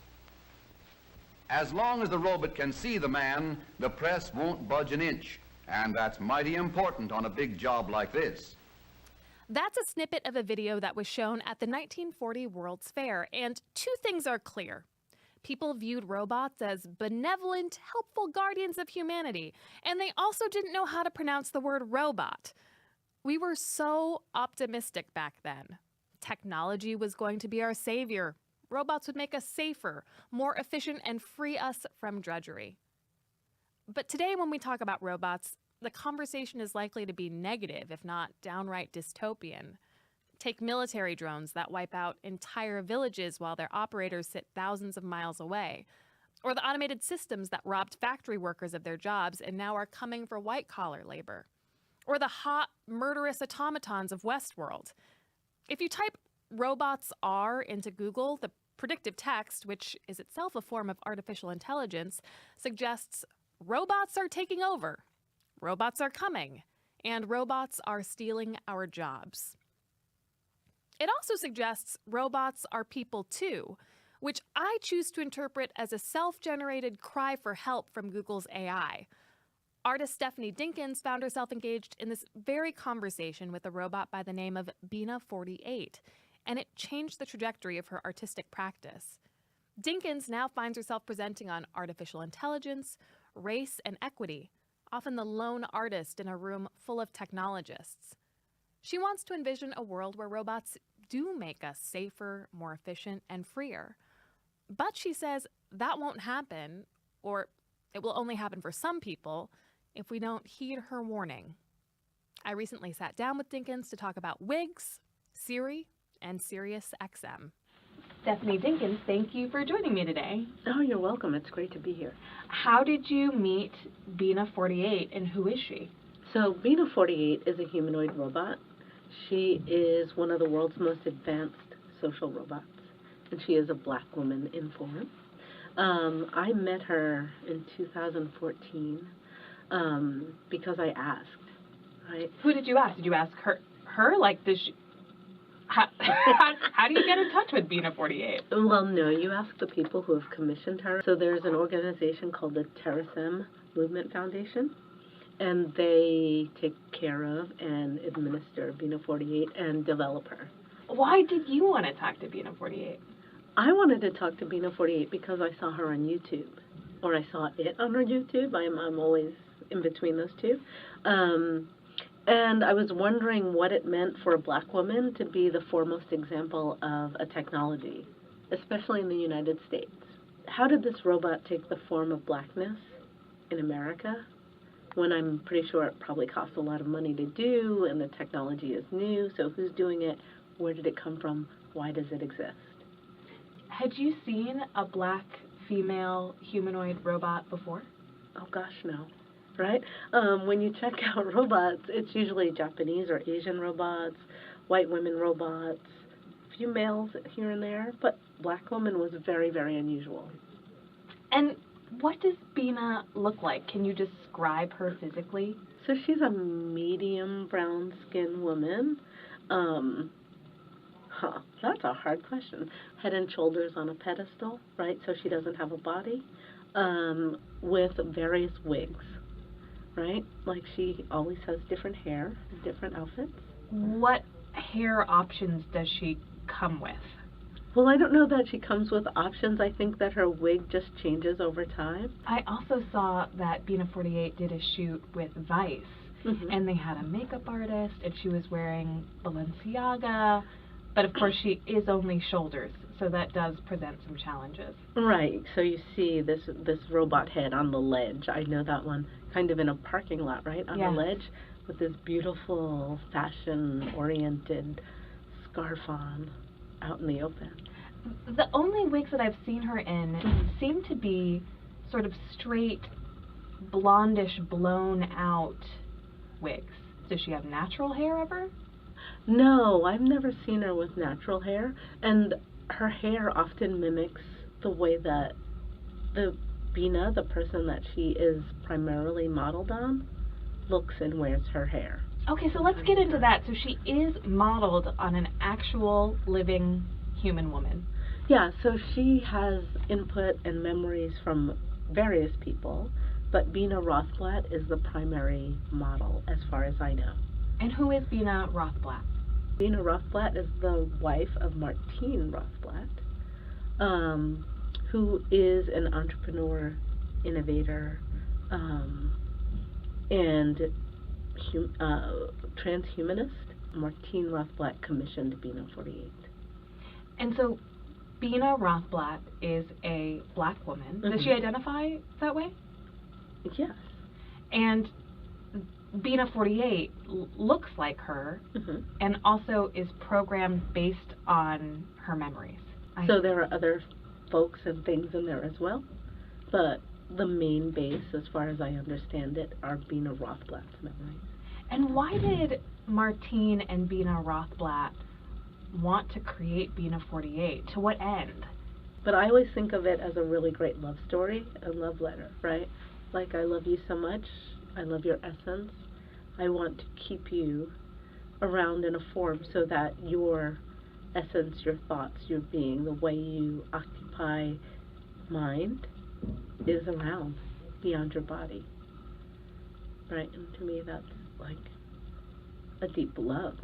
As long as the robot can see the man, the press won't budge an inch. And that's mighty important on a big job like this. That's a snippet of a video that was shown at the 1940 World's Fair, and two things are clear. People viewed robots as benevolent, helpful guardians of humanity, and they also didn't know how to pronounce the word robot. We were so optimistic back then. Technology was going to be our savior. Robots would make us safer, more efficient, and free us from drudgery. But today, when we talk about robots, the conversation is likely to be negative, if not downright dystopian. Take military drones that wipe out entire villages while their operators sit thousands of miles away. Or the automated systems that robbed factory workers of their jobs and now are coming for white-collar labor. Or the hot, murderous automatons of Westworld. If you type robots are into Google, the predictive text, which is itself a form of artificial intelligence, suggests robots are taking over, robots are coming, and robots are stealing our jobs. It also suggests robots are people too, which I choose to interpret as a self-generated cry for help from Google's AI. Artist Stephanie Dinkins found herself engaged in this very conversation with a robot by the name of Bina48, and it changed the trajectory of her artistic practice. Dinkins now finds herself presenting on artificial intelligence, race, and equity, often the lone artist in a room full of technologists. She wants to envision a world where robots do make us safer, more efficient, and freer. But she says that won't happen, or it will only happen for some people, if we don't heed her warning. I recently sat down with Dinkins to talk about wigs, Siri, and Sirius XM. Stephanie Dinkins, thank you for joining me today. Oh, you're welcome. It's great to be here. How did you meet Bina48, and who is she? So Bina48 is a humanoid robot. She is one of the world's most advanced social robots, and she is a black woman in form. I met her in 2014 because I asked. Right? Who did you ask? Did you ask her? Like, does she... How do you get in touch with Bina48? Well, no, you ask the people who have commissioned her. So there's an organization called the Terasem Movement Foundation, and they take care of and administer Bina48 and develop her. Why did you want to talk to Bina48? I wanted to talk to Bina48 because I saw her on YouTube, or I saw it on her YouTube. I'm always in between those two. And I was wondering what it meant for a black woman to be the foremost example of a technology, especially in the United States. How did this robot take the form of blackness in America, when I'm pretty sure it probably costs a lot of money to do and the technology is new? So who's doing it? Where did it come from? Why does it exist? Had you seen a black female humanoid robot before? Oh gosh, no. Right? When you check out robots, it's usually Japanese or Asian robots, white women robots, a few males here and there, but black woman was very, very unusual. And what does Bina look like? Can you describe her physically? So she's a medium brown skin woman. That's a hard question. Head and shoulders on a pedestal, right? So she doesn't have a body, with various wigs. Right? Like she always has different hair, different outfits. What hair options does she come with? Well, I don't know that she comes with options. I think that her wig just changes over time. I also saw that Bina 48 did a shoot with Vice, and they had a makeup artist, and she was wearing Balenciaga, but of course she is only shoulders, so that does present some challenges. Right. So you see this robot head on the ledge. I know that one, kind of in a parking lot, right, on the ledge, with this beautiful fashion-oriented scarf on, out in the open. The only wigs that I've seen her in seem to be sort of straight, blondish, blown out wigs. Does she have natural hair ever? No, I've never seen her with natural hair, and her hair often mimics the way that the Bina, the person that she is primarily modeled on, looks and wears her hair. Okay, so let's get into that. So she is modeled on an actual living human woman. Yeah, so she has input and memories from various people, but Bina Rothblatt is the primary model as far as I know. And who is Bina Rothblatt? Bina Rothblatt is the wife of Martine Rothblatt, who is an entrepreneur, innovator, and transhumanist. Martine Rothblatt commissioned Bina 48. And so Bina Rothblatt is a black woman. Does she identify that way? Yes. And Bina 48 looks like her and also is programmed based on her memories. So there are other folks and things in there as well, but the main base, as far as I understand it, are Bina Rothblatt's memories. And why did Martine and Bina Rothblatt want to create Bina 48? To what end? But I always think of it as a really great love story, a love letter, right? Like, I love you so much, I love your essence, I want to keep you around in a form so that your essence, your thoughts, your being, the way you occupy mind is around, beyond your body, right? And to me that's like a deep love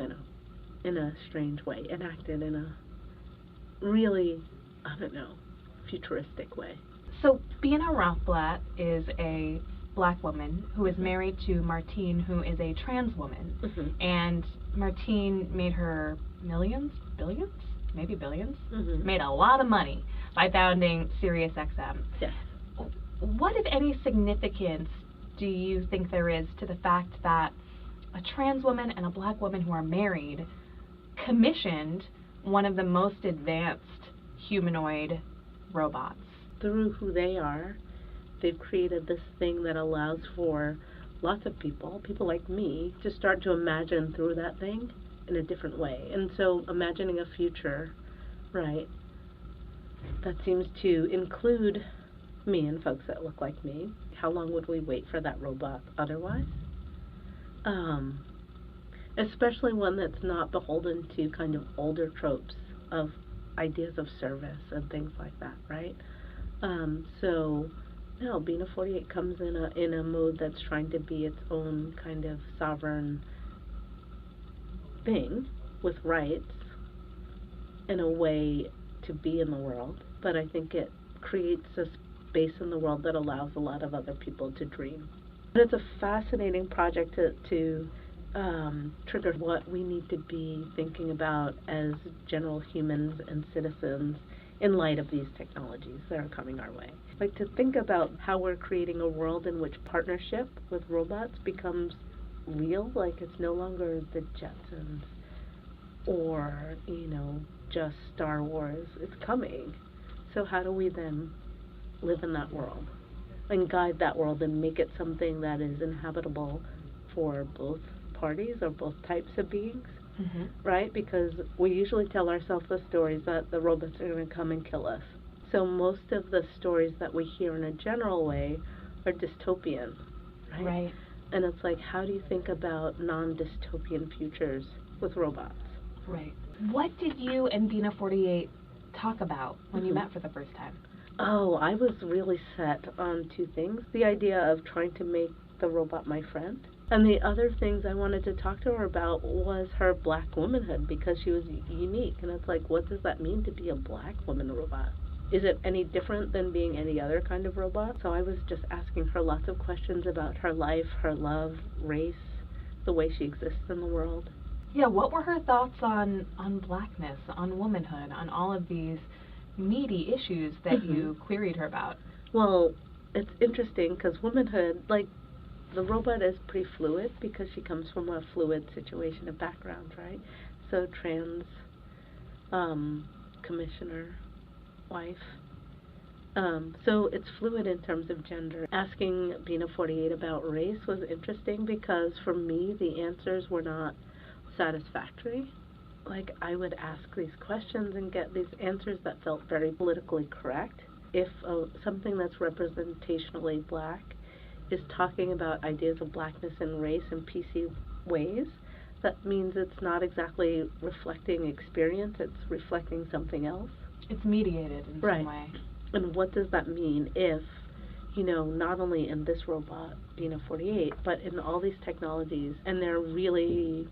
in a strange way, enacted in a really, I don't know, futuristic way. So Bina Rothblatt is a black woman who is married to Martine, who is a trans woman. And Martine made her millions, billions, maybe billions, made a lot of money by founding SiriusXM. Yes. What, if any, significance do you think there is to the fact that a trans woman and a black woman who are married commissioned one of the most advanced humanoid robots? Through who they are, they've created this thing that allows for lots of people like me, to start to imagine through that thing in a different way. And so imagining a future, right, that seems to include me and folks that look like me. How long would we wait for that robot otherwise? Especially one that's not beholden to kind of older tropes of ideas of service and things like that, right? So no, Bina 48 comes in a mode that's trying to be its own kind of sovereign thing with rights and a way to be in the world, but I think it creates a space in the world that allows a lot of other people to dream. But it's a fascinating project to trigger what we need to be thinking about as general humans and citizens in light of these technologies that are coming our way. Like, to think about how we're creating a world in which partnership with robots becomes real, like it's no longer the Jetsons or, you know, just Star Wars. It's coming. So how do we then live in that world and guide that world and make it something that is inhabitable for both parties or both types of beings? Right? Because we usually tell ourselves the stories that the robots are going to come and kill us. So most of the stories that we hear in a general way are dystopian, right? Right. And it's like, how do you think about non-dystopian futures with robots? Right. What did you and Bina 48 talk about when you met for the first time? Oh, I was really set on two things. The idea of trying to make the robot my friend. And the other things I wanted to talk to her about was her black womanhood, because she was unique. And it's like, what does that mean to be a black woman robot? Is it any different than being any other kind of robot? So I was just asking her lots of questions about her life, her love, race, the way she exists in the world. Yeah, what were her thoughts on blackness, on womanhood, on all of these meaty issues that you queried her about? Well, it's interesting because womanhood, like, the robot is pretty fluid because she comes from a fluid situation of background, right? So trans, commissioner, wife. So it's fluid in terms of gender. Asking Bina 48 about race was interesting because for me the answers were not satisfactory. Like, I would ask these questions and get these answers that felt very politically correct. If something that's representationally black is talking about ideas of blackness and race in PC ways, that means it's not exactly reflecting experience, it's reflecting something else. It's mediated in some way. And what does that mean if, you know, not only in this robot, Bina 48, but in all these technologies, and they're really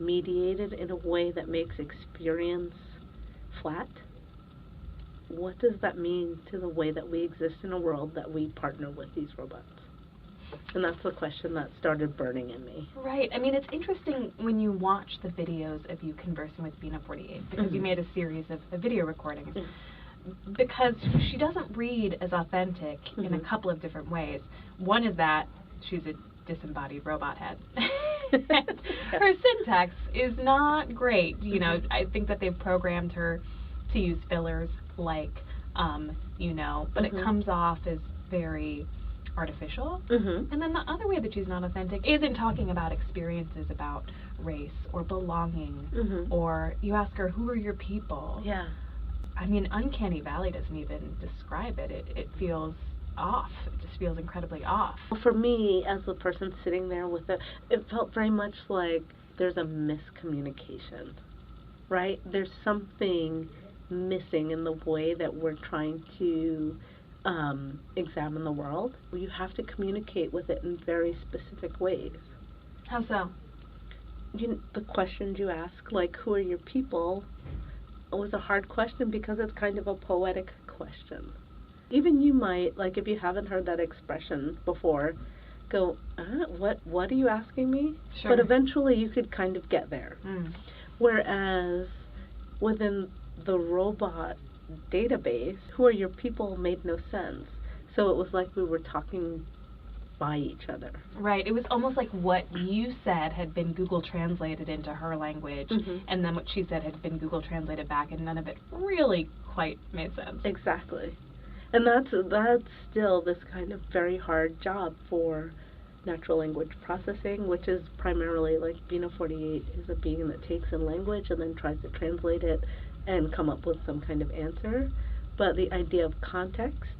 mediated in a way that makes experience flat? What does that mean to the way that we exist in a world that we partner with these robots? And that's the question that started burning in me. Right. I mean, it's interesting when you watch the videos of you conversing with Bina 48, because you made a series of video recordings. Because she doesn't read as authentic in a couple of different ways. One is that she's a disembodied robot head. Her syntax is not great. You know, I think that they've programmed her to use fillers like, you know, but it comes off as very artificial. And then the other way that she's not authentic is in talking about experiences about race or belonging, or you ask her, who are your people? Yeah. I mean, Uncanny Valley doesn't even describe it. It feels off. It just feels incredibly off. For me, as the person sitting there with it, it felt very much like there's a miscommunication, right? There's something missing in the way that we're trying to examine the world. You have to communicate with it in very specific ways. How so? The questions you ask, like, who are your people, was a hard question because it's kind of a poetic question. Even you might, like, if you haven't heard that expression before, go, what are you asking me? Sure. But eventually you could kind of get there. Whereas within the robot database, who are your people made no sense. So it was like we were talking by each other. Right. It was almost like what you said had been Google translated into her language, and then what she said had been Google translated back, and none of it really quite made sense. Exactly. And that's still this kind of very hard job for natural language processing, which is primarily, like, Bina 48 is a being that takes in language and then tries to translate it and come up with some kind of answer. But the idea of context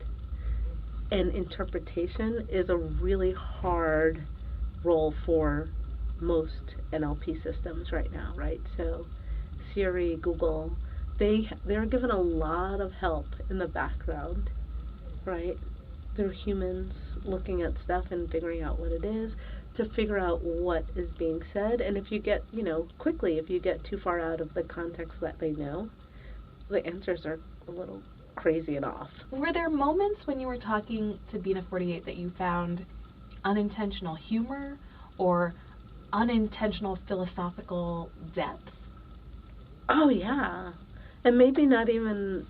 and interpretation is a really hard role for most NLP systems right now, right? So Siri, Google, they're given a lot of help in the background, right? They're humans looking at stuff and figuring out what it is, to figure out what is being said. And if you get, quickly, if you get too far out of the context that they know, the answers are a little crazy and off. Were there moments when you were talking to Bina 48 that you found unintentional humor or unintentional philosophical depth? Oh, yeah. And maybe not even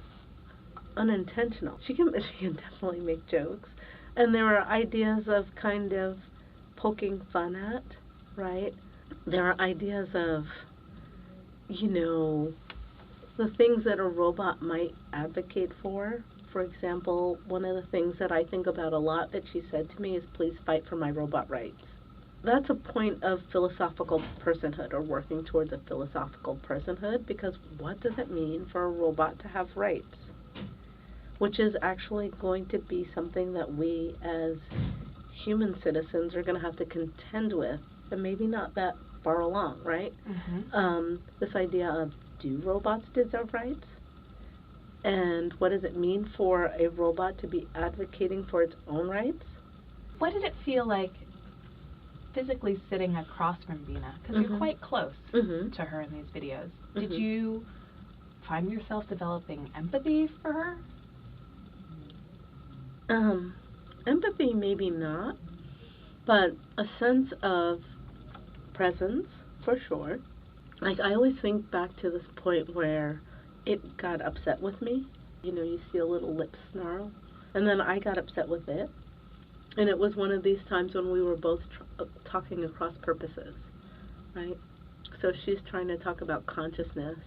unintentional. She can definitely make jokes. And there are ideas of kind of poking fun at, right? There are ideas of, the things that a robot might advocate for. For example, one of the things that I think about a lot that she said to me is, please fight for my robot rights. That's a point of philosophical personhood, or working towards a philosophical personhood, because what does it mean for a robot to have rights? Which is actually going to be something that we as human citizens are going to have to contend with, and maybe not that far along, right? This idea of, do robots deserve rights? And what does it mean for a robot to be advocating for its own rights? What did it feel like physically sitting across from Bina, because you're quite close to her in these videos, did you find yourself developing empathy for her? Empathy, maybe not, but a sense of presence, for sure. Like, I always think back to this point where it got upset with me. You know, you see a little lip snarl, and then I got upset with it. And it was one of these times when we were both talking across purposes, right? So she's trying to talk about consciousness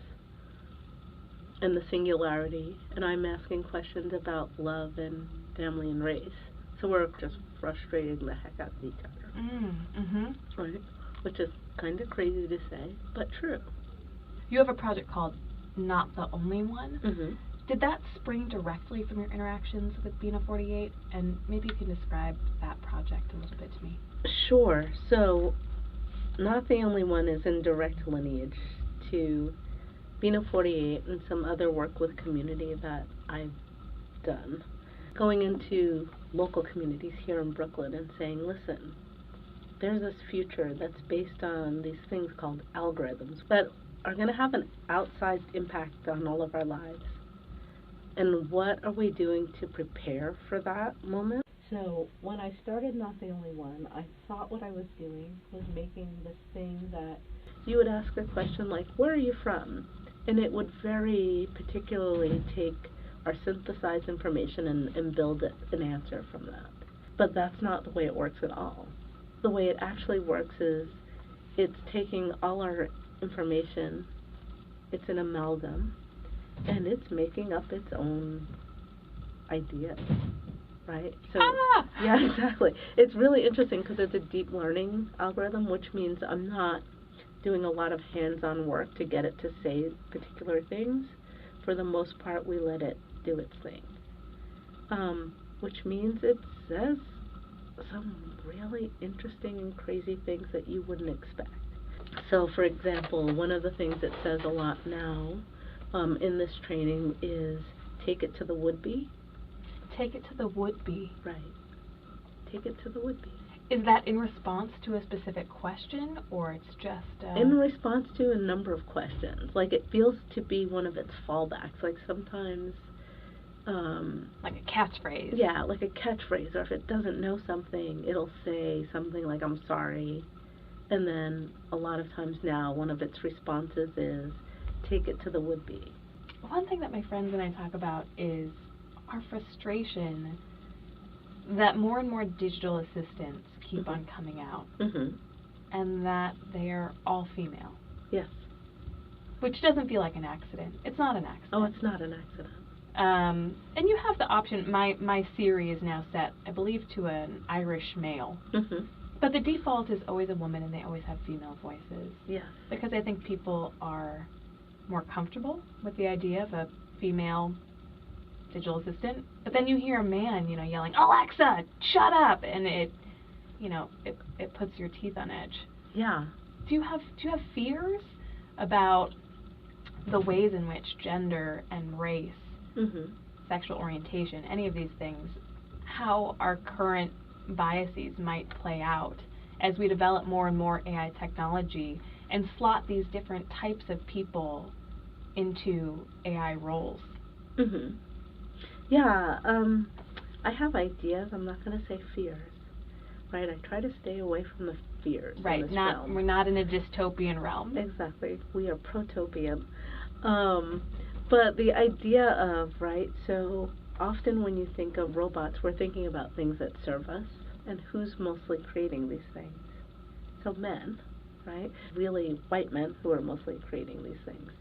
and the singularity, and I'm asking questions about love and family and race. So we're just frustrating the heck out of each other, right? Which is kind of crazy to say, but true. You have a project called Not the Only One. Did that spring directly from your interactions with Bina 48? And maybe you can describe that project a little bit to me. Sure. So, Not the Only One is in direct lineage to Bina 48 and some other work with community that I've done. Going into local communities here in Brooklyn and saying, listen, there's this future that's based on these things called algorithms that are going to have an outsized impact on all of our lives. And what are we doing to prepare for that moment? So when I started Not the Only One, I thought what I was doing was making this thing that you would ask a question like, where are you from? And it would very particularly take our synthesized information and build an answer from that. But that's not the way it works at all. The way it actually works is it's taking all our information, it's an amalgam, and it's making up its own ideas, right? So, yeah, exactly. It's really interesting because it's a deep learning algorithm, which means I'm not doing a lot of hands-on work to get it to say particular things. For the most part, we let it do its thing, which means it says some really interesting and crazy things that you wouldn't expect. So, for example, one of the things it says a lot now in this training is take it to the would-be. Take it to the would-be. Right. Take it to the would-be. Is that in response to a specific question, or it's just... In response to a number of questions. Like, it feels to be one of its fallbacks. Like, sometimes... like a catchphrase. Yeah, like a catchphrase. Or if it doesn't know something, it'll say something like, I'm sorry. And then, a lot of times now, one of its responses is, take it to the would-be. One thing that my friends and I talk about is our frustration that more and more digital assistants keep on coming out, and that they're all female. Yes. Which doesn't feel like an accident. It's not an accident. Oh, it's not an accident. And you have the option, my Siri is now set, I believe, to an Irish male. But the default is always a woman, and they always have female voices. Yes. Because I think people are more comfortable with the idea of a female digital assistant. But then you hear a man, you know, yelling, Alexa, shut up! And it, you know, it puts your teeth on edge. Yeah. Do you have fears about the ways in which gender and race, sexual orientation, any of these things, how our current biases might play out as we develop more and more AI technology and slot these different types of people into AI roles? Yeah, I have ideas. I'm not going to say fears, right? I try to stay away from the fears. Right, in this realm. we're not in a dystopian realm. Exactly. We are protopian. But the idea of, right, so often when you think of robots, we're thinking about things that serve us, and who's mostly creating these things? So men, right? Really white men who are mostly creating these things.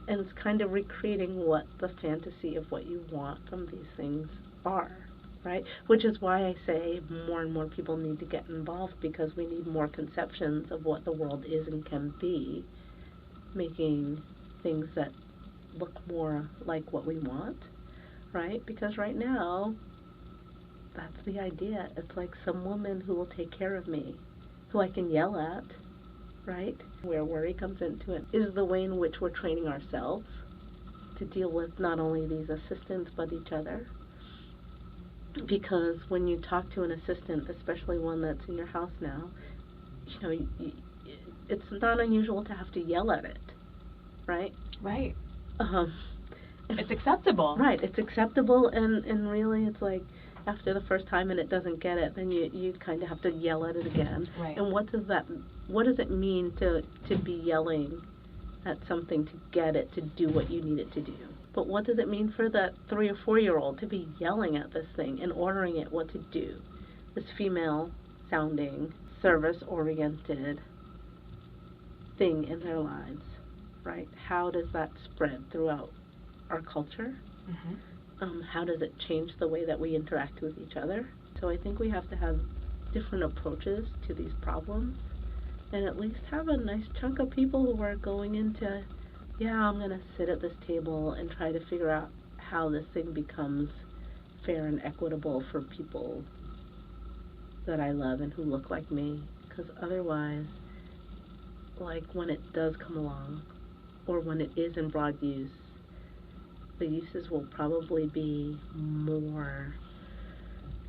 And it's kind of recreating what the fantasy of what you want from these things are, right? Which is why I say more and more people need to get involved, because we need more conceptions of what the world is and can be, making things that look more like what we want, right? Because right now, that's the idea. It's like some woman who will take care of me, who I can yell at, right? Where worry comes into it is the way in which we're training ourselves to deal with not only these assistants but each other. Because when you talk to an assistant, especially one that's in your house now, you know, it's not unusual to have to yell at it, right? Right. Um, It's acceptable. Right, it's acceptable, and really it's like after the first time and it doesn't get it, then you kind of have to yell at it again. Right. And what does it mean to be yelling at something to get it to do what you need it to do? But what does it mean for that 3 or 4-year-old to be yelling at this thing and ordering it what to do? This female sounding, service-oriented thing in their lives, right? How does that spread throughout our culture? How does it change the way that we interact with each other? So I think we have to have different approaches to these problems, and at least have a nice chunk of people who are going into, yeah, I'm going to sit at this table and try to figure out how this thing becomes fair and equitable for people that I love and who look like me. Because otherwise, like when it does come along, or when it is in broad use, the uses will probably be more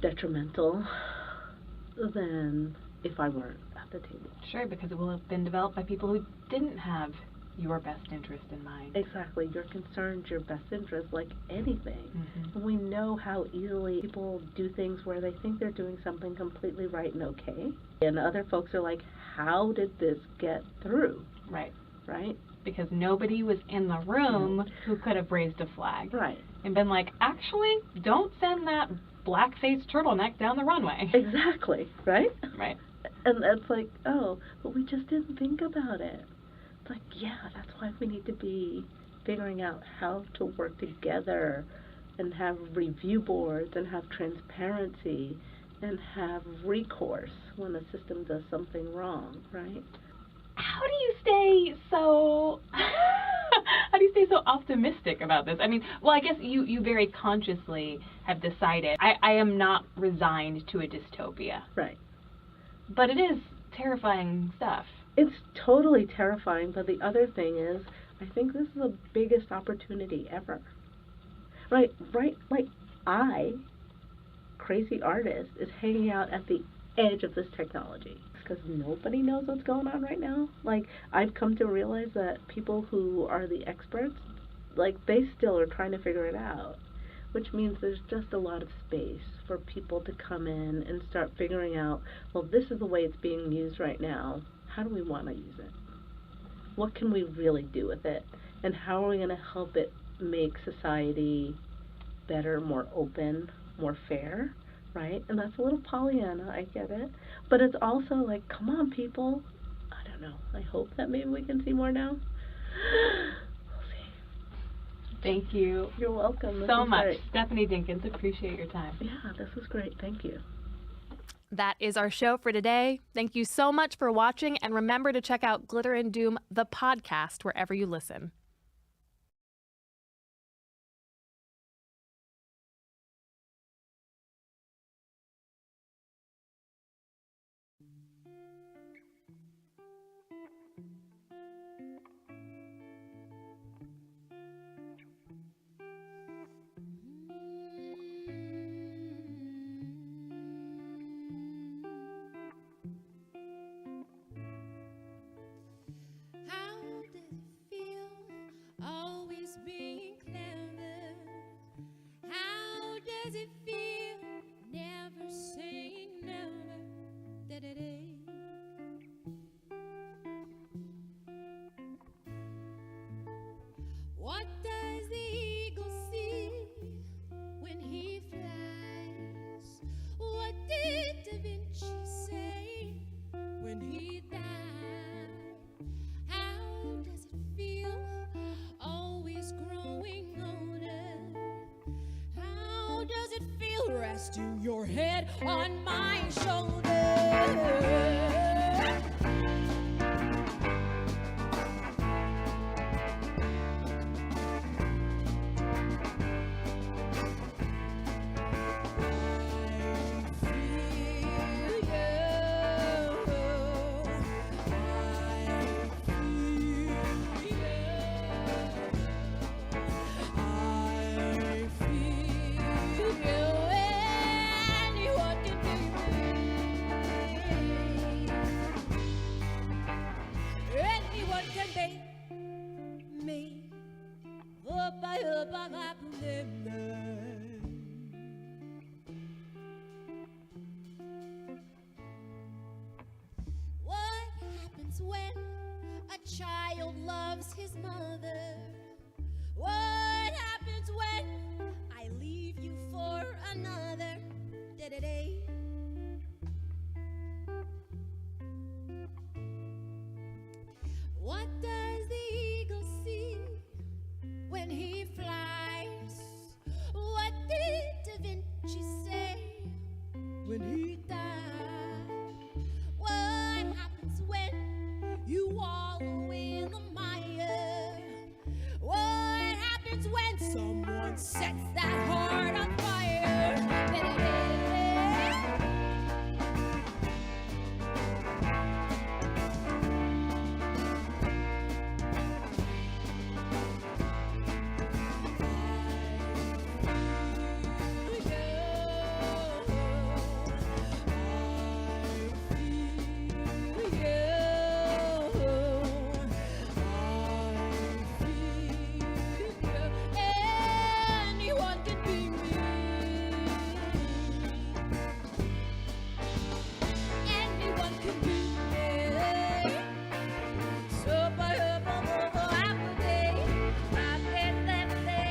detrimental than if I weren't at the table. Sure, because it will have been developed by people who didn't have your best interest in mind. Exactly. Your concerns, your best interest, like anything. And we know how easily people do things where they think they're doing something completely right and okay. And other folks are like, how did this get through? Right. Right? Because nobody was in the room who could have raised a flag. Right. And been like, actually, don't send that black-faced turtleneck down the runway. Exactly. Right? Right. And it's like, oh, but we just didn't think about it. It's like, yeah, that's why we need to be figuring out how to work together and have review boards and have transparency and have recourse when a system does something wrong, right? How do you stay so optimistic about this? I mean, well, I guess you very consciously have decided, I am not resigned to a dystopia. Right. But it is terrifying stuff. It's totally terrifying, but the other thing is, I think this is the biggest opportunity ever. Right, like crazy artist, is hanging out at the edge of this technology. Because nobody knows what's going on right now. Like, I've come to realize that people who are the experts, like, they still are trying to figure it out. Which means there's just a lot of space for people to come in and start figuring out, well, this is the way it's being used right now. How do we want to use it? What can we really do with it? And how are we going to help it make society better, more open, more fair? Right? And that's a little Pollyanna, I get it. But it's also like, come on, people. I don't know. I hope that maybe we can see more now. We'll see. Thank you. You're welcome. So much. Stephanie Dinkins, appreciate your time. Yeah, this was great. Thank you. That is our show for today. Thank you so much for watching, and remember to check out Glitter and Doom, the podcast, wherever you listen. Does it feel never saying never? Da-da-da. What does the eagle see when he flies? What did Da Vinci say when he died? How does it feel always growing older? How does it feel resting your head on my shoulder? Anyone can make me. What happens when a child loves his mother? What happens when I leave you for another? Da-da-day. What does the eagle see when he flies? What did Da Vinci say when he died? What happens when you wallow in the mire? What happens when someone sets that heart on fire? Anyone can be me. Anyone can be me. So I hope I'm over half a day. I get that day.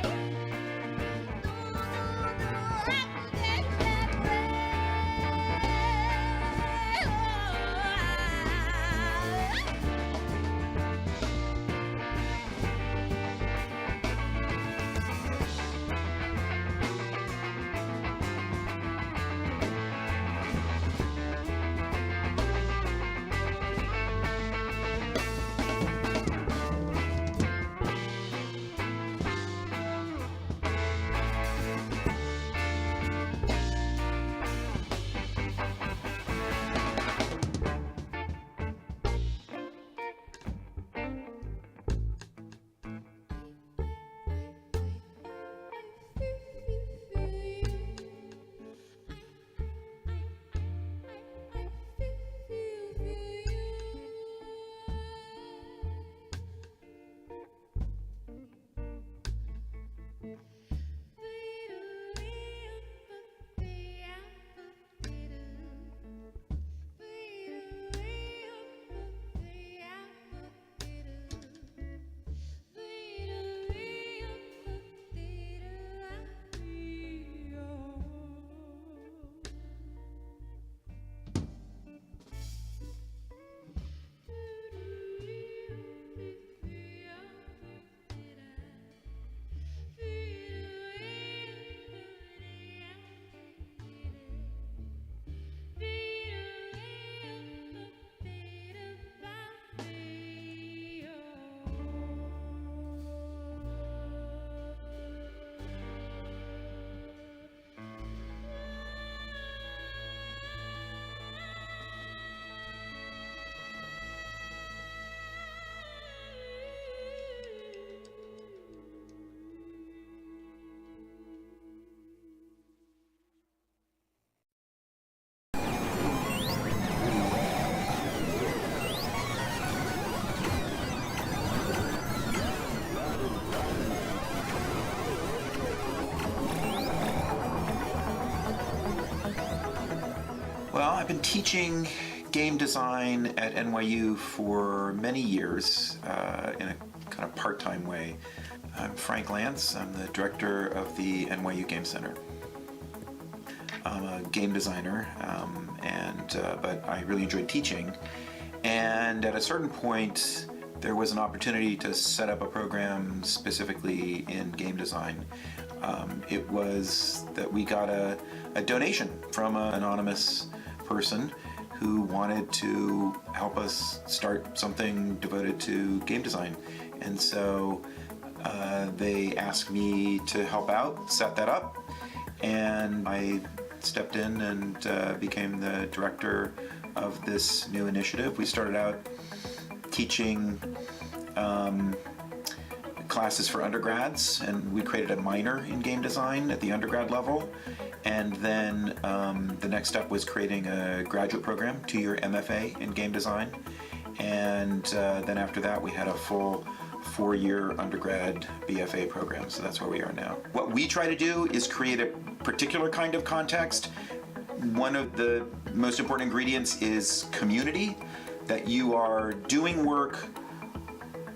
Well, I've been teaching game design at NYU for many years in a kind of part-time way. I'm Frank Lance. I'm the director of the NYU Game Center. I'm a game designer, but I really enjoyed teaching. And at a certain point, there was an opportunity to set up a program specifically in game design. It was that we got a donation from an anonymous person who wanted to help us start something devoted to game design. And so they asked me to help out, set that up, and I stepped in and became the director of this new initiative. We started out teaching classes for undergrads, and we created a minor in game design at the undergrad level. And then the next step was creating a graduate program, 2-year MFA in game design. and then after that we had a full 4-year undergrad BFA program, so that's where we are now. What we try to do is create a particular kind of context. One of the most important ingredients is community, that you are doing work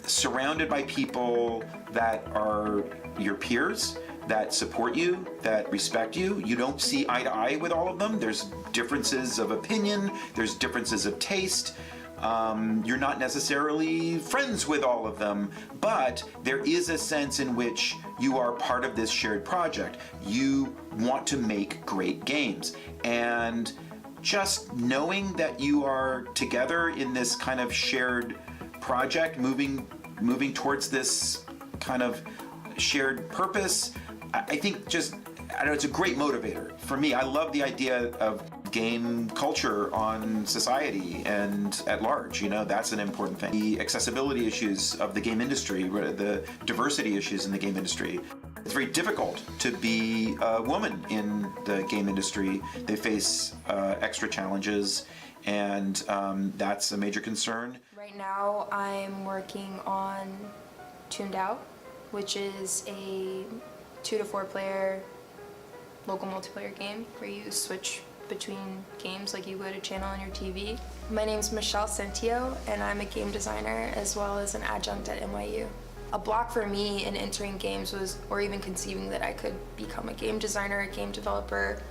surrounded by people that are your peers, that support you, that respect you. You don't see eye to eye with all of them. There's differences of opinion, there's differences of taste. You're not necessarily friends with all of them, but there is a sense in which you are part of this shared project. You want to make great games. And just knowing that you are together in this kind of shared project, moving towards this kind of shared purpose, I think just, I don't know, it's a great motivator. For me, I love the idea of game culture on society and at large, you know, that's an important thing. The accessibility issues of the game industry, the diversity issues in the game industry. It's very difficult to be a woman in the game industry. They face extra challenges, and that's a major concern. Right now I'm working on Tuned Out, which is a 2 to 4 player local multiplayer game where you switch between games like you would a channel on your TV. My name's Michelle Centio, and I'm a game designer as well as an adjunct at NYU. A block for me in entering games was, or even conceiving that I could become a game designer, a game developer,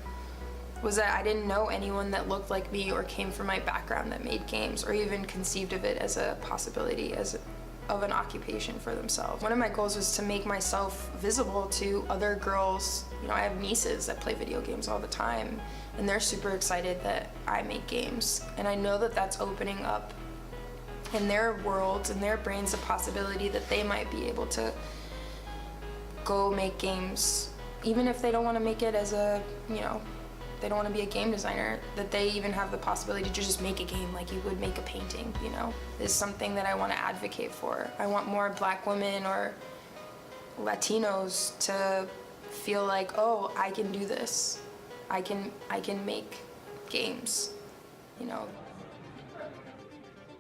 was that I didn't know anyone that looked like me or came from my background that made games, or even conceived of it as a possibility, of an occupation for themselves. One of my goals was to make myself visible to other girls. You know, I have nieces that play video games all the time, and they're super excited that I make games. And I know that that's opening up in their worlds and their brains the possibility that they might be able to go make games, even if they don't want to make it as a, you know, they don't want to be a game designer, that they even have the possibility to just make a game like you would make a painting, you know, is something that I want to advocate for. I want more Black women or Latinos to feel like, oh, I can do this. I can make games, you know.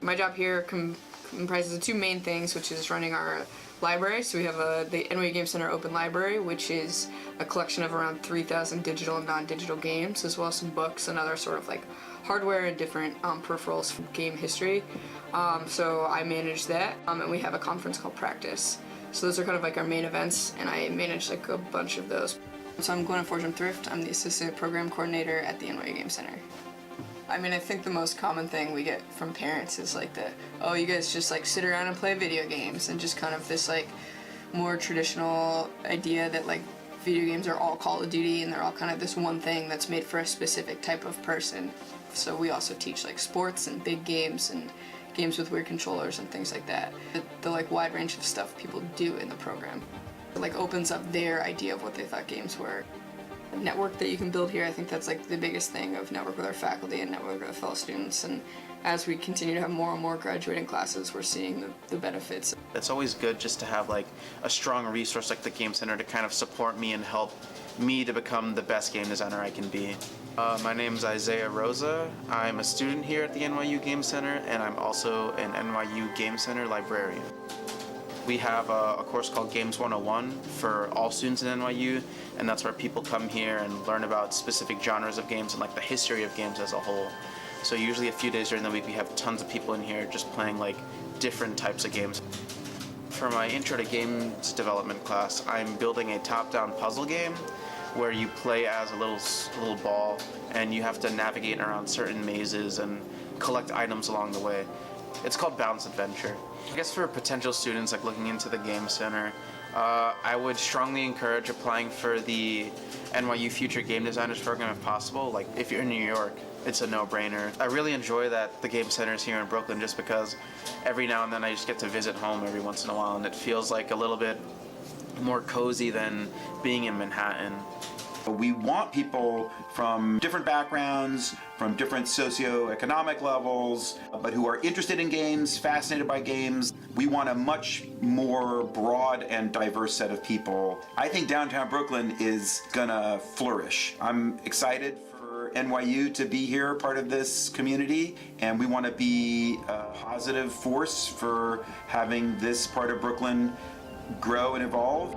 My job here comprises of 2 main things, which is running our library. So we have the NYU Game Center Open Library, which is a collection of around 3,000 digital and non-digital games, as well as some books and other sort of like hardware and different peripherals from game history. So I manage that, and we have a conference called Practice. So those are kind of like our main events, and I manage like a bunch of those. So I'm Gwen Fortune Thrift. I'm the assistant program coordinator at the NYU Game Center. I mean, I think the most common thing we get from parents is like the, oh, you guys just like sit around and play video games, and just kind of this like more traditional idea that like video games are all Call of Duty and they're all kind of this one thing that's made for a specific type of person. So we also teach like sports and big games and games with weird controllers and things like that. The like wide range of stuff people do in the program. It like opens up their idea of what they thought games were. The network that you can build here, I think that's like the biggest thing, of network with our faculty and network with our fellow students. And as we continue to have more and more graduating classes, we're seeing the benefits. It's always good just to have like a strong resource like the Game Center to kind of support me and help me to become the best game designer I can be. My name's Isaiah Rosa. I'm a student here at the NYU Game Center, and I'm also an NYU Game Center librarian. We have a course called Games 101 for all students in NYU, and that's where people come here and learn about specific genres of games and like the history of games as a whole. So usually a few days during the week we have tons of people in here just playing like different types of games. For my Intro to Games Development class, I'm building a top-down puzzle game where you play as a little ball and you have to navigate around certain mazes and collect items along the way. It's called Bounce Adventure. I guess for potential students like looking into the Game Center, I would strongly encourage applying for the NYU Future Game Designers program if possible. Like if you're in New York, it's a no-brainer. I really enjoy that the Game Center is here in Brooklyn just because every now and then I just get to visit home every once in a while, and it feels like a little bit more cozy than being in Manhattan. We want people from different backgrounds, from different socioeconomic levels, but who are interested in games, fascinated by games. We want a much more broad and diverse set of people. I think downtown Brooklyn is gonna flourish. I'm excited for NYU to be here, part of this community, and we want to be a positive force for having this part of Brooklyn grow and evolve.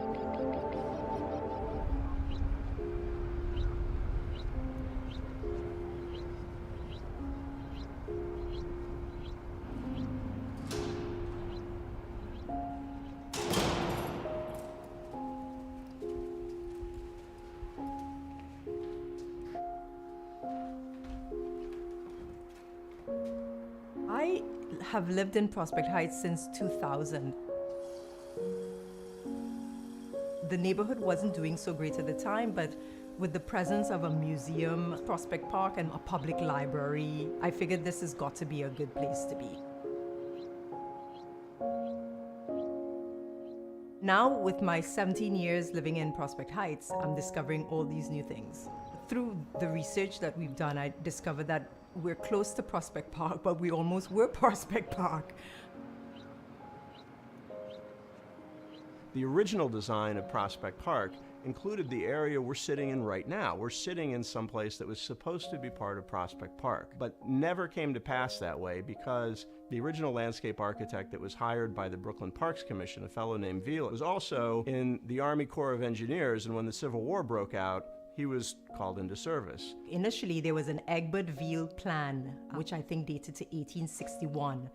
I have lived in Prospect Heights since 2000. The neighborhood wasn't doing so great at the time, but with the presence of a museum, Prospect Park, and a public library, I figured this has got to be a good place to be. Now, with my 17 years living in Prospect Heights, I'm discovering all these new things. Through the research that we've done, I discovered that we're close to Prospect Park, but we almost were Prospect Park. The original design of Prospect Park included the area we're sitting in right now. We're sitting in some place that was supposed to be part of Prospect Park, but never came to pass that way because the original landscape architect that was hired by the Brooklyn Parks Commission, a fellow named Veal, was also in the Army Corps of Engineers, and when the Civil War broke out, he was called into service. Initially, there was an Egbert-Veal plan, which I think dated to 1861,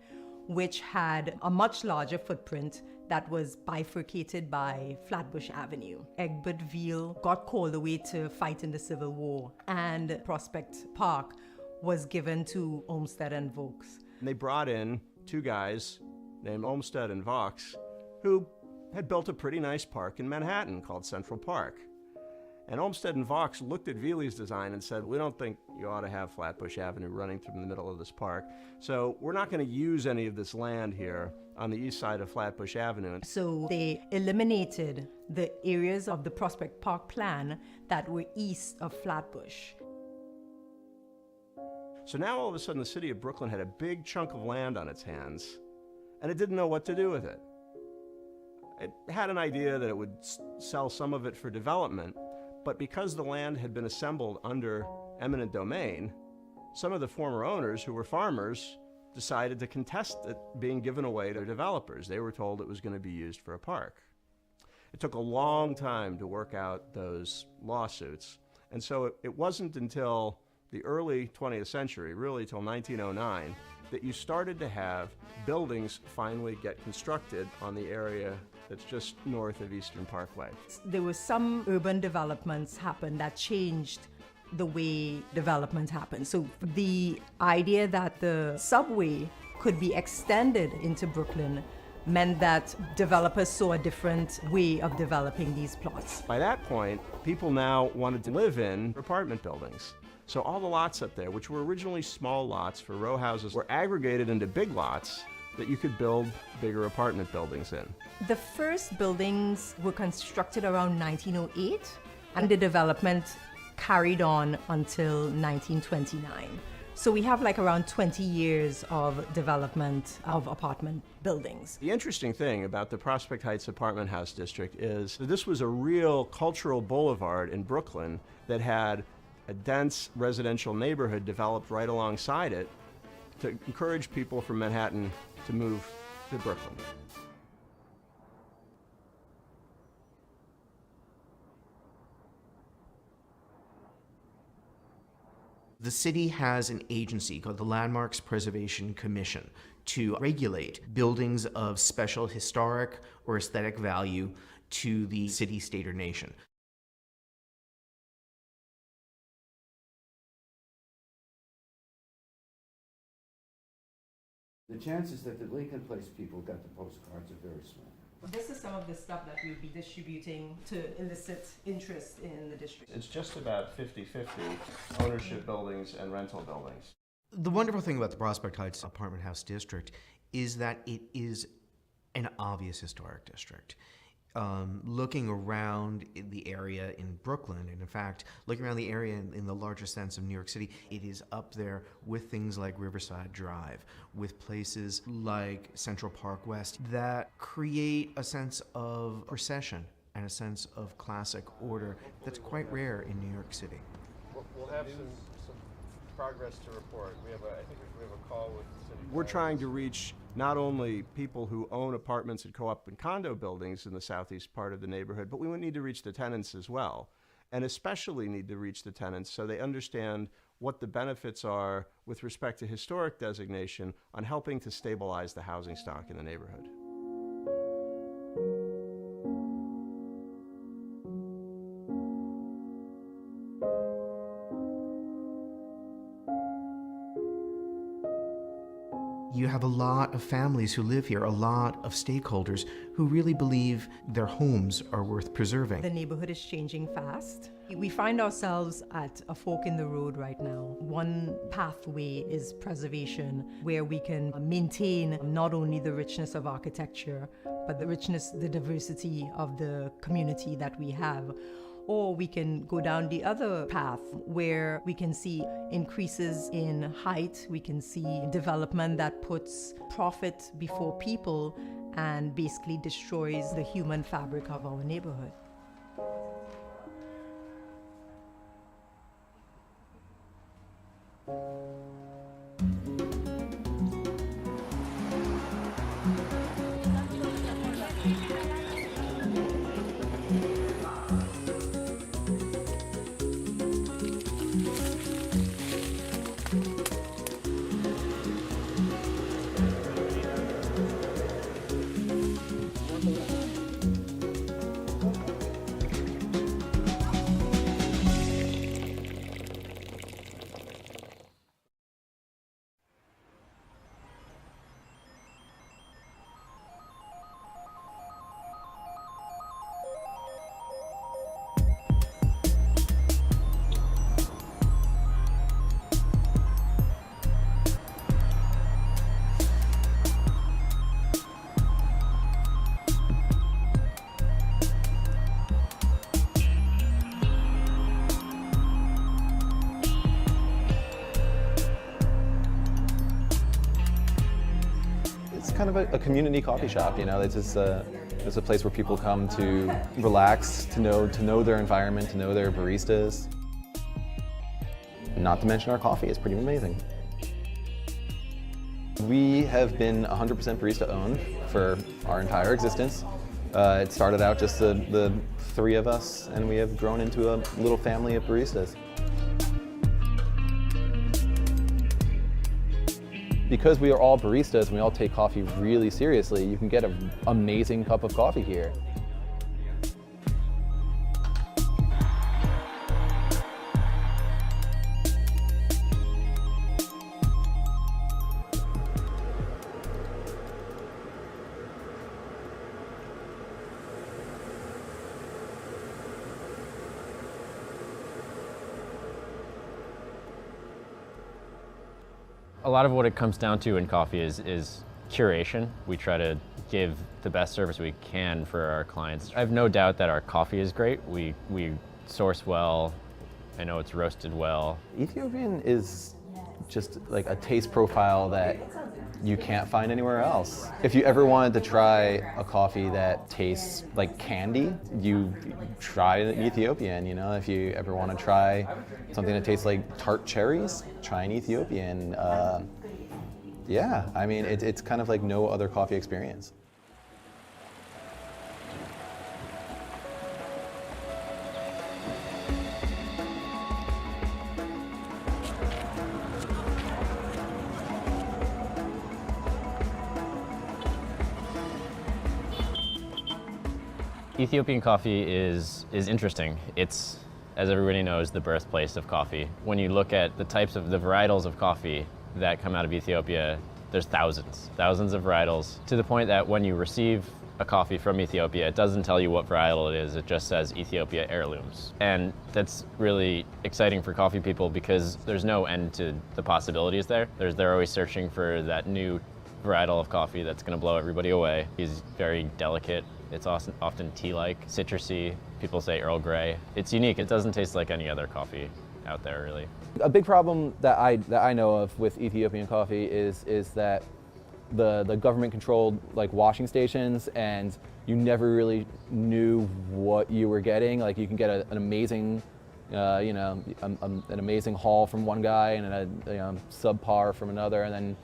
which had a much larger footprint that was bifurcated by Flatbush Avenue. Egbert-Veal got called away to fight in the Civil War, and Prospect Park was given to Olmsted and Vaux. And they brought in two guys named Olmsted and Vaux who had built a pretty nice park in Manhattan called Central Park. And Olmsted and Vaux looked at Veely's design and said, we don't think you ought to have Flatbush Avenue running through the middle of this park, so we're not going to use any of this land here on the east side of Flatbush Avenue. So they eliminated the areas of the Prospect Park plan that were east of Flatbush. So now all of a sudden the city of Brooklyn had a big chunk of land on its hands, and it didn't know what to do with it. It had an idea that it would sell some of it for development, but because the land had been assembled under eminent domain, some of the former owners, who were farmers, decided to contest it being given away to developers. They were told it was going to be used for a park. It took a long time to work out those lawsuits, and so it wasn't until the early 20th century, really till 1909, that you started to have buildings finally get constructed on the area that's just north of Eastern Parkway. There were some urban developments happen that changed the way development happened. So the idea that the subway could be extended into Brooklyn meant that developers saw a different way of developing these plots. By that point, people now wanted to live in apartment buildings. So all the lots up there, which were originally small lots for row houses, were aggregated into big lots that you could build bigger apartment buildings in. The first buildings were constructed around 1908, and the development carried on until 1929. So we have like around 20 years of development of apartment buildings. The interesting thing about the Prospect Heights apartment house district is that this was a real cultural boulevard in Brooklyn that had a dense residential neighborhood developed right alongside it to encourage people from Manhattan to move to Brooklyn. The city has an agency called the Landmarks Preservation Commission to regulate buildings of special historic or aesthetic value to the city, state, or nation. The chances that the Lincoln Place people got the postcards are very small. This is some of the stuff that we'll be distributing to elicit interest in the district. It's just about 50-50 ownership buildings and rental buildings. The wonderful thing about the Prospect Heights apartment house district is that it is an obvious historic district. Looking around the area in Brooklyn, and in fact, looking around the area in the larger sense of New York City, it is up there with things like Riverside Drive, with places like Central Park West that create a sense of procession and a sense of classic order that's quite rare in New York City. We'll have some progress to report? I think we have a call with city. We're trying to reach not only people who own apartments and co-op and condo buildings in the southeast part of the neighborhood, but we would need to reach the tenants as well. And especially need to reach the tenants so they understand what the benefits are with respect to historic designation on helping to stabilize the housing stock in the neighborhood. You have a lot of families who live here, a lot of stakeholders who really believe their homes are worth preserving. The neighborhood is changing fast. We find ourselves at a fork in the road right now. One pathway is preservation, where we can maintain not only the richness of architecture, but the richness, the diversity of the community that we have. Or we can go down the other path where we can see increases in height, we can see development that puts profit before people and basically destroys the human fabric of our neighborhood. Kind of a community coffee shop, you know. It's just it's a place where people come to relax, to know their environment, to know their baristas. Not to mention our coffee is pretty amazing. We have been 100% barista owned for our entire existence. It started out just the three of us, and we have grown into a little family of baristas. Because we are all baristas and we all take coffee really seriously, you can get an amazing cup of coffee here. A lot of what it comes down to in coffee is curation. We try to give the best service we can for our clients. I have no doubt that our coffee is great. We source well. I know it's roasted well. Ethiopian is just like a taste profile that you can't find anywhere else. If you ever wanted to try a coffee that tastes like candy, you try an Ethiopian, you know? If you ever want to try something that tastes like tart cherries, try an Ethiopian. Yeah, I mean, it's kind of like no other coffee experience. Ethiopian coffee is interesting. It's, as everybody knows, the birthplace of coffee. When you look at the types of the varietals of coffee that come out of Ethiopia, there's thousands of varietals, to the point that when you receive a coffee from Ethiopia, it doesn't tell you what varietal it is, it just says Ethiopia heirlooms. And that's really exciting for coffee people because there's no end to the possibilities there. They're always searching for that new varietal of coffee that's gonna blow everybody away. He's very delicate. It's often tea-like, citrusy. People say Earl Grey. It's unique. It doesn't taste like any other coffee out there, really. A big problem that I know of with Ethiopian coffee is that the government controlled like washing stations, and you never really knew what you were getting. Like you can get an amazing You know, an amazing haul from one guy and a subpar from another, and then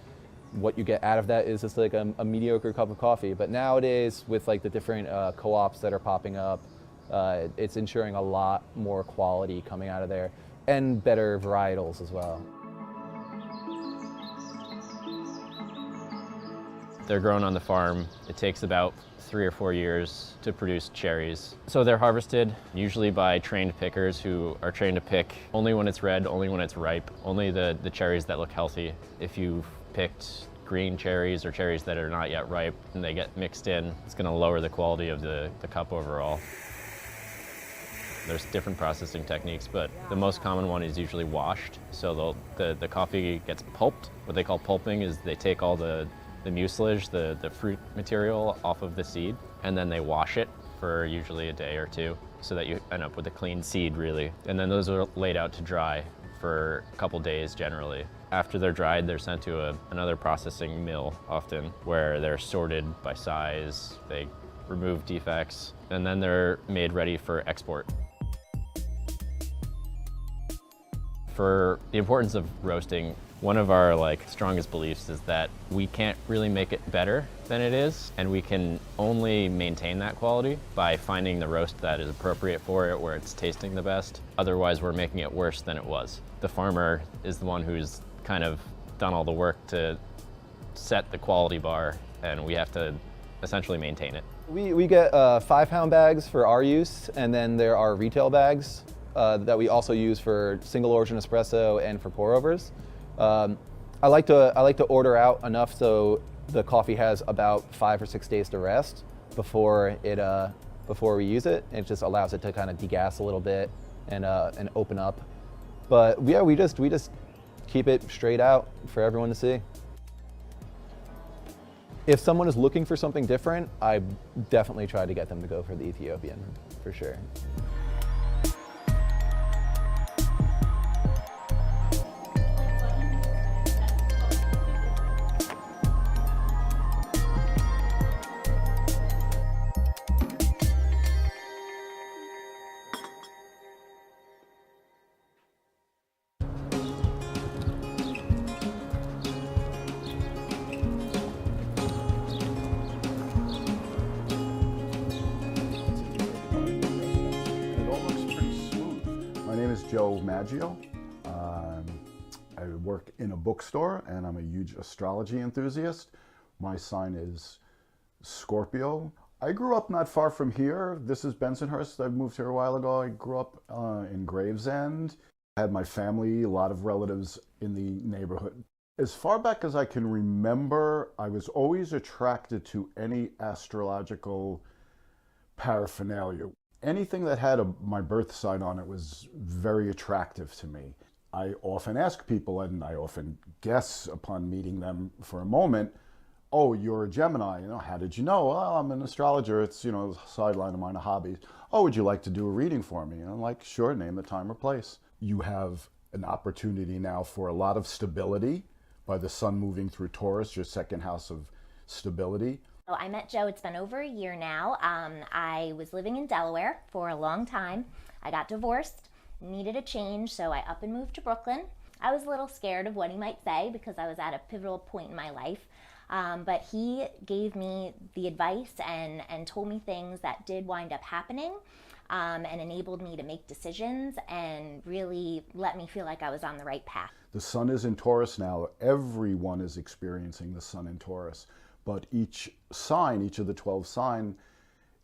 what you get out of that is just like a mediocre cup of coffee. But nowadays, with like the different co-ops that are popping up, it's ensuring a lot more quality coming out of there and better varietals as well. They're grown on the farm. It takes about 3 or 4 years to produce cherries. So they're harvested usually by trained pickers who are trained to pick only when it's red, only when it's ripe, only the cherries that look healthy. If you've picked green cherries or cherries that are not yet ripe and they get mixed in, it's going to lower the quality of the cup overall. There's different processing techniques, but the most common one is usually washed. So the coffee gets pulped. What they call pulping is they take all the mucilage, the fruit material off of the seed, and then they wash it for usually a day or two so that you end up with a clean seed, really. And then those are laid out to dry for a couple days generally. After they're dried, they're sent to another processing mill often, where they're sorted by size, they remove defects, and then they're made ready for export. For the importance of roasting, one of our strongest beliefs is that we can't really make it better than it is, and we can only maintain that quality by finding the roast that is appropriate for it, where it's tasting the best. Otherwise, we're making it worse than it was. The farmer is the one who's kind of done all the work to set the quality bar, and we have to essentially maintain it. We get 5-pound bags for our use, and then there are retail bags that we also use for single origin espresso and for pour overs. I like to order out enough so the coffee has about 5 or 6 days to rest before we use it. It just allows it to kind of degas a little bit and open up. But yeah, we just keep it straight out for everyone to see. If someone is looking for something different, I definitely try to get them to go for the Ethiopian, for sure. Joe Maggio. I work in a bookstore and I'm a huge astrology enthusiast. My sign is Scorpio. I grew up not far from here. This is Bensonhurst. I moved here a while ago. I grew up in Gravesend. I had my family, a lot of relatives in the neighborhood. As far back as I can remember, I was always attracted to any astrological paraphernalia. Anything that had my birth sign on it was very attractive to me. I often ask people, and I often guess upon meeting them for a moment, oh, you're a Gemini, how did you know? Well, I'm an astrologer, it's, a sideline of mine, a hobby. Oh, would you like to do a reading for me? And I'm like, sure, name the time or place. You have an opportunity now for a lot of stability by the sun moving through Taurus, your second house of stability. I met Joe, it's been over a year now. I was living in Delaware for a long time. I got divorced, needed a change, so I up and moved to Brooklyn. I was a little scared of what he might say because I was at a pivotal point in my life. But he gave me the advice and told me things that did wind up happening and enabled me to make decisions and really let me feel like I was on the right path. The sun is in Taurus now. Everyone is experiencing the sun in Taurus. But each sign, each of the 12 signs,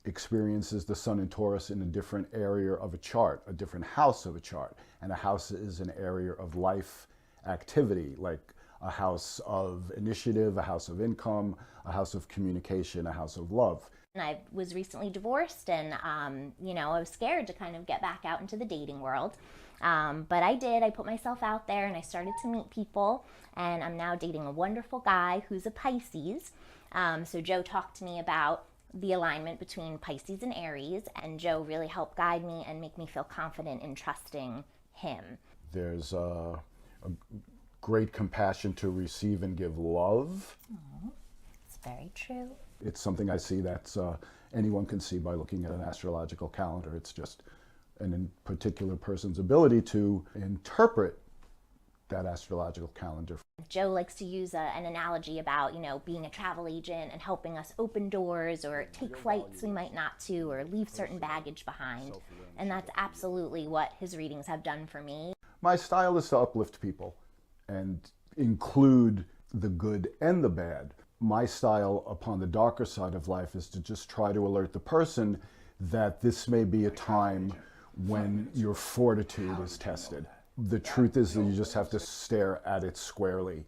experiences the sun in Taurus in a different area of a chart, a different house of a chart. And a house is an area of life activity, like a house of initiative, a house of income, a house of communication, a house of love. And I was recently divorced and, I was scared to kind of get back out into the dating world. But I did. I put myself out there and I started to meet people, and I'm now dating a wonderful guy who's a Pisces. So Joe talked to me about the alignment between Pisces and Aries, and Joe really helped guide me and make me feel confident in trusting him. There's a great compassion to receive and give love. It's very true. It's something I see that's anyone can see by looking at an astrological calendar. It's just and a particular person's ability to interpret that astrological calendar. Joe likes to use an analogy about, being a travel agent and helping us open doors or take flights we might not to or leave certain baggage behind. And that's absolutely what his readings have done for me. My style is to uplift people and include the good and the bad. My style upon the darker side of life is to just try to alert the person that this may be a time when your fortitude is tested. The truth is that you just have to stare at it squarely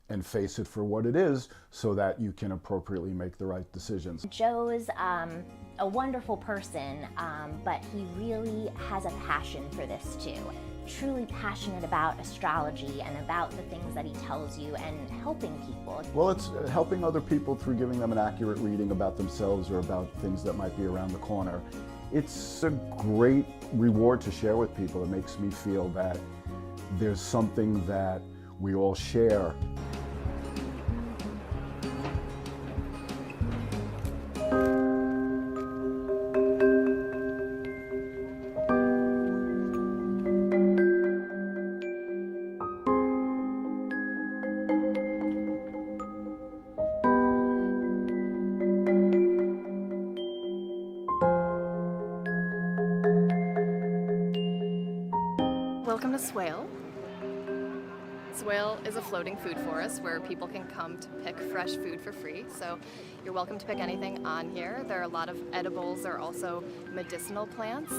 and face it for what it is so that you can appropriately make the right decisions. Joe's a wonderful person, but he really has a passion for this too. Truly passionate about astrology and about the things that he tells you and helping people. Well, it's helping other people through giving them an accurate reading about themselves or about things that might be around the corner. It's a great reward to share with people. It makes me feel that there's something that we all share. Welcome to Swale. Swale is a floating food forest where people can come to pick fresh food for free. So you're welcome to pick anything on here. There are a lot of edibles. There are also medicinal plants.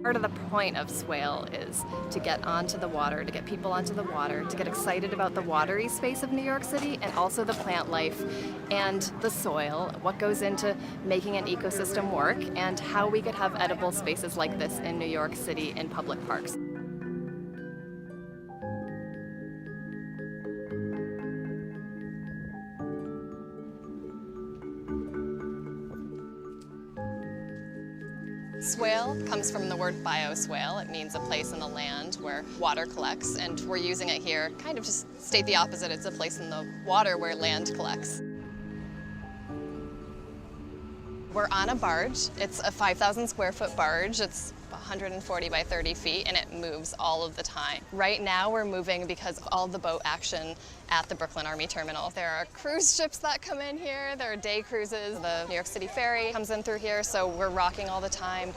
Part of the point of Swale is to get onto the water, to get people onto the water, to get excited about the watery space of New York City and also the plant life and the soil, what goes into making an ecosystem work, and how we could have edible spaces like this in New York City in public parks. Swale comes from the word bioswale. It means a place in the land where water collects, and we're using it here kind of to state the opposite. It's a place in the water where land collects. We're on a barge. It's a 5,000 square foot barge. It's 140 by 30 feet, and it moves all of the time. Right now we're moving because of all the boat action at the Brooklyn Army Terminal. There are cruise ships that come in here. There are day cruises. The New York City Ferry comes in through here, so we're rocking all the time.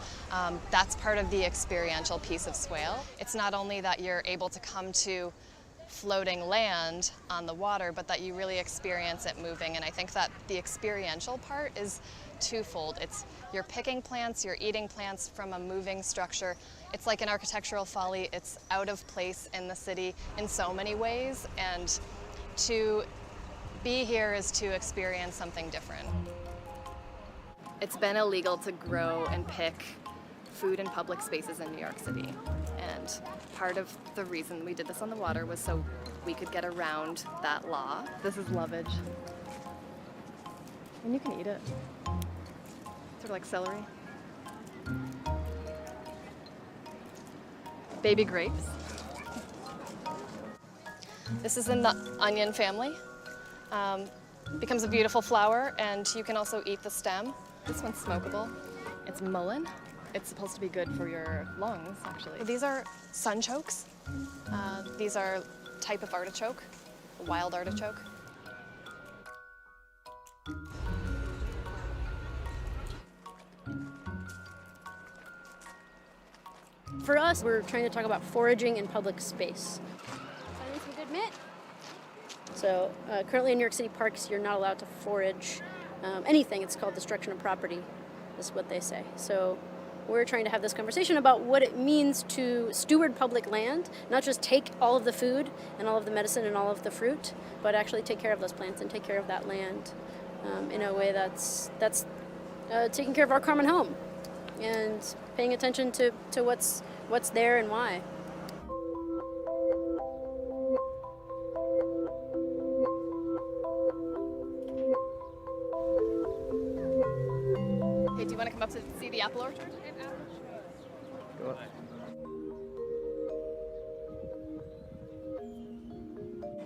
That's part of the experiential piece of Swale. It's not only that you're able to come to floating land on the water, but that you really experience it moving. And I think that the experiential part is twofold. It's you're picking plants, you're eating plants from a moving structure. It's like an architectural folly. It's out of place in the city in so many ways, and to be here is to experience something different. It's been illegal to grow and pick food in public spaces in New York City, and part of the reason we did this on the water was so we could get around that law. This is lovage, and you can eat it. Sort of like celery. Baby grapes. This is in the onion family. Becomes a beautiful flower, and you can also eat the stem. This one's smokable. It's mullein. It's supposed to be good for your lungs, actually. These are sunchokes. These are a type of artichoke, a wild artichoke. For us, we're trying to talk about foraging in public space. Finding some good mint. So currently in New York City parks, you're not allowed to forage anything. It's called destruction of property, is what they say. So we're trying to have this conversation about what it means to steward public land, not just take all of the food and all of the medicine and all of the fruit, but actually take care of those plants and take care of that land in a way that's taking care of our common home and paying attention to what's there and why. Hey, do you want to come up to see the apple orchard? Go up.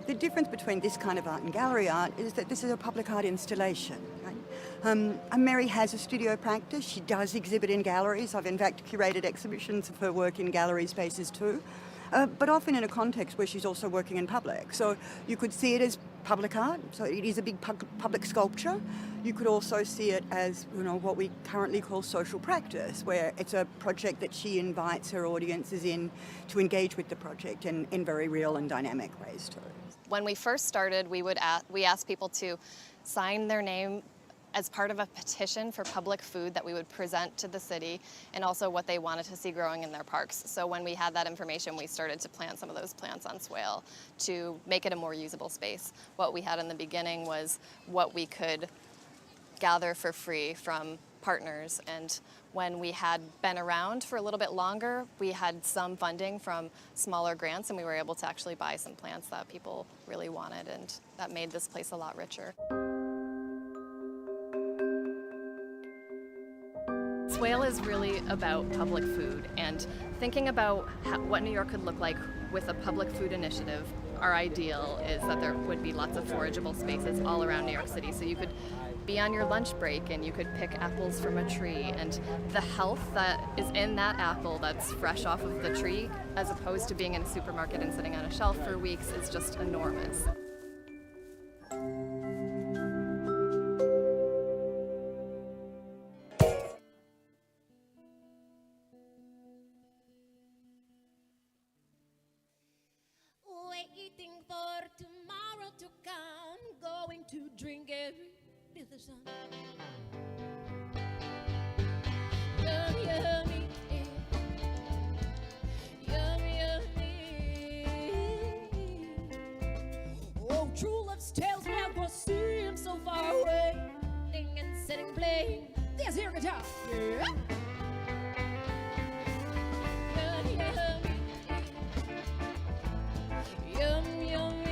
The difference between this kind of art and gallery art is that this is a public art installation. Right? And Mary has a studio practice. She does exhibit in galleries. I've in fact curated exhibitions of her work in gallery spaces too. But often in a context where she's also working in public. So you could see it as public art, so it is a big public sculpture. You could also see it as, you know, what we currently call social practice, where it's a project that she invites her audiences in to engage with the project in very real and dynamic ways too. When we first started, we asked people to sign their name as part of a petition for public food that we would present to the city, and also what they wanted to see growing in their parks. So when we had that information, we started to plant some of those plants on swale to make it a more usable space. What we had in the beginning was what we could gather for free from partners, and when we had been around for a little bit longer, we had some funding from smaller grants, and we were able to actually buy some plants that people really wanted, and that made this place a lot richer. Swale is really about public food, and thinking about what New York could look like with a public food initiative, our ideal is that there would be lots of forageable spaces all around New York City. So you could be on your lunch break and you could pick apples from a tree, and the health that is in that apple that's fresh off of the tree, as opposed to being in a supermarket and sitting on a shelf for weeks, is just enormous. Waiting for tomorrow to come, going to drink every bit of sun. Yum, yummy, yum, yummy. Oh, true love's tales never seem so far away. Sitting and sitting, playing this here guitar. Yeah. Yum, yummy.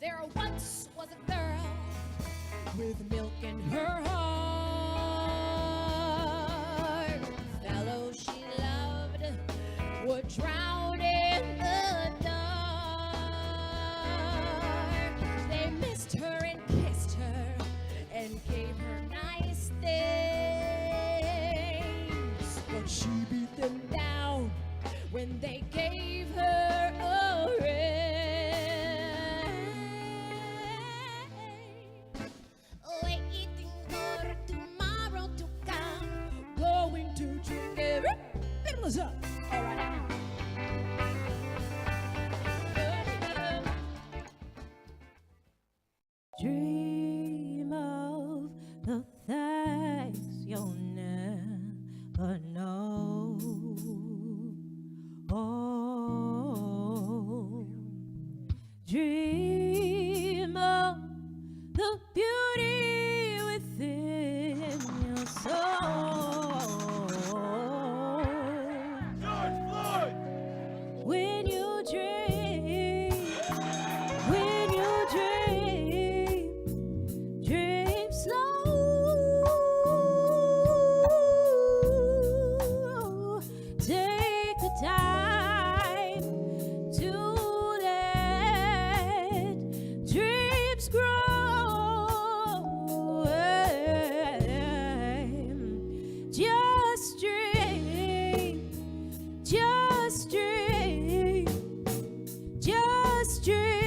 There once was a girl with milk in her heart. The fellow she loved would drown in the dark. They missed her and kissed her and gave her nice things, but she beat them down when they gave her a ring. Waiting for tomorrow to come, going to drink every bit of the sun. All right. Dream of the things you'll never know. Oh, dream of the beauty within your soul. George Floyd! When you dream, dream slow. Take the time to let dreams grow. Just dream, just dream, just dream.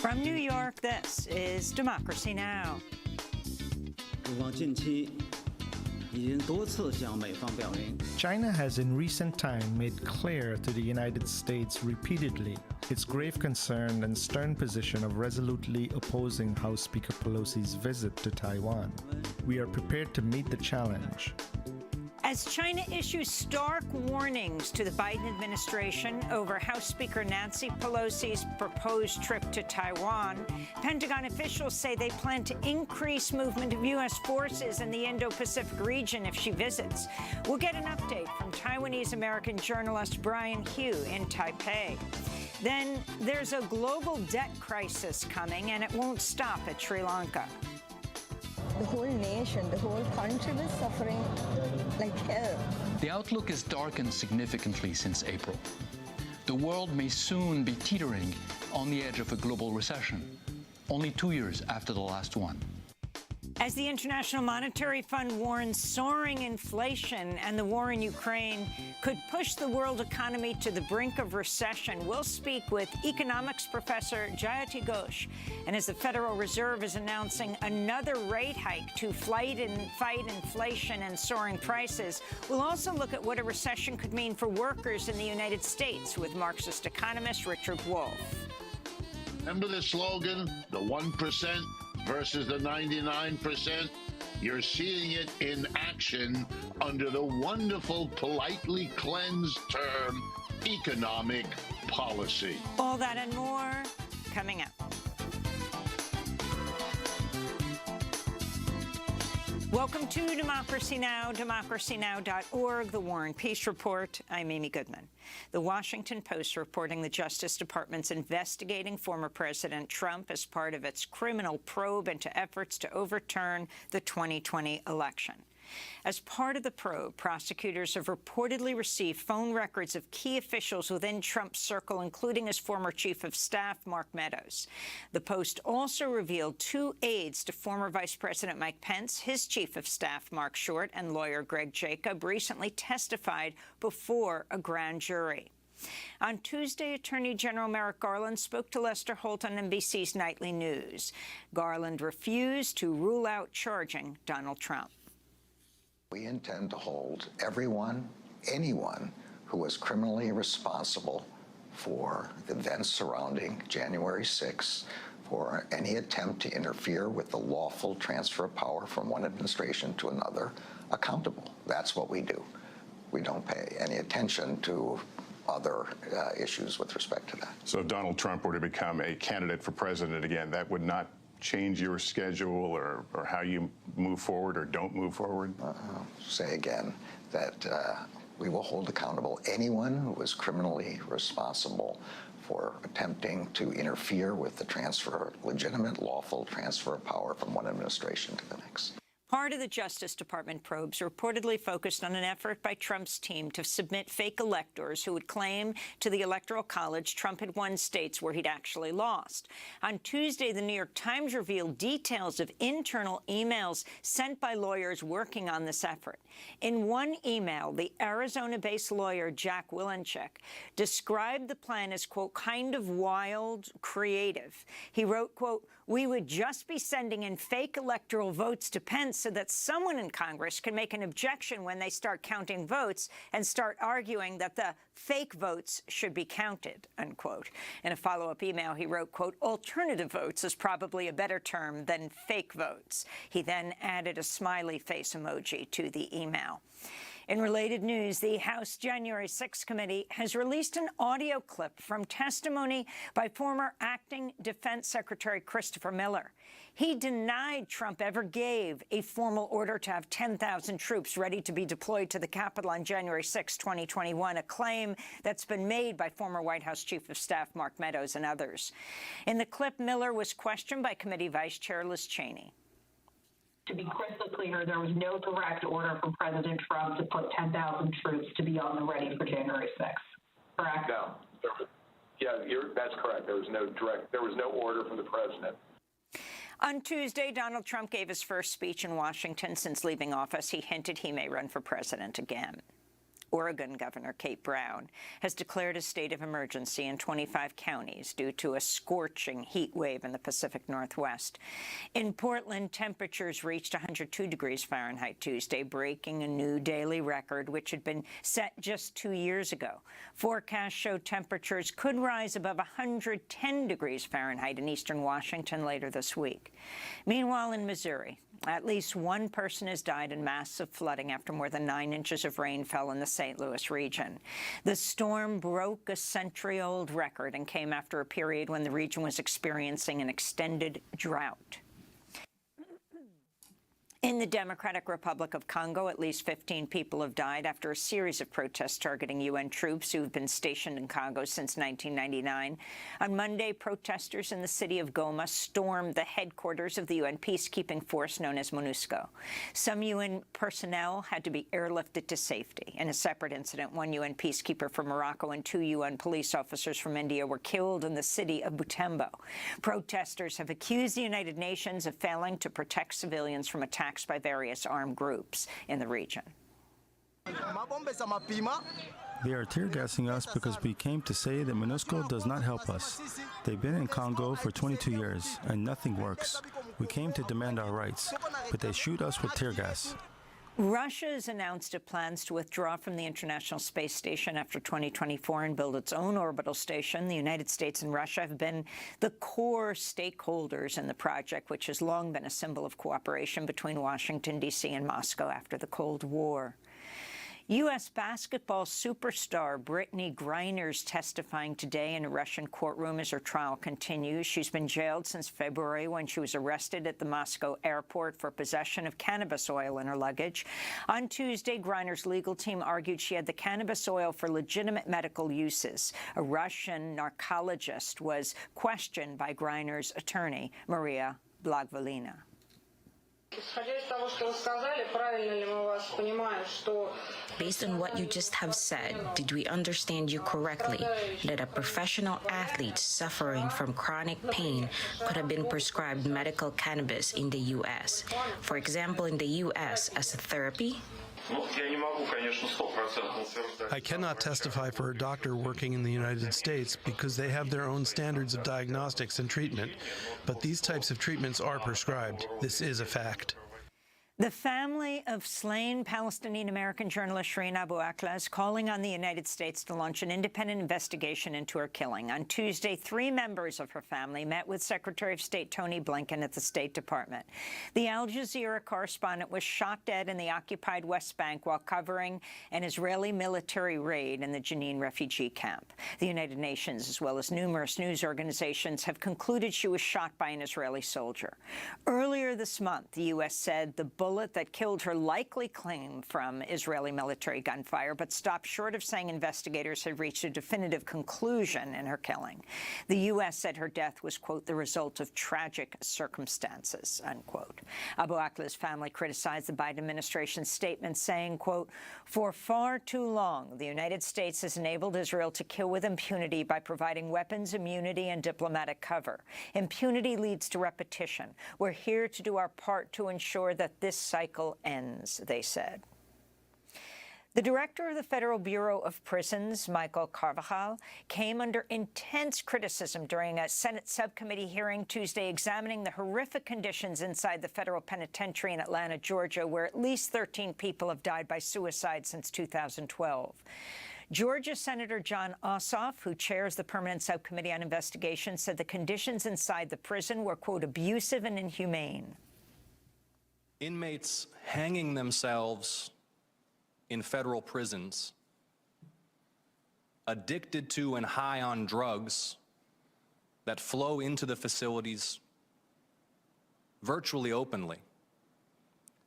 From New York, this is Democracy Now! China has in recent time made clear to the United States repeatedly its grave concern and stern position of resolutely opposing House Speaker Pelosi's visit to Taiwan. We are prepared to meet the challenge. As China issues stark warnings to the Biden administration over House Speaker Nancy Pelosi's proposed trip to Taiwan, Pentagon officials say they plan to increase movement of U.S. forces in the Indo-Pacific region if she visits. We'll get an update from Taiwanese-American journalist Brian Hugh in Taipei. Then there's a global debt crisis coming, and it won't stop at Sri Lanka. The whole nation, the whole country was suffering like hell. The outlook has darkened significantly since April. The world may soon be teetering on the edge of a global recession, only 2 years after the last one. As the International Monetary Fund warns, soaring inflation and the war in Ukraine could push the world economy to the brink of recession. We'll speak with economics professor Jayati Ghosh. And as the Federal Reserve is announcing another rate hike to fight inflation and soaring prices, we'll also look at what a recession could mean for workers in the United States with Marxist economist Richard Wolff. Remember the slogan, the 1% versus the 99%? You're seeing it in action under the wonderful, politely cleansed term, economic policy. All that and more coming up. Welcome to Democracy Now!, democracynow.org, The War and Peace Report. I'm Amy Goodman. The Washington Post reporting the Justice Department's investigating former President Trump as part of its criminal probe into efforts to overturn the 2020 election. As part of the probe, prosecutors have reportedly received phone records of key officials within Trump's circle, including his former chief of staff, Mark Meadows. The Post also revealed 2 aides to former Vice President Mike Pence, his chief of staff, Mark Short, and lawyer Greg Jacob recently testified before a grand jury. On Tuesday, Attorney General Merrick Garland spoke to Lester Holt on NBC's Nightly News. Garland refused to rule out charging Donald Trump. We intend to hold anyone who was criminally responsible for the events surrounding January 6th, for any attempt to interfere with the lawful transfer of power from one administration to another, accountable. That's what we do. We don't pay any attention to other issues with respect to that. So if Donald Trump were to become a candidate for president again, that would not change your schedule or how you move forward or don't move forward? Say again that we will hold accountable anyone who was criminally responsible for attempting to interfere with the legitimate, lawful transfer of power from one administration to the next. Part of the Justice Department probes reportedly focused on an effort by Trump's team to submit fake electors who would claim to the Electoral College Trump had won states where he'd actually lost. On Tuesday, the New York Times revealed details of internal emails sent by lawyers working on this effort. In one email, the Arizona-based lawyer Jack Wilenchik described the plan as, quote, kind of wild, creative. He wrote, quote, we would just be sending in fake electoral votes to Pence so that someone in Congress can make an objection when they start counting votes and start arguing that the fake votes should be counted, unquote. In a follow-up email, he wrote, quote, alternative votes is probably a better term than fake votes. He then added a smiley face emoji to the email. In related news, the House January 6 committee has released an audio clip from testimony by former acting Defense Secretary Christopher Miller. He denied Trump ever gave a formal order to have 10,000 troops ready to be deployed to the Capitol on January 6, 2021, a claim that's been made by former White House Chief of Staff Mark Meadows and others. In the clip, Miller was questioned by Committee Vice Chair Liz Cheney. To be crystal clear, there was no direct order from President Trump to put 10,000 troops to be on the ready for January 6th, correct? No. That's correct. There was no order from the president. On Tuesday, Donald Trump gave his first speech in Washington since leaving office. He hinted he may run for president again. Oregon Governor Kate Brown has declared a state of emergency in 25 counties due to a scorching heat wave in the Pacific Northwest. In Portland, temperatures reached 102 degrees Fahrenheit Tuesday, breaking a new daily record, which had been set just 2 years ago. Forecasts show temperatures could rise above 110 degrees Fahrenheit in eastern Washington later this week. Meanwhile, in Missouri, at least one person has died in massive flooding after more than 9 inches of rain fell in the St. Louis region. The storm broke a century-old record and came after a period when the region was experiencing an extended drought. In the Democratic Republic of Congo, at least 15 people have died after a series of protests targeting UN troops who have been stationed in Congo since 1999. On Monday, protesters in the city of Goma stormed the headquarters of the UN peacekeeping force known as MONUSCO. Some UN personnel had to be airlifted to safety. In a separate incident, one UN peacekeeper from Morocco and 2 UN police officers from India were killed in the city of Butembo. Protesters have accused the United Nations of failing to protect civilians from attacks by various armed groups in the region. They are tear gassing us because we came to say that MONUSCO does not help us. They've been in Congo for 22 years and nothing works. We came to demand our rights, but they shoot us with tear gas. Russia has announced it plans to withdraw from the International Space Station after 2024 and build its own orbital station. The United States and Russia have been the core stakeholders in the project, which has long been a symbol of cooperation between Washington, D.C. and Moscow after the Cold War. U.S. basketball superstar Brittany Griner's testifying today in a Russian courtroom as her trial continues. She's been jailed since February when she was arrested at the Moscow airport for possession of cannabis oil in her luggage. On Tuesday, Griner's legal team argued she had the cannabis oil for legitimate medical uses. A Russian narcologist was questioned by Griner's attorney, Maria Blagvolina. Based on what you just have said, did we understand you correctly that a professional athlete suffering from chronic pain could have been prescribed medical cannabis in the U.S., for example, in the U.S. as a therapy? I cannot testify for a doctor working in the United States because they have their own standards of diagnostics and treatment, but these types of treatments are prescribed. This is a fact. The family of slain Palestinian-American journalist Shireen Abu Akleh is calling on the United States to launch an independent investigation into her killing. On Tuesday, 3 members of her family met with Secretary of State Tony Blinken at the State Department. The Al Jazeera correspondent was shot dead in the occupied West Bank while covering an Israeli military raid in the Jenin refugee camp. The United Nations, as well as numerous news organizations, have concluded she was shot by an Israeli soldier. Earlier this month, the U.S. said the bullet that killed her likely came from Israeli military gunfire, but stopped short of saying investigators had reached a definitive conclusion in her killing. The U.S. said her death was, quote, the result of tragic circumstances, unquote. Abu Akleh's family criticized the Biden administration's statement, saying, quote, for far too long, the United States has enabled Israel to kill with impunity by providing weapons immunity and diplomatic cover. Impunity leads to repetition. We're here to do our part to ensure that this cycle ends, they said. The director of the Federal Bureau of Prisons, Michael Carvajal, came under intense criticism during a Senate subcommittee hearing Tuesday examining the horrific conditions inside the federal penitentiary in Atlanta, Georgia, where at least 13 people have died by suicide since 2012. Georgia Senator John Ossoff, who chairs the Permanent Subcommittee on Investigation, said the conditions inside the prison were, quote, abusive and inhumane. Inmates hanging themselves in federal prisons, addicted to and high on drugs that flow into the facilities virtually openly.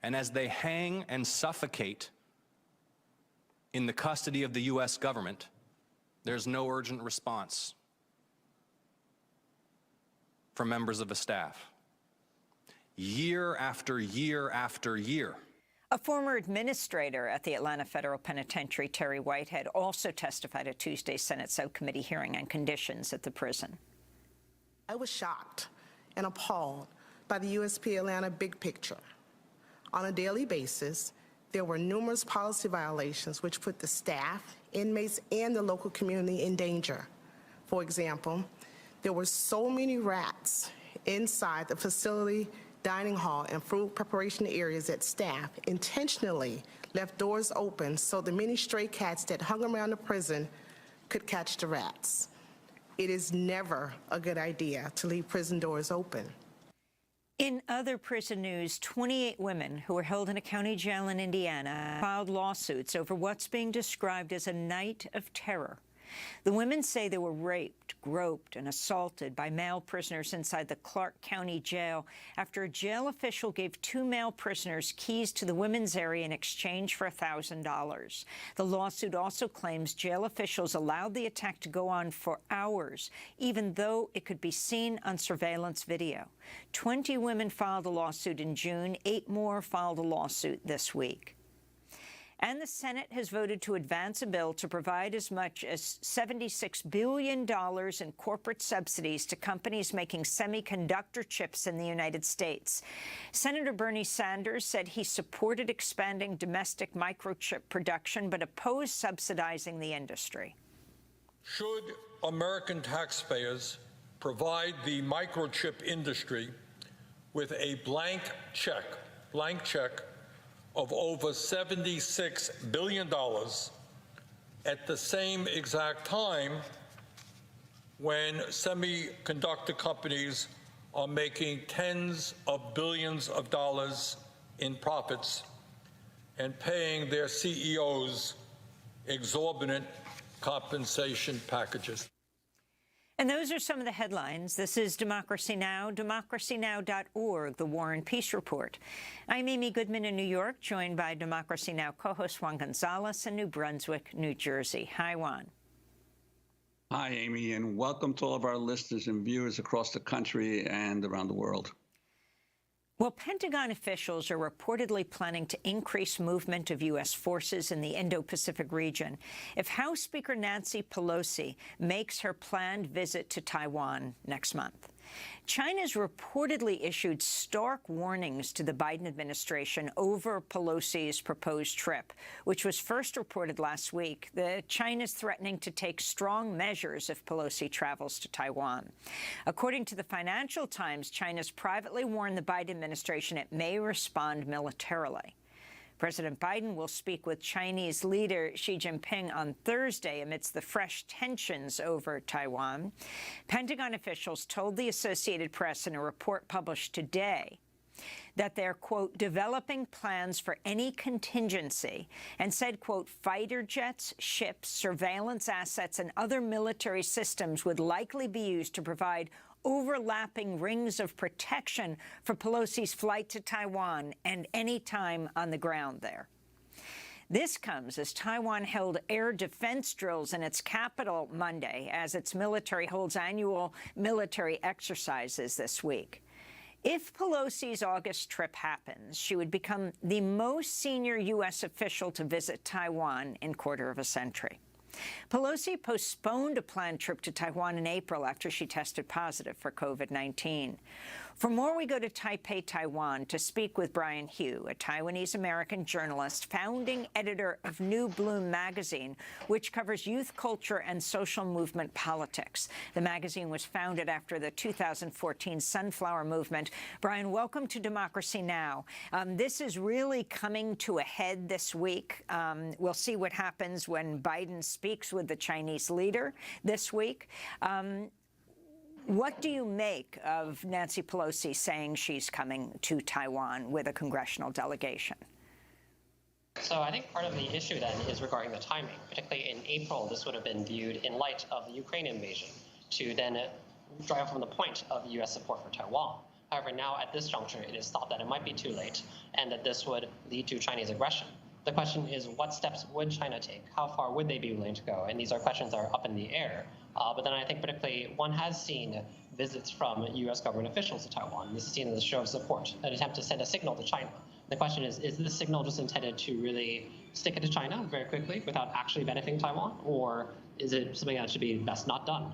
And as they hang and suffocate in the custody of the U.S. government, there's no urgent response from members of the staff. Year after year after year. A former administrator at the Atlanta Federal Penitentiary, Terry Whitehead, also testified at Tuesday's Senate subcommittee hearing on conditions at the prison. I was shocked and appalled by the USP Atlanta big picture. On a daily basis, There were numerous policy violations which put the staff, inmates, and the local community in danger. For example, there were so many rats inside the facility dining hall and food preparation areas that staff intentionally left doors open so the many stray cats that hung around the prison could catch the rats. It is never a good idea to leave prison doors open. In other prison news, 28 women who were held in a county jail in Indiana filed lawsuits over what's being described as a night of terror. The women say they were raped, groped, and assaulted by male prisoners inside the Clark County Jail after a jail official gave 2 male prisoners keys to the women's area in exchange for $1,000. The lawsuit also claims jail officials allowed the attack to go on for hours, even though it could be seen on surveillance video. 20 women filed a lawsuit in June. 8 more filed a lawsuit this week. And the Senate has voted to advance a bill to provide as much as $76 billion in corporate subsidies to companies making semiconductor chips in the United States. Senator Bernie Sanders said he supported expanding domestic microchip production, but opposed subsidizing the industry. Should American taxpayers provide the microchip industry with a blank check of over $76 billion at the same exact time when semiconductor companies are making tens of billions of dollars in profits and paying their CEOs exorbitant compensation packages? And those are some of the headlines. This is Democracy Now!, democracynow.org, the War and Peace Report. I'm Amy Goodman in New York, joined by Democracy Now! Co-host Juan Gonzalez in New Brunswick, New Jersey. Hi, Juan. Hi, Amy, and welcome to all of our listeners and viewers across the country and around the world. Well, Pentagon officials are reportedly planning to increase movement of U.S. forces in the Indo-Pacific region if House Speaker Nancy Pelosi makes her planned visit to Taiwan next month. China's reportedly issued stark warnings to the Biden administration over Pelosi's proposed trip, which was first reported last week. China's threatening to take strong measures if Pelosi travels to Taiwan. According to the Financial Times, China's privately warned the Biden administration it may respond militarily. President Biden will speak with Chinese leader Xi Jinping on Thursday amidst the fresh tensions over Taiwan. Pentagon officials told the Associated Press in a report published today that they're, quote, developing plans for any contingency, and said, quote, fighter jets, ships, surveillance assets, and other military systems would likely be used to provide overlapping rings of protection for Pelosi's flight to Taiwan and any time on the ground there. This comes as Taiwan held air defense drills in its capital Monday as its military holds annual military exercises this week. If Pelosi's August trip happens, she would become the most senior U.S. official to visit Taiwan in a quarter of a century. Pelosi postponed a planned trip to Taiwan in April after she tested positive for COVID-19. For more, we go to Taipei, Taiwan, to speak with Brian Hugh, a Taiwanese-American journalist, founding editor of New Bloom magazine, which covers youth culture and social movement politics. The magazine was founded after the 2014 Sunflower Movement. Brian, welcome to Democracy Now! This is really coming to a head this week. We'll see what happens when Biden speaks with the Chinese leader this week. What do you make of Nancy Pelosi saying she's coming to Taiwan with a congressional delegation? So I think part of the issue then is regarding the timing. Particularly in April, this would have been viewed in light of the Ukraine invasion to then drive home the point of U.S. support for Taiwan. However, now at this juncture, it is thought that it might be too late and that this would lead to Chinese aggression. The question is, what steps would China take? How far would they be willing to go? And these are questions that are up in the air. But then I think particularly one has seen visits from U.S. government officials to Taiwan. This is seen as a show of support, an attempt to send a signal to China. The question is this signal just intended to really stick it to China very quickly without actually benefiting Taiwan? Or is it something that should be best not done?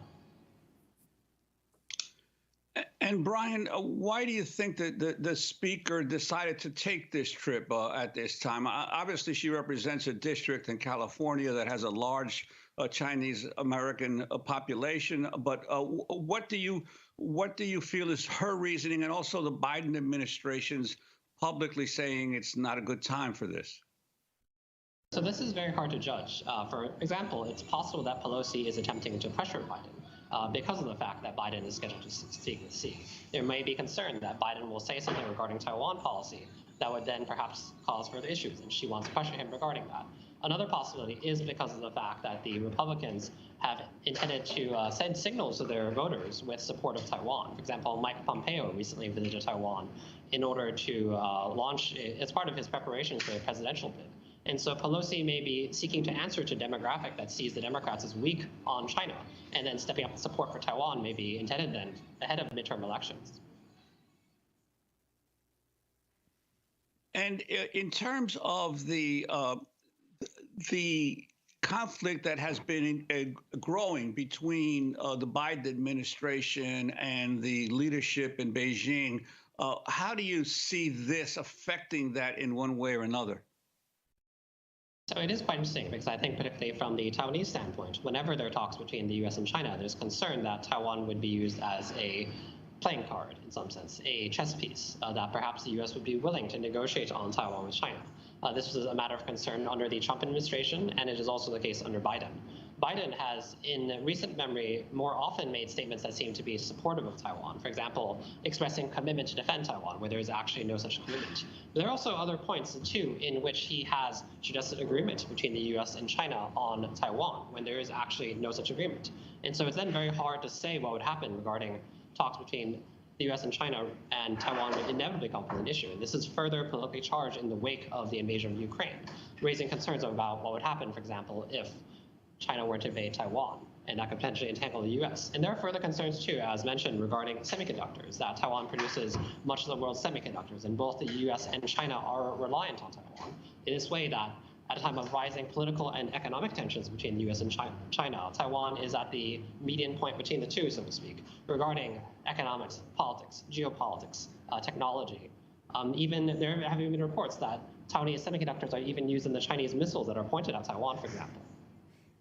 And Brian, why do you think that the speaker decided to take this trip at this time? Obviously, she represents a district in California that has a large Chinese American population. But what do you feel is her reasoning, and also the Biden administration's publicly saying it's not a good time for this? So this is very hard to judge. For example, it's possible that Pelosi is attempting to pressure Biden. Because of the fact that Biden is scheduled to speak with Xi. There may be concern that Biden will say something regarding Taiwan policy that would then perhaps cause further issues, and she wants to pressure him regarding that. Another possibility is because of the fact that the Republicans have intended to send signals to their voters with support of Taiwan. For example, Mike Pompeo recently visited Taiwan in order to launch, as part of his preparation for a presidential bid. And so Pelosi may be seeking to answer to a demographic that sees the Democrats as weak on China, and then stepping up support for Taiwan may be intended then ahead of midterm elections. And in terms of the conflict that has been growing between the Biden administration and the leadership in Beijing, how do you see this affecting that in one way or another? So it is quite interesting because I think particularly from the Taiwanese standpoint, whenever there are talks between the U.S. and China, there's concern that Taiwan would be used as a playing card in some sense, a chess piece, that perhaps the U.S. would be willing to negotiate on Taiwan with China. This was a matter of concern under the Trump administration, and it is also the case under Biden. Biden has, in recent memory, more often made statements that seem to be supportive of Taiwan. For example, expressing commitment to defend Taiwan, where there is actually no such commitment. But there are also other points, too, in which he has suggested agreement between the U.S. and China on Taiwan, when there is actually no such agreement. And so it's then very hard to say what would happen regarding talks between the U.S. and China, and Taiwan would inevitably become an issue. And this is further politically charged in the wake of the invasion of Ukraine, raising concerns about what would happen, for example, if China were to invade Taiwan, and that could potentially entangle the U.S. And there are further concerns, too, as mentioned, regarding semiconductors, that Taiwan produces much of the world's semiconductors, and both the U.S. and China are reliant on Taiwan in this way that at a time of rising political and economic tensions between the U.S. and China, Taiwan is at the median point between the two, so to speak, regarding economics, politics, geopolitics, technology. Even there have been reports that Taiwanese semiconductors are even used in the Chinese missiles that are pointed at Taiwan, for example.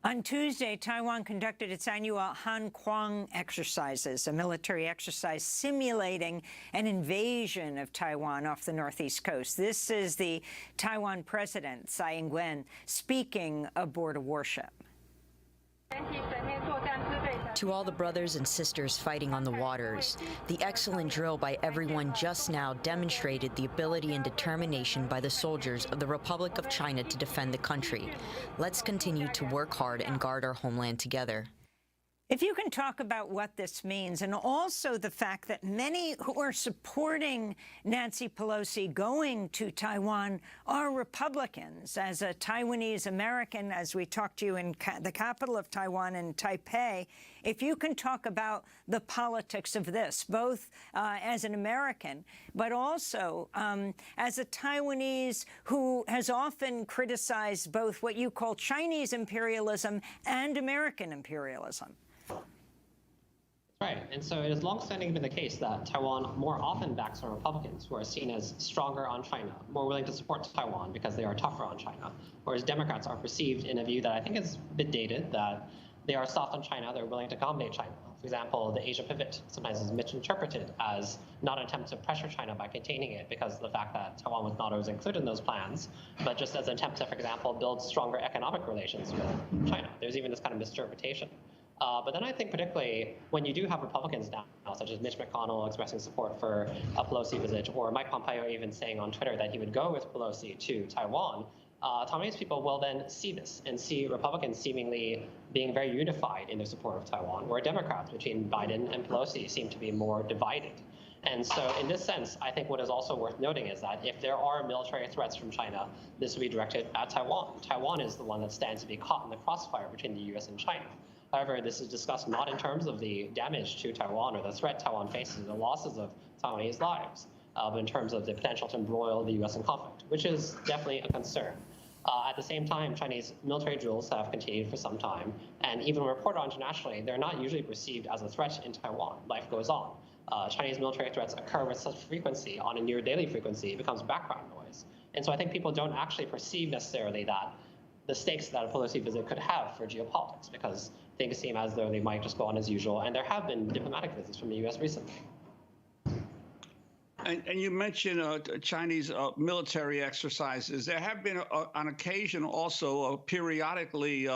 On Tuesday, Taiwan conducted its annual Han Kuang exercises, a military exercise simulating an invasion of Taiwan off the northeast coast. This is the Taiwan president, Tsai Ing-wen, speaking aboard a warship. To all the brothers and sisters fighting on the waters, the excellent drill by everyone just now demonstrated the ability and determination by the soldiers of the Republic of China to defend the country. Let's continue to work hard and guard our homeland together. If you can talk about what this means, and also the fact that many who are supporting Nancy Pelosi going to Taiwan are Republicans. As a Taiwanese American, as we talked to you in the capital of Taiwan, in Taipei, if you can talk about the politics of this, both as an American, but also as a Taiwanese who has often criticized both what you call Chinese imperialism and American imperialism. Right, and so it has long-standing been the case that Taiwan more often backs on Republicans who are seen as stronger on China, more willing to support Taiwan because they are tougher on China, whereas Democrats are perceived in a view that I think is a bit dated, that they are soft on China, they're willing to accommodate China. For example, the Asia pivot sometimes is misinterpreted as not an attempt to pressure China by containing it because of the fact that Taiwan was not always included in those plans, but just as an attempt to, for example, build stronger economic relations with China. There's even this kind of misinterpretation. But then I think particularly when you do have Republicans now, such as Mitch McConnell expressing support for a Pelosi visit, or Mike Pompeo even saying on Twitter that he would go with Pelosi to Taiwan, Taiwanese people will then see this and see Republicans seemingly being very unified in their support of Taiwan, where Democrats between Biden and Pelosi seem to be more divided. And so in this sense, I think what is also worth noting is that if there are military threats from China, this will be directed at Taiwan. Taiwan is the one that stands to be caught in the crossfire between the U.S. and China. However, this is discussed not in terms of the damage to Taiwan or the threat Taiwan faces, the losses of Taiwanese lives, but in terms of the potential to embroil the U.S. in conflict, which is definitely a concern. At the same time, Chinese military drills have continued for some time, and even when reported on internationally, they're not usually perceived as a threat in Taiwan. Life goes on. Chinese military threats occur with such frequency, on a near daily frequency, it becomes background noise. And so I think people don't actually perceive necessarily that the stakes that a Pelosi visit could have for geopolitics, because things seem as though they might just go on as usual. And there have been diplomatic visits from the U.S. recently. And you mentioned Chinese military exercises. There have been, on occasion, also periodically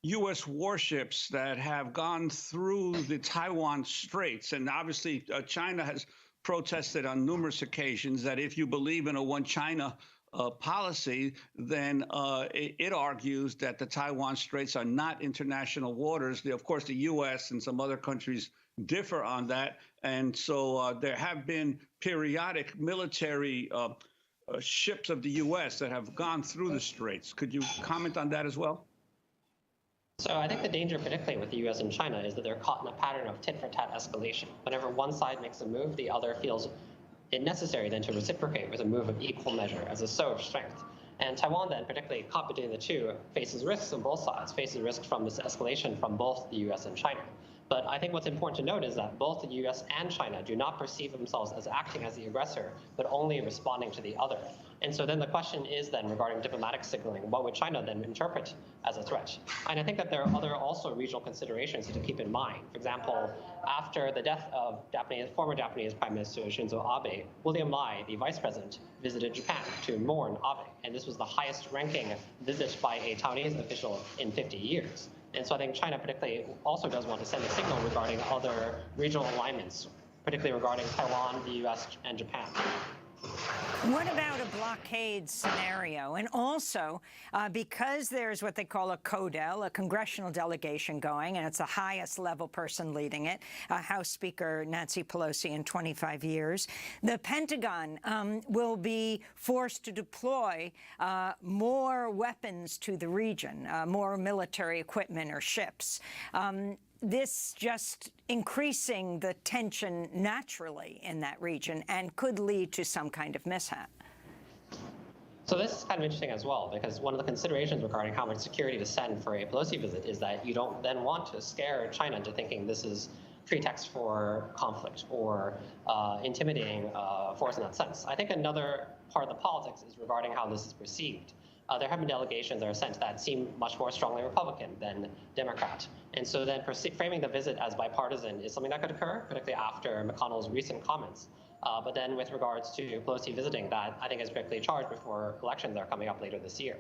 U.S. warships that have gone through the Taiwan Straits. And obviously, China has protested on numerous occasions that if you believe in a one China policy, then it argues that the Taiwan Straits are not international waters. Of course, the U.S. and some other countries differ on that. And so there have been periodic military ships of the U.S. that have gone through the Straits. Could you comment on that as well? So I think the danger, particularly with the U.S. and China, is that they're caught in a pattern of tit-for-tat escalation. Whenever one side makes a move, the other feels it necessary then to reciprocate with a move of equal measure as a show of strength. And Taiwan then, particularly caught between the two, faces risks on both sides, faces risks from this escalation from both the U.S. and China. But I think what's important to note is that both the U.S. and China do not perceive themselves as acting as the aggressor, but only responding to the other. And so then the question is then regarding diplomatic signaling, what would China then interpret as a threat? And I think that there are other also regional considerations to keep in mind. For example, after the death of former Japanese Prime Minister Shinzo Abe, William Lai, the vice president, visited Japan to mourn Abe. And this was the highest ranking visit by a Taiwanese official in 50 years. And so I think China particularly also does want to send a signal regarding other regional alignments, particularly regarding Taiwan, the U.S., and Japan. What about a blockade scenario? And also, because there's what they call a CODEL, a congressional delegation going, and it's the highest level person leading it, House Speaker Nancy Pelosi in 25 years, the Pentagon will be forced to deploy more weapons to the region, more military equipment or ships. This just increasing the tension naturally in that region and could lead to some kind of mishap. So this is kind of interesting as well, because one of the considerations regarding how much security to send for a Pelosi visit is that you don't then want to scare China into thinking this is pretext for conflict or intimidating force in that sense. I think another part of the politics is regarding how this is perceived. There have been delegations that are sent that seem much more strongly Republican than Democrat. And so then framing the visit as bipartisan is something that could occur, particularly after McConnell's recent comments. But then with regards to Pelosi visiting, that I think is particularly charged before elections are coming up later this year.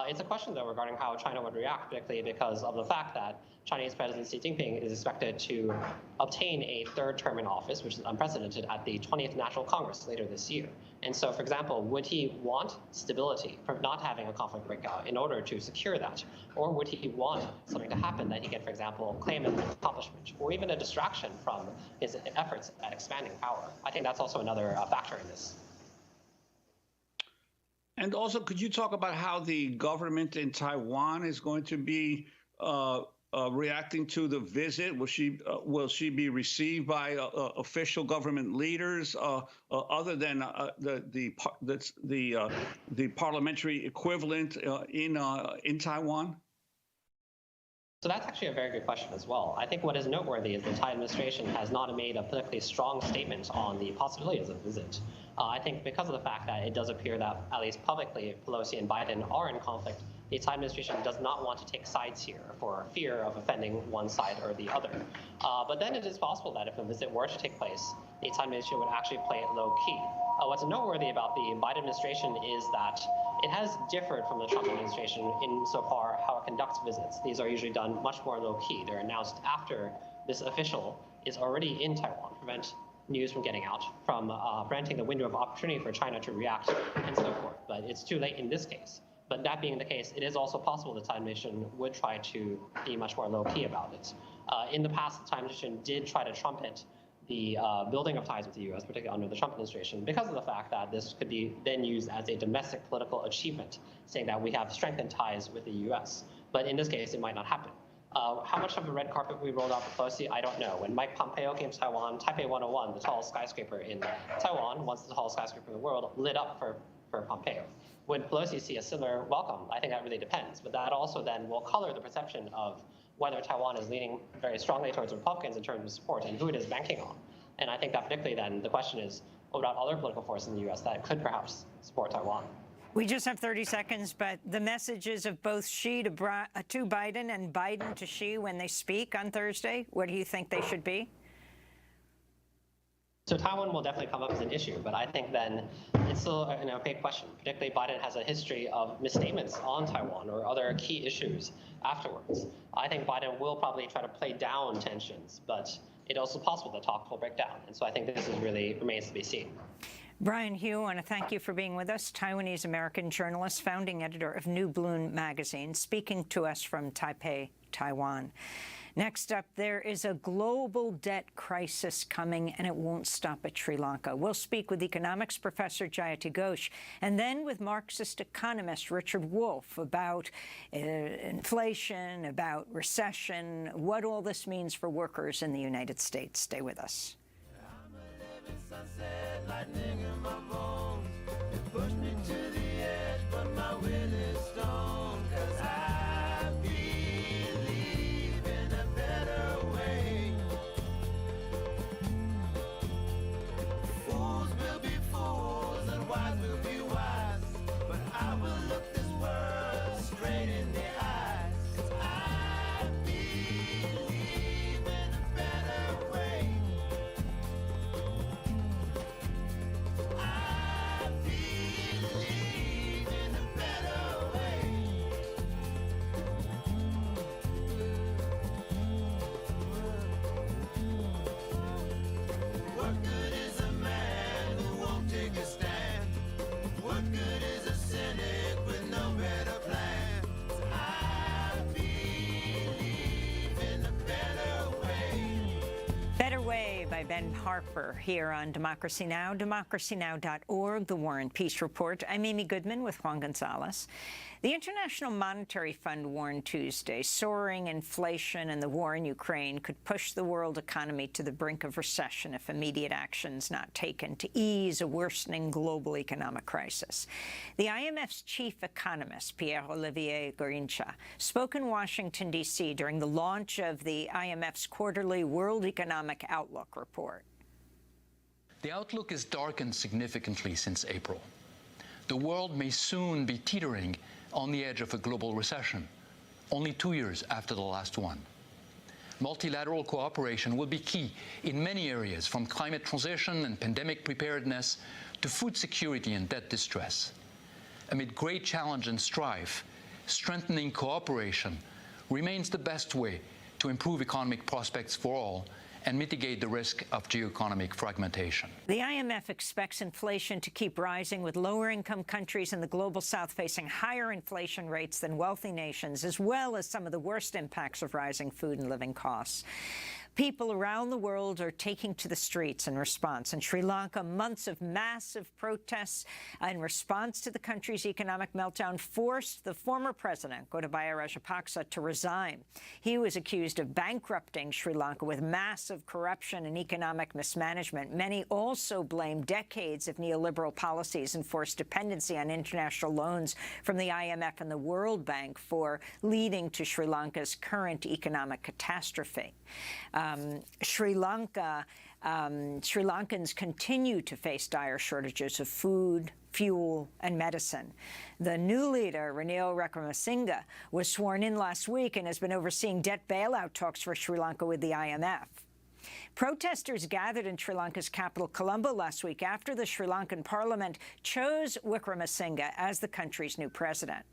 It's a question, though, regarding how China would react, particularly because of the fact that Chinese President Xi Jinping is expected to obtain a third term in office, which is unprecedented, at the 20th National Congress later this year. And so, for example, would he want stability from not having a conflict break out in order to secure that? Or would he want something to happen that he can, for example, claim as an accomplishment, or even a distraction from his efforts at expanding power? I think that's also another factor in this. And also, could you talk about how the government in Taiwan is going to be reacting to the visit? Will she be received by official government leaders other than the parliamentary equivalent in Taiwan? So that's actually a very good question as well. I think what is noteworthy is the Thai administration has not made a particularly strong statement on the possibilities of the visit. I think because of the fact that it does appear that, at least publicly, Pelosi and Biden are in conflict, the Thai administration does not want to take sides here for fear of offending one side or the other. But then it is possible that if a visit were to take place, the Thai administration would actually play it low-key. What's noteworthy about the Biden administration is that it has differed from the Trump administration insofar how it conducts visits. These are usually done much more low-key. They're announced after this official is already in Taiwan, prevent news from getting out, from preventing the window of opportunity for China to react, and so forth. But it's too late in this case. But that being the case, it is also possible the Thai administration would try to be much more low-key about it. In the past, the Thai administration did try to trumpet the building of ties with the U.S., particularly under the Trump administration, because of the fact that this could be then used as a domestic political achievement, saying that we have strengthened ties with the U.S. But in this case, it might not happen. How much of the red carpet we rolled out for Pelosi, I don't know. When Mike Pompeo came to Taiwan, Taipei 101, the tallest skyscraper in Taiwan, once the tallest skyscraper in the world, lit up for Pompeo. Would Pelosi see a similar welcome? I think that really depends. But that also then will color the perception of whether Taiwan is leaning very strongly towards Republicans in terms of support and who it is banking on. And I think that particularly then the question is, what about other political forces in the U.S. that could perhaps support Taiwan? We just have 30 seconds, but the messages of both Xi to Biden and Biden to Xi when they speak on Thursday, what do you think they should be? So Taiwan will definitely come up as an issue, but I think then it's still an opaque question. Particularly Biden has a history of misstatements on Taiwan or other key issues afterwards. I think Biden will probably try to play down tensions, but it's also possible that talks will break down. And so I think this is really remains to be seen. Brian Hugh, I want to thank you for being with us, Taiwanese-American journalist, founding editor of New Bloom magazine, speaking to us from Taipei, Taiwan. Next up, there is a global debt crisis coming, and it won't stop at Sri Lanka. We'll speak with economics professor Jayati Ghosh, and then with Marxist economist Richard Wolff about inflation, about recession, what all this means for workers in the United States. Stay with us. Lightning in my bones. It pushed me to the edge, but my will is stone. 'Cause I believe in a better way. Fools will be fools and wise will be wise. But I will look this world straight in the eyes. 'Cause I believe in a better way. By Ben Harper here on Democracy Now!, democracynow.org, The War and Peace Report. I'm Amy Goodman with Juan Gonzalez. The International Monetary Fund warned Tuesday soaring inflation and the war in Ukraine could push the world economy to the brink of recession if immediate action's not taken to ease a worsening global economic crisis. The IMF's chief economist, Pierre-Olivier Gourincha, spoke in Washington, D.C. during the launch of the IMF's quarterly World Economic Outlook report. The outlook has darkened significantly since April. The world may soon be teetering on the edge of a global recession, only 2 years after the last one. Multilateral cooperation will be key in many areas, from climate transition and pandemic preparedness to food security and debt distress. Amid great challenge and strife, strengthening cooperation remains the best way to improve economic prospects for all and mitigate the risk of geoeconomic fragmentation. The IMF expects inflation to keep rising, with lower-income countries in the Global South facing higher inflation rates than wealthy nations, as well as some of the worst impacts of rising food and living costs. People around the world are taking to the streets in response. In Sri Lanka, months of massive protests in response to the country's economic meltdown forced the former president, Gotabaya Rajapaksa, to resign. He was accused of bankrupting Sri Lanka with massive corruption and economic mismanagement. Many also blame decades of neoliberal policies and forced dependency on international loans from the IMF and the World Bank for leading to Sri Lanka's current economic catastrophe. Sri Lankans continue to face dire shortages of food, fuel, and medicine. The new leader, Ranil Wickremesinghe, was sworn in last week and has been overseeing debt bailout talks for Sri Lanka with the IMF. Protesters gathered in Sri Lanka's capital, Colombo, last week after the Sri Lankan parliament chose Wickremesinghe as the country's new president.